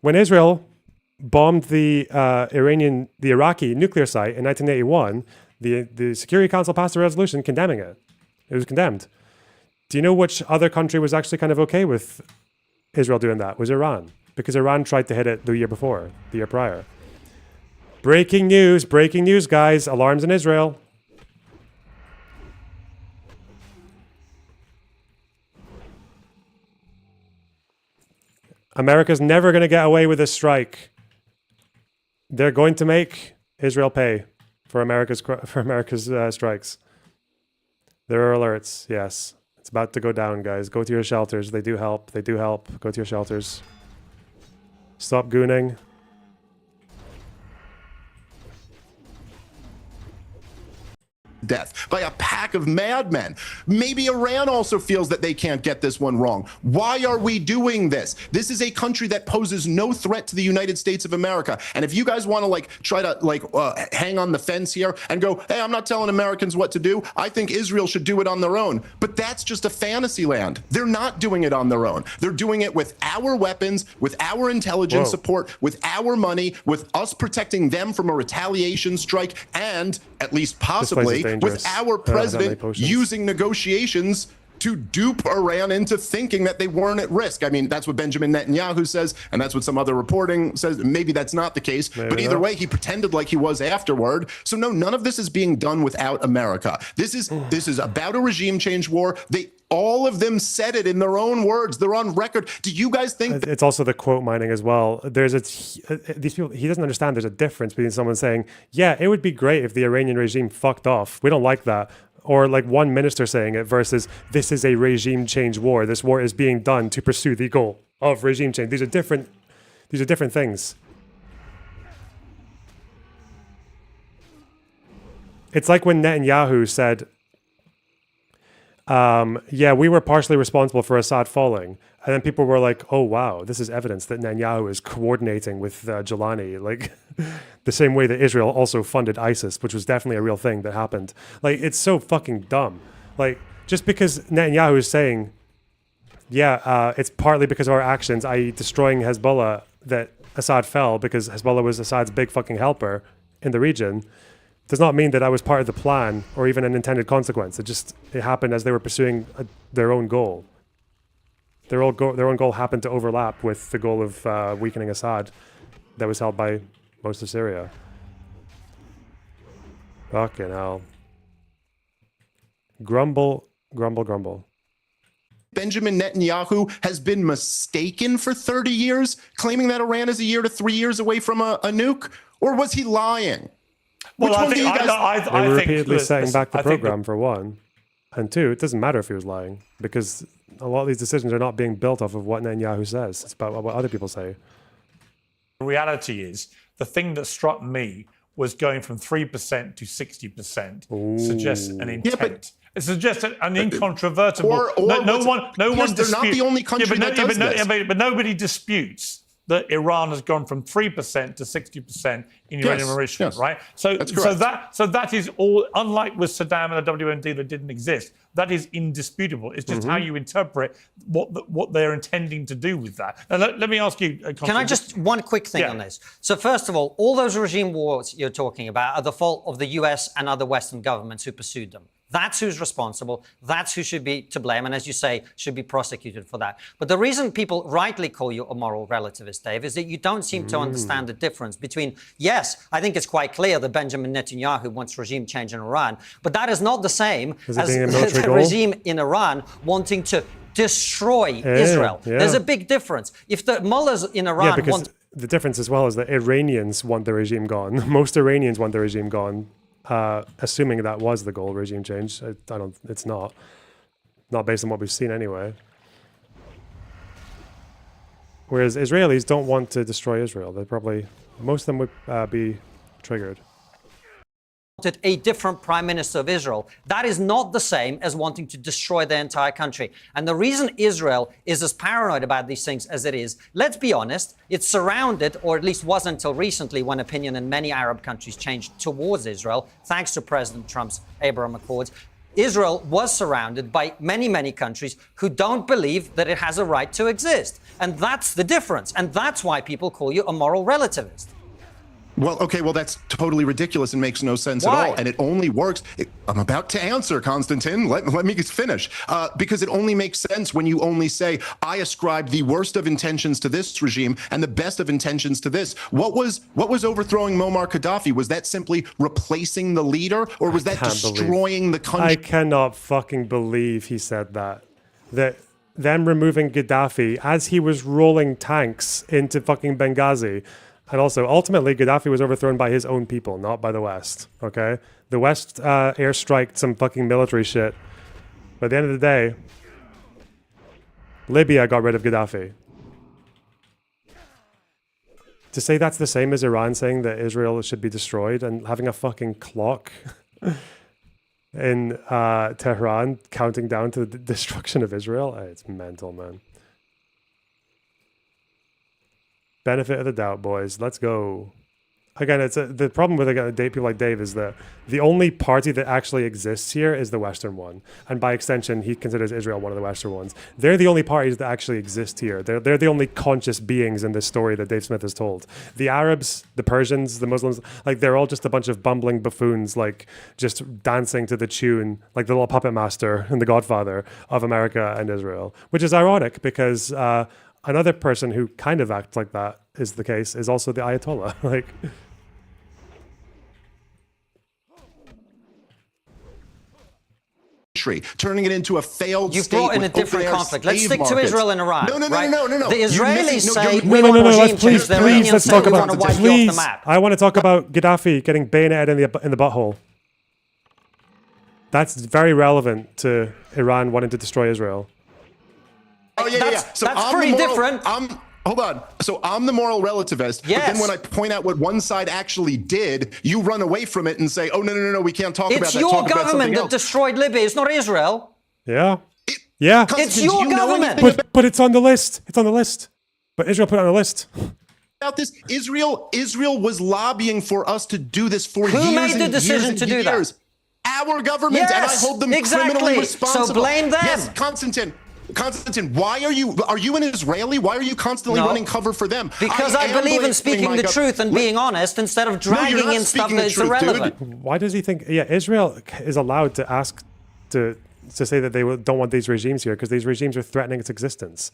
When Israel bombed the Iraqi nuclear site in 1981, the Security Council passed a resolution condemning it. It was condemned. Do you know which other country was actually kind of okay with Israel doing that? It was Iran, because Iran tried to hit it the year prior. Breaking news, guys. Alarms in Israel. America's never going to get away with this strike. They're going to make Israel pay for America's strikes. There are alerts. Yes, it's about to go down, guys. Go to your shelters. They do help. They do help. Go to your shelters. Stop gooning. Death by a pack of madmen. Maybe Iran also feels that they can't get this one wrong. Why are we doing this? This is a country that poses no threat to the United States of America. And if you guys want to try to hang on the fence here and go, hey, I'm not telling Americans what to do. I think Israel should do it on their own. But that's just a fantasy land. They're not doing it on their own. They're doing it with our weapons, with our intelligence support, with our money, with us protecting them from a retaliation strike, and at least possibly with our president using negotiations to dupe Iran into thinking that they weren't at risk. I mean, that's what Benjamin Netanyahu says, and that's what some other reporting says. Maybe that's not the case, but either way, he pretended like he was afterward. So no, none of this is being done without America. This is about a regime change war. All of them said it in their own words. They're on record. Do you guys think it's also the quote mining as well? There's these people. He doesn't understand. There's a difference between someone saying, "Yeah, it would be great if the Iranian regime fucked off. We don't like that," or like one minister saying it versus this is a regime change war. This war is being done to pursue the goal of regime change. These are different things. It's like when Netanyahu said, yeah, we were partially responsible for Assad falling. And then people were like, oh, wow, this is evidence that Netanyahu is coordinating with Jelani. Like the same way that Israel also funded ISIS, which was definitely a real thing that happened. Like, it's so fucking dumb. Like, just because Netanyahu is saying, yeah, it's partly because of our actions, i.e. destroying Hezbollah, that Assad fell because Hezbollah was Assad's big fucking helper in the region, does not mean that I was part of the plan or even an intended consequence. It happened as they were pursuing their own goal. Their own goal happened to overlap with the goal of weakening Assad that was held by most of Syria. Fucking hell. Grumble, grumble, grumble. Benjamin Netanyahu has been mistaken for 30 years, claiming that Iran is a year to 3 years away from a nuke? Or was he lying? Well, they were repeatedly setting back the program, for one. And two, it doesn't matter if he was lying, because a lot of these decisions are not being built off of what Netanyahu says. It's about what other people say. The reality is, the thing that struck me was going from 3% to 60% suggests an intent. It suggests an incontrovertible. No one disputes. They're not the only country that does this. But nobody disputes that Iran has gone from 3% to 60% in uranium enrichment, right? So that is all. Unlike with Saddam and the WMD that didn't exist, that is indisputable. It's just how you interpret what they're intending to do with that. Now, let me ask you. Can I just one quick thing on this? So first of all those regime wars you're talking about are the fault of the US and other Western governments who pursued them. That's who's responsible. That's who should be to blame. And as you say, should be prosecuted for that. But the reason people rightly call you a moral relativist, Dave, is that you don't seem to understand the difference between, yes, I think it's quite clear that Benjamin Netanyahu wants regime change in Iran, but that is not the same as the regime in Iran wanting to destroy Israel. Yeah. There's a big difference. If the mullahs in Iran want... The difference as well is that Iranians want the regime gone. Most Iranians want the regime gone. Assuming that was the goal, regime change. It's not based on what we've seen anyway. Whereas Israelis don't want to destroy Israel. Most of them would be triggered. Wanted a different prime minister of Israel. That is not the same as wanting to destroy their entire country. And the reason Israel is as paranoid about these things as it is, let's be honest, it's surrounded, or at least was until recently when opinion in many Arab countries changed towards Israel, thanks to President Trump's Abraham Accords. Israel was surrounded by many, many countries who don't believe that it has a right to exist. And that's the difference. And that's why people call you a moral relativist. Well, okay, well, that's totally ridiculous and makes no sense at all. And it only works. I'm about to answer, Konstantin. Let me finish. Because it only makes sense when you only say, I ascribe the worst of intentions to this regime and the best of intentions to this. What was overthrowing Muammar Gaddafi? Was that simply replacing the leader, or was that destroying the country? I cannot fucking believe he said that. That them removing Gaddafi as he was rolling tanks into fucking Benghazi. And also, ultimately, Gaddafi was overthrown by his own people, not by the West, okay? The West airstriked some fucking military shit. But at the end of the day, Libya got rid of Gaddafi. To say that's the same as Iran saying that Israel should be destroyed and having a fucking clock in Tehran counting down to the destruction of Israel, it's mental, man. Benefit of the doubt, boys. Let's go. Again, the problem with people like Dave is that the only party that actually exists here is the Western one, and by extension, he considers Israel one of the Western ones. They're the only parties that actually exist here. They're the only conscious beings in this story that Dave Smith has told. The Arabs, the Persians, the Muslims, like they're all just a bunch of bumbling buffoons, like just dancing to the tune, like the little puppet master in The Godfather of America and Israel, which is ironic because. Another person who kind of acts like that is the case is also the Ayatollah. Like, turning it into a failed You've state. brought in a different conflict. Let's stick to Israel and Iran. No. The Israelis say please, let's talk about it. Please, I want to talk about Gaddafi getting bayoneted in the butthole. That's very relevant to Iran wanting to destroy Israel. Oh, yeah. So that's pretty different. Hold on. So I'm the moral relativist. Yes. But then when I point out what one side actually did, you run away from it and say, oh, no, we can't talk about that. It's your government that destroyed Libya. It's not Israel. Yeah. Yeah. It's your government. But it's on the list. It's on the list. But Israel put it on the list. About this, Israel was lobbying for us to do this for Who years made the decision to do that? Our government, and I hold them criminally responsible. So blame them. Yes, Konstantin, why are you an Israeli? Why are you constantly running cover for them? Because I believe in speaking the truth and being honest instead of dragging in stuff that's irrelevant. Why does he think? Yeah, Israel is allowed to ask to say that they don't want these regimes here because these regimes are threatening its existence.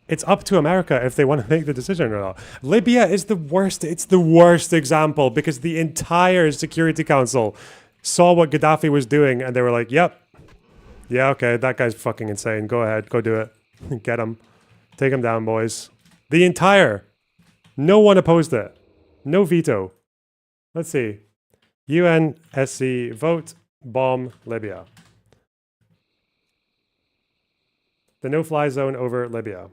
It's up to America if they want to make the decision or not. Libya is the worst. It's the worst example because the entire Security Council saw what Gaddafi was doing and they were like, yep. Yeah, okay, that guy's fucking insane. Go ahead, go do it. Get him. Take him down, boys. No one opposed it. No veto. Let's see. UNSC vote, bomb Libya. The no-fly zone over Libya.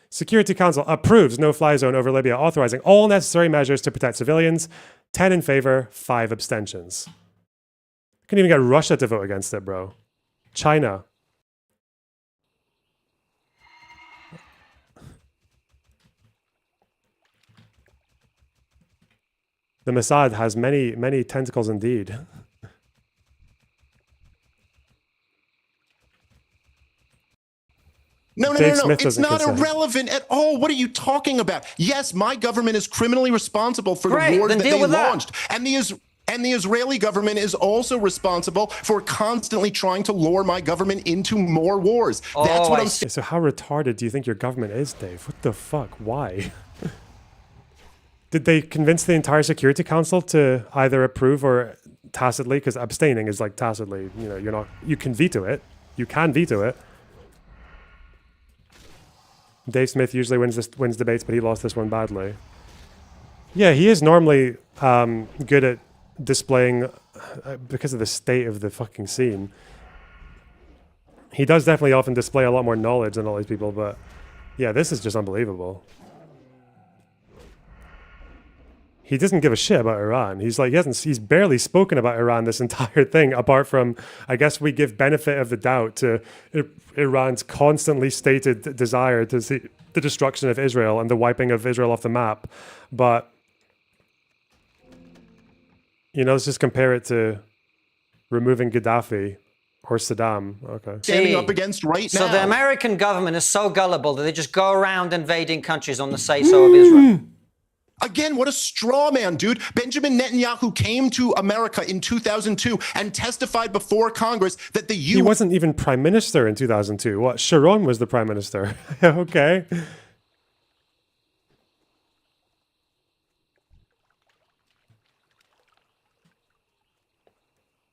Security Council approves no-fly zone over Libya, authorizing all necessary measures to protect civilians. 10 in favor, 5 abstentions. Couldn't even get Russia to vote against it, bro. China. The Mossad has many, many tentacles indeed. No. It's not irrelevant at all. What are you talking about? Yes, my government is criminally responsible for the wars that they launched. And the Israeli government is also responsible for constantly trying to lure my government into more wars. That's what I'm saying. So how retarded do you think your government is, Dave? What the fuck? Why? Did they convince the entire Security Council to either approve or tacitly? Because abstaining is like tacitly. You can veto it. You can veto it. Dave Smith usually wins debates, but he lost this one badly. Yeah, he is normally good at displaying, because of the state of the fucking scene. He does definitely often display a lot more knowledge than all these people, but yeah, this is just unbelievable. He doesn't give a shit about Iran. He's barely spoken about Iran this entire thing, apart from, I guess we give benefit of the doubt to Iran's constantly stated desire to see the destruction of Israel and the wiping of Israel off the map. But let's just compare it to removing Gaddafi or Saddam. Okay. Standing up against right now. So the American government is so gullible that they just go around invading countries on the say-so of Israel. Again, what a straw man, dude. Benjamin Netanyahu came to America in 2002 and testified before Congress that the He wasn't even prime minister in 2002. What? Sharon was the prime minister. Okay.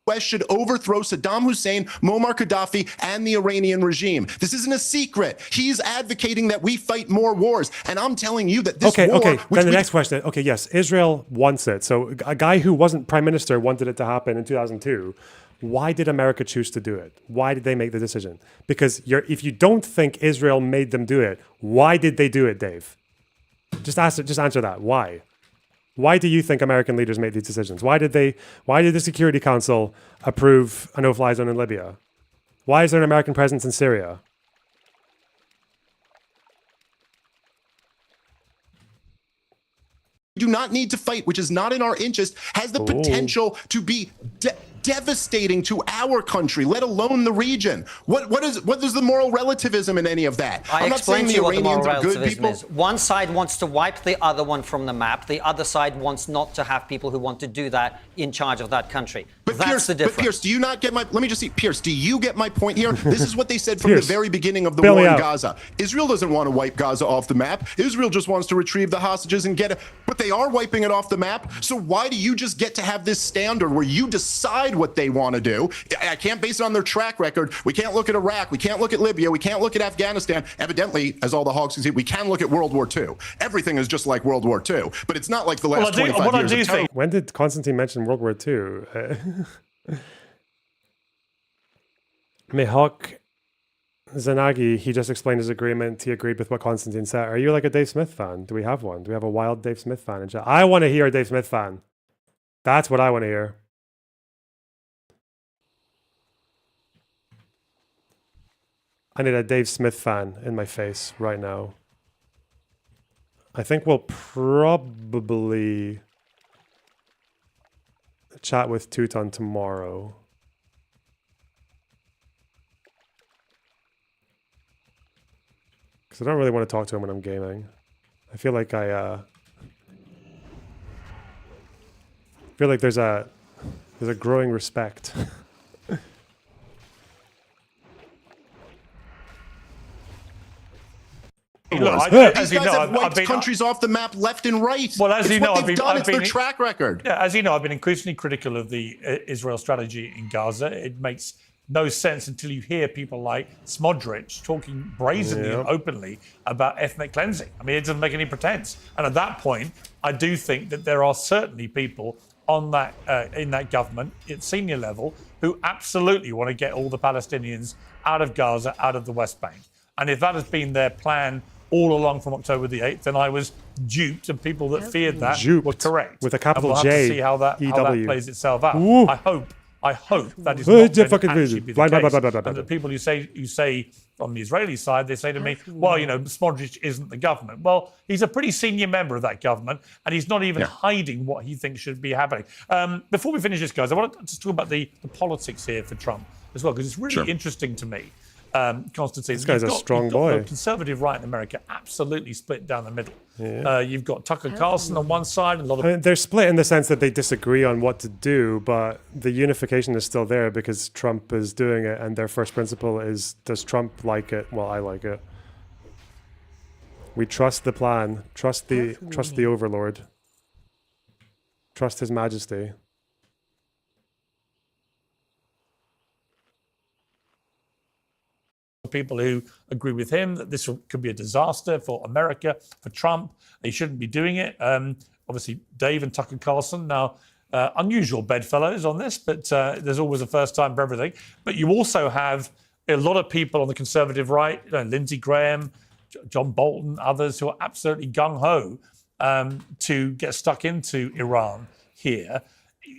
U.S. should overthrow Saddam Hussein, Muammar Gaddafi, and the Iranian regime. This isn't a secret. He's advocating that we fight more wars. And I'm telling you that this war... Okay, then the next question. Okay, yes, Israel wants it. So a guy who wasn't prime minister wanted it to happen in 2002. Why did America choose to do it? Why did they make the decision? Because if you don't think Israel made them do it, why did they do it, Dave? Just answer that. Why? Why do you think American leaders made these decisions? Why did the Security Council approve a no-fly zone in Libya? Why is there an American presence in Syria? Do not need to fight, which is not in our interest, has the potential to be devastating to our country, let alone the region. What is the moral relativism in any of that? I I'm not saying explained to the you what the moral Iranians are good relativism people. is. One side wants to wipe the other one from the map. The other side wants not to have people who want to do that in charge of that country. But That's Pierce, the difference. But Pierce, do you not get my? Let me just see, Pierce. Do you get my point here? This is what they said from Pierce, the very beginning of the bail me war in out. Gaza. Israel doesn't want to wipe Gaza off the map. Israel just wants to retrieve the hostages and get it. But they are wiping it off the map. So why do you just get to have this standard where you decide what they want to do? I can't base it on their track record. We can't look at Iraq. We can't look at Libya. We can't look at Afghanistan. Evidently, as all the hogs can see, we can look at World War II. Everything is just like World War II. But it's not like the last 25 years of terror. When did Constantine mention World War II? Mihawk Zanagi, he just explained his agreement. He agreed with what Constantine said. Are you like a Dave Smith fan? Do we have one? Do we have a wild Dave Smith fan in chat? I want to hear a Dave Smith fan. That's what I want to hear. I need a Dave Smith fan in my face right now. I think we'll probably chat with Teuton tomorrow. Because I don't really want to talk to him when I'm gaming. I feel like there's a growing respect. Look, these guys have wiped countries off the map left and right. Well, as it's you know, what they've done. It's their track record. Yeah, as you know, I've been increasingly critical of the Israel strategy in Gaza. It makes no sense until you hear people like Smodrich talking brazenly and openly about ethnic cleansing. I mean, it doesn't make any pretense. And at that point, I do think that there are certainly people on that in that government at senior level who absolutely want to get all the Palestinians out of Gaza, out of the West Bank. And if that has been their plan all along from October the 8th, then I was duped, and people that feared that were correct. With a capital and we'll J. have to see how that plays itself out. Ooh. I hope that is not going to actually be the Blah, blah, case. blah, blah, blah, blah. And the people you say from the Israeli side, they say to me, well, you know, Smodrich isn't the government. Well, he's a pretty senior member of that government, and he's not even hiding what he thinks should be happening. Before we finish this, guys, I want to just talk about the politics here for Trump as well, because it's really interesting to me. Constantine, this guy's a strong boy. The conservative right in America absolutely split down the middle. Yeah. You've got Tucker Carlson on one side, and a lot of they're split in the sense that they disagree on what to do, but the unification is still there because Trump is doing it, and their first principle is: does Trump like it? Well, I like it. We trust the plan, trust the overlord, trust His Majesty. people who agree with him that this could be a disaster for America, for Trump. They shouldn't be doing it. Obviously, Dave and Tucker Carlson, now unusual bedfellows on this, but there's always a first time for everything. But you also have a lot of people on the conservative right, Lindsey Graham, John Bolton, others who are absolutely gung-ho to get stuck into Iran here.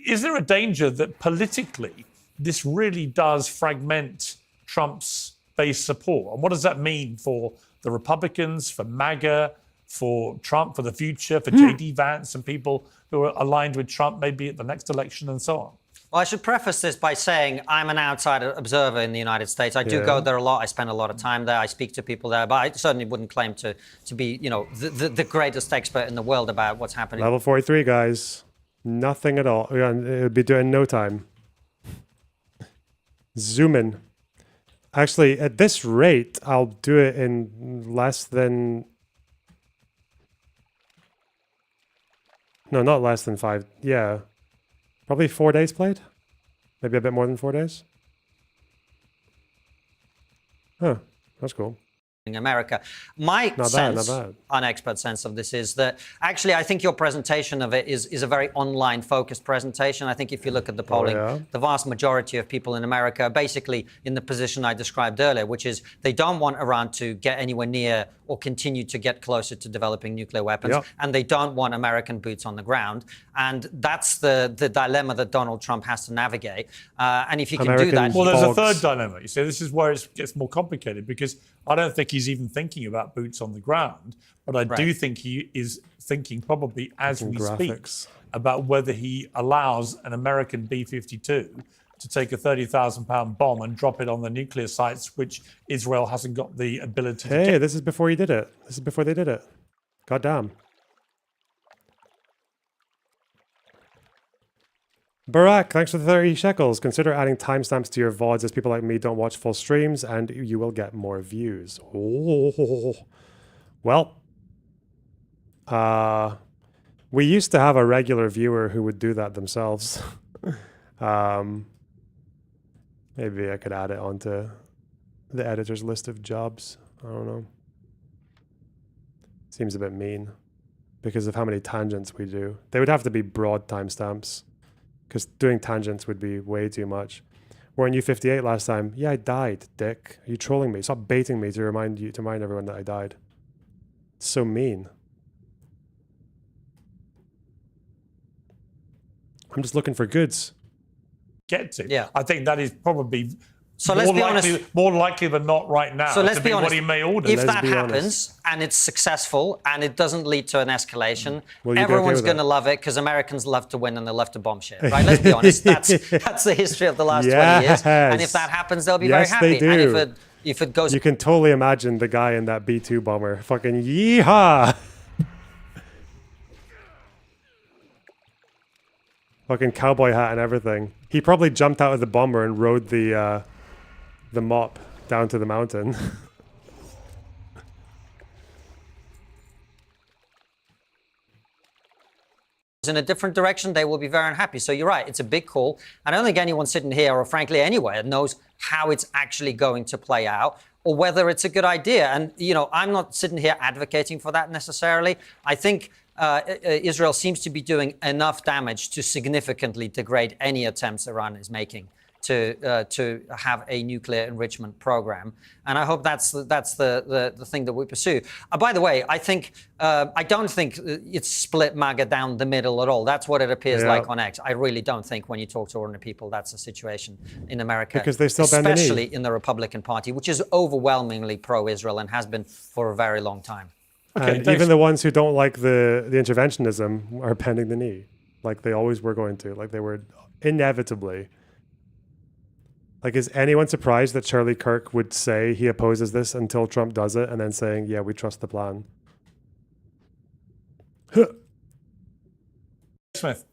Is there a danger that politically this really does fragment Trump's base support? And what does that mean for the Republicans, for MAGA, for Trump, for the future, for J.D. Vance and people who are aligned with Trump maybe at the next election and so on? Well, I should preface this by saying I'm an outside observer in the United States. I do go there a lot. I spend a lot of time there. I speak to people there, but I certainly wouldn't claim to be, the greatest expert in the world about what's happening. Level 43, guys. Nothing at all. It would be doing no time. Zoom in. Actually, at this rate, I'll do it in less than... No, not less than 5. Yeah. Probably 4 days played? Maybe a bit more than 4 days? Huh, that's cool. In America. My unexpert sense of this is that actually I think your presentation of it is a very online focused presentation. I think if you look at the polling, the vast majority of people in America are basically in the position I described earlier, which is they don't want Iran to get anywhere near or continue to get closer to developing nuclear weapons, and they don't want American boots on the ground. And that's the dilemma that Donald Trump has to navigate. And if you can do that... Well, there's a third dilemma. You see, this is where it gets more complicated, because I don't think he's even thinking about boots on the ground, but I do think he is thinking probably as we speak about whether he allows an American B-52 to take a 30,000-pound bomb and drop it on the nuclear sites, which Israel hasn't got the ability to get. Hey, this is before he did it. This is before they did it. God damn. Barack, thanks for the 30 shekels. Consider adding timestamps to your VODs, as people like me don't watch full streams, and you will get more views. Oh. Well, we used to have a regular viewer who would do that themselves. Maybe I could add it onto the editor's list of jobs. I don't know. Seems a bit mean because of how many tangents we do. They would have to be broad timestamps, because doing tangents would be way too much. Weren't you 58 last time? Yeah, I died, dick. Are you trolling me? Stop baiting me to remind everyone that I died. It's so mean. I'm just looking for goods. Get to. Yeah. I think that is probably more likely than not right now. So let's be honest. What he may order. If that happens and it's successful and it doesn't lead to an escalation, everyone's going to love it, because Americans love to win and they love to bomb shit. Right? Let's be honest. That's the history of the last 20 years. And if that happens, they'll be very happy. They do. And if it goes, you can totally imagine the guy in that B-2 bomber fucking yeehaw. Fucking cowboy hat and everything. He probably jumped out of the bomber and rode the mop down to the mountain. in a different direction, they will be very unhappy. So you're right, it's a big call. I don't think anyone sitting here, or frankly anywhere, knows how it's actually going to play out, or whether it's a good idea. And, I'm not sitting here advocating for that necessarily. I think Israel seems to be doing enough damage to significantly degrade any attempts Iran is making to have a nuclear enrichment program, and I hope that's the thing that we pursue. By the way, I don't think it's split MAGA down the middle at all. That's what it appears like on X. I really don't think, when you talk to ordinary people, that's the situation in America, because they still bend the knee. Especially in the Republican Party, which is overwhelmingly pro-Israel and has been for a very long time. Okay, and even the ones who don't like the interventionism are bending the knee, like they always were going to, like they were inevitably. Like, is anyone surprised that Charlie Kirk would say he opposes this until Trump does it, and then saying, yeah, we trust the plan? Smith.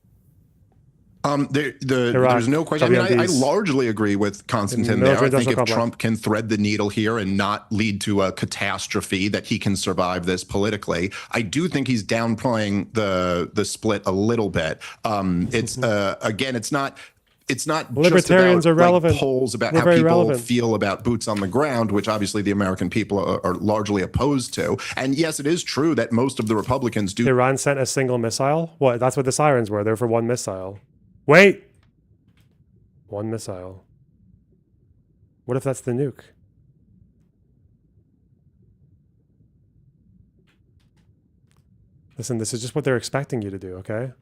There's no question. I mean, I largely agree with Konstantin there. I think if Trump can thread the needle here and not lead to a catastrophe, that he can survive this politically. I do think he's downplaying the split a little bit. It's again, it's not libertarians just about, are relevant. Like, polls about how people feel about boots on the ground, which obviously the American people are largely opposed to. And yes, it is true that most of the Republicans do. Iran sent a single missile? What? That's what the sirens were. They're for one missile. Wait! One missile. What if that's the nuke? Listen, this is just what they're expecting you to do, okay?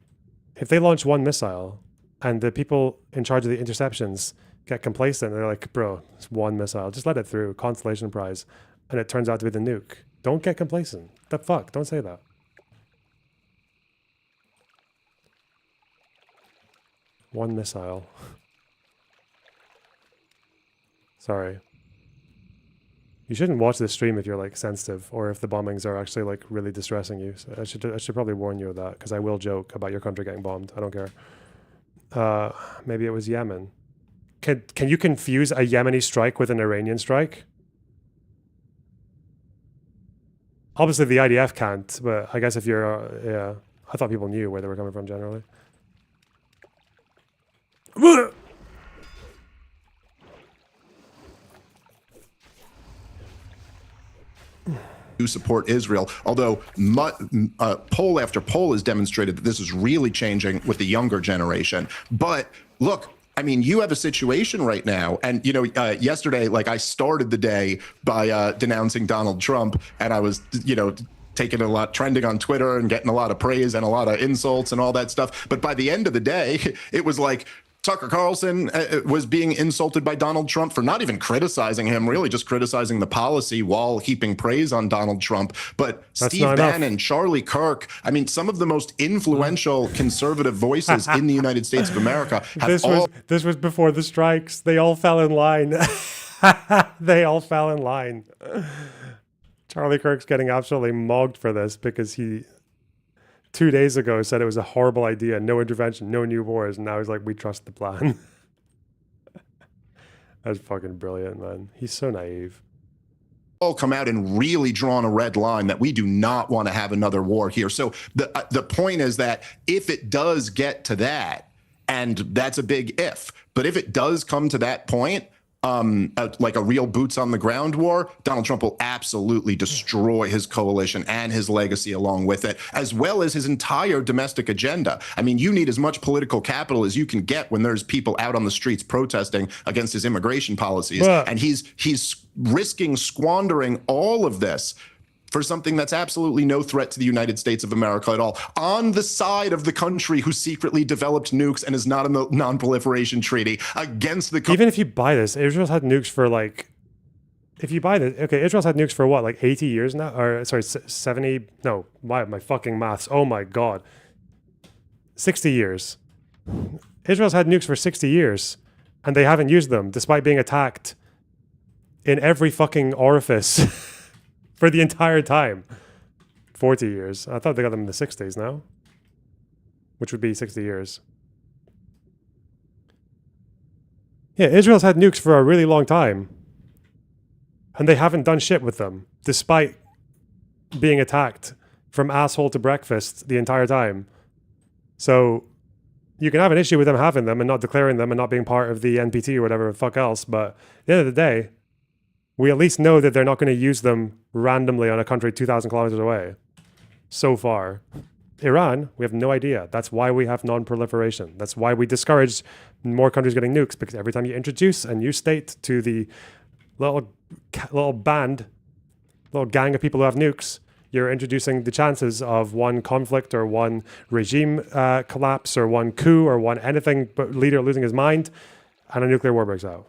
If they launch one missile and the people in charge of the interceptions get complacent, and they're like, bro, it's one missile, just let it through, consolation prize, and it turns out to be the nuke. Don't get complacent. The fuck? Don't say that. One missile. Sorry. You shouldn't watch this stream if you're like sensitive or if the bombings are actually like really distressing you. So I should probably warn you of that because I will joke about your country getting bombed. I don't care. Maybe it was Yemen. Can you confuse a Yemeni strike with an Iranian strike? Obviously the IDF can't, but I guess if you're yeah, I thought people knew where they were coming from generally. Support Israel, although poll after poll has demonstrated that this is really changing with the younger generation. But look, I mean, you have a situation right now, and you know, yesterday, like I started the day by denouncing Donald Trump, and I was, you know, taking a lot, trending on Twitter and getting a lot of praise and a lot of insults and all that stuff. But by the end of the day, it was like Tucker Carlson was being insulted by Donald Trump for not even criticizing him, really just criticizing the policy while heaping praise on Donald Trump. But That's Steve Bannon, Charlie Kirk, I mean, some of the most influential conservative voices in the United States of America have this was before the strikes. They all fell in line. They all fell in line. Charlie Kirk's getting absolutely mogged for this because he 2 days ago said it was a horrible idea, no intervention, no new wars, and now he's like, we trust the plan. That's fucking brilliant, man. He's so naive. All come out and really drawn a red line that we do not want to have another war here. So the point is that if it does get to that, and that's a big if, but if it does come to that point, like a real boots on the ground war, Donald Trump will absolutely destroy his coalition and his legacy along with it, as well as his entire domestic agenda. I mean, you need as much political capital as you can get when there's people out on the streets protesting against his immigration policies. And he's risking squandering all of this for something that's absolutely no threat to the United States of America at all, on the side of the country who secretly developed nukes and is not in the non-proliferation treaty against the... Even if you buy this, Israel's had nukes for like... If you buy this... Okay, Israel's had nukes for what, like 80 years now? Or, sorry, 70... No, my fucking maths. Oh my God. 60 years. Israel's had nukes for 60 years, and they haven't used them, despite being attacked in every fucking orifice. For the entire time. 40 years. I thought they got them in the 60s now. Which would be 60 years. Yeah, Israel's had nukes for a really long time. And they haven't done shit with them. Despite being attacked from asshole to breakfast the entire time. So you can have an issue with them having them and not declaring them and not being part of the NPT or whatever the fuck else. But at the end of the day, we at least know that they're not going to use them randomly on a country 2,000 kilometers away. So far. Iran, we have no idea. That's why we have non-proliferation. That's why we discourage more countries getting nukes, because every time you introduce a new state to the little band, little gang of people who have nukes, you're introducing the chances of one conflict or one regime collapse or one coup or one anything but leader losing his mind, and a nuclear war breaks out.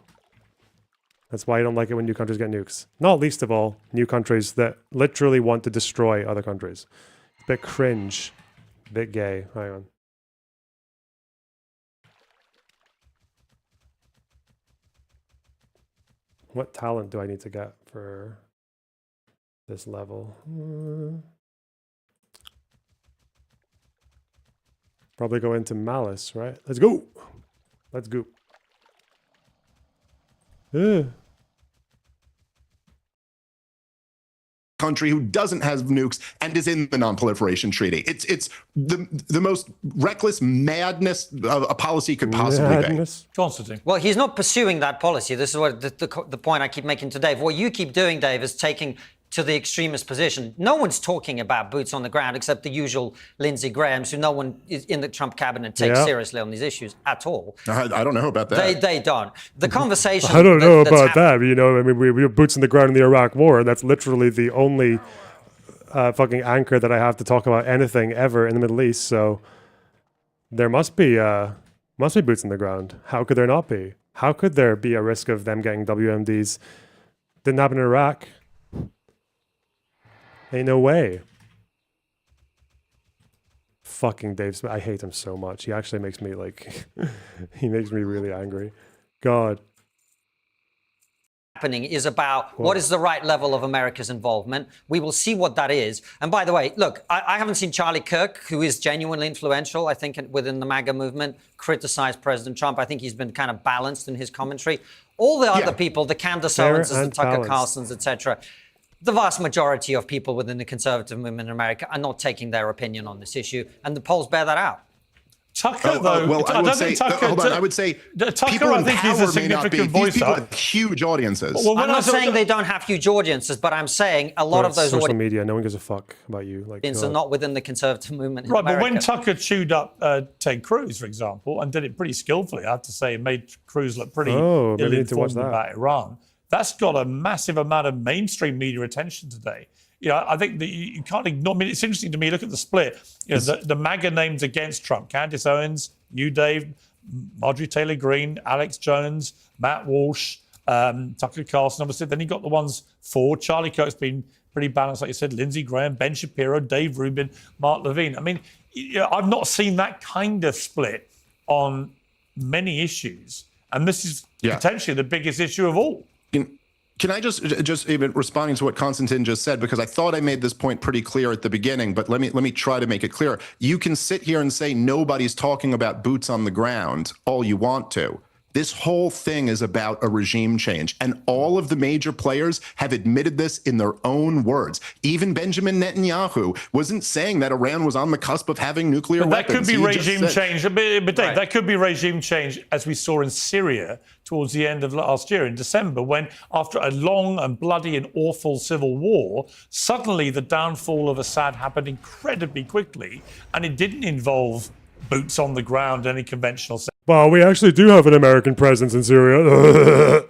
That's why I don't like it when new countries get nukes. Not least of all, new countries that literally want to destroy other countries. It's a bit cringe. A bit gay. Hang on. What talent do I need to get for this level? Probably go into malice, right? Let's go. Let's go. Country who doesn't have nukes and is in the non-proliferation treaty. It's the most reckless madness a policy could possibly be. Constantine. Well, he's not pursuing that policy. This is what the point I keep making to Dave. What you keep doing, Dave, is taking to the extremist position. No one's talking about boots on the ground except the usual Lindsey Grahams, who no one in the Trump cabinet takes seriously on these issues at all. I don't know about that. They don't. The conversation... I don't know about that. You know, I mean, we have boots on the ground in the Iraq War, and that's literally the only fucking anchor that I have to talk about anything ever in the Middle East. So there must be boots on the ground. How could there not be? How could there be a risk of them getting WMDs? Didn't happen in Iraq. Ain't no way. fucking Dave Smith. I hate him so much. He actually makes me like, he makes me really angry. God. Happening is about what is the right level of America's involvement. We will see what that is. And by the way, look, I haven't seen Charlie Kirk, who is genuinely influential, I think, within the MAGA movement, criticize President Trump. I think he's been kind of balanced in his commentary. All the other people, the Candace Owens, the Tucker Carlsons, etc., the vast majority of people within the conservative movement in America are not taking their opinion on this issue, and the polls bear that out. Tucker, though, well, I don't think Tucker. Hold on, I would say Tucker, people I in think, is a power may not be. significant These voice. people have huge audiences. Well, I'm not saying they don't have huge audiences, but I'm saying a lot of those social media, no one gives a fuck about you. Like, audiences are not within the conservative movement in Right, America. but when Tucker chewed up Ted Cruz, for example, and did it pretty skillfully, I have to say, it made Cruz look pretty ill-informed about Iran. That's got a massive amount of mainstream media attention today. You know, I think that you can't ignore. I mean, it's interesting to me. Look at the split. You know, the MAGA names against Trump: Candace Owens, you, Dave, Marjorie Taylor Greene, Alex Jones, Matt Walsh, Tucker Carlson. Obviously, then you got the ones for. Charlie Kirk's been pretty balanced, like you said. Lindsey Graham, Ben Shapiro, Dave Rubin, Mark Levine. I mean, you know, I've not seen that kind of split on many issues, and this is potentially the biggest issue of all. Can I just even responding to what Konstantin just said, because I thought I made this point pretty clear at the beginning, but let me try to make it clear. You can sit here and say nobody's talking about boots on the ground all you want to. This whole thing is about a regime change, and all of the major players have admitted this in their own words. Even Benjamin Netanyahu wasn't saying that Iran was on the cusp of having nuclear weapons. That could be regime change. But Dave, that could be regime change, as we saw in Syria towards the end of last year in December, when after a long and bloody and awful civil war, suddenly the downfall of Assad happened incredibly quickly, and it didn't involve boots on the ground, any conventional sense. Well, we actually do have an American presence in Syria.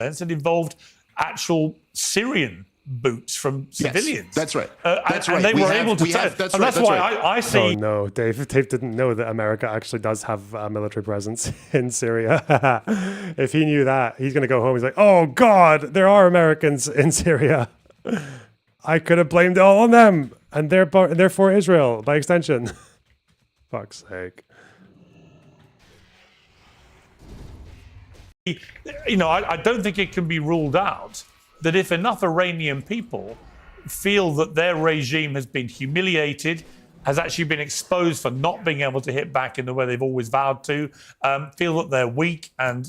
It involved actual Syrian boots from civilians. Yes, that's right. That's right. And they were able to tell. That's why I see. Oh no, Dave didn't know that America actually does have a military presence in Syria. If he knew that, he's going to go home. He's like, oh God, there are Americans in Syria. I could have blamed it all on them, and therefore Israel by extension. Fuck's sake. You know, I don't think it can be ruled out that if enough Iranian people feel that their regime has been humiliated, has actually been exposed for not being able to hit back in the way they've always vowed to, feel that they're weak and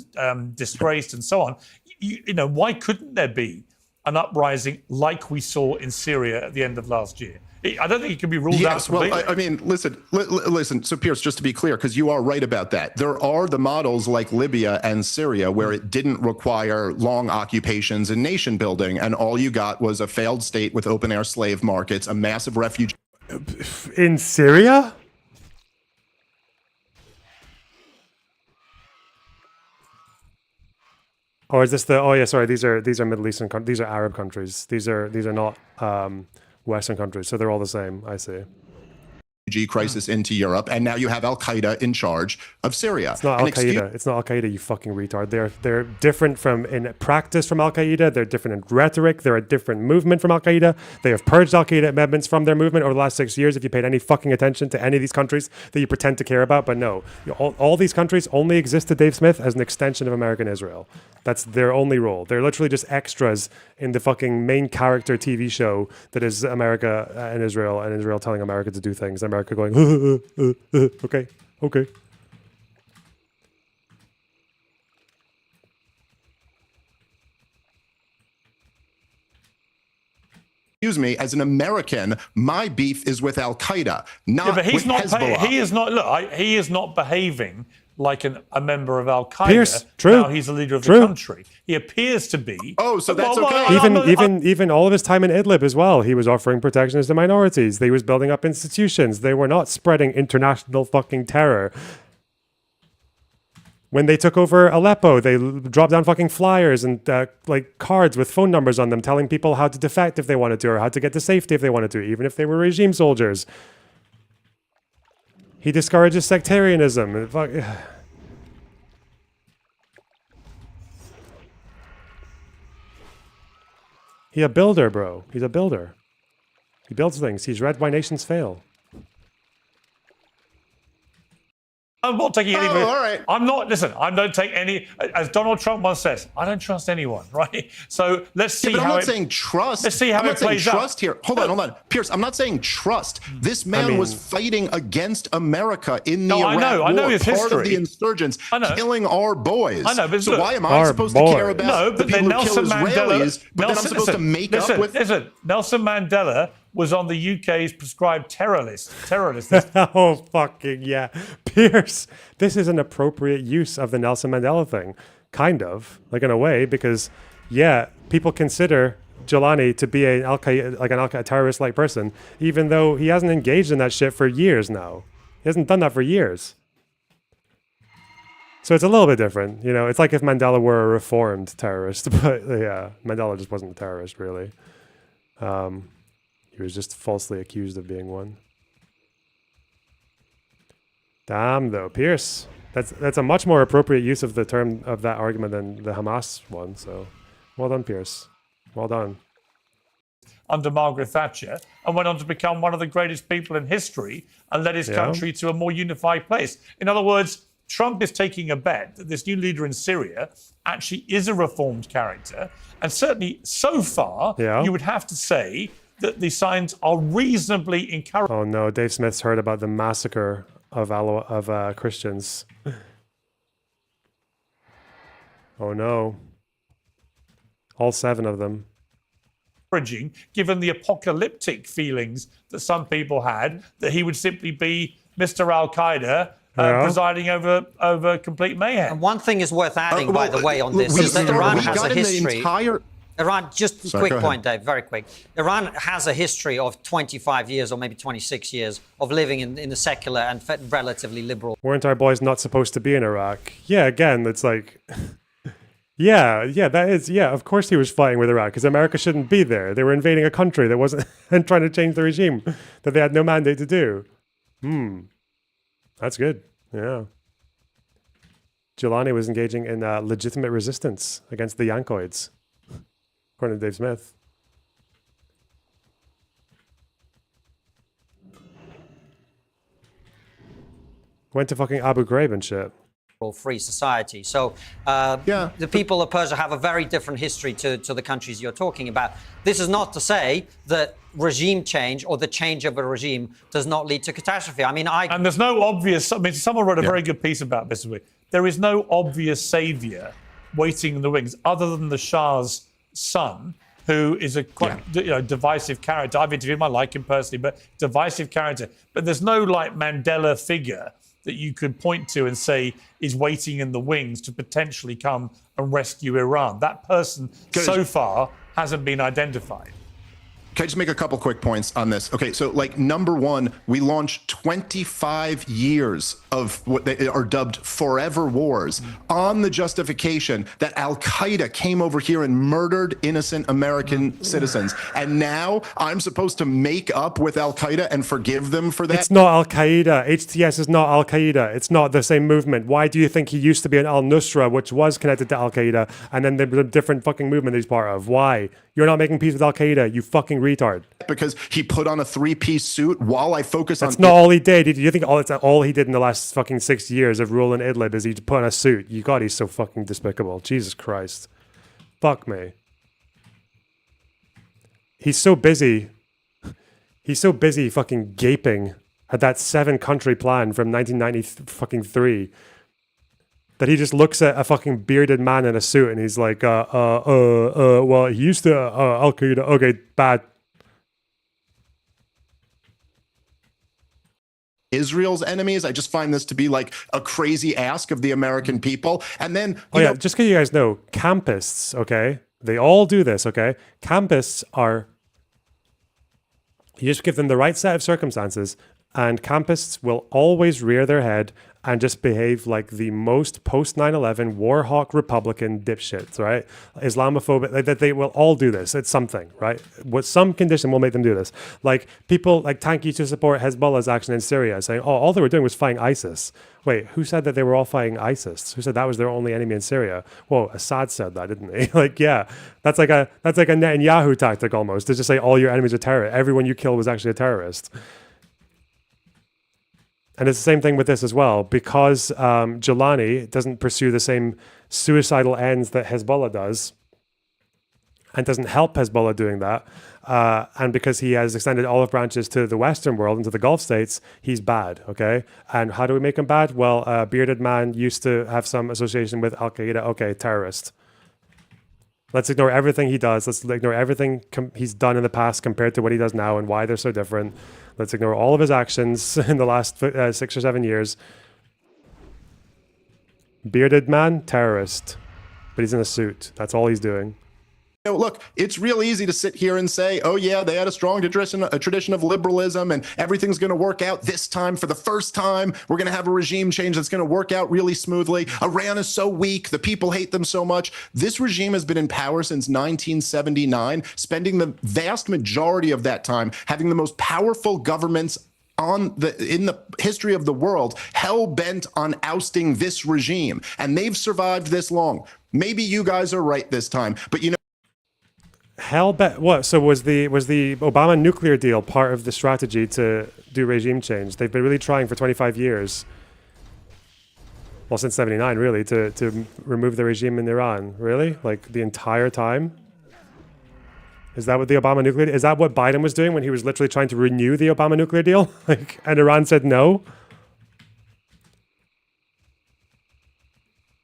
disgraced and so on, you know, why couldn't there be an uprising like we saw in Syria at the end of last year? I don't think it can be ruled out completely. Well, I mean, listen. So, Pierce, just to be clear, because you are right about that, there are the models like Libya and Syria where it didn't require long occupations and nation building, and all you got was a failed state with open-air slave markets, a massive refugee. In Syria? Or is this the? Oh yeah, sorry. These are Middle Eastern. These are Arab countries. These are not Western countries. So they're all the same. I see. Crisis into Europe, and now you have Al Qaeda in charge of Syria. It's not Al Qaeda. It's not Al Qaeda. You fucking retard. They're different in practice from Al Qaeda. They're different in rhetoric. They're a different movement from Al Qaeda. They have purged Al Qaeda members from their movement over the last 6 years. If you paid any fucking attention to any of these countries that you pretend to care about, but no, all these countries only exist to Dave Smith as an extension of American Israel. That's their only role. They're literally just extras in the fucking main character TV show that is America and Israel telling America to do things. And America going, okay. Excuse me, as an American, my beef is with Al Qaeda, not but he's with not. Hezbollah. He is not. Look, he is not behaving like a member of Al Qaeda. Pierce, true. Now he's the leader of the country. He appears to be. Oh, so that's okay. Even all of his time in Idlib as well, he was offering protections to minorities. He was building up institutions. They were not spreading international fucking terror. When they took over Aleppo, they dropped down fucking flyers and like cards with phone numbers on them telling people how to defect if they wanted to or how to get to safety if they wanted to, even if they were regime soldiers. He discourages sectarianism. He's a builder, bro. He's a builder. He builds things. He's read Why Nations Fail. I'm not taking any. all right. I'm not. Listen, I don't take any. As Donald Trump once says, I don't trust anyone. Right. So let's see but how. I'm not saying trust. Let's see how I'm it not saying plays trust out. here. Hold on, Pierce. I'm not saying trust. This man was fighting against America in the Iraq War, I know his part history. of the insurgents, killing our boys. I know, but so look, why am I supposed to care about the people who kill Israelis? But then I'm supposed to make up with. Listen, Nelson Mandela was on the UK's prescribed terror list. Oh, fucking yeah. Pierce, this is an appropriate use of the Nelson Mandela thing. Kind of, like in a way, because, yeah, people consider Jelani to be an Al-Qaeda terrorist-like person, even though he hasn't engaged in that shit for years now. He hasn't done that for years. So it's a little bit different. You know, it's like if Mandela were a reformed terrorist, but yeah, Mandela just wasn't a terrorist, really. He was just falsely accused of being one. Damn, though, Pierce. That's a much more appropriate use of the term of that argument than the Hamas one. So, well done, Pierce. Well done. Under Margaret Thatcher, and went on to become one of the greatest people in history and led his country to a more unified place. In other words, Trump is taking a bet that this new leader in Syria actually is a reformed character. And certainly, so far, you would have to say that the signs are reasonably encouraging. Oh no, Dave Smith's heard about the massacre of Christians. Oh no. All 7 of them. Given the apocalyptic feelings that some people had, that he would simply be Mr. Al-Qaeda presiding over complete mayhem. And one thing is worth adding, by the way, on this, is that Iran has a history. Iran, just a quick point, Dave, very quick. Iran has a history of 25 years or maybe 26 years of living in a secular and relatively liberal. Weren't our boys not supposed to be in Iraq? Yeah, again, it's like... Yeah, that is, of course he was fighting with Iraq because America shouldn't be there. They were invading a country that wasn't, and trying to change the regime that they had no mandate to do. That's good, yeah. Jelani was engaging in legitimate resistance against the Yankoids, according to Dave Smith. Went to fucking Abu Ghraib and shit. Free society. So the people of Persia have a very different history to the countries you're talking about. This is not to say that regime change or the change of a regime does not lead to catastrophe. I mean, and there's no obvious, someone wrote a very good piece about this week. There is no obvious savior waiting in the wings other than the Shah's son, who is a quite divisive character. I've interviewed him, I like him personally, but divisive character. But there's no like Mandela figure that you could point to and say is waiting in the wings to potentially come and rescue Iran. That person so far hasn't been identified. Can I just make a couple quick points on this? Okay, so like number one, we launched 25 years of what they are dubbed forever wars on the justification that Al-Qaeda came over here and murdered innocent American citizens. And now I'm supposed to make up with Al-Qaeda and forgive them for that? It's not Al-Qaeda. HTS is not Al-Qaeda. It's not the same movement. Why do you think he used to be an Al-Nusra, which was connected to Al-Qaeda, and then the different fucking movement he's part of? Why? You're not making peace with Al-Qaeda, you fucking retard. Because he put on a 3-piece suit while I focus on... That's not all he did. Do you think all he did in the last fucking 6 years of ruling Idlib is he put on a suit? God, he's so fucking despicable. Jesus Christ. Fuck me. He's so busy fucking gaping at that 7-country plan from 1993 that he just looks at a fucking bearded man in a suit and he's like, well, he used to, Al-Qaeda, okay, bad. Israel's enemies. I just find this to be like a crazy ask of the American people. And then, just so you guys know, campists, okay? They all do this, okay? Campists are, you just give them the right set of circumstances and campists will always rear their head and just behave like the most post-9/11 war hawk Republican dipshits, right? Islamophobic, that they will all do this. It's something, right? With some condition will make them do this. Like people like Tanki to support Hezbollah's action in Syria, saying, oh, all they were doing was fighting ISIS. Wait, who said that they were all fighting ISIS? Who said that was their only enemy in Syria? Whoa, Assad said that, didn't he? Like, yeah, that's like a Netanyahu tactic almost, to just say all your enemies are terrorists. Everyone you kill was actually a terrorist. And it's the same thing with this as well. Because Jelani doesn't pursue the same suicidal ends that Hezbollah does, and doesn't help Hezbollah doing that, and because he has extended olive branches to the Western world and to the Gulf states, he's bad, okay? And how do we make him bad? Well, a bearded man used to have some association with Al-Qaeda. Okay, terrorist. Let's ignore everything he does. Let's ignore everything he's done in the past compared to what he does now and why they're so different. Let's ignore all of his actions in the last 6 or 7 years. Bearded man, terrorist. But he's in a suit. That's all he's doing. You know, look, it's real easy to sit here and say, oh, yeah, they had a strong tradition of liberalism and everything's going to work out this time. For the first time, we're going to have a regime change that's going to work out really smoothly. Iran is so weak. The people hate them so much. This regime has been in power since 1979, spending the vast majority of that time having the most powerful governments in the history of the world, hell-bent on ousting this regime. And they've survived this long. Maybe you guys are right this time, but you know, what? So was the Obama nuclear deal part of the strategy to do regime change? They've been really trying for 25 years. Well, since 79, really, to remove the regime in Iran. Really? Like the entire time? Is that what the Obama nuclear deal? Is that what Biden was doing when he was literally trying to renew the Obama nuclear deal? And Iran said no?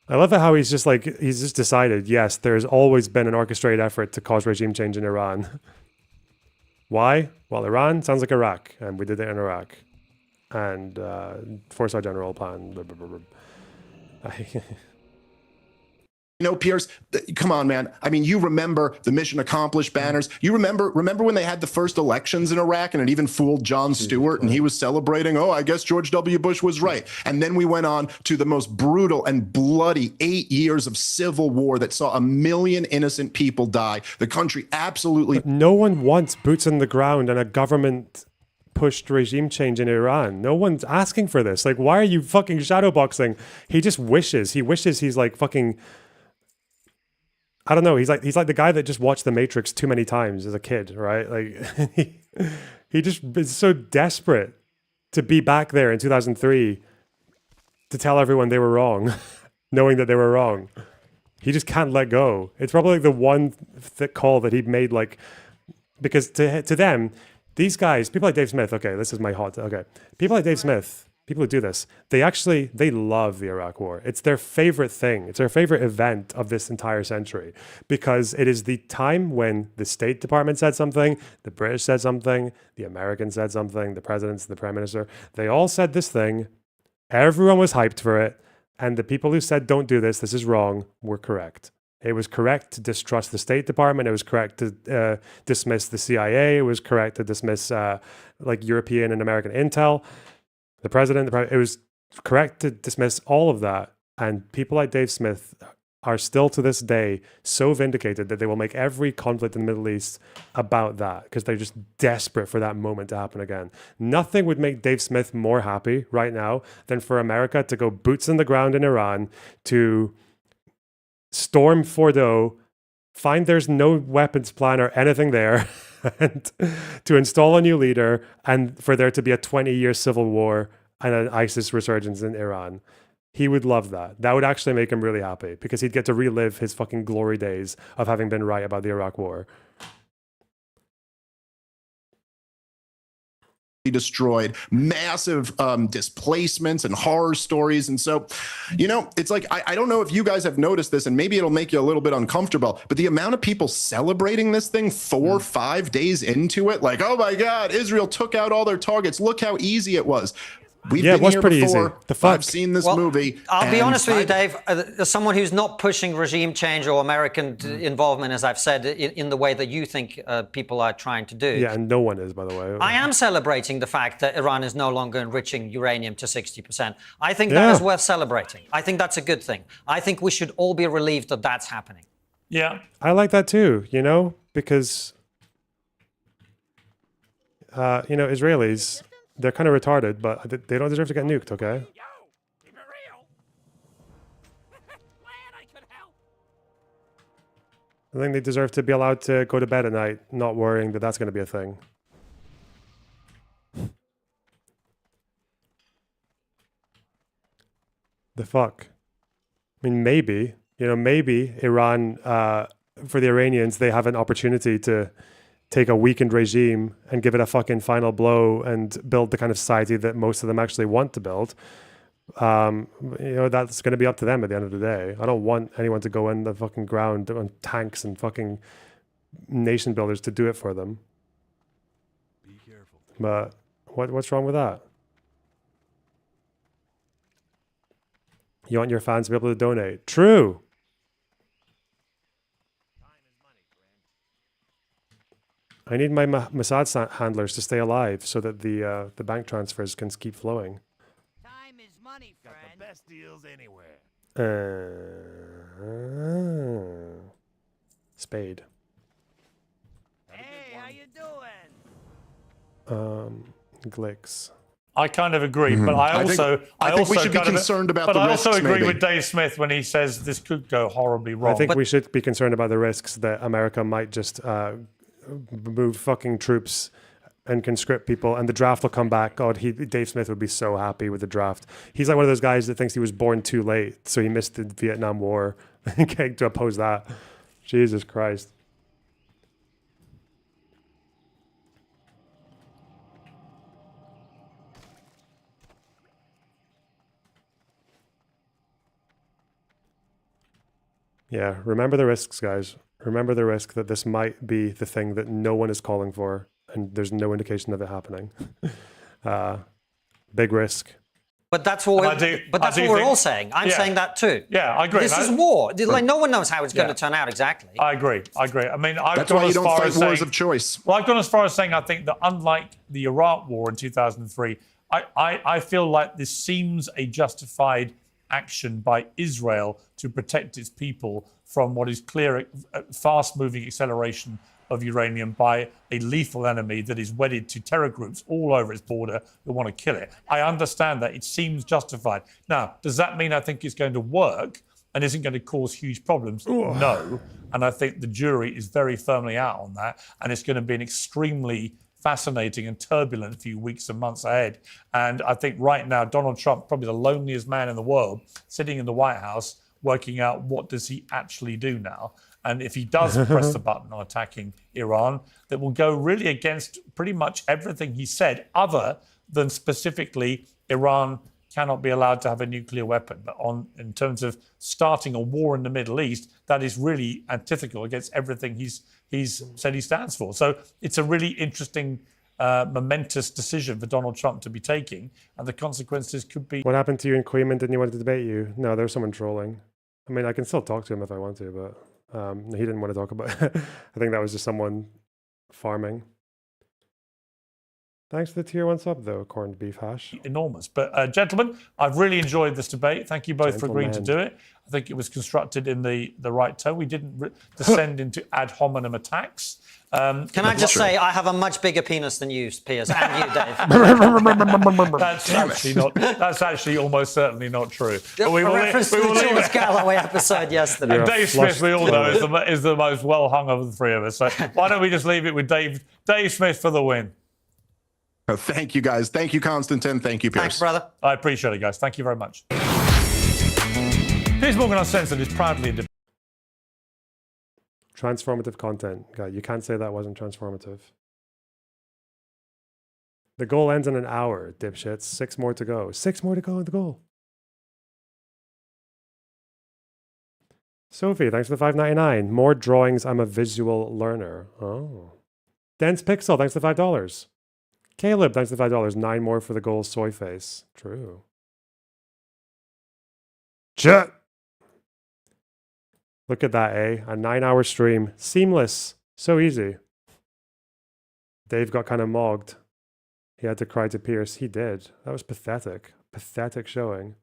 I love it how he's just decided, yes, there's always been an orchestrated effort to cause regime change in Iran. Why? Well, Iran sounds like Iraq, and we did it in Iraq. And 4-star general plan. Blah, blah, blah, blah. You know, Piers, come on, man. I mean, you remember the mission accomplished banners. You remember when they had the first elections in Iraq and it even fooled Jon Stewart and he was celebrating, oh, I guess George W. Bush was right. And then we went on to the most brutal and bloody 8 years of civil war that saw 1 million innocent people die. The country absolutely... But no one wants boots on the ground and a government pushed regime change in Iran. No one's asking for this. Like, why are you fucking shadowboxing? He just wishes. He wishes he's like fucking... I don't know. He's like the guy that just watched The Matrix too many times as a kid, right? Like he just is so desperate to be back there in 2003 to tell everyone they were wrong, knowing that they were wrong. He just can't let go. It's probably like the one call that he made, like, because to them, these guys, people like Dave Smith. Okay, this is my hot. Okay, people like Dave Smith. People who do this, they love the Iraq War. It's their favorite thing. It's their favorite event of this entire century because it is the time when the State Department said something, the British said something, the Americans said something, the presidents, the prime minister, they all said this thing. Everyone was hyped for it. And the people who said, don't do this is wrong, were correct. It was correct to distrust the State Department. It was correct to dismiss the CIA. It was correct to dismiss like European and American intel. The president, it was correct to dismiss all of that. And people like Dave Smith are still to this day so vindicated that they will make every conflict in the Middle East about that because they're just desperate for that moment to happen again. Nothing would make Dave Smith more happy right now than for America to go boots on the ground in Iran, to storm Fordo, find there's no weapons plan or anything there, and to install a new leader, and for there to be a 20-year civil war and an ISIS resurgence in Iran. He would love that. That would actually make him really happy because he'd get to relive his fucking glory days of having been right about the Iraq War. Destroyed, massive displacements and horror stories. And so, you know, it's like, I don't know if you guys have noticed this, and maybe it'll make you a little bit uncomfortable, but the amount of people celebrating this thing 4 or 5 days into it, like, oh my God, Israel took out all their targets. Look how easy it was. We've been here before. I've seen this movie. I'll be honest with you, Dave. As someone who's not pushing regime change or American involvement, as I've said, in the way that you think people are trying to do. Yeah, and no one is, by the way. I am celebrating the fact that Iran is no longer enriching uranium to 60%. I think that is worth celebrating. I think that's a good thing. I think we should all be relieved that that's happening. Yeah. I like that too, you know, because, you know, Israelis... They're kind of retarded, but they don't deserve to get nuked, okay? I think they deserve to be allowed to go to bed at night, not worrying that that's going to be a thing. The fuck? I mean, maybe, maybe Iran, for the Iranians, they have an opportunity to take a weakened regime and give it a fucking final blow and build the kind of society that most of them actually want to build. That's going to be up to them at the end of the day. I don't want anyone to go in the fucking ground on tanks and fucking nation builders to do it for them. Be careful. But what's wrong with that? You want your fans to be able to donate. True. I need my Mossad handlers to stay alive so that the bank transfers can keep flowing. Time is money, friend. Got the best deals anywhere. Spade. Hey, how you doing? Glicks. I kind of agree, but I think we should be concerned about the risks. But I also agree maybe. with Dave Smith when he says this could go horribly wrong. I think we should be concerned about the risks that America might just move fucking troops and conscript people, and the draft will come back. God, Dave Smith would be so happy with the draft. He's like one of those guys that thinks he was born too late, so he missed the Vietnam War to oppose that. Jesus Christ. Yeah, remember the risks, guys. Remember the risk that this might be the thing that no one is calling for, and there's no indication of it happening. Big risk. But that's what we're all saying. I'm saying that too. Yeah, I agree. This is war. Like, no one knows how it's going to turn out exactly. I agree. I mean, that's why you don't fight wars of choice. Well, I've gone as far as saying I think that unlike the Iraq War in 2003, I feel like this seems a justified action by Israel to protect its people from what is clear fast-moving acceleration of uranium by a lethal enemy that is wedded to terror groups all over its border that want to kill it. I understand that. It seems justified. Now, does that mean I think it's going to work and isn't going to cause huge problems? No. And I think the jury is very firmly out on that. And it's going to be an extremely fascinating and turbulent few weeks and months ahead. And I think right now, Donald Trump, probably the loneliest man in the world, sitting in the White House, working out what does he actually do now. And if he does press the button on attacking Iran, that will go really against pretty much everything he said, other than specifically Iran cannot be allowed to have a nuclear weapon. But in terms of starting a war in the Middle East, that is really antithetical against everything he's said he stands for. So it's a really interesting, momentous decision for Donald Trump to be taking, and the consequences could be... What happened to you and Queeman? Didn't he want to debate you? No, there's someone trolling. I mean, I can still talk to him if I want to, but he didn't want to talk about it. I think that was just someone farming. Thanks for the tier 1 sub, though, corned beef hash. Enormous. But, gentlemen, I've really enjoyed this debate. Thank you both for agreeing to do it. I think it was constructed in the right tone. We didn't descend into ad hominem attacks. Can I just say, I have a much bigger penis than you, Piers, and you, Dave. That's actually almost certainly not true. But we will reference to the George Galloway episode yesterday. And Dave Smith, we all know, is the most well hung of the three of us. So why don't we just leave it with Dave Smith for the win? Thank you, guys. Thank you, Konstantin. Thank you, Piers. Thanks, brother. I appreciate it, guys. Thank you very much. Piers Morgan Uncensored is proudly independent. Transformative content. God, you can't say that wasn't transformative. The goal ends in an hour, dipshits. 6 more to go. 6 more to go in the goal. Sophie, thanks for the $5.99. More drawings. I'm a visual learner. Oh. Dense Pixel, thanks for the $5. Caleb, thanks for the $5. 9 more for the goal. Soy face. True. Chat. Look at that, eh? A 9-hour stream. Seamless. So easy. Dave got kind of mogged. He had to cry to Piers. He did. That was pathetic. Pathetic showing.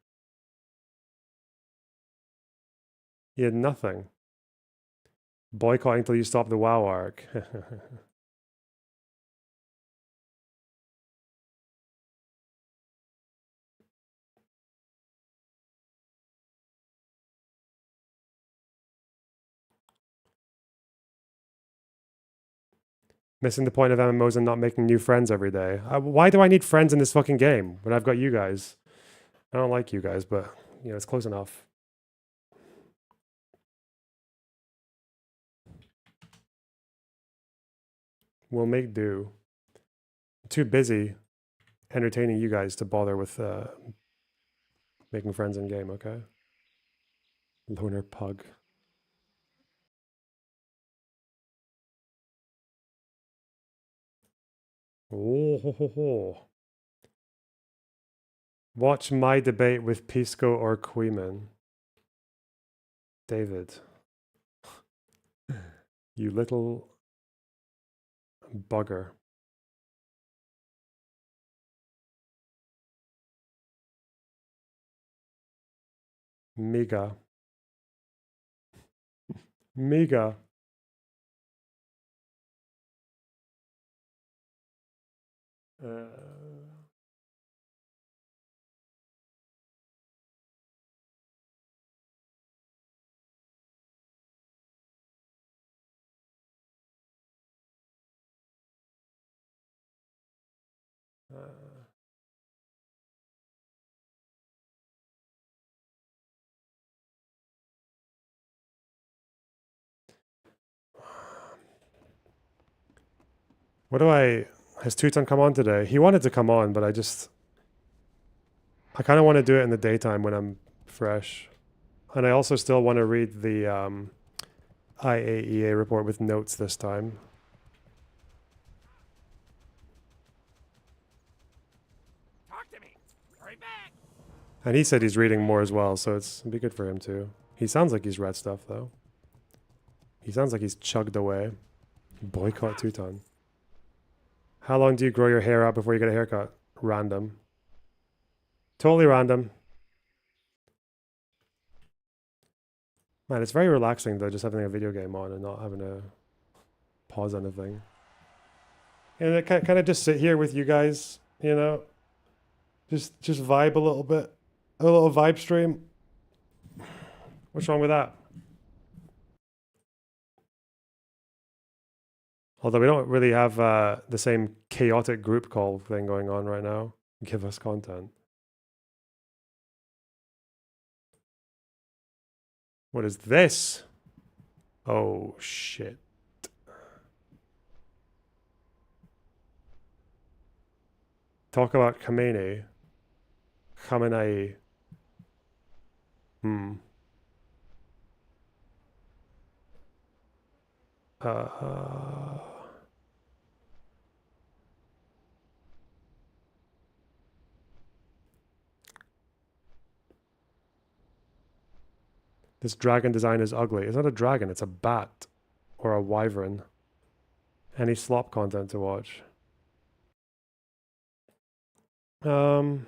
He had nothing. Boycotting until you stop the WoW arc. Missing the point of MMOs and not making new friends every day. Why do I need friends in this fucking game when I've got you guys? I don't like you guys, but you know, it's close enough. We'll make do. I'm too busy entertaining you guys to bother with making friends in game, okay? Loner pug. Oh, ho, ho, ho. Watch my debate with Pisco or Queeman. David. You little bugger. Miga. Miga. Has Tutan come on today? He wanted to come on, but I kind of want to do it in the daytime when I'm fresh. And I also still want to read the IAEA report with notes this time. Talk to me. Hurry back. And he said he's reading more as well, so it'd be good for him too. He sounds like he's read stuff though. He sounds like he's chugged away. Boycott Tutan. How long do you grow your hair out before you get a haircut? Random. Totally random. Man, it's very relaxing though, just having a video game on and not having to pause anything. And I kind of just sit here with you guys, you know, just vibe a little bit, a little vibe stream. What's wrong with that? Although we don't really have the same chaotic group call thing going on right now. Give us content. What is this? Oh, shit. Talk about Khamenei. Khamenei. This dragon design is ugly. It's not a dragon, it's a bat or a wyvern. Any slop content to watch? The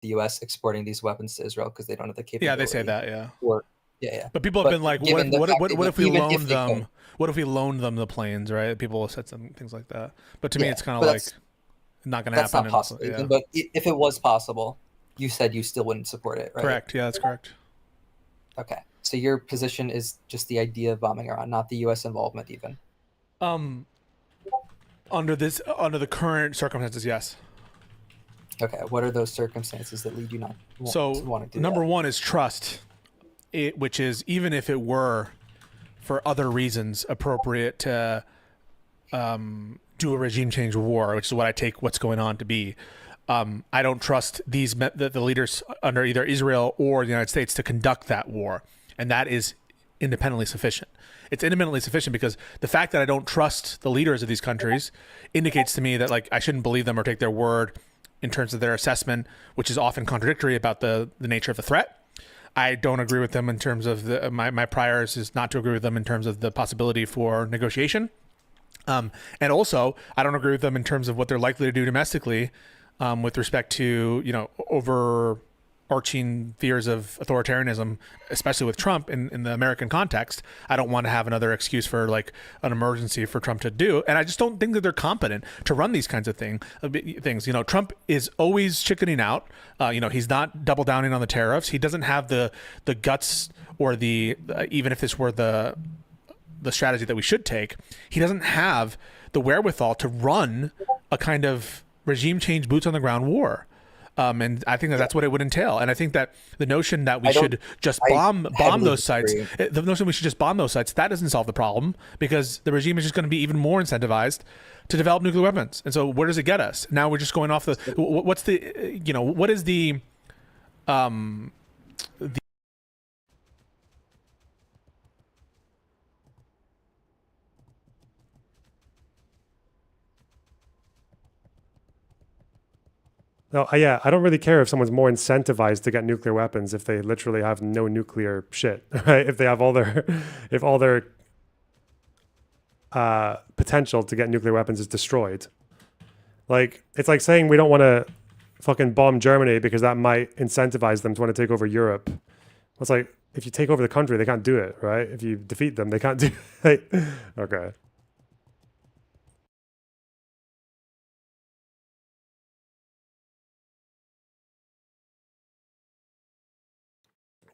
U.S. exporting these weapons to Israel because they don't have the capability. Yeah, they say that. Yeah. Yeah. But people have been like, what if we loaned them? What if we loaned them the planes, right? People have said some things like that. But to me, it's kind of like not going to happen. That's not possible. Yeah. But if it was possible, you said you still wouldn't support it, right? Correct. Yeah, that's correct. Okay. So your position is just the idea of bombing Iran, not the U.S. involvement even. Under the current circumstances, yes. Okay. What are those circumstances that lead you not to want to do number that? one is trust, which is even if it were for other reasons appropriate to do a regime change war, which is what I take what's going on to be. I don't trust the leaders under either Israel or the United States to conduct that war, and that is independently sufficient. It's independently sufficient because the fact that I don't trust the leaders of these countries indicates to me that like I shouldn't believe them or take their word in terms of their assessment, which is often contradictory about the nature of the threat. I don't agree with them in terms of my priors is not to agree with them in terms of the possibility for negotiation. And also, I don't agree with them in terms of what they're likely to do domestically with respect to, overarching fears of authoritarianism, especially with Trump in the American context. I don't want to have another excuse for like an emergency for Trump to do. And I just don't think that they're competent to run these kinds of things. Trump is always chickening out. He's not double downing on the tariffs. He doesn't have the guts or even if this were the strategy that we should take, he doesn't have the wherewithal to run a kind of regime change, boots on the ground war. And I think that's what it would entail. And I think that the notion that we should just bomb those sites, the notion we should just bomb those sites, that doesn't solve the problem, because the regime is just going to be even more incentivized to develop nuclear weapons. And so where does it get us? Now we're just going off the, what's the, what is the No, yeah, I don't really care if someone's more incentivized to get nuclear weapons if they literally have no nuclear shit, right? If they have all their, if all their potential to get nuclear weapons is destroyed. Like, it's like saying we don't want to fucking bomb Germany because that might incentivize them to want to take over Europe. It's like, if you take over the country, they can't do it, right? If you defeat them, they can't do it. Okay.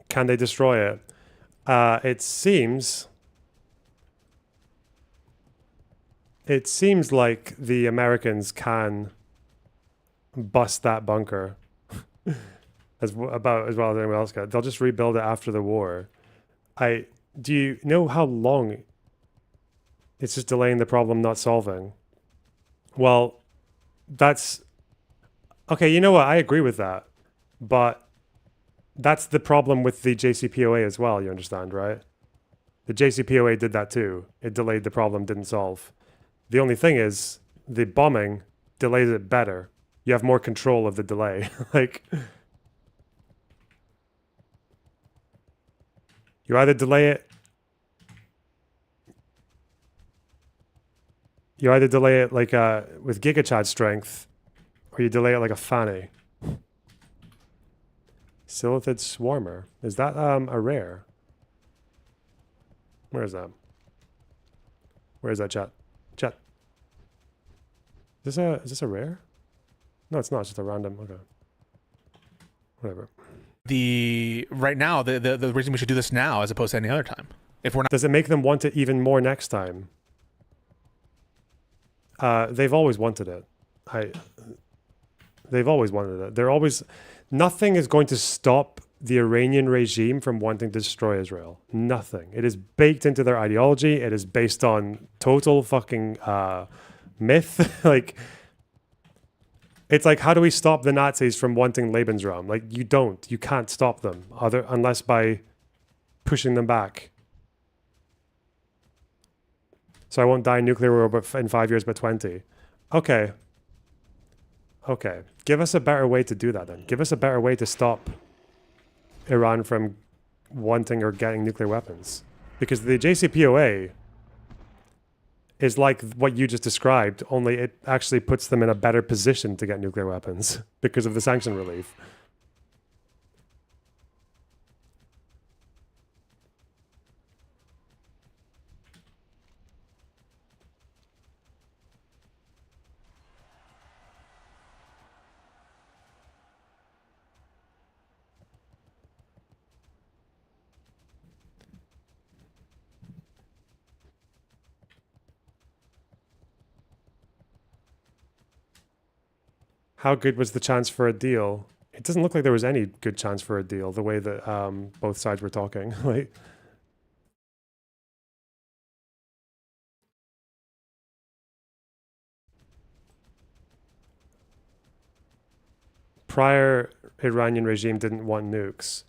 Can they destroy it? It seems like the Americans can bust that bunker as well as anyone else can. They'll just rebuild it after the war. Do you know how long it's just delaying the problem, not solving? Well, that's okay. You know what? I agree with that, but that's the problem with the JCPOA as well, you understand, right? The JCPOA did that too. It delayed the problem, didn't solve. The only thing is, the bombing delays it better. You have more control of the delay. Like, you either delay it like with GigaChad strength, or you delay it like a Fanny. Silithid Swarmer. Is that a rare? Where is that? Where is that, chat? Chat. Is this a rare? No, it's not. It's just a random. Okay. Whatever. Right now, the reason we should do this now as opposed to any other time. If we're not, does it make them want it even more next time? They've always wanted it. They've always wanted it. They're always. Nothing is going to stop the Iranian regime from wanting to destroy Israel. Nothing. It is baked into their ideology. It is based on total fucking myth. Like, it's like, how do we stop the Nazis from wanting Lebensraum? Like, you can't stop them unless by pushing them back. So I won't die in nuclear war in 5 years, but 20. Okay. Okay. Give us a better way to do that then. Give us a better way to stop Iran from wanting or getting nuclear weapons. Because the JCPOA is like what you just described, only it actually puts them in a better position to get nuclear weapons because of the sanction relief. How good was the chance for a deal? It doesn't look like there was any good chance for a deal, the way that both sides were talking. Like, prior Iranian regime didn't want nukes.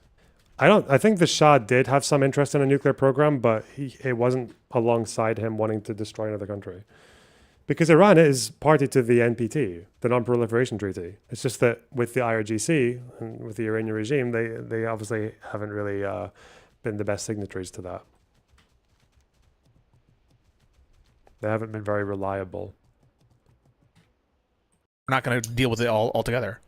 I think the Shah did have some interest in a nuclear program, but it wasn't alongside him wanting to destroy another country. Because Iran is party to the NPT, the Non-Proliferation Treaty. It's just that with the IRGC and with the Iranian regime, they obviously haven't really been the best signatories to that. They haven't been very reliable. We're not going to deal with it all altogether.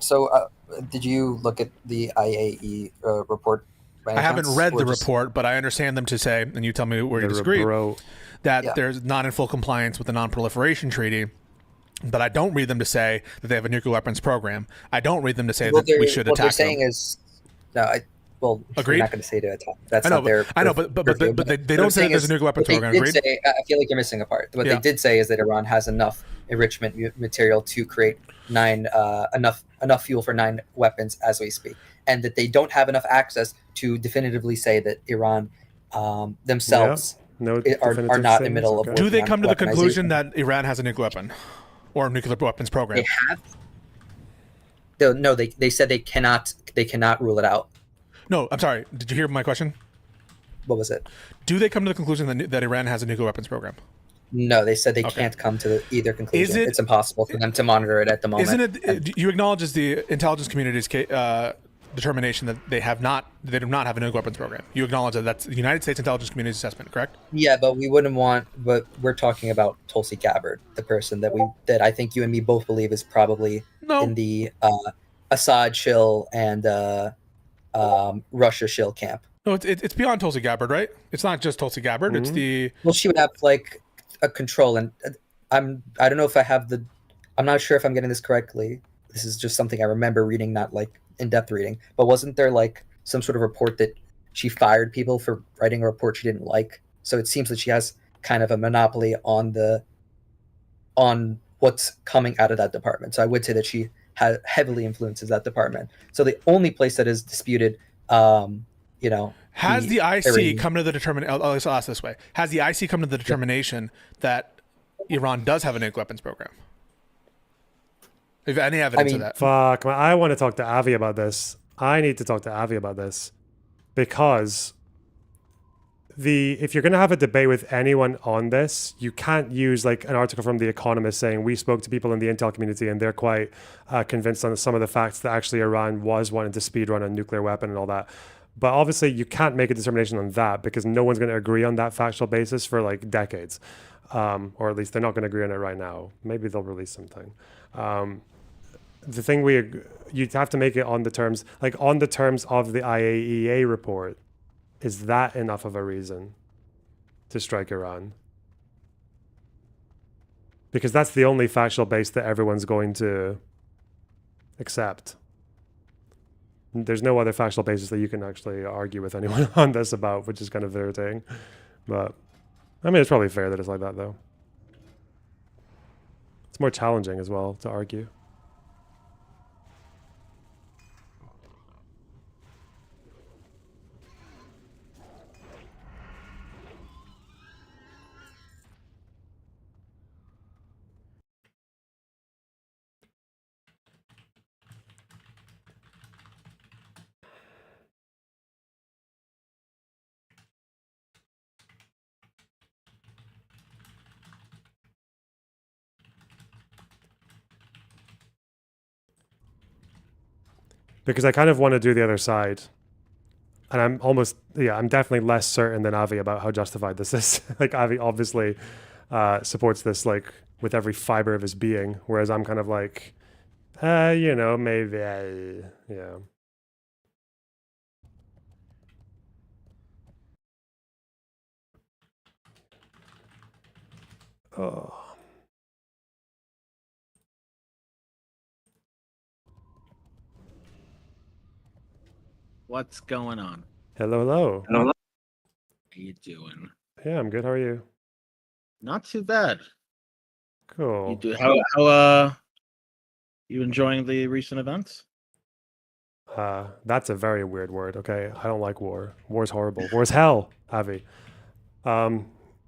So, did you look at the IAE report? I haven't read the report, but I understand them to say, and you tell me where you disagree, that they're not in full compliance with the Non-Proliferation Treaty. But I don't read them to say that they have a nuclear weapons program. I don't read them to say that we should attack them. What they're saying is, no, Well, Agreed? You're not going to say to attack. That's I know, not their. I know, but they don't say there's a nuclear weapons program. Agreed? I feel like you're missing a part. What they did say is that Iran has enough enrichment material to create enough fuel for 9 weapons as we speak, and that they don't have enough access to definitively say that Iran themselves are not in the middle of. Do they come to the conclusion that Iran has a nuclear weapon or a nuclear weapons program? They have. No, they said they cannot rule it out. No, I'm sorry. Did you hear my question? What was it? Do they come to the conclusion that Iran has a nuclear weapons program? No, they said they can't come to either conclusion. It's impossible for them to monitor it at the moment. Isn't it? You acknowledge as the intelligence community's determination that they do not have a nuclear weapons program. You acknowledge that that's the United States intelligence community's assessment, correct? Yeah, but we wouldn't want. But we're talking about Tulsi Gabbard, the person that I think you and me both believe is probably in the Assad shill and Russia shill camp. No, it's beyond Tulsi Gabbard, right? It's not just Tulsi Gabbard. Mm-hmm. It's the she would have like a control, and I don't know if I have I'm not sure if I'm getting this correctly. This is just something I remember reading, not like in-depth reading. But wasn't there like some sort of report that she fired people for writing a report she didn't like? So it seems that she has kind of a monopoly on what's coming out of that department. So I would say that she heavily influences that department. So the only place that is disputed, has the IC come to the determination? I'll ask this way: has the IC come to the determination that Iran does have a nuclear weapons program? If any evidence of that? Fuck, I want to talk to Avi about this. I need to talk to Avi about this because if you're going to have a debate with anyone on this, you can't use like an article from The Economist saying we spoke to people in the intel community and they're quite convinced on some of the facts that actually Iran was wanting to speedrun a nuclear weapon and all that. But obviously you can't make a determination on that because no one's going to agree on that factual basis for like decades. Or at least they're not going to agree on it right now. Maybe they'll release something. The thing you'd have to make it on the terms of the IAEA report. Is that enough of a reason to strike Iran? Because that's the only factual base that everyone's going to accept. There's no other factual basis that you can actually argue with anyone on this about, which is kind of irritating. But, I mean, it's probably fair that it's like that, though. It's more challenging as well to argue. Because I kind of want to do the other side. And I'm definitely less certain than Avi about how justified this is. Like Avi obviously supports this like with every fiber of his being. Whereas I'm kind of like, maybe, yeah. Oh. What's going on? Hello. How you doing? Yeah, I'm good. How are you? Not too bad. Cool. You do how you enjoying the recent events? That's a very weird word. Okay, I don't like war. War's horrible. War's hell, Avi. The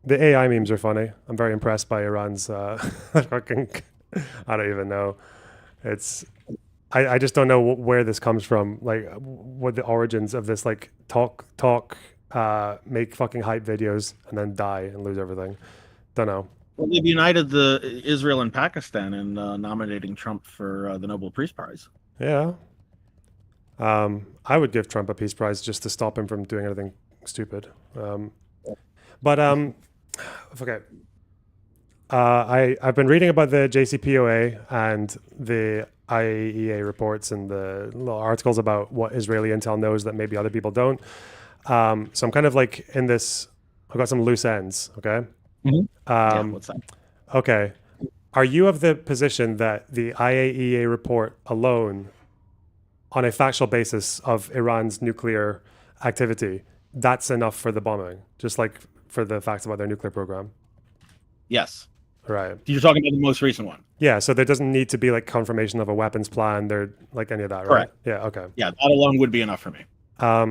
AI memes are funny. I'm very impressed by Iran's fucking. I don't even know. I just don't know where this comes from. Like, what the origins of this? Like, talk, make fucking hype videos and then die and lose everything. Don't know. Well, they've united Israel and Pakistan in nominating Trump for the Nobel Peace Prize. Yeah. I would give Trump a peace prize just to stop him from doing anything stupid. But okay. I've been reading about the JCPOA and the IAEA reports and the little articles about what Israeli intel knows that maybe other people don't. So I'm kind of like in this. I've got some loose ends. Okay. Mm-hmm. What's that? Okay. Are you of the position that the IAEA report alone on a factual basis of Iran's nuclear activity, that's enough for the bombing, just like for the facts about their nuclear program. Yes. Right. You're talking about the most recent one. Yeah, so there doesn't need to be like confirmation of a weapons plan, there like any of that, right? Correct. Yeah, okay. Yeah, that alone would be enough for me.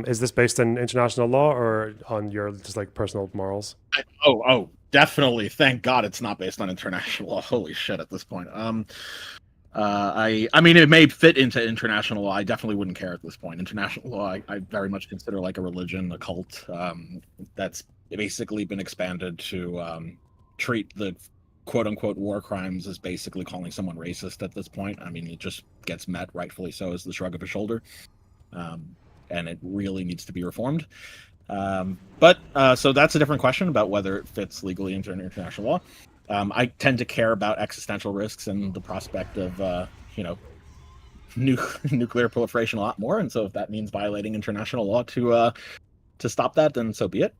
Is this based in international law or on your just like personal morals? Oh, definitely. Thank God it's not based on international law. Holy shit! At this point, I mean, it may fit into international law. I definitely wouldn't care at this point. International law, I very much consider like a religion, a cult. That's basically been expanded to treat the quote-unquote war crimes as basically calling someone racist at this point. I mean, it just gets met, rightfully so, as the shrug of a shoulder. And it really needs to be reformed. But so that's a different question about whether it fits legally into international law. I tend to care about existential risks and the prospect of, nuclear proliferation a lot more. And so if that means violating international law to stop that, then so be it.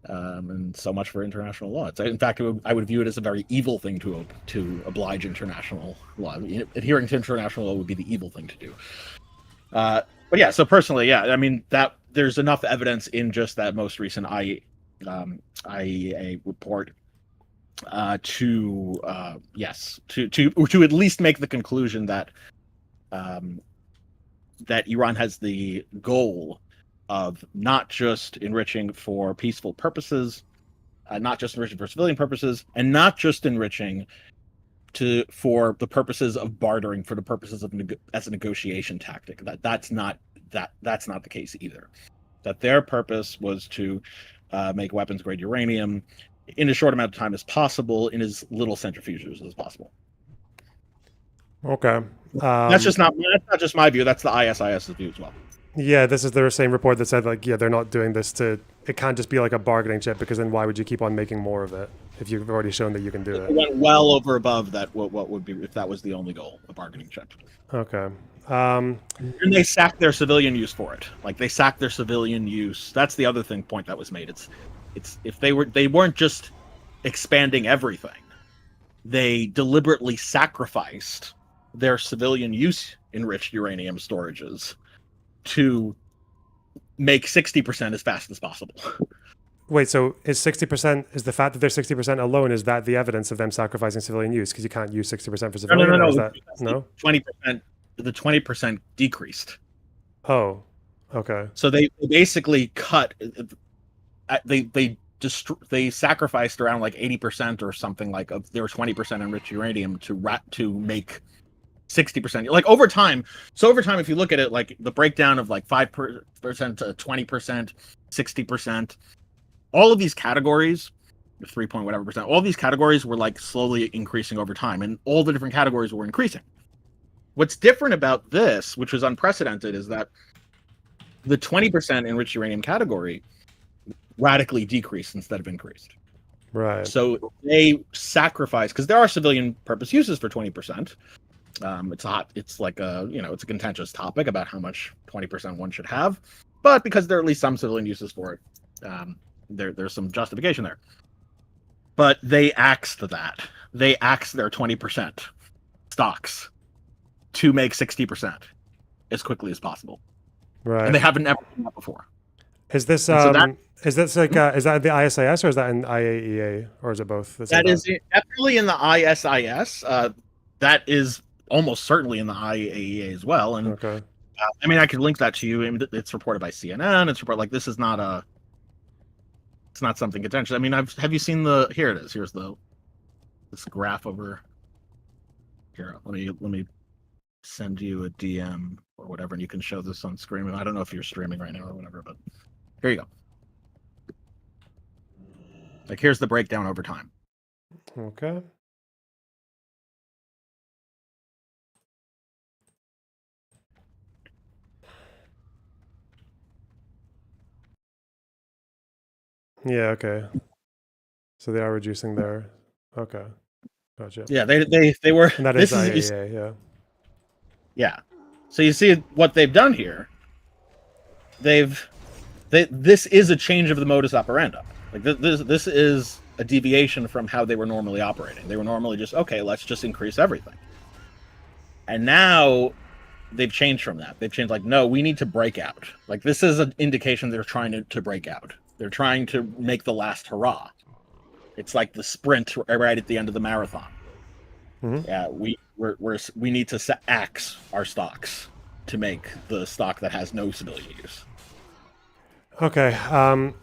And so much for international law. In fact, I would view it as a very evil thing to oblige international law. Adhering to international law would be the evil thing to do. But yeah, so personally, yeah, I mean that there's enough evidence in just that most recent IAEA report to at least make the conclusion that that Iran has the goal of not just enriching for peaceful purposes, not just enriching for civilian purposes, and not just enriching for the purposes of bartering, for the purposes of as a negotiation tactic. That's not the case either. That their purpose was to make weapons grade uranium in as short amount of time as possible, in as little centrifuges as possible. Okay. That's not just my view. That's the ISIS's view as well. Yeah, this is their same report that said like, yeah, they're not doing this it can't just be like a bargaining chip, because then why would you keep on making more of it if you've already shown that you can do it? It went well over above that. What would be if that was the only goal, a bargaining chip? Okay. And they sacked their civilian use for it. Like they sacked their civilian use. That's the other point that was made. It's if they weren't just expanding everything, they deliberately sacrificed their civilian use enriched uranium storages to make 60% as fast as possible. Wait, so is 60%, is the fact that they're 60% alone, is that the evidence of them sacrificing civilian use? Because you can't use 60% for civilian. No. 20%. The 20% decreased. Oh, okay. So they basically cut. They sacrificed around like 80% or something like of their 20% enriched uranium to make 60%. Like over time. So over time, if you look at it, like the breakdown of like 5% to 20%, 60%, all of these categories, 3 point whatever percent, all of these categories were like slowly increasing over time, and all the different categories were increasing. What's different about this, which was unprecedented, is that the 20% enriched uranium category radically decreased instead of increased. Right. So they sacrificed, because there are civilian purpose uses for 20%. It's like it's a contentious topic about how much 20% one should have, but because there are at least some civilian uses for it, there's some justification there. But they axed that. They axed their 20% stocks to make 60% as quickly as possible. Right. And they haven't ever done that before. Is this is that the ISIS or is that in IAEA, or is it both? That is definitely in the ISIS. That is almost certainly in the IAEA as well. And okay. I mean, I could link that to you. I mean, it's reported by CNN. It's reported, like, this is not it's not something contentious. I mean, have you seen here it is. Here's this graph over here. Let me send you a DM or whatever, and you can show this on screen. I don't know if you're streaming right now or whatever, but here you go. Like, here's the breakdown over time. Okay. Yeah, okay. So they are reducing their okay. Gotcha. Yeah, they were, and that is IAEA, yeah. Yeah. So you see what they've done here. This is a change of the modus operandi. Like this is a deviation from how they were normally operating. They were normally just, okay, let's just increase everything. And now they've changed from that. They've changed like, no, we need to break out. Like this is an indication they're trying to break out. They're trying to make the last hurrah. It's like the sprint right at the end of the marathon. Yeah, we need to axe our stocks to make the stock that has no civilian use. Okay, I'm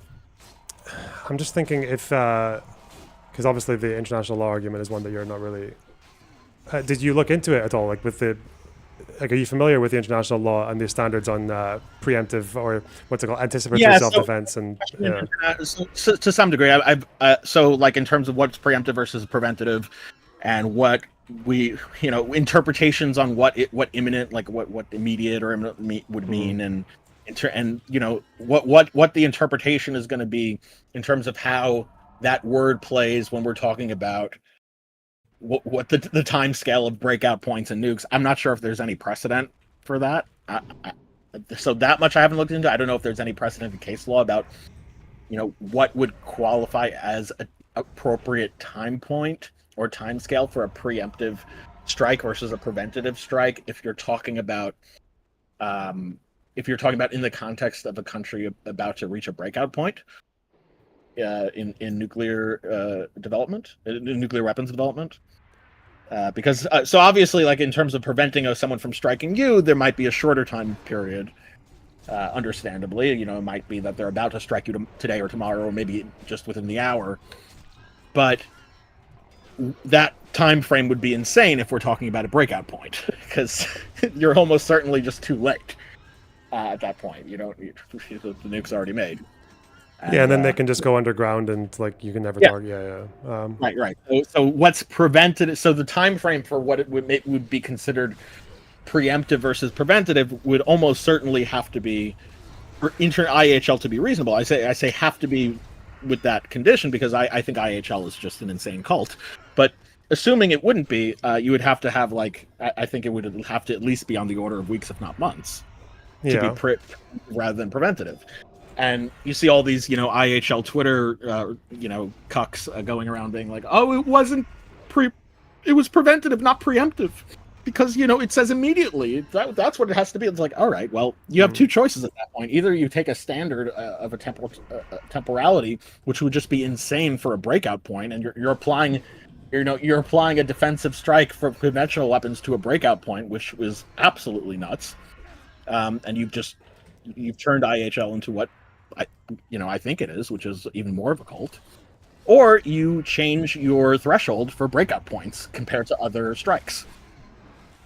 just thinking if because obviously the international law argument is one that you're not really. Did you look into it at all? Like with the, like, are you familiar with the international law and the standards on preemptive or what's it called, anticipatory self-defense? And so, to some degree, I've so like in terms of what's preemptive versus preventative, and what we interpretations on what imminent, like what immediate or imminent would mean, and what the interpretation is going to be in terms of how that word plays when we're talking about what the time scale of breakout points and nukes. I'm not sure if there's any precedent for that. So that much I haven't looked into. I don't know if there's any precedent in case law about, what would qualify as an appropriate time point or time scale for a preemptive strike versus a preventative strike. If you're talking about, in the context of a country about to reach a breakout point, in nuclear development, nuclear weapons development. Because so obviously, like in terms of preventing someone from striking you, there might be a shorter time period. Understandably, it might be that they're about to strike you today or tomorrow, or maybe just within the hour. But that time frame would be insane if we're talking about a breakout point, because you're almost certainly just too late at that point. The nuke's already made. And then they can just go underground and like you can never target. Right. So what's prevented? So the time frame for what it would be considered preemptive versus preventative would almost certainly have to be for IHL to be reasonable. I say have to be with that condition because I think IHL is just an insane cult. But assuming it wouldn't be, you would have to have I think it would have to at least be on the order of weeks, if not months, to be rather than preventative. And you see all these, IHL Twitter, cucks going around being like, "Oh, it was preventative, not preemptive, because it says immediately." That's what it has to be. It's like, all right, well, you have two choices at that point. Either you take a standard of a temporality, which would just be insane for a breakout point, and you're applying, you're applying a defensive strike for conventional weapons to a breakout point, which was absolutely nuts, and you've turned IHL into what I think it is, which is even more of a cult. Or you change your threshold for breakout points compared to other strikes.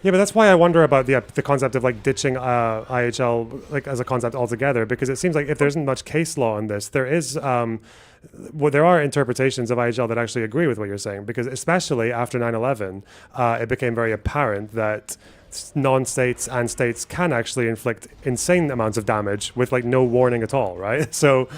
Yeah, but that's why I wonder about the concept of like ditching IHL like as a concept altogether, because it seems like if there isn't much case law on this, there is there are interpretations of IHL that actually agree with what you're saying, because especially after 9/11, it became very apparent that non-states and states can actually inflict insane amounts of damage with like no warning at all, right? So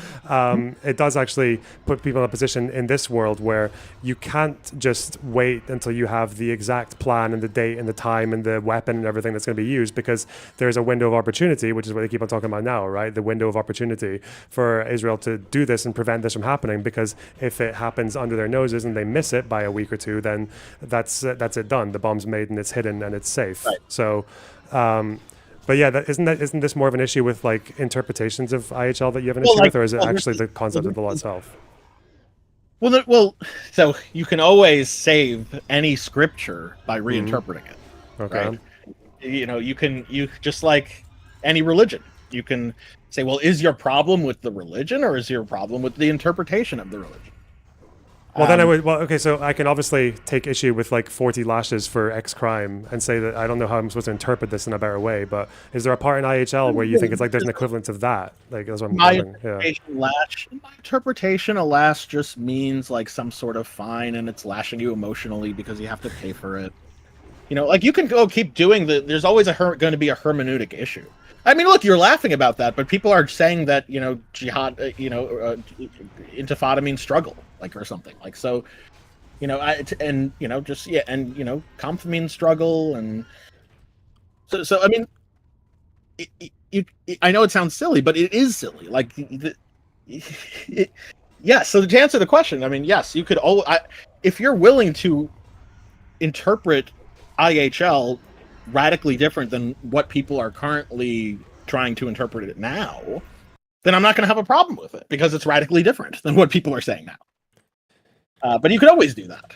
it does actually put people in a position in this world where you can't just wait until you have the exact plan and the date and the time and the weapon and everything that's going to be used, because there's a window of opportunity, which is what they keep on talking about now, right? The window of opportunity for Israel to do this and prevent this from happening, because if it happens under their noses and they miss it by a week or two, then that's it done. The bomb's made and it's hidden and it's safe. Right. So, but yeah, isn't this more of an issue with like interpretations of IHL that you have an issue with, or is it actually the concept of the law itself? Well, so you can always save any scripture by reinterpreting it. Okay. Right? You just like any religion, you can say, well, is your problem with the religion or is your problem with the interpretation of the religion? Well, then okay, so I can obviously take issue with like 40 lashes for X crime and say that I don't know how I'm supposed to interpret this in a better way, but is there a part in IHL where you think it's like there's an equivalent of that? Like, that's what I'm wondering. My interpretation, a lash just means like some sort of fine, and it's lashing you emotionally because you have to pay for it. Like you can go keep doing there's always going to be a hermeneutic issue. I mean, look, you're laughing about that, but people are saying that, jihad, intifada means struggle, like, or something. Like, so, Kampf means struggle. And so I mean, I know it sounds silly, but it is silly. Like, yeah. So to answer the question, I mean, yes, you could, if you're willing to interpret IHL radically different than what people are currently trying to interpret it now, then I'm not going to have a problem with it because it's radically different than what people are saying now. But you could always do that.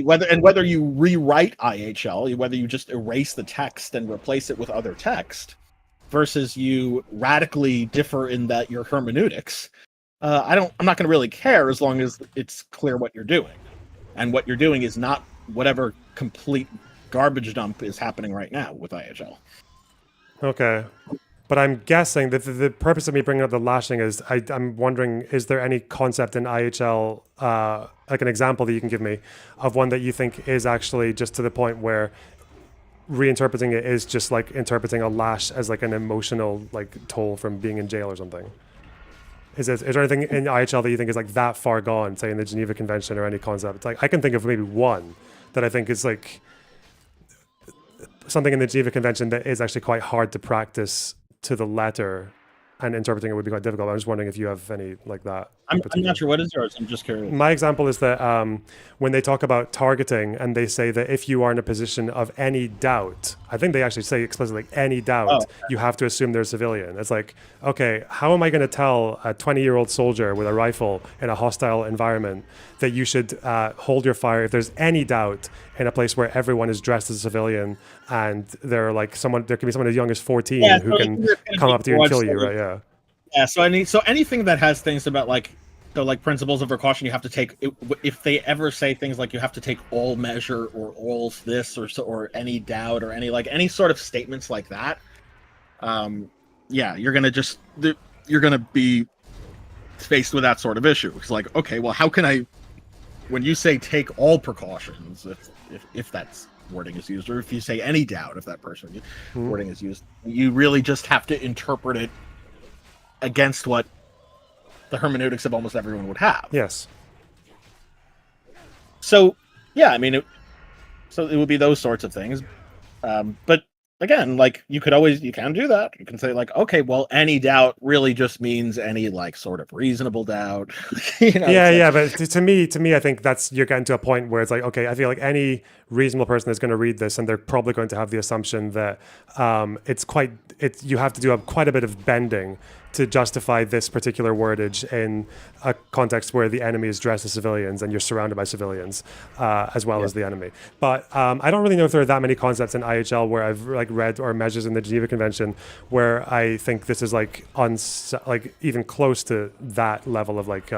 Whether you rewrite IHL, whether you just erase the text and replace it with other text, versus you radically differ in that your hermeneutics. I'm not going to really care as long as it's clear what you're doing, and what you're doing is not whatever complete garbage dump is happening right now with IHL. Okay. But I'm guessing that the purpose of me bringing up the lashing is I'm wondering, is there any concept in IHL, like an example that you can give me of one that you think is actually just to the point where reinterpreting it is just like interpreting a lash as like an emotional like toll from being in jail or something? Is there anything in IHL that you think is like that far gone, say in the Geneva Convention or any concept? It's like I can think of maybe one that I think is like something in the Geneva Convention that is actually quite hard to practice to the letter, and interpreting it would be quite difficult. I'm just wondering if you have any like that. I'm not sure what is yours. I'm just curious. My example is that when they talk about targeting and they say that if you are in a position of any doubt, I think they actually say explicitly any doubt, you have to assume they're a civilian. It's like, okay, how am I going to tell a 20-year-old soldier with a rifle in a hostile environment that you should hold your fire if there's any doubt in a place where everyone is dressed as a civilian and there can be someone as young as 14 who can come up to you and kill you, right? Yeah. Yeah, so anything that has things about like principles of precaution, you have to take. If they ever say things like you have to take all measure or all this or any doubt or any sort of statements like that, you're gonna be faced with that sort of issue. It's like, okay, well, how can I? When you say take all precautions, if that's wording is used, or if you say any doubt, if that person wording is used, you really just have to interpret it against what the hermeneutics of almost everyone would have. Yes. So, yeah, I mean, it would be those sorts of things. But again, like you can do that. You can say like, okay, well, any doubt really just means any like sort of reasonable doubt. But to me, I think you're getting to a point where it's like, okay, I feel like any reasonable person is going to read this and they're probably going to have the assumption that you have to do quite a bit of bending to justify this particular wordage in a context where the enemy is dressed as civilians and you're surrounded by civilians as well as the enemy. But I don't really know if there are that many concepts in IHL where I've like read or measures in the Geneva Convention where I think this is like even close to that level of like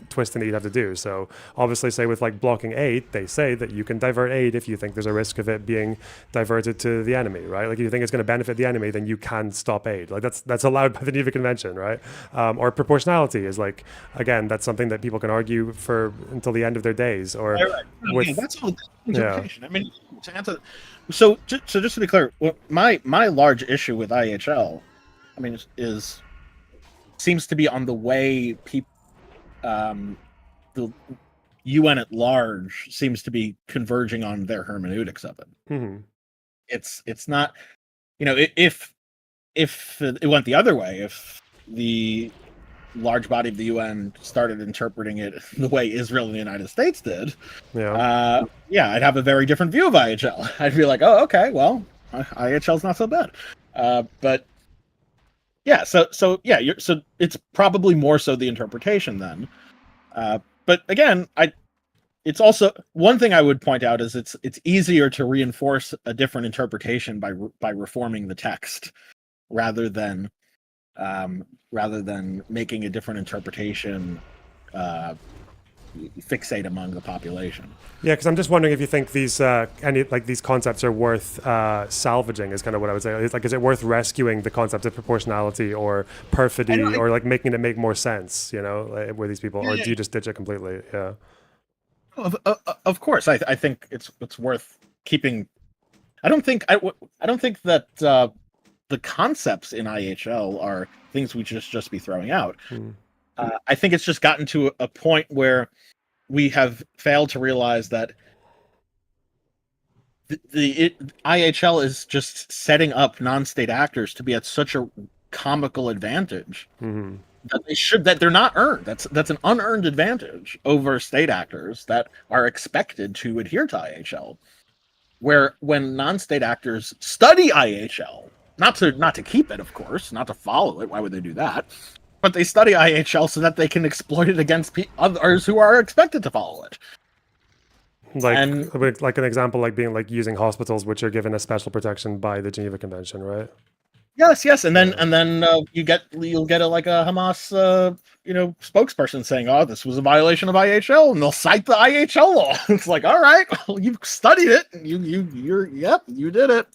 twisting that you'd have to do. So obviously, say with like blocking aid, they say that you can divert aid if you think there's a risk of it being diverted to the enemy, right? Like if you think it's going to benefit the enemy, then you can stop aid. Like that's allowed by the Geneva Convention, right? Or proportionality is like, again, that's something that people can argue for until the end of their days. Or that's all interpretation. I mean, to answer. So just to be clear, my large issue with IHL, I mean, seems to be on the way people. The UN at large seems to be converging on their hermeneutics of it. Mm-hmm. It's not, if it went the other way, if the large body of the UN started interpreting it the way Israel and the United States did, I'd have a very different view of IHL. I'd be like, oh, okay, well, IHL's not so bad. But yeah, so it's probably more so the interpretation then. But again, it's also one thing I would point out is it's easier to reinforce a different interpretation by reforming the text rather than making a different interpretation fixate among the population. Yeah, because I'm just wondering if you think these these concepts are worth salvaging. Is kind of what I would say. It's like, is it worth rescuing the concept of proportionality or perfidy or like making it make more sense? With these people, or do you just ditch it completely? Yeah. Of course, I think it's worth keeping. I don't think that the concepts in IHL are things we just be throwing out. I think it's just gotten to a point where we have failed to realize that the IHL is just setting up non-state actors to be at such a comical advantage that they're not earned. That's an unearned advantage over state actors that are expected to adhere to IHL. where when non-state actors study IHL, not to keep it, of course, not to follow it. Why would they do that? But they study IHL so that they can exploit it against others who are expected to follow it. Like an example, like being like using hospitals which are given a special protection by the Geneva Convention, right? Yes, and then you'll get a Hamas spokesperson saying, "Oh, this was a violation of IHL," and they'll cite the IHL law. It's like, all right, well, you've studied it, you did it,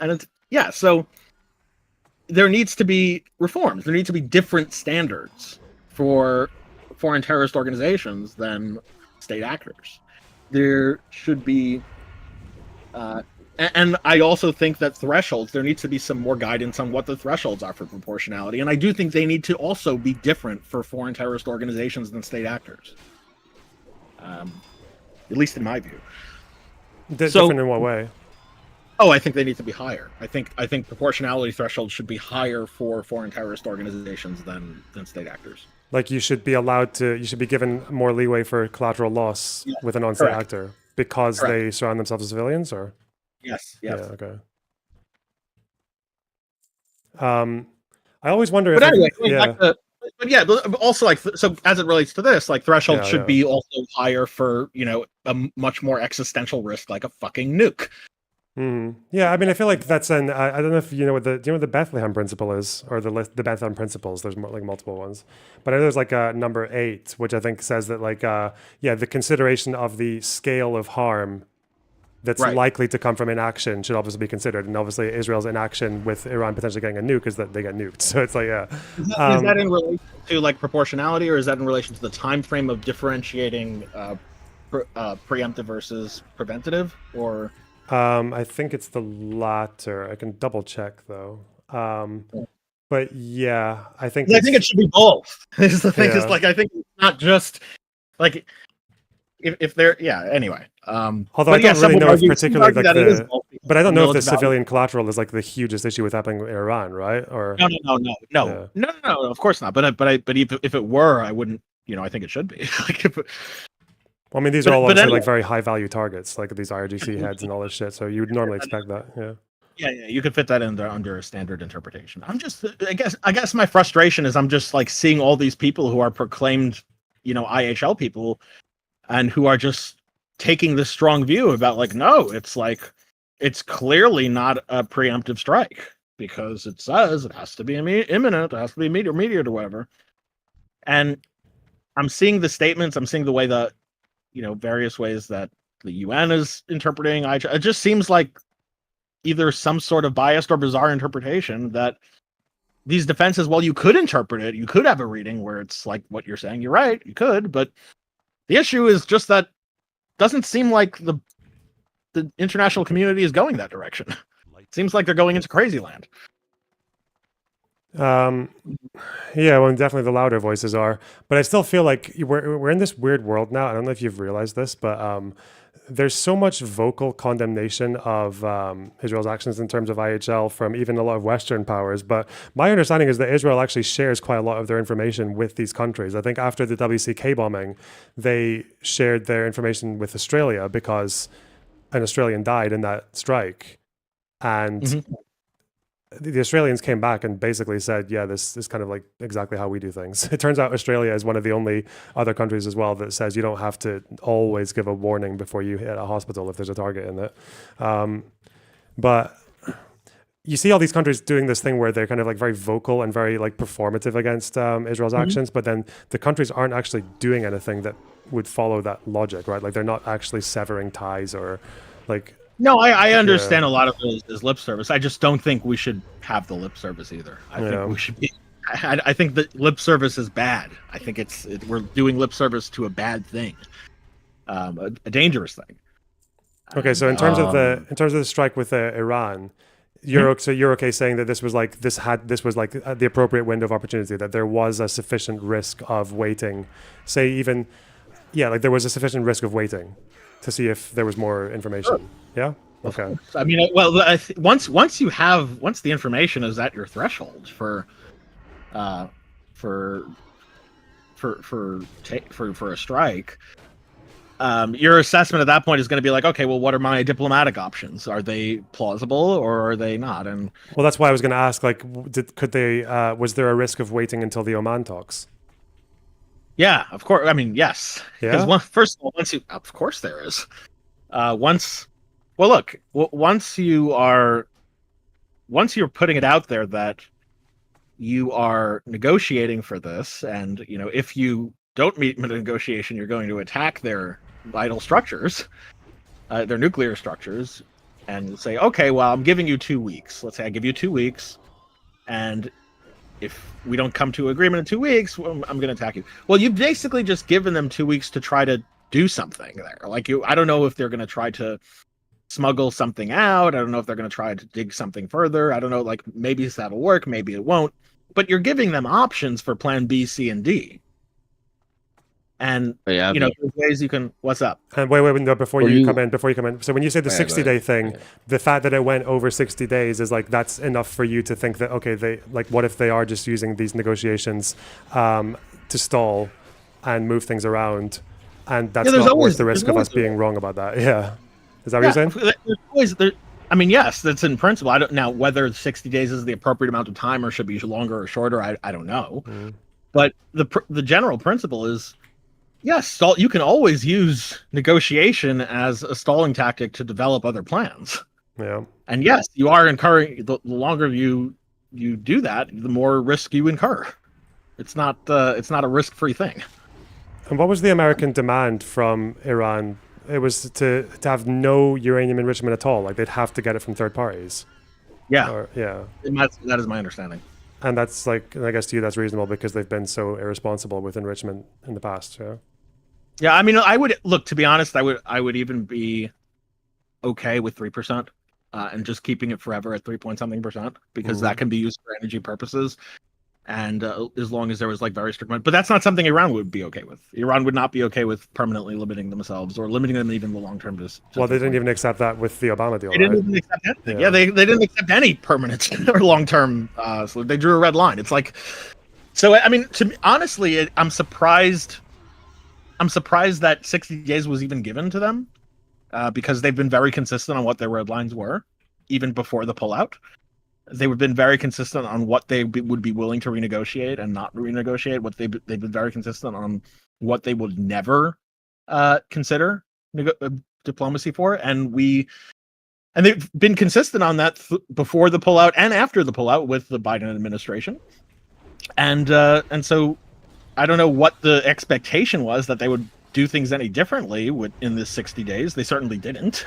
and it's so there needs to be reforms. There needs to be different standards for foreign terrorist organizations than state actors. There should be, and I also think that thresholds, there needs to be some more guidance on what the thresholds are for proportionality. And I do think they need to also be different for foreign terrorist organizations than state actors. At least in my view. Different in what way? Oh, I think they need to be higher. I think proportionality thresholds should be higher for foreign terrorist organizations than state actors. Like you should be given more leeway for collateral loss with a non-state actor because they surround themselves with civilians, or? Yes. Yeah, okay. I alwaay wonder but if anyway, but also so as it relates to this, like thresholds should be also higher for, a much more existential risk like a fucking nuke. Yeah, I mean, I feel like that's I don't know if you know what the Bethlehem principle is, or the Bethlehem principles. There's like multiple ones, but I know there's like number 8, which I think says that like the consideration of the scale of harm that's likely to come from inaction should obviously be considered, and obviously Israel's inaction with Iran potentially getting a nuke is that they get nuked. So it's like Is that in relation to like proportionality, or is that in relation to the time frame of differentiating preemptive versus preventative, or? I think it's the latter. I can double check though. But yeah, I think it should be both. Is the thing is like I think it's not just like if they're anyway. Although I don't really know if particularly like but I don't know if the civilian collateral is like the hugest issue with happening in Iran, right? Or no, of course not. But if it were, I wouldn't. I think it should be. Well, I mean, these are all obviously like very high value targets, like these IRGC heads and all this shit. So you would normally expect that, Yeah, you could fit that under a standard interpretation. I guess my frustration is I'm just like seeing all these people who are proclaimed, IHL people, and who are just taking this strong view about like, no, it's clearly not a preemptive strike because it says it has to be imminent, it has to be immediate or whatever. And I'm seeing the statements, I'm seeing the way that various ways that the UN is interpreting IHL. It just seems like either some sort of biased or bizarre interpretation that these defenses, well, you could interpret it, you could have a reading where it's like what you're saying, you're right, you could, but the issue is just that doesn't seem like the international community is going that direction. It seems like they're going into crazy land. Yeah, well, definitely the louder voices are, but I still feel like we're in this weird world now. I don't know if you've realized this, but there's so much vocal condemnation of Israel's actions in terms of IHL from even a lot of Western powers. But my understanding is that Israel actually shares quite a lot of their information with these countries. I think after the WCK bombing, they shared their information with Australia because an Australian died in that strike, and the Australians came back and basically said, yeah, this is kind of like exactly how we do things. It turns out Australia is one of the only other countries as well that says you don't have to always give a warning before you hit a hospital if there's a target in it. But you see all these countries doing this thing where they're kind of like very vocal and very like performative against Israel's actions, but then the countries aren't actually doing anything that would follow that logic, right? Like they're not actually severing ties or like... No, I understand a lot of it is lip service. I just don't think we should have the lip service either. I think we should be. I think that lip service is bad. I think we're doing lip service to a bad thing, a dangerous thing. Okay, so in terms of the strike with Iran, you're okay saying that this was like the appropriate window of opportunity, that there was a sufficient risk of waiting, like there was a sufficient risk of waiting to see if there was more information. Sure. Yeah. Okay. I mean, well, once the information is at your threshold for a strike, your assessment at that point is going to be like, okay, well, what are my diplomatic options? Are they plausible or are they not? And well, that's why I was going to ask, like, was there a risk of waiting until the Oman talks? Yeah, of course. I mean, yes. Yeah. Because first of all, of course there is. Once you're putting it out there that you are negotiating for this, and if you don't meet the negotiation, you're going to attack their vital structures, their nuclear structures, and say, okay, well, I'm giving you 2 weeks. Let's say I give you 2 weeks, and if we don't come to agreement in 2 weeks, well, I'm going to attack you. Well, you've basically just given them 2 weeks to try to do something there. Like I don't know if they're going to try to smuggle something out. I don't know if they're going to try to dig something further. I don't know, like maybe that'll work, maybe it won't. But you're giving them options for plan B, C, and D. And there's ways you can. What's up? And wait, no, before you come in. So when you say the 60-day thing, the fact that it went over 60 days is like that's enough for you to think that okay, what if they are just using these negotiations to stall and move things around, and that's not worth the risk of us being wrong about that. Yeah, is that what you're saying? I mean, yes, that's in principle. I don't now whether 60 days is the appropriate amount of time or should be longer or shorter. I don't know, but the general principle is. Yes, you can always use negotiation as a stalling tactic to develop other plans. Yeah. And yes, you are incurring the longer you do that, the more risk you incur. It's not a risk-free thing. And what was the American demand from Iran? It was to have no uranium enrichment at all. Like they'd have to get it from third parties. Yeah. Yeah. That is my understanding. And that's like, I guess to you, that's reasonable because they've been so irresponsible with enrichment in the past. Yeah. Yeah, I mean, I would look. To be honest, I would even be okay with 3%, and just keeping it forever at 3-point-something%, because that can be used for energy purposes, and as long as there was like very strict. But that's not something Iran would be okay with. Iran would not be okay with permanently limiting themselves or limiting them even the long term. Well, they didn't even accept that with the Obama deal. They didn't even accept anything. Yeah, they didn't accept any permanent or long term. So they drew a red line. It's like, so I mean, honestly, I'm surprised that 60 days was even given to them, because they've been very consistent on what their red lines were, even before the pullout. They've been very consistent on what they would be willing to renegotiate and not renegotiate. They've been very consistent on what they would never consider diplomacy for, and they've been consistent on that before the pullout and after the pullout with the Biden administration, and so. I don't know what the expectation was that they would do things any differently in this 60 days. They certainly didn't.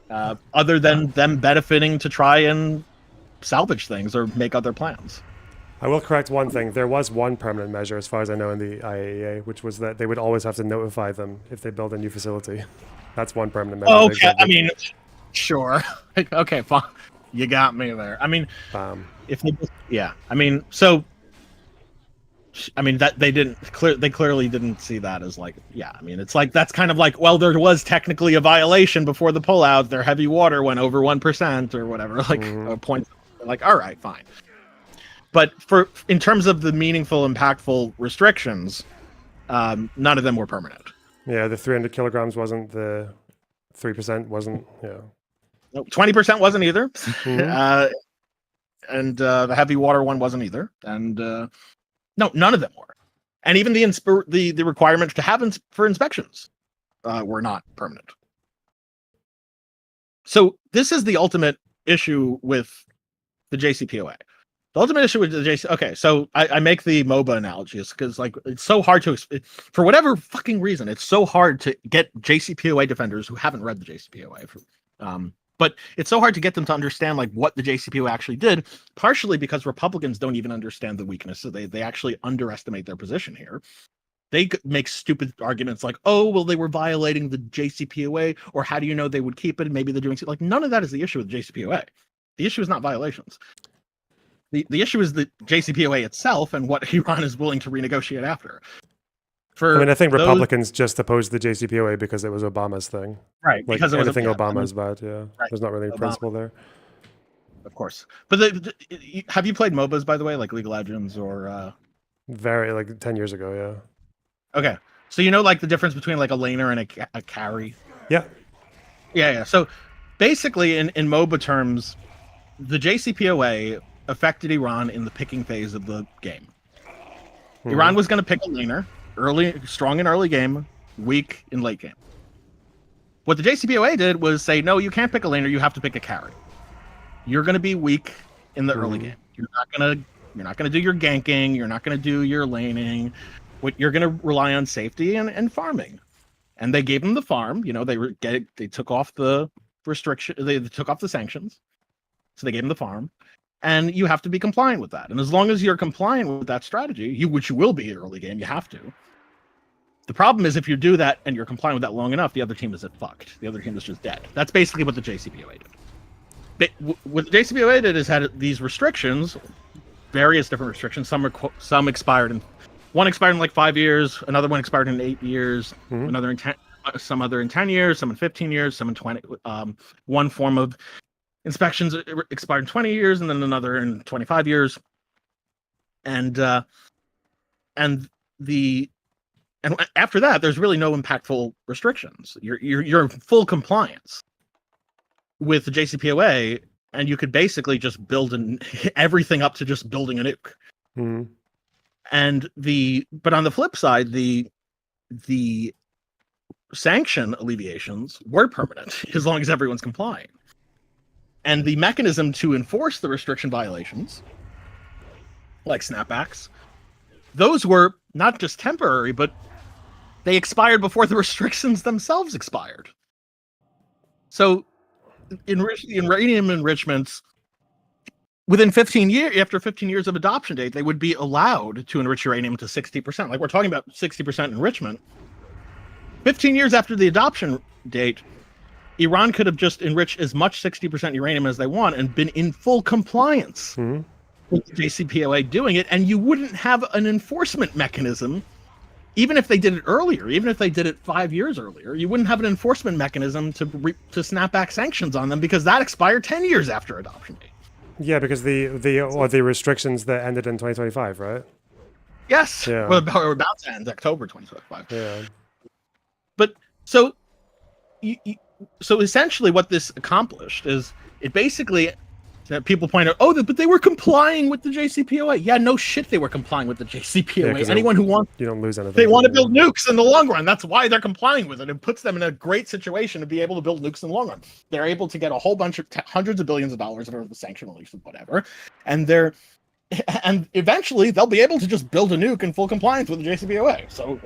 Other than them benefiting to try and salvage things or make other plans. I will correct one thing. There was one permanent measure, as far as I know, in the IAEA, which was that they would always have to notify them if they build a new facility. That's one permanent measure. Okay, I mean, sure. Okay, fine. You got me there. I mean, if they, yeah, I mean, so. I mean that they clearly didn't see that as like, yeah, I mean, it's like, that's kind of like, well, there was technically a violation before the pullout. Their heavy water went over 1% or whatever, like a point. Like, all right, fine. But in terms of the meaningful, impactful restrictions, none of them were permanent. Yeah, the 300 kilograms wasn't, the 3% wasn't, yeah. No, 20% wasn't either. And the heavy water one wasn't either. And no, none of them were, and even the requirements to have for inspections were not permanent. So this is the ultimate issue with the JCPOA. The ultimate issue with the JCPOA. Okay, so I make the MOBA analogies because like it's so hard to, for whatever fucking reason, it's so hard to get JCPOA defenders who haven't read the JCPOA. But it's so hard to get them to understand like what the JCPOA actually did, partially because Republicans don't even understand the weakness. So they actually underestimate their position here. They make stupid arguments like, oh, well, they were violating the JCPOA, or how do you know they would keep it? Maybe they're doing like none of that is the issue with the JCPOA. The issue is not violations. The issue is the JCPOA itself and what Iran is willing to renegotiate after. I think Republicans just opposed the JCPOA because it was Obama's thing. Right. Like because anything Obama is bad, yeah. Right. There's not really a principle there. Of course. But have you played MOBAs, by the way, like League of Legends or... Very, like 10 years ago, yeah. Okay. So you know, like the difference between like a laner and a carry. Yeah. Yeah. So basically, in MOBA terms, the JCPOA affected Iran in the picking phase of the game. Iran was going to pick a laner, strong in early game, weak in late game. What the JCPOA did was say, no, you can't pick a laner. You have to pick a carry. You're going to be weak in the early game. You're not going to do your ganking. You're not going to do your laning. You're going to rely on safety and farming. And they gave them the farm. You know, they took off the restriction. They took off the sanctions. So they gave them the farm. And you have to be compliant with that. And as long as you're compliant with that strategy, which you will be in early game, you have to. The problem is if you do that and you're compliant with that long enough, the other team isn't fucked. The other team is just dead. That's basically what the JCPOA did. What the JCPOA did is had these restrictions, various different restrictions. Some expired one expired in like 5 years, another one expired in 8 years, another in 10, some other in 10 years, some in 15 years, some in 20. One form of inspections expired in 20 years, and then another in 25 years. And after that, there's really no impactful restrictions. You're in full compliance with the JCPOA, and you could basically just build everything up to just building a nuke. But on the flip side, the sanction alleviations were permanent as long as everyone's complying. And the mechanism to enforce the restriction violations, like snapbacks, those were not just temporary, but they expired before the restrictions themselves expired. So uranium enrichments, within 15 years, after 15 years of adoption date, they would be allowed to enrich uranium to 60%. Like we're talking about 60% enrichment. 15 years after the adoption date, Iran could have just enriched as much 60% uranium as they want and been in full compliance with the JCPOA doing it, and you wouldn't have an enforcement mechanism. Even if they did it earlier, even if they did it 5 years earlier, you wouldn't have an enforcement mechanism to snap back sanctions on them because that expired 10 years after adoption date. Yeah, because the restrictions that ended in 2025, right? Yes. Yeah. Well, we're about to end October 2025. Yeah. But so essentially what this accomplished is it basically, people point out, but they were complying with the JCPOA. Yeah, no shit, they were complying with the JCPOA. Yeah, anyone who wants, you don't lose anything. They want to build nukes in the long run. That's why they're complying with it. It puts them in a great situation to be able to build nukes in the long run. They're able to get a whole bunch of hundreds of billions of dollars over the sanction relief and whatever, and eventually they'll be able to just build a nuke in full compliance with the JCPOA. So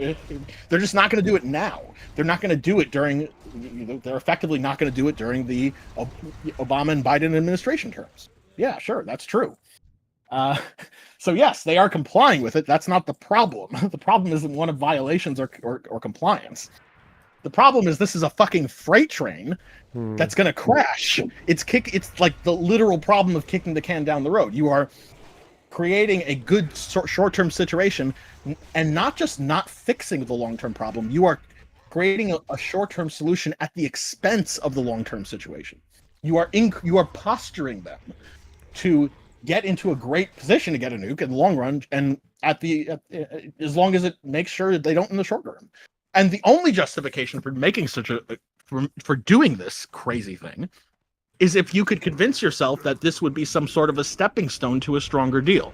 they're just not going to do it now. They're not going to do it during. They're effectively not going to do it during the Obama and Biden administration terms. Yeah, sure, that's true. So yes, they are complying with it. That's not the problem. The problem isn't one of violations or compliance. The problem is this is a fucking freight train that's going to crash. It's like the literal problem of kicking the can down the road. You are creating a good short-term situation and not just not fixing the long-term problem. You are creating a short-term solution at the expense of the long-term situation. You are posturing them to get into a great position to get a nuke in the long run, and as long as it makes sure that they don't in the short run. And the only justification for making for doing this crazy thing is if you could convince yourself that this would be some sort of a stepping stone to a stronger deal.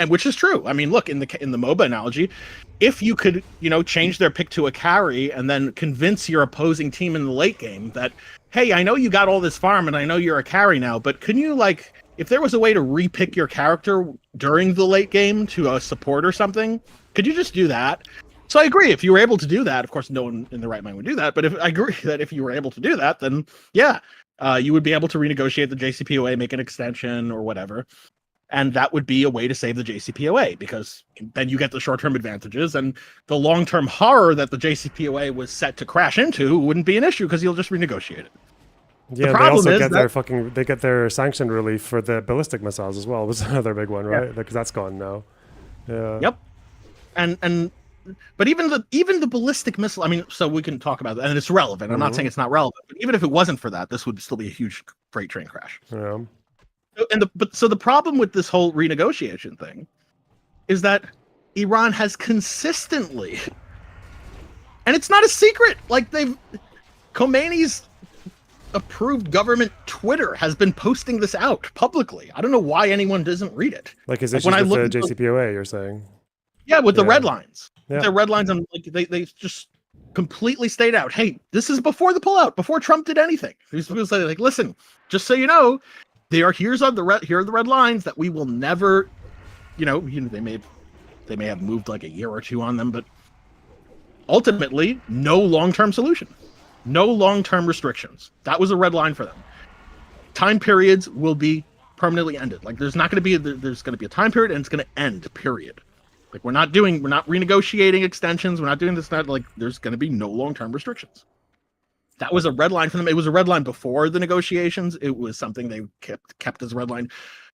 Which is true. I mean, look, in the MOBA analogy, if you could, change their pick to a carry and then convince your opposing team in the late game that, hey, I know you got all this farm and I know you're a carry now, but can you, if there was a way to repick your character during the late game to a support or something, could you just do that? So I agree. If you were able to do that, of course, no one in the right mind would do that. But I agree that if you were able to do that, then yeah, you would be able to renegotiate the JCPOA, make an extension or whatever. And that would be a way to save the JCPOA, because then you get the short-term advantages, and the long-term horror that the JCPOA was set to crash into wouldn't be an issue because you'll just renegotiate it. Yeah, they also get their sanction relief for the ballistic missiles as well. Was another big one, right? Because that's gone now. Yeah. Yep. But even the ballistic missile, I mean, so we can talk about that, and it's relevant. I'm not saying it's not relevant, but even if it wasn't for that, this would still be a huge freight train crash. Yeah. So the problem with this whole renegotiation thing is that Iran has consistently, and it's not a secret, like Khomeini's approved government Twitter has been posting this out publicly. I don't know why anyone doesn't read it. Like his issues with the JCPOA, you're saying? Yeah, with the red lines. Yeah. The red lines, and like they just completely stayed out. Hey, this is before the pullout, before Trump did anything. These people say, like, listen, just so you know, here are the red lines that we will never, they may have moved like a year or two on them, but ultimately, no long-term solution. No long-term restrictions. That was a red line for them. Time periods will be permanently ended. Like there's going to be a time period and it's going to end, period. Like we're not renegotiating extensions. We're not doing this, there's going to be no long-term restrictions. That was a red line for them. It was a red line before the negotiations. It was something they kept as a red line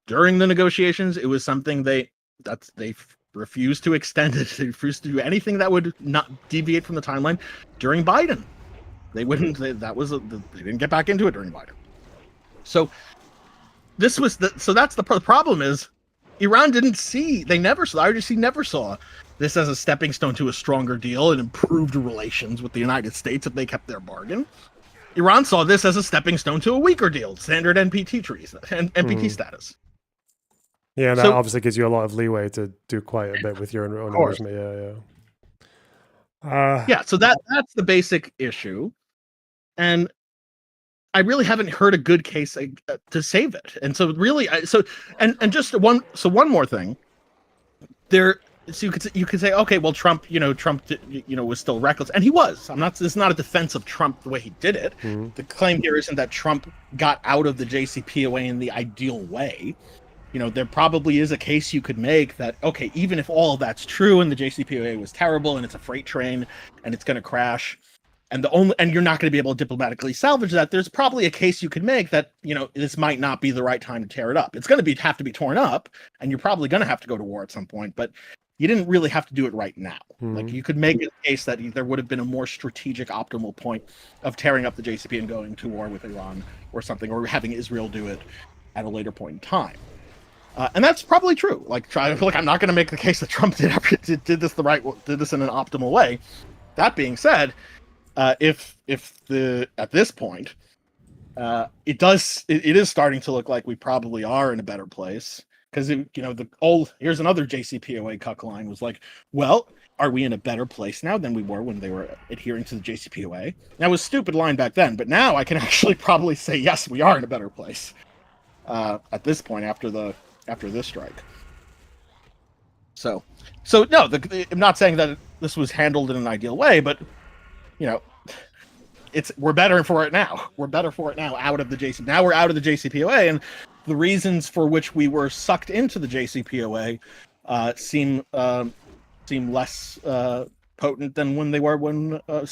during the negotiations. It was something they refused to extend it. They refused to do anything that would not deviate from the timeline during Biden. They wouldn't. They didn't get back into it during Biden. So that's the problem is Iran didn't see. The IRGC never saw this as a stepping stone to a stronger deal and improved relations with the United States if they kept their bargain. Iran saw this as a stepping stone to a weaker deal, standard NPT treaties and NPT status. Yeah, and that obviously gives you a lot of leeway to do quite a bit with your own arrangement. Yeah. So that's the basic issue. And I really haven't heard a good case to save it. And so really, one more thing. So you could say, okay, well, Trump was still reckless, and he was. This is not a defense of Trump the way he did it. Mm-hmm. The claim here isn't that Trump got out of the JCPOA in the ideal way. There probably is a case you could make that, okay, even if all of that's true and the JCPOA was terrible and it's a freight train and it's going to crash, and you're not going to be able to diplomatically salvage that, there's probably a case you could make that, this might not be the right time to tear it up. It's going to have to be torn up, and you're probably going to have to go to war at some point, but you didn't really have to do it right now. Mm-hmm. Like you could make a case that there would have been a more strategic, optimal point of tearing up the JCPOA and going to war with Iran or something, or having Israel do it at a later point in time. And that's probably true. I'm not going to make the case that Trump did this in an optimal way. That being said, at this point, it is starting to look like we probably are in a better place, because here's another JCPOA cuck line was like, well, are we in a better place now than we were when they were adhering to the JCPOA? That was a stupid line back then, but now I can actually probably say yes, we are in a better place at this point after this strike. So no, I'm not saying that this was handled in an ideal way, but we're better for it now. We're better for it now out of the JCPOA. Now we're out of the JCPOA, and the reasons for which we were sucked into the JCPOA seem less potent than when they were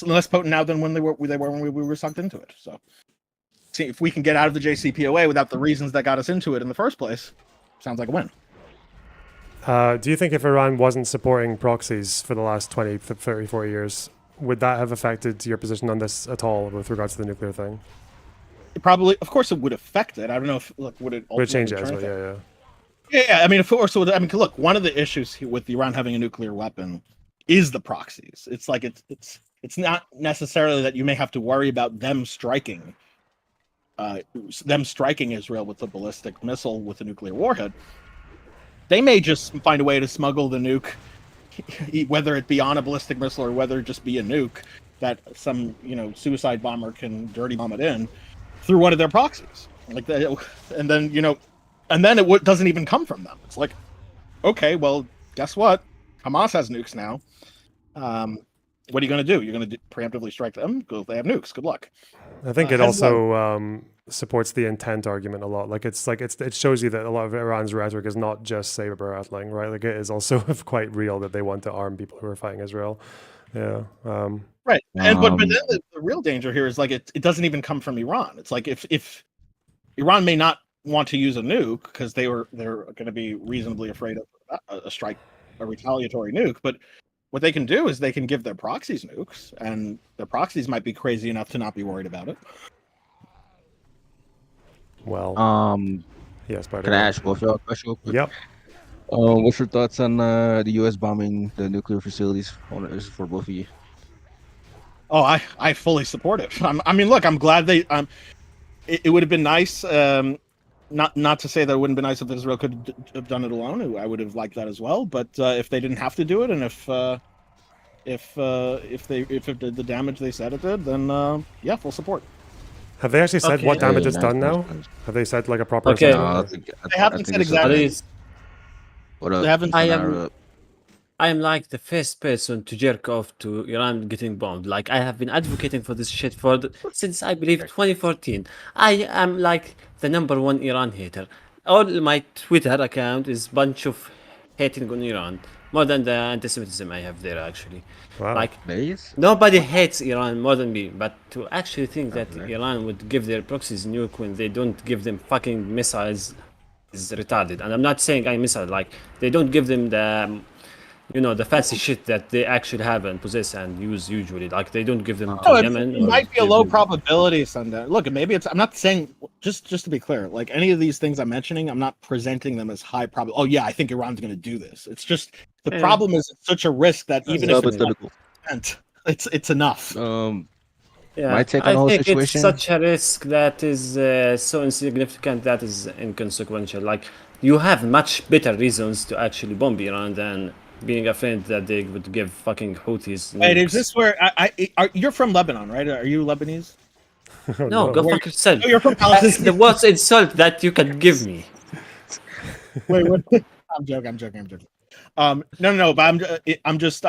less potent now than when they were when we were sucked into it. So, see if we can get out of the JCPOA without the reasons that got us into it in the first place. Sounds like a win. Do you think if Iran wasn't supporting proxies for the last 20, 30, 40 years, would that have affected your position on this at all with regards to the nuclear thing? Probably, of course, it would affect it. I don't know if would it change it as well. Yeah. I mean, of course. Look, one of the issues with Iran having a nuclear weapon is the proxies. It's like it's not necessarily that you may have to worry about them striking Israel with a ballistic missile with a nuclear warhead. They may just find a way to smuggle the nuke, whether it be on a ballistic missile or whether it just be a nuke that some suicide bomber can dirty bomb it in through one of their proxies, like that, and then it doesn't even come from them. It's like, okay, well, guess what? Hamas has nukes now. What are you going to do? You're going to preemptively strike them? Go, they have nukes. Good luck. I think it also supports the intent argument a lot. It shows you that a lot of Iran's rhetoric is not just saber rattling, right? Like it is also quite real that they want to arm people who are fighting Israel. Yeah. Right. And but then the real danger here is it doesn't even come from Iran. It's like if Iran may not want to use a nuke because they're going to be reasonably afraid of a retaliatory nuke, but what they can do is they can give their proxies nukes, and their proxies might be crazy enough to not be worried about it. Well, yes, but can I ask both y'all a question real quick? Yep. What's your thoughts on the U.S. bombing the nuclear facilities? This is for both of you. Oh, I fully support it. I mean, look, I'm glad they. It would have been nice. Not to say that it wouldn't be nice if Israel could have done it alone. I would have liked that as well. But if they didn't have to do it, and if it did the damage they said it did, then yeah, full support. Have they actually said what damage it's done now? Have they said like a proper assessment? They haven't said exactly. What up? They haven't. I am like the first person to jerk off to Iran getting bombed. Like I have been advocating for this shit since I believe 2014. I am like the #1 Iran hater. All my Twitter account is bunch of hating on Iran more than the anti-Semitism I have there actually. Wow. Like nobody hates Iran more than me, but to actually think that Iran would give their proxies nuke when they don't give them fucking missiles is retarded. And I'm not saying I'm missile, like they don't give them the the fancy shit that they actually have and possess and use usually. Like they don't give them to Yemen. It might be a low probability, Sunday. Look, maybe it's. I'm not saying just to be clear. Like any of these things I'm mentioning, I'm not presenting them as high probability. Oh yeah, I think Iran's going to do this. It's just the problem is it's such a risk that even if it's enough. Yeah, my take on the whole situation. It's such a risk that is so insignificant that is inconsequential. Like you have much better reasons to actually bomb Iran than being afraid that they would give fucking Houthis. Wait, is this where you're from Lebanon, right? Are you Lebanese? No, go fuck yourself. Oh, you're from Palestine. That's the worst insult that you can give me. Wait, what? I'm joking. No, but I'm just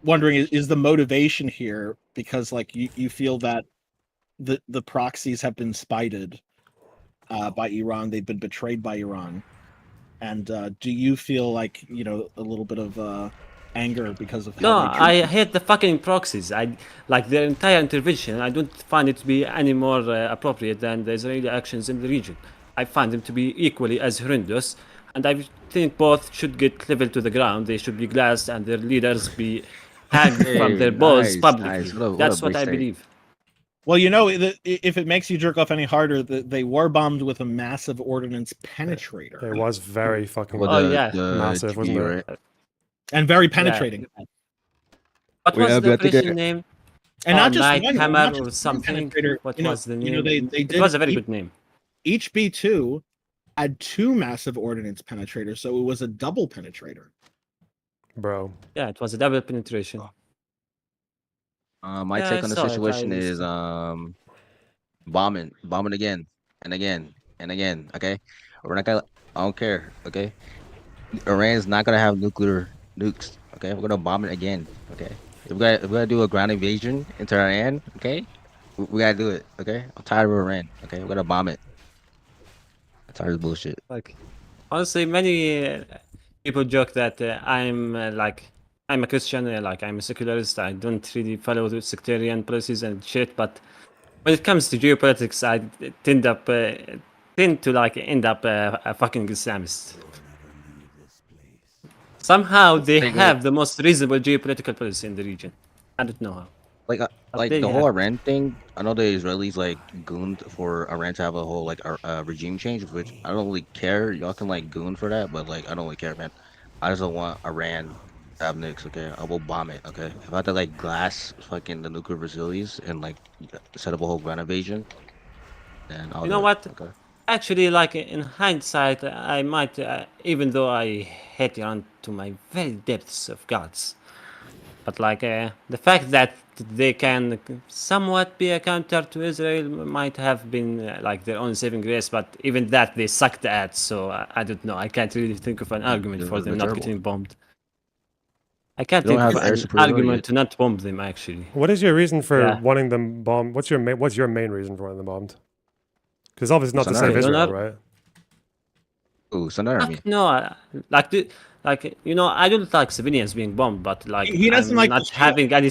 wondering, is the motivation here because like you feel that the proxies have been spited by Iran, they've been betrayed by Iran, and do you feel like a little bit of anger because of no, I hate the fucking proxies. I like their entire intervention. I don't find it to be any more appropriate than the Israeli actions in the region. I find them to be equally as horrendous, and I think both should get leveled to the ground. They should be glassed and their leaders be hanged from their balls publicly. That's what I believe. Well, if it makes you jerk off any harder, they war bombed with a massive ordnance penetrator. It was very fucking massive, wasn't it? And very penetrating. Yeah. What was the operation name? And not just Night one, Hammer not or just something. What was the name? They did, it was a very good name. Each B2 had 2 massive ordnance penetrators, so it was a double penetrator. Bro. Yeah, it was a double penetration. My take on the situation is bombing again and again and again. Okay, we're not gonna. I don't care. Okay, Iran's not gonna have nuclear nukes. Okay, we're gonna bomb it again. Okay, if we're gonna do a ground invasion into Iran. Okay, we gotta do it. Okay, I'm tired of Iran. Okay, we're gonna bomb it. I'm tired of bullshit. Like, honestly, many people joke that I'm a Christian, like I'm a secularist. I don't really follow the sectarian policies and shit. But when it comes to geopolitics, I tend to end up a fucking Islamist. Somehow they have the most reasonable geopolitical policy in the region. I don't know how. Like the whole Iran thing. I know the Israelis gooned for Iran to have a whole regime change, which I don't really care. Y'all can goon for that, but I don't really care, man. I just don't want Iran to have nukes. Okay, I will bomb it. Okay, if I have to glass fucking the nuclear facilities and set up a whole ground invasion, then I'll. You know what? Okay. Actually, in hindsight, I might, even though I hate Iran to my very depths of guts, but the fact that they can somewhat be a counter to Israel might have been their own saving grace, but even that they sucked at, so I don't know. I can't really think of an argument for them not getting bombed. I can't think of an argument to not bomb them, actually. What is your reason for wanting them bombed? What's your main reason for wanting them bombed? Because obviously not to save Israel, right? Ooh, Army. No, I don't like civilians being bombed, but he doesn't I'm not having any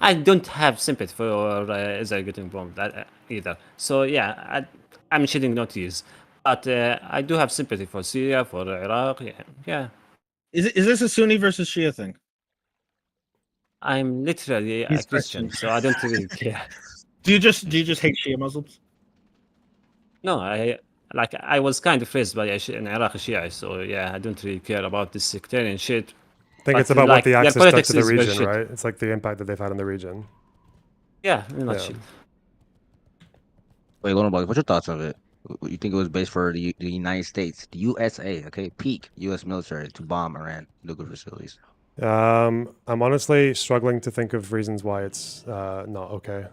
I don't have sympathy for Israel getting bombed either. So yeah, I'm shedding no tears, but I do have sympathy for Syria, for Iraq. Yeah. Is this a Sunni versus Shia thing? I'm literally a Christian, so I don't really care. Do you just hate Shia Muslims? No, I like I was kind of raised by an Iraqi Shia, so yeah, I don't really care about this sectarian shit. I think But, it's about like, what the their Axis does politics to the is region, bullshit. right? It's like the impact that they've had on the region. Yeah, in a nutshell. Wait, Lonerbug, what's your thoughts of it? You think it was based for the United States, the USA, okay, peak U.S. military to bomb Iran nuclear facilities? I'm honestly struggling to think of reasons why it's not okay.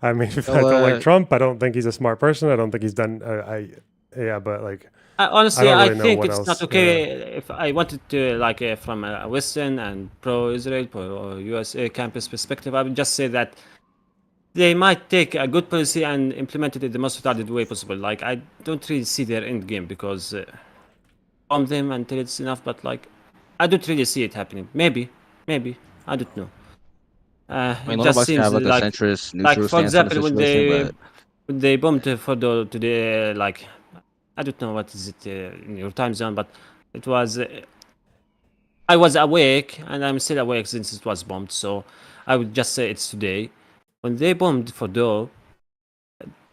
I mean, if I don't like Trump, I don't think he's a smart person. I don't think he's done. Yeah, but like, Honestly, don't I really know think what it's else, not okay if I wanted to, like, from a Western and pro-Israel, pro-USA campus perspective. I would just say that they might take a good policy and implement it in the most retarded way possible. Like, I don't really see their end game because bomb them until it's enough. But like, I don't really see it happening. Maybe, I don't know. I mean, It just Lonerbug seems have like like, a centrist, like neutral for stance on the example, situation, when they bombed Fordo today, like, I don't know what is it in your time zone, but it was. I was awake, and I'm still awake since it was bombed. So I would just say it's today. When they bombed Fordo,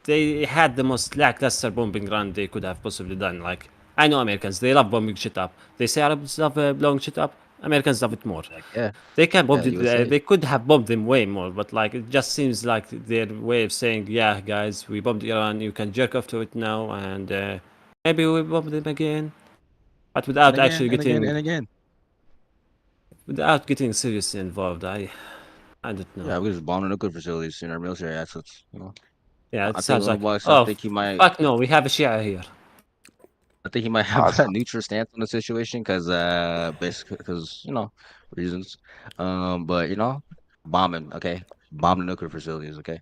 they had the most lackluster bombing run they could have possibly done. Like, I know Americans, they love bombing shit up. They say Arabs love blowing shit up. Americans love it more. yeah, They can bomb Yeah, it. USA. They could have bombed them way more, but like it just seems like their way of saying, "Yeah, guys, we bombed Iran. You can jerk off to it now, and maybe we bomb them again," but without and again, actually and getting again, and again. without getting seriously involved. I don't know. Yeah, we just bomb the nuclear facilities in our military assets. You know. Yeah, it I sounds like. Lonerbug, Oh, I think he might. fuck no, we have a Shia here. I think he might have a neutral stance on the situation because, basically, because reasons. But bombing, okay, bomb the nuclear facilities, okay.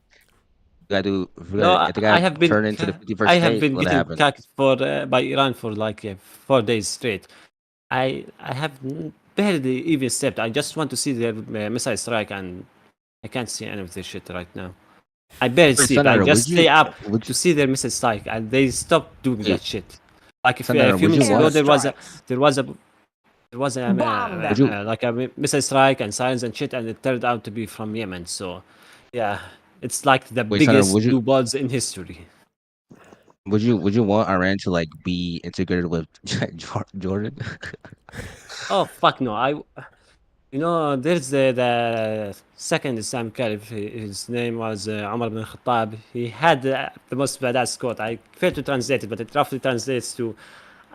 You gotta do. No, I have been. turn into the 51st I have state. been What getting happened? attacked by Iran for like 4 days straight. I have barely even stepped. I just want to see their missile strike, and I can't see any of this shit right now. I barely Wait, see it. I Senator, just would stay you- up would to see their missile strike, and they stopped doing Yeah. that shit. Like if Senator, a few would you minutes ago want- there was a Would you- like a missile strike and sirens and shit, and it turned out to be from Yemen. So yeah, it's like the Wait, Senator, biggest would you- blue balls in history. Would you want Iran to like be integrated with Jordan? Oh fuck no! There's the second Islam Caliph. His name was Umar ibn Khattab. He had the most badass quote. I failed to translate it, but it roughly translates to,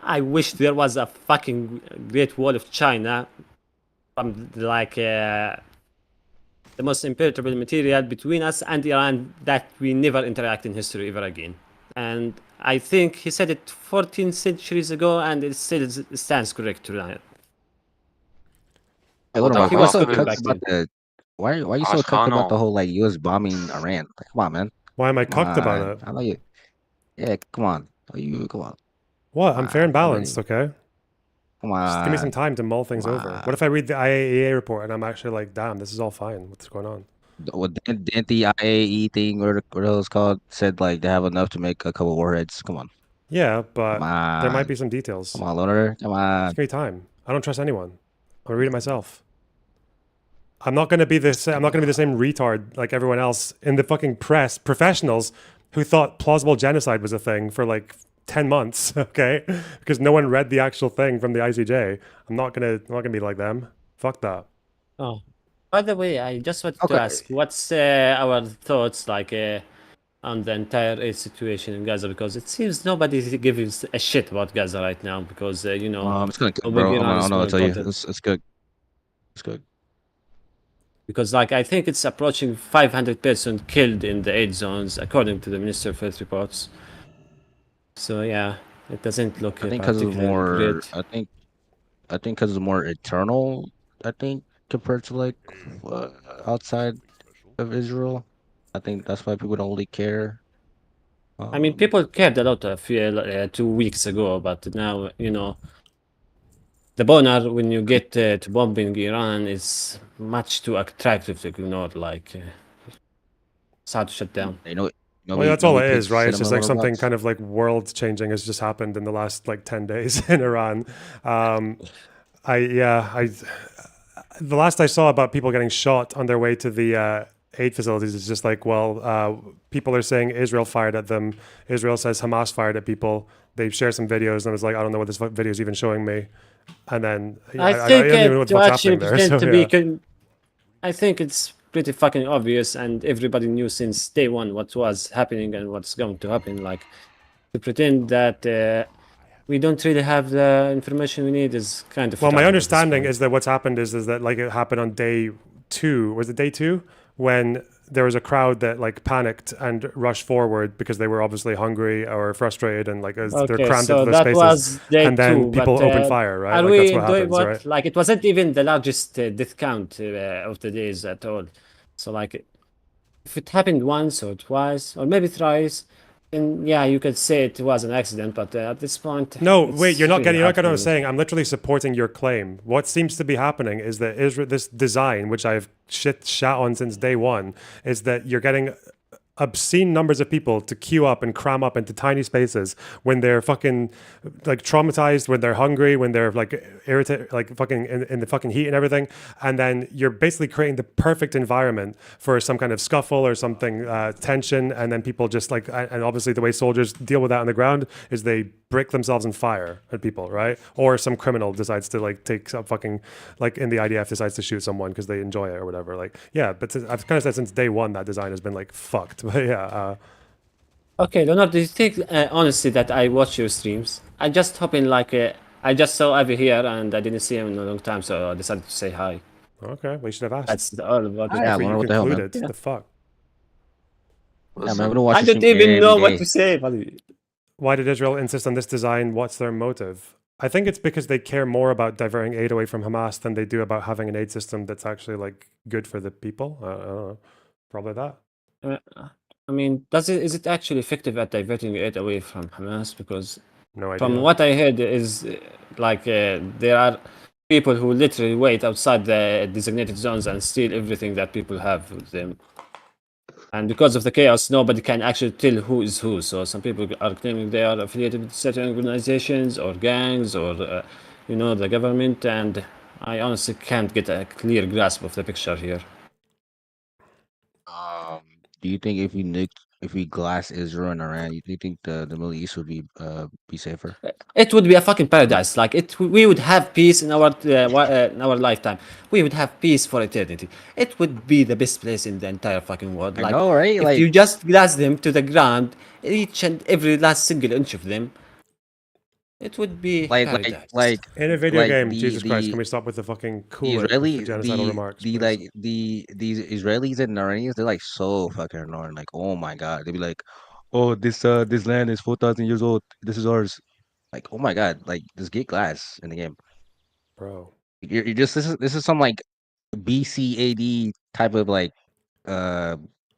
"I wish there was a fucking Great Wall of China, from like the most impenetrable material between us and Iran that we never interact in history ever again." And I think he said it 14 centuries ago, and it still stands correct tonight. Hey, Lonerbug, He why was you so talking cucked back about then. why are you so cucked about the whole like U.S. bombing Iran? Like, come on, man. Why am I Come cucked about on. it? I know you. Yeah, come on. Come on. What? I'm fair and Come on. balanced, okay? Come Just give me some on. time to mull things over. What if I read the IAEA report and I'm actually like, damn, this is all fine. What's going on? Didn't the IAE thing or what it was called said like they have enough to make a couple warheads? Come on. Yeah, but Come there might on. be some details. Come on, Loner. Come on. Just give me time. I don't trust anyone. I'm gonna read it myself. I'm not gonna be the same retard like everyone else in the fucking press, professionals who thought plausible genocide was a thing for like 10 months, okay? Because no one read the actual thing from the ICJ. I'm not gonna be like them. Fuck that. Oh, by the way, I just wanted Okay. to ask, what's our thoughts like on the entire aid situation in Gaza? Because it seems nobody gives a shit about Gaza right now. Because It's gonna how cook, big bro. Iran I is don't know more what to tell you. important. It's good. It's good. Because like I think it's approaching 500% killed in the aid zones, according to the Minister of Health reports. So yeah, it doesn't look I think because it's particularly more. great. I think because it's more eternal. I think compared to like outside of Israel. I think that's why people don't really care. I mean, people cared a lot a few 2 weeks ago, but now the boner when you get to bombing Iran is much too attractive to ignore. Like it's hard to shut down. Well, that's all it is, right? It's just like something kind of like world changing has just happened in the last like 10 days in Iran. The last I saw about people getting shot on their way to the aid facilities is just like, well, people are saying Israel fired at them. Israel says Hamas fired at people. They share some videos, and I was like, I don't know what this video is even showing me. And then I think don't even know to what's actually happening there. pretend So, to yeah. be, I think it's pretty fucking obvious, and everybody knew since day one what was happening and what's going to happen. Like, to pretend that we don't really have the information we need is kind of. Well, my retarded at this understanding point. is that what's happened is that like it happened on day 2. Was it day 2 when there was a crowd that like panicked and rushed forward because they were obviously hungry or frustrated and like they're Okay, crammed so into those that spaces, was day and then 2, people but, open fire, right? Are Like we that's what doing happens, what? right? Like, it wasn't even the largest death count of the days at all. So like, if it happened once or twice or maybe thrice, then yeah, you could say it was an accident. But at this point, No, it's wait, you're not really getting what hard I'm to- saying. I'm literally supporting your claim. What seems to be happening is that Israel, this design, which I've shat on since day 1, is that you're getting obscene numbers of people to queue up and cram up into tiny spaces when they're fucking like traumatized, when they're hungry, when they're like irritated, like fucking in the fucking heat and everything. And then you're basically creating the perfect environment for some kind of scuffle or something, tension. And then people just like, and obviously the way soldiers deal with that on the ground is they break themselves and fire at people, right? Or some criminal decides to like take some fucking, like in the IDF decides to shoot someone because they enjoy it or whatever. Like, yeah, but I've kind of said since day 1 that design has been like fucked. But yeah. Okay, Leonard, do you think honestly that I watch your streams? I just hoping like I just saw Avi here and I didn't see him in a long time, so I decided to say hi. Okay, we should have asked. That's all about it. Yeah, I Before wonder you what the hell, man. concluded. The fuck? Yeah, man, I'm gonna watch I this don't stream even know every what day. to say, buddy. Why did Israel insist on this design? What's their motive? I think it's because they care more about diverting aid away from Hamas than they do about having an aid system that's actually like good for the people. I don't know. Probably that. I mean, is it actually effective at diverting it away from Hamas? Because No idea. from what I heard is there are people who literally wait outside the designated zones and steal everything that people have with them. And because of the chaos, nobody can actually tell who is who. So some people are claiming they are affiliated with certain organizations or gangs or, the government. And I honestly can't get a clear grasp of the picture here. Do you think if we glass Israel and Iran, do you think the Middle East would be safer? It would be a fucking paradise. Like we would have peace in our lifetime. We would have peace for eternity. It would be the best place in the entire fucking world. I know, right? If Like- you just glass them to the ground, each and every last single inch of them, it would be paradise. In a video like game, the- Jesus Christ, the- can we stop with the fucking The cool genocidal remarks? please? These Israelis and Iranians, they're like so fucking annoying. Like, oh my god, they'd be like, oh, this land is 4,000 years old. This is ours. Like, oh my god, like just get glass in the game, bro. You're just this is some like BCAD type of like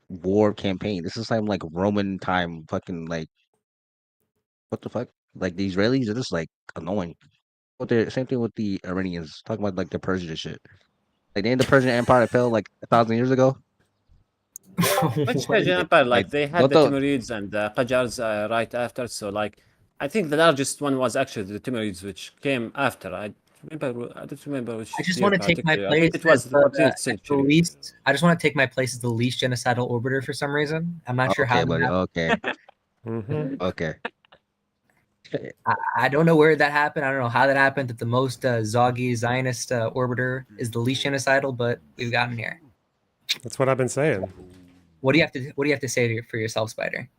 war campaign. This is some like Roman time fucking like what the fuck? Like the Israelis are just like annoying. But the same thing with the Iranians. Talking about like the Persian shit. Like they in the Persian Empire that fell like 1,000 years ago. Which Persian Empire? Like they had What the the- Timurids and the Qajars right after. So like, I think the largest one was actually the Timurids, which came after. I don't remember which. I just year want to take my particularly. I place think it was as the 14th the century. least. I just want to take my place as the least genocidal orbiter for some reason. I'm not sure how. Okay, buddy. Okay. Mm-hmm. Okay. I don't know where that happened. I don't know how that happened. That the most Zoggy Zionist orbiter is the least genocidal, but we've gotten here. That's what I've been saying. What do you have to say for yourself, Spider?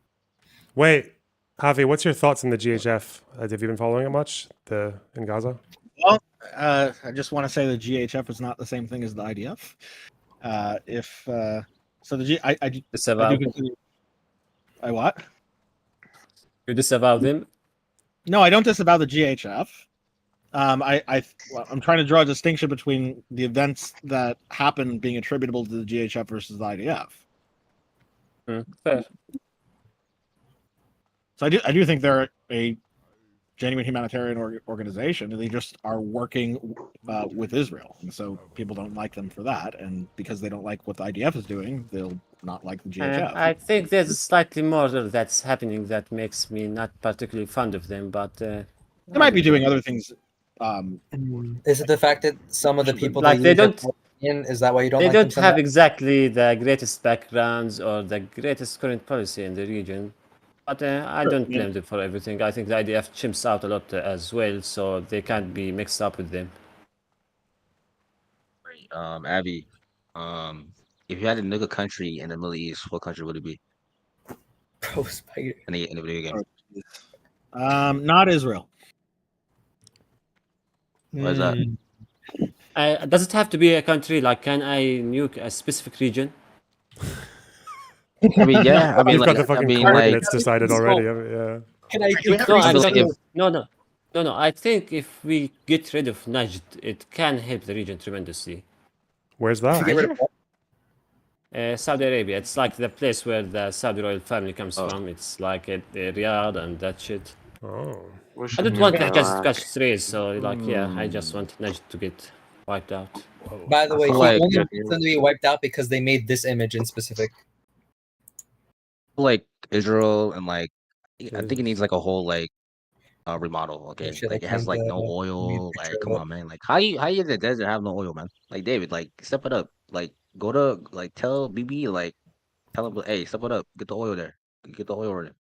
Wait, Javi, what's your thoughts on the GHF? Have you been following it much? In Gaza? Well, I just want to say the GHF is not the same thing as the IDF. I Disavow. do consider. I what? You disavow them? No, I don't disavow the GHF. I'm trying to draw a distinction between the events that happen being attributable to the GHF versus the IDF. Fair. So I do think they're a genuine humanitarian organization, and they just are working with Israel, and so people don't like them for that, and because they don't like what the IDF is doing, they'll not like the GHF. I think there's slightly more that's happening that makes me not particularly fond of them, but They might be doing other things. Is it the fact that some of the people like they they use don't opinion? Is that why you don't? They like don't them so have much? exactly the greatest backgrounds or the greatest current policy in the region. But I don't blame them for everything. I think the IDF chimps out a lot as well, so they can't be mixed up with them. Abby, if you had to nuke a country in the Middle East, what country would it be? Bro, Spider. In the video game. Not Israel. Why is that? Does it have to be a country? Like, can I nuke a specific region? I mean, yeah. I mean, You've like, got the fucking I mean, coordinates like, decided already. I mean, yeah. Can I No. I think if we get rid of Najd, it can help the region tremendously. Where's that? Saudi Arabia. It's like the place where the Saudi royal family comes from. It's like Riyadh and that shit. Oh. I don't want to catch strays, so like, yeah, I just want Najd to get wiped out. By the way, he like- only wants them to be wiped out because they made this image in specific. like Israel and like, I think it needs like a whole like remodel. Okay, Should like I it has like find no the oil. picture Like, of come it? on, man. Like, how you in the desert have no oil, man? Like, David, like, step it up. Like, go to like tell BB, like, tell him, hey, step it up. Get the oil there. Get the oil over there.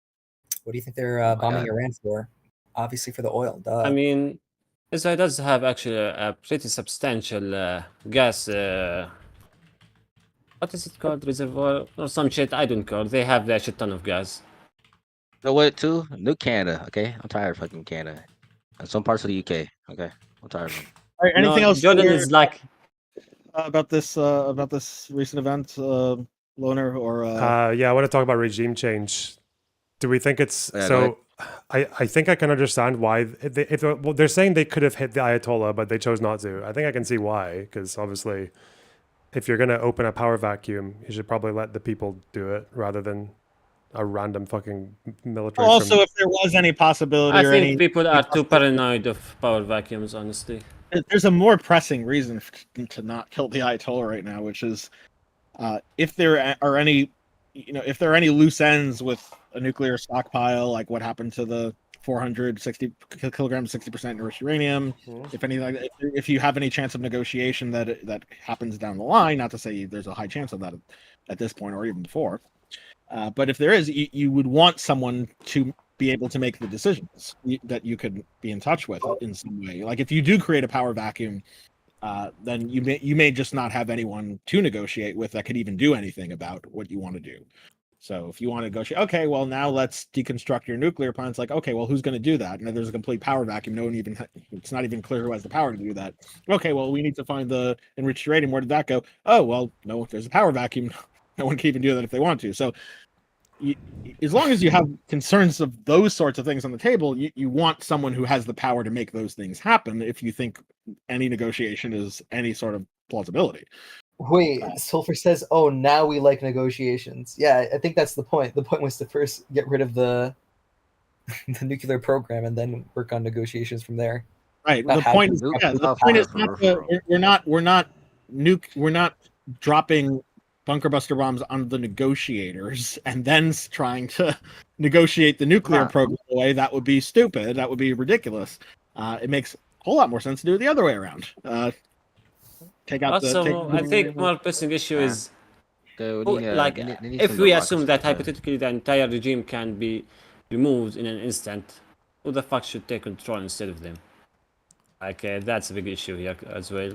What do you think they're bombing God. Iran for? Obviously for the oil. Duh. I mean, Israel does have actually a pretty substantial gas. What is it called? Reservoir or some shit? I don't know. They have a shit ton of gas. You know what? Too nuke Canada. Okay, I'm tired of fucking Canada. And some parts of the UK. Okay, I'm tired of them. All right, anything else? Jordan here, is like about this recent event, Loner or? Yeah, I want to talk about regime change. Do we think it's Yeah, go so? I think I can understand why they're saying they could have hit the Ayatollah, but they chose not to. I think I can see why, because obviously, if you're gonna open a power vacuum, you should probably let the people do it rather than a random fucking military. Also, if there was any possibility, I or think any people are too paranoid of power vacuums, honestly. there's a more pressing reason to not kill the Ayatollah right now, which is if there are any, if there are any loose ends with a nuclear stockpile, like what happened to the 460 kilograms, 60% enriched uranium. If anything, like that, if you have any chance of negotiation that happens down the line, not to say there's a high chance of that at this point or even before, but if there is, you would want someone to be able to make the decisions that you could be in touch with in some way. Like if you do create a power vacuum, then you may just not have anyone to negotiate with that could even do anything about what you want to do. So if you want to negotiate, okay, well now let's deconstruct your nuclear plants. Like, okay, well who's going to do that? And there's a complete power vacuum. No one even it's not even clear who has the power to do that. Okay, well we need to find the enriched uranium. Where did that go? Oh well, no, there's a power vacuum. No one can even do that if they want to. So as long as you have concerns of those sorts of things on the table, you want someone who has the power to make those things happen if you think any negotiation is any sort of plausibility. Wait, Sulfur says, "Oh, now we like negotiations." Yeah, I think that's the point. The point was to first get rid of the nuclear program and then work on negotiations from there. Right. The point is not we're not dropping bunker buster bombs on the negotiators and then trying to negotiate the nuclear program away. That would be stupid. That would be ridiculous. It makes a whole lot more sense to do it the other way around. Take out also, I think more pressing issue is if we assume that hypothetically the entire regime can be removed in an instant, who the fuck should take control instead of them? Like that's a big issue here as well.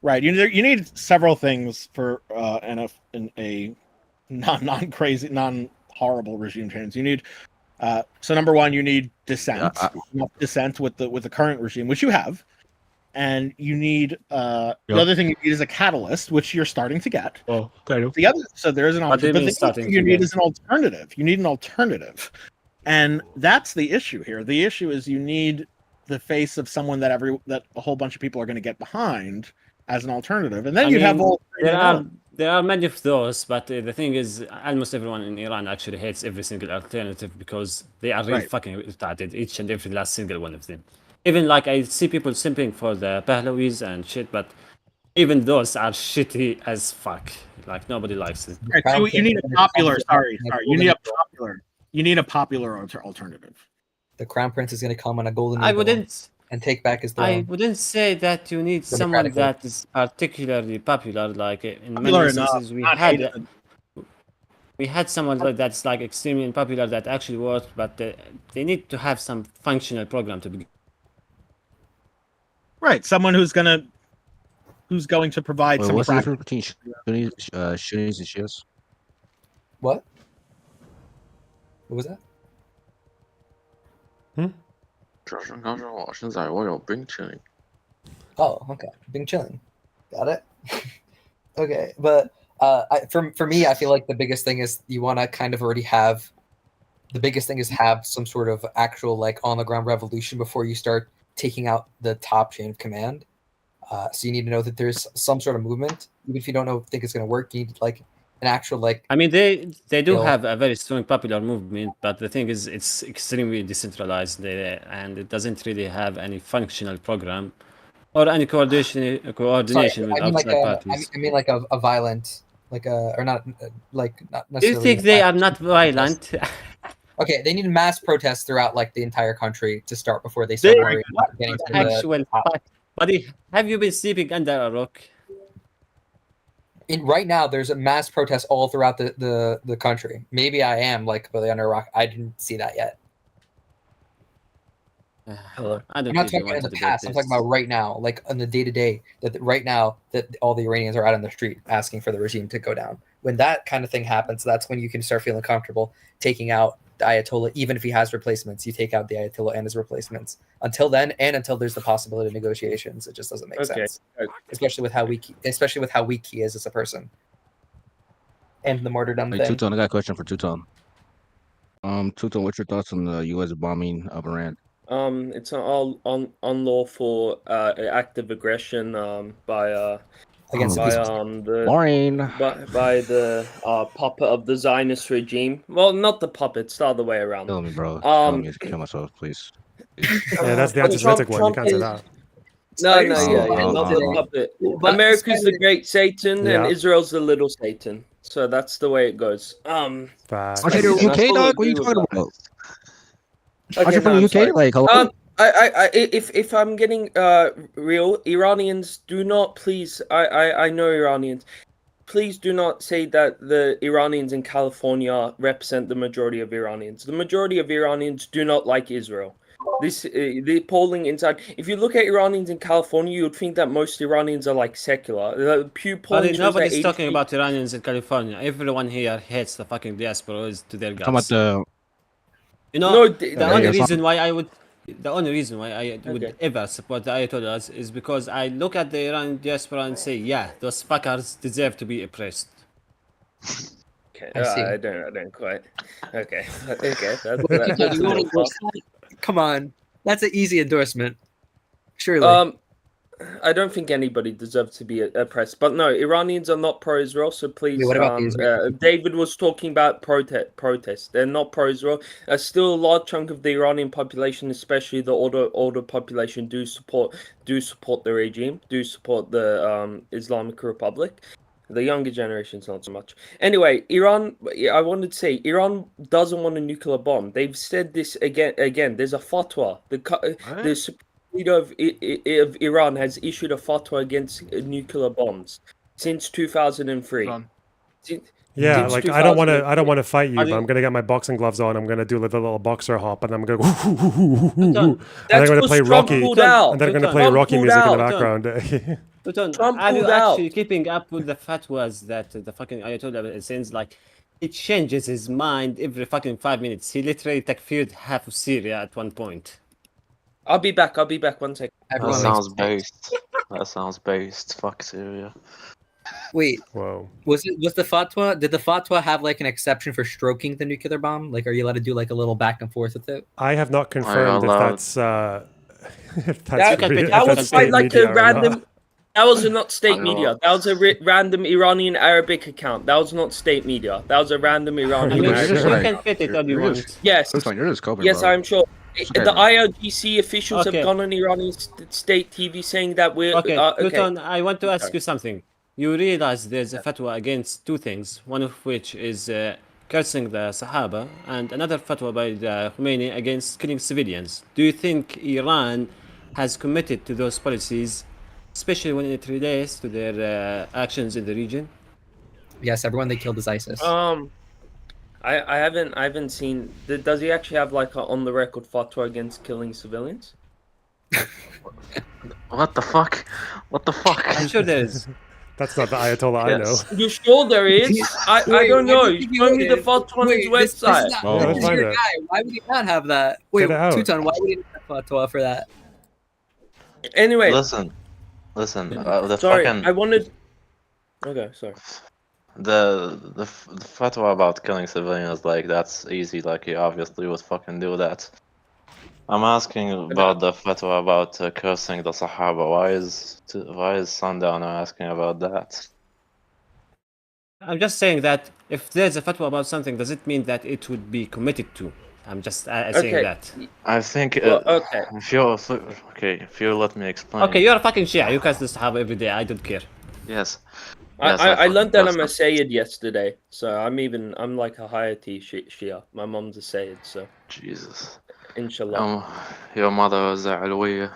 Right, you need several things for a non-crazy, non-horrible regime change. You need so number one, you need dissent, dissent with the current regime, which you have. And you need the other thing you need is a catalyst, which you're starting to get. Oh, kind of. The other, so there is an alternative. The thing you need is an alternative. You need an alternative, and that's the issue here. The issue is you need the face of someone that a whole bunch of people are going to get behind as an alternative, and then you have all. There are many of those, but the thing is, almost everyone in Iran actually hates every single alternative because they are really fucking retarded, each and every last single one of them. Even like I see people simping for the Pahlavis and shit, but even those are shitty as fuck. Like nobody likes it. Right, so you need a popular. You need a popular alternative. The Crown Prince is going to come on a golden. I wouldn't and take back his throne. I wouldn't say that you need someone that is particularly popular. Like in many Popular instances, enough, we had someone that's like extremely unpopular that actually worked, but they need to have some functional program to begin. Right, someone who's going to provide some. What's the difference between Sunnis and Shias? What? What was that? 这是刚说我现在我有冰淇淋。 Oh, okay. Bing chilling. Got it. Okay, but for me, I feel like the biggest thing is you want to kind of already have. The biggest thing is have some sort of actual like on the ground revolution before you start taking out the top chain of command. So you need to know that there's some sort of movement, even if you don't think it's going to work. You need like an actual like. I mean, they do have a very strong popular movement, but the thing is, it's extremely decentralized, and it doesn't really have any functional program or any coordination with outside parties. I mean, like a violent, like a or not like not necessarily. Do you think they are not violent? Okay, they need mass protests throughout like the entire country to start before they start worrying about getting to the actual top. Buddy, have you been sleeping under a rock? Right now, there's a mass protest all throughout the country. Maybe I am like completely under a rock. I didn't see that yet. I'm not talking about in the past. I'm talking about right now, like on the day-to-day. That right now that all the Iranians are out on the street asking for the regime to go down. When that kind of thing happens, that's when you can start feeling comfortable taking out the Ayatollah, even if he has replacements. You take out the Ayatollah and his replacements. Until then, and until there's the possibility of negotiations, it just doesn't make sense. Especially with how weak he is as a person. And the martyrdom Hey, thing. Two-Tone, I got a question for Two-Tone. Two-Tone, what's your thoughts on the U.S. bombing of Iran? It's an unlawful act of aggression by the puppet of the Zionist regime. Well, not the puppets, the other way around. Kill me, bro. Kill me to kill myself, please. Yeah, that's the anti-Semitic one. You can't say that. No, not the puppet. America's the great Satan, and Israel's the little Satan. So that's the way it goes. UK, dog? What are you talking about? Okay, You're from the UK? Like, hello? If I'm getting real, Iranians do not please. I know Iranians. Please do not say that the Iranians in California represent the majority of Iranians. The majority of Iranians do not like Israel. The polling inside. If you look at Iranians in California, you would think that most Iranians are like secular. The Pew polling shows Nobody's that talking about Iranians in California. Everyone here hates the fucking diaspora to their guts. Talking about the... You know, the only reason why I would ever support the Ayatollahs is because I look at the Iranian diaspora and say, yeah, those fuckers deserve to be oppressed. Okay, I don't quite. Okay. That's Come on, that's an easy endorsement. Surely. I don't think anybody deserves to be oppressed, but no, Iranians are not pro-Israel. So please, what about David was talking about protest. They're not pro-Israel. Still, a large chunk of the Iranian population, especially the older population, do support the regime, do support the Islamic Republic. The younger generations not so much. Anyway, Iran. I wanted to say Iran doesn't want a nuclear bomb. They've said this again. There's a fatwa. The leader of Iran has issued a fatwa against nuclear bombs since 2003. Yeah, like I don't want to fight you, but I'm gonna get my boxing gloves on. I'm gonna do the little boxer hop, and I'm gonna go. And they're gonna play Rocky, and they're gonna play Rocky music in the background. Are you actually keeping up with the fatwas that the fucking Ayatollah sends? Like, it changes his mind every fucking 5 minutes. He literally takfired half of Syria at one point. I'll be back 1 second. That sounds based. Fuck Syria. Wait. Whoa. Was the fatwa? Did the fatwa have like an exception for stroking the nuclear bomb? Like, are you allowed to do like a little back and forth with it? I have not confirmed if that's. That was like a random. That was not state media. That was a random Iranian Arabic account. That was not state media. That was a random Iranian. You can fit it on you want. Yes. Yes, I'm sure. The IRGC officials have gone on Iranian state TV saying that we're... Okay, Pluton, I want to ask you something. You realize there's a fatwa against two things, one of which is cursing the Sahaba, and another fatwa by the Khomeini against killing civilians. Do you think Iran has committed to those policies, especially when it relates to their actions in the region? Yes, everyone they killed is ISIS. I haven't seen. Does he actually have like an on the record fatwa against killing civilians? What the fuck? What the fuck? I'm sure there is. That's not the Ayatollah I know. You sure there is? I don't know. Show me the fatwa on his website. This is your guy. Why would he not have that? Wait, Tutan, why would he not have fatwa for that? Anyway. Listen. The sorry, fucking. I wanted. Okay, sorry. The fatwa about killing civilians, like, that's easy. Like, he obviously would fucking do that. I'm asking about the fatwa about cursing the Sahaba. Why is Sundowner asking about that? I'm just saying that if there's a fatwa about something, does it mean that it would be committed to? I'm just saying that. I think. Okay. If you let me explain. Okay, you're a fucking Shia. You curse the Sahaba every day. I don't care. Yes. I learned that I'm a Sayyid yesterday, so I'm like a Hayati Shia. My mom's a Sayyid, so. Jesus. Inshallah. Your mother was Alawiyya.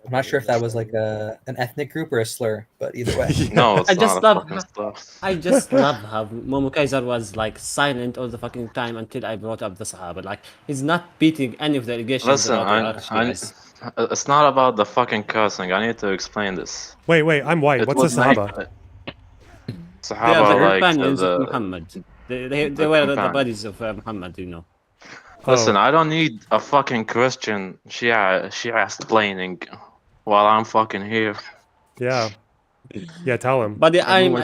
I'm not sure if that was like an ethnic group or a slur, but either way. No, it's I just not love. a fucking stuff. I just love how Momo Kaiser was like silent all the fucking time until I brought up the Sahaba. Like he's not beating any of the allegations. Listen, about it's not about the fucking cursing. I need to explain this. Wait, I'm white. What's the Sahaba? Sahaba, they are the like companions of Muhammad. They were the buddies of Muhammad, you know. Listen, I don't need a fucking Christian Shia explaining while I'm fucking here. Yeah. Yeah, tell him. But I am a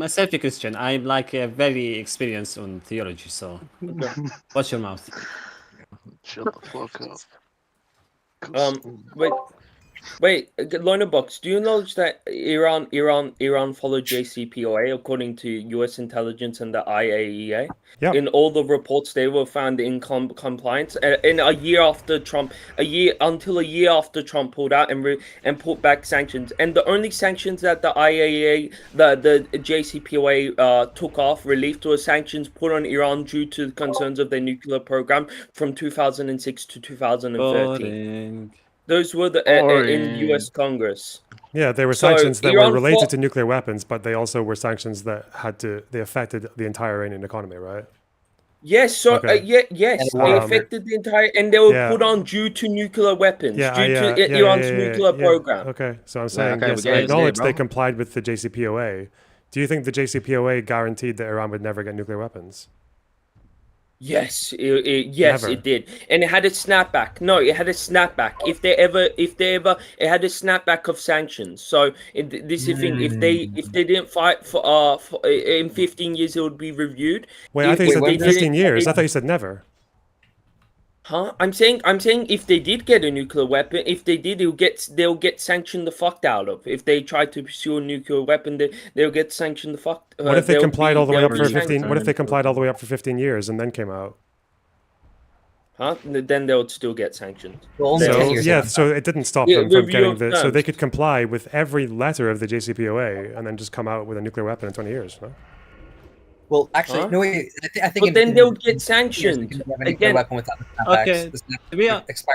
selfie Christian. I'm like very experienced on theology, so watch your mouth. Shut the fuck up. Wait, Loinerbox, do you acknowledge that Iran followed JCPOA according to U.S. intelligence and the IAEA? Yep. In all the reports, they were found in compliance. And until a year after Trump pulled out and put back sanctions. And the only sanctions that the IAEA, the JCPOA took off, relieved, were sanctions put on Iran due to the concerns of their nuclear program from 2006 to 2013. Boring. Those were in U.S. Congress. Yeah, they were sanctions that were related to nuclear weapons, but they also were sanctions that they affected the entire Iranian economy, right? Yes, so Okay. yes, they affected the entire, and they were put on due to nuclear weapons, due to Iran's nuclear program. Okay, so I'm saying okay, yes, but I yeah, acknowledge bro. they complied with the JCPOA. Do you think the JCPOA guaranteed that Iran would never get nuclear weapons? Yes, it did, and it had a snapback. No, it had a snapback. If they ever, it had a snapback of sanctions. So this is the thing. If they didn't fight for in 15 years, it would be reviewed. Wait, I thought you said 15 years. I thought you said never. Huh? I'm saying if they did get a nuclear weapon, if they did, they'll get sanctioned the fuck out of. If they try to pursue a nuclear weapon, they'll get sanctioned the fuck. What if they complied all the way up for 15? What if they complied all the way up for 15 years and then came out? Huh? Then they would still get sanctioned. So it didn't stop them from getting the. So they could comply with every letter of the JCPOA and then just come out with a nuclear weapon in 20 years. Huh? Well, actually, no. Wait, I think. But then they'll get sanctioned again. Weapon without the Okay. to be honest,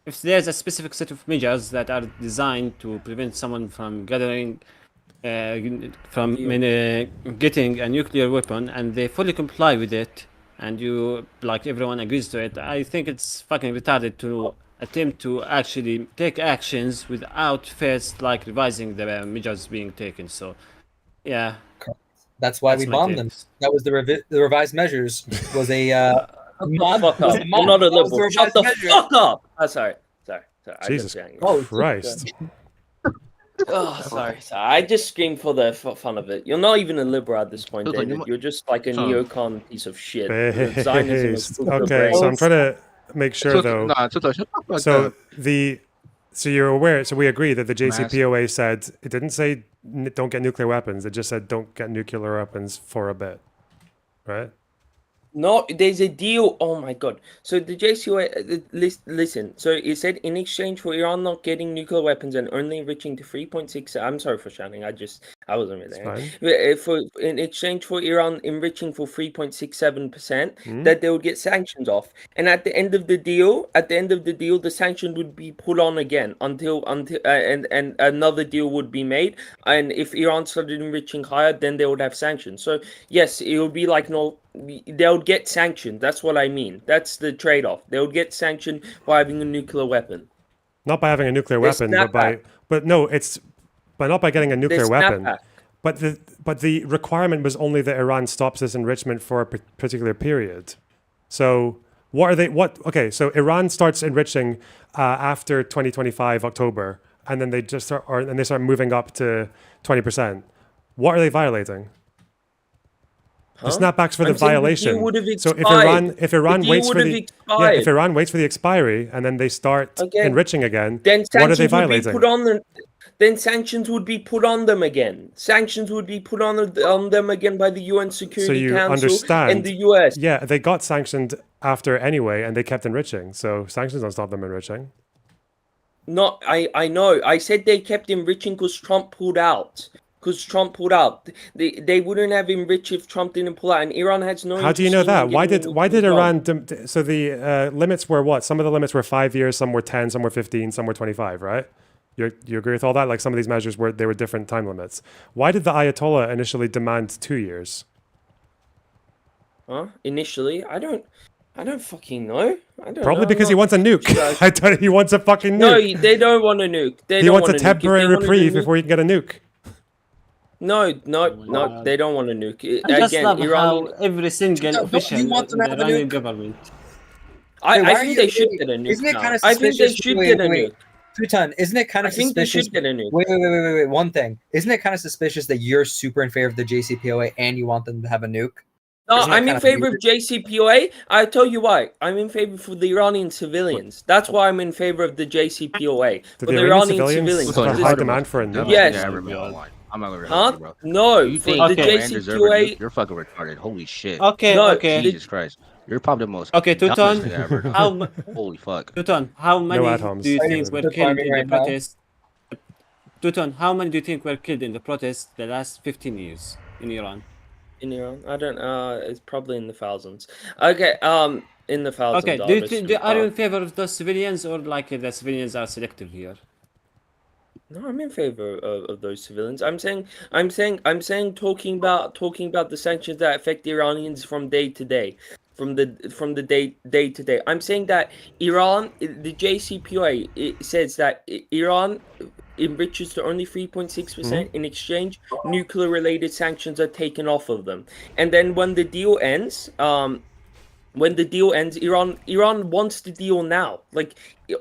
if there's a specific set of measures that are designed to prevent someone from gathering, getting a nuclear weapon, and they fully comply with it, and everyone agrees to it, I think it's fucking retarded to attempt to actually take actions without first revising the measures being taken. So, yeah. That's why we bombed them. That was the revised measures. Was a I'm not a liberal. Shut the fuck up. Sorry. Jesus Christ. Sorry. I just screamed for the fun of it. You're not even a liberal at this point, David. You're just like a neocon piece of shit. Zionism is okay, so I'm trying to make sure though. So you're aware. So we agree that the JCPOA said it didn't say don't get nuclear weapons. It just said don't get nuclear weapons for a bit, right? No, there's a deal. Oh my god. So the JCPOA, listen. So it said in exchange for Iran not getting nuclear weapons and only enriching to 3.6. I'm sorry for shouting. I just I wasn't really angry. In exchange for Iran enriching for 3.67%, that they would get sanctions off. And at the end of the deal, the sanction would be put on again until and another deal would be made. And if Iran started enriching higher, then they would have sanctions. So yes, it would be like they would get sanctioned. That's what I mean. That's the trade-off. They would get sanctioned for having a nuclear weapon. Not by having a nuclear weapon, but not by getting a nuclear weapon. But the requirement was only that Iran stops this enrichment for a particular period. So so Iran starts enriching after 2025 October, and then they just start moving up to 20%. What are they violating? The snapbacks for the violation. So if Iran waits for the expiry and then they start enriching again, what are they violating? Then sanctions would be put on them again. Sanctions would be put on them again by the UN Security Council and the US. Yeah, they got sanctioned after anyway, and they kept enriching. So sanctions don't stop them enriching. No, I know. I said they kept enriching because Trump pulled out. They wouldn't have enriched if Trump didn't pull out, and Iran has no. How do you know that? Why did Iran? So the limits were what? Some of the limits were 5 years, some were 10, some were 15, some were 25. Right? You agree with all that? Like some of these measures were different time limits. Why did the Ayatollah initially demand 2 years? Initially, I don't fucking know. Probably because he wants a nuke. He wants a fucking nuke. No, they don't want a nuke. He wants a temporary reprieve before he can get a nuke. No, they don't want a nuke. I just love how every single official in the Iranian government. I think they should get a nuke. Isn't it kind of I think they should get a nuke. Tutan, isn't it kind of suspicious? Wait, one thing. Isn't it kind of suspicious that you're super in favor of the JCPOA and you want them to have a nuke? No, I'm in favor of JCPOA. I'll tell you why. I'm in favor for the Iranian civilians. That's why I'm in favor of the JCPOA. For the Iranian civilians. There's high demand for a nuke. Yes. I'm not gonna bro. No, you think the JCPOA. You're fucking retarded. Holy shit. Okay. Jesus Christ. You're probably the most. Okay, Tutan. Holy fuck. Tutan, how many do you think were killed in the protest? Tutan, how many do you think were killed in the protest the last 15 years in Iran? In Iran, I don't. It's probably in the thousands. Okay. In the thousands. Okay. Are you in favor of the civilians or like the civilians are selective here? No, I'm in favor of those civilians. I'm saying talking about the sanctions that affect the Iranians from day to day, from the day to day. I'm saying that Iran, the JCPOA, it says that Iran enriches to only 3.6%. In exchange, nuclear-related sanctions are taken off of them. And then when the deal ends, Iran wants the deal now. Like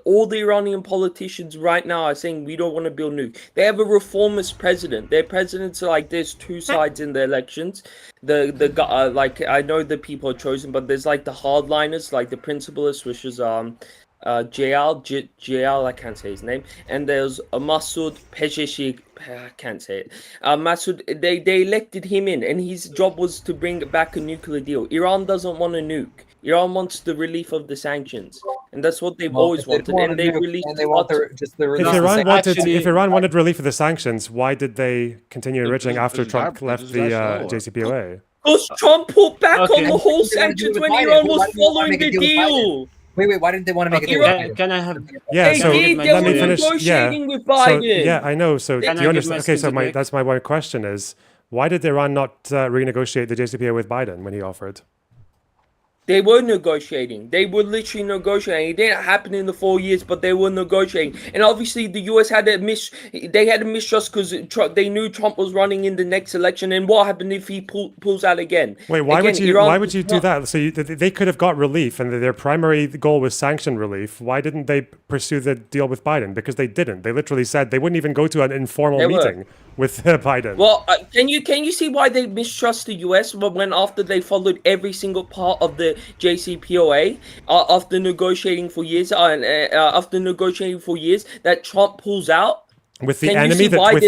all the Iranian politicians right now are saying we don't want to build nuke. They have a reformist president. Their presidents are like there's two sides in the elections. The like I know the people are chosen, but there's like the hardliners, like the principalists, which is Jayal, I can't say his name, and there's Masoud Pezeshkian, I can't say it. Masoud, they elected him in, and his job was to bring back a nuclear deal. Iran doesn't want a nuke. Iran wants the relief of the sanctions, and that's what they've always wanted. And they released. And they want if Iran wanted relief of the sanctions, why did they continue enriching after Trump left the JCPOA? Because Trump pulled back on the whole sanctions when Iran was following the deal. Wait, why didn't they want to make a deal? Can I have? Yeah, so let me finish. With Biden. So, I know. So do you understand? Okay, so that's my one question is, why did Iran not renegotiate the JCPOA with Biden when he offered? They were negotiating. They were literally negotiating. It didn't happen in the 4 years, but they were negotiating. And obviously, the US had a mistrust because they knew Trump was running in the next election. And what happened if he pulls out again? Wait, why would you do that? So they could have got relief, and their primary goal was sanction relief. Why didn't they pursue the deal with Biden? Because they didn't. They literally said they wouldn't even go to an informal meeting with Biden. Well, can you see why they mistrust the US? But when after they followed every single part of the JCPOA, after negotiating for years, that Trump pulls out with the enemy why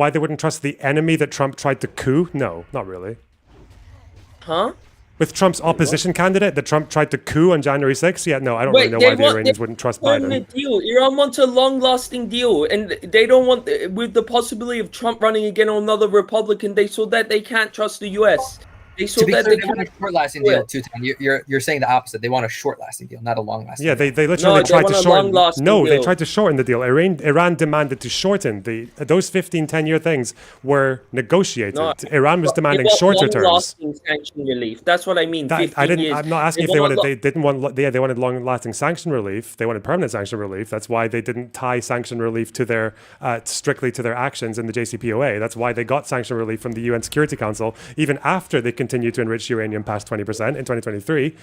they wouldn't trust the enemy that Trump tried to coup? No, not really. Huh? With Trump's opposition candidate that Trump tried to coup on January 6th? Yeah, no, I don't really know why the Iranians wouldn't trust Biden. Deal. Iran wants a long-lasting deal, and they don't want, with the possibility of Trump running again or another Republican, they saw that they can't trust the U.S. They saw To be that clear, they they want a short-lasting deal too, Tom. You're saying the opposite. They want a short-lasting deal, not a long-lasting. Yeah, they literally tried to shorten. No, they tried to shorten the deal. Iran demanded to shorten those 15 10-year things were negotiated. No, Iran was demanding shorter terms. Long-lasting sanction relief. That's what I mean. 15 years. I'm not asking if they wanted long-lasting sanction relief. They wanted permanent sanction relief. That's why they didn't tie sanction relief to their strictly to their actions in the JCPOA. That's why they got sanction relief from the UN Security Council even after they continue to enrich uranium past 20% in 2023.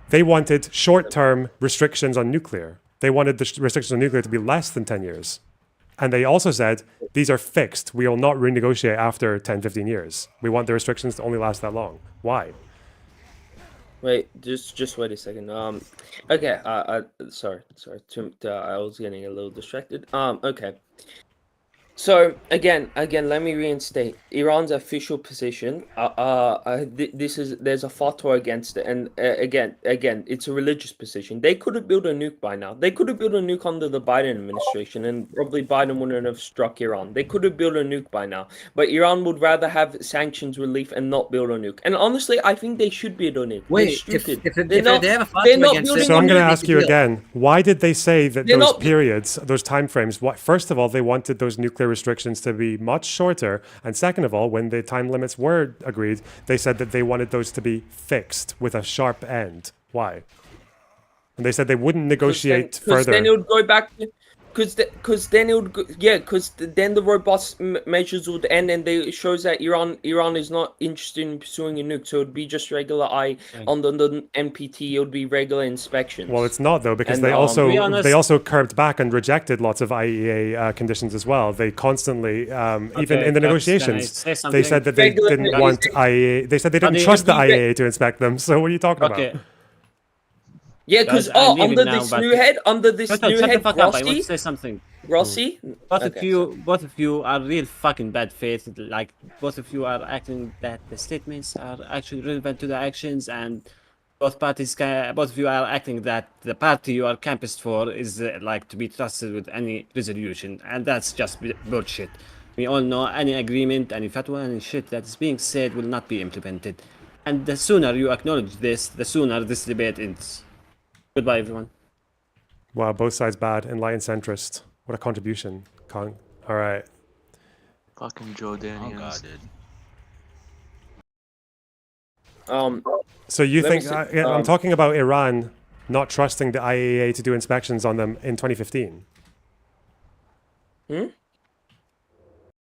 They wanted short-term restrictions on nuclear. They wanted the restrictions on nuclear to be less than 10 years. And they also said, these are fixed. We will not renegotiate after 10, 15 years. We want the restrictions to only last that long. Why? Wait, just wait a second. Okay. Sorry. I was getting a little distracted. Okay. So again, let me reinstate Iran's official position. There's a fatwa against it, and again, it's a religious position. They could have built a nuke by now. They could have built a nuke under the Biden administration, and probably Biden wouldn't have struck Iran. They could have built a nuke by now, but Iran would rather have sanctions relief and not build a nuke. And honestly, I think they should build a nuke. Wait, they're if stupid. they have a fatwa against it, so I'm going to ask you again, why did they say that those periods, those timeframes, first of all, they wanted those nuclear restrictions to be much shorter, and second of all, when the time limits were agreed, they said that they wanted those to be fixed with a sharp end. Why? And they said they wouldn't negotiate further. Because then it would go back to, because then it would go, because then the robust measures would end, and it shows that Iran is not interested in pursuing a nuke, so it would be just regular on the NPT. It would be regular inspections. Well, it's not though, because they also curbed back and rejected lots of IAEA conditions as well. They constantly, even in the negotiations, they said that they didn't want IAEA. They said they didn't trust the IAEA to inspect them. So what are you talking about? Yeah, because under this new head, Rossi. I would say something. Rossi, both of you are real fucking bad faith. Like both of you are acting that the statements are actually relevant to the actions, and both of you are acting that the party you are campused for is like to be trusted with any resolution, and that's just bullshit. We all know any agreement, any fatwa, any shit that is being said will not be implemented, and the sooner you acknowledge this, the sooner this debate ends. Goodbye, everyone. Wow, both sides bad. Enlightened centrist. What a contribution, Kong. All right. Fucking Jordanians. Oh, God, so you think I'm talking about Iran not trusting the IAEA to do inspections on them in 2015?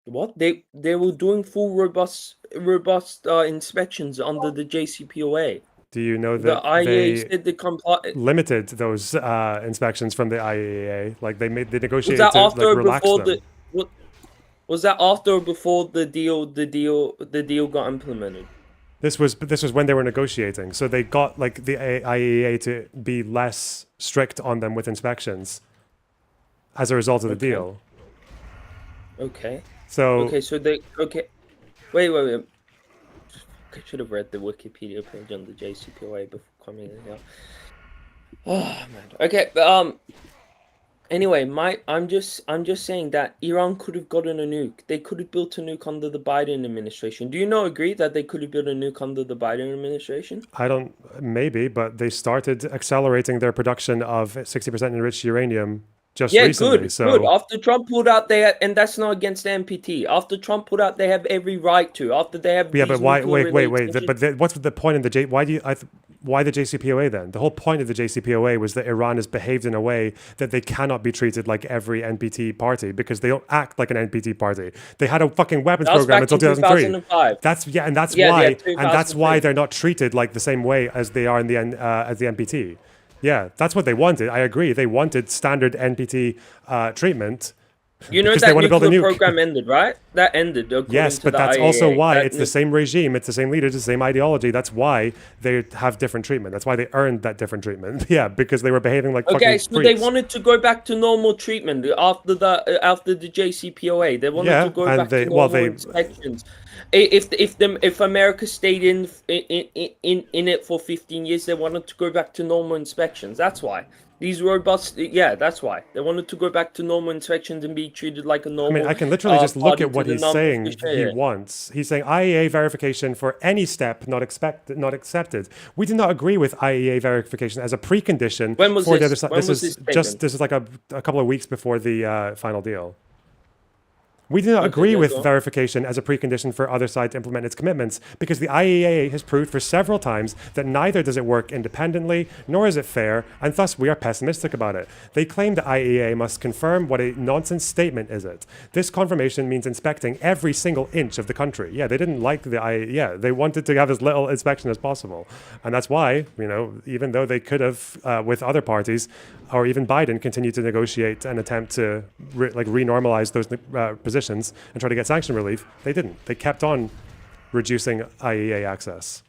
What? They were doing full robust inspections under the JCPOA. Do you know that the IAEA said they limited those inspections from the IAEA? Like they negotiated to like relax them. Was that after or before the deal got implemented? This was when they were negotiating. So they got like the IAEA to be less strict on them with inspections as a result of the deal. Okay. So wait. I should have read the Wikipedia page on the JCPOA before coming in here. Oh man. Okay. Anyway, I'm just saying that Iran could have gotten a nuke. They could have built a nuke under the Biden administration. Do you not agree that they could have built a nuke under the Biden administration? Maybe, but they started accelerating their production of 60% enriched uranium just recently. Good. After Trump pulled out, and that's not against the NPT. After Trump pulled out, they have every right to. After they have. Yeah, but why? Wait. What's the point in the why the JCPOA then? The whole point of the JCPOA was that Iran has behaved in a way that they cannot be treated like every NPT party because they don't act like an NPT party. They had a fucking weapons program until 2003. That's why they're not treated like the same way as they are in as the NPT. Yeah, that's what they wanted. I agree. They wanted standard NPT treatment. You know that nuclear program ended, right? that ended. Yes, but that's also why it's the same regime, it's the same leaders, the same ideology. That's why they have different treatment. That's why they earned that different treatment. Yeah, because they were behaving like fucking so freaks. they wanted to go back to normal treatment after the JCPOA. They wanted to go back to normal inspections. If America stayed in it for 15 years, they wanted to go back to normal inspections. That's why. These robust, that's why. They wanted to go back to normal inspections and be treated like a normal. I mean, I can literally just look at what he's saying he wants. He's saying IAEA verification for any step not accepted. We do not agree with IAEA verification as a precondition for the other side. This is like a couple of weeks before the final deal. We do not agree with verification as a precondition for other side to implement its commitments because the IAEA has proved for several times that neither does it work independently, nor is it fair, and thus we are pessimistic about it. They claim the IAEA must confirm what a nonsense statement is it. This confirmation means inspecting every single inch of the country. Yeah, they didn't like the IAEA. Yeah, they wanted to have as little inspection as possible. And that's why, even though they could have, with other parties, or even Biden, continue to negotiate and attempt to renormalize those positions and try to get sanction relief, they didn't. They kept on reducing IAEA access.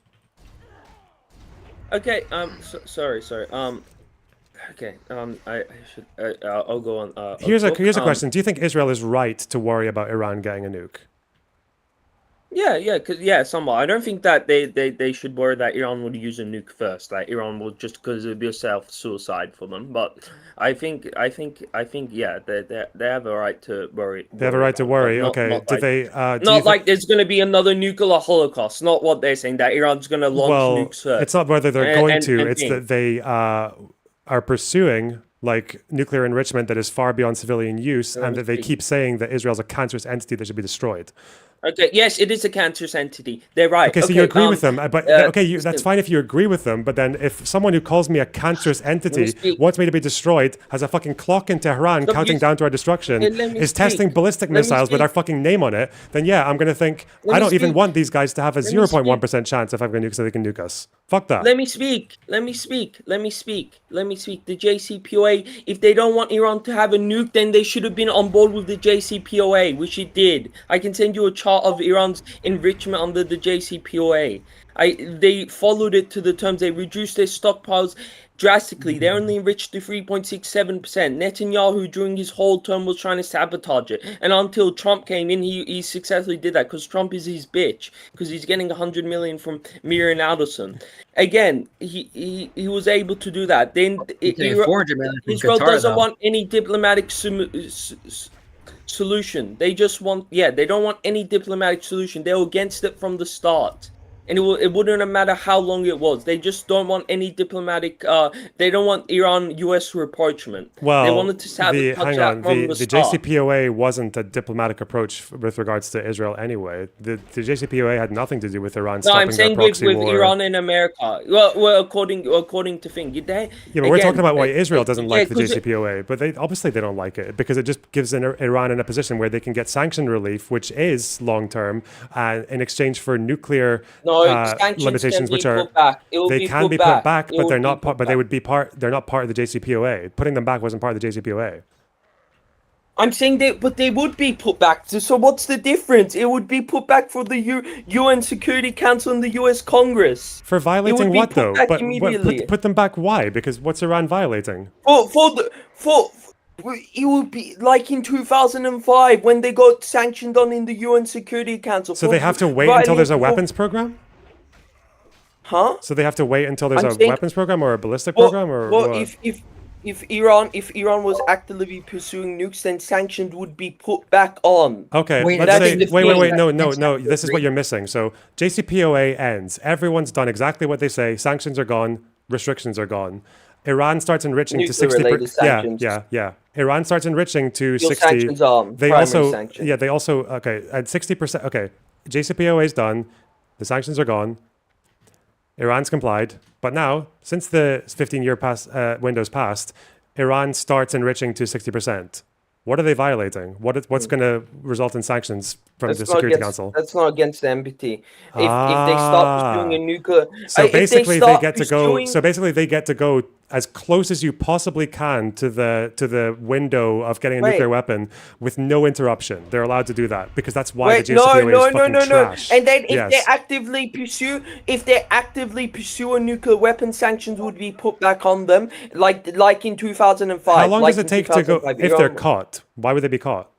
Okay. Sorry. Okay. I should. I'll go on. Here's a question. Do you think Israel is right to worry about Iran getting a nuke? Somewhat. I don't think that they should worry that Iran would use a nuke first. Like Iran will just because it'd be a self-suicide for them. But I think they have a right to worry. They have a right to worry. Okay. Not like there's going to be another nuclear holocaust. Not what they're saying. That Iran's going to launch nukes first. It's not whether they're going to. It's that they are pursuing nuclear enrichment that is far beyond civilian use, and that they keep saying that Israel's a cancerous entity that should be destroyed. Okay, yes, it is a cancerous entity. They're right. Okay, so you agree with them, but that's fine if you agree with them. But then, if someone who calls me a cancerous entity wants me to be destroyed, has a fucking clock in Tehran counting down to our destruction, is testing ballistic missiles with our fucking name on it, then yeah, I'm gonna think I don't even want these guys to have a 0.1% chance if I'm gonna nuke so they can nuke us. Fuck that. Let me speak. The JCPOA, if they don't want Iran to have a nuke, then they should have been on board with the JCPOA, which it did. I can send you a chart of Iran's enrichment under the JCPOA. They followed it to the terms. They reduced their stockpiles drastically. They only enriched to 3.67%. Netanyahu, during his whole term, was trying to sabotage it. And until Trump came in, he successfully did that because Trump is his bitch. Because he's getting 100 million from Mir and Alderson. Again, he was able to do that. Then Israel doesn't want any diplomatic solution. They just want, they don't want any diplomatic solution. They were against it from the start. And it wouldn't matter how long it was. They just don't want any diplomatic. They don't want Iran-U.S. rapprochement. Well, they wanted to sabotage that from the start. JCPOA wasn't a diplomatic approach with regards to Israel anyway. The JCPOA had nothing to do with Iran stopping their proxy war. No, I'm saying with Iran and America. Well, according to thing. But we're talking about why Israel doesn't like the JCPOA. But they don't like it because it just gives Iran in a position where they can get sanction relief, which is long-term, in exchange for nuclear limitations, which are they can be put back, but they're not part. But they would be part. They're not part of the JCPOA. Putting them back wasn't part of the JCPOA. I'm saying but they would be put back. So what's the difference? It would be put back for the UN Security Council and the US Congress. For violating what though? But put them back. Why? Because what's Iran violating? It would be like in 2005 when they got sanctioned on in the UN Security Council. So they have to wait until there's a weapons program? Huh? So they have to wait until there's a weapons program or a ballistic program, or what? If Iran was actively pursuing nukes, then sanctions would be put back on. Okay, wait. No. This is what you're missing. So JCPOA ends. Everyone's done exactly what they say. Sanctions are gone. Restrictions are gone. Iran starts enriching to 60%. Yeah. Iran starts enriching to 60. Sanctions on. They also at 60%. Okay, JCPOA is done. The sanctions are gone. Iran's complied, but now, since the 15-year window's passed, Iran starts enriching to 60%. What are they violating? What's going to result in sanctions from the Security Council? That's not against the NPT. If they start pursuing a nuclear, so basically they get to go as close as you possibly can to the window of getting a nuclear weapon with no interruption. They're allowed to do that because that's why the JCPOA is fucking trash. And then if they actively pursue a nuclear weapon, sanctions would be put back on them, like in 2005. How long does it take to go if they're caught? Why would they be caught?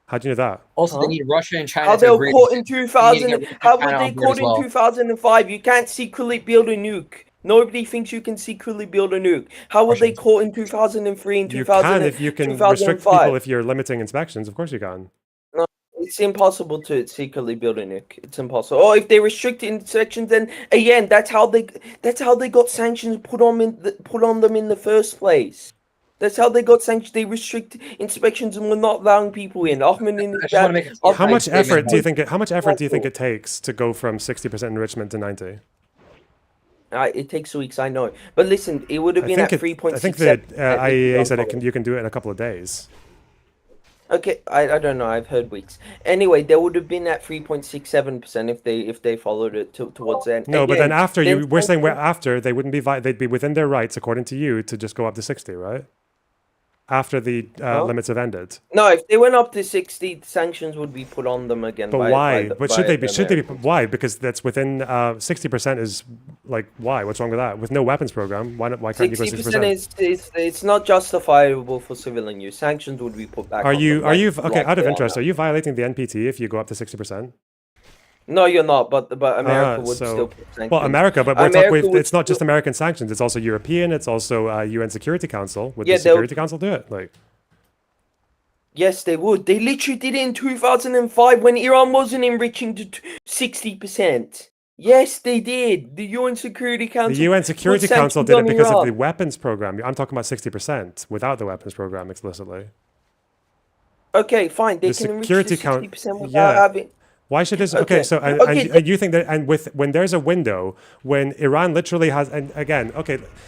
How do you know that? Also, they need Russia and China How to they were agree. caught in 2000? How were they caught in 2005? You can't secretly build a nuke. Nobody thinks you can secretly build a nuke. How were they caught in 2003 and 2000? You can if you can restrict people if you're limiting inspections. Of course you can. No, it's impossible to secretly build a nuke. It's impossible. Or if they restrict inspections, then again, that's how they got sanctions put on them in the first place. That's how they got sanctions. They restrict inspections and were not allowing people in. How much effort do you think? How much effort do you think it takes to go from 60% enrichment to 90? It takes weeks, I know. But listen, it would have been at 3.67. I think the IAEA said you can do it in a couple of days. Okay, I don't know. I've heard weeks. Anyway, they would have been at 3.67% if they followed it towards the end. No, but then after we're saying after they wouldn't be they'd be within their rights according to you to just go up to 60, right? After the limits have ended. No, if they went up to 60, sanctions would be put on them again. But why? But should they be? Why? Because that's within 60% is like why? What's wrong with that? With no weapons program, why can't you go 60%? It's not justifiable for civilian use. Sanctions would be put back. Are you okay? Out of interest, are you violating the NPT if you go up to 60%? No, you're not. But America would still put sanctions. Well, America, but it's not just American sanctions. It's also European. It's also UN Security Council. Would the Security Council do it? Like, yes, they would. They literally did it in 2005 when Iran wasn't enriching to 60%. Yes, they did. The UN Security Council. The UN Security Council did it because of the weapons program. I'm talking about 60% without the weapons program explicitly. Okay, fine. They can enrich to 60% without having. Why should this? Okay, so and you think that when there's a window when Iran literally has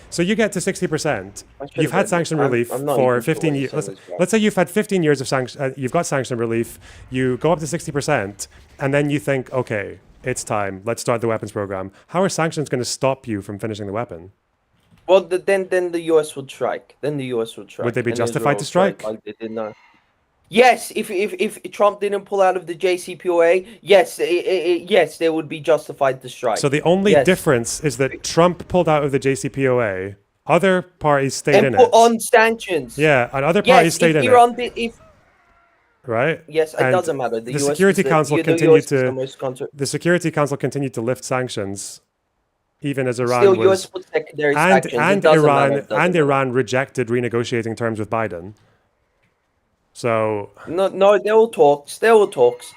so you get to 60%. You've had sanction relief for 15 years. Let's say you've had 15 years of sanction. You've got sanction relief. You go up to 60%, and then you think, okay, it's time. Let's start the weapons program. How are sanctions going to stop you from finishing the weapon? Well, then the US would strike. Then the US would strike. Would they be justified to strike? Like they did not. Yes, if Trump didn't pull out of the JCPOA, yes, yes, they would be justified to strike. So the only difference is that Trump pulled out of the JCPOA. Other parties stayed in it. And put on sanctions. Yeah, and other parties stayed in it. Right? Yes, it doesn't matter. The Security Council continued to the Security Council continued to lift sanctions, even as Iran still, was US put secondary sanctions. Iran rejected renegotiating terms with Biden. So no, there were talks. There were talks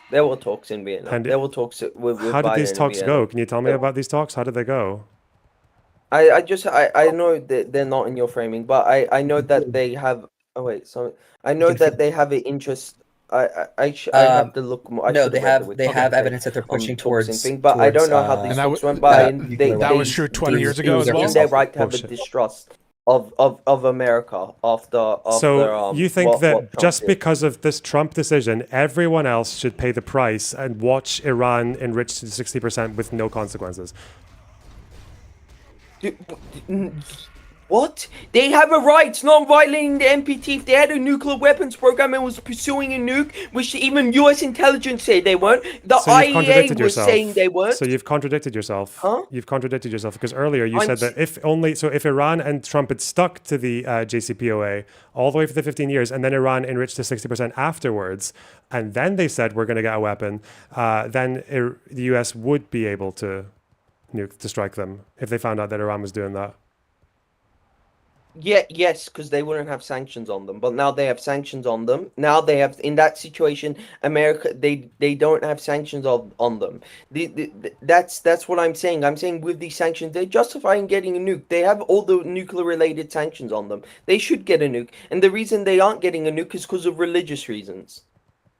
in Vietnam. There were talks with how did Biden these talks go? Can you tell me about these talks? How did they go? I know that they're not in your framing, but I know that they have. Oh wait, so I know that they have an interest. I have to look more. No, they have evidence that they're pushing towards. But I don't know how these talks went by. That was true 20 years ago as well. In their right to have a distrust of America after. So you think that just because of this Trump decision, everyone else should pay the price and watch Iran enrich to 60% with no consequences? What? They have a right. It's not violating the NPT. If they had a nuclear weapons program and was pursuing a nuke, which even U.S. intelligence say they weren't, the IAEA was saying they weren't. So you've contradicted yourself. Huh? You've contradicted yourself because earlier you said that if Iran and Trump had stuck to the JCPOA all the way for the 15 years, and then Iran enriched to 60% afterwards, and then they said we're going to get a weapon, then the U.S. would be able to strike them if they found out that Iran was doing that. Yeah, yes, because they wouldn't have sanctions on them. But now they have sanctions on them. Now they have, in that situation, America, they don't have sanctions on them. That's what I'm saying. I'm saying with these sanctions, they're justifying getting a nuke. They have all the nuclear-related sanctions on them. They should get a nuke. And the reason they aren't getting a nuke is because of religious reasons.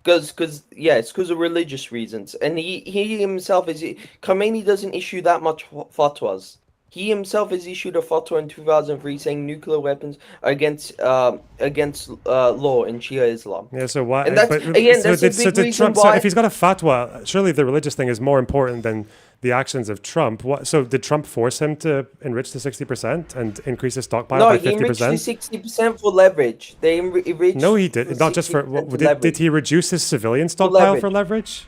It's because of religious reasons. And he himself Khomeini doesn't issue that much fatwas. He himself has issued a fatwa in 2003 saying nuclear weapons are against law in Shia Islam. Yeah, so why? And that's, again, that's a big reason Trump, why... So if he's got a fatwa, surely the religious thing is more important than the actions of Trump. So did Trump force him to enrich the 60% and increase his stockpile by 50%? No, he enriched the 60% for leverage. They enriched. No, he did. Not just for. Did he reduce his civilian stockpile for leverage?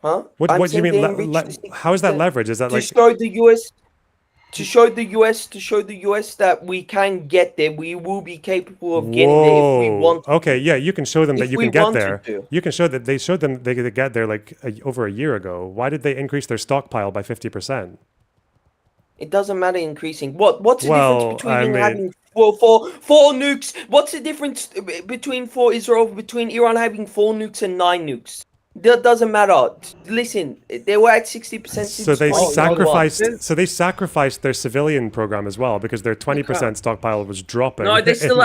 Huh? What do you mean? How is that leverage? Is that to show the US? To show the US that we can get there, we will be capable of getting there if we want to. Okay, yeah, you can show them that you can get there. You can show that they showed them they could get there like over a year ago. Why did they increase their stockpile by 50%? It doesn't matter increasing. What's the difference between having four nukes? What's the difference between between Iran having 4 nukes and 9 nukes? That doesn't matter. Listen, they were at 60%. So they sacrificed their civilian program as well because their 20% stockpile was dropping. No, they still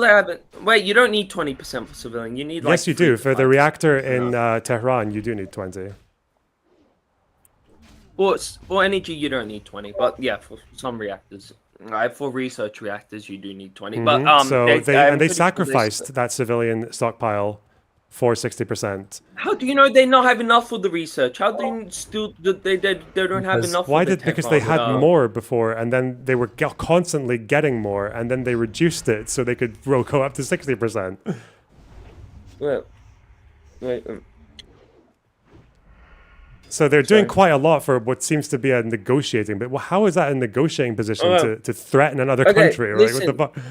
haven't. Wait, you don't need 20% for civilian. You need like. Yes, you do. For the reactor in Tehran, you do need 20. Well, for energy, you don't need 20, but yeah, for some reactors, for research reactors, you do need 20. But so they sacrificed that civilian stockpile for 60%. How do you know they not have enough for the research? How do you still they don't have enough? Because they had more before, and then they were constantly getting more, and then they reduced it so they could go up to 60%. Wait. So they're doing quite a lot for what seems to be a negotiating. But how is that a negotiating position to threaten another country? Listen, like, what the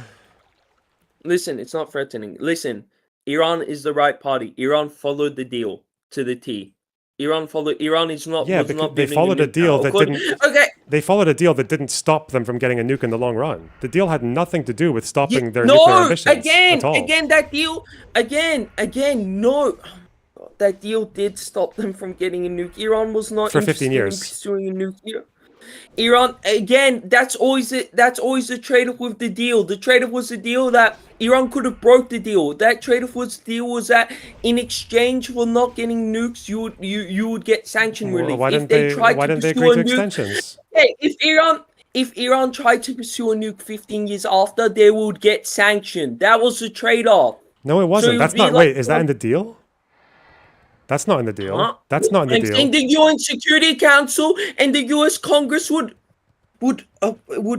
listen, it's not threatening. Listen. Iran is the right party. Iran followed the deal to the T. Iran is not. Yeah, because they followed a deal that didn't. Okay. They followed a deal that didn't stop them from getting a nuke in the long run. The deal had nothing to do with stopping their nuclear ambitions. Again, that deal. No. That deal did stop them from getting a nuke. Iran was not for 15 years pursuing a nuke. Iran again. That's always the trade-off with the deal. The trade-off was the deal that Iran could have broke the deal. That trade-off was that in exchange for not getting nukes, you would get sanction relief. Why didn't they agree to extensions? Hey, if Iran tried to pursue a nuke 15 years after, they would get sanctioned. That was the trade-off. No, it wasn't. That's not. Wait, is that in the deal? That's not in the deal. Huh? That's not in the deal. And the UN Security Council and the US Congress would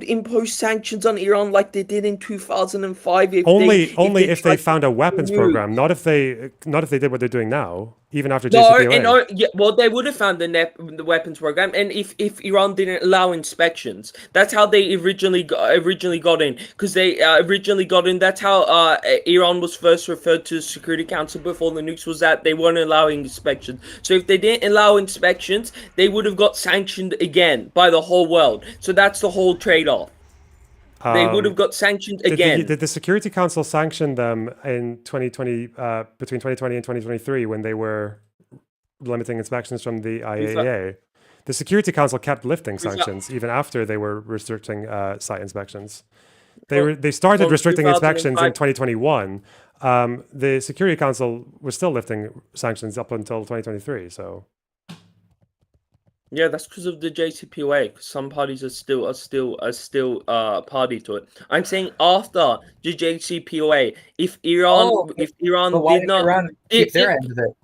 impose sanctions on Iran like they did in 2005. Only if they found a weapons program, not if they did what they're doing now. Even after JCPOA. Well, they would have found the weapons program, and if Iran didn't allow inspections, that's how they originally got in. Because they originally got in. That's how Iran was first referred to the Security Council before the nukes. Was that they weren't allowing inspections. So if they didn't allow inspections, they would have got sanctioned again by the whole world. So that's the whole trade-off. They would have got sanctioned again. Did the Security Council sanction them in 2020, between 2020 and 2023, when they were limiting inspections from the IAEA? The Security Council kept lifting sanctions even after they were restricting site inspections. They started restricting inspections in 2021. The Security Council was still lifting sanctions up until 2023. So. Yeah, that's because of the JCPOA. Because some parties are still party to it. I'm saying after the JCPOA, if Iran did not keep their end of it.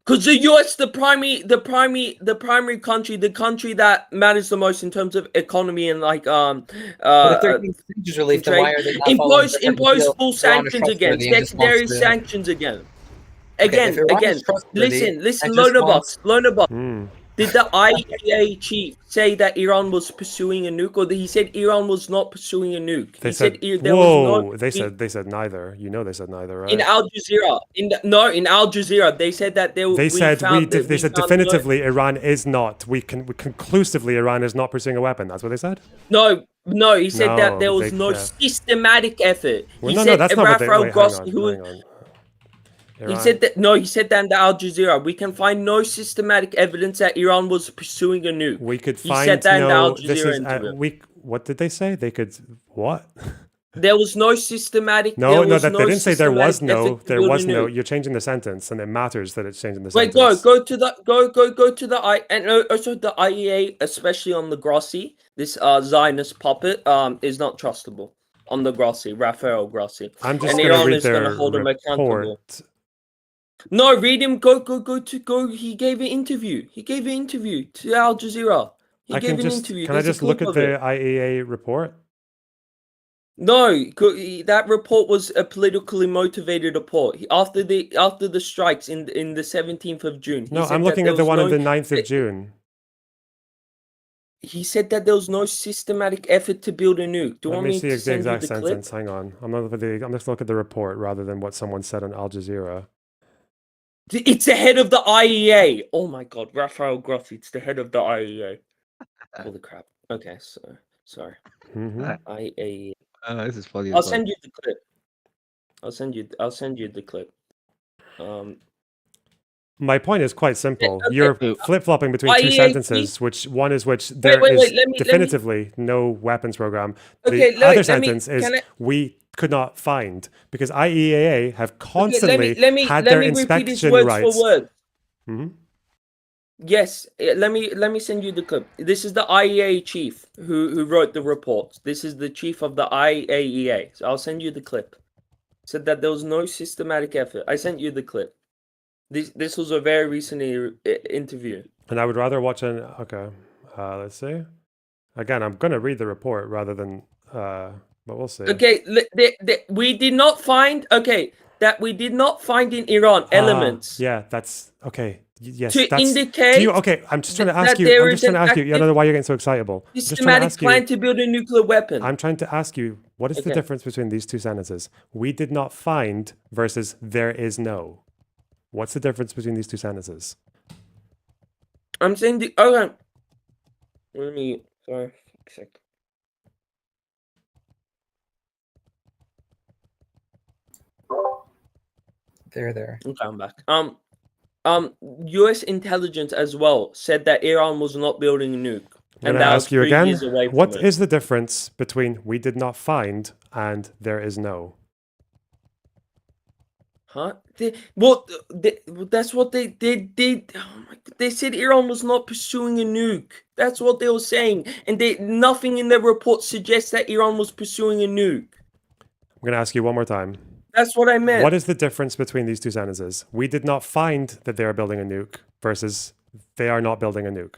Because the US, the primary country, the country that matters the most in terms of economy and like but if they're relief, then why are they not impose full sanctions again, secondary sanctions again. Again. Listen, Loaderbox. Did the IAEA chief say that Iran was pursuing a nuke, or he said Iran was not pursuing a nuke? They said neither. You know, they said neither, right? In Al Jazeera, in Al Jazeera, they said that they said definitively Iran is not. We conclusively Iran is not pursuing a weapon. That's what they said. No, he said that there was no systematic effort. Well, that's not what they. Wait, hang on. Iran. He said that in the Al Jazeera. We can find no systematic evidence that Iran was pursuing a nuke. We could find in the Al Jazeera interview. What did they say? They could what? There was no systematic. No, there was they didn't say there was systematic no. effort to There build a was no. nuke. You're changing the sentence, and it matters that it's changing the Wait, sentence. go to the and also the IEA, especially on the Grossi. This Zionist puppet is not trustable on the Grossi, Rafael Grossi. I'm just and going to Iran read is going their to hold him accountable. report. No, read him. Go. He gave an interview. He gave an interview to Al Jazeera. He I gave can an just. interview. Can I There's a just look clip at of the it. IEA report? No, that report was a politically motivated report. After the strikes in the 17th of June. No, I'm looking at the one on the 9th of June. He said that there was no systematic effort to build a nuke. Do you Let want me me see to the send you exact the sentence. clip? Hang on. I'm just looking at the report rather than what someone said on Al Jazeera. It's the head of the IEA. Oh my God, Rafael Grossi. It's the head of the IEA. Holy crap. Okay, so sorry. IAEA. This is funny. I'll send you the clip. I'll send you the clip. My point is quite simple. okay. You're flip-flopping between two IEA, sentences, which there wait, is let me- definitively no weapons program. Okay, The let other me- sentence is can I- we could not find because IEAA have constantly let me had their repeat his inspection words rights. for word. Mhm. Yes, let me send you the clip. This is the IEA chief who wrote the report. This is the chief of the IAEA. So I'll send you the clip. Said that there was no systematic effort. I sent you the clip. This was a very recent interview. And I would rather watch an. Okay, let's see. Again, I'm going to read the report rather than. But we'll see. Okay, we did not find. Okay, that we did not find in Iran elements. Yeah, that's okay. Yes, to that's, indicate do you, okay, I'm just trying to ask that you. there I'm is just trying to an ask you. I don't know why you're getting so excitable. I'm just trying to systematic ask you. plan to build a nuclear weapon. I'm trying to ask you, what is the Okay. difference between these two sentences? We did not find versus there is no. What's the difference between these two sentences? I'm saying the. Okay. Let me. Sorry. A sec. There. Okay, I'm back. U.S. intelligence as well said that Iran was not building a nuke, I'm and going to that ask was you 3 again. years away from What it. is the difference between we did not find and there is no? Huh? That's what they did. Oh my God, they said Iran was not pursuing a nuke. That's what they were saying, and nothing in their report suggests that Iran was pursuing a nuke. I'm going to ask you one more time. That's what I meant. What is the difference between these two sentences? We did not find that they are building a nuke versus they are not building a nuke.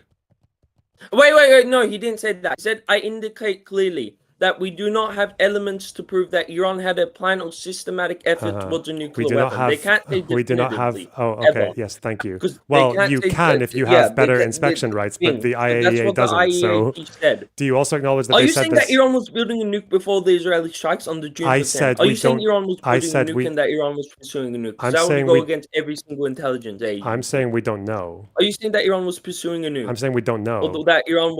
Wait. No, he didn't say that. He said, I indicate clearly that we do not have elements to prove that Iran had a plan or systematic effort towards a nuclear We do weapon. not have. They can't say We do not have. definitively, Oh, okay. ever. Yes, thank you. 'Cause they Well, can't you say can that- if you yeah, have better they- inspection rights, but the That's IAEA what the doesn't. IAEA So, said. do you also acknowledge that Are they you said saying this? that Iran was building a nuke before the Israeli strikes on the June? I 10th? said Are we you saying don't- Iran was I building said a nuke we- and that Iran was pursuing a nuke? I'm Because that saying would go we- against every single intelligence agency. I'm saying we don't know. Are you saying that Iran was pursuing a nuke? I'm saying we don't know. Or that Iran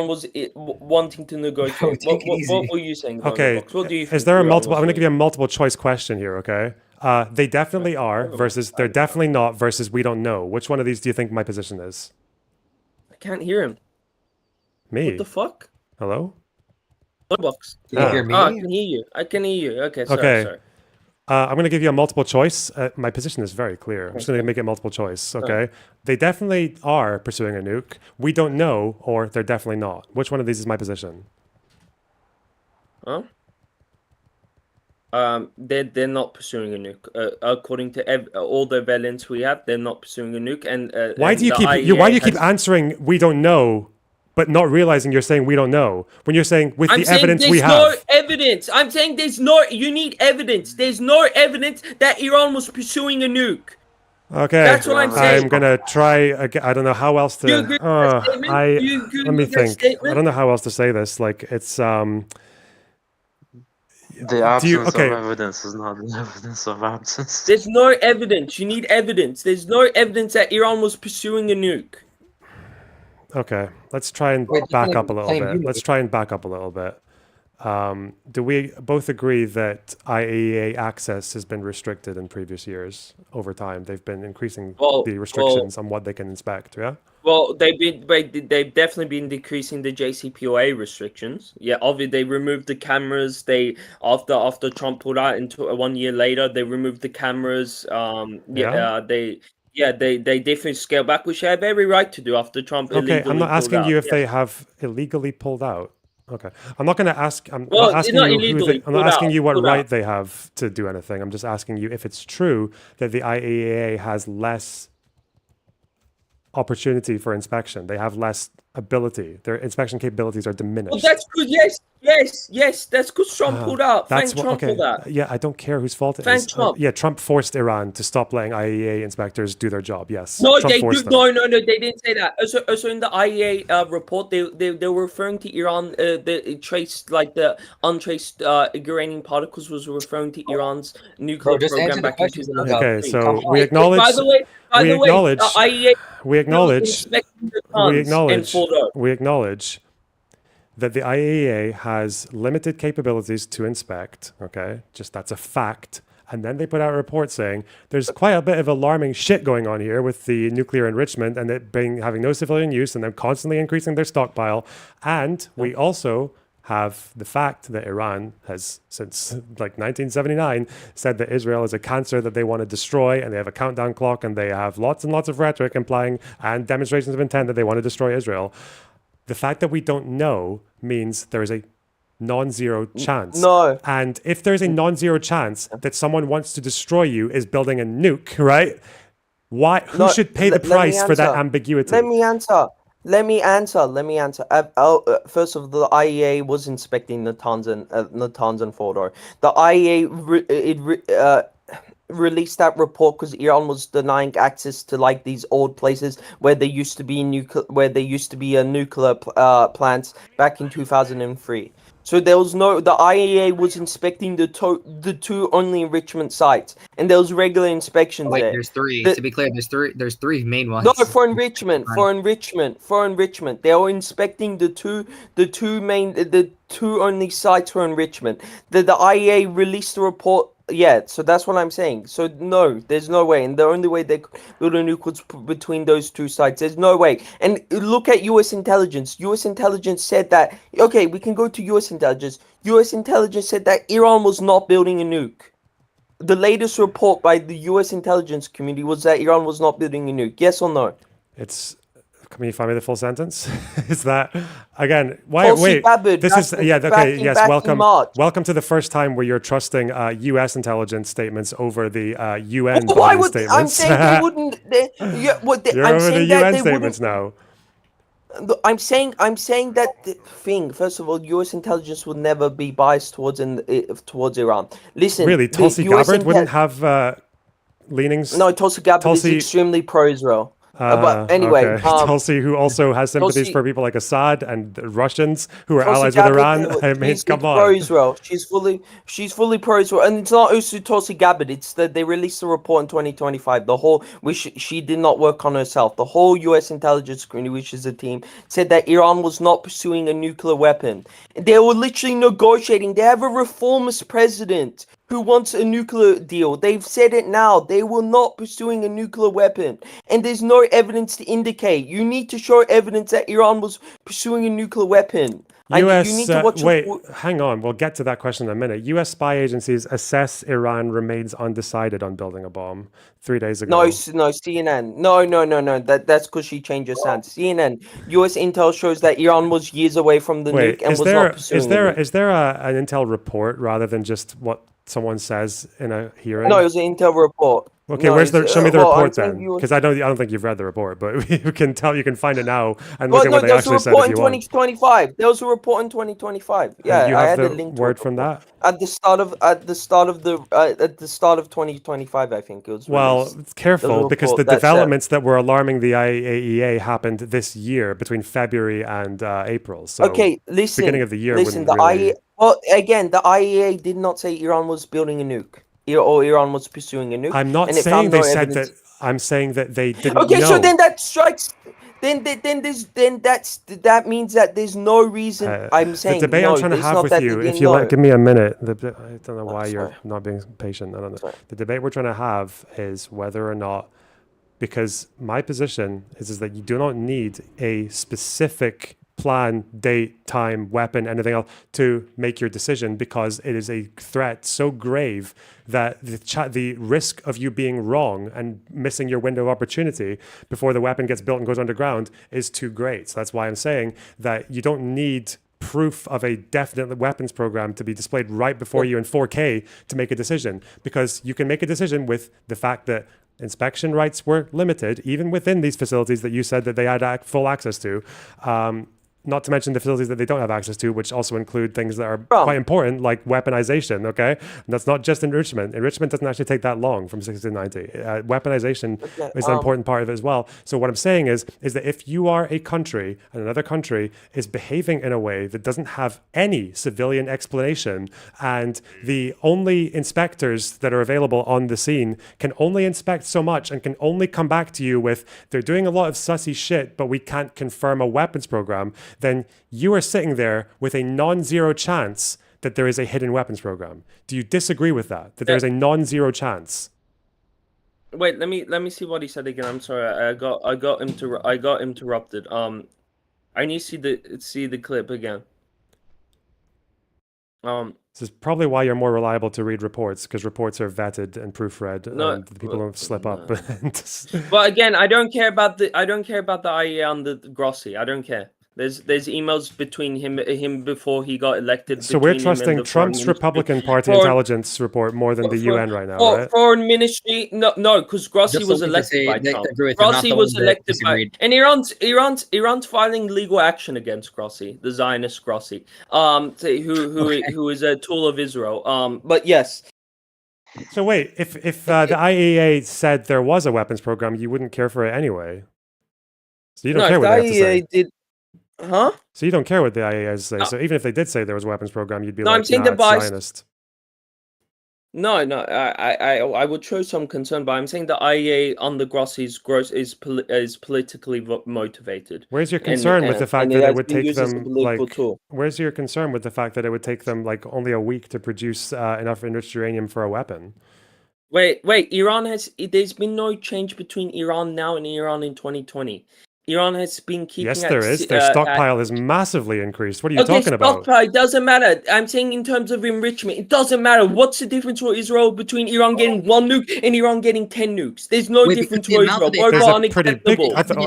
was wanting to negotiate. What were you saying? Okay. Box? What do you Is think there a Iran multiple? was I'm going to doing? give you a multiple choice question here. Okay. They definitely are versus they're definitely not versus we don't know. Which one of these do you think my position is? I can't hear him. Me. What the fuck? Hello. Box. Can you hear me? I can hear you. I can hear you. Okay. Sorry. Okay. Sorry. I'm going to give you a multiple choice. My position is very clear. I'm just going to make it multiple choice. Okay. They definitely are pursuing a nuke. We don't know, or they're definitely not. Which one of these is my position? Huh? They're not pursuing a nuke. According to all the evidence we have, they're not pursuing a nuke. And Why and do you the keep IAEA why do you keep has- answering we don't know, but not realizing you're saying we don't know when you're saying with I'm the saying evidence there's we have? no evidence. I'm saying there's no. You need evidence. There's no evidence that Iran was pursuing a nuke. Okay, That's what I'm saying. I'm gonna try again. I don't know how else to. You agree with that statement? You agree let me with that think. I statement? don't know how else to say this. Like it's The absence okay. of evidence is not the evidence of absence. There's no evidence. You need evidence. There's no evidence that Iran was pursuing a nuke. Okay, let's try and Wait, back you up a little claim bit. you Let's made- try and back up a little bit. Do we both agree that IAEA access has been restricted in previous years over time? They've been increasing Well, the restrictions on what they can inspect, yeah? Well, they've definitely been decreasing the JCPOA restrictions. Yeah, obviously they removed the cameras. They after Trump pulled out into 1 year later, they removed the cameras. They definitely scaled back, which they have every right to do after Trump. Okay, I'm not asking you if they have illegally pulled out. Okay, I'm not going to ask. I'm not asking you. I'm not asking you what right they have to do anything. I'm just asking you if it's true that the IAEA has less opportunity for inspection. They have less ability. Their inspection capabilities are diminished. Well, that's good. Yes. That's good. Trump pulled out. Thank Trump for that. Yeah, I don't care whose fault it is. Trump. Trump forced Iran to stop letting IAEA inspectors do their job. Yes. No, Trump forced them. No, they didn't say that. Also in the IAEA report, they were referring to Iran. The untraced uranium particles was referring to Iran's nuclear program back in 2003. Okay, so we acknowledge. We acknowledge that the IAEA has limited capabilities to inspect. Okay, just that's a fact. And then they put out a report saying there's quite a bit of alarming shit going on here with the nuclear enrichment and it having no civilian use and them constantly increasing their stockpile. And we also have the fact that Iran has, since like 1979, said that Israel is a cancer that they want to destroy, and they have a countdown clock, and they have lots and lots of rhetoric implying and demonstrations of intent that they want to destroy Israel. The fact that we don't know means there is a non-zero chance. No. And if there's a non-zero chance that someone wants to destroy you is building a nuke, right? Who should pay the price for that ambiguity? Let me answer. First of all, the IAEA was inspecting Natanz and Fordow. The IAEA released that report because Iran was denying access to like these old places where there used to be nuclear plants back in 2003. So the IAEA was inspecting the two only enrichment sites, and there was regular inspections there. There's three. To be clear, there's three main ones. No, for enrichment. They were inspecting the two only sites for enrichment. The IAEA released a report. Yeah, so that's what I'm saying. So no, there's no way, and the only way they could build a nuke was between those two sites. There's no way. And look at U.S. intelligence. U.S. intelligence said that. Okay, we can go to U.S. intelligence. U.S. intelligence said that Iran was not building a nuke. The latest report by the U.S. intelligence community was that Iran was not building a nuke. Yes or no? Can you find me the full sentence? Is that again? Wait. Welcome to the first time where you're trusting U.S. intelligence statements over the UN statements. I'm saying they wouldn't. You're over the UN statements now. I'm saying that first of all, U.S. intelligence would never be biased towards Iran. Listen, really, Tulsi Gabbard wouldn't have leanings. No, Tulsi Gabbard is extremely pro-Israel. But anyway, okay. Tulsi, who also has sympathies for people like Assad and Russians who are allies with Iran. I mean, come on. Pro-Israel. She's fully pro-Israel, and it's not also Tulsi Gabbard. It's that they released a report in 2025. The whole, which she did not work on herself. The whole U.S. intelligence community, which is a team, said that Iran was not pursuing a nuclear weapon. They were literally negotiating. They have a reformist president who wants a nuclear deal. They've said it now. They were not pursuing a nuclear weapon. And there's no evidence to indicate. You need to show evidence that Iran was pursuing a nuclear weapon. Hang on. We'll get to that question in a minute. U.S. spy agencies assess Iran remains undecided on building a bomb 3 days ago. No, CNN. No. That's because she changed her stance. CNN. U.S. intel shows that Iran was years away from the nuke and was not pursuing it. Is there an intel report rather than just what someone says in a hearing? No, it was an intel report. Okay, show me the report then, because I don't think you've read the report, but you can find it now and look at what they actually said if you want. There was a report in 2025. Yeah, you have I had the link word from that at the start of 2025. I think it was. Well, careful, because the developments that were alarming the IAEA happened this year between February and April. So okay, listen. Beginning of the year. Listen, the IAEA did not say Iran was building a nuke. Or Iran was pursuing a nuke. I'm not saying they said that. I'm saying that they didn't know. Okay, so then that strikes. Then that means that there's no reason. I'm saying the debate I'm trying to have with you. If you give me a minute, I don't know why you're not being patient. I don't know. The debate we're trying to have is whether or not because my position is that you do not need a specific plan, date, time, weapon, anything else to make your decision, because it is a threat so grave that the risk of you being wrong and missing your window of opportunity before the weapon gets built and goes underground is too great. So that's why I'm saying that you don't need proof of a definite weapons program to be displayed right before you in 4K to make a decision, because you can make a decision with the fact that inspection rights were limited, even within these facilities that you said that they had full access to. Not to mention the facilities that they don't have access to, which also include things that are quite important, like weaponization, okay? And that's not just enrichment. Enrichment doesn't actually take that long from 60 to 90. Weaponization is an important part of it as well. So what I'm saying is that if you are a country and another country is behaving in a way that doesn't have any civilian explanation, and the only inspectors that are available on the scene can only inspect so much and can only come back to you with, they're doing a lot of sussy shit, but we can't confirm a weapons program, then you are sitting there with a non-zero chance that there is a hidden weapons program. Do you disagree with that? That there is a non-zero chance? Wait, let me see what he said again. I'm sorry, I got interrupted. I need to see the clip again. This is probably why you're more reliable to read reports, because reports are vetted and proofread, and the people don't slip up. But again, I don't care about the IEA on the Grossi. I don't care. There's emails between him before he got elected. So we're trusting Trump's Republican Party intelligence report more than the UN right now, right? Foreign ministry, no, because Grossi was elected by Trump. Grossi was elected by, and Iran's filing legal action against Grossi, the Zionist Grossi, who is a tool of Israel. But yes. So wait, if the IEA said there was a weapons program, you wouldn't care for it anyway. So you don't care what they have to say. Huh? So you don't care what the IAEA say. So even if they did say there was a weapons program, you'd be I'm saying it's Zionist. No, I would show some concern, but I'm saying the IEA on the Grossi's is politically motivated. Where's your concern with the fact that it would take them Where's your concern with the fact that it would take them like only a week to produce enough enriched uranium for a weapon? Wait, there's been no change between Iran now and Iran in 2020. Iran has been keeping. Yes, there is. Their stockpile has massively increased. What are you talking about? Stockpile doesn't matter. I'm saying in terms of enrichment, it doesn't matter. What's the difference for Israel between Iran getting 1 nuke and Iran getting 10 nukes? There's no difference for Israel.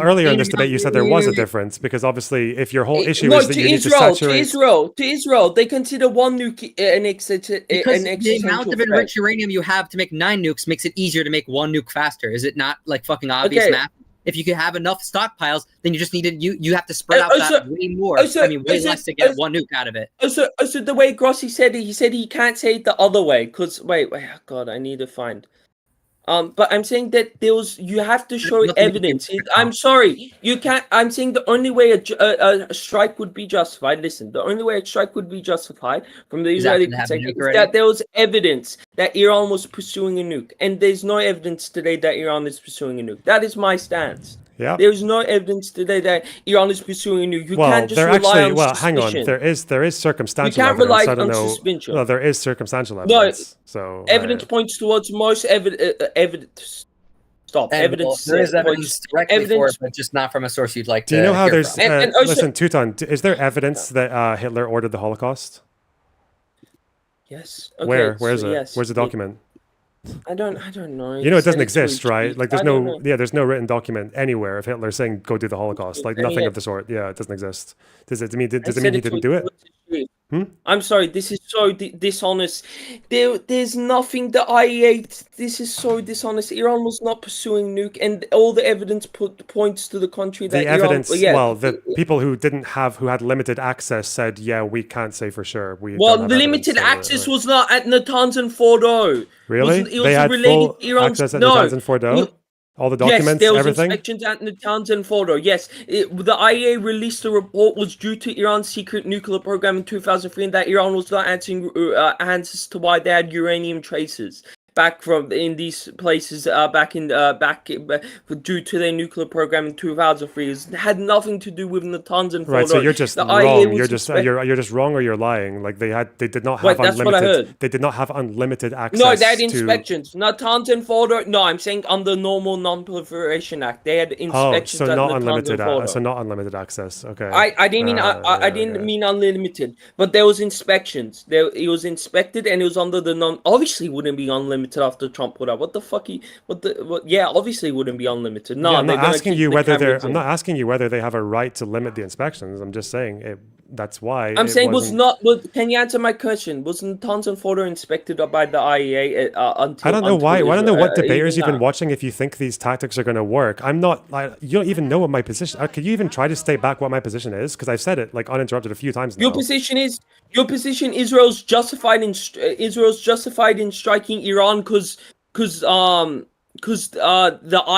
Earlier in this debate, you said there was a difference, because obviously, if your whole issue is that you need to saturate to Israel, they consider 1 nuke an existential. Because the amount of enriched uranium you have to make 9 nukes makes it easier to make 1 nuke faster. Is it not like fucking obvious math? If you can have enough stockpiles, then you just need to you have to spread out that way more. Way less to get 1 nuke out of it. So the way Grossi said it, he said he can't say it the other way. Cause wait, God, I need to find. But I'm saying that you have to show evidence. I'm sorry, you can't. I'm saying the only way a strike would be justified. Listen, the only way a strike would be justified from the Israeli perspective is that there was evidence that Iran was pursuing a nuke, and there's no evidence today that Iran is pursuing a nuke. That is my stance. Yeah. There's no evidence today that Iran is pursuing a nuke. You can't just rely on suspicion. Hang on. There is circumstantial evidence. You can't rely on suspicion. No, there is circumstantial evidence. So evidence points towards most evidence. Stop. Evidence. There is evidence directly for it, but just not from a source you'd like to. Do you know how there's? And also, listen, Teuton, is there evidence that Hitler ordered the Holocaust? Yes. Okay, Where is it? Yes. Where's the document? I don't know. You know, it doesn't exist, right? Like, there's no written document anywhere of Hitler saying go do the Holocaust. Like, nothing of the sort. Yeah, it doesn't exist. Does it mean he didn't do it? I'm sorry, this is so dishonest. There's nothing the IEA. This is so dishonest. Iran was not pursuing nuke, and all the evidence points to the country that the people who had limited access said, yeah, we can't say for sure. The limited access was not at Natanz and Fordo. Really? They had full access at Natanz and Fordo? All the documents, yes, there was everything? inspections at Natanz and Fordo. Yes, the IEA released a report was due to Iran's secret nuclear program in 2003, and that Iran was not answering answers to why they had uranium traces. back from in these places due to their nuclear program in 2003. It had nothing to do with Natanz and Fordo. Right, so you're just wrong. You're just wrong, or you're lying. Like they did not have that's what I heard. They did not have unlimited access. No, they had inspections. Natanz and Fordo. No, I'm saying under normal Non-Proliferation Act, they had inspections. Oh, so not unlimited. So not unlimited access. Okay. I didn't mean I didn't mean unlimited, but there was inspections. It was inspected, and it was under the obviously wouldn't be unlimited after Trump put out. What the fuck? Yeah, obviously wouldn't be unlimited. No, I'm not asking you whether I'm not asking you whether they have a right to limit the inspections. I'm just saying that's why. I'm saying can you answer my question? Was Natanz and Fordo inspected by the IAEA until? I don't know why. I don't know what debaters you've been watching if you think these tactics are going to work. I'm not. You don't even know what my position. Could you even try to state back what my position is? Because I've said it like uninterrupted a few times now. Your position Israel's justified in striking Iran because the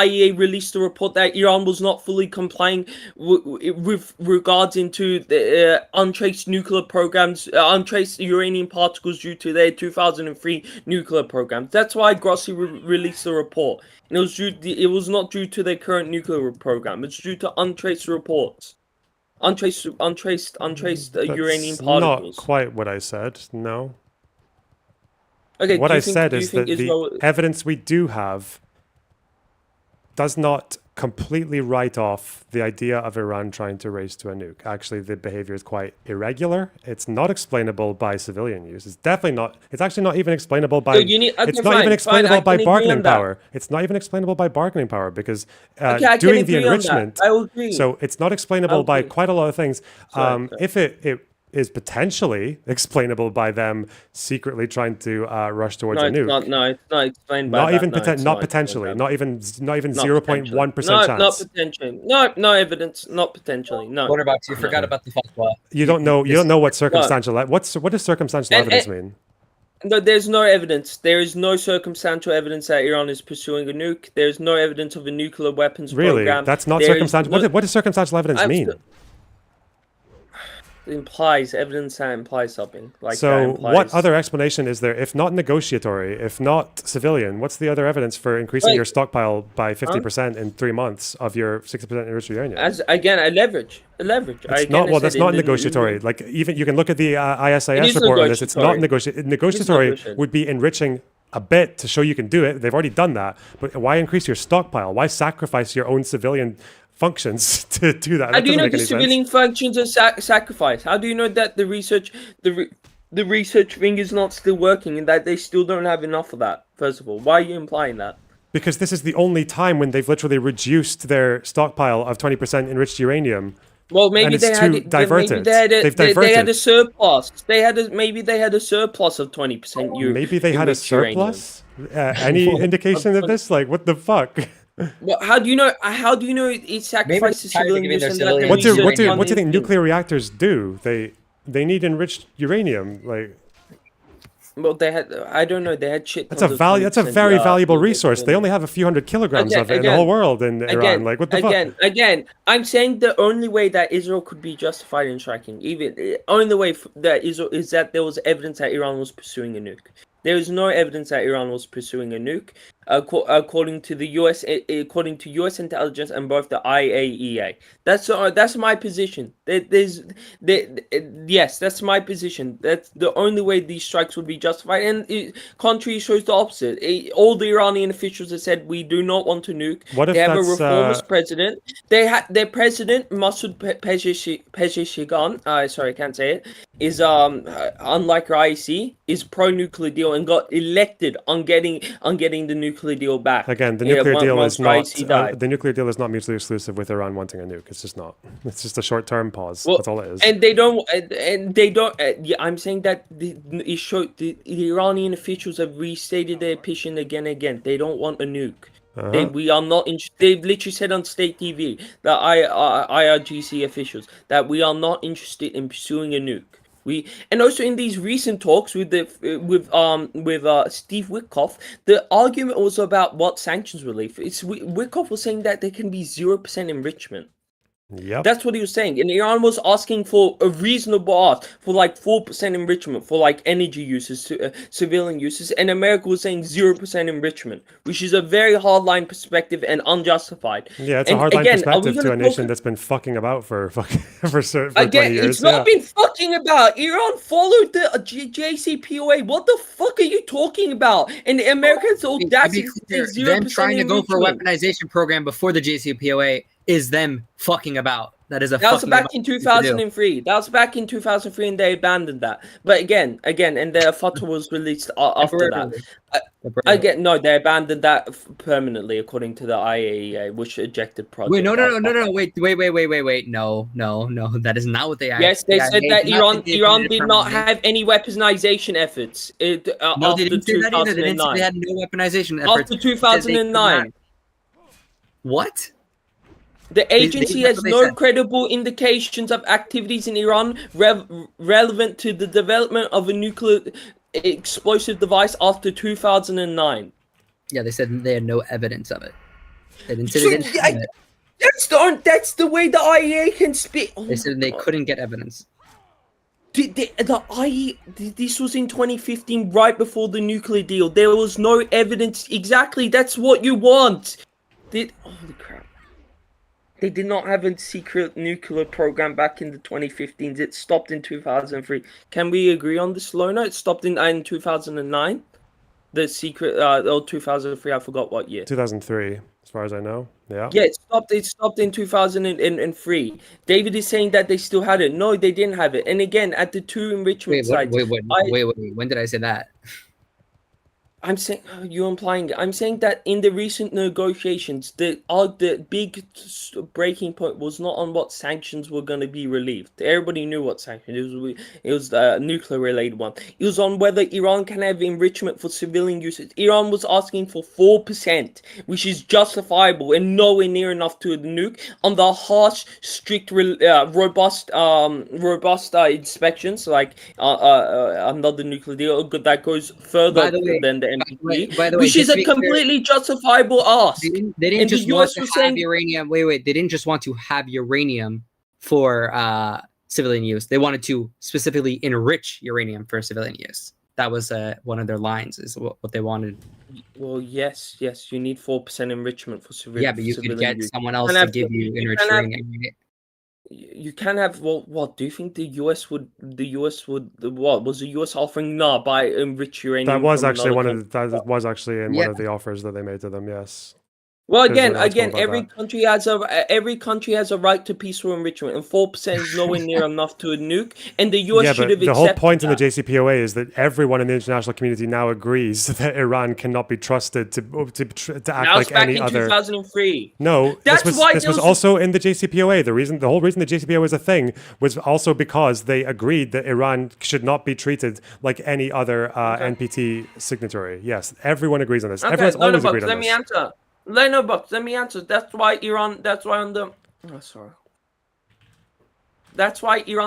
IAEA released a report that Iran was not fully complying with regards into the untraced nuclear programs, untraced uranium particles due to their 2003 nuclear programs. That's why Grossi released the report. And it was not due to their current nuclear program. It's due to untraced reports. Untraced uranium particles. Not quite what I said. No. Okay. What I said is that the evidence we do have does not completely write off the idea of Iran trying to race to a nuke. Actually, the behavior is quite irregular. It's not explainable by civilian use. It's definitely not. It's actually not even explainable by. It's not even explainable by bargaining power. It's not even explainable by bargaining power because doing the enrichment. I will agree. So it's not explainable by quite a lot of things. If it is potentially explainable by them secretly trying to rush towards a nuke. It's not explained by not that. Even not potentially. Not even 0.1% chance. Not potentially. No evidence. Not potentially. No. What about you? Forgot about the fatwa. You don't know. You don't know what circumstantial. What does circumstantial evidence mean? No, there's no evidence. There is no circumstantial evidence that Iran is pursuing a nuke. There's no evidence of a nuclear weapons program. Really? That's not circumstantial. What does circumstantial evidence mean? Evidence that implies something. What other explanation is there, if not negotiatory, if not civilian? What's the other evidence for increasing your stockpile by 50% in 3 months of your 60% enriched uranium? A leverage. That's not negotiatory. Like even you can look at the ISIS report on this. It's not negotiatory. Would be enriching a bit to show you can do it. They've already done that. But why increase your stockpile? Why sacrifice your own civilian functions to do that? How do you know the civilian functions are sacrificed? How do you know that the research thing is not still working and that they still don't have enough of that? First of all, why are you implying that? Because this is the only time when they've literally reduced their stockpile of 20% enriched uranium. Well, maybe they had a surplus. Maybe they had a surplus of 20% uranium. Maybe they had a surplus. Any indication of this? Like, what the fuck? Well, how do you know? It sacrifices civilian use? What do you think nuclear reactors do? They need enriched uranium. Like, well, they had. I don't know. They had shit. That's a very valuable resource. They only have a few hundred kilograms of it in the whole world in Iran. Like, what the fuck? Again, I'm saying the only way that Israel could be justified in striking, only way that Israel is that there was evidence that Iran was pursuing a nuke. There is no evidence that Iran was pursuing a nuke, according to US intelligence and both the IAEA. That's my position. Yes, that's my position. That's the only way these strikes would be justified. And country shows the opposite. All the Iranian officials have said we do not want to nuke. What if they have a reformist president? Their president Masoud Pezeshkian. Sorry, I can't say it. Is unlike Raisi, is pro-nuclear deal and got elected on getting the nuclear deal back. Again, the nuclear deal is not the nuclear deal is not mutually exclusive with Iran wanting a nuke. It's just not. It's just a short-term pause. That's all it is. And they don't. I'm saying that the Iranian officials have restated their position again and again. They don't want a nuke. We are not. They've literally said on state TV, the IRGC officials, that we are not interested in pursuing a nuke. And also in these recent talks with Steve Witkoff, the argument was about what sanctions relief. Witkoff was saying that there can be 0% enrichment. Yep. That's what he was saying. And Iran was asking for a reasonable ask for like 4% enrichment for like energy uses, civilian uses, and America was saying 0% enrichment, which is a very hardline perspective and unjustified. Yeah, it's a hardline perspective to a nation that's been fucking about for 20 years. It's not been fucking about. Iran followed the JCPOA. What the fuck are you talking about? And the Americans' audacity is 0% them trying to go for a enrichment. weaponization program before the JCPOA is them fucking about. That is a That was fucking back about in thing to do. 2003. That was back in 2003, and they abandoned that. But again, and their fatwa was released after that. Again, no, they abandoned that permanently, according to the IAEA, which ejected project. Wait, no, wait, no, that is not what they. Yes, they said that Iran did not have any weaponization efforts. No, After they didn't say that either. They didn't say they had no weaponization efforts. After 2009. What? The agency has no credible indications of activities in Iran relevant to the development of a nuclear explosive device after 2009. Yeah, they said they had no evidence of it. They didn't say they didn't have it. That's the way the IAEA can speak. They said they couldn't get evidence. The IAEA, this was in 2015, right before the nuclear deal. There was no evidence. Exactly, that's what you want. Holy crap. They did not have a secret nuclear program back in the 2015s. It stopped in 2003. Can we agree on this, Lona? It stopped in 2009? The secret, 2003, I forgot what year. 2003, as far as I know. Yeah. Yeah, it stopped in 2003. David is saying that they still had it. No, they didn't have it. And again, at the two enrichment sites. Wait. When did I say that? I'm saying you're implying. I'm saying that in the recent negotiations, the big breaking point was not on what sanctions were going to be relieved. Everybody knew what sanctions. It was a nuclear related one. It was on whether Iran can have enrichment for civilian uses. Iran was asking for 4%, which is justifiable and nowhere near enough to the nuke. On the harsh, strict, robust inspections, like another nuclear deal that goes further than the NPT, by the way, which is a completely justifiable ask. They didn't just want to have uranium. Wait. They didn't just want to have uranium for civilian use. They wanted to specifically enrich uranium for civilian use. That was one of their lines. Is what they wanted. Well, yes. You need 4% enrichment for civilian. Yeah, but you could get someone else to give you enriched uranium. You can have what do you think the US would what was the US offering by enrich uranium? That was actually one of the offers that they made to them. Yes. Well, again, every country has a right to peaceful enrichment, and 4% is nowhere near enough to a nuke. And the US should have accepted the whole point in the JCPOA is that everyone in the international community now agrees that Iran cannot be trusted to act like any other. That was back in 2003. No, this was also in the JCPOA. The whole reason the JCPOA was a thing was also because they agreed that Iran should not be treated like any other NPT signatory. Yes, everyone agrees on this. Everyone's always agreed on this. Let me answer. Let me answer. That's why Iran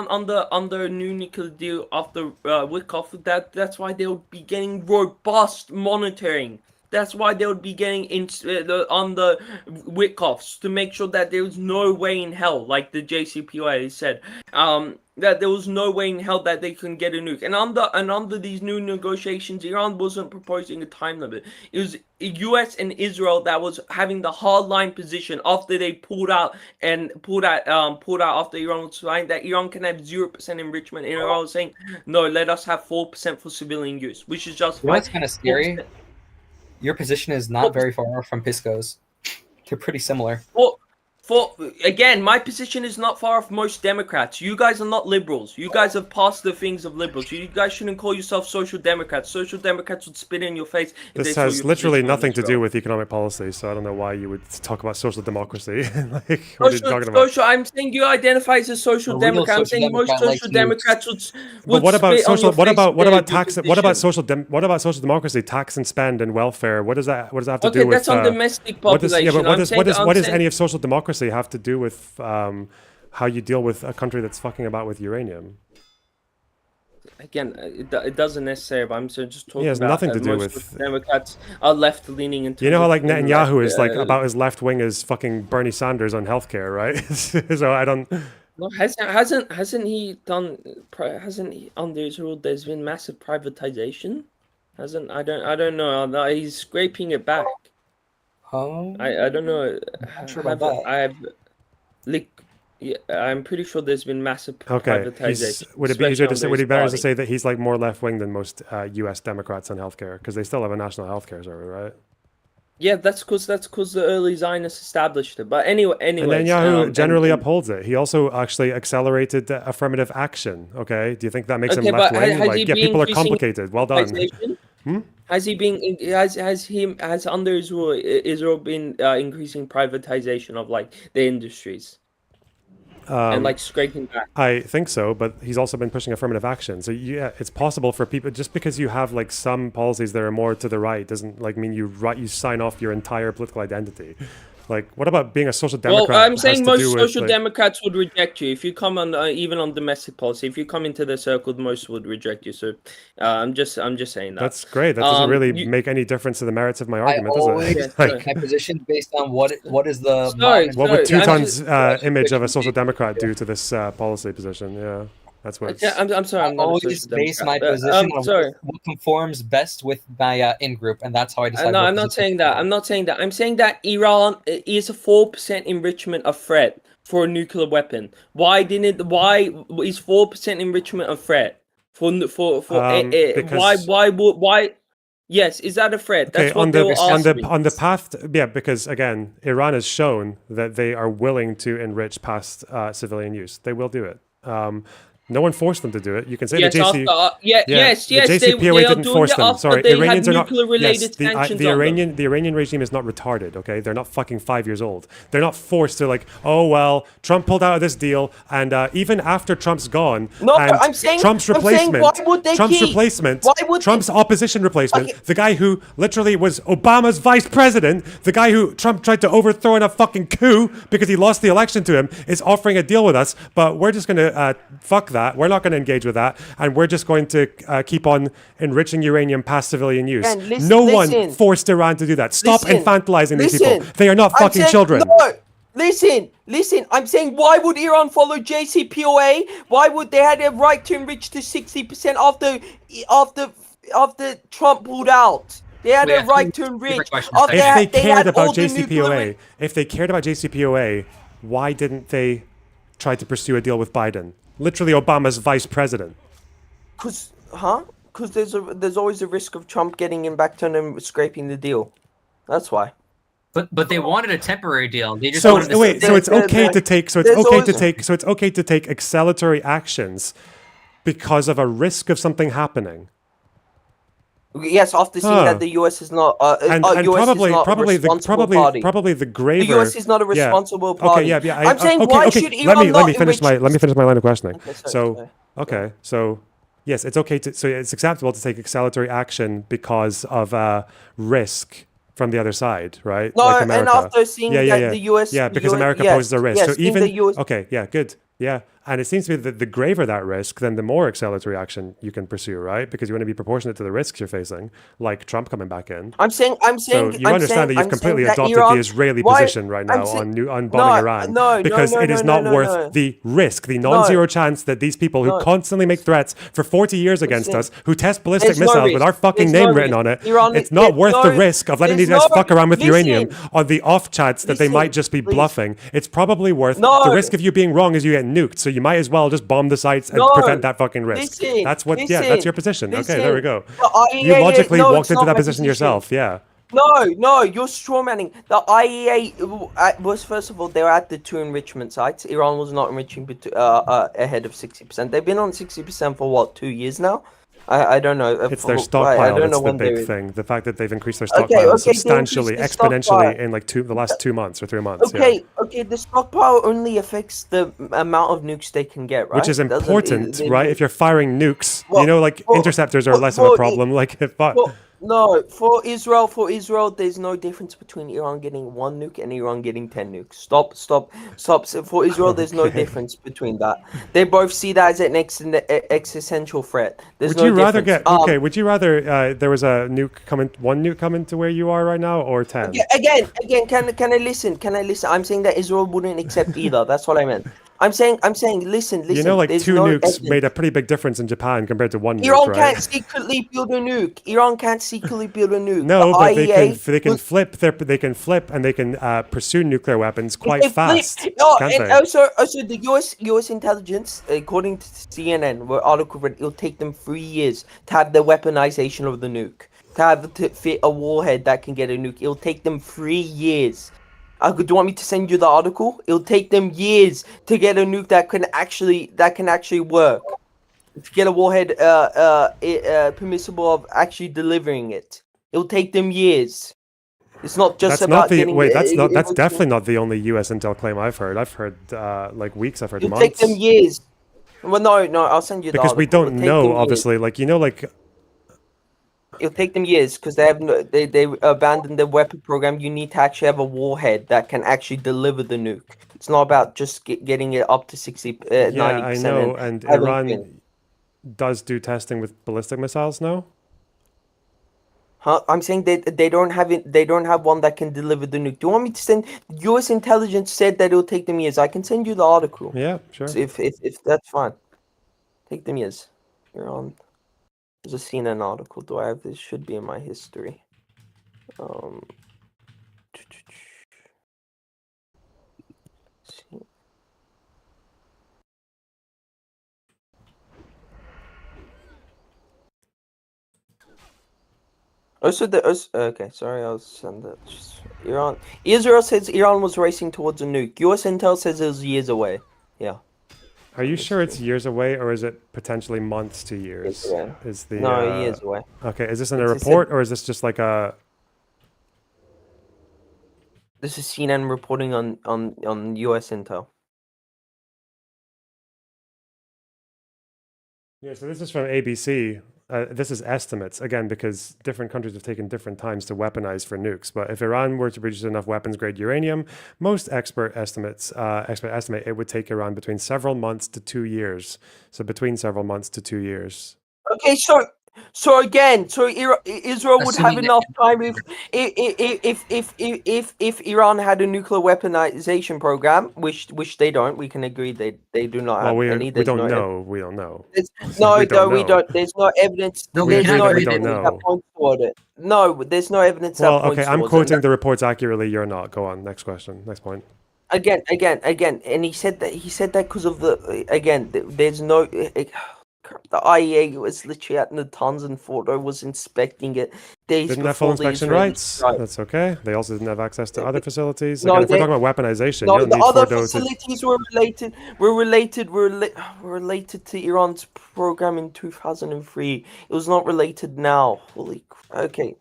on the new nuclear deal after Wickoff, that's why they would be getting robust monitoring. That's why they would be getting on the Wickoffs to make sure that there was no way in hell, like the JCPOA said, that there was no way in hell that they can get a nuke. And under these new negotiations, Iran wasn't proposing a time limit. It was US and Israel that was having the hardline position after they pulled out after Iran was saying that Iran can have 0% enrichment. And Iran was saying, no, let us have 4% for civilian use, which is just That's kind of scary. Your position is not very far off from Pisco's. They're pretty similar. Again, my position is not far off most Democrats. You guys are not liberals. You guys have passed the things of liberals. You guys shouldn't call yourself social democrats. Social democrats would spit in your face. This has literally nothing to do with economic policy, so I don't know why you would talk about social democracy. What are you talking about? I'm saying you identify as a social democrat. I'm saying most social democrats would. But what about social? What about tax? What about social democracy? Tax and spend and welfare. What does that have to do with? Okay, that's on domestic population. What does any of social democracy have to do with how you deal with a country that's fucking about with uranium? again, it doesn't necessarily. But I'm just talking It has about nothing to do most with Democrats are left leaning into. You know how like Netanyahu is like about as left wing as fucking Bernie Sanders on healthcare, right? So I don't. No, hasn't he done? Hasn't he under his rule? There's been massive privatization. Hasn't I don't know. He's scraping it back. I don't know. I'm sure about that. I'm pretty sure there's been massive Okay. privatization. Would it be easier to say? especially Would it be under better his to party. say that he's like more left wing than most U.S. Democrats on healthcare because they still have a national healthcare service, right? Yeah, that's because the early Zionists established it. But anyway, And Netanyahu generally upholds it. He also actually accelerated affirmative action. Okay, do you think that makes him Okay, left but wing? has Like, he yeah, been people are increasing complicated. Well done. privatization? Has he been? Has under his rule Israel been increasing privatization of like the industries and like scraping back? I think so, but he's also been pushing affirmative action. So yeah, it's possible for people just because you have like some policies that are more to the right doesn't like mean you sign off your entire political identity. Like, what about being a social democrat? Well, I'm has saying to most do with, social like- Democrats would reject you if you come on, even on domestic policy. If you come into the circle, most would reject you. So, I'm just saying that. That's great. That doesn't really you- make any difference to the merits of my I argument, does always it? take my position based on what is the. Sorry, What would sorry, I'm Teuton's image of a social democrat do to this policy position? Yeah, that's what. Yeah, I'm sorry. I'm I not a always social base my Democrat. position on sorry. what conforms best with my in group, and that's how I decide. No, what I'm not position saying that. I'm not saying that. I'm saying that Iran is a 4% enrichment of threat for a nuclear weapon. Why is 4% enrichment a threat for because- why? Yes, is that a threat? Okay, That's what on they the will on ask the me. on the path, yeah, because again, Iran has shown that they are willing to enrich past civilian use. They will do it. No one forced them to do it. You can say Yes, the JC. after, yes, the they JCPOA are didn't doing force it them. after Sorry, they Iranians had are not. nuclear-related Yes, sanctions on them. the Iranian regime is not retarded. Okay, they're not fucking 5 years old. They're not forced to like. Oh well, Trump pulled out of this deal, and even after Trump's gone, No, and I'm saying- Trump's I'm saying, replacement, why would they Trump's keep? replacement, Why would Trump's opposition replacement, Okay. the guy who literally was Obama's vice president, the guy who Trump tried to overthrow in a fucking coup because he lost the election to him, is offering a deal with us. But we're just going to fuck that. We're not going to engage with that, and we're just going to keep on enriching uranium past civilian use. Man, listen- No one listen. forced Iran to do that. Stop Listen, infantilizing these people. listen. They are not I'm fucking saying- children. No, listen. I'm saying, why would Iran follow JCPOA? Why would they have a right to enrich to 60% after Trump pulled out? They had Wait, a right to enrich. After If they they cared had all about the nuclear JCPOA, why didn't they try to pursue a deal with Biden? Literally Obama's vice president. Because there's always a risk of Trump getting him back to them scraping the deal. That's why. But they wanted a temporary deal. They just So wanted to wait, so it's okay to take there's always- acceleratory actions because of a risk of something happening. Yes, after seeing Huh. that the U.S. is not, And US is not a responsible party. probably the graver. The U.S. is not a yeah. responsible party. Okay, yeah. I'm saying, okay, why okay. should Let Iran me not finish my line of questioning. Okay, sorry, so sorry. okay, so yes, it's okay to so it's acceptable to take acceleratory action because of risk from the other side, right? No, Like and America. after seeing that the US yeah, because US America yes, poses a risk. yes, so seeing even the US okay, yeah, good. Yeah, and it seems to me that the graver that risk, then the more acceleratory action you can pursue, right? Because you want to be proportionate to the risks you're facing, like Trump coming back in. I'm saying. So you understand that you've completely adopted the Israeli position right now on bombing Iran because it is not worth the risk, the non-zero chance that these people who constantly make threats for 40 years against us, who test ballistic missiles with our fucking name written on it, it's not worth the risk of letting these guys fuck around with uranium on the off chance that they might just be bluffing. It's probably worth the risk of you being wrong is you get nuked. So you might as well just bomb the sites and prevent that fucking risk. That's what. Yeah, that's your position. Okay, there we go. You logically walked into that position yourself. Yeah. No, you're strawmanning. The IEA was, first of all, they were at the two enrichment sites. Iran was not enriching ahead of 60%. They've been on 60% for what, 2 years now? I don't know. It's their stockpile. I don't know That's the when big they... thing. The fact that they've increased their stockpile substantially, they increased the exponentially stockpile. in like the last 2 months or 3 months. Okay, the stockpile only affects the amount of nukes they can get, right? Which is important, Doesn't- right? If you're firing nukes, Well, like interceptors are less of a problem. Like if No, for Israel, there's no difference between Iran getting 1 nuke and Iran getting 10 nukes. Stop. So for Israel, there's no difference between that. They both see that as an existential threat. There's would you rather difference. get would you rather there was a one nuke coming to where you are right now, or 10? Again, can I listen? I'm saying that Israel wouldn't accept either. That's what I meant. I'm saying, listen. You know, like 2 nukes evidence. made a pretty big difference in Japan compared to 1 nuke, Iran right? can't secretly build a nuke. No, The but IEA they can flip and they can pursue nuclear weapons quite They flip- fast. No, can't and they? also the US intelligence, according to CNN, where article read, it'll take them 3 years to have the weaponization of the nuke. To fit a warhead that can get a nuke, it'll take them 3 years. Do you want me to send you the article? It'll take them years to get a nuke that can actually work. To get a warhead permissible of actually delivering it. It'll take them years. It's not just about getting. That's definitely not the only U.S. intel claim I've heard. I've heard like weeks. I've heard It'll months. take them years. Well, no, I'll send you the Because article. we don't It'll take know, them years. obviously. Like It'll take them years because they abandoned the weapon program. You need to actually have a warhead that can actually deliver the nuke. It's not about just getting it up to 90%. Yeah, I know, and Iran does do testing with ballistic missiles now. Huh? I'm saying they don't have it. They don't have one that can deliver the nuke. Do you want me to send? U.S. intelligence said that it'll take them years. I can send you the article. Yeah, sure. If that's fine, take them years. Iran. There's a CNN article. Do I have this? Should be in my history. Okay, sorry, I'll send it. Iran. Israel says Iran was racing towards a nuke. US intel says it was years away. Yeah. Are you sure it's years away, or is it potentially months to years? Is the years away. Okay, is this in a report, or is this just like a? This is CNN reporting on US intel. Yeah, so this is from ABC. This is estimates, again, because different countries have taken different times to weaponize for nukes. But if Iran were to produce enough weapons-grade uranium, most experts estimate it would take Iran between several months to 2 years. So between several months to 2 years. Okay, so again, Israel would have enough time if Iran had a nuclear weaponization program, which they don't. We can agree they do not have any. We don't know. We don't know. We don't. There's no evidence. There's no evidence that points toward it. No, there's no evidence that points okay, I'm towards quoting it. the reports accurately. You're not. Go on. Next question. Next point. Again, and he said that because of there's no. The IEA was literally at Natanz and Fordo was inspecting it days didn't have full before inspection rights. That's okay. They also didn't have access to other facilities. No, Again, if we're talking about weaponization, no, you don't the need other Fordo facilities were related to Iran's program in 2003. It was not related now. Okay.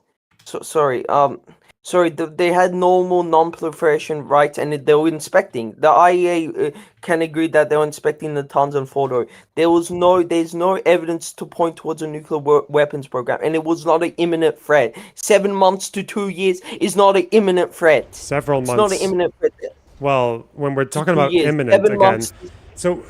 So sorry. They had normal non-proliferation rights, and they were inspecting. The IEA can agree that they were inspecting the Natanz and Fordo. There's no evidence to point towards a nuclear weapons program, and it was not an imminent threat. 7 months to 2 years is not an imminent threat. Several months. It's not an imminent threat. Well, when we're talking about imminent again. So,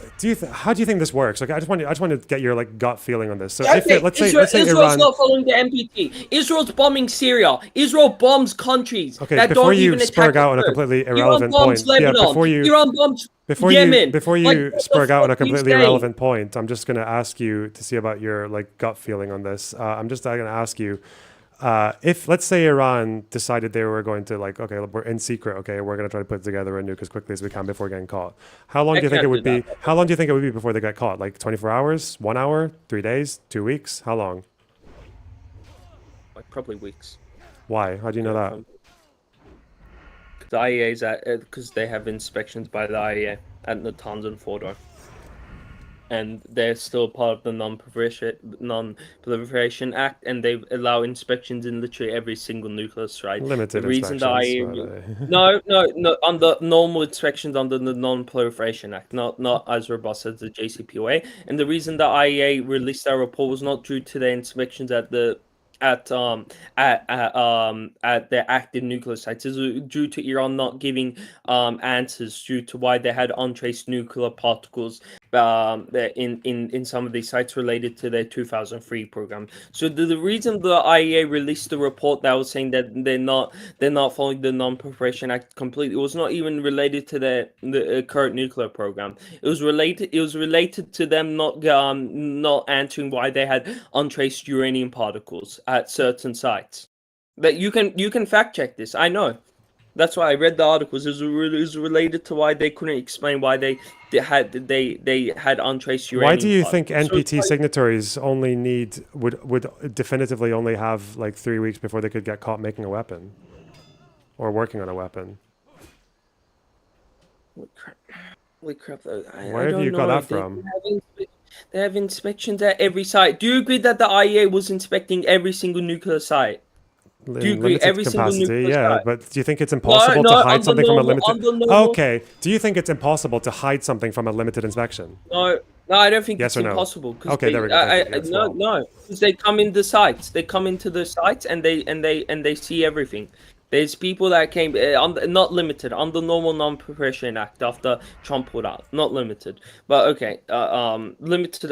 how do you think this works? Like, I just want to get your gut feeling on this. So, let's say Israel's Iran, not following the NPT. Israel's bombing Syria. Israel bombs countries that before don't you even spurg attack out on a completely Iran irrelevant bombs point, Lebanon. Iran bombs Yemen. Before you spurg out on a completely irrelevant point, I'm just going to ask you to see about your gut feeling on this. I'm just going to ask you. If, let's say, Iran decided they were going to okay, we're in secret, okay, we're going to try to put together a nuke as quickly as we can before getting caught. How long do you think it would be? How long do you think it would be before they get caught? Like 24 hours, 1 hour, 3 days, 2 weeks? How long? Like probably weeks. Why? How do you know that? The IEA's because they have inspections by the IEA at Natanz and Fordo. And they're still part of the Non-Proliferation Act, and they allow inspections in literally every single nuclear site. Limited the reason inspections. No, under normal inspections under the Non-Proliferation Act, not as robust as the JCPOA. And the reason the IEA released that report was not due to their inspections at the at their active nuclear sites is due to Iran not giving answers due to why they had untraced nuclear particles in some of these sites related to their 2003 program. So the reason the IAEA released the report that was saying that they're not following the Non-Proliferation Act completely, it was not even related to the current nuclear program. It was related to them not answering why they had untraced uranium particles at certain sites. That you can fact check this. I know. That's why I read the articles. It was related to why they couldn't explain why they had untraced uranium. Why do you think particles. NPT signatories only would definitively only have like 3 weeks before they could get caught making a weapon or working on a weapon? Holy crap! Where have you got that from? They have inspections at every site. Do you agree that the IAEA was inspecting every single nuclear site? Do you agree? Every single nuclear site? But do you think it's impossible to hide something from a limited? Okay, do you think it's impossible to hide something from a limited inspection? No, I don't think Yes it's or no? impossible. Okay, there we go. No, because they come in the sites. They come into the sites and they see everything. There's people that came not limited under normal Non-Proliferation Act after Trump pulled out, not limited, but okay, limited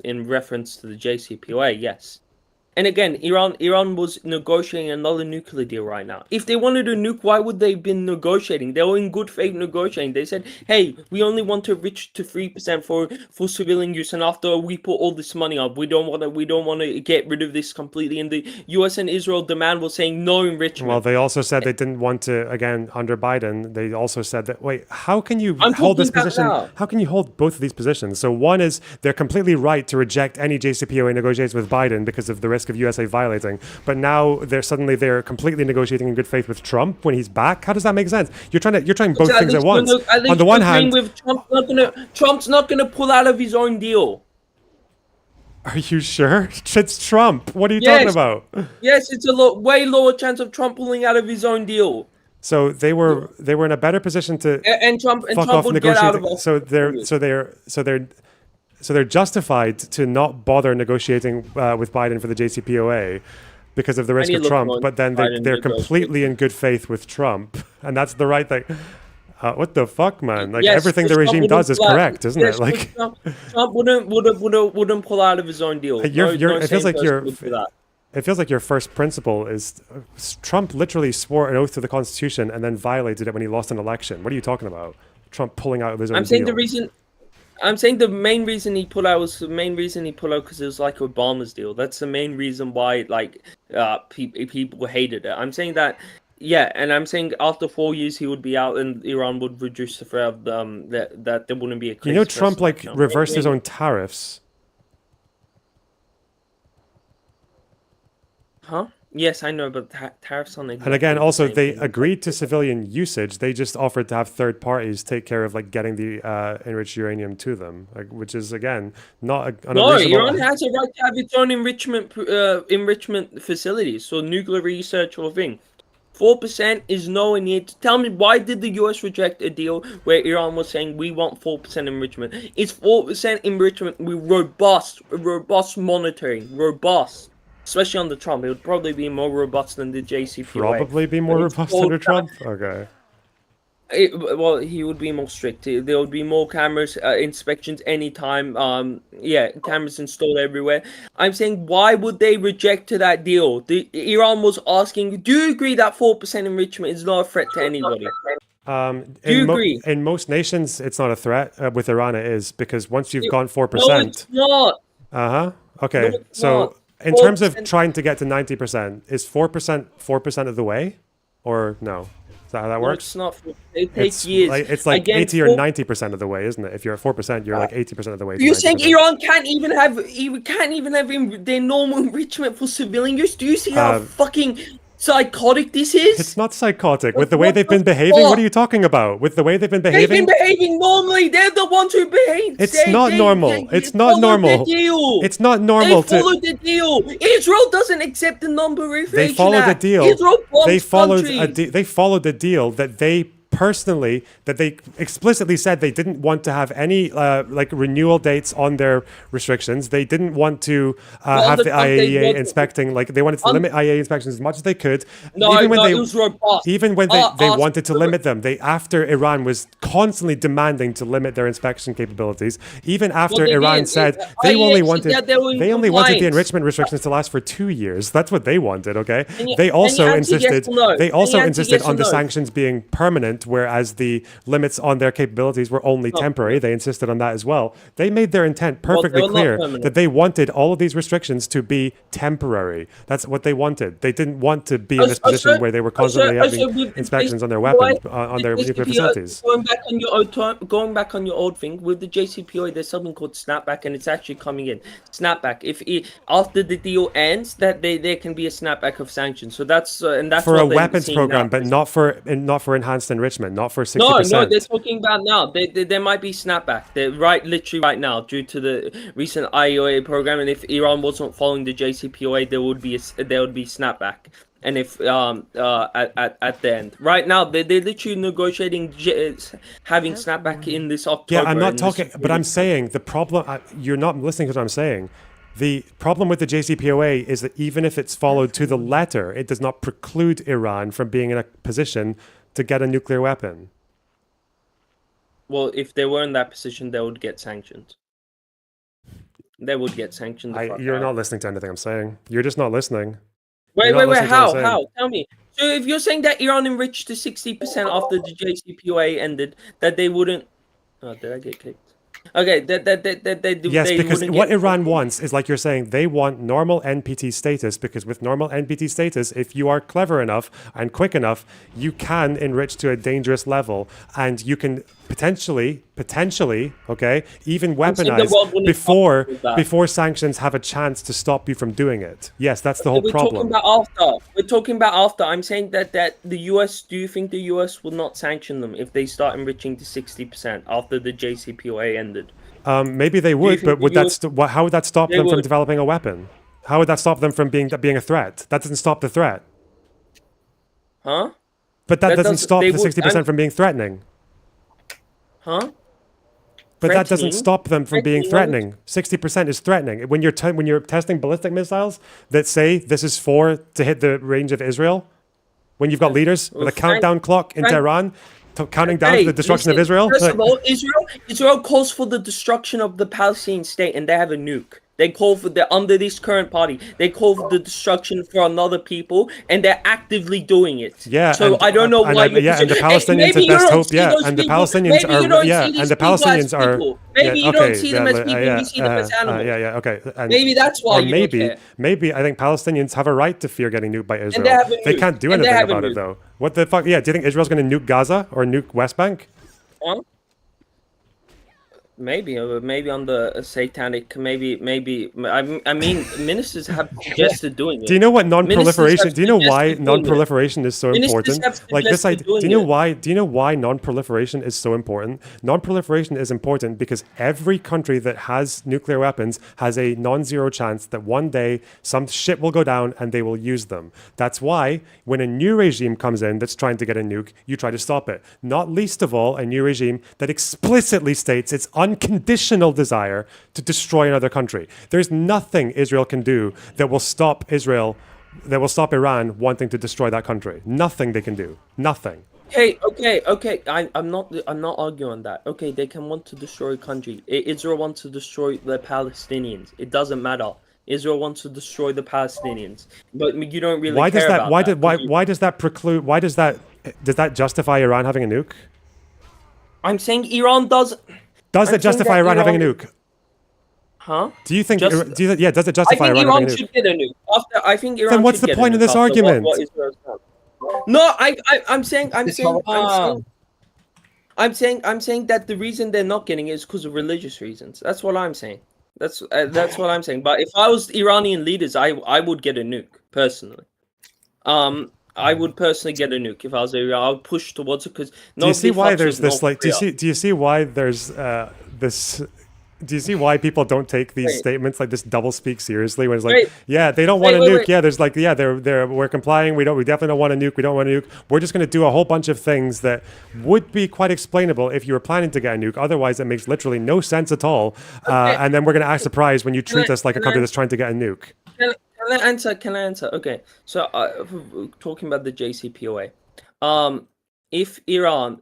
in reference to the JCPOA, yes. And again, Iran was negotiating another nuclear deal right now. If they wanted a nuke, why would they have been negotiating? They were in good faith negotiating. They said, hey, we only want to enrich to 3% for civilian use, and after we put all this money up, we don't want to get rid of this completely. And the US and Israel demand was saying no enrichment. Well, they also said they didn't want to, again, under Biden, they also said that, wait, how can you hold this position? How can you hold both of these positions? So one is they're completely right to reject any JCPOA negotiations with Biden because of the risk of USA violating, but now they're completely negotiating in good faith with Trump when he's back. How does that make sense? You're trying both things at once. On the one hand, with Trump's not gonna pull out of his own deal. Are you sure? It's Trump. What are you talking about? Yes, it's a way lower chance of Trump pulling out of his own deal. So they were in a better position to Trump negotiating. would get out of it. So they're justified to not bother negotiating with Biden for the JCPOA because of the risk of Trump, but then they're completely in good faith with Trump, and that's the right thing. What the fuck, man? Like everything the regime does is correct, isn't it? Like Trump wouldn't pull out of his own deal. It feels like your first principle is Trump literally swore an oath to the Constitution and then violated it when he lost an election. What are you talking about? Trump pulling out of his own deal. I'm saying the main reason he pulled out because it was like Obama's deal. That's the main reason why people hated it. I'm saying that, yeah, and I'm saying after 4 years he would be out and Iran would reduce the threat of that there wouldn't be a crazy Trump reversed his own tariffs. Huh? Yes, I know, but tariffs on it. And again, also they agreed to civilian usage. They just offered to have third parties take care of getting the enriched uranium to them, which is again not Iran has a right to have its own enrichment facilities, so nuclear research or thing. 4% is nowhere near. Tell me, why did the US reject a deal where Iran was saying we want 4% enrichment? It's 4% enrichment with robust monitoring, robust. Especially under Trump, it would probably be more robust than the JCPOA. Probably be more robust under Trump? Okay. Well, he would be more strict. There would be more cameras, inspections anytime. Cameras installed everywhere. I'm saying, why would they reject to that deal? Iran was asking, do you agree that 4% enrichment is not a threat to anybody? Do you agree? In most nations, it's not a threat. With Iran, it is, because once you've gone 4%... No, it's not. Uh-huh. Okay, no, so... In terms of trying to get to 90%, is 4% of the way, or no? Is that how that works? It's not. It takes years. It's like again, 80 or 90% of the way, isn't it? If you're at 4%, you're like 80% of the way. You're saying Iran can't even have their normal enrichment for civilian use? Do you see how fucking psychotic this is? It's not psychotic. With the way they've been behaving, what are you talking about? With the way they've been behaving? They've been behaving normally. They're the ones who behave. It's not normal. It's not normal. It's not normal to... They followed the deal. Israel doesn't accept the Non-Proliferation Act. They followed the deal. Israel they followed the deal that they personally that they explicitly said they didn't want to have any like renewal dates on their restrictions. They didn't want to have the IAEA inspecting. Like they wanted to limit IAEA inspections as much as they could. Even when they wanted to limit them, after Iran was constantly demanding to limit their inspection capabilities. Even after Iran said they only wanted the enrichment restrictions to last for 2 years. That's what they wanted. Okay. They also insisted on the sanctions being permanent, whereas the limits on their capabilities were only temporary. They insisted on that as well. They made their intent perfectly clear that they wanted all of these restrictions to be temporary. That's what they wanted. They didn't want to be in this position where they were constantly having inspections on their weapons, on their nuclear facilities. Going back on your old thing with the JCPOA, there's something called snapback, and it's actually coming in. Snapback. After the deal ends, that there can be a snapback of sanctions. So that's for a weapons program, but not for enhanced enrichment, not for 60%. No, they're talking about now. There might be snapback. They're literally right now due to the recent IAEA program, and if Iran wasn't following the JCPOA, there would be snapback. And if at the end, right now they're literally negotiating having snapback in this October. Yeah, I'm not talking, but I'm saying the problem. You're not listening to what I'm saying. The problem with the JCPOA is that even if it's followed to the letter, it does not preclude Iran from being in a position to get a nuclear weapon. Well, if they were in that position, they would get sanctioned. They would get sanctioned. You're not listening to anything I'm saying. You're just not listening. Wait. How? Tell me. So if you're saying that Iran enriched to 60% after the JCPOA ended, that they wouldn't... Oh, did I get kicked? Okay, yes, because what Iran wants is, like you're saying, they want normal NPT status, because with normal NPT status, if you are clever enough and quick enough, you can enrich to a dangerous level, and you can potentially, okay, even weaponize before sanctions have a chance to stop you from doing it. Yes, that's the whole problem. We're talking about after. I'm saying that the US, do you think the US will not sanction them if they start enriching to 60% after the JCPOA ended? Maybe they would, but how would that stop them from developing a weapon? How would that stop them from being a threat? That doesn't stop the threat. Huh? But that doesn't stop the 60% from being threatening. Huh? But that doesn't stop them from being threatening. 60% is threatening. When you're testing ballistic missiles that say this is to hit the range of Israel, when you've got leaders with a countdown clock in Tehran counting down to the destruction of Israel. First of all, Israel calls for the destruction of the Palestinian state, and they have a nuke. They call for under this current party. They call for the destruction for another people, and they're actively doing it. Yeah. So I don't know why. And the Palestinians at best hope. Yeah. And the Palestinians are. Yeah. And the Palestinians are. Maybe you don't see them as people. You see them as animals. Yeah. Okay. And maybe that's why. Or maybe I think Palestinians have a right to fear getting nuked by Israel. They can't do anything about it though. What the fuck? Yeah. Do you think Israel's going to nuke Gaza or nuke West Bank? Maybe on the satanic. Maybe. I mean, ministers have suggested doing it. Do you know what non-proliferation? Do you know why non-proliferation is so important? Like this idea. Do you know why? Do you know why non-proliferation is so important? Non-proliferation is important because every country that has nuclear weapons has a non-zero chance that one day some shit will go down and they will use them. That's why when a new regime comes in that's trying to get a nuke, you try to stop it. Not least of all, a new regime that explicitly states its unconditional desire to destroy another country. There's nothing Israel can do that will stop Iran wanting to destroy that country. Nothing they can do. Nothing. Okay. I'm not arguing on that. Okay, they can want to destroy a country. Israel wants to destroy the Palestinians. It doesn't matter. Israel wants to destroy the Palestinians, but you don't really care about that. Why does that preclude? Does that justify Iran having a nuke? I'm saying Iran does. Does it justify Iran having a nuke? Huh? Do you think? Does it justify Iran having a nuke? I think Iran should get a nuke. I think Iran. Then what's the point of this argument? No, I'm saying that the reason they're not getting it is because of religious reasons. That's what I'm saying. That's what I'm saying. But if I was Iranian leaders, I would get a nuke personally. I would personally get a nuke if I was Iran. I would push towards it because. Do you see why there's this? Like, do you see why there's this Do you see why people don't take these statements like this double speak seriously? When it's like, Wait. yeah, they don't want to Wait, nuke. wait. Yeah, there's like, yeah, we're complying. We definitely don't want to nuke. We don't want to nuke. We're just going to do a whole bunch of things that would be quite explainable if you were planning to get a nuke. Otherwise, it makes literally no sense at all. And then we're going to act surprised when you treat us like a country that's trying to get a nuke. Can I answer? Can I answer? Okay. So talking about the JCPOA, if Iran,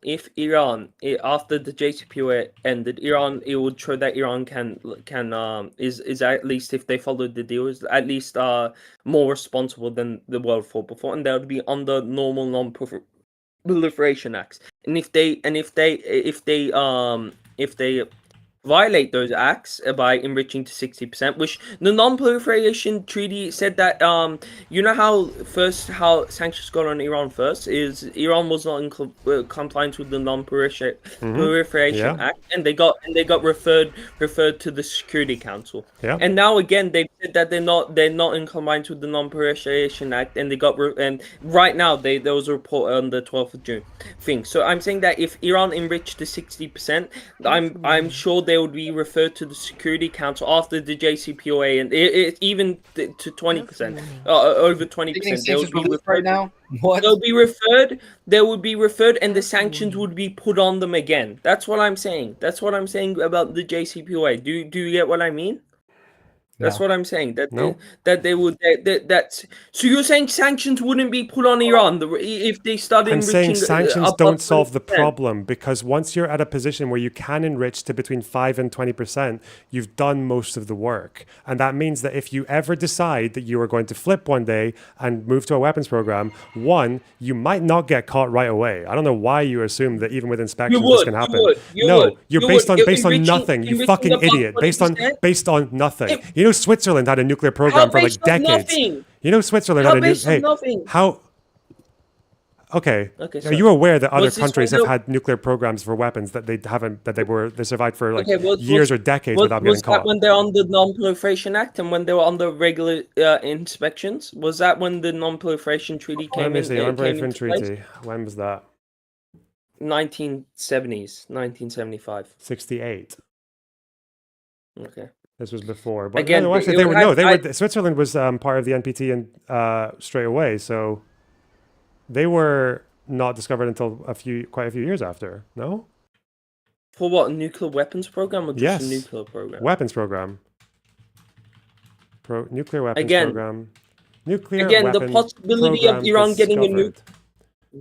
after the JCPOA ended, it would show that Iran is at least, if they followed the deal, is at least more responsible than the world fought before, and that would be under normal non-proliferation acts. And if they violate those acts by enriching to 60%, which the non-proliferation treaty said that you know how sanctions got on Iran first is Iran was not in compliance with the non-proliferation act, and they got referred to the Security Council. And now again they said that they're not in compliance with the non-proliferation act, and and right now there was a report on the 12th of June thing. So I'm saying that if Iran enriched to 60%, I'm sure they would be referred to the Security Council after the JCPOA, and even to 20%, over 20%. They would be referred right now. What? They would be referred, and the sanctions would be put on them again. That's what I'm saying. That's what I'm saying about the JCPOA. Do you get what I mean? That's what I'm saying. So you're saying sanctions wouldn't be put on Iran if they started enriching? I'm saying sanctions don't solve the problem, because once you're at a position where you can enrich to between 5 and 20%, you've done most of the work. And that means that if you ever decide that you are going to flip one day and move to a weapons program, one, you might not get caught right away. I don't know why you assume that even with inspections this can happen. You're based on nothing, you fucking idiot. Based on nothing. You know Switzerland had a nuclear program for like decades. You know Switzerland had a nuclear. Okay. Are you aware that other countries have had nuclear programs for weapons that they survived for like years or decades without getting caught? Was that when they're on the Non-Proliferation Act and when they were under regular inspections? Was that when the Non-Proliferation Treaty came in? Let me see. Non-Proliferation Treaty. When was that? 1970s, 1975. 68. Okay. This was before, but actually, Switzerland was part of the NPT and straight away, so they were not discovered until quite a few years after. No. For what, a nuclear weapons program or just a nuclear program? Weapons program. Nuclear weapons program. Nuclear again, weapons the possibility of Iran getting a nuke.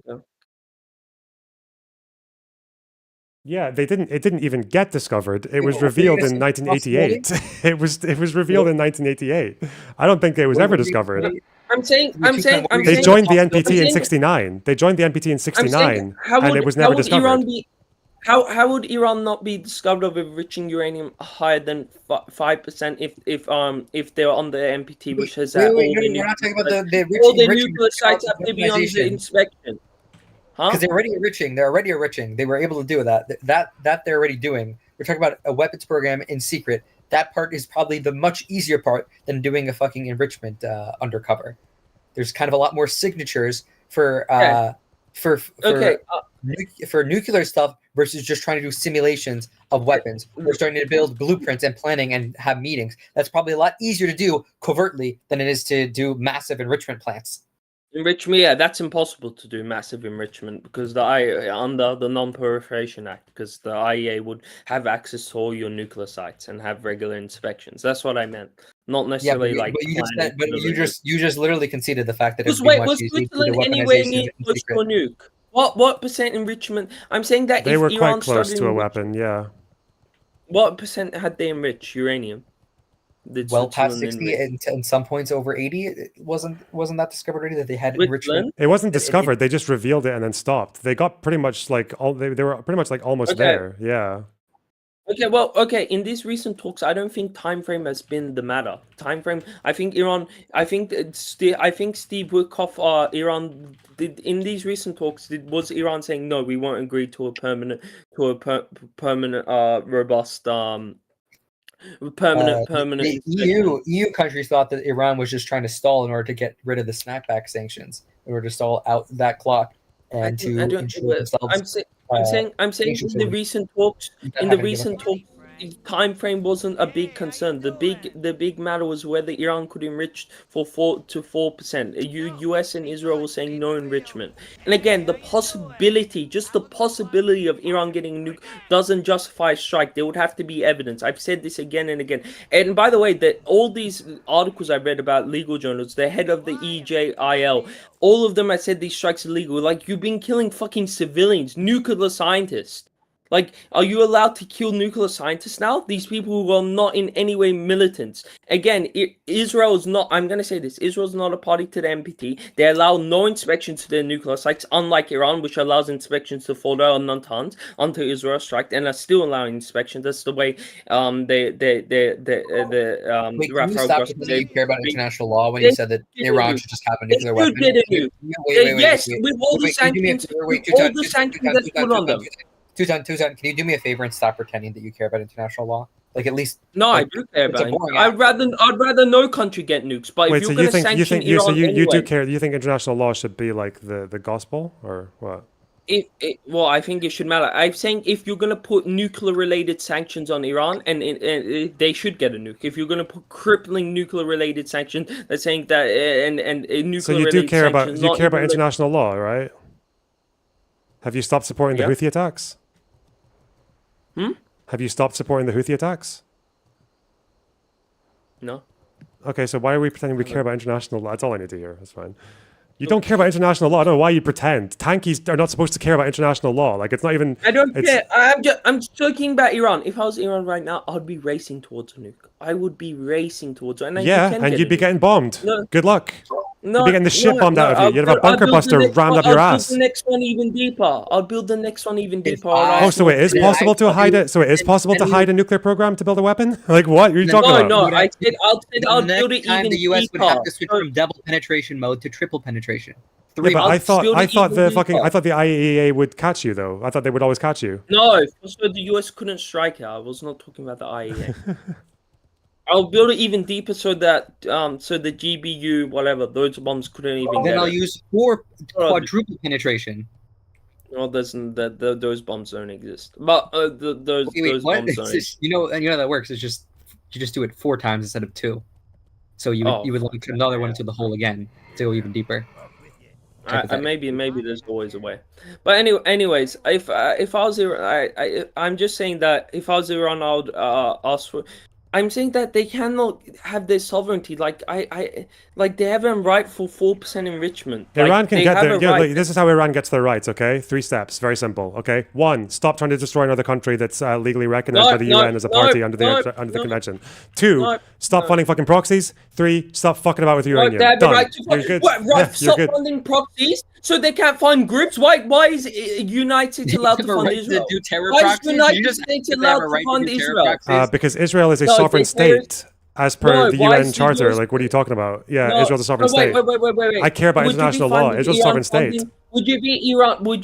Okay. Yeah, it didn't even get discovered. It was revealed in 1988. It was revealed in 1988. I don't think it was ever discovered. I'm saying they joined the NPT in 69. They joined the NPT in 69, and it was never discovered. How would Iran not be discovered of enriching uranium higher than 5% if they were on the NPT, which has we're not talking about all the nuclear sites have to be under inspection. Because they're already enriching. They were able to do that. That they're already doing. We're talking about a weapons program in secret. That part is probably the much easier part than doing a fucking enrichment undercover. There's kind of a lot more signatures for nuclear stuff versus just trying to do simulations of weapons. We're starting to build blueprints and planning and have meetings. That's probably a lot easier to do covertly than it is to do massive enrichment plants. Enrichment, that's impossible to do massive enrichment because under the Non-Proliferation Act, because the IEA would have access to all your nuclear sites and have regular inspections. That's what I meant, not necessarily you just literally conceded the fact that was Switzerland anywhere near close to a nuke? What percent enrichment? I'm saying that they were quite close to a weapon. Yeah. What percent had they enriched uranium? Well past 60 and some points over 80. Wasn't that discovered already that they had enrichment? It wasn't discovered. They just revealed it and then stopped. They got pretty much like they were pretty much like almost there. Yeah. Okay. In these recent talks, I don't think time frame has been the matter. Time frame. I think Iran. I think Steve Witkoff. Iran did in these recent talks. Was Iran saying no? We won't agree to a permanent, robust. The EU countries thought that Iran was just trying to stall in order to get rid of the snapback sanctions, in order to stall out that clock and I'm saying in the recent talks. time frame wasn't a big concern. The big matter was whether Iran could enrich for 4%. US and Israel were saying no enrichment. And again, the possibility of Iran getting a nuke doesn't justify a strike. There would have to be evidence. I've said this again and again. And by the way, that all these articles I read about legal journals, the head of the EJIL, all of them have said these strikes are illegal. Like, you've been killing fucking civilians, nuclear scientists. Like, are you allowed to kill nuclear scientists now? These people who are not in any way militants. Again, Israel is not, I'm going to say this, Israel is not a party to the NPT. They allow no inspections to their nuclear sites, unlike Iran, which allows inspections to Fordow and Natanz until Israel strikes, and are still allowing inspections. That's the way Wait, can you stop saying you care about international law when you said that Iran should just have a nuclear weapon? Yes, with all the sanctions that's put on them. Tutan, can you do me a favor and stop pretending that you care about international law? Like, at least. No, I do care about it. I'd rather no country get nukes. But wait, if you're going to sanction Iran you do care? You think international law should be like the gospel, or what? Well, I think it should matter. I'm saying if you're going to put nuclear-related sanctions on Iran, and they should get a nuke. If you're going to put crippling nuclear-related sanctions, they're saying that and nuclear-related So you do care about international law, right? Have you stopped supporting the Houthi attacks? Have you stopped supporting the Houthi attacks? No. Okay, so why are we pretending we care about international law? That's all I need to hear. That's fine. You don't care about international law. I don't know why you pretend. Tankies are not supposed to care about international law. Like, it's not even. I don't care. I'm just talking about Iran. If I was Iran right now, I'd be racing towards a nuke. I would be racing towards it. And you'd be getting bombed. No. Good luck. No, you'd be getting the shit bombed out of you. You'd have a bunker buster rammed up your ass. I'll build the next one even deeper. I'll build the next one even deeper. Oh, so it is possible to hide it? So it is possible to hide a nuclear program to build a weapon? Like, what are you talking about? No, I said I'll build it even the US deeper. would have to switch from double penetration mode to triple penetration. Yeah, but I thought the IAEA would catch you though. I thought they would always catch you. No, so the US couldn't strike it. I was not talking about the IAEA. I'll build it even deeper so that so the GBU whatever those bombs couldn't even. Then I'll use quadruple penetration. No, those bombs don't exist. But those bombs don't exist. You know how that works. It's just you just do it 4 times instead of 2. So you would launch another one into the hole again to go even deeper. Maybe there's always a way. But anyways, if I was Iran, I'm just saying that if I was Iran, I would ask for. I'm saying that they cannot have their sovereignty. Like they have a right for 4% enrichment. Iran can get their. Yeah, this is how Iran gets their rights. Okay, 3 steps, very simple. Okay, 1, stop trying to destroy another country that's legally recognized by the UN as a party under the convention. 2, stop funding fucking proxies. 3, stop fucking about with uranium. They have Done. the right to You're good. Stop funding proxies. So they can't fund groups. Why is United allowed to fund Israel? Do terror Why is proxies? United allowed to fund Israel? Because Israel is a sovereign state as per the UN Charter. Like, what are you talking about? Yeah, Israel's a sovereign state. Wait. I care about international law. Israel's a sovereign state. Would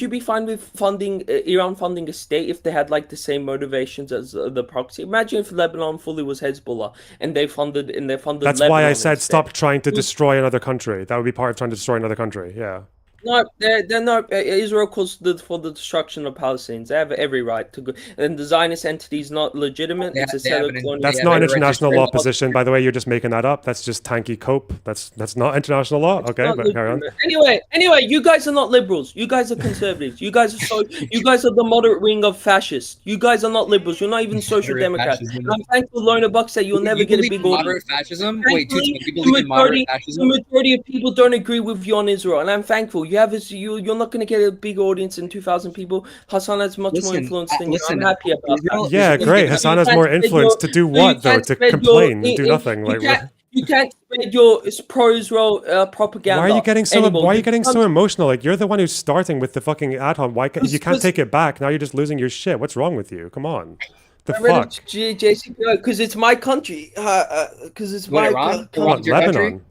you be fine with funding Iran funding a state if they had like the same motivations as the proxy? Imagine if Lebanon fully was Hezbollah and they funded. That's Lebanon why I said instead. stop trying to destroy another country. That would be part of trying to destroy another country. Yeah. No, they're not. Israel calls for the destruction of Palestinians. They have every right to go. And the Zionist entity is not legitimate. It's a settler colony. That's not an international law position, by the way. You're just making that up. That's just tanky cope. That's not international law. Okay, but carry on. Anyway, you guys are not liberals. You guys are conservatives. You guys are the moderate wing of fascists. You guys are not liberals. You're not even social democrats. And I'm thankful, Lorna Buck, that you'll never get a big audience. Moderate fascism? Wait, the majority of people don't agree with you on Israel, and I'm thankful. You're not going to get a big audience in 2,000 people. Hassan has much more influence than you. I'm happy about that. Yeah, great. Hassan has more influence to do what though? To complain and do nothing. You can't spread your pro-Israel propaganda. Why are you getting so emotional? Like, you're the one who's starting with the fucking ad hoc. You can't take it back. Now you're just losing your shit. What's wrong with you? Come on. The fuck? JCPO, because it's my country. Because it's my country. What, Lebanon?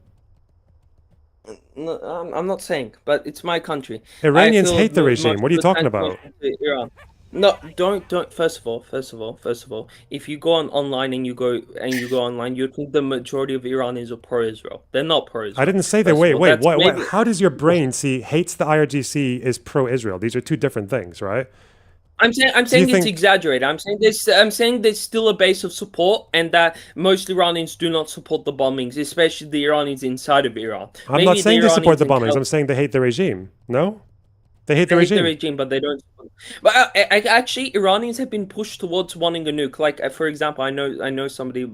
No, I'm not saying, but it's my country. Iranians hate the regime. What are you talking about? No, don't. First of all, if you go online and you go online, you think the majority of Iranis are pro-Israel. They're not pro-Israel. I didn't say that. Wait. What? How does your brain see hates the IRGC is pro-Israel? These are 2 different things, right? I'm saying it's exaggerated. I'm saying there's still a base of support, and that most Iranians do not support the bombings, especially the Iranians inside of Iran. I'm not saying they support the bombings. I'm saying they hate the regime. No, they hate the regime. But they don't. But actually, Iranians have been pushed towards wanting a nuke. Like, for example, I know somebody.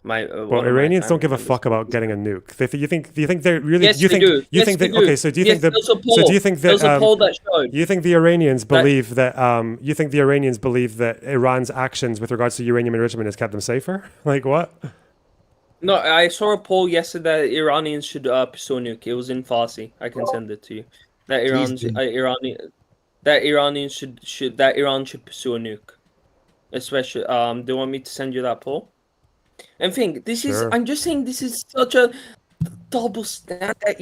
Well, Iranians don't give a fuck about getting a nuke. Do you think they're really? Yes, you think, they do. You Yes, think they that? do. Okay, so do you think that? There was a poll that showed. You think the Iranians believe that? You think the Iranians believe that Iran's actions with regards to uranium enrichment has kept them safer? Like what? No, I saw a poll yesterday that Iranians should pursue a nuke. It was in Farsi. I can send it to you. That Iran should pursue a nuke. Especially, do you want me to send you that poll? And think I'm just saying this is such a double standard.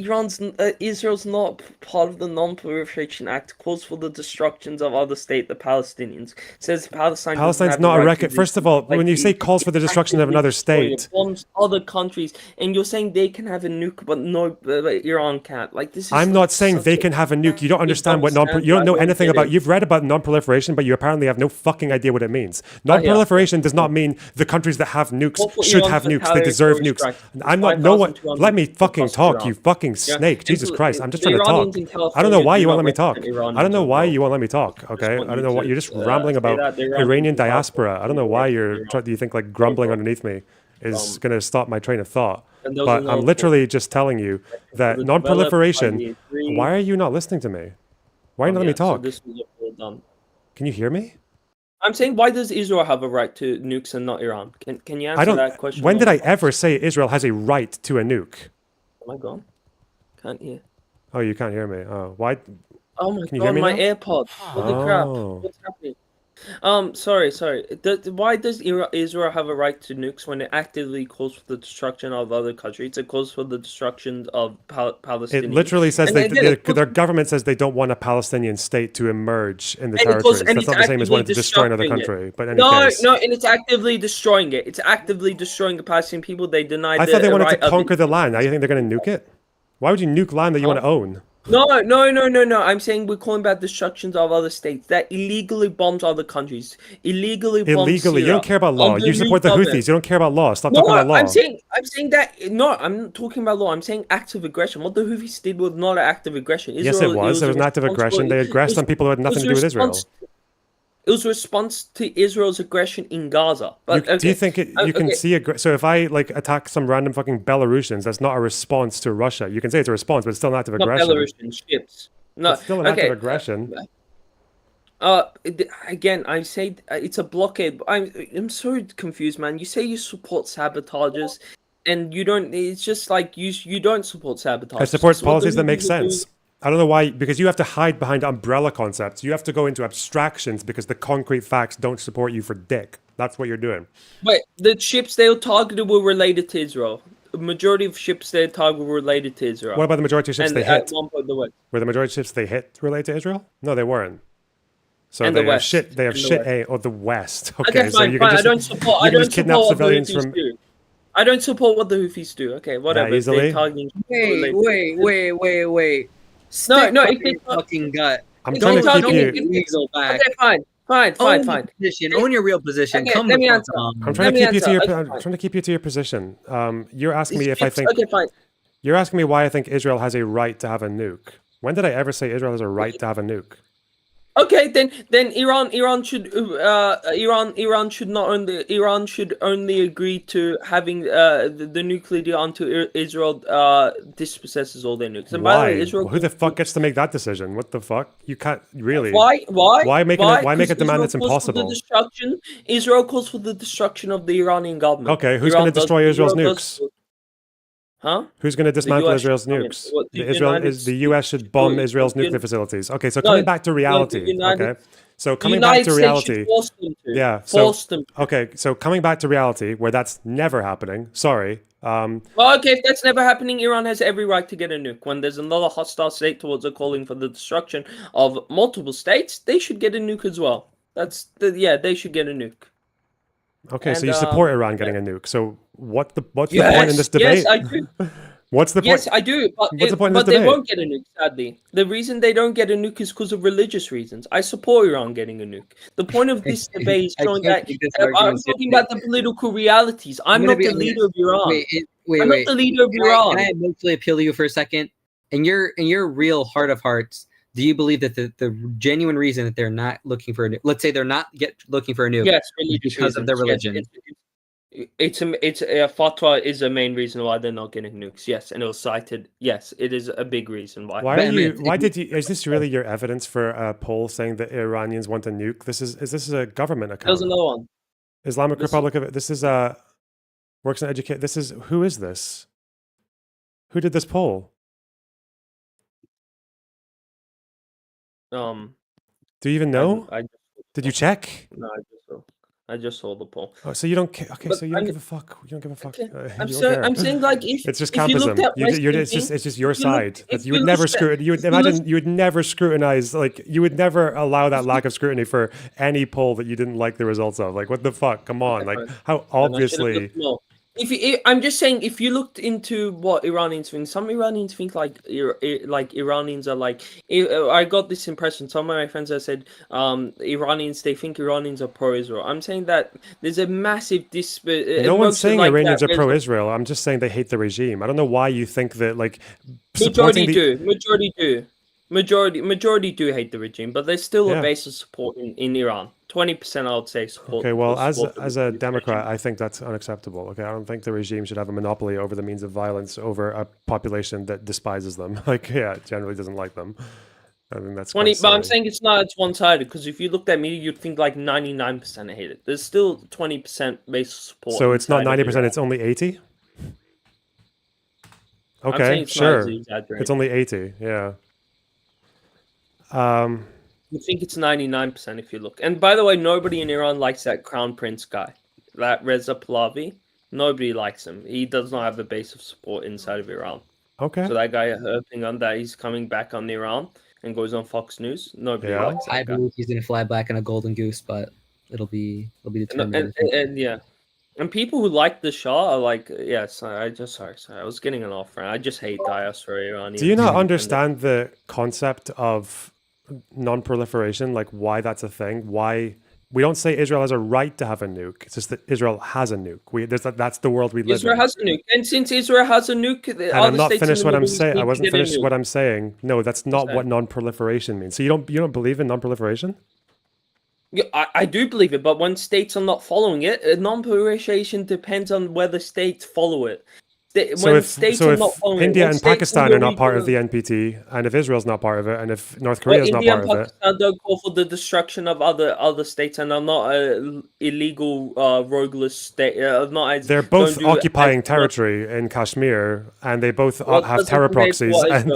Israel's not part of the Non-Proliferation Act. Calls for the destructions of other states, the Palestinians. Says Palestine's not a record. First of all, when you say calls for the destruction of another state, bombs other countries, and you're saying they can have a nuke, but no, Iran can't. Like this. I'm not saying they can have a nuke. You don't understand what you don't know anything about. You've read about non-proliferation, but you apparently have no fucking idea what it means. Non-proliferation does not mean the countries that have nukes should have nukes. They deserve nukes. I'm not. No one. Let me fucking talk, you fucking snake. Jesus Christ. I'm just trying to talk. I don't know why you won't let me talk. I don't know why you won't let me talk. Okay. I don't know why you're just rambling about Iranian diaspora. I don't know why you think like grumbling underneath me is going to stop my train of thought. But I'm literally just telling you that non-proliferation. Why are you not listening to me? Why are you not letting me talk? Can you hear me? I'm saying, why does Israel have a right to nukes and not Iran? Can you answer that question? When did I ever say Israel has a right to a nuke? Am I gone? Can't hear. Oh, you can't hear me. Oh, why? Oh my Can you god, hear me my now? AirPods. What the crap? What's happening? Sorry. Why does Israel have a right to nukes when it actively calls for the destruction of other countries? It calls for the destruction of Palestinians. It literally says their government says they don't want a Palestinian state to emerge in the territories. That's not the same as wanting to destroy another country. But in any case, no, and it's actively destroying it. It's actively destroying the Palestinian people. They denied. I thought they wanted to conquer the land. Now you think they're going to nuke it? Why would you nuke land that you want to own? No. I'm saying we're calling about destructions of other states that illegally bombs other countries. Illegally. You don't care about law. You support the Houthis. You don't care about law. Stop talking about law. I'm saying that. No, I'm not talking about law. I'm saying acts of aggression. What the Houthis did was not an act of aggression. Yes, it was. It was an act of aggression. They aggressed on people who had nothing to do with Israel. It was a response to Israel's aggression in Gaza. But do you think you can see so if I like attack some random fucking Belarusians, that's not a response to Russia. You can say it's a response, but it's still an act of aggression. Not Belarusian ships. No, it's still an act of aggression. Again, I say it's a blockade. I'm so confused, man. You say you support sabotagers, and you don't. It's just like you don't support sabotage. I support policies that make sense. I don't know why, because you have to hide behind umbrella concepts. You have to go into abstractions because the concrete facts don't support you for dick. That's what you're doing. But the ships they targeted were related to Israel. The majority of ships they targeted were related to Israel. What about the majority of ships they hit? At one point, were the majority of ships they hit related to Israel? No, they weren't. So they have shit. They have shit. The West. Okay, so you can just I don't support kidnap civilians from. I don't support what the Houthis do. Okay, whatever. That easily? Wait. No, if they fucking gut. I'm trying to keep you. Back. Okay, fine. Own your real position. Okay, Come let me on. answer. I'm trying to keep you to your. I'm trying to keep you to your position. You're asking me if I think. Okay, fine. You're asking me why I think Israel has a right to have a nuke. When did I ever say Israel has a right to have a nuke? Okay, then Iran should only agree to having the nuclear deal until Israel dispossesses all their nukes. And Why? By the way, Israel, who the fuck gets to make that decision? What the fuck? You can't really. Why? Why make a demand that's impossible? Israel calls for the destruction of the Iranian government. Okay, who's going to destroy Israel's nukes? Huh? Who's going to dismantle Israel's nukes? The U.S. should bomb Israel's nuclear facilities. Okay, so coming back to reality. Okay, so coming back to reality. Yeah. Okay, so coming back to reality, where that's never happening. Sorry. Well, okay, if that's never happening, Iran has every right to get a nuke. When there's another hostile state towards it calling for the destruction of multiple states, they should get a nuke as well. They should get a nuke. Okay, so you support Iran getting a nuke. So what's the point in this debate? Yes, I do. What's the point? Yes, I do, but, What's the point in but this they debate? won't get a nuke, sadly. The reason they don't get a nuke is because of religious reasons. I support Iran getting a nuke. The point of this debate is showing that I'm talking about the political realities. I'm not the leader of Iran. I'm not the leader of Iran. Can I emotionally appeal to you for a second? In your real heart of hearts, do you believe that the genuine reason that they're not looking for a nuke, let's say they're not looking for a nuke, Yes, is because of their religion? Yes, it's a fatwa is a main reason why they're not getting nukes. Yes, and it was cited. Yes, it is a big reason why. Why are you? Why did you? Is this really your evidence for a poll saying that Iranians want a nuke? Is this a government account? There's another one. Islamic Republic of this is works in educate. This is who is this? Who did this poll? Do you even know? Did you check? No, I just saw the poll. Oh, so you don't care? Okay, so you don't give a fuck. You don't give a fuck. I'm saying like if it's just if you campism. looked at It's just your side. You would never scrutinize. You would imagine you would never scrutinize. Like you would never allow that lack of scrutiny for any poll that you didn't like the results of. Like what the fuck? Come on. Like how obviously. I'm just saying, if you looked into what Iranians think, some Iranians think like Iranians are like. I got this impression. Some of my friends have said Iranians. They think Iranians are pro-Israel. I'm saying that there's a massive no one's saying Iranians are pro-Israel. I'm just saying they hate the regime. I don't know why you think that like. Majority do hate the regime, but there's still a base of support in Iran. 20%, I would say, support. Okay, well, as a Democrat, I think that's unacceptable. Okay, I don't think the regime should have a monopoly over the means of violence over a population that despises them. Like, yeah, generally doesn't like them. I think that's 20. But I'm saying it's one-sided because if you looked at media, you'd think like 99% hate it. There's still 20% base of support. So it's not 90%; it's only 80. Okay, sure. It's only 80. Yeah. You think it's 99% if you look. And by the way, nobody in Iran likes that Crown Prince guy, that Reza Pahlavi. Nobody likes him. He does not have a base of support inside of Iran. Okay. So that guy hoping on that he's coming back on Iran and goes on Fox News. Nobody likes that I guy. believe he's gonna fly black and a golden goose, but it'll be determined. And yeah. And people who like the Shah are like, sorry, I was getting an offer. I just hate diaspora Iranians. Do you not understand the concept of non-proliferation, like why that's a thing? Why we don't say Israel has a right to have a nuke. It's just that Israel has a nuke. That's the world we live in. Israel has a nuke, and since Israel has a nuke, and I'm not finished what I'm saying. I wasn't finished what I'm saying. No, that's not what non-proliferation means. So you don't believe in non-proliferation? Yeah, I do believe it, but when states are not following it, non-proliferation depends on whether states follow it. So if India and Pakistan are not part of the NPT, and if Israel's not part of it, and if North Korea is not part of it, India and Pakistan don't call for the destruction of other states, and are not illegal rogueless state. They're both occupying territory in Kashmir, and they both have terror proxies, and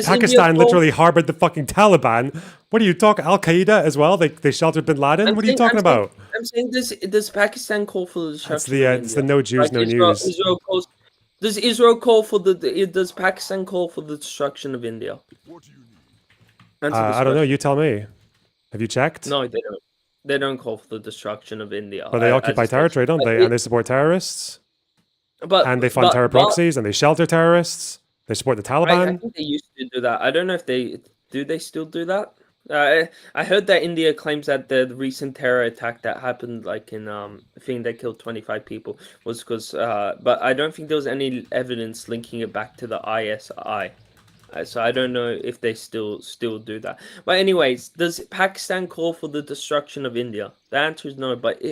Pakistan literally harbored the fucking Taliban. What are you talking? Al Qaeda as well? They sheltered Bin Laden. What are you talking about? I'm saying does Pakistan call for the destruction? It's the no Jews, no news. Does Israel call for does Pakistan call for the destruction of India? I don't know. You tell me. Have you checked? No, they don't. They don't call for the destruction of India. But they occupy territory, don't they? And they support terrorists. And they fund terror proxies, and they shelter terrorists. They support the Taliban. I think they used to do that. I don't know if they still do that. I heard that India claims that the recent terror attack that happened, like in I think they killed 25 people, was because. But I don't think there was any evidence linking it back to the ISI. So I don't know if they still do that. But anyways, does Pakistan call for the destruction of India? The answer is no. But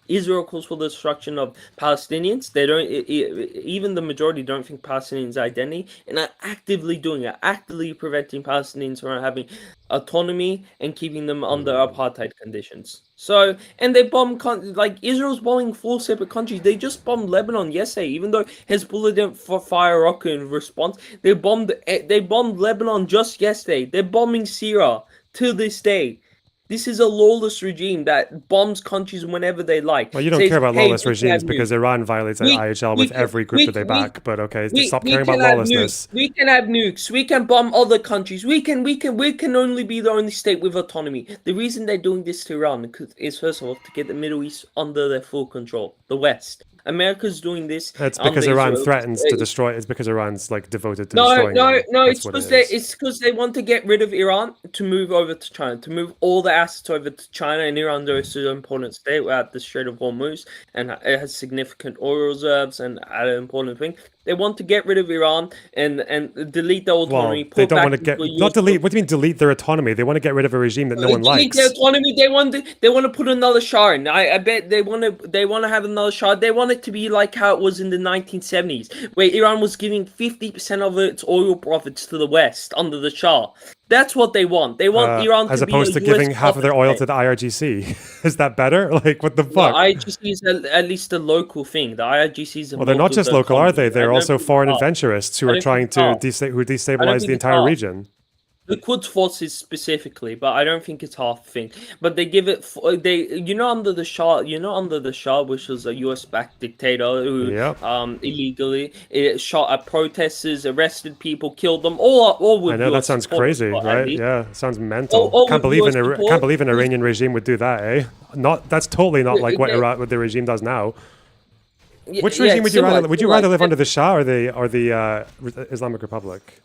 Israel calls for the destruction of Palestinians. They don't. Even the majority don't think Palestinians' identity, and are actively doing it, actively preventing Palestinians from having autonomy and keeping them under apartheid conditions. So, and they bomb like Israel's bombing 4 separate countries. They just bombed Lebanon yesterday, even though Hezbollah didn't fire a rocket in response. They bombed Lebanon just yesterday. They're bombing Syria to this day. This is a lawless regime that bombs countries whenever they like. Well, you don't care about lawless regimes because Iran violates the IHL with every group that they back. But okay, stop caring about lawlessness. We can have nukes. We can bomb other countries. We can only be the only state with autonomy. The reason they're doing this to Iran is, first of all, to get the Middle East under their full control. The West. America's doing this. It's because Iran threatens to destroy. It's because Iran's like devoted to destroying. No. It's because they want to get rid of Iran to move over to China, to move all the assets over to China, and Iran is an important state at the Strait of Hormuz, and it has significant oil reserves and an important thing. They want to get rid of Iran and delete their autonomy. Well, they don't want to get not delete. What do you mean delete their autonomy? They want to get rid of a regime that no one likes. Delete their autonomy. They want to put another Shah in. I bet they want to have another Shah. They want it to be like how it was in the 1970s, where Iran was giving 50% of its oil profits to the West under the Shah. That's what they want. They want Iran to as opposed to giving half of their oil to the IRGC. Is that better? Like, what the fuck? The IRGC is at least a local thing. The IRGC is. Well, they're not just local, are they? They're also foreign adventurists who are trying to destabilize the entire region. The Quds forces specifically, but I don't think it's half the thing. But they give it, under the Shah, which was a US-backed dictator who, illegally shot at protesters, arrested people, killed them, all with. I know that sounds crazy, right? Yeah, sounds mental. Can't believe an Iranian regime would do that, eh? That's totally not like what the regime does now. Which regime would you rather? Would you rather live under the Shah or the Islamic Republic?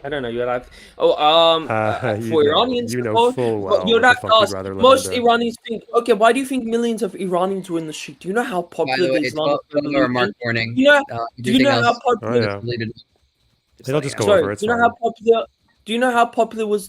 I don't know. You'd have for Iranians. You know full well. You'd have to ask. Most Iranians think. Okay, why do you think millions of Iranians were in the street? Do you know how popular the Islamic remark warning. Do you know how popular? They'll just go over it. Do you know how popular was